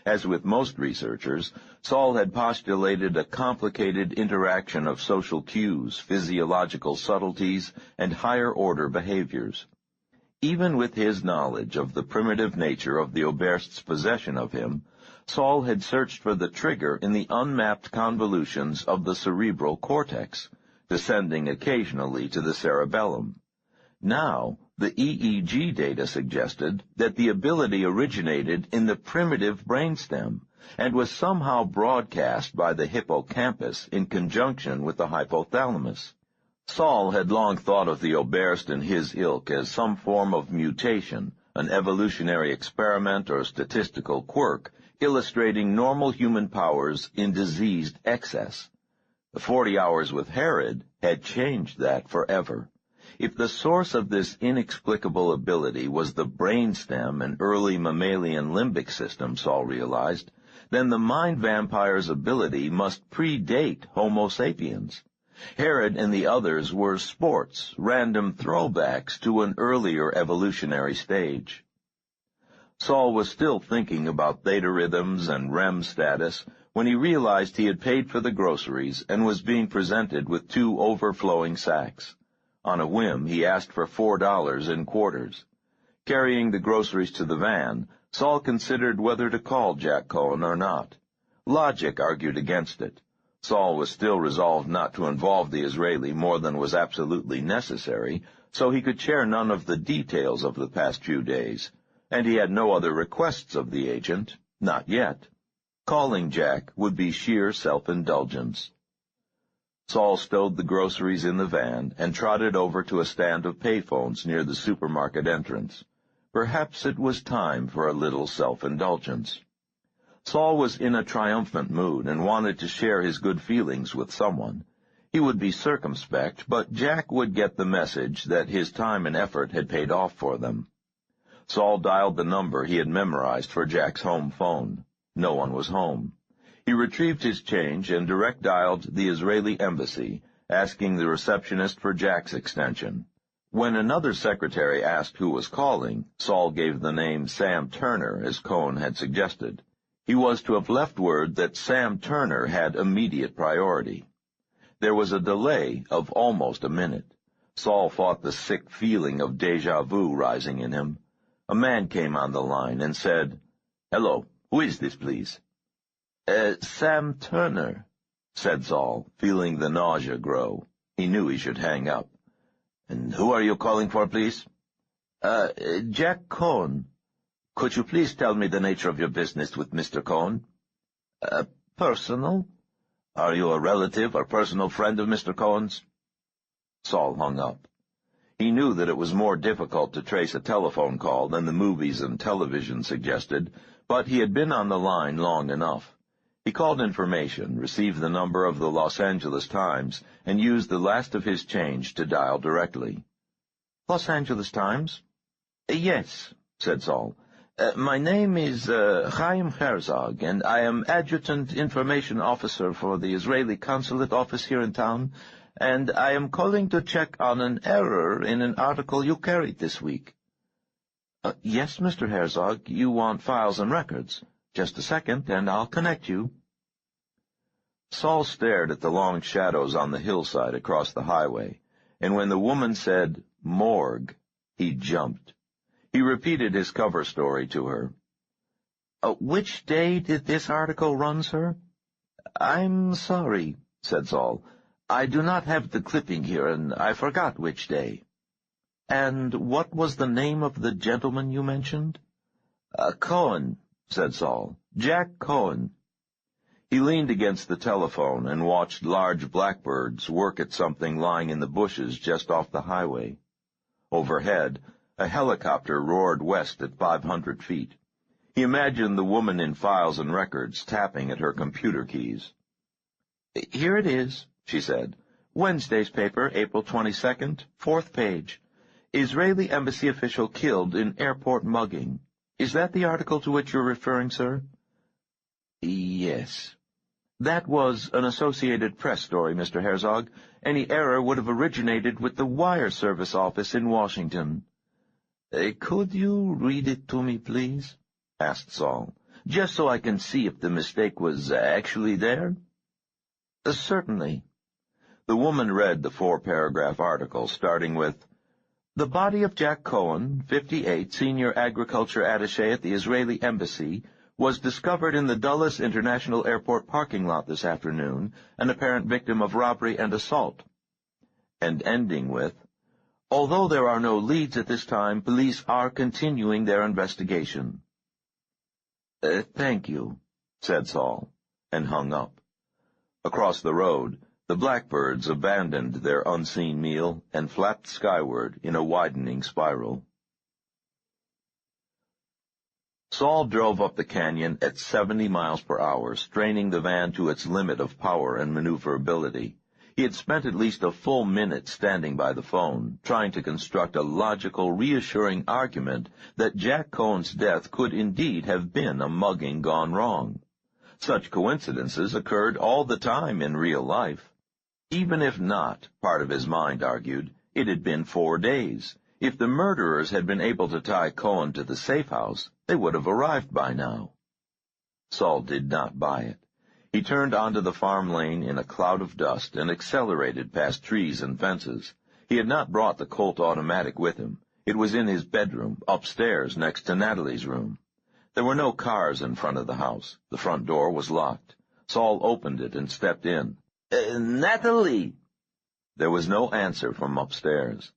As with most researchers, Saul had postulated a complicated interaction of social cues, physiological subtleties, and higher-order behaviors. Even with his knowledge of the primitive nature of the Oberst's possession of him, Saul had searched for the trigger in the unmapped convolutions of the cerebral cortex, descending occasionally to the cerebellum. Now, the EEG data suggested that the ability originated in the primitive brainstem and was somehow broadcast by the hippocampus in conjunction with the hypothalamus. Saul had long thought of the Oberst and his ilk as some form of mutation, an evolutionary experiment or statistical quirk, illustrating normal human powers in diseased excess. The 40 Hours with Herod had changed that forever. If the source of this inexplicable ability was the brainstem and early mammalian limbic system, Saul realized, then the mind vampire's ability must predate Homo sapiens. Herod and the others were sports, random throwbacks to an earlier evolutionary stage. Saul was still thinking about theta rhythms and REM status when he realized he had paid for the groceries and was being presented with 2 overflowing sacks. On a whim, he asked for $4 in quarters. Carrying the groceries to the van, Saul considered whether to call Jack Cohen or not. Logic argued against it. Saul was still resolved not to involve the Israeli more than was absolutely necessary, so he could share none of the details of the past few days, and he had no other requests of the agent, not yet. Calling Jack would be sheer self-indulgence. Saul stowed the groceries in the van and trotted over to a stand of payphones near the supermarket entrance. Perhaps it was time for a little self-indulgence. Saul was in a triumphant mood and wanted to share his good feelings with someone. He would be circumspect, but Jack would get the message that his time and effort had paid off for them. Saul dialed the number he had memorized for Jack's home phone. No one was home. He retrieved his change and direct-dialed the Israeli embassy, asking the receptionist for Jack's extension. When another secretary asked who was calling, Saul gave the name Sam Turner, as Cohen had suggested. He was to have left word that Sam Turner had immediate priority. There was a delay of almost a minute. Saul fought the sick feeling of déjà vu rising in him. A man came on the line and said, "Hello, who is this, please?" Sam Turner," said Saul, feeling the nausea grow. He knew he should hang up. "And who are you calling for, please?" Jack Cohen. "Could you please tell me the nature of your business with Mr. Cohen?" Personal." "Are you a relative or personal friend of Mr. Cohen's?" Saul hung up. He knew that it was more difficult to trace a telephone call than the movies and television suggested, but he had been on the line long enough. He called information, received the number of the Los Angeles Times, and used the last of his change to dial directly. Los Angeles Times? Yes, said Saul. My name is Chaim Herzog, and I am Adjutant Information Officer for the Israeli Consulate Office here in town, and I am calling to check on an error in an article you carried this week. Yes, Mr. Herzog, you want files and records. Just a second, and I'll connect you. Saul stared at the long shadows on the hillside across the highway, and when the woman said, "Morgue," he jumped. He repeated his cover story to her. Which day did this article run, sir? I'm sorry, said Saul. I do not have the clipping here, and I forgot which day. And what was the name of the gentleman you mentioned? Cohen, said Saul. Jack Cohen. He leaned against the telephone and watched large blackbirds work at something lying in the bushes just off the highway. Overhead, a helicopter roared west at 500 feet. He imagined the woman in files and records tapping at her computer keys. Here it is, she said. Wednesday's paper, April 22nd, 4th page. Israeli embassy official killed in airport mugging. Is that the article to which you're referring, sir? Yes. That was an Associated Press story, Mr. Herzog. Any error would have originated with the wire service office in Washington. Could you read it to me, please? Asked Saul, just so I can see if the mistake was actually there. Certainly. The woman read the 4-paragraph article, starting with, "The body of Jack Cohen, 58, senior agriculture attaché at the Israeli embassy, was discovered in the Dulles International Airport parking lot this afternoon, an apparent victim of robbery and assault." And ending with, "Although there are no leads at this time, police are continuing their investigation." Thank you, said Saul, and hung up. Across the road, the blackbirds abandoned their unseen meal and flapped skyward in a widening spiral. Saul drove up the canyon at 70 miles per hour, straining the van to its limit of power and maneuverability. He had spent at least a full minute standing by the phone, trying to construct a logical, reassuring argument that Jack Cohen's death could indeed have been a mugging gone wrong. Such coincidences occurred all the time in real life. Even if not, part of his mind argued, it had been 4 days. If the murderers had been able to tie Cohen to the safe house, they would have arrived by now. Saul did not buy it. He turned onto the farm lane in a cloud of dust and accelerated past trees and fences. He had not brought the Colt automatic with him. It was in his bedroom, upstairs next to Natalie's room. There were no cars in front of the house. The front door was locked. Saul opened it and stepped in. Natalie! There was no answer from upstairs.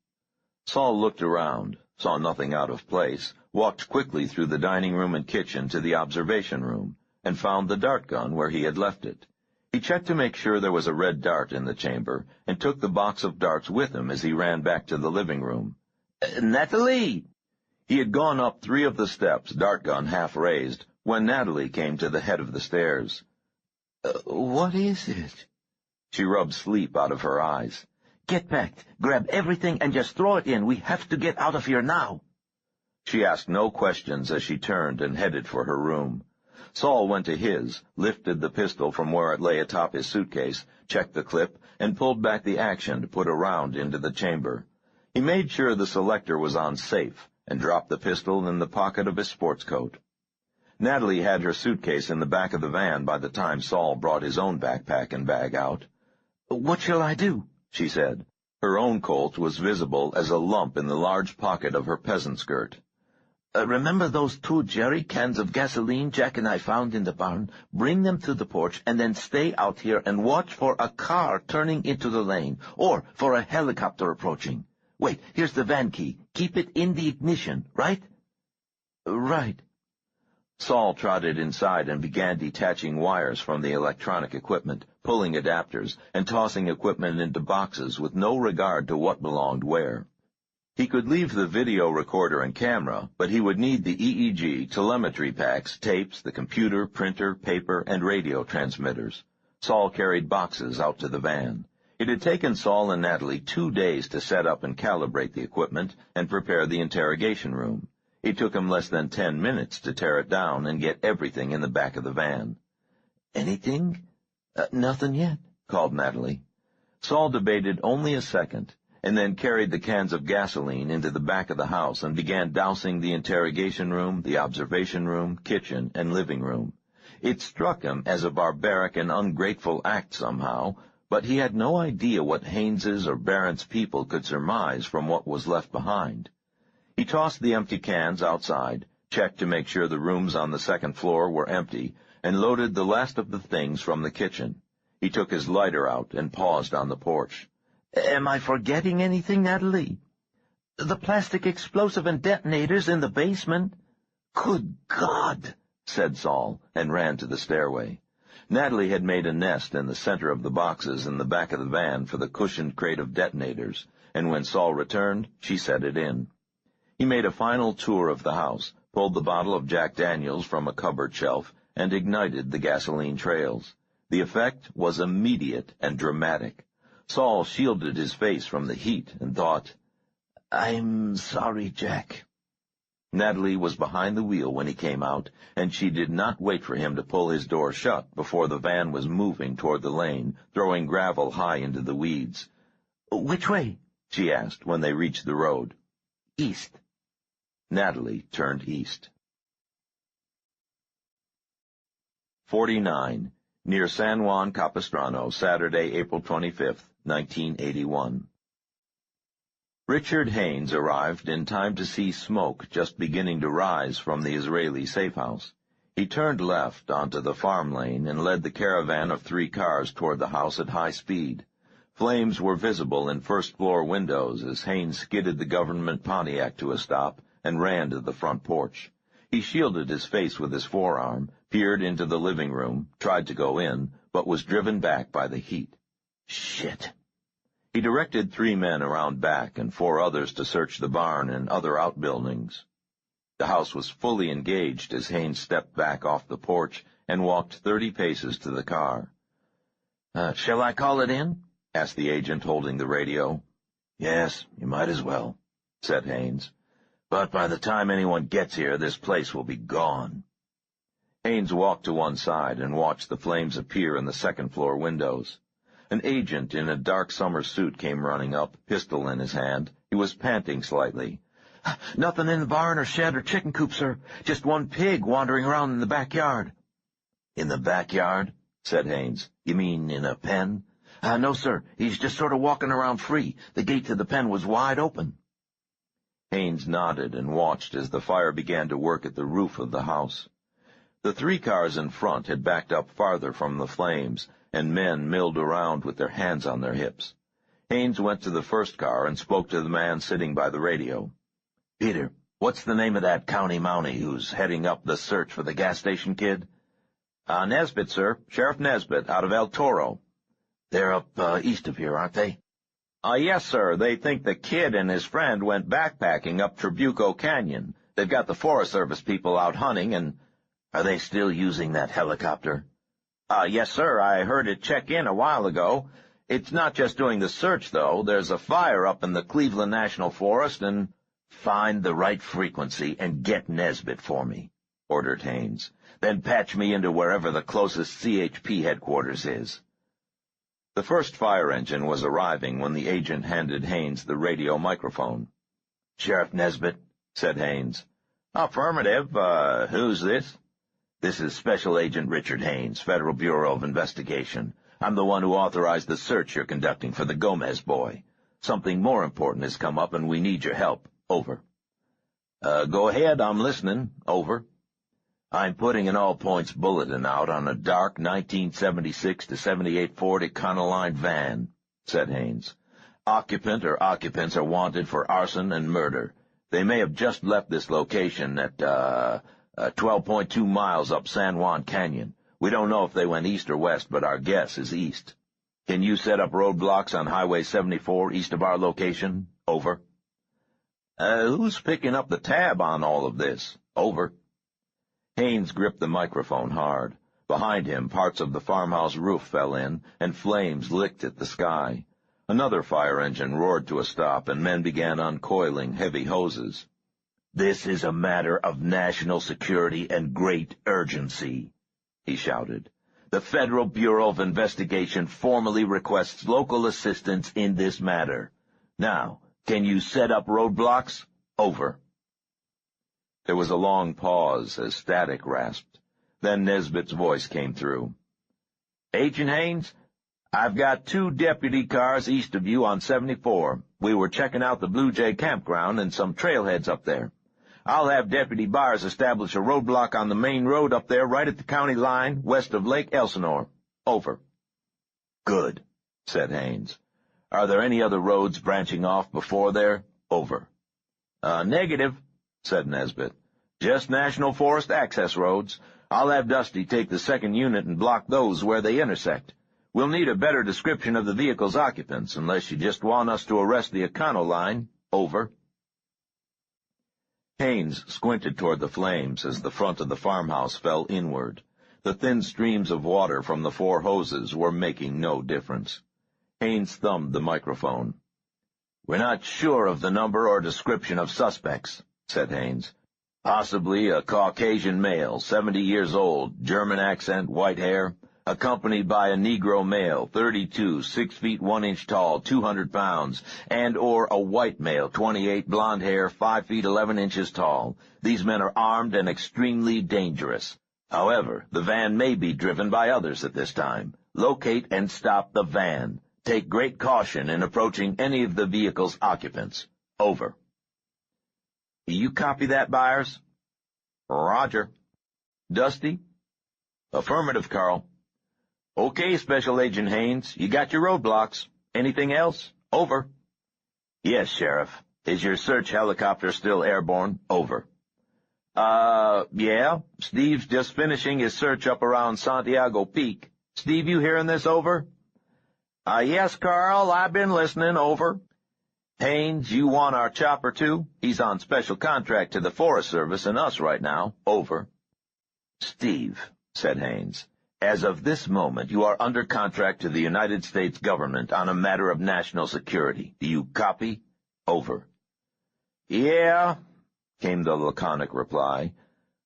Saul looked around, saw nothing out of place, walked quickly through the dining room and kitchen to the observation room, and found the dart gun where he had left it. He checked to make sure there was a red dart in the chamber, and took the box of darts with him as he ran back to the living room. Natalie! He had gone up 3 of the steps, dart gun half raised, when Natalie came to the head of the stairs. What is it? She rubbed sleep out of her eyes. Get back, grab everything, and just throw it in. We have to get out of here now. She asked no questions as she turned and headed for her room. Saul went to his, lifted the pistol from where it lay atop his suitcase, checked the clip, and pulled back the action to put a round into the chamber. He made sure the selector was on safe, and dropped the pistol in the pocket of his sports coat. Natalie had her suitcase in the back of the van by the time Saul brought his own backpack and bag out. "What shall I do?" she said. Her own Colt was visible as a lump in the large pocket of her peasant skirt. Remember those 2 jerry cans of gasoline Jack and I found in the barn? Bring them to the porch and then stay out here and watch for a car turning into the lane, or for a helicopter approaching. Wait, here's the van key. Keep it in the ignition, right? Right. Saul trotted inside and began detaching wires from the electronic equipment, pulling adapters, and tossing equipment into boxes with no regard to what belonged where. He could leave the video recorder and camera, but he would need the EEG, telemetry packs, tapes, the computer, printer, paper, and radio transmitters. Saul carried boxes out to the van. It had taken Saul and Natalie 2 days to set up and calibrate the equipment and prepare the interrogation room. It took him less than 10 minutes to tear it down and get everything in the back of the van. "Anything?" "Nothing yet," called Natalie. Saul debated only a second, and then carried the cans of gasoline into the back of the house and began dousing the interrogation room, the observation room, kitchen, and living room. It struck him as a barbaric and ungrateful act somehow, but he had no idea what Haynes's or Barron's people could surmise from what was left behind. He tossed the empty cans outside, checked to make sure the rooms on the second floor were empty, and loaded the last of the things from the kitchen. He took his lighter out and paused on the porch. "Am I forgetting anything, Natalie? The plastic explosive and detonators in the basement?" "Good God!" said Saul, and ran to the stairway. Natalie had made a nest in the center of the boxes in the back of the van for the cushioned crate of detonators, and when Saul returned, she set it in. He made a final tour of the house, pulled the bottle of Jack Daniels from a cupboard shelf, and ignited the gasoline trails. The effect was immediate and dramatic. Saul shielded his face from the heat and thought, "I'm sorry, Jack." Natalie was behind the wheel when he came out, and she did not wait for him to pull his door shut before the van was moving toward the lane, throwing gravel high into the weeds. "Which way?" she asked when they reached the road. "East." Natalie turned east. 49. Near San Juan Capistrano, Saturday, April 25th, 1981. Richard Haynes arrived in time to see smoke just beginning to rise from the Israeli safe house. He turned left onto the farm lane and led the caravan of 3 cars toward the house at high speed. Flames were visible in first-floor windows as Haynes skidded the government Pontiac to a stop and ran to the front porch. He shielded his face with his forearm, peered into the living room, tried to go in, but was driven back by the heat. Shit! He directed 3 men around back and 4 others to search the barn and other outbuildings. The house was fully engaged as Haynes stepped back off the porch and walked 30 paces to the car. "Shall I call it in?" asked the agent holding the radio. "Yes, you might as well," said Haynes. "But by the time anyone gets here, this place will be gone." Haynes walked to one side and watched the flames appear in the second-floor windows. An agent in a dark summer suit came running up, pistol in his hand. He was panting slightly. "Nothing in the barn or shed or chicken coop, sir. Just one pig wandering around in the backyard." "In the backyard?" said Haynes. "You mean in a pen?" No, sir. He's just sort of walking around free. The gate to the pen was wide open." Haynes nodded and watched as the fire began to work at the roof of the house. The 3 cars in front had backed up farther from the flames, and men milled around with their hands on their hips. Haynes went to the first car and spoke to the man sitting by the radio. "Peter, what's the name of that county mountie who's heading up the search for the gas station kid?" Nesbitt, sir. Sheriff Nesbitt, out of El Toro." "They're up east of here, aren't they?" Yes, sir. They think the kid and his friend went backpacking up Trabuco Canyon. They've got the Forest Service people out hunting, and—" "Are they still using that helicopter?" Yes, sir. I heard it check in a while ago. It's not just doing the search, though. There's a fire up in the Cleveland National Forest, and—" "Find the right frequency and get Nesbitt for me," ordered Haynes. "Then patch me into wherever the closest CHP headquarters is." The first fire engine was arriving when the agent handed Haynes the radio microphone. "Sheriff Nesbitt," said Haynes. "Affirmative. Who's this?" "This is Special Agent Richard Haynes, Federal Bureau of Investigation. I'm the one who authorized the search you're conducting for the Gomez boy. Something more important has come up, and we need your help. Over." Go ahead. I'm listening. Over." "I'm putting an all-points bulletin out on a dark 1976 to 78 Ford Econoline van," said Haynes. "Occupant or occupants are wanted for arson and murder. They may have just left this location at 12.2 miles up San Juan Canyon. We don't know if they went east or west, but our guess is east. Can you set up roadblocks on Highway 74 east of our location? Over." Who's picking up the tab on all of this? Over." Haynes gripped the microphone hard. Behind him, parts of the farmhouse roof fell in, and flames licked at the sky. Another fire engine roared to a stop, and men began uncoiling heavy hoses. "This is a matter of national security and great urgency," he shouted. "The Federal Bureau of Investigation formally requests local assistance in this matter. Now, can you set up roadblocks? Over. There was a long pause as static rasped. Then Nesbitt's voice came through. Agent Haines, I've got 2 deputy cars east of you on 74. We were checking out the Blue Jay campground and some trailheads up there. I'll have Deputy Byers establish a roadblock on the main road up there right at the county line west of Lake Elsinore. Over. Good, said Haines. Are there any other roads branching off before there? Over. Negative, said Nesbitt. Just National Forest access roads. I'll have Dusty take the 2nd unit and block those where they intersect. We'll need a better description of the vehicle's occupants, unless you just want us to arrest the Econoline. Over. Haines squinted toward the flames as the front of the farmhouse fell inward. The thin streams of water from the 4 hoses were making no difference. Haines thumbed the microphone. We're not sure of the number or description of suspects, said Haines. Possibly a Caucasian male, 70 years old, German accent, white hair, accompanied by a Negro male, 32, 6 feet 1 inch tall, 200 pounds, and or a white male, 28, blonde hair, 5 feet 11 inches tall. These men are armed and extremely dangerous. However, the van may be driven by others at this time. Locate and stop the van. Take great caution in approaching any of the vehicle's occupants. Over. You copy that, Byers? Roger. Dusty? Affirmative, Carl. Okay, Special Agent Haines, you got your roadblocks. Anything else? Over. Yes, Sheriff. Is your search helicopter still airborne? Over. Yeah. Steve's just finishing his search up around Santiago Peak. Steve, you hearing this? Over? Yes, Carl, I've been listening. Over. Haines, you want our chopper, too? He's on special contract to the Forest Service and us right now. Over. Steve, said Haines, as of this moment, you are under contract to the United States government on a matter of national security. Do you copy? Over. Yeah, came the laconic reply.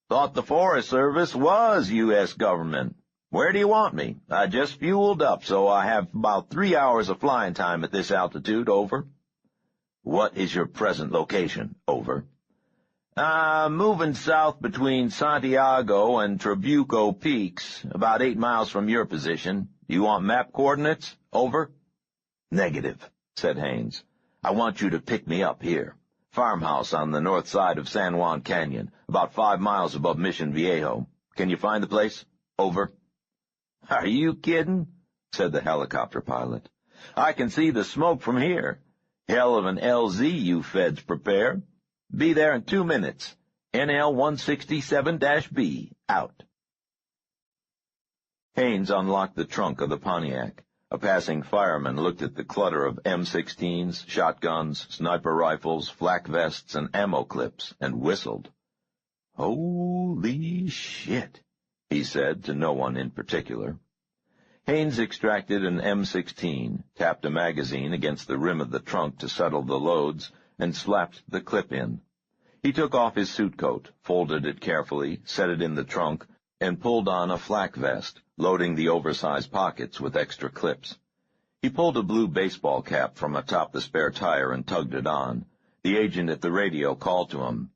Thought the Forest Service was U.S. government. Where do you want me? I just fueled up, so I have about 3 hours of flying time at this altitude. Over. What is your present location? Over. Moving south between Santiago and Trabuco Peaks, about 8 miles from your position. You want map coordinates? Over. Negative, said Haines. I want you to pick me up here. Farmhouse on the north side of San Juan Canyon, about 5 miles above Mission Viejo. Can you find the place? Over. Are you kidding? Said the helicopter pilot. I can see the smoke from here. Hell of an LZ you feds prepare. Be there in 2 minutes. NL 167-B, out. Haines unlocked the trunk of the Pontiac. A passing fireman looked at the clutter of M16s, shotguns, sniper rifles, flak vests, and ammo clips, and whistled. Holy shit, he said to no one in particular. Haines extracted an M16, tapped a magazine against the rim of the trunk to settle the loads, and slapped the clip in. He took off his suit coat, folded it carefully, set it in the trunk, and pulled on a flak vest, loading the oversized pockets with extra clips. He pulled a blue baseball cap from atop the spare tire and tugged it on. The agent at the radio called to him.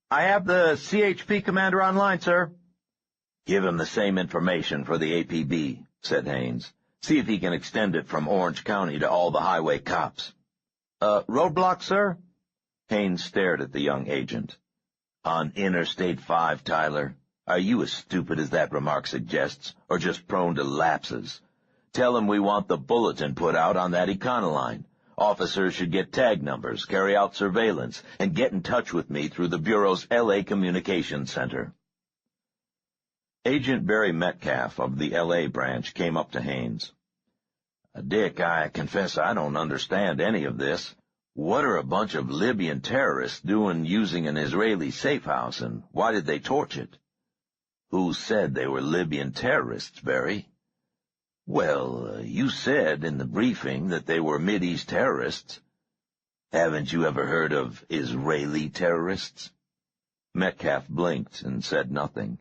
I have the CHP commander online, sir. Give him the same information for the APB, said Haines. See if he can extend it from Orange County to all the highway cops. Roadblock, sir? Haines stared at the young agent. On Interstate 5, Tyler? Are you as stupid as that remark suggests, or just prone to lapses? Tell him we want the bulletin put out on that Econoline. Officers should get tag numbers, carry out surveillance, and get in touch with me through the Bureau's L.A. Communications Center. Agent Barry Metcalf of the L.A. branch came up to Haines. Dick, I confess I don't understand any of this. What are a bunch of Libyan terrorists doing using an Israeli safe house, and why did they torch it? Who said they were Libyan terrorists, Barry? Well, you said in the briefing that they were Mideast terrorists. Haven't you ever heard of Israeli terrorists? Metcalf blinked and said nothing.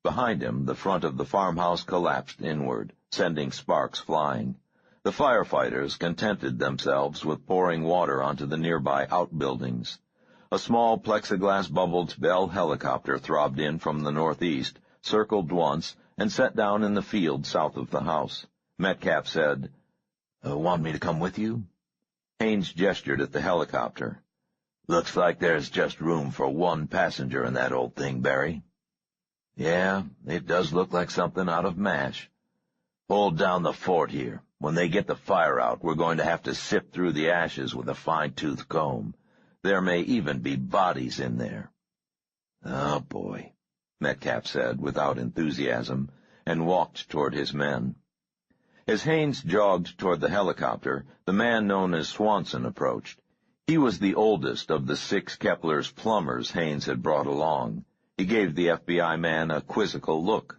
Behind him, the front of the farmhouse collapsed inward, sending sparks flying. The firefighters contented themselves with pouring water onto the nearby outbuildings. A small plexiglass-bubbled Bell helicopter throbbed in from the northeast, circled once, and set down in the field south of the house. Metcalf said, "Want me to come with you?" Haines gestured at the helicopter. "Looks like there's just room for one passenger in that old thing, Barry." "Yeah, it does look like something out of MASH. Hold down the fort here. When they get the fire out, we're going to have to sift through the ashes with a fine-tooth comb. There may even be bodies in there." "Oh, boy," Metcalf said without enthusiasm, and walked toward his men. As Haines jogged toward the helicopter, the man known as Swanson approached. He was the oldest of the 6 Kepler's plumbers Haines had brought along. He gave the FBI man a quizzical look.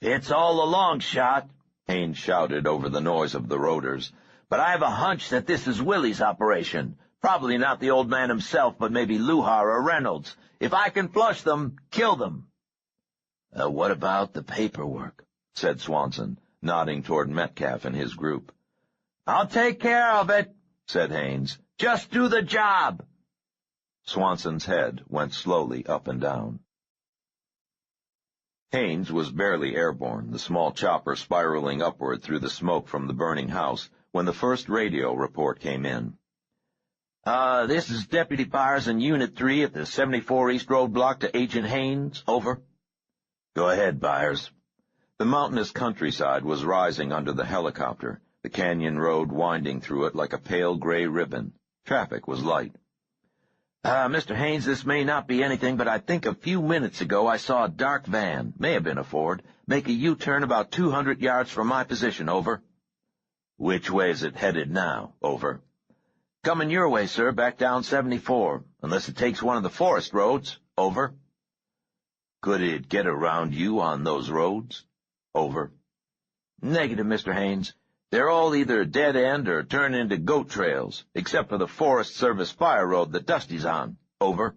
"It's all a long shot," Haines shouted over the noise of the rotors, "but I have a hunch that this is Willie's operation. Probably not the old man himself, but maybe Luhar or Reynolds. If I can flush them, kill them." "What about the paperwork?" said Swanson, nodding toward Metcalf and his group. "I'll take care of it," said Haines. "Just do the job." Swanson's head went slowly up and down. Haines was barely airborne, the small chopper spiraling upward through the smoke from the burning house, when the first radio report came in. "This is Deputy Byers in Unit 3 at the 74 East Road block to Agent Haines. Over." "Go ahead, Byers." The mountainous countryside was rising under the helicopter, the canyon road winding through it like a pale gray ribbon. Traffic was light. "Mr. Haines, this may not be anything, but I think a few minutes ago I saw a dark van, may have been a Ford, make a U-turn about 200 yards from my position. Over." "Which way is it headed now? Over." "Coming your way, sir, back down 74, unless it takes one of the forest roads. Over." "Could it get around you on those roads?" Over. "Negative, Mr. Haines. They're all either dead-end or turn into goat trails, except for the Forest Service fire road that Dusty's on. Over."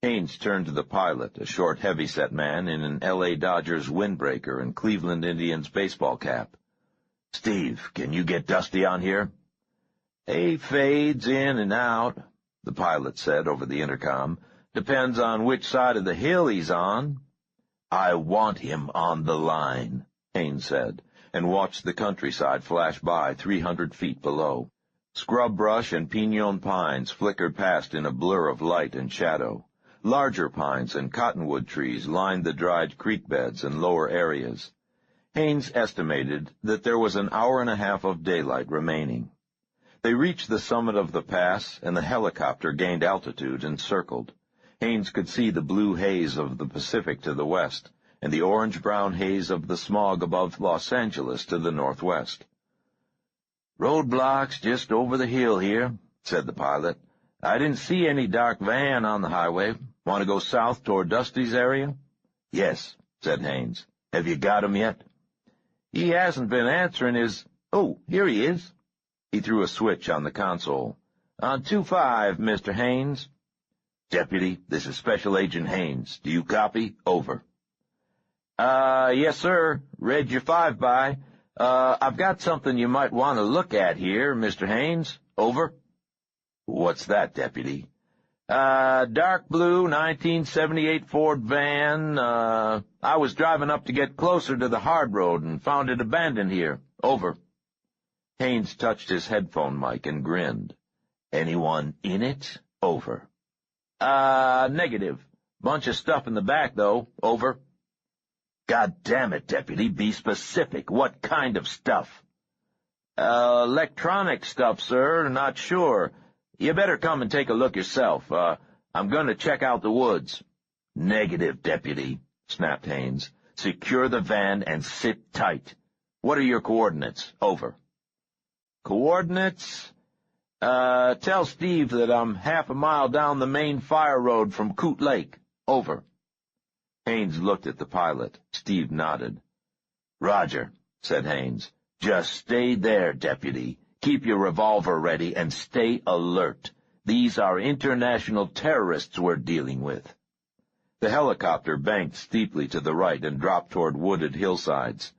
Haines turned to the pilot, a short, heavy-set man in an L.A. Dodgers windbreaker and Cleveland Indians baseball cap. "Steve, can you get Dusty on here?" "He fades in and out," the pilot said over the intercom. "Depends on which side of the hill he's on." "I want him on the line," Haines said, and watched the countryside flash by 300 feet below. Scrub brush and pinon pines flickered past in a blur of light and shadow. Larger pines and cottonwood trees lined the dried creek beds and lower areas. Haines estimated that there was an hour and a half of daylight remaining. They reached the summit of the pass, and the helicopter gained altitude and circled. Haines could see the blue haze of the Pacific to the west, and the orange-brown haze of the smog above Los Angeles to the northwest. "Roadblocks just over the hill here," said the pilot. "I didn't see any dark van on the highway. Want to go south toward Dusty's area?" "Yes," said Haines. "Have you got him yet?" "He hasn't been answering his— Oh, here he is." He threw a switch on the console. "On 2-5, Mr. Haines." "Deputy, this is Special Agent Haines. Do you copy? Over." Yes, sir. Read your 5-by. I've got something you might want to look at here, Mr. Haines. Over." "What's that, Deputy?" Dark blue 1978 Ford van. I was driving up to get closer to the hard road and found it abandoned here. Over." Haines touched his headphone mic and grinned. "Anyone in it? Over." Negative. Bunch of stuff in the back, though. Over." "God damn it, Deputy, be specific. What kind of stuff?" Electronic stuff, sir. Not sure. You better come and take a look yourself. I'm going to check out the woods." "Negative, Deputy," snapped Haines. "Secure the van and sit tight. What are your coordinates? Over." "Coordinates? Tell Steve that I'm half a mile down the main fire road from Coot Lake. Over." Haines looked at the pilot. Steve nodded. "Roger," said Haines. "Just stay there, Deputy. Keep your revolver ready and stay alert. These are international terrorists we're dealing with." The helicopter banked steeply to the right and dropped toward wooded hillsides.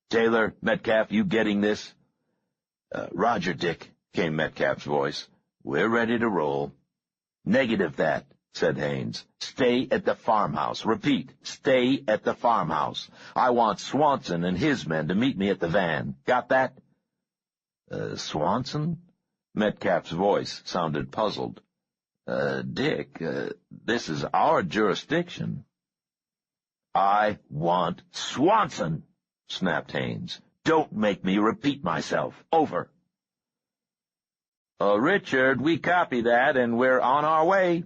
"Taylor, Metcalf, you getting this?" Roger, Dick, came Metcalf's voice. We're ready to roll. Negative that, said Haines. Stay at the farmhouse. Repeat, stay at the farmhouse. I want Swanson and his men to meet me at the van. Got that? Swanson? Metcalf's voice sounded puzzled. Dick, this is our jurisdiction. I want Swanson, snapped Haines. Don't make me repeat myself. Over. Richard, we copy that, and we're on our way,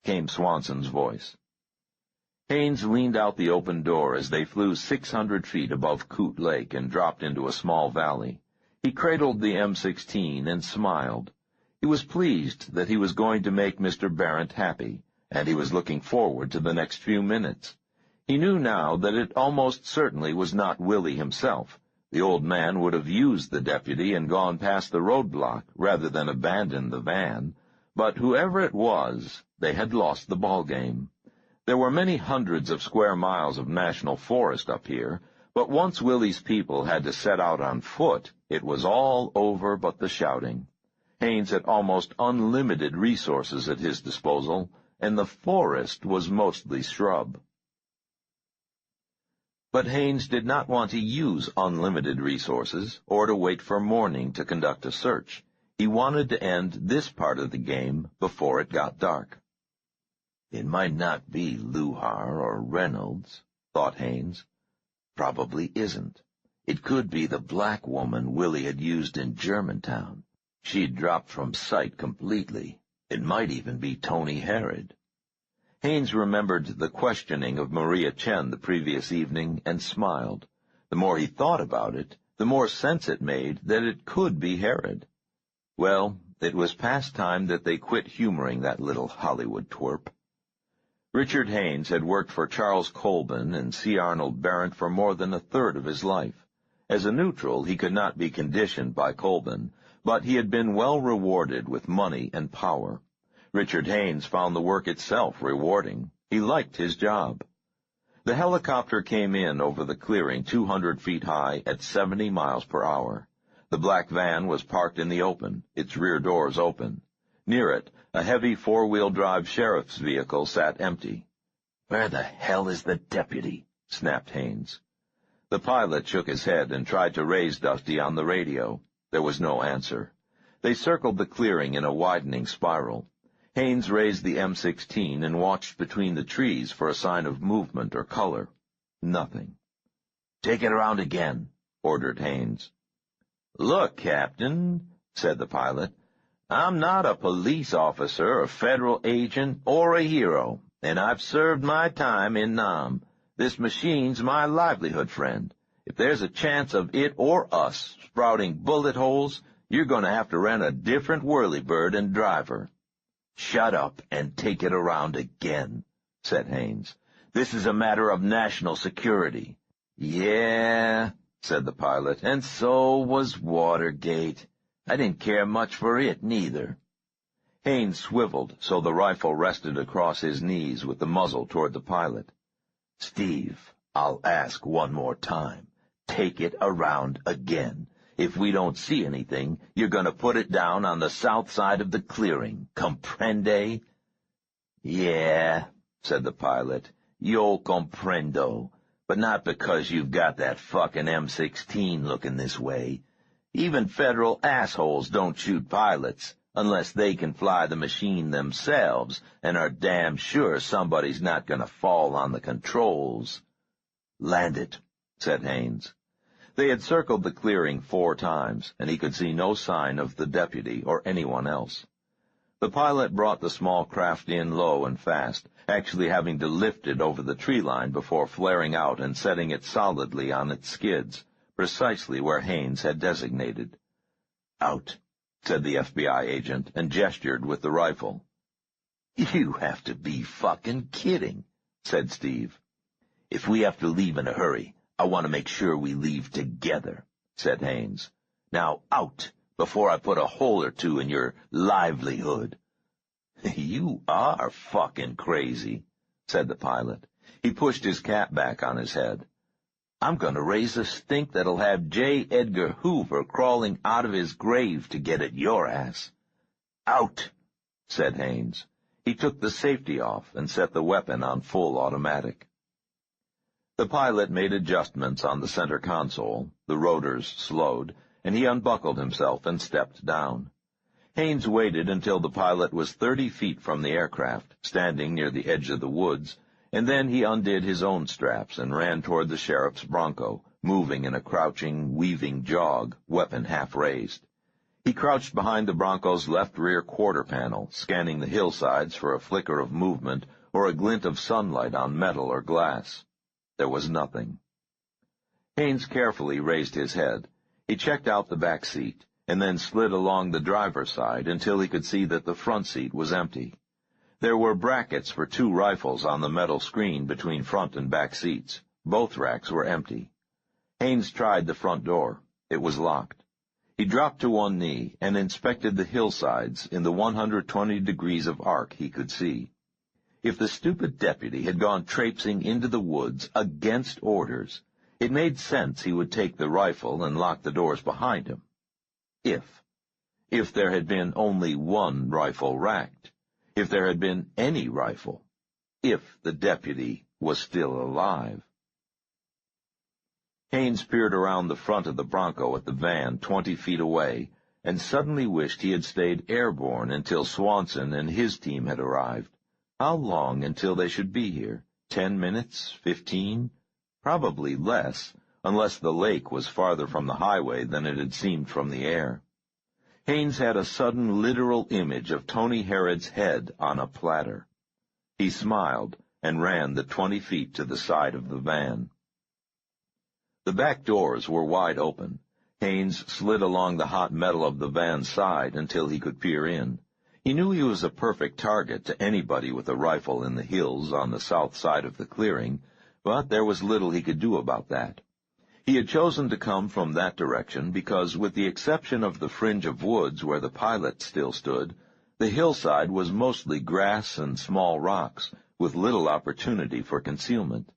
came Swanson's voice. Haines leaned out the open door as they flew 600 feet above Coot Lake and dropped into a small valley. He cradled the M16 and smiled. He was pleased that he was going to make Mr. Barrent happy, and he was looking forward to the next few minutes. He knew now that it almost certainly was not Willie himself. The old man would have used the deputy and gone past the roadblock rather than abandon the van, but whoever it was, they had lost the ball game. There were many hundreds of square miles of national forest up here, but once Willie's people had to set out on foot, it was all over but the shouting. Haines had almost unlimited resources at his disposal, and the forest was mostly shrub. But Haines did not want to use unlimited resources or to wait for morning to conduct a search. He wanted to end this part of the game before it got dark. It might not be Luhar or Reynolds, thought Haines. Probably isn't. It could be the black woman Willie had used in Germantown. She'd dropped from sight completely. It might even be Tony Harrod. Haines remembered the questioning of Maria Chen the previous evening and smiled. The more he thought about it, the more sense it made that it could be Harrod. Well, it was past time that they quit humoring that little Hollywood twerp. Richard Haines had worked for Charles Colburn and C. Arnold Barrent for more than a third of his life. As a neutral, he could not be conditioned by Colburn, but he had been well rewarded with money and power. Richard Haines found the work itself rewarding. He liked his job. The helicopter came in over the clearing 200 feet high at 70 miles per hour. The black van was parked in the open, its rear doors open. Near it, a heavy four-wheel-drive sheriff's vehicle sat empty. "Where the hell is the deputy?" snapped Haines. The pilot shook his head and tried to raise Dusty on the radio. There was no answer. They circled the clearing in a widening spiral. Haines raised the M16 and watched between the trees for a sign of movement or color. Nothing. "Take it around again," ordered Haines. "Look, Captain," said the pilot, "I'm not a police officer, a federal agent, or a hero, and I've served my time in Nam. This machine's my livelihood, friend. If there's a chance of it or us sprouting bullet holes, you're going to have to rent a different whirlybird and driver." "Shut up and take it around again," said Haines. "This is a matter of national security." "Yeah," said the pilot, "and so was Watergate. I didn't care much for it, neither." Haines swiveled so the rifle rested across his knees with the muzzle toward the pilot. "Steve, I'll ask one more time. Take it around again. If we don't see anything, you're going to put it down on the south side of the clearing. Comprende?" "Yeah," said the pilot. "Yo comprendo. But not because you've got that fucking M16 looking this way. Even federal assholes don't shoot pilots, unless they can fly the machine themselves and are damn sure somebody's not going to fall on the controls." "Land it," said Haines. They had circled the clearing 4 times, and he could see no sign of the deputy or anyone else. The pilot brought the small craft in low and fast, actually having to lift it over the tree line before flaring out and setting it solidly on its skids, precisely where Haines had designated. "Out," said the FBI agent, and gestured with the rifle. "You have to be fucking kidding," said Steve. "If we have to leave in a hurry, I want to make sure we leave together," said Haines. "Now out, before I put a hole or two in your livelihood." "You are fucking crazy," said the pilot. He pushed his cap back on his head. I'm going to raise a stink that'll have J. Edgar Hoover crawling out of his grave to get at your ass." "Out," said Haines. He took the safety off and set the weapon on full automatic. The pilot made adjustments on the center console, the rotors slowed, and he unbuckled himself and stepped down. Haines waited until the pilot was 30 feet from the aircraft, standing near the edge of the woods, and then he undid his own straps and ran toward the sheriff's Bronco, moving in a crouching, weaving jog, weapon half raised. He crouched behind the Bronco's left rear quarter panel, scanning the hillsides for a flicker of movement or a glint of sunlight on metal or glass. There was nothing. Haines carefully raised his head. He checked out the back seat, and then slid along the driver's side until he could see that the front seat was empty. There were brackets for 2 rifles on the metal screen between front and back seats. Both racks were empty. Haines tried the front door. It was locked. He dropped to one knee and inspected the hillsides in the 120 degrees of arc he could see. If the stupid deputy had gone traipsing into the woods against orders, it made sense he would take the rifle and lock the doors behind him. If there had been only one rifle racked, if there had been any rifle, if the deputy was still alive. Haines peered around the front of the Bronco at the van 20 feet away and suddenly wished he had stayed airborne until Swanson and his team had arrived. How long until they should be here? 10 minutes? 15? Probably less, unless the lake was farther from the highway than it had seemed from the air. Haines had a sudden literal image of Tony Harrod's head on a platter. He smiled and ran the 20 feet to the side of the van. The back doors were wide open. Haines slid along the hot metal of the van's side until he could peer in. He knew he was a perfect target to anybody with a rifle in the hills on the south side of the clearing, but there was little he could do about that. He had chosen to come from that direction because, with the exception of the fringe of woods where the pilot still stood, the hillside was mostly grass and small rocks, with little opportunity for concealment.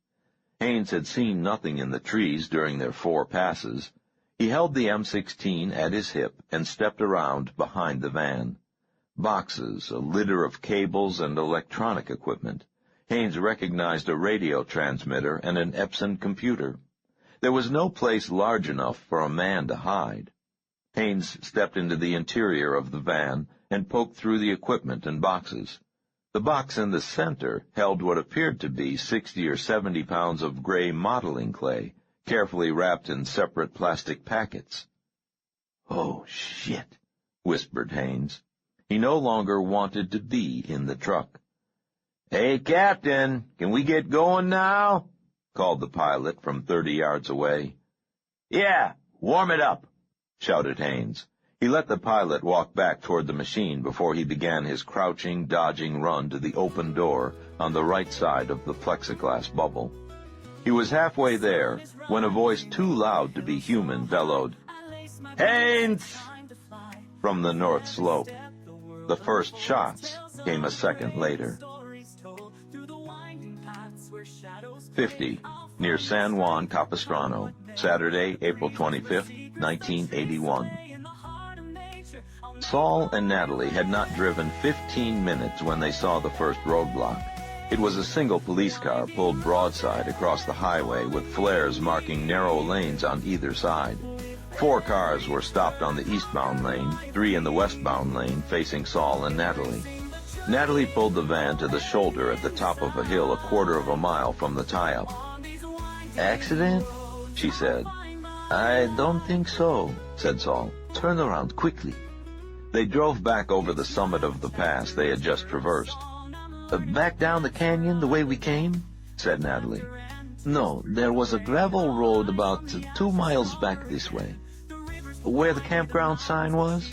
Haines had seen nothing in the trees during their 4 passes. He held the M16 at his hip and stepped around behind the van. Boxes, a litter of cables, and electronic equipment. Haines recognized a radio transmitter and an Epson computer. There was no place large enough for a man to hide. Haines stepped into the interior of the van and poked through the equipment and boxes. The box in the center held what appeared to be 60 or 70 pounds of gray modeling clay, carefully wrapped in separate plastic packets. "Oh, shit," whispered Haines. He no longer wanted to be in the truck. "Hey, Captain, can we get going now?" called the pilot from 30 yards away. "Yeah, warm it up," shouted Haines. He let the pilot walk back toward the machine before he began his crouching, dodging run to the open door on the right side of the plexiglass bubble. He was halfway there when a voice too loud to be human bellowed, "Haines!" from the north slope. The first shots came a second later. 50, near San Juan Capistrano, Saturday, April 25, 1981. Saul and Natalie had not driven 15 minutes when they saw the first roadblock. It was a single police car pulled broadside across the highway with flares marking narrow lanes on either side. 4 cars were stopped on the eastbound lane, 3 in the westbound lane facing Saul and Natalie. Natalie pulled the van to the shoulder at the top of a hill a quarter of a mile from the tie-up. "Accident?" she said. "I don't think so," said Saul. "Turn around quickly." They drove back over the summit of the pass they had just traversed. "Back down the canyon the way we came?" said Natalie. "No, there was a gravel road about 2 miles back this way." "Where the campground sign was?"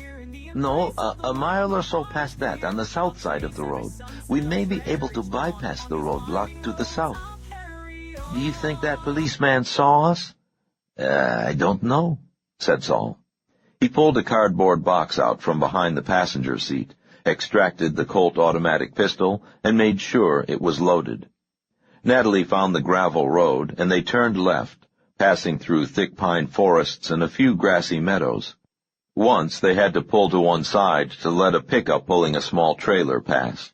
"No, a mile or so past that, on the south side of the road. We may be able to bypass the roadblock to the south." "Do you think that policeman saw us?" I don't know," said Saul. He pulled a cardboard box out from behind the passenger seat, extracted the Colt automatic pistol, and made sure it was loaded. Natalie found the gravel road, and they turned left, passing through thick pine forests and a few grassy meadows. Once they had to pull to one side to let a pickup pulling a small trailer pass.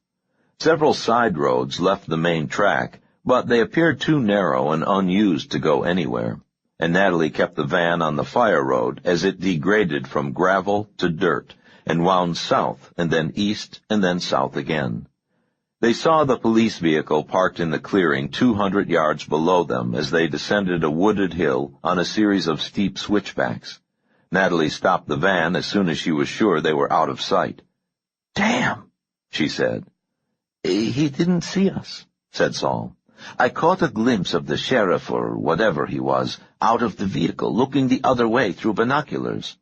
Several side roads left the main track, but they appeared too narrow and unused to go anywhere, and Natalie kept the van on the fire road as it degraded from gravel to dirt and wound south and then east and then south again. They saw the police vehicle parked in the clearing 200 yards below them as they descended a wooded hill on a series of steep switchbacks. Natalie stopped the van as soon as she was sure they were out of sight. "Damn," she said. "He didn't see us," said Saul. "I caught a glimpse of the sheriff, or whatever he was, out of the vehicle, looking the other way through binoculars."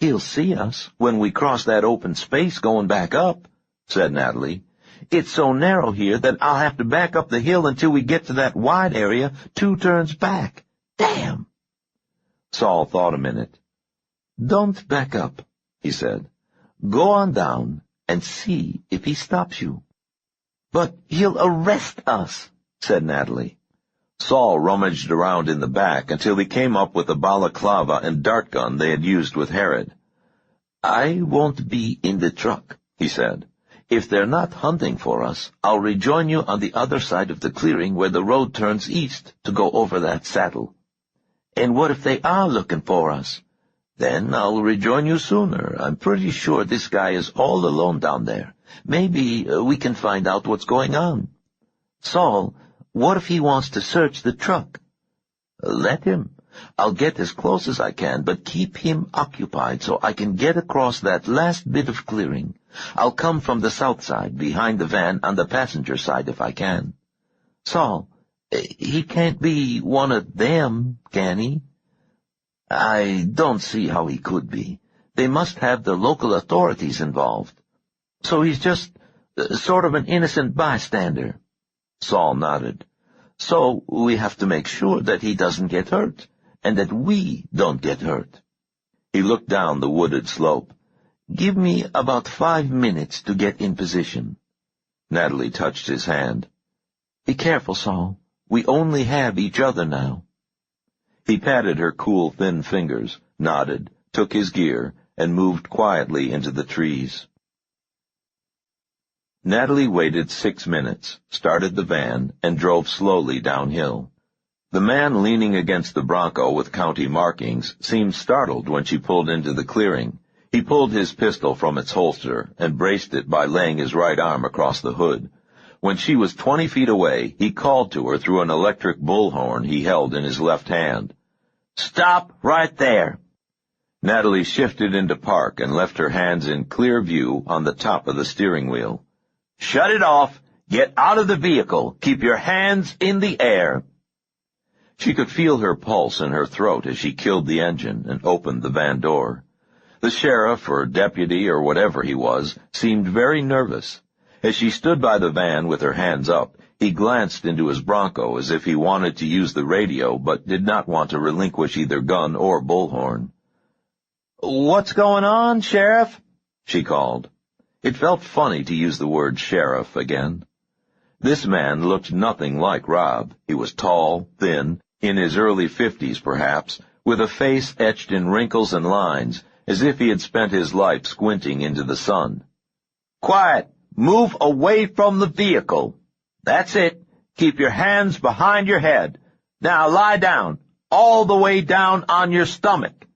"He'll see us when we cross that open space going back up," said Natalie. "It's so narrow here that I'll have to back up the hill until we get to that wide area 2 turns back. Damn!" Saul thought a minute. "Don't back up," he said. "Go on down and see if he stops you." "But he'll arrest us," said Natalie. Saul rummaged around in the back until he came up with the balaclava and dart gun they had used with Herod. "I won't be in the truck," he said. "If they're not hunting for us, I'll rejoin you on the other side of the clearing where the road turns east to go over that saddle." "And what if they are looking for us?" "Then I'll rejoin you sooner. I'm pretty sure this guy is all alone down there. Maybe we can find out what's going on." "Saul, what if he wants to search the truck?" "Let him. I'll get as close as I can, but keep him occupied so I can get across that last bit of clearing. I'll come from the south side, behind the van, on the passenger side if I can." "Saul, he can't be one of them, can he?" "I don't see how he could be. They must have the local authorities involved." "So he's just sort of an innocent bystander?" Saul nodded. "So we have to make sure that he doesn't get hurt, and that we don't get hurt." He looked down the wooded slope. "Give me about 5 minutes to get in position." Natalie touched his hand. "Be careful, Saul. We only have each other now." He patted her cool, thin fingers, nodded, took his gear, and moved quietly into the trees. Natalie waited 6 minutes, started the van, and drove slowly downhill. The man leaning against the Bronco with county markings seemed startled when she pulled into the clearing. He pulled his pistol from its holster and braced it by laying his right arm across the hood. When she was 20 feet away, he called to her through an electric bullhorn he held in his left hand. "Stop right there!" Natalie shifted into park and left her hands in clear view on the top of the steering wheel. "Shut it off! Get out of the vehicle! Keep your hands in the air!" She could feel her pulse in her throat as she killed the engine and opened the van door. The sheriff or deputy or whatever he was seemed very nervous. As she stood by the van with her hands up, he glanced into his Bronco as if he wanted to use the radio but did not want to relinquish either gun or bullhorn. "What's going on, Sheriff?" she called. It felt funny to use the word sheriff again. This man looked nothing like Rob. He was tall, thin, in his early 50s perhaps, with a face etched in wrinkles and lines, as if he had spent his life squinting into the sun. "Quiet! Move away from the vehicle. That's it. Keep your hands behind your head. Now lie down, all the way down on your stomach."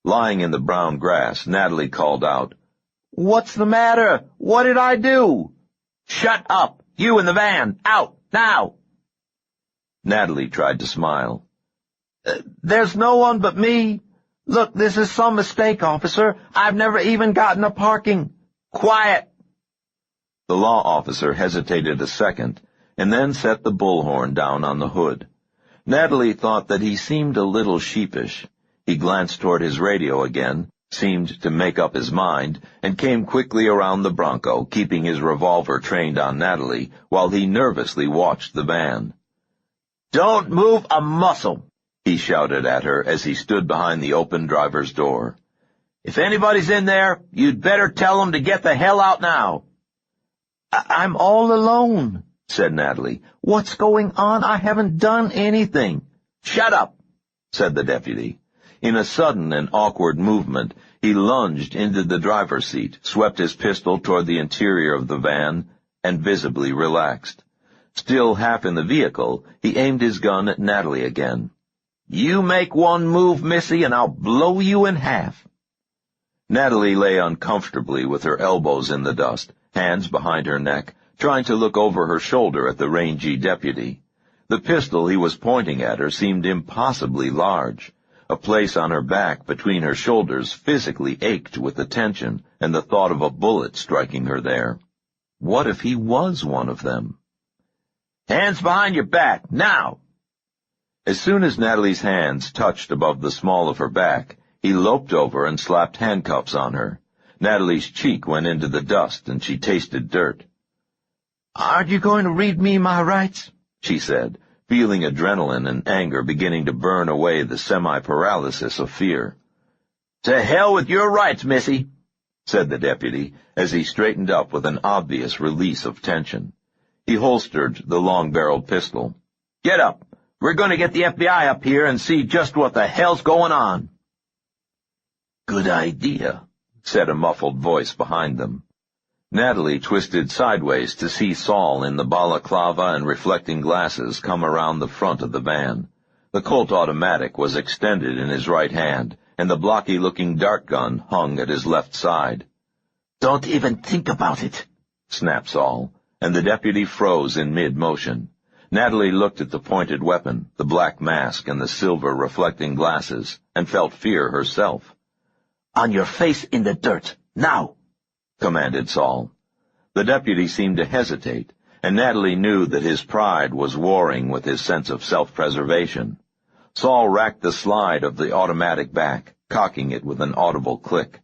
Lying in the brown grass, Natalie called out, "What's the matter? What did I do?" "Shut up! You in the van! Out! Now!" Natalie tried to smile. "There's no one but me. Look, this is some mistake, officer. I've never even gotten a parking." "Quiet!" The law officer hesitated a second, and then set the bullhorn down on the hood. Natalie thought that he seemed a little sheepish. He glanced toward his radio again, seemed to make up his mind, and came quickly around the Bronco, keeping his revolver trained on Natalie, while he nervously watched the van. "Don't move a muscle," he shouted at her as he stood behind the open driver's door. "If anybody's in there, you'd better tell them to get the hell out now." I'm all alone," said Natalie. "What's going on? I haven't done anything." "Shut up," said the deputy. In a sudden and awkward movement, he lunged into the driver's seat, swept his pistol toward the interior of the van, and visibly relaxed. Still half in the vehicle, he aimed his gun at Natalie again. "You make one move, Missy, and I'll blow you in half." Natalie lay uncomfortably with her elbows in the dust, hands behind her neck, trying to look over her shoulder at the rangy deputy. The pistol he was pointing at her seemed impossibly large. A place on her back between her shoulders physically ached with the tension and the thought of a bullet striking her there. What if he was one of them? "Hands behind your back, now!" As soon as Natalie's hands touched above the small of her back, he loped over and slapped handcuffs on her. Natalie's cheek went into the dust and she tasted dirt. "Aren't you going to read me my rights?" she said, feeling adrenaline and anger beginning to burn away the semi-paralysis of fear. "To hell with your rights, Missy," said the deputy, as he straightened up with an obvious release of tension. He holstered the long-barreled pistol. "Get up. We're going to get the FBI up here and see just what the hell's going on." "Good idea," said a muffled voice behind them. Natalie twisted sideways to see Saul in the balaclava and reflecting glasses come around the front of the van. The Colt automatic was extended in his right hand, and the blocky-looking dart gun hung at his left side. "Don't even think about it," snapped Saul, and the deputy froze in mid-motion. Natalie looked at the pointed weapon, the black mask, and the silver reflecting glasses, and felt fear herself. "On your face in the dirt, now!" commanded Saul. The deputy seemed to hesitate, and Natalie knew that his pride was warring with his sense of self-preservation. Saul racked the slide of the automatic back, cocking it with an audible click.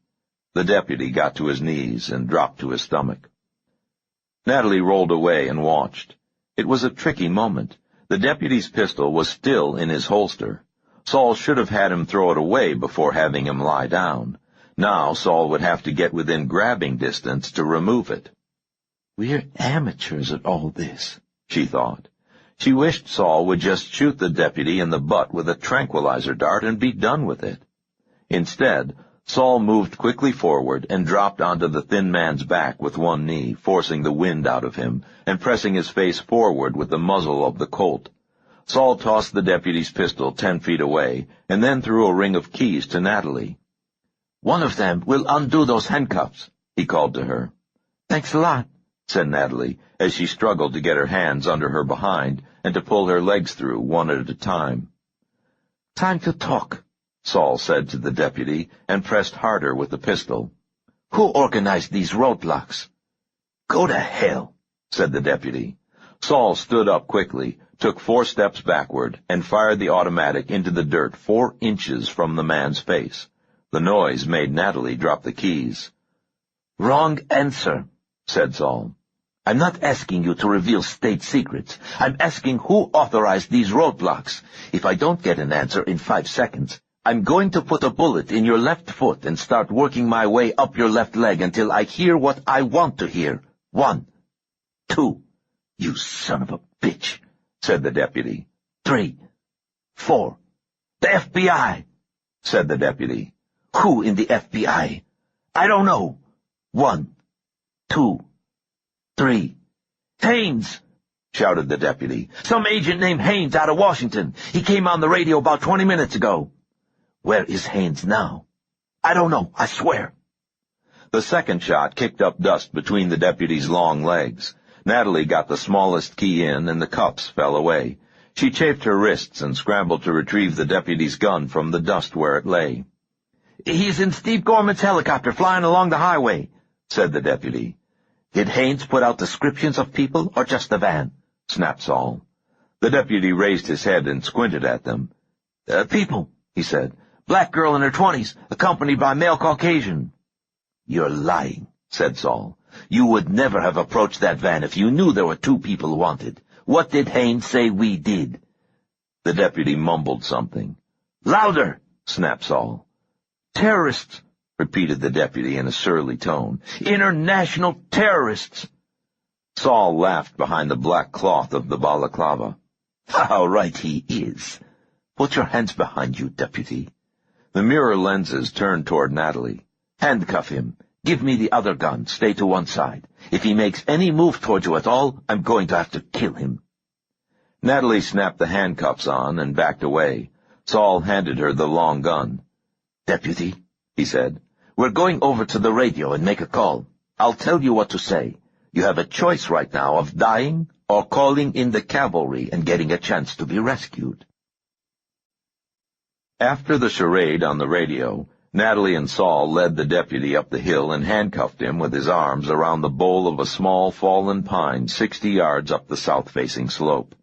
The deputy got to his knees and dropped to his stomach. Natalie rolled away and watched. It was a tricky moment. The deputy's pistol was still in his holster. Saul should have had him throw it away before having him lie down. Now Saul would have to get within grabbing distance to remove it. "We're amateurs at all this," she thought. She wished Saul would just shoot the deputy in the butt with a tranquilizer dart and be done with it. Instead, Saul moved quickly forward and dropped onto the thin man's back with one knee, forcing the wind out of him, and pressing his face forward with the muzzle of the Colt. Saul tossed the deputy's pistol 10 feet away, and then threw a ring of keys to Natalie. "One of them will undo those handcuffs," he called to her. "Thanks a lot," said Natalie, as she struggled to get her hands under her behind and to pull her legs through one at a time. "Time to talk," Saul said to the deputy, and pressed harder with the pistol. "Who organized these roadblocks?" "Go to hell," said the deputy. Saul stood up quickly, took 4 steps backward, and fired the automatic into the dirt 4 inches from the man's face. The noise made Natalie drop the keys. "Wrong answer," said Saul. "I'm not asking you to reveal state secrets. I'm asking who authorized these roadblocks. If I don't get an answer in 5 seconds, I'm going to put a bullet in your left foot and start working my way up your left leg until I hear what I want to hear. 1, 2, you son of a bitch," said the deputy. 3, 4, the FBI, said the deputy. "Who in the FBI?" "I don't know." 1, 2, 3. "Haynes!" shouted the deputy. "Some agent named Haynes out of Washington. He came on the radio about 20 minutes ago." "Where is Haynes now?" "I don't know, I swear." The second shot kicked up dust between the deputy's long legs. Natalie got the smallest key in, and the cuffs fell away. She chafed her wrists and scrambled to retrieve the deputy's gun from the dust where it lay. "He's in Steve Gorman's helicopter flying along the highway," said the deputy. "Did Haynes put out descriptions of people, or just the van?" snapped Saul. The deputy raised his head and squinted at them. "People," he said. "Black girl in her 20s, accompanied by male Caucasian." "You're lying," said Saul. "You would never have approached that van if you knew there were 2 people wanted. What did Haynes say we did?" The deputy mumbled something. "Louder!" snapped Saul." repeated the deputy in a surly tone. "International terrorists." Saul laughed behind the black cloth of the balaclava. How right he is. Put your hands behind you, deputy. The mirror lenses turned toward Natalie. Handcuff him. Give me the other gun. Stay to one side. If he makes any move toward you at all, I'm going to have to kill him. Natalie snapped the handcuffs on and backed away. Saul handed her the long gun. Deputy, he said, we're going over to the radio and make a call. I'll tell you what to say. You have a choice right now of dying or calling in the cavalry and getting a chance to be rescued. After the charade on the radio, Natalie and Saul led the deputy up the hill and handcuffed him with his arms around the bole of a small fallen pine 60 yards up the south-facing slope.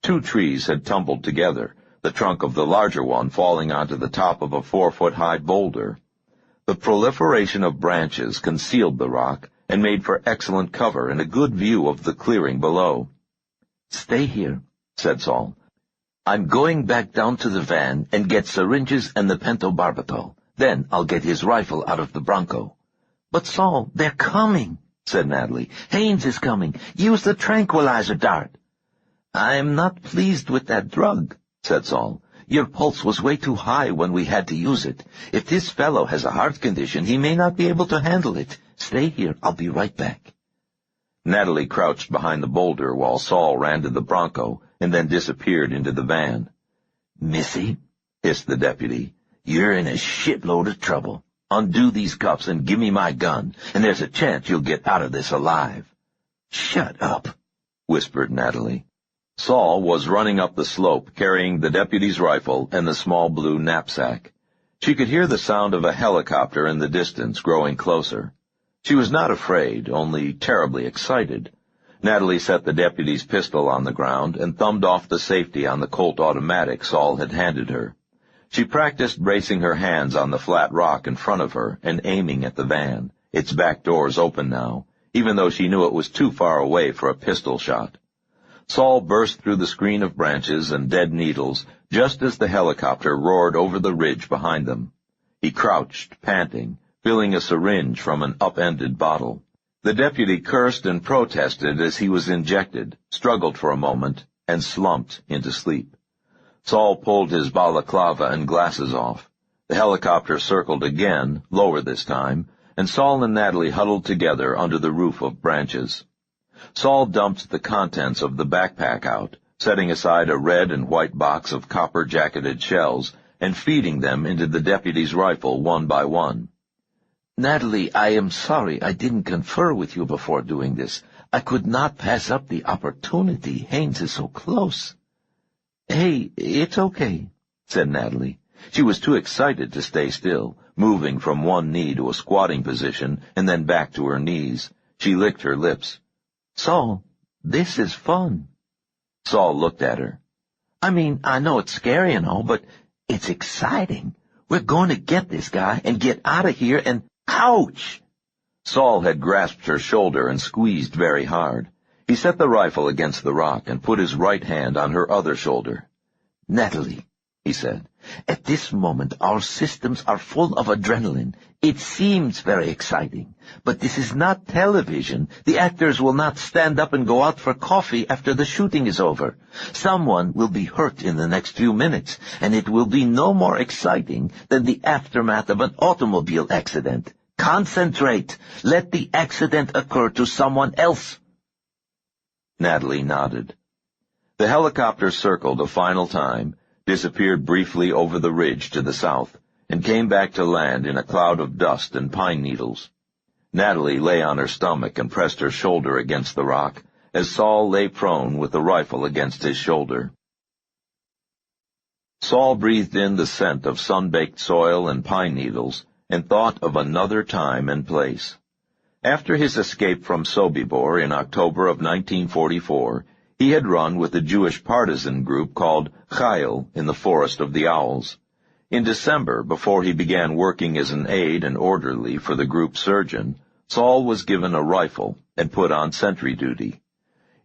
2 trees had tumbled together, the trunk of the larger one falling onto the top of a 4-foot-high boulder. The proliferation of branches concealed the rock and made for excellent cover and a good view of the clearing below. Stay here, said Saul. I'm going back down to the van and get syringes and the pentobarbital. Then I'll get his rifle out of the Bronco. But Saul, they're coming, said Natalie. Haynes is coming. Use the tranquilizer dart. I'm not pleased with that drug, said Saul. Your pulse was way too high when we had to use it. If this fellow has a heart condition, he may not be able to handle it. Stay here. I'll be right back. Natalie crouched behind the boulder while Saul ran to the Bronco and then disappeared into the van. Missy, hissed the deputy, you're in a shitload of trouble. Undo these cuffs and give me my gun, and there's a chance you'll get out of this alive. Shut up, whispered Natalie. Saul was running up the slope, carrying the deputy's rifle and the small blue knapsack. She could hear the sound of a helicopter in the distance growing closer. She was not afraid, only terribly excited. Natalie set the deputy's pistol on the ground and thumbed off the safety on the Colt automatic Saul had handed her. She practiced bracing her hands on the flat rock in front of her and aiming at the van, its back doors open now, even though she knew it was too far away for a pistol shot. Saul burst through the screen of branches and dead needles just as the helicopter roared over the ridge behind them. He crouched, panting, filling a syringe from an upended bottle. The deputy cursed and protested as he was injected, struggled for a moment, and slumped into sleep. Saul pulled his balaclava and glasses off. The helicopter circled again, lower this time, and Saul and Natalie huddled together under the roof of branches. Saul dumped the contents of the backpack out, setting aside a red and white box of copper-jacketed shells and feeding them into the deputy's rifle one by one. Natalie, I am sorry I didn't confer with you before doing this. I could not pass up the opportunity. Haynes is so close. Hey, it's okay, said Natalie. She was too excited to stay still, moving from one knee to a squatting position and then back to her knees. She licked her lips. Saul, this is fun. Saul looked at her. I mean, I know it's scary and all, but it's exciting. We're going to get this guy and get out of here and... Ouch! Saul had grasped her shoulder and squeezed very hard. He set the rifle against the rock and put his right hand on her other shoulder. Natalie, he said, at this moment our systems are full of adrenaline. It seems very exciting, but this is not television. The actors will not stand up and go out for coffee after the shooting is over. Someone will be hurt in the next few minutes, and it will be no more exciting than the aftermath of an automobile accident. Concentrate. Let the accident occur to someone else. Natalie nodded. The helicopter circled a final time, disappeared briefly over the ridge to the south, and came back to land in a cloud of dust and pine needles. Natalie lay on her stomach and pressed her shoulder against the rock, as Saul lay prone with the rifle against his shoulder. Saul breathed in the scent of sun-baked soil and pine needles, and thought of another time and place. After his escape from Sobibor in October of 1944, he had run with a Jewish partisan group called Chayil in the Forest of the Owls. In December, before he began working as an aide and orderly for the group surgeon, Saul was given a rifle and put on sentry duty.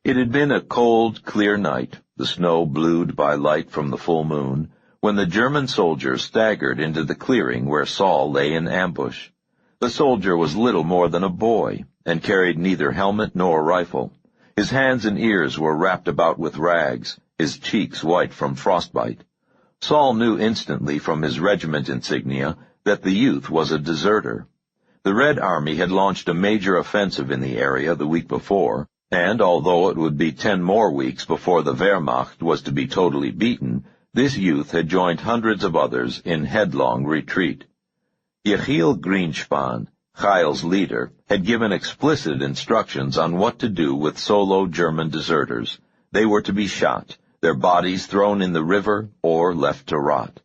It had been a cold, clear night, the snow blued by light from the full moon, when the German soldier staggered into the clearing where Saul lay in ambush. The soldier was little more than a boy, and carried neither helmet nor rifle. His hands and ears were wrapped about with rags, his cheeks white from frostbite. Saul knew instantly from his regiment insignia that the youth was a deserter. The Red Army had launched a major offensive in the area the week before, and although it would be 10 more weeks before the Wehrmacht was to be totally beaten, this youth had joined hundreds of others in headlong retreat. Yechiel Greenspan, Chayil's leader, had given explicit instructions on what to do with solo German deserters. They were to be shot, their bodies thrown in the river or left to rot.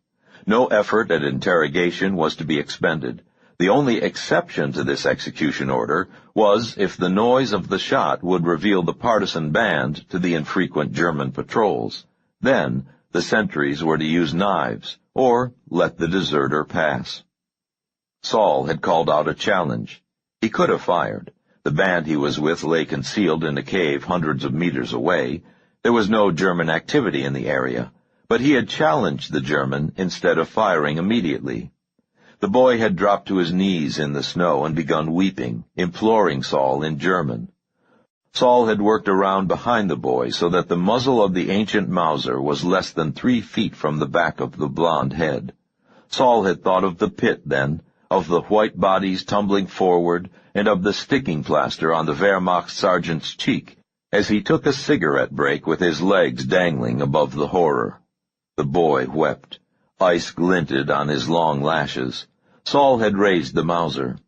No effort at interrogation was to be expended. The only exception to this execution order was if the noise of the shot would reveal the partisan band to the infrequent German patrols. Then the sentries were to use knives or let the deserter pass. Saul had called out a challenge. He could have fired. The band he was with lay concealed in a cave hundreds of meters away. There was no German activity in the area, but he had challenged the German instead of firing immediately. The boy had dropped to his knees in the snow and begun weeping, imploring Saul in German. Saul had worked around behind the boy so that the muzzle of the ancient Mauser was less than 3 feet from the back of the blond head. Saul had thought of the pit then, of the white bodies tumbling forward, and of the sticking plaster on the Wehrmacht sergeant's cheek, as he took a cigarette break with his legs dangling above the horror. The boy wept. Ice glinted on his long lashes. Saul had raised the Mauser.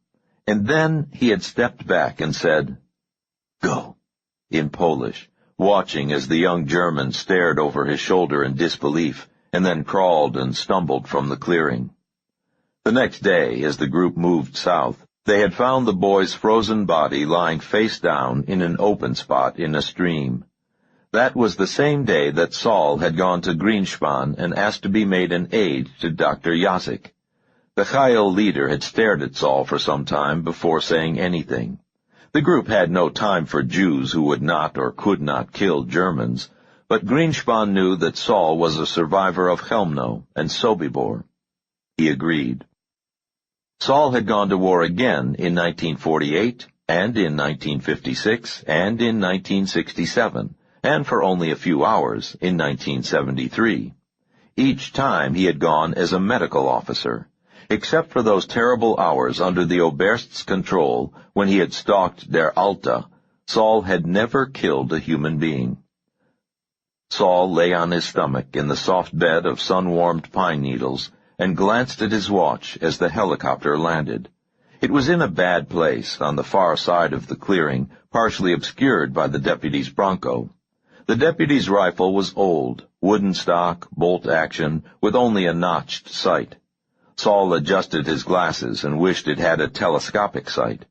And then he had stepped back and said, "Go," in Polish, watching as the young German stared over his shoulder in disbelief, and then crawled and stumbled from the clearing. The next day, as the group moved south, they had found the boy's frozen body lying face down in an open spot in a stream. That was the same day that Saul had gone to Greenspan and asked to be made an aide to Dr. Jasek. The Chayil leader had stared at Saul for some time before saying anything. The group had no time for Jews who would not or could not kill Germans, but Greenspan knew that Saul was a survivor of Chelmno and Sobibor. He agreed. Saul had gone to war again in 1948, and in 1956, and in 1967, and for only a few hours in 1973. Each time he had gone as a medical officer, except for those terrible hours under the Oberst's control when he had stalked Der Alta. Saul had never killed a human being. Saul lay on his stomach in the soft bed of sun-warmed pine needles and glanced at his watch as the helicopter landed. It was in a bad place, on the far side of the clearing, partially obscured by the deputy's Bronco. The deputy's rifle was old, wooden stock, bolt action, with only a notched sight. Saul adjusted his glasses and wished it had a telescopic sight.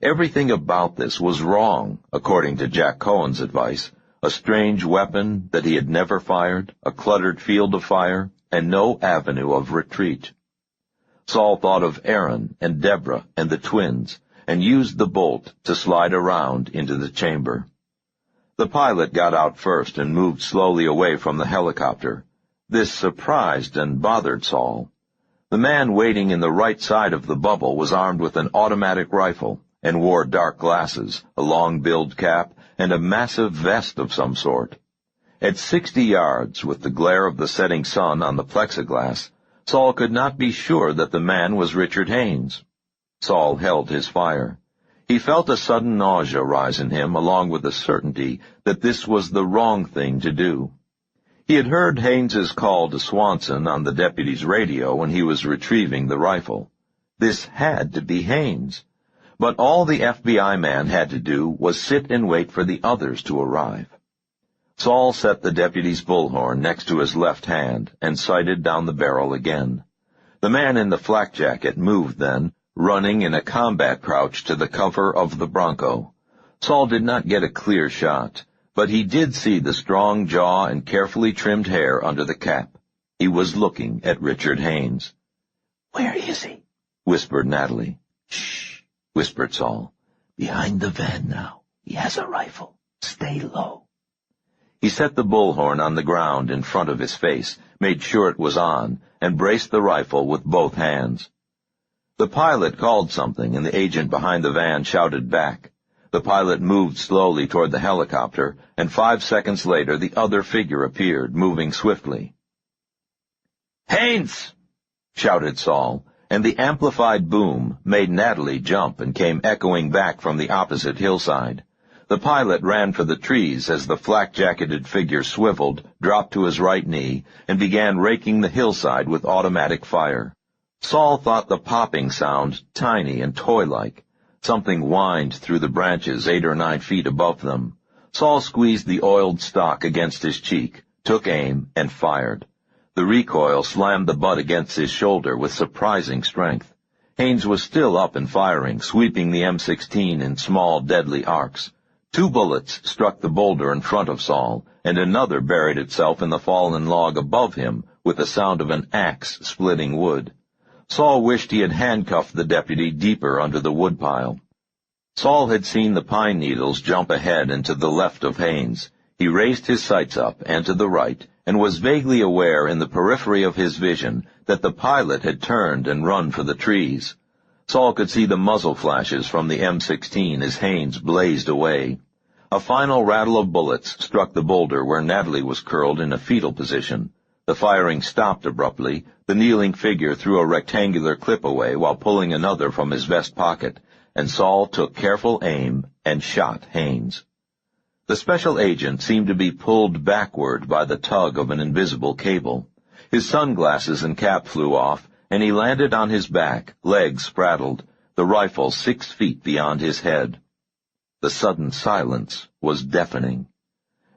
Everything about this was wrong, according to Jack Cohen's advice. A strange weapon that he had never fired, a cluttered field of fire, and no avenue of retreat. Saul thought of Aaron and Deborah and the twins, and used the bolt to slide around into the chamber. The pilot got out first and moved slowly away from the helicopter. This surprised and bothered Saul. The man waiting in the right side of the bubble was armed with an automatic rifle and wore dark glasses, a long-billed cap, and a massive vest of some sort. At 60 yards, with the glare of the setting sun on the plexiglass, Saul could not be sure that the man was Richard Haynes. Saul held his fire. He felt a sudden nausea rise in him, along with the certainty that this was the wrong thing to do. He had heard Haynes's call to Swanson on the deputy's radio when he was retrieving the rifle. This had to be Haynes. But all the FBI man had to do was sit and wait for the others to arrive. Saul set the deputy's bullhorn next to his left hand and sighted down the barrel again. The man in the flak jacket moved then, running in a combat crouch to the cover of the Bronco. Saul did not get a clear shot, but he did see the strong jaw and carefully trimmed hair under the cap. He was looking at Richard Haynes. "Where is he?" whispered Natalie. "Shh," whispered Saul. "Behind the van now. He has a rifle. Stay low." He set the bullhorn on the ground in front of his face, made sure it was on, and braced the rifle with both hands. The pilot called something, and the agent behind the van shouted back. The pilot moved slowly toward the helicopter, and 5 seconds later the other figure appeared, moving swiftly. "Haynes!" shouted Saul, and the amplified boom made Natalie jump and came echoing back from the opposite hillside. The pilot ran for the trees as the flak-jacketed figure swiveled, dropped to his right knee, and began raking the hillside with automatic fire. Saul thought the popping sound tiny and toy-like. Something whined through the branches 8 or 9 feet above them. Saul squeezed the oiled stock against his cheek, took aim, and fired. The recoil slammed the butt against his shoulder with surprising strength. Haynes was still up and firing, sweeping the M16 in small, deadly arcs. 2 bullets struck the boulder in front of Saul, and another buried itself in the fallen log above him with the sound of an axe splitting wood. Saul wished he had handcuffed the deputy deeper under the woodpile. Saul had seen the pine needles jump ahead and to the left of Haynes. He raised his sights up and to the right, and was vaguely aware in the periphery of his vision that the pilot had turned and run for the trees. Saul could see the muzzle flashes from the M16 as Haynes blazed away. A final rattle of bullets struck the boulder where Natalie was curled in a fetal position. The firing stopped abruptly. The kneeling figure threw a rectangular clip away while pulling another from his vest pocket, and Saul took careful aim and shot Haynes. The special agent seemed to be pulled backward by the tug of an invisible cable. His sunglasses and cap flew off, and he landed on his back, legs spraddled, the rifle 6 feet beyond his head. The sudden silence was deafening.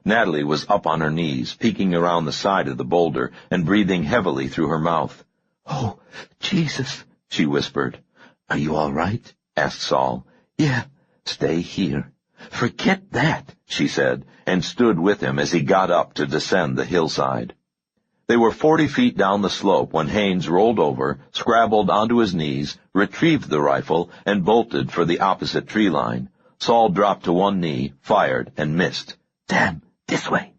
Natalie was up on her knees, peeking around the side of the boulder and breathing heavily through her mouth. "Oh, Jesus," she whispered. "Are you all right?" asked Saul. "Yeah, stay here." "Forget that," she said, and stood with him as he got up to descend the hillside. They were 40 feet down the slope when Haynes rolled over, scrabbled onto his knees, retrieved the rifle, and bolted for the opposite tree line. Saul dropped to one knee, fired, and missed. "Damn, this way."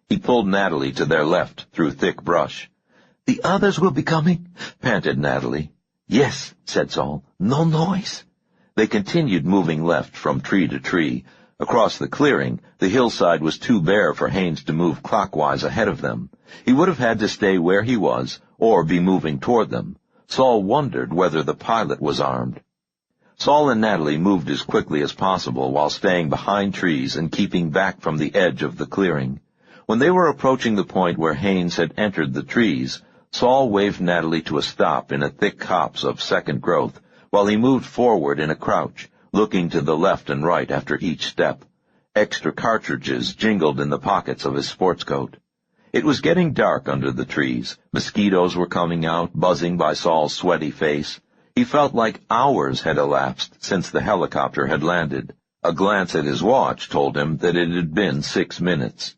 He pulled Natalie to their left through thick brush. "The others will be coming," panted Natalie. "Yes," said Saul. "No noise." They continued moving left from tree to tree. Across the clearing, the hillside was too bare for Haynes to move clockwise ahead of them. He would have had to stay where he was, or be moving toward them. Saul wondered whether the pilot was armed. Saul and Natalie moved as quickly as possible while staying behind trees and keeping back from the edge of the clearing. When they were approaching the point where Haynes had entered the trees, Saul waved Natalie to a stop in a thick copse of second growth, while he moved forward in a crouch, looking to the left and right after each step. Extra cartridges jingled in the pockets of his sports coat. It was getting dark under the trees. Mosquitoes were coming out, buzzing by Saul's sweaty face. He felt like hours had elapsed since the helicopter had landed. A glance at his watch told him that it had been 6 minutes.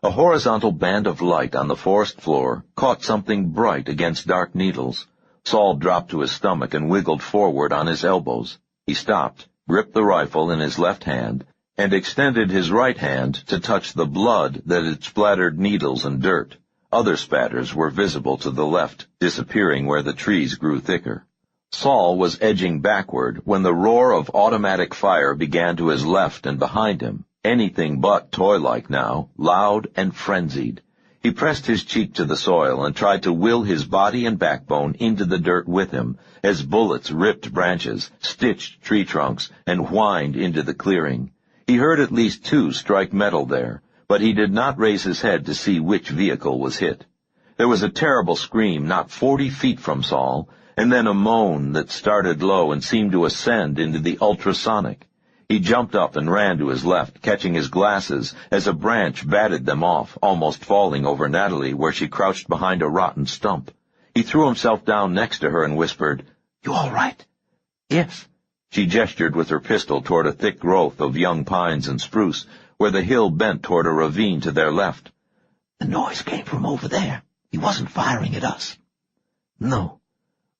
A horizontal band of light on the forest floor caught something bright against dark needles. Saul dropped to his stomach and wiggled forward on his elbows. He stopped, gripped the rifle in his left hand, and extended his right hand to touch the blood that had splattered needles and dirt. Other spatters were visible to the left, disappearing where the trees grew thicker. Saul was edging backward when the roar of automatic fire began to his left and behind him, anything but toy-like now, loud and frenzied. He pressed his cheek to the soil and tried to will his body and backbone into the dirt with him as bullets ripped branches, stitched tree trunks, and whined into the clearing. He heard at least 2 strike metal there, but he did not raise his head to see which vehicle was hit. There was a terrible scream not 40 feet from Saul, and then a moan that started low and seemed to ascend into the ultrasonic. He jumped up and ran to his left, catching his glasses as a branch batted them off, almost falling over Natalie where she crouched behind a rotten stump. He threw himself down next to her and whispered, "You all right?" "Yes." She gestured with her pistol toward a thick growth of young pines and spruce, where the hill bent toward a ravine to their left. "The noise came from over there. He wasn't firing at us." "No."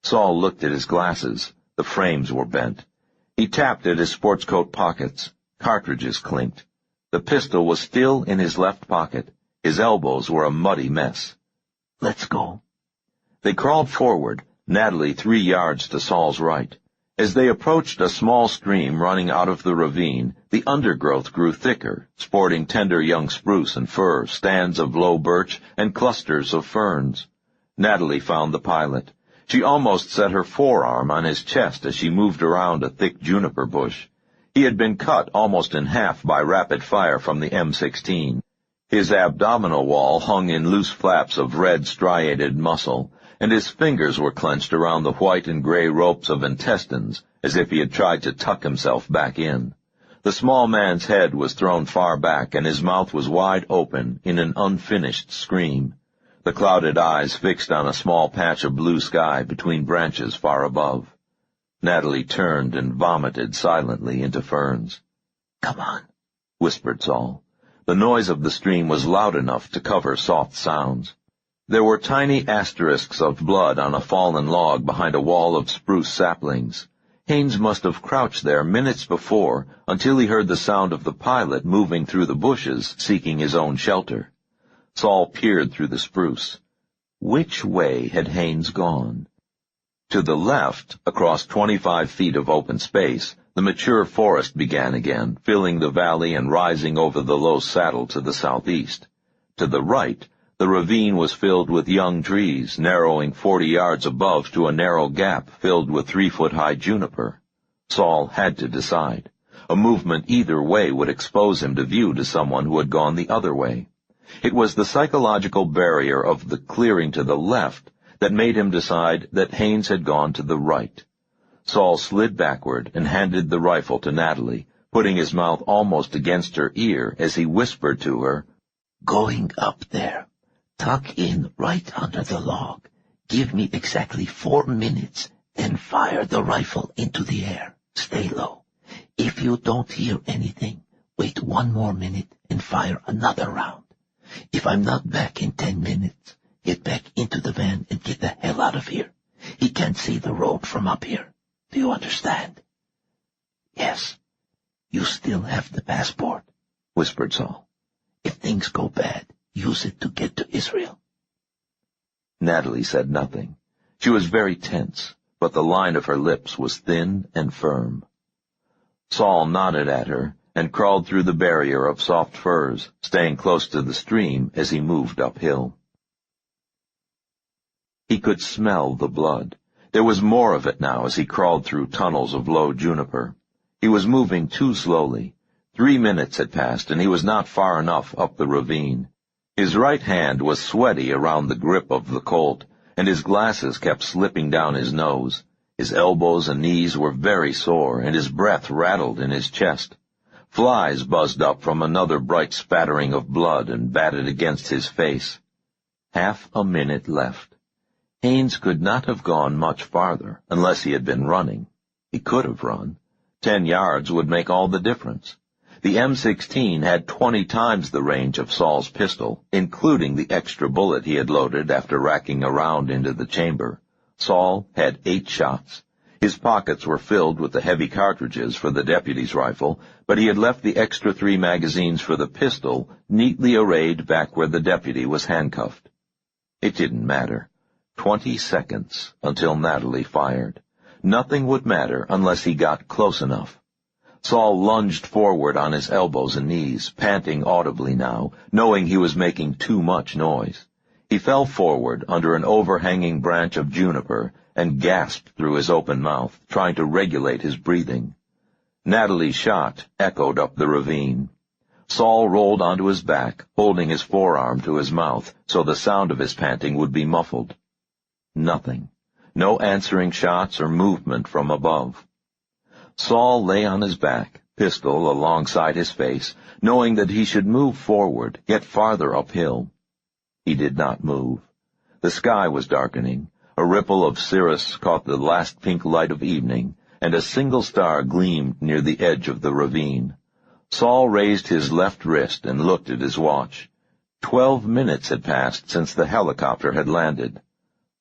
Saul looked at his glasses. The frames were bent. He tapped at his sports coat pockets. Cartridges clinked. The pistol was still in his left pocket. His elbows were a muddy mess. "Let's go." They crawled forward, Natalie 3 yards to Saul's right. As they approached a small stream running out of the ravine, the undergrowth grew thicker, sporting tender young spruce and fir, stands of low birch, and clusters of ferns. Natalie found the pilot. She almost set her forearm on his chest as she moved around a thick juniper bush. He had been cut almost in half by rapid fire from the M16. His abdominal wall hung in loose flaps of red striated muscle, and his fingers were clenched around the white and gray ropes of intestines, as if he had tried to tuck himself back in. The small man's head was thrown far back, and his mouth was wide open in an unfinished scream, the clouded eyes fixed on a small patch of blue sky between branches far above. Natalie turned and vomited silently into ferns. "Come on," whispered Saul. The noise of the stream was loud enough to cover soft sounds. There were tiny asterisks of blood on a fallen log behind a wall of spruce saplings. Haines must have crouched there minutes before until he heard the sound of the pilot moving through the bushes, seeking his own shelter. Saul peered through the spruce. Which way had Haines gone? To the left, across 25 feet of open space, the mature forest began again, filling the valley and rising over the low saddle to the southeast. To the right, the ravine was filled with young trees, narrowing 40 yards above to a narrow gap filled with 3-foot-high juniper. Saul had to decide. A movement either way would expose him to view to someone who had gone the other way. It was the psychological barrier of the clearing to the left that made him decide that Haines had gone to the right. Saul slid backward and handed the rifle to Natalie, putting his mouth almost against her ear as he whispered to her, "Going up there. Tuck in right under the log. Give me exactly 4 minutes, then fire the rifle into the air. Stay low. If you don't hear anything, wait 1 more minute and fire another round. If I'm not back in 10 minutes, get back into the van and get the hell out of here. He can't see the road from up here. Do you understand?" "Yes." "You still have the passport," whispered Saul. "If things go bad, use it to get to Israel." Natalie said nothing. She was very tense, but the line of her lips was thin and firm. Saul nodded at her and crawled through the barrier of soft firs, staying close to the stream as he moved uphill. He could smell the blood. There was more of it now as he crawled through tunnels of low juniper. He was moving too slowly. 3 minutes had passed, and he was not far enough up the ravine. His right hand was sweaty around the grip of the Colt, and his glasses kept slipping down his nose. His elbows and knees were very sore, and his breath rattled in his chest. Flies buzzed up from another bright spattering of blood and batted against his face. 1/2 a minute left. Haines could not have gone much farther unless he had been running. He could have run. 10 yards would make all the difference. The M16 had 20 times the range of Saul's pistol, including the extra bullet he had loaded after racking around into the chamber. Saul had 8 shots. His pockets were filled with the heavy cartridges for the deputy's rifle, but he had left the extra 3 magazines for the pistol neatly arrayed back where the deputy was handcuffed. It didn't matter. 20 seconds until Natalie fired. Nothing would matter unless he got close enough. Saul lunged forward on his elbows and knees, panting audibly now, knowing he was making too much noise. He fell forward under an overhanging branch of juniper and gasped through his open mouth, trying to regulate his breathing. Natalie's shot echoed up the ravine. Saul rolled onto his back, holding his forearm to his mouth so the sound of his panting would be muffled. Nothing. No answering shots or movement from above. Saul lay on his back, pistol alongside his face, knowing that he should move forward, get farther uphill. He did not move. The sky was darkening. A ripple of cirrus caught the last pink light of evening, and a single star gleamed near the edge of the ravine. Saul raised his left wrist and looked at his watch. 12 minutes had passed since the helicopter had landed.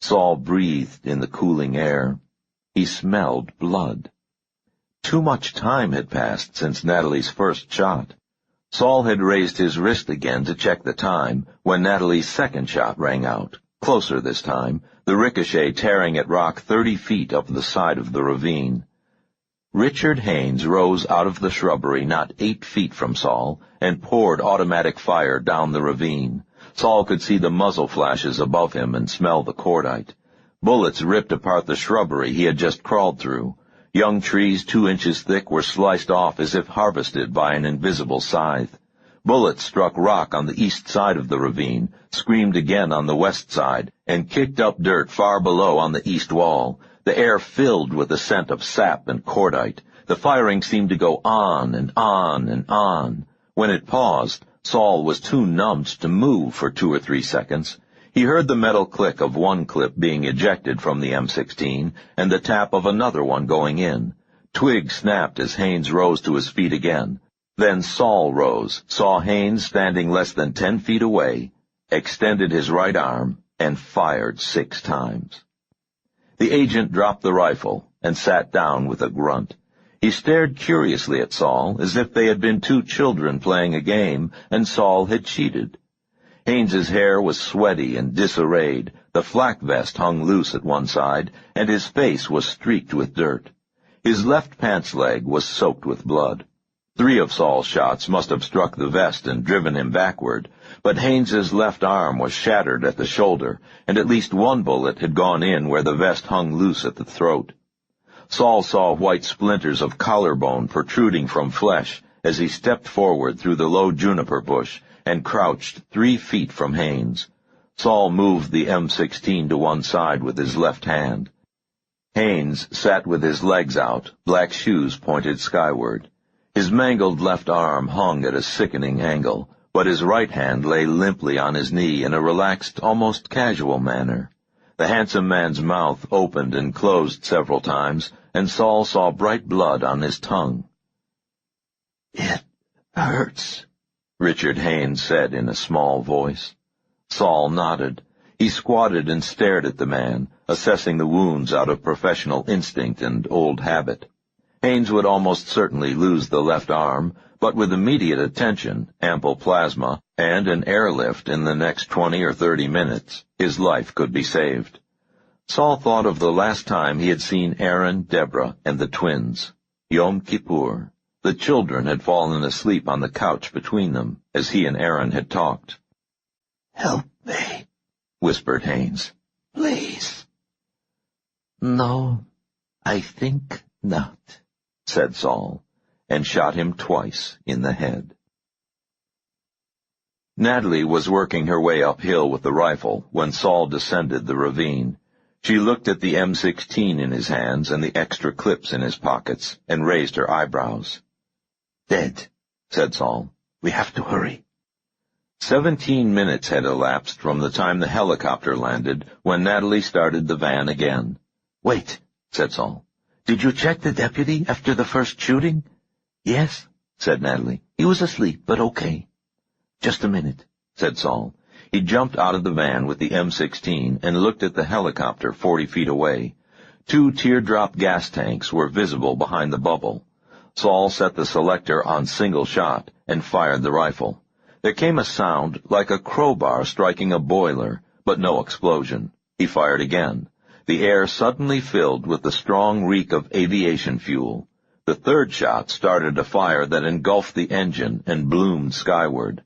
Saul breathed in the cooling air. He smelled blood. Too much time had passed since Natalie's first shot. Saul had raised his wrist again to check the time when Natalie's second shot rang out, closer this time, the ricochet tearing at rock 30 feet up the side of the ravine. Richard Haines rose out of the shrubbery not 8 feet from Saul and poured automatic fire down the ravine. Saul could see the muzzle flashes above him and smell the cordite. Bullets ripped apart the shrubbery he had just crawled through. Young trees 2 inches thick were sliced off as if harvested by an invisible scythe. Bullets struck rock on the east side of the ravine, screamed again on the west side, and kicked up dirt far below on the east wall. The air filled with the scent of sap and cordite. The firing seemed to go on and on and on. When it paused, Saul was too numbed to move for 2 or 3 seconds. He heard the metal click of one clip being ejected from the M16 and the tap of another one going in. Twigs snapped as Haines rose to his feet again. Then Saul rose, saw Haines standing less than 10 feet away, extended his right arm, and fired 6 times. The agent dropped the rifle and sat down with a grunt. He stared curiously at Saul, as if they had been 2 children playing a game, and Saul had cheated. Haines's hair was sweaty and disarrayed, the flak vest hung loose at one side, and his face was streaked with dirt. His left pants leg was soaked with blood. 3 of Saul's shots must have struck the vest and driven him backward, but Haines's left arm was shattered at the shoulder, and at least 1 bullet had gone in where the vest hung loose at the throat. Saul saw white splinters of collarbone protruding from flesh as he stepped forward through the low juniper bush and crouched 3 feet from Haines. Saul moved the M16 to one side with his left hand. Haines sat with his legs out, black shoes pointed skyward. His mangled left arm hung at a sickening angle, but his right hand lay limply on his knee in a relaxed, almost casual manner. The handsome man's mouth opened and closed several times, and Saul saw bright blood on his tongue. "It hurts," Richard Haines said in a small voice. Saul nodded. He squatted and stared at the man, assessing the wounds out of professional instinct and old habit. Haines would almost certainly lose the left arm, but with immediate attention, ample plasma, and an airlift in the next 20 or 30 minutes, his life could be saved. Saul thought of the last time he had seen Aaron, Deborah, and the twins. Yom Kippur. The children had fallen asleep on the couch between them, as he and Aaron had talked. "Help me," whispered Haines. "Please." "No, I think not," said Saul, and shot him twice in the head. Natalie was working her way uphill with the rifle when Saul descended the ravine. She looked at the M16 in his hands and the extra clips in his pockets and raised her eyebrows. "Dead," said Saul. "We have to hurry." 17 minutes had elapsed from the time the helicopter landed when Natalie started the van again. "Wait," said Saul. "Did you check the deputy after the first shooting?" "Yes," said Natalie. "He was asleep, but okay." "Just a minute," said Saul. He jumped out of the van with the M16 and looked at the helicopter 40 feet away. 2 teardrop gas tanks were visible behind the bubble. Saul set the selector on single shot and fired the rifle. There came a sound like a crowbar striking a boiler, but no explosion. He fired again. The air suddenly filled with the strong reek of aviation fuel. The 3rd shot started a fire that engulfed the engine and bloomed skyward.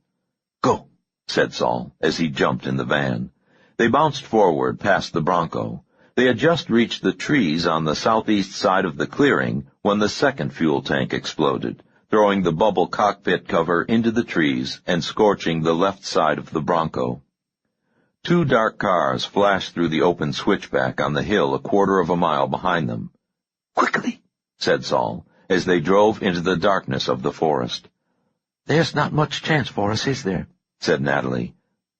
"Go," said Saul, as he jumped in the van. They bounced forward past the Bronco. They had just reached the trees on the southeast side of the clearing when the 2nd fuel tank exploded, throwing the bubble cockpit cover into the trees and scorching the left side of the Bronco. 2 dark cars flashed through the open switchback on the hill a quarter of a mile behind them. "Quickly," said Saul, as they drove into the darkness of the forest. "There's not much chance for us, is there?" said Natalie.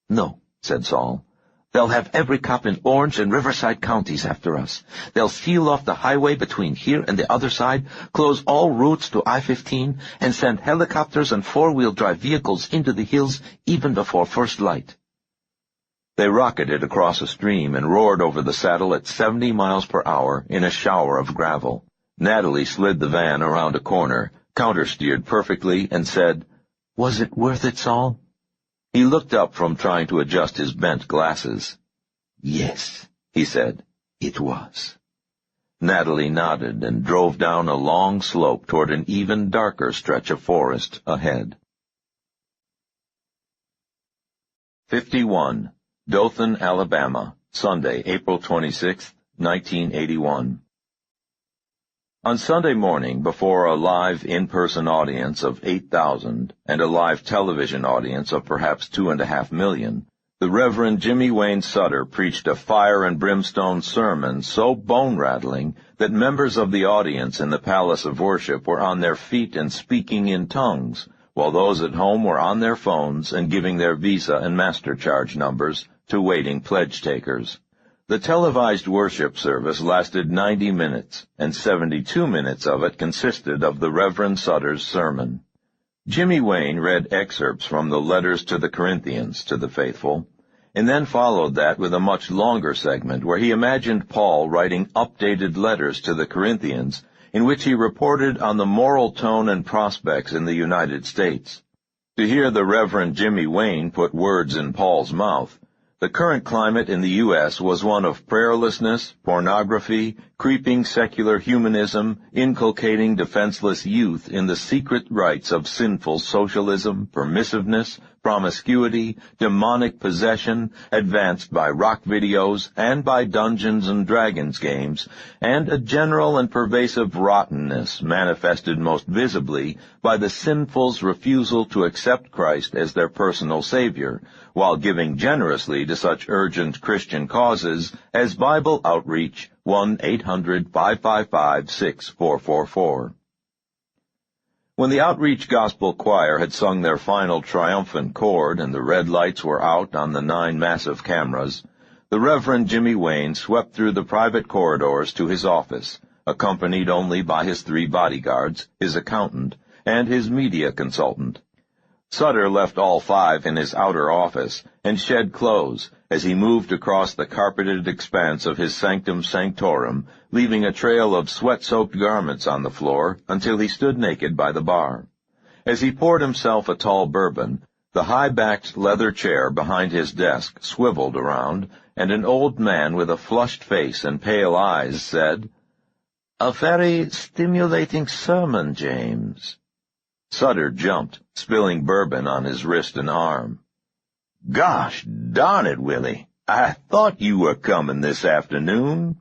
"No," said Saul. "They'll have every cop in Orange and Riverside counties after us. They'll seal off the highway between here and the other side, close all routes to I-15, and send helicopters and 4-wheel-drive vehicles into the hills even before first light." They rocketed across a stream and roared over the saddle at 70 miles per hour in a shower of gravel. Natalie slid the van around a corner, countersteered perfectly, and said, "Was it worth it, Saul?" He looked up from trying to adjust his bent glasses. "Yes," he said. "it was." Natalie nodded and drove down a long slope toward an even darker stretch of forest ahead. 51. Dothan, Alabama, Sunday, April 26, 1981. On Sunday morning, before a live in-person audience of 8,000 and a live television audience of perhaps 2.5 million, the Reverend Jimmy Wayne Sutter preached a fire and brimstone sermon so bone-rattling that members of the audience in the Palace of Worship were on their feet and speaking in tongues, while those at home were on their phones and giving their Visa and MasterCharge numbers to waiting pledge takers. The televised worship service lasted 90 minutes, and 72 minutes of it consisted of the Reverend Sutter's sermon. Jimmy Wayne read excerpts from the letters to the Corinthians to the faithful, and then followed that with a much longer segment where he imagined Paul writing updated letters to the Corinthians in which he reported on the moral tone and prospects in the United States. To hear the Reverend Jimmy Wayne put words in Paul's mouth, the current climate in the U.S. was one of prayerlessness, pornography, creeping secular humanism, inculcating defenseless youth in the secret rites of sinful socialism, permissiveness, promiscuity, demonic possession, advanced by rock videos and by Dungeons and Dragons games, and a general and pervasive rottenness manifested most visibly by the sinful's refusal to accept Christ as their personal Savior, while giving generously to such urgent Christian causes as Bible Outreach 1-800-555-6444. When the Outreach Gospel Choir had sung their final triumphant chord and the red lights were out on the 9 massive cameras, the Reverend Jimmy Wayne swept through the private corridors to his office, accompanied only by his 3 bodyguards, his accountant, and his media consultant. Sutter left all 5 in his outer office and shed clothes as he moved across the carpeted expanse of his sanctum sanctorum, leaving a trail of sweat-soaked garments on the floor until he stood naked by the bar. As he poured himself a tall bourbon, the high-backed leather chair behind his desk swiveled around, and an old man with a flushed face and pale eyes said, "A very stimulating sermon, James." Sutter jumped, spilling bourbon on his wrist and arm. "Gosh darn it, Willie. I thought you were coming this afternoon."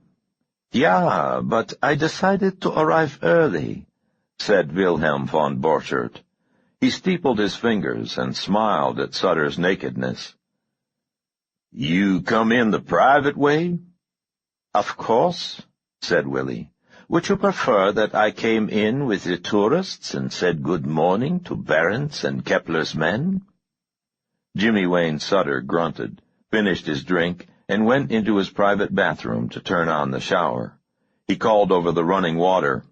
"Yeah, but I decided to arrive early," said Wilhelm von Borchert. He steepled his fingers and smiled at Sutter's nakedness. "You come in the private way?" "Of course," said Willie. "Would you prefer that I came in with the tourists and said good morning to Barent's and Kepler's men?" Jimmy Wayne Sutter grunted, finished his drink, and went into his private bathroom to turn on the shower. He called over the running water,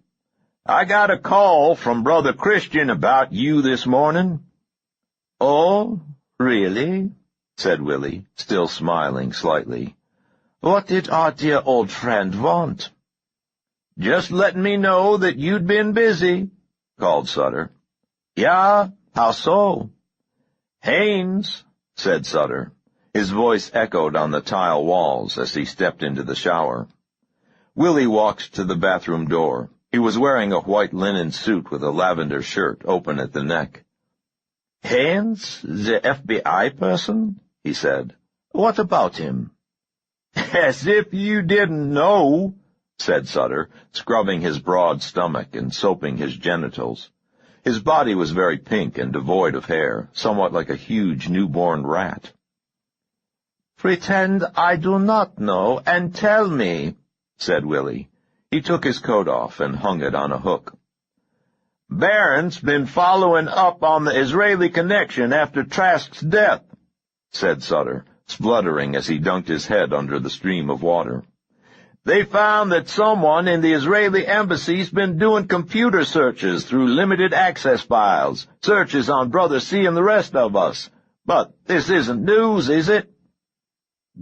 "I got a call from Brother Christian about you this morning." "Oh, really?" said Willie, still smiling slightly. "What did our dear old friend want?" "Just letting me know that you'd been busy," called Sutter. "Yeah, how so?" "Haynes," said Sutter. His voice echoed on the tile walls as he stepped into the shower. Willie walked to the bathroom door. He was wearing a white linen suit with a lavender shirt open at the neck. "Haynes, the FBI person?" he said. "What about him?" "As if you didn't know," said Sutter, scrubbing his broad stomach and soaping his genitals. His body was very pink and devoid of hair, somewhat like a huge newborn rat. "Pretend I do not know, and tell me," said Willie. He took his coat off and hung it on a hook. "Barron's been following up on the Israeli connection after Trask's death," said Sutter, spluttering as he dunked his head under the stream of water. "They found that someone in the Israeli embassy's been doing computer searches through limited access files, searches on Brother C and the rest of us. But this isn't news, is it?"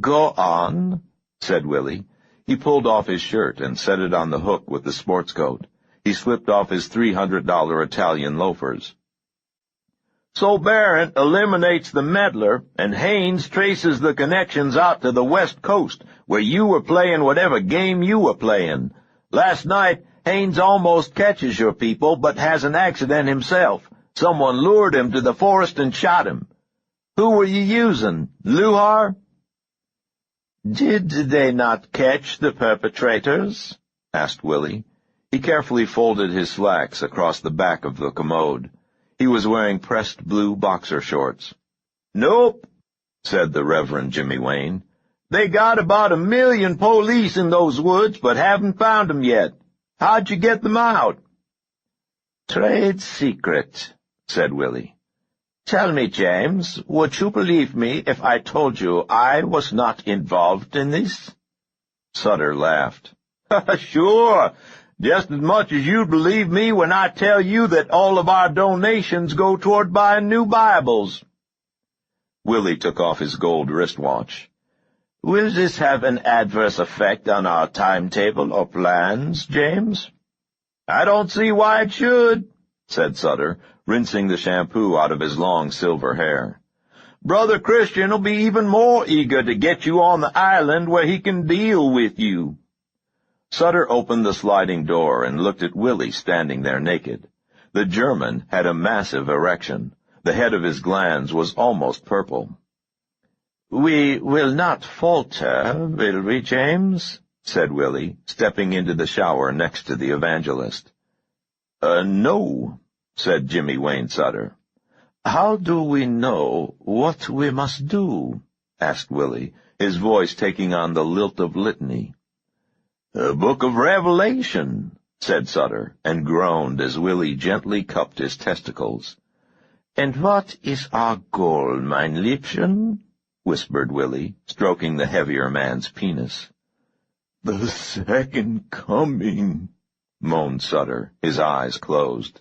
"Go on," said Willie. He pulled off his shirt and set it on the hook with the sports coat. He slipped off his $300 Italian loafers. "So Barron eliminates the meddler, and Haynes traces the connections out to the West Coast, where you were playing whatever game you were playing. Last night, Haines almost catches your people, but has an accident himself. Someone lured him to the forest and shot him. Who were you using, Luhar?" "Did they not catch the perpetrators?" asked Willie. He carefully folded his slacks across the back of the commode. He was wearing pressed blue boxer shorts. "Nope," said the Reverend Jimmy Wayne. "They got about 1 million police in those woods, but haven't found 'em yet. How'd you get them out?" "Trade secret," said Willie. "Tell me, James, would you believe me if I told you I was not involved in this?" Sutter laughed. "Sure, just as much as you'd believe me when I tell you that all of our donations go toward buying new Bibles." Willie took off his gold wristwatch. "Will this have an adverse effect on our timetable or plans, James?" "I don't see why it should," said Sutter, rinsing the shampoo out of his long silver hair. "Brother Christian'll be even more eager to get you on the island where he can deal with you." Sutter opened the sliding door and looked at Willie standing there naked. The German had a massive erection. The head of his glands was almost purple. "We will not falter, will we, James?" said Willie, stepping into the shower next to the evangelist. No," said Jimmy Wayne Sutter. "How do we know what we must do?" asked Willie, his voice taking on the lilt of litany. "The Book of Revelation," said Sutter, and groaned as Willie gently cupped his testicles. "And what is our goal, mein Liebchen?" whispered Willie, stroking the heavier man's penis. "The second coming," moaned Sutter, his eyes closed.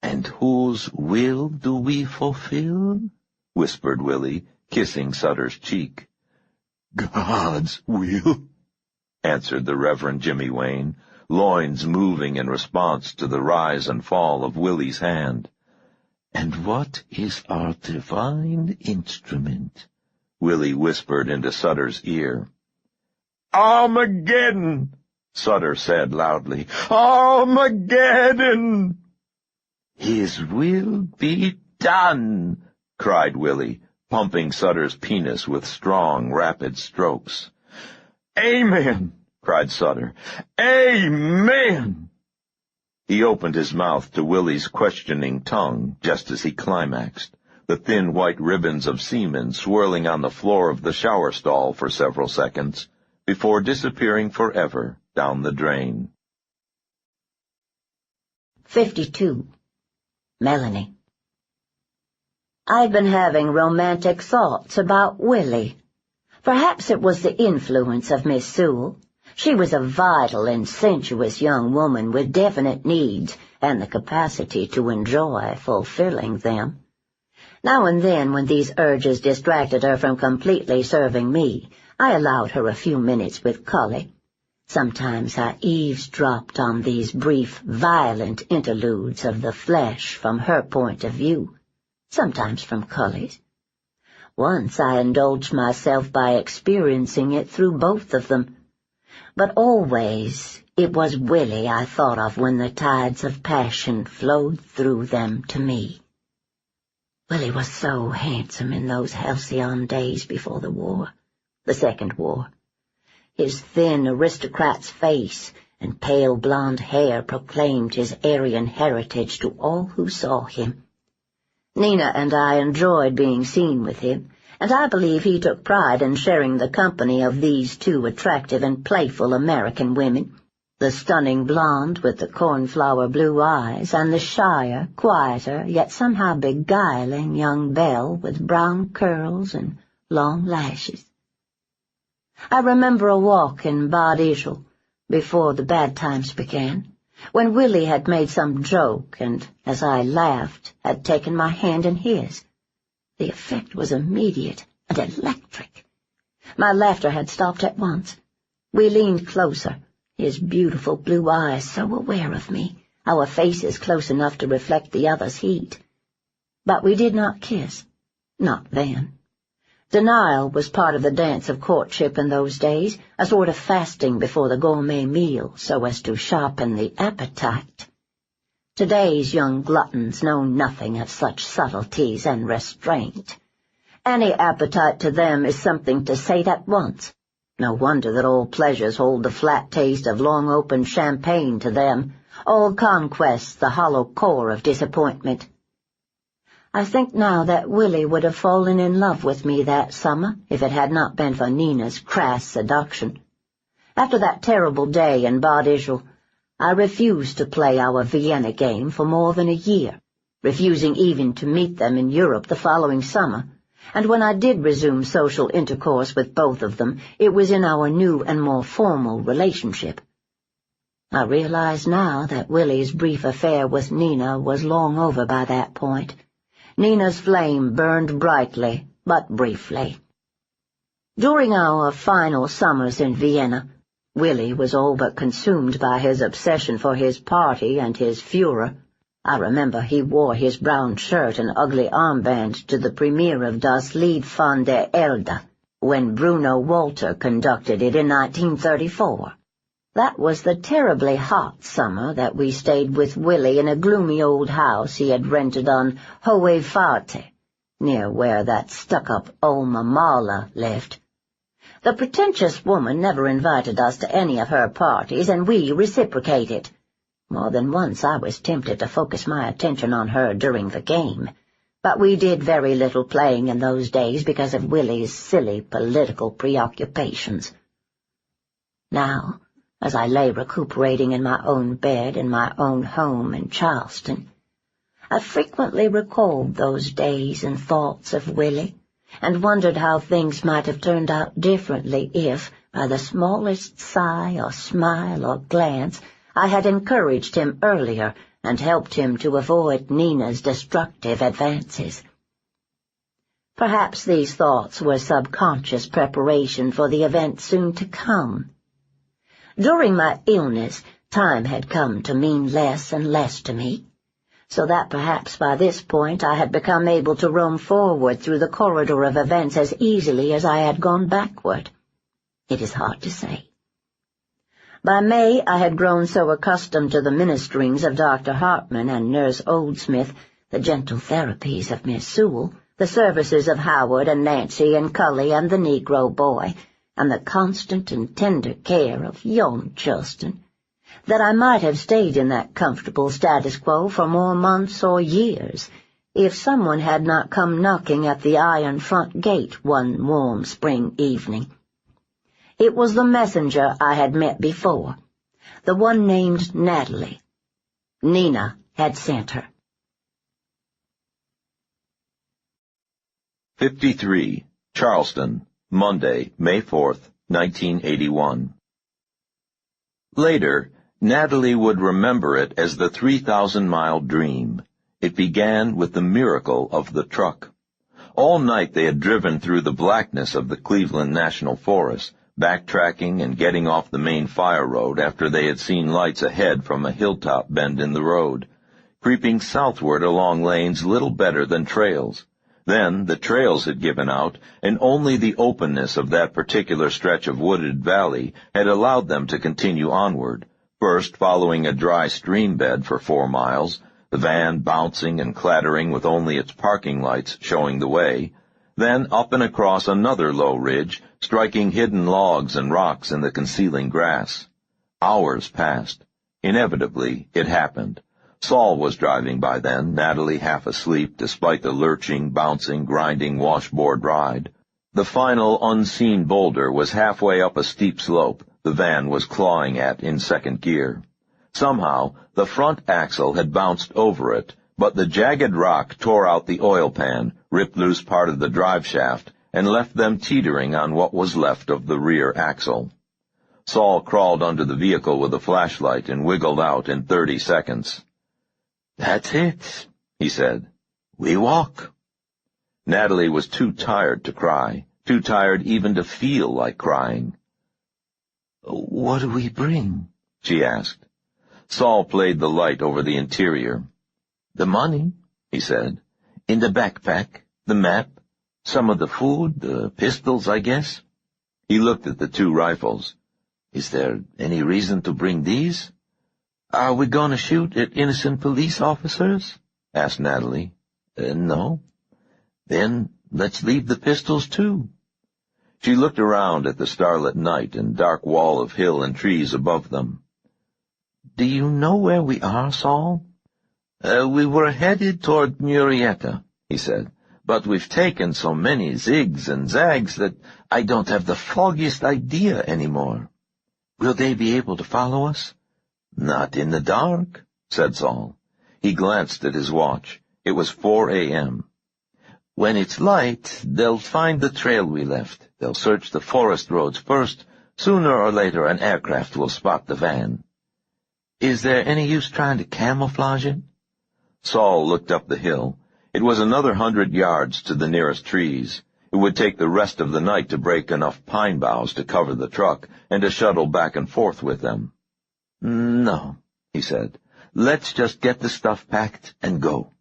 "And whose will do we fulfill?" whispered Willie, kissing Sutter's cheek. "God's will," answered the Reverend Jimmy Wayne, loins moving in response to the rise and fall of Willie's hand. "And what is our divine instrument?" Willie whispered into Sutter's ear. "Armageddon," Sutter said loudly. "Armageddon!" "His will be done," cried Willie, pumping Sutter's penis with strong, rapid strokes. "Amen!" cried Sutter. "Amen!" He opened his mouth to Willie's questioning tongue just as he climaxed, the thin white ribbons of semen swirling on the floor of the shower stall for several seconds, before disappearing forever down the drain. 52. Melanie. I'd been having romantic thoughts about Willie. Perhaps it was the influence of Miss Sewell. She was a vital and sensuous young woman with definite needs and the capacity to enjoy fulfilling them. Now and then, when these urges distracted her from completely serving me, I allowed her a few minutes with Cully. Sometimes I eavesdropped on these brief, violent interludes of the flesh from her point of view, sometimes from Cully's. Once I indulged myself by experiencing it through both of them, but always it was Willie I thought of when the tides of passion flowed through them to me. Willie was so handsome in those halcyon days before the war, the Second War. His thin aristocrat's face and pale blonde hair proclaimed his Aryan heritage to all who saw him. Nina and I enjoyed being seen with him, and I believe he took pride in sharing the company of these two attractive and playful American women, the stunning blonde with the cornflower blue eyes, and the shyer, quieter, yet somehow beguiling young belle with brown curls and long lashes. I remember a walk in Bad Ischl, before the bad times began, when Willie had made some joke and, as I laughed, had taken my hand in his. The effect was immediate and electric. My laughter had stopped at once. We leaned closer, his beautiful blue eyes so aware of me, our faces close enough to reflect the other's heat. But we did not kiss, not then. Denial was part of the dance of courtship in those days, a sort of fasting before the gourmet meal so as to sharpen the appetite. Today's young gluttons know nothing of such subtleties and restraint. Any appetite to them is something to sate at once. No wonder that all pleasures hold the flat taste of long-opened champagne to them, all conquests the hollow core of disappointment. I think now that Willie would have fallen in love with me that summer if it had not been for Nina's crass seduction. After that terrible day in Bad Ischl, I refused to play our Vienna game for more than a year, refusing even to meet them in Europe the following summer, and when I did resume social intercourse with both of them, it was in our new and more formal relationship. I realize now that Willie's brief affair with Nina was long over by that point. Nina's flame burned brightly, but briefly. During our final summers in Vienna, Willie was all but consumed by his obsession for his party and his Führer. I remember he wore his brown shirt and ugly armband to the premiere of Das Lied von der Elde, when Bruno Walter conducted it in 1934. That was the terribly hot summer that we stayed with Willie in a gloomy old house he had rented on Hohe Farte, near where that stuck-up Alma Mahler lived. The pretentious woman never invited us to any of her parties, and we reciprocated. More than once I was tempted to focus my attention on her during the game, but we did very little playing in those days because of Willie's silly political preoccupations. Now, as I lay recuperating in my own bed in my own home in Charleston, I frequently recalled those days and thoughts of Willie, and wondered how things might have turned out differently if, by the smallest sigh or smile or glance, I had encouraged him earlier and helped him to avoid Nina's destructive advances. Perhaps these thoughts were subconscious preparation for the event soon to come. During my illness, time had come to mean less and less to me, so that perhaps by this point I had become able to roam forward through the corridor of events as easily as I had gone backward. It is hard to say. By May I had grown so accustomed to the ministerings of Dr. Hartman and Nurse Oldsmith, the gentle therapies of Miss Sewell, the services of Howard and Nancy and Cully and the Negro boy, and the constant and tender care of young Justin, that I might have stayed in that comfortable status quo for more months or years, if someone had not come knocking at the iron front gate one warm spring evening. It was the messenger I had met before, the one named Natalie. Nina had sent her. 53. Charleston, Monday, May 4th, 1981. Later, Natalie would remember it as the 3,000-mile dream. It began with the miracle of the truck. All night they had driven through the blackness of the Cleveland National Forest, backtracking and getting off the main fire road after they had seen lights ahead from a hilltop bend in the road, creeping southward along lanes little better than trails. Then the trails had given out, and only the openness of that particular stretch of wooded valley had allowed them to continue onward, first following a dry stream bed for 4 miles, the van bouncing and clattering with only its parking lights showing the way, then up and across another low ridge, striking hidden logs and rocks in the concealing grass. Hours passed. Inevitably, it happened. Saul was driving by then, Natalie half asleep despite the lurching, bouncing, grinding washboard ride. The final unseen boulder was halfway up a steep slope the van was clawing at in second gear. Somehow, the front axle had bounced over it, but the jagged rock tore out the oil pan, ripped loose part of the drive shaft, and left them teetering on what was left of the rear axle. Saul crawled under the vehicle with a flashlight and wiggled out in 30 seconds. "That's it," he said. "We walk." Natalie was too tired to cry, too tired even to feel like crying. "What do we bring?" she asked. Saul played the light over the interior. "The money," he said. "In the backpack, the map, Some of the food, the pistols, I guess." He looked at the 2 rifles. "Is there any reason to bring these? Are we going to shoot at innocent police officers?" asked Natalie. No. Then let's leave the pistols, too." She looked around at the starlit night and dark wall of hill and trees above them. "Do you know where we are, Saul?" We were headed toward Murrieta," he said, "but we've taken so many zigs and zags that I don't have the foggiest idea anymore." "Will they be able to follow us?" "Not in the dark," said Saul. He glanced at his watch. It was 4 a.m. "When it's light, they'll find the trail we left. They'll search the forest roads first. Sooner or later an aircraft will spot the van." "Is there any use trying to camouflage it?" Saul looked up the hill. It was another 100 yards to the nearest trees. It would take the rest of the night to break enough pine boughs to cover the truck and to shuttle back and forth with them. "No," he said. "Let's just get the stuff packed and go."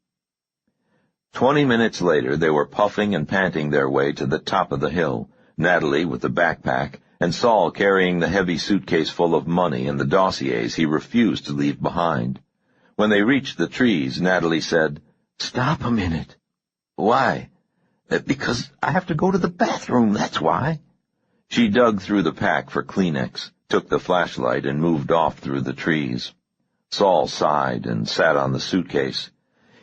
20 minutes later, they were puffing and panting their way to the top of the hill, Natalie with the backpack, and Saul carrying the heavy suitcase full of money and the dossiers he refused to leave behind. When they reached the trees, Natalie said, "Stop a minute." "Why?" "Because I have to go to the bathroom, that's why." She dug through the pack for Kleenex, took the flashlight, and moved off through the trees. Saul sighed and sat on the suitcase.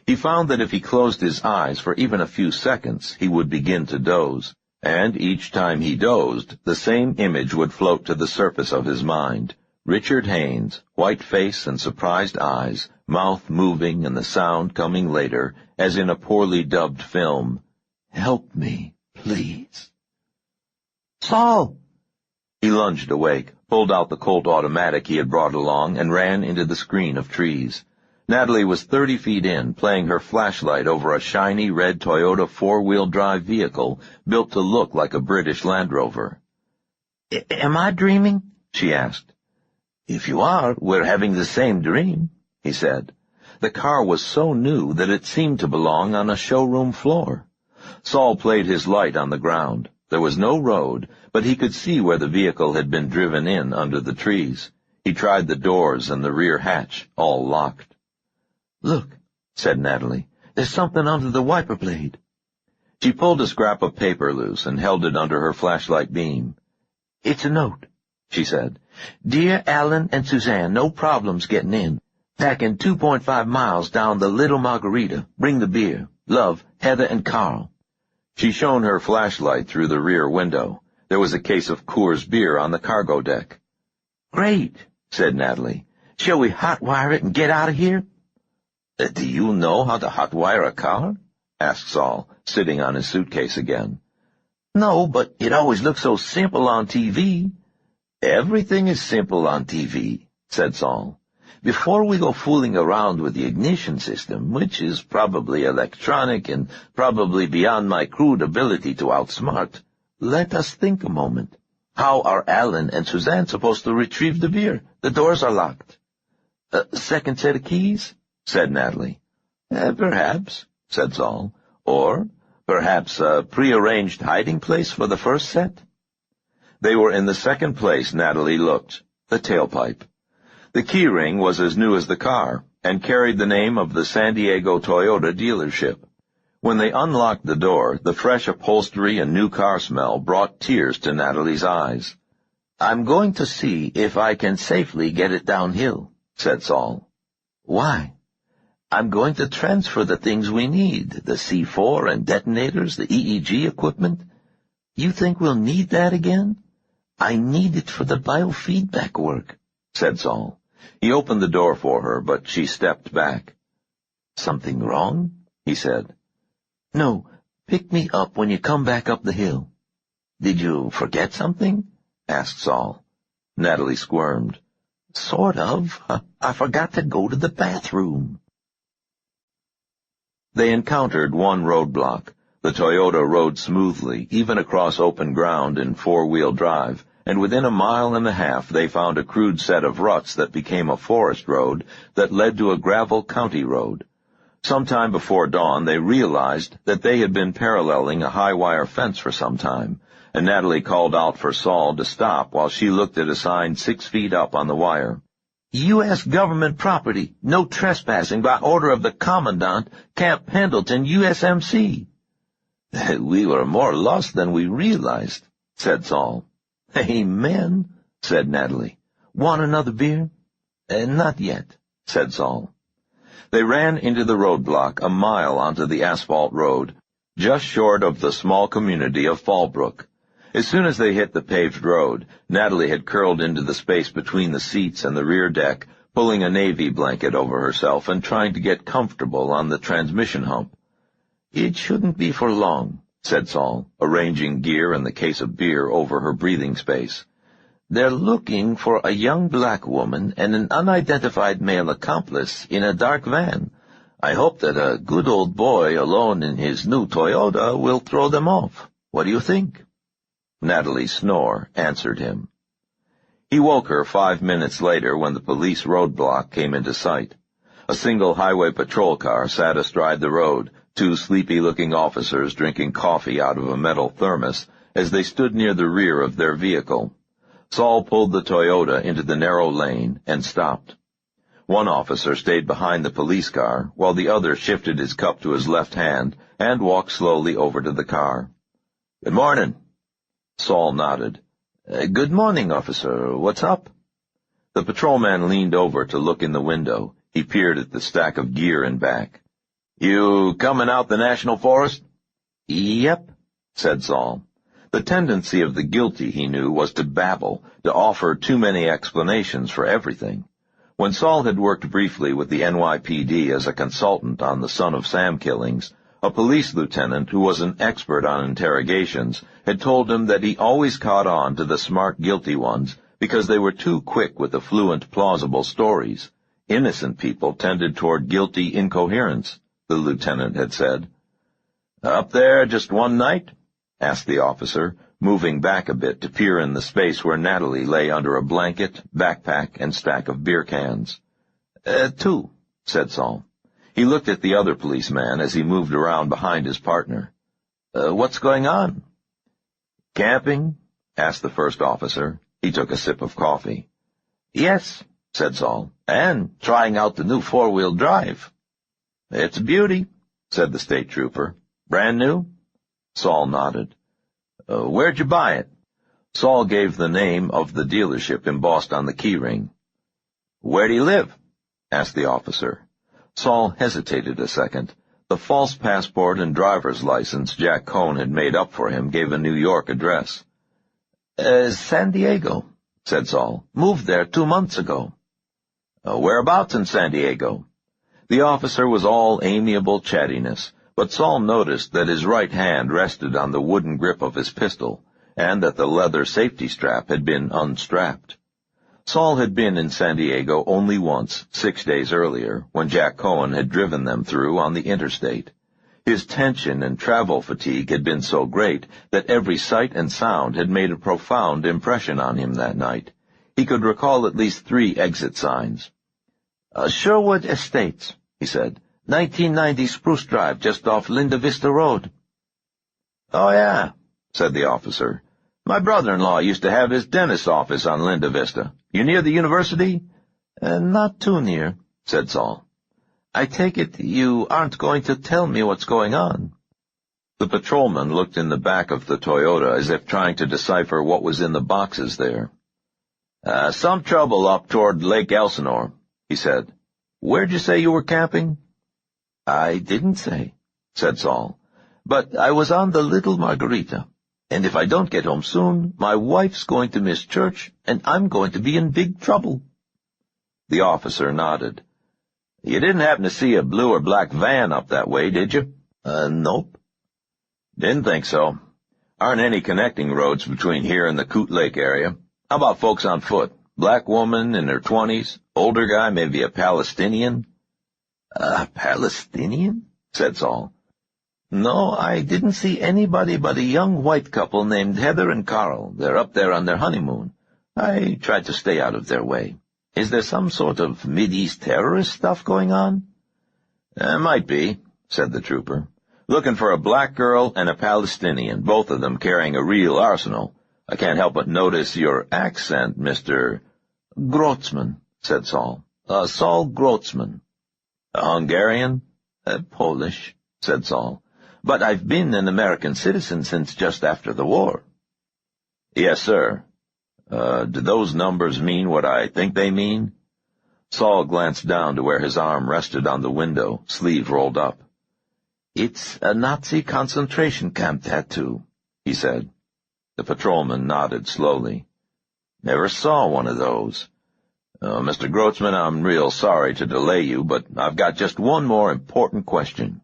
He found that if he closed his eyes for even a few seconds, he would begin to doze, and each time he dozed, the same image would float to the surface of his mind. Richard Haines, white face and surprised eyes, mouth moving and the sound coming later, as in a poorly dubbed film. "Help me, please." "Saul!" He lunged awake, pulled out the Colt automatic he had brought along, and ran into the screen of trees. Natalie was 30 feet in, playing her flashlight over a shiny red Toyota 4-wheel drive vehicle built to look like a British Land Rover. "Am I dreaming?" she asked. "If you are, we're having the same dream," he said. The car was so new that it seemed to belong on a showroom floor. Saul played his light on the ground. There was no road, but he could see where the vehicle had been driven in under the trees. He tried the doors and the rear hatch, all locked. "Look," said Natalie, "there's something under the wiper blade." She pulled a scrap of paper loose and held it under her flashlight beam. "It's a note," she said. "Dear Alan and Suzanne, no problems getting in. Packing 2.5 miles down the Little Margarita. Bring the beer. Love, Heather and Carl." She shone her flashlight through the rear window. There was a case of Coors beer on the cargo deck. "Great," said Natalie. "Shall we hotwire it and get out of here?" Do you know how to hotwire a car?" asked Saul, sitting on his suitcase again. "No, but it always looks so simple on TV." "Everything is simple on TV," said Saul. "Before we go fooling around with the ignition system, which is probably electronic and probably beyond my crude ability to outsmart, let us think a moment. How are Alan and Suzanne supposed to retrieve the beer? The doors are locked." "Second set of keys?" said Natalie. Perhaps," said Saul. "Or perhaps a prearranged hiding place for the first set." They were in the second place Natalie looked, the tailpipe. The keyring was as new as the car, and carried the name of the San Diego Toyota dealership. When they unlocked the door, the fresh upholstery and new car smell brought tears to Natalie's eyes. "I'm going to see if I can safely get it downhill," said Saul. "Why?" "I'm going to transfer the things we need, the C4 and detonators, the EEG equipment." "You think we'll need that again?" "I need it for the biofeedback work," said Saul. He opened the door for her, but she stepped back. "Something wrong?" he said. "No, pick me up when you come back up the hill." "Did you forget something?" asked Saul. Natalie squirmed. "Sort of. I forgot to go to the bathroom." They encountered one roadblock. The Toyota rode smoothly, even across open ground in 4-wheel drive, and within a mile and a half they found a crude set of ruts that became a forest road that led to a gravel county road. Sometime before dawn, they realized that they had been paralleling a high-wire fence for some time, and Natalie called out for Saul to stop while she looked at a sign 6 feet up on the wire. U.S. government property, no trespassing by order of the Commandant, Camp Pendleton, USMC. We were more lost than we realized, said Saul. Amen, said Natalie. Want another beer? Not yet, said Saul. They ran into the roadblock a mile onto the asphalt road, just short of the small community of Fallbrook. As soon as they hit the paved road, Natalie had curled into the space between the seats and the rear deck, pulling a navy blanket over herself and trying to get comfortable on the transmission hump. It shouldn't be for long, said Saul, arranging gear and the case of beer over her breathing space. They're looking for a young black woman and an unidentified male accomplice in a dark van. I hope that a good old boy alone in his new Toyota will throw them off. What do you think? Natalie's snore answered him. He woke her 5 minutes later when the police roadblock came into sight. A single highway patrol car sat astride the road, 2 sleepy-looking officers drinking coffee out of a metal thermos as they stood near the rear of their vehicle. Saul pulled the Toyota into the narrow lane and stopped. One officer stayed behind the police car, while the other shifted his cup to his left hand and walked slowly over to the car. "Good morning." Saul nodded. Good morning, officer. What's up?" The patrolman leaned over to look in the window. He peered at the stack of gear in back. "You coming out the National Forest?" "Yep," said Saul. The tendency of the guilty, he knew, was to babble, to offer too many explanations for everything. When Saul had worked briefly with the NYPD as a consultant on the Son of Sam killings, a police lieutenant who was an expert on interrogations had told him that he always caught on to the smart guilty ones because they were too quick with the fluent, plausible stories. Innocent people tended toward guilty incoherence, the lieutenant had said. "Up there just one night?" asked the officer, moving back a bit to peer in the space where Natalie lay under a blanket, backpack, and stack of beer cans. 2, said Saul. He looked at the other policeman as he moved around behind his partner. What's going on?" "Camping?" asked the first officer. He took a sip of coffee. "Yes," said Saul, "and trying out the new 4-wheel drive." "It's a beauty," said the state trooper. "Brand new?" Saul nodded. "Where'd you buy it?" Saul gave the name of the dealership embossed on the keyring. "Where do you live?" asked the officer. Saul hesitated a second. The false passport and driver's license Jack Cohn had made up for him gave a New York address. San Diego, said Saul. Moved there 2 months ago. Whereabouts in San Diego? The officer was all amiable chattiness, but Saul noticed that his right hand rested on the wooden grip of his pistol, and that the leather safety strap had been unstrapped. Saul had been in San Diego only once, 6 days earlier, when Jack Cohen had driven them through on the interstate. His tension and travel fatigue had been so great that every sight and sound had made a profound impression on him that night. He could recall at least 3 exit signs. Sherwood Estates, he said. 1990 Spruce Drive, just off Linda Vista Road. "Oh, yeah," said the officer. "My brother-in-law used to have his dentist's office on Linda Vista. You near the university?" Not too near, said Saul. "I take it you aren't going to tell me what's going on." The patrolman looked in the back of the Toyota as if trying to decipher what was in the boxes there. Some trouble up toward Lake Elsinore," he said. "Where'd you say you were camping?" "I didn't say," said Saul, "but I was on the Little Margarita, and if I don't get home soon, my wife's going to miss church, and I'm going to be in big trouble." The officer nodded. "You didn't happen to see a blue or black van up that way, did you?" Nope. "Didn't think so. Aren't any connecting roads between here and the Coot Lake area. How about folks on foot? Black woman in her 20s, older guy, maybe a Palestinian?" Palestinian?" said Saul. "No, I didn't see anybody but a young white couple named Heather and Carl. They're up there on their honeymoon. I tried to stay out of their way. Is there some sort of Mideast terrorist stuff going on?" Might be, said the trooper. Looking for a black girl and a Palestinian, both of them carrying a real arsenal. I can't help but notice your accent, Mr. Grotzman, said Saul. Saul Grotzman. A Hungarian? Polish, said Saul. But I've been an American citizen since just after the war. Yes, sir. Do those numbers mean what I think they mean? Saul glanced down to where his arm rested on the window, sleeve rolled up. It's a Nazi concentration camp tattoo, he said. The patrolman nodded slowly. Never saw one of those. Mr. Grotzman, I'm real sorry to delay you, but I've got just one more important question.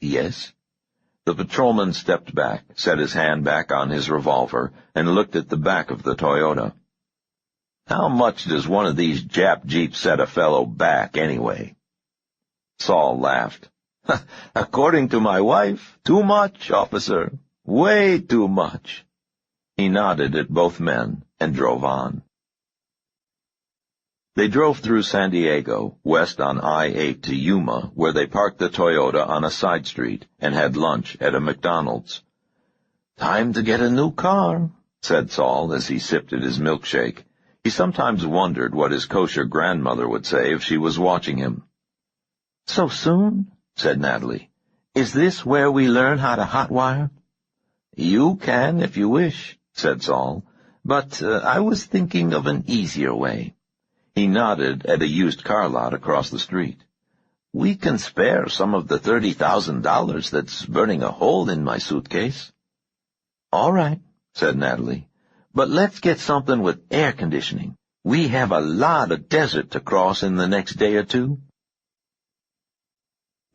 Yes? The patrolman stepped back, set his hand back on his revolver, and looked at the back of the Toyota. How much does one of these Jap jeeps set a fellow back, anyway? Saul laughed. According to my wife, too much, officer. Way too much. He nodded at both men and drove on. They drove through San Diego, west on I-8 to Yuma, where they parked the Toyota on a side street and had lunch at a McDonald's. "Time to get a new car," said Saul as he sipped at his milkshake. He sometimes wondered what his kosher grandmother would say if she was watching him. "So soon?" said Natalie. "Is this where we learn how to hotwire?" "You can if you wish," said Saul, "but I was thinking of an easier way." He nodded at a used car lot across the street. "We can spare some of the $30,000 that's burning a hole in my suitcase." "All right," said Natalie, "but let's get something with air conditioning. We have a lot of desert to cross in the next day or two."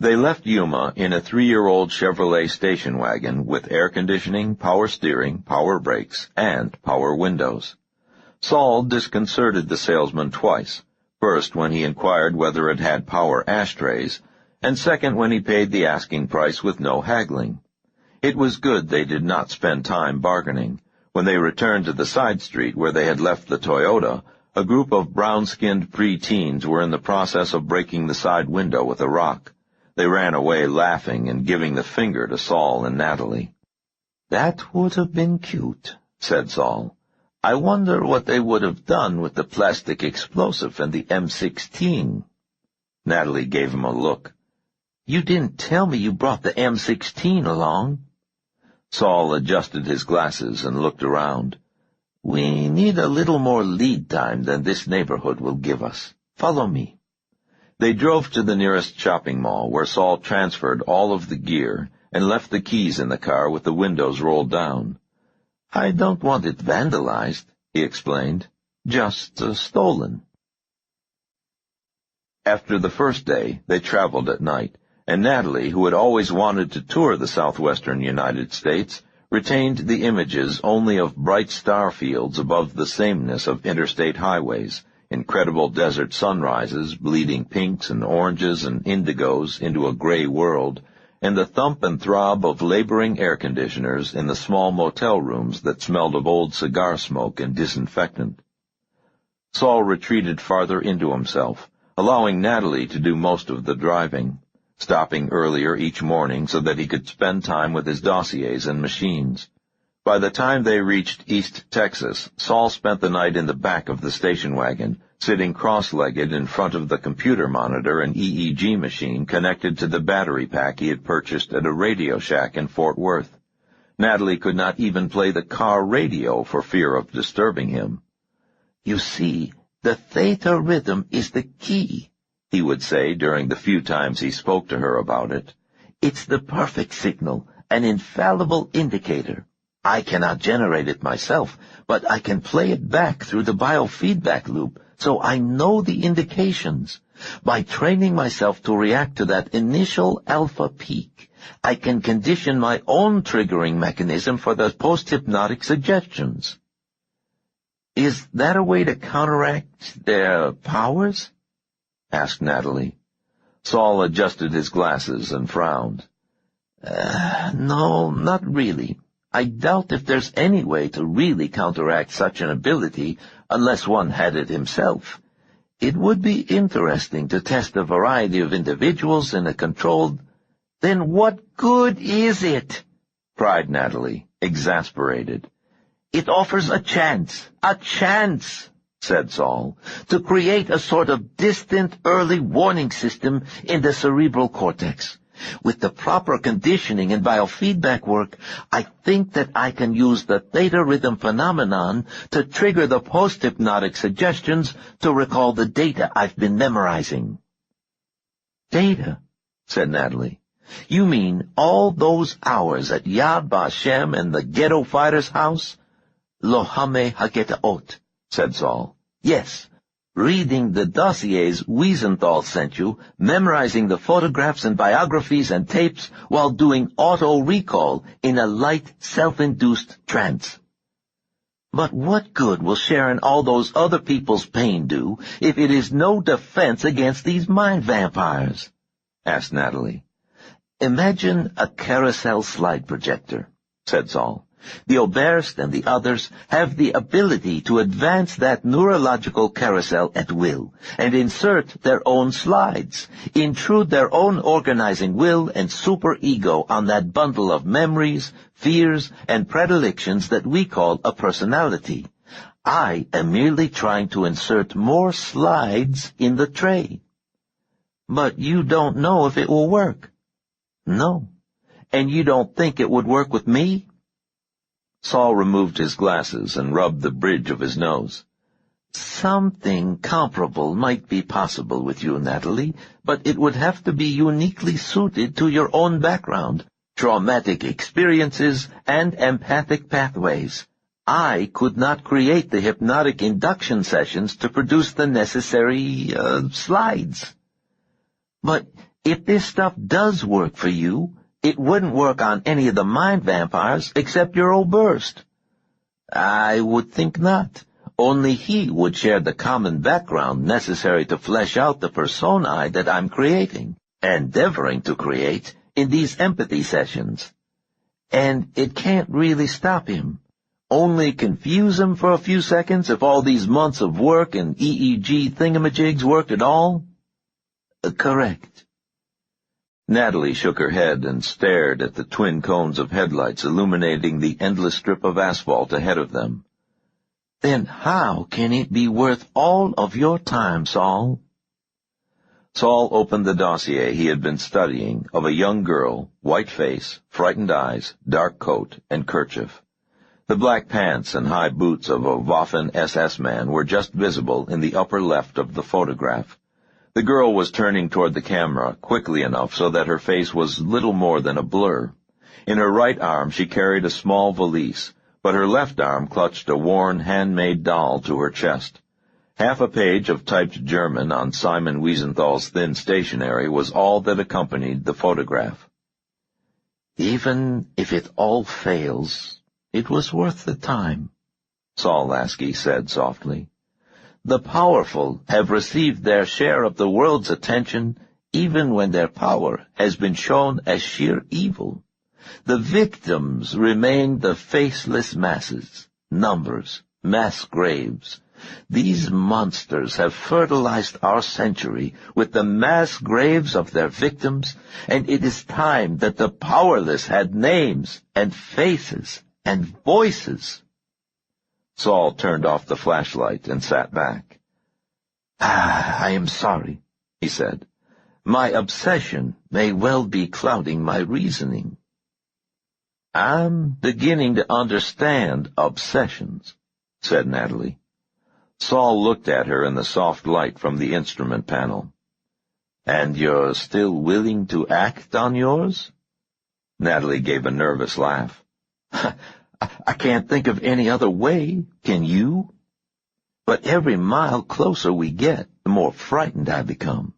They left Yuma in a 3-year-old Chevrolet station wagon with air conditioning, power steering, power brakes, and power windows. Saul disconcerted the salesman twice, first when he inquired whether it had power ashtrays, and second when he paid the asking price with no haggling. It was good they did not spend time bargaining. When they returned to the side street where they had left the Toyota, a group of brown-skinned pre-teens were in the process of breaking the side window with a rock. They ran away laughing and giving the finger to Saul and Natalie. "That would have been cute," said Saul. "I wonder what they would have done with the plastic explosive and the M16. Natalie gave him a look. "You didn't tell me you brought the M16 along." Saul adjusted his glasses and looked around. "We need a little more lead time than this neighborhood will give us. Follow me." They drove to the nearest shopping mall, where Saul transferred all of the gear and left the keys in the car with the windows rolled down. "I don't want it vandalized," he explained. "Just stolen." After the first day, they traveled at night, and Natalie, who had always wanted to tour the southwestern United States, retained the images only of bright star fields above the sameness of interstate highways, incredible desert sunrises bleeding pinks and oranges and indigos into a gray world, and the thump and throb of laboring air conditioners in the small motel rooms that smelled of old cigar smoke and disinfectant. Saul retreated farther into himself, allowing Natalie to do most of the driving, stopping earlier each morning so that he could spend time with his dossiers and machines. By the time they reached East Texas, Saul spent the night in the back of the station wagon, sitting cross-legged in front of the computer monitor and EEG machine connected to the battery pack he had purchased at a Radio Shack in Fort Worth. Natalie could not even play the car radio for fear of disturbing him. "You see, the theta rhythm is the key," he would say during the few times he spoke to her about it. "It's the perfect signal, an infallible indicator. I cannot generate it myself, but I can play it back through the biofeedback loop, so I know the indications. By training myself to react to that initial alpha peak, I can condition my own triggering mechanism for the post-hypnotic suggestions." "Is that a way to counteract their powers?" asked Natalie. Saul adjusted his glasses and frowned. No, not really. I doubt if there's any way to really counteract such an ability unless one had it himself. It would be interesting to test a variety of individuals in a controlled— Then what good is it? Cried Natalie, exasperated. It offers a chance, said Saul, to create a sort of distant early warning system in the cerebral cortex. With the proper conditioning and biofeedback work, I think that I can use the theta rhythm phenomenon to trigger the post-hypnotic suggestions to recall the data I've been memorizing. Data, said Natalie. You mean all those hours at Yad Vashem and the ghetto fighter's house? Lohame Hagetaot, said Saul. Yes. Reading the dossiers Wiesenthal sent you, memorizing the photographs and biographies and tapes while doing auto-recall in a light, self-induced trance. But what good will sharing all those other people's pain do if it is no defense against these mind vampires? Asked Natalie. Imagine a carousel slide projector, said Saul. The Oberst and the others have the ability to advance that neurological carousel at will and insert their own slides, intrude their own organizing will and superego on that bundle of memories, fears, and predilections that we call a personality. I am merely trying to insert more slides in the tray. But you don't know if it will work. No. And you don't think it would work with me? Saul removed his glasses and rubbed the bridge of his nose. Something comparable might be possible with you, Natalie, but it would have to be uniquely suited to your own background, traumatic experiences, and empathic pathways. I could not create the hypnotic induction sessions to produce the necessary, slides. But if this stuff does work for you, it wouldn't work on any of the mind vampires except your Oberst. I would think not. Only he would share the common background necessary to flesh out the personae that I'm creating, endeavoring to create, in these empathy sessions. And it can't really stop him. Only confuse him for a few seconds if all these months of work and EEG thingamajigs worked at all? Correct. Natalie shook her head and stared at the twin cones of headlights illuminating the endless strip of asphalt ahead of them. Then how can it be worth all of your time, Saul? Saul opened the dossier he had been studying of a young girl, white face, frightened eyes, dark coat, and kerchief. The black pants and high boots of a Waffen SS man were just visible in the upper left of the photograph. The girl was turning toward the camera quickly enough so that her face was little more than a blur. In her right arm she carried a small valise, but her left arm clutched a worn, handmade doll to her chest. Half a page of typed German on Simon Wiesenthal's thin stationery was all that accompanied the photograph. Even if it all fails, it was worth the time, Saul Lasky said softly. The powerful have received their share of the world's attention even when their power has been shown as sheer evil. The victims remain the faceless masses, numbers, mass graves. These monsters have fertilized our century with the mass graves of their victims, and it is time that the powerless had names and faces and voices. Saul turned off the flashlight and sat back. I am sorry, he said. My obsession may well be clouding my reasoning. I'm beginning to understand obsessions, said Natalie. Saul looked at her in the soft light from the instrument panel. And you're still willing to act on yours? Natalie gave a nervous laugh. I can't think of any other way, can you? But every mile closer we get, the more frightened I become.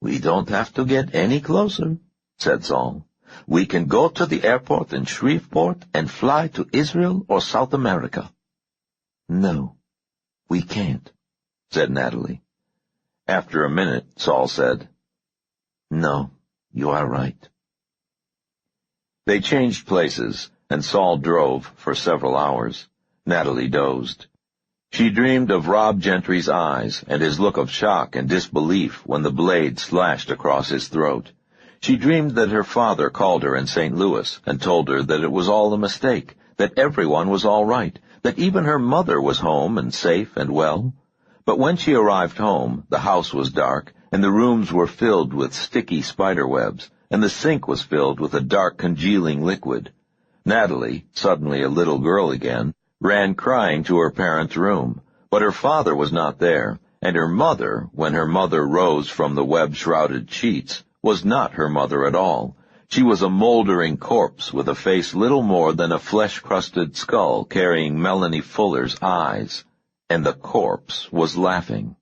We don't have to get any closer, said Saul. We can go to the airport in Shreveport and fly to Israel or South America. No, we can't, said Natalie. After a minute, Saul said, No, you are right. They changed places, and Saul drove for several hours. Natalie dozed. She dreamed of Rob Gentry's eyes and his look of shock and disbelief when the blade slashed across his throat. She dreamed that her father called her in St. Louis and told her that it was all a mistake, that everyone was all right, that even her mother was home and safe and well. But when she arrived home, the house was dark, and the rooms were filled with sticky spider webs, and the sink was filled with a dark congealing liquid. Natalie, suddenly a little girl again, ran crying to her parents' room, but her father was not there, and her mother, when her mother rose from the web-shrouded sheets, was not her mother at all. She was a moldering corpse with a face little more than a flesh-crusted skull carrying Melanie Fuller's eyes, and the corpse was laughing.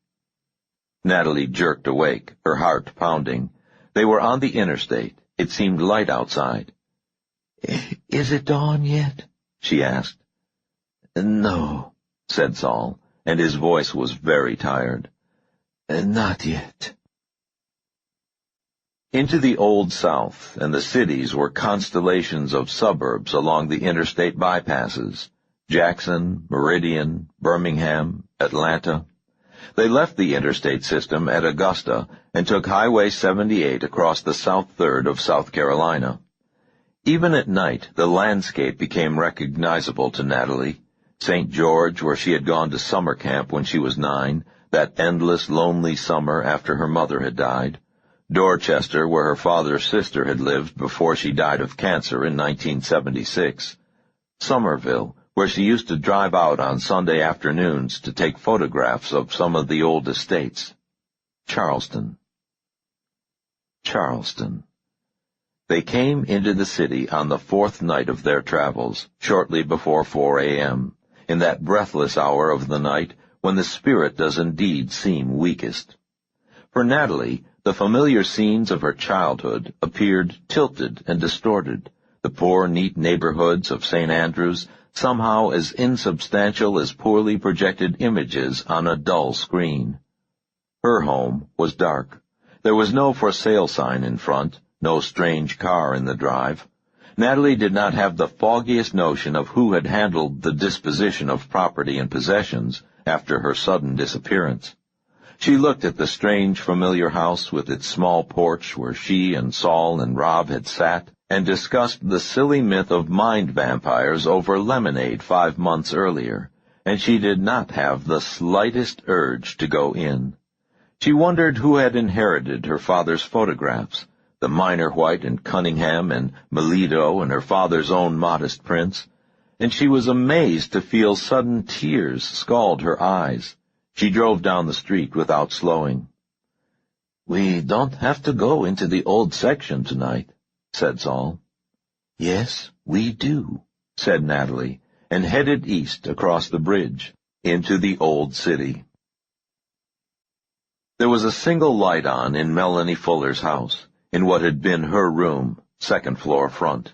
Natalie jerked awake, her heart pounding. They were on the interstate. It seemed light outside. "Is it dawn yet?" she asked. "No," said Saul, and his voice was very tired. "Not yet." Into the Old South and the cities were constellations of suburbs along the interstate bypasses: Jackson, Meridian, Birmingham, Atlanta. They left the interstate system at Augusta and took Highway 78 across the South Third of South Carolina. Even at night, the landscape became recognizable to Natalie. St. George, where she had gone to summer camp when she was 9, that endless, lonely summer after her mother had died. Dorchester, where her father's sister had lived before she died of cancer in 1976. Somerville, where she used to drive out on Sunday afternoons to take photographs of some of the old estates. Charleston. Charleston. They came into the city on the 4th night of their travels, shortly before 4 a.m., in that breathless hour of the night when the spirit does indeed seem weakest. For Natalie, the familiar scenes of her childhood appeared tilted and distorted, the poor, neat neighborhoods of St. Andrews somehow as insubstantial as poorly projected images on a dull screen. Her home was dark. There was no for sale sign in front, no strange car in the drive. Natalie did not have the foggiest notion of who had handled the disposition of property and possessions after her sudden disappearance. She looked at the strange, familiar house with its small porch where she and Saul and Rob had sat and discussed the silly myth of mind vampires over lemonade 5 months earlier, and she did not have the slightest urge to go in. She wondered who had inherited her father's photographs, the Minor White and Cunningham and Melito and her father's own modest prints, and she was amazed to feel sudden tears scald her eyes. She drove down the street without slowing. "We don't have to go into the old section tonight," said Saul. "Yes, we do," said Natalie, and headed east across the bridge, into the old city. There was a single light on in Melanie Fuller's house, in what had been her room, 2nd floor front.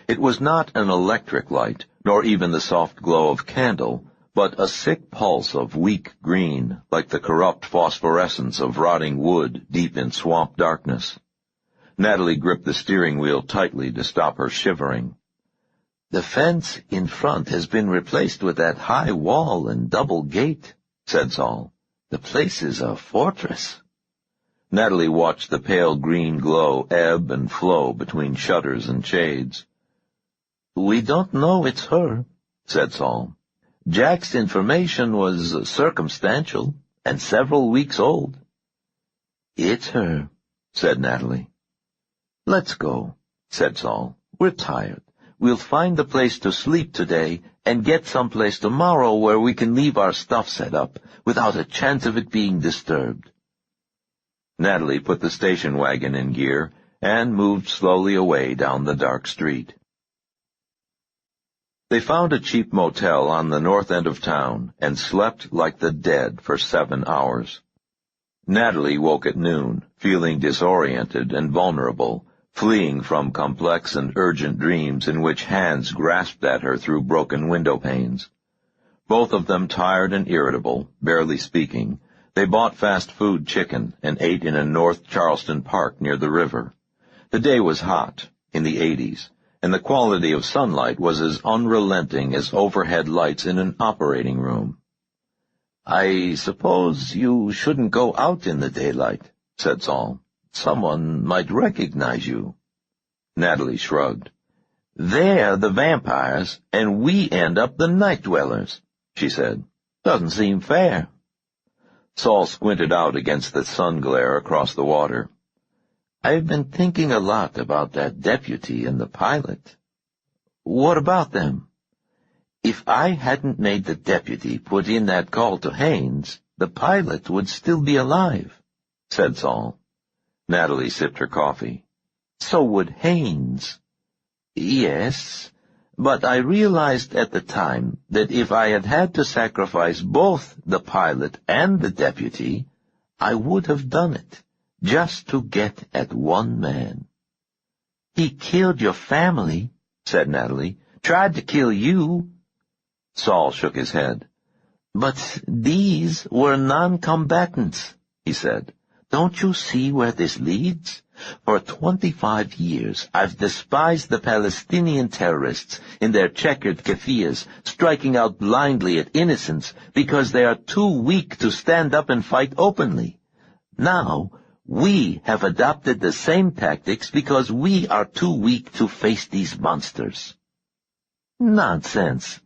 It was not an electric light, nor even the soft glow of candle, but a sick pulse of weak green, like the corrupt phosphorescence of rotting wood deep in swamp darkness. Natalie gripped the steering wheel tightly to stop her shivering. "The fence in front has been replaced with that high wall and double gate," said Saul. "The place is a fortress." Natalie watched the pale green glow ebb and flow between shutters and shades. "We don't know it's her," said Saul. "Jack's information was circumstantial and several weeks old." "It's her," said Natalie. "Let's go," said Saul. "We're tired. We'll find a place to sleep today and get someplace tomorrow where we can leave our stuff set up without a chance of it being disturbed." Natalie put the station wagon in gear and moved slowly away down the dark street. They found a cheap motel on the north end of town and slept like the dead for 7 hours. Natalie woke at noon, feeling disoriented and vulnerable, fleeing from complex and urgent dreams in which hands grasped at her through broken window panes. Both of them tired and irritable, barely speaking, they bought fast food chicken and ate in a North Charleston park near the river. The day was hot, in the 80s, and the quality of sunlight was as unrelenting as overhead lights in an operating room. I suppose you shouldn't go out in the daylight, said Saul. Someone might recognize you. Natalie shrugged. They're the vampires, and we end up the night dwellers, she said. Doesn't seem fair. Saul squinted out against the sun glare across the water. I've been thinking a lot about that deputy and the pilot. What about them? If I hadn't made the deputy put in that call to Haynes, the pilot would still be alive, said Saul. Natalie sipped her coffee. So would Haynes. Yes, but I realized at the time that if I had had to sacrifice both the pilot and the deputy, I would have done it, just to get at one man. He killed your family, said Natalie. Tried to kill you. Saul shook his head. But these were non-combatants, he said. Don't you see where this leads? For 25 years, I've despised the Palestinian terrorists in their checkered keffiyehs, striking out blindly at innocents because they are too weak to stand up and fight openly. Now, we have adopted the same tactics because we are too weak to face these monsters. Nonsense,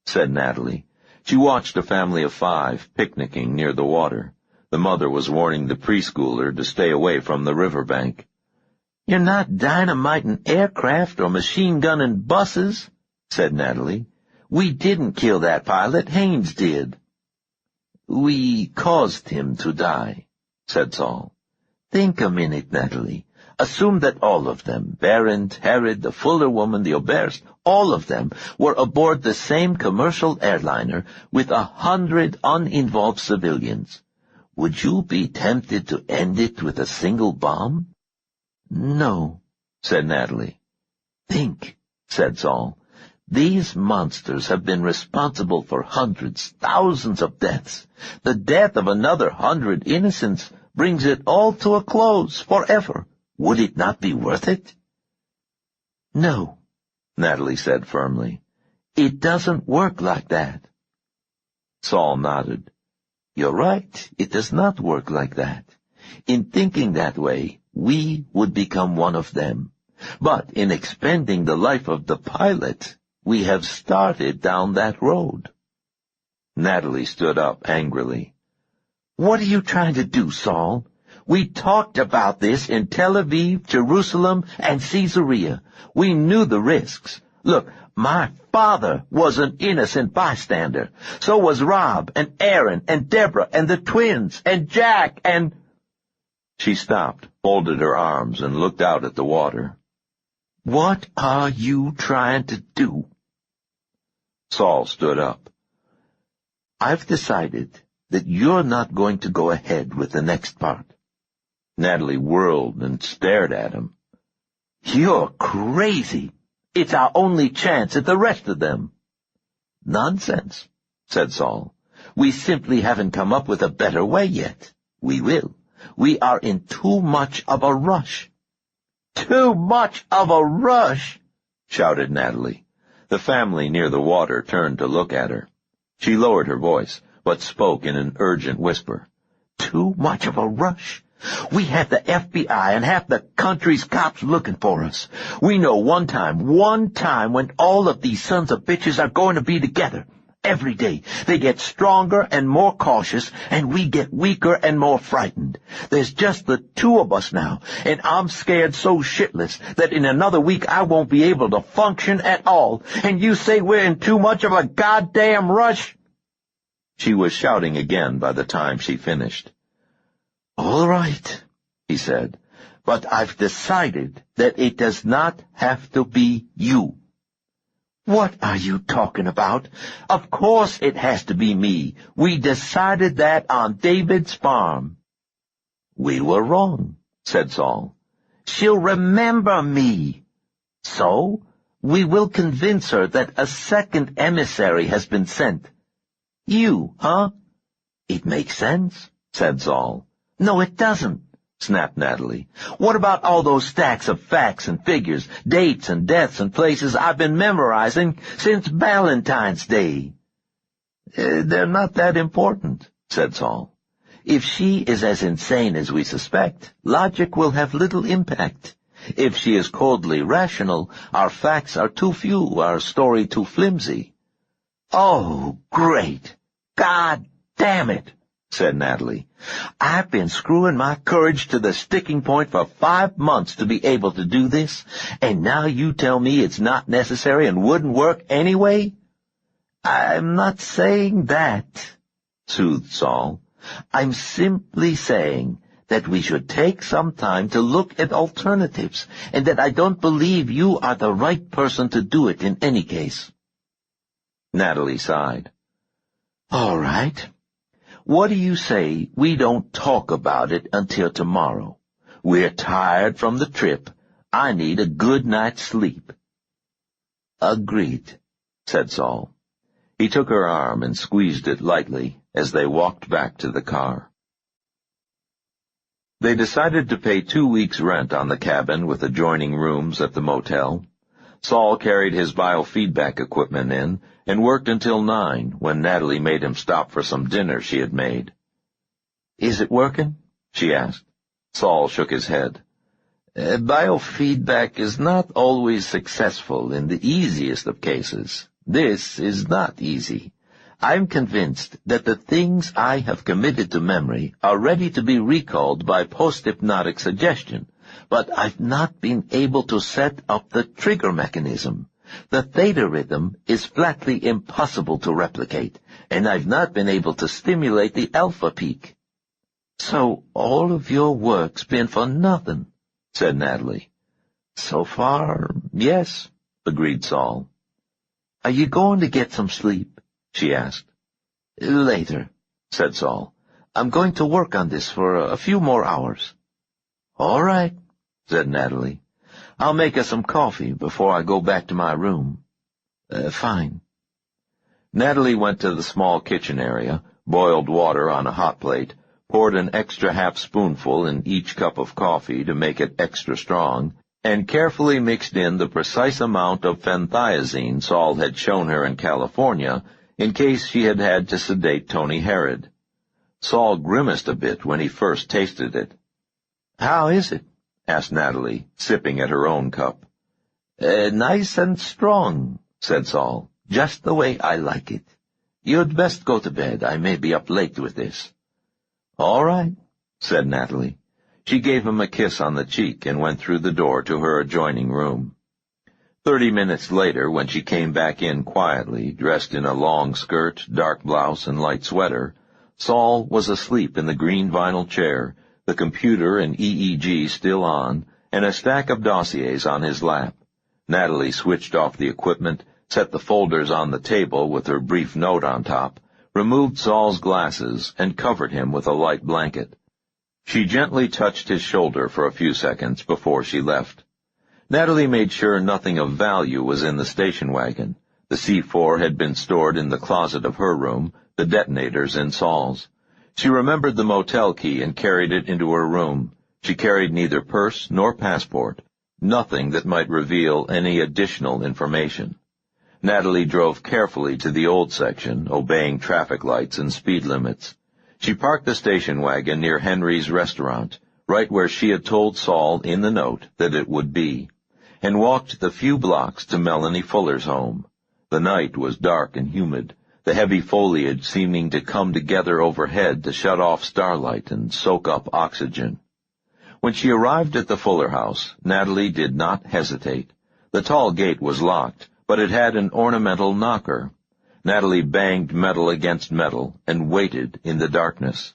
said Natalie. She watched a family of 5 picnicking near the water. The mother was warning the preschooler to stay away from the riverbank. You're not dynamiting aircraft or machine-gunning buses, said Natalie. We didn't kill that pilot. Haynes did. We caused him to die, said Saul. Think a minute, Natalie. Assume that all of them, Berendt, Herod, the Fuller woman, the Oberst, all of them were aboard the same commercial airliner with 100 uninvolved civilians. Would you be tempted to end it with a single bomb? No, said Natalie. Think, said Saul. These monsters have been responsible for hundreds, thousands of deaths. The death of another 100 innocents brings it all to a close forever. Would it not be worth it? No, Natalie said firmly. It doesn't work like that. Saul nodded. You're right, it does not work like that. In thinking that way, we would become one of them. But in expending the life of the pilot, we have started down that road. Natalie stood up angrily. What are you trying to do, Saul? We talked about this in Tel Aviv, Jerusalem, and Caesarea. We knew the risks. Look, my father was an innocent bystander. So was Rob, and Aaron, and Deborah, and the twins, and Jack, and... She stopped, folded her arms, and looked out at the water. What are you trying to do? Saul stood up. I've decided that you're not going to go ahead with the next part. Natalie whirled and stared at him. You're crazy. It's our only chance at the rest of them. Nonsense, said Saul. We simply haven't come up with a better way yet. We will. We are in too much of a rush. Too much of a rush, shouted Natalie. The family near the water turned to look at her. She lowered her voice, but spoke in an urgent whisper. Too much of a rush? We have the FBI and half the country's cops looking for us. We know one time when all of these sons of bitches are going to be together. Every day they get stronger and more cautious, and we get weaker and more frightened. There's just the 2 of us now, and I'm scared so shitless that in another week I won't be able to function at all. And you say we're in too much of a goddamn rush? She was shouting again by the time she finished. All right, he said, but I've decided that it does not have to be you. What are you talking about? Of course it has to be me. We decided that on David's farm. We were wrong, said Saul. She'll remember me. So, we will convince her that a second emissary has been sent. You, huh? It makes sense, said Saul. No, it doesn't, snapped Natalie. What about all those stacks of facts and figures, dates and deaths and places I've been memorizing since Valentine's Day? They're not that important, said Saul. If she is as insane as we suspect, logic will have little impact. If she is coldly rational, our facts are too few, our story too flimsy. Oh, great! God damn it! Said Natalie. I've been screwing my courage to the sticking point for 5 months to be able to do this, and now you tell me it's not necessary and wouldn't work anyway? I'm not saying that, soothed Saul. I'm simply saying that we should take some time to look at alternatives, and that I don't believe you are the right person to do it in any case. Natalie sighed. All right. What do you say we don't talk about it until tomorrow? We're tired from the trip. I need a good night's sleep. Agreed, said Saul. He took her arm and squeezed it lightly as they walked back to the car. They decided to pay 2 weeks' rent on the cabin with adjoining rooms at the motel. Saul carried his biofeedback equipment in and worked until 9 when Natalie made him stop for some dinner she had made. Is it working? She asked. Saul shook his head. Biofeedback is not always successful in the easiest of cases. This is not easy. I'm convinced that the things I have committed to memory are ready to be recalled by post-hypnotic suggestion, but I've not been able to set up the trigger mechanism. The theta rhythm is flatly impossible to replicate, and I've not been able to stimulate the alpha peak. So all of your work's been for nothing, said Natalie. So far, yes, agreed Saul. Are you going to get some sleep? She asked. Later, said Saul. I'm going to work on this for a few more hours. All right, said Natalie. I'll make us some coffee before I go back to my room. Fine. Natalie went to the small kitchen area, boiled water on a hot plate, poured an extra half-spoonful in each cup of coffee to make it extra strong, and carefully mixed in the precise amount of phenithiazine Saul had shown her in California in case she had had to sedate Tony Herod. Saul grimaced a bit when he first tasted it. How is it? Asked Natalie, sipping at her own cup. Nice and strong, said Saul, just the way I like it. You'd best go to bed. I may be up late with this. All right, said Natalie. She gave him a kiss on the cheek and went through the door to her adjoining room. 30 minutes later, when she came back in quietly, dressed in a long skirt, dark blouse, and light sweater, Saul was asleep in the green vinyl chair, the computer and EEG still on, and a stack of dossiers on his lap. Natalie switched off the equipment, set the folders on the table with her brief note on top, removed Saul's glasses, and covered him with a light blanket. She gently touched his shoulder for a few seconds before she left. Natalie made sure nothing of value was in the station wagon. The C4 had been stored in the closet of her room, the detonators in Saul's. She remembered the motel key and carried it into her room. She carried neither purse nor passport, nothing that might reveal any additional information. Natalie drove carefully to the old section, obeying traffic lights and speed limits. She parked the station wagon near Henry's restaurant, right where she had told Saul in the note that it would be, and walked the few blocks to Melanie Fuller's home. The night was dark and humid, the heavy foliage seeming to come together overhead to shut off starlight and soak up oxygen. When she arrived at the Fuller house, Natalie did not hesitate. The tall gate was locked, but it had an ornamental knocker. Natalie banged metal against metal and waited in the darkness.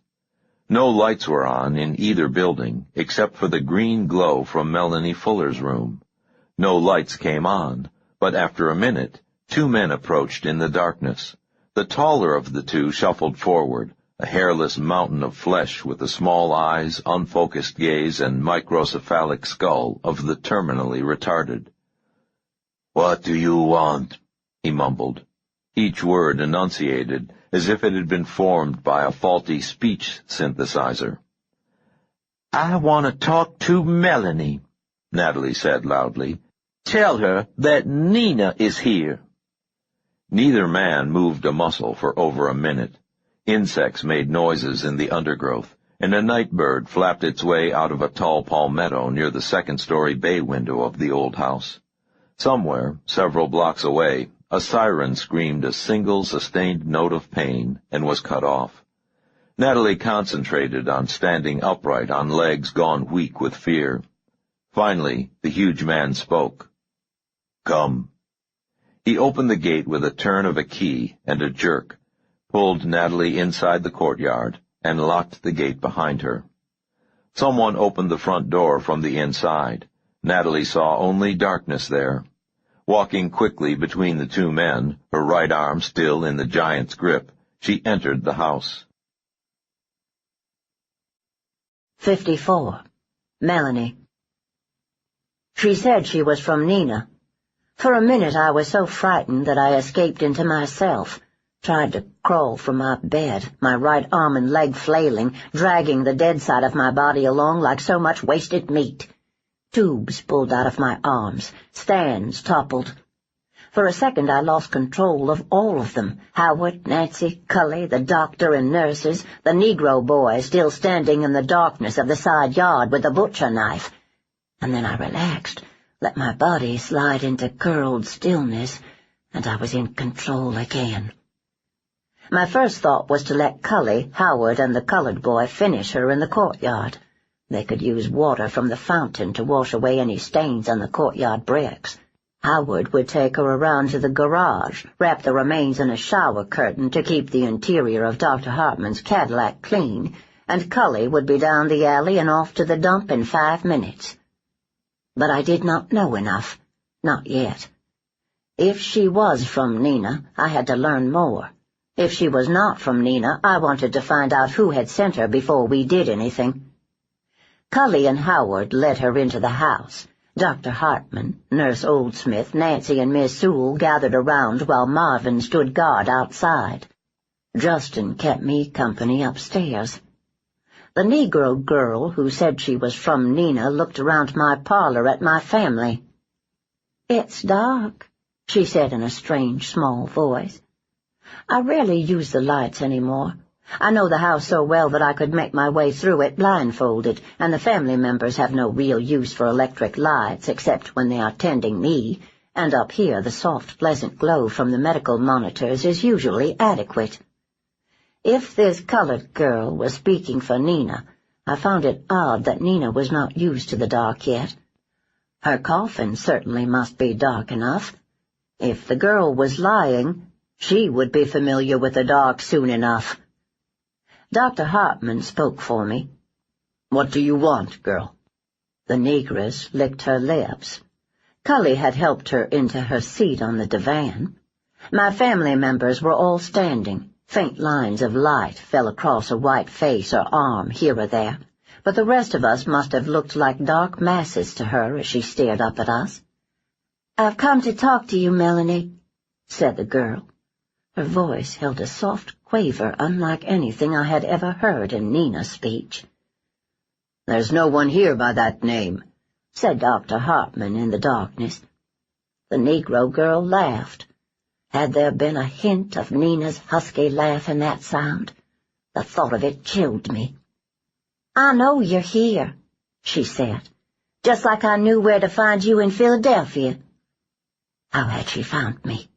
No lights were on in either building, except for the green glow from Melanie Fuller's room. No lights came on, but after a minute, 2 men approached in the darkness. The taller of the two shuffled forward, a hairless mountain of flesh with the small eyes, unfocused gaze, and microcephalic skull of the terminally retarded. "What do you want?" he mumbled, each word enunciated as if it had been formed by a faulty speech synthesizer. "I want to talk to Melanie," Natalie said loudly. "Tell her that Nina is here." Neither man moved a muscle for over a minute. Insects made noises in the undergrowth, and a night bird flapped its way out of a tall palmetto near the second-story bay window of the old house. Somewhere, several blocks away, a siren screamed a single sustained note of pain and was cut off. Natalie concentrated on standing upright on legs gone weak with fear. Finally, the huge man spoke. "Come." He opened the gate with a turn of a key and a jerk, pulled Natalie inside the courtyard, and locked the gate behind her. Someone opened the front door from the inside. Natalie saw only darkness there. Walking quickly between the two men, her right arm still in the giant's grip, she entered the house. 54. Melanie. She said she was from Nina. For a minute I was so frightened that I escaped into myself, tried to crawl from my bed, my right arm and leg flailing, dragging the dead side of my body along like so much wasted meat. Tubes pulled out of my arms, stands toppled. For a second I lost control of all of them, Howard, Nancy, Cully, the doctor and nurses, the Negro boy still standing in the darkness of the side yard with the butcher knife. And then I relaxed, let my body slide into curled stillness, and I was in control again. My first thought was to let Cully, Howard, and the colored boy finish her in the courtyard. They could use water from the fountain to wash away any stains on the courtyard bricks. Howard would take her around to the garage, wrap the remains in a shower curtain to keep the interior of Dr. Hartman's Cadillac clean, and Cully would be down the alley and off to the dump in 5 minutes. But I did not know enough. Not yet. If she was from Nina, I had to learn more. If she was not from Nina, I wanted to find out who had sent her before we did anything. Cully and Howard led her into the house. Dr. Hartman, Nurse Oldsmith, Nancy, and Miss Sewell gathered around while Marvin stood guard outside. Justin kept me company upstairs. The Negro girl who said she was from Nina looked around my parlor at my family. "It's dark," she said in a strange, small voice. "I rarely use the lights anymore. I know the house so well that I could make my way through it blindfolded, and the family members have no real use for electric lights except when they are tending me, and up here the soft, pleasant glow from the medical monitors is usually adequate. If this colored girl was speaking for Nina, I found it odd that Nina was not used to the dark yet. Her coffin certainly must be dark enough. If the girl was lying, she would be familiar with the dark soon enough. Dr. Hartman spoke for me. "What do you want, girl?" The negress licked her lips. Cully had helped her into her seat on the divan. My family members were all standing. Faint lines of light fell across a white face or arm here or there, but the rest of us must have looked like dark masses to her as she stared up at us. "I've come to talk to you, Melanie," said the girl. Her voice held a soft quaver unlike anything I had ever heard in Nina's speech. "There's no one here by that name," said Dr. Hartman in the darkness. The Negro girl laughed. Had there been a hint of Nina's husky laugh in that sound? The thought of it chilled me. "I know you're here," she said, "just like I knew where to find you in Philadelphia." How had she found me?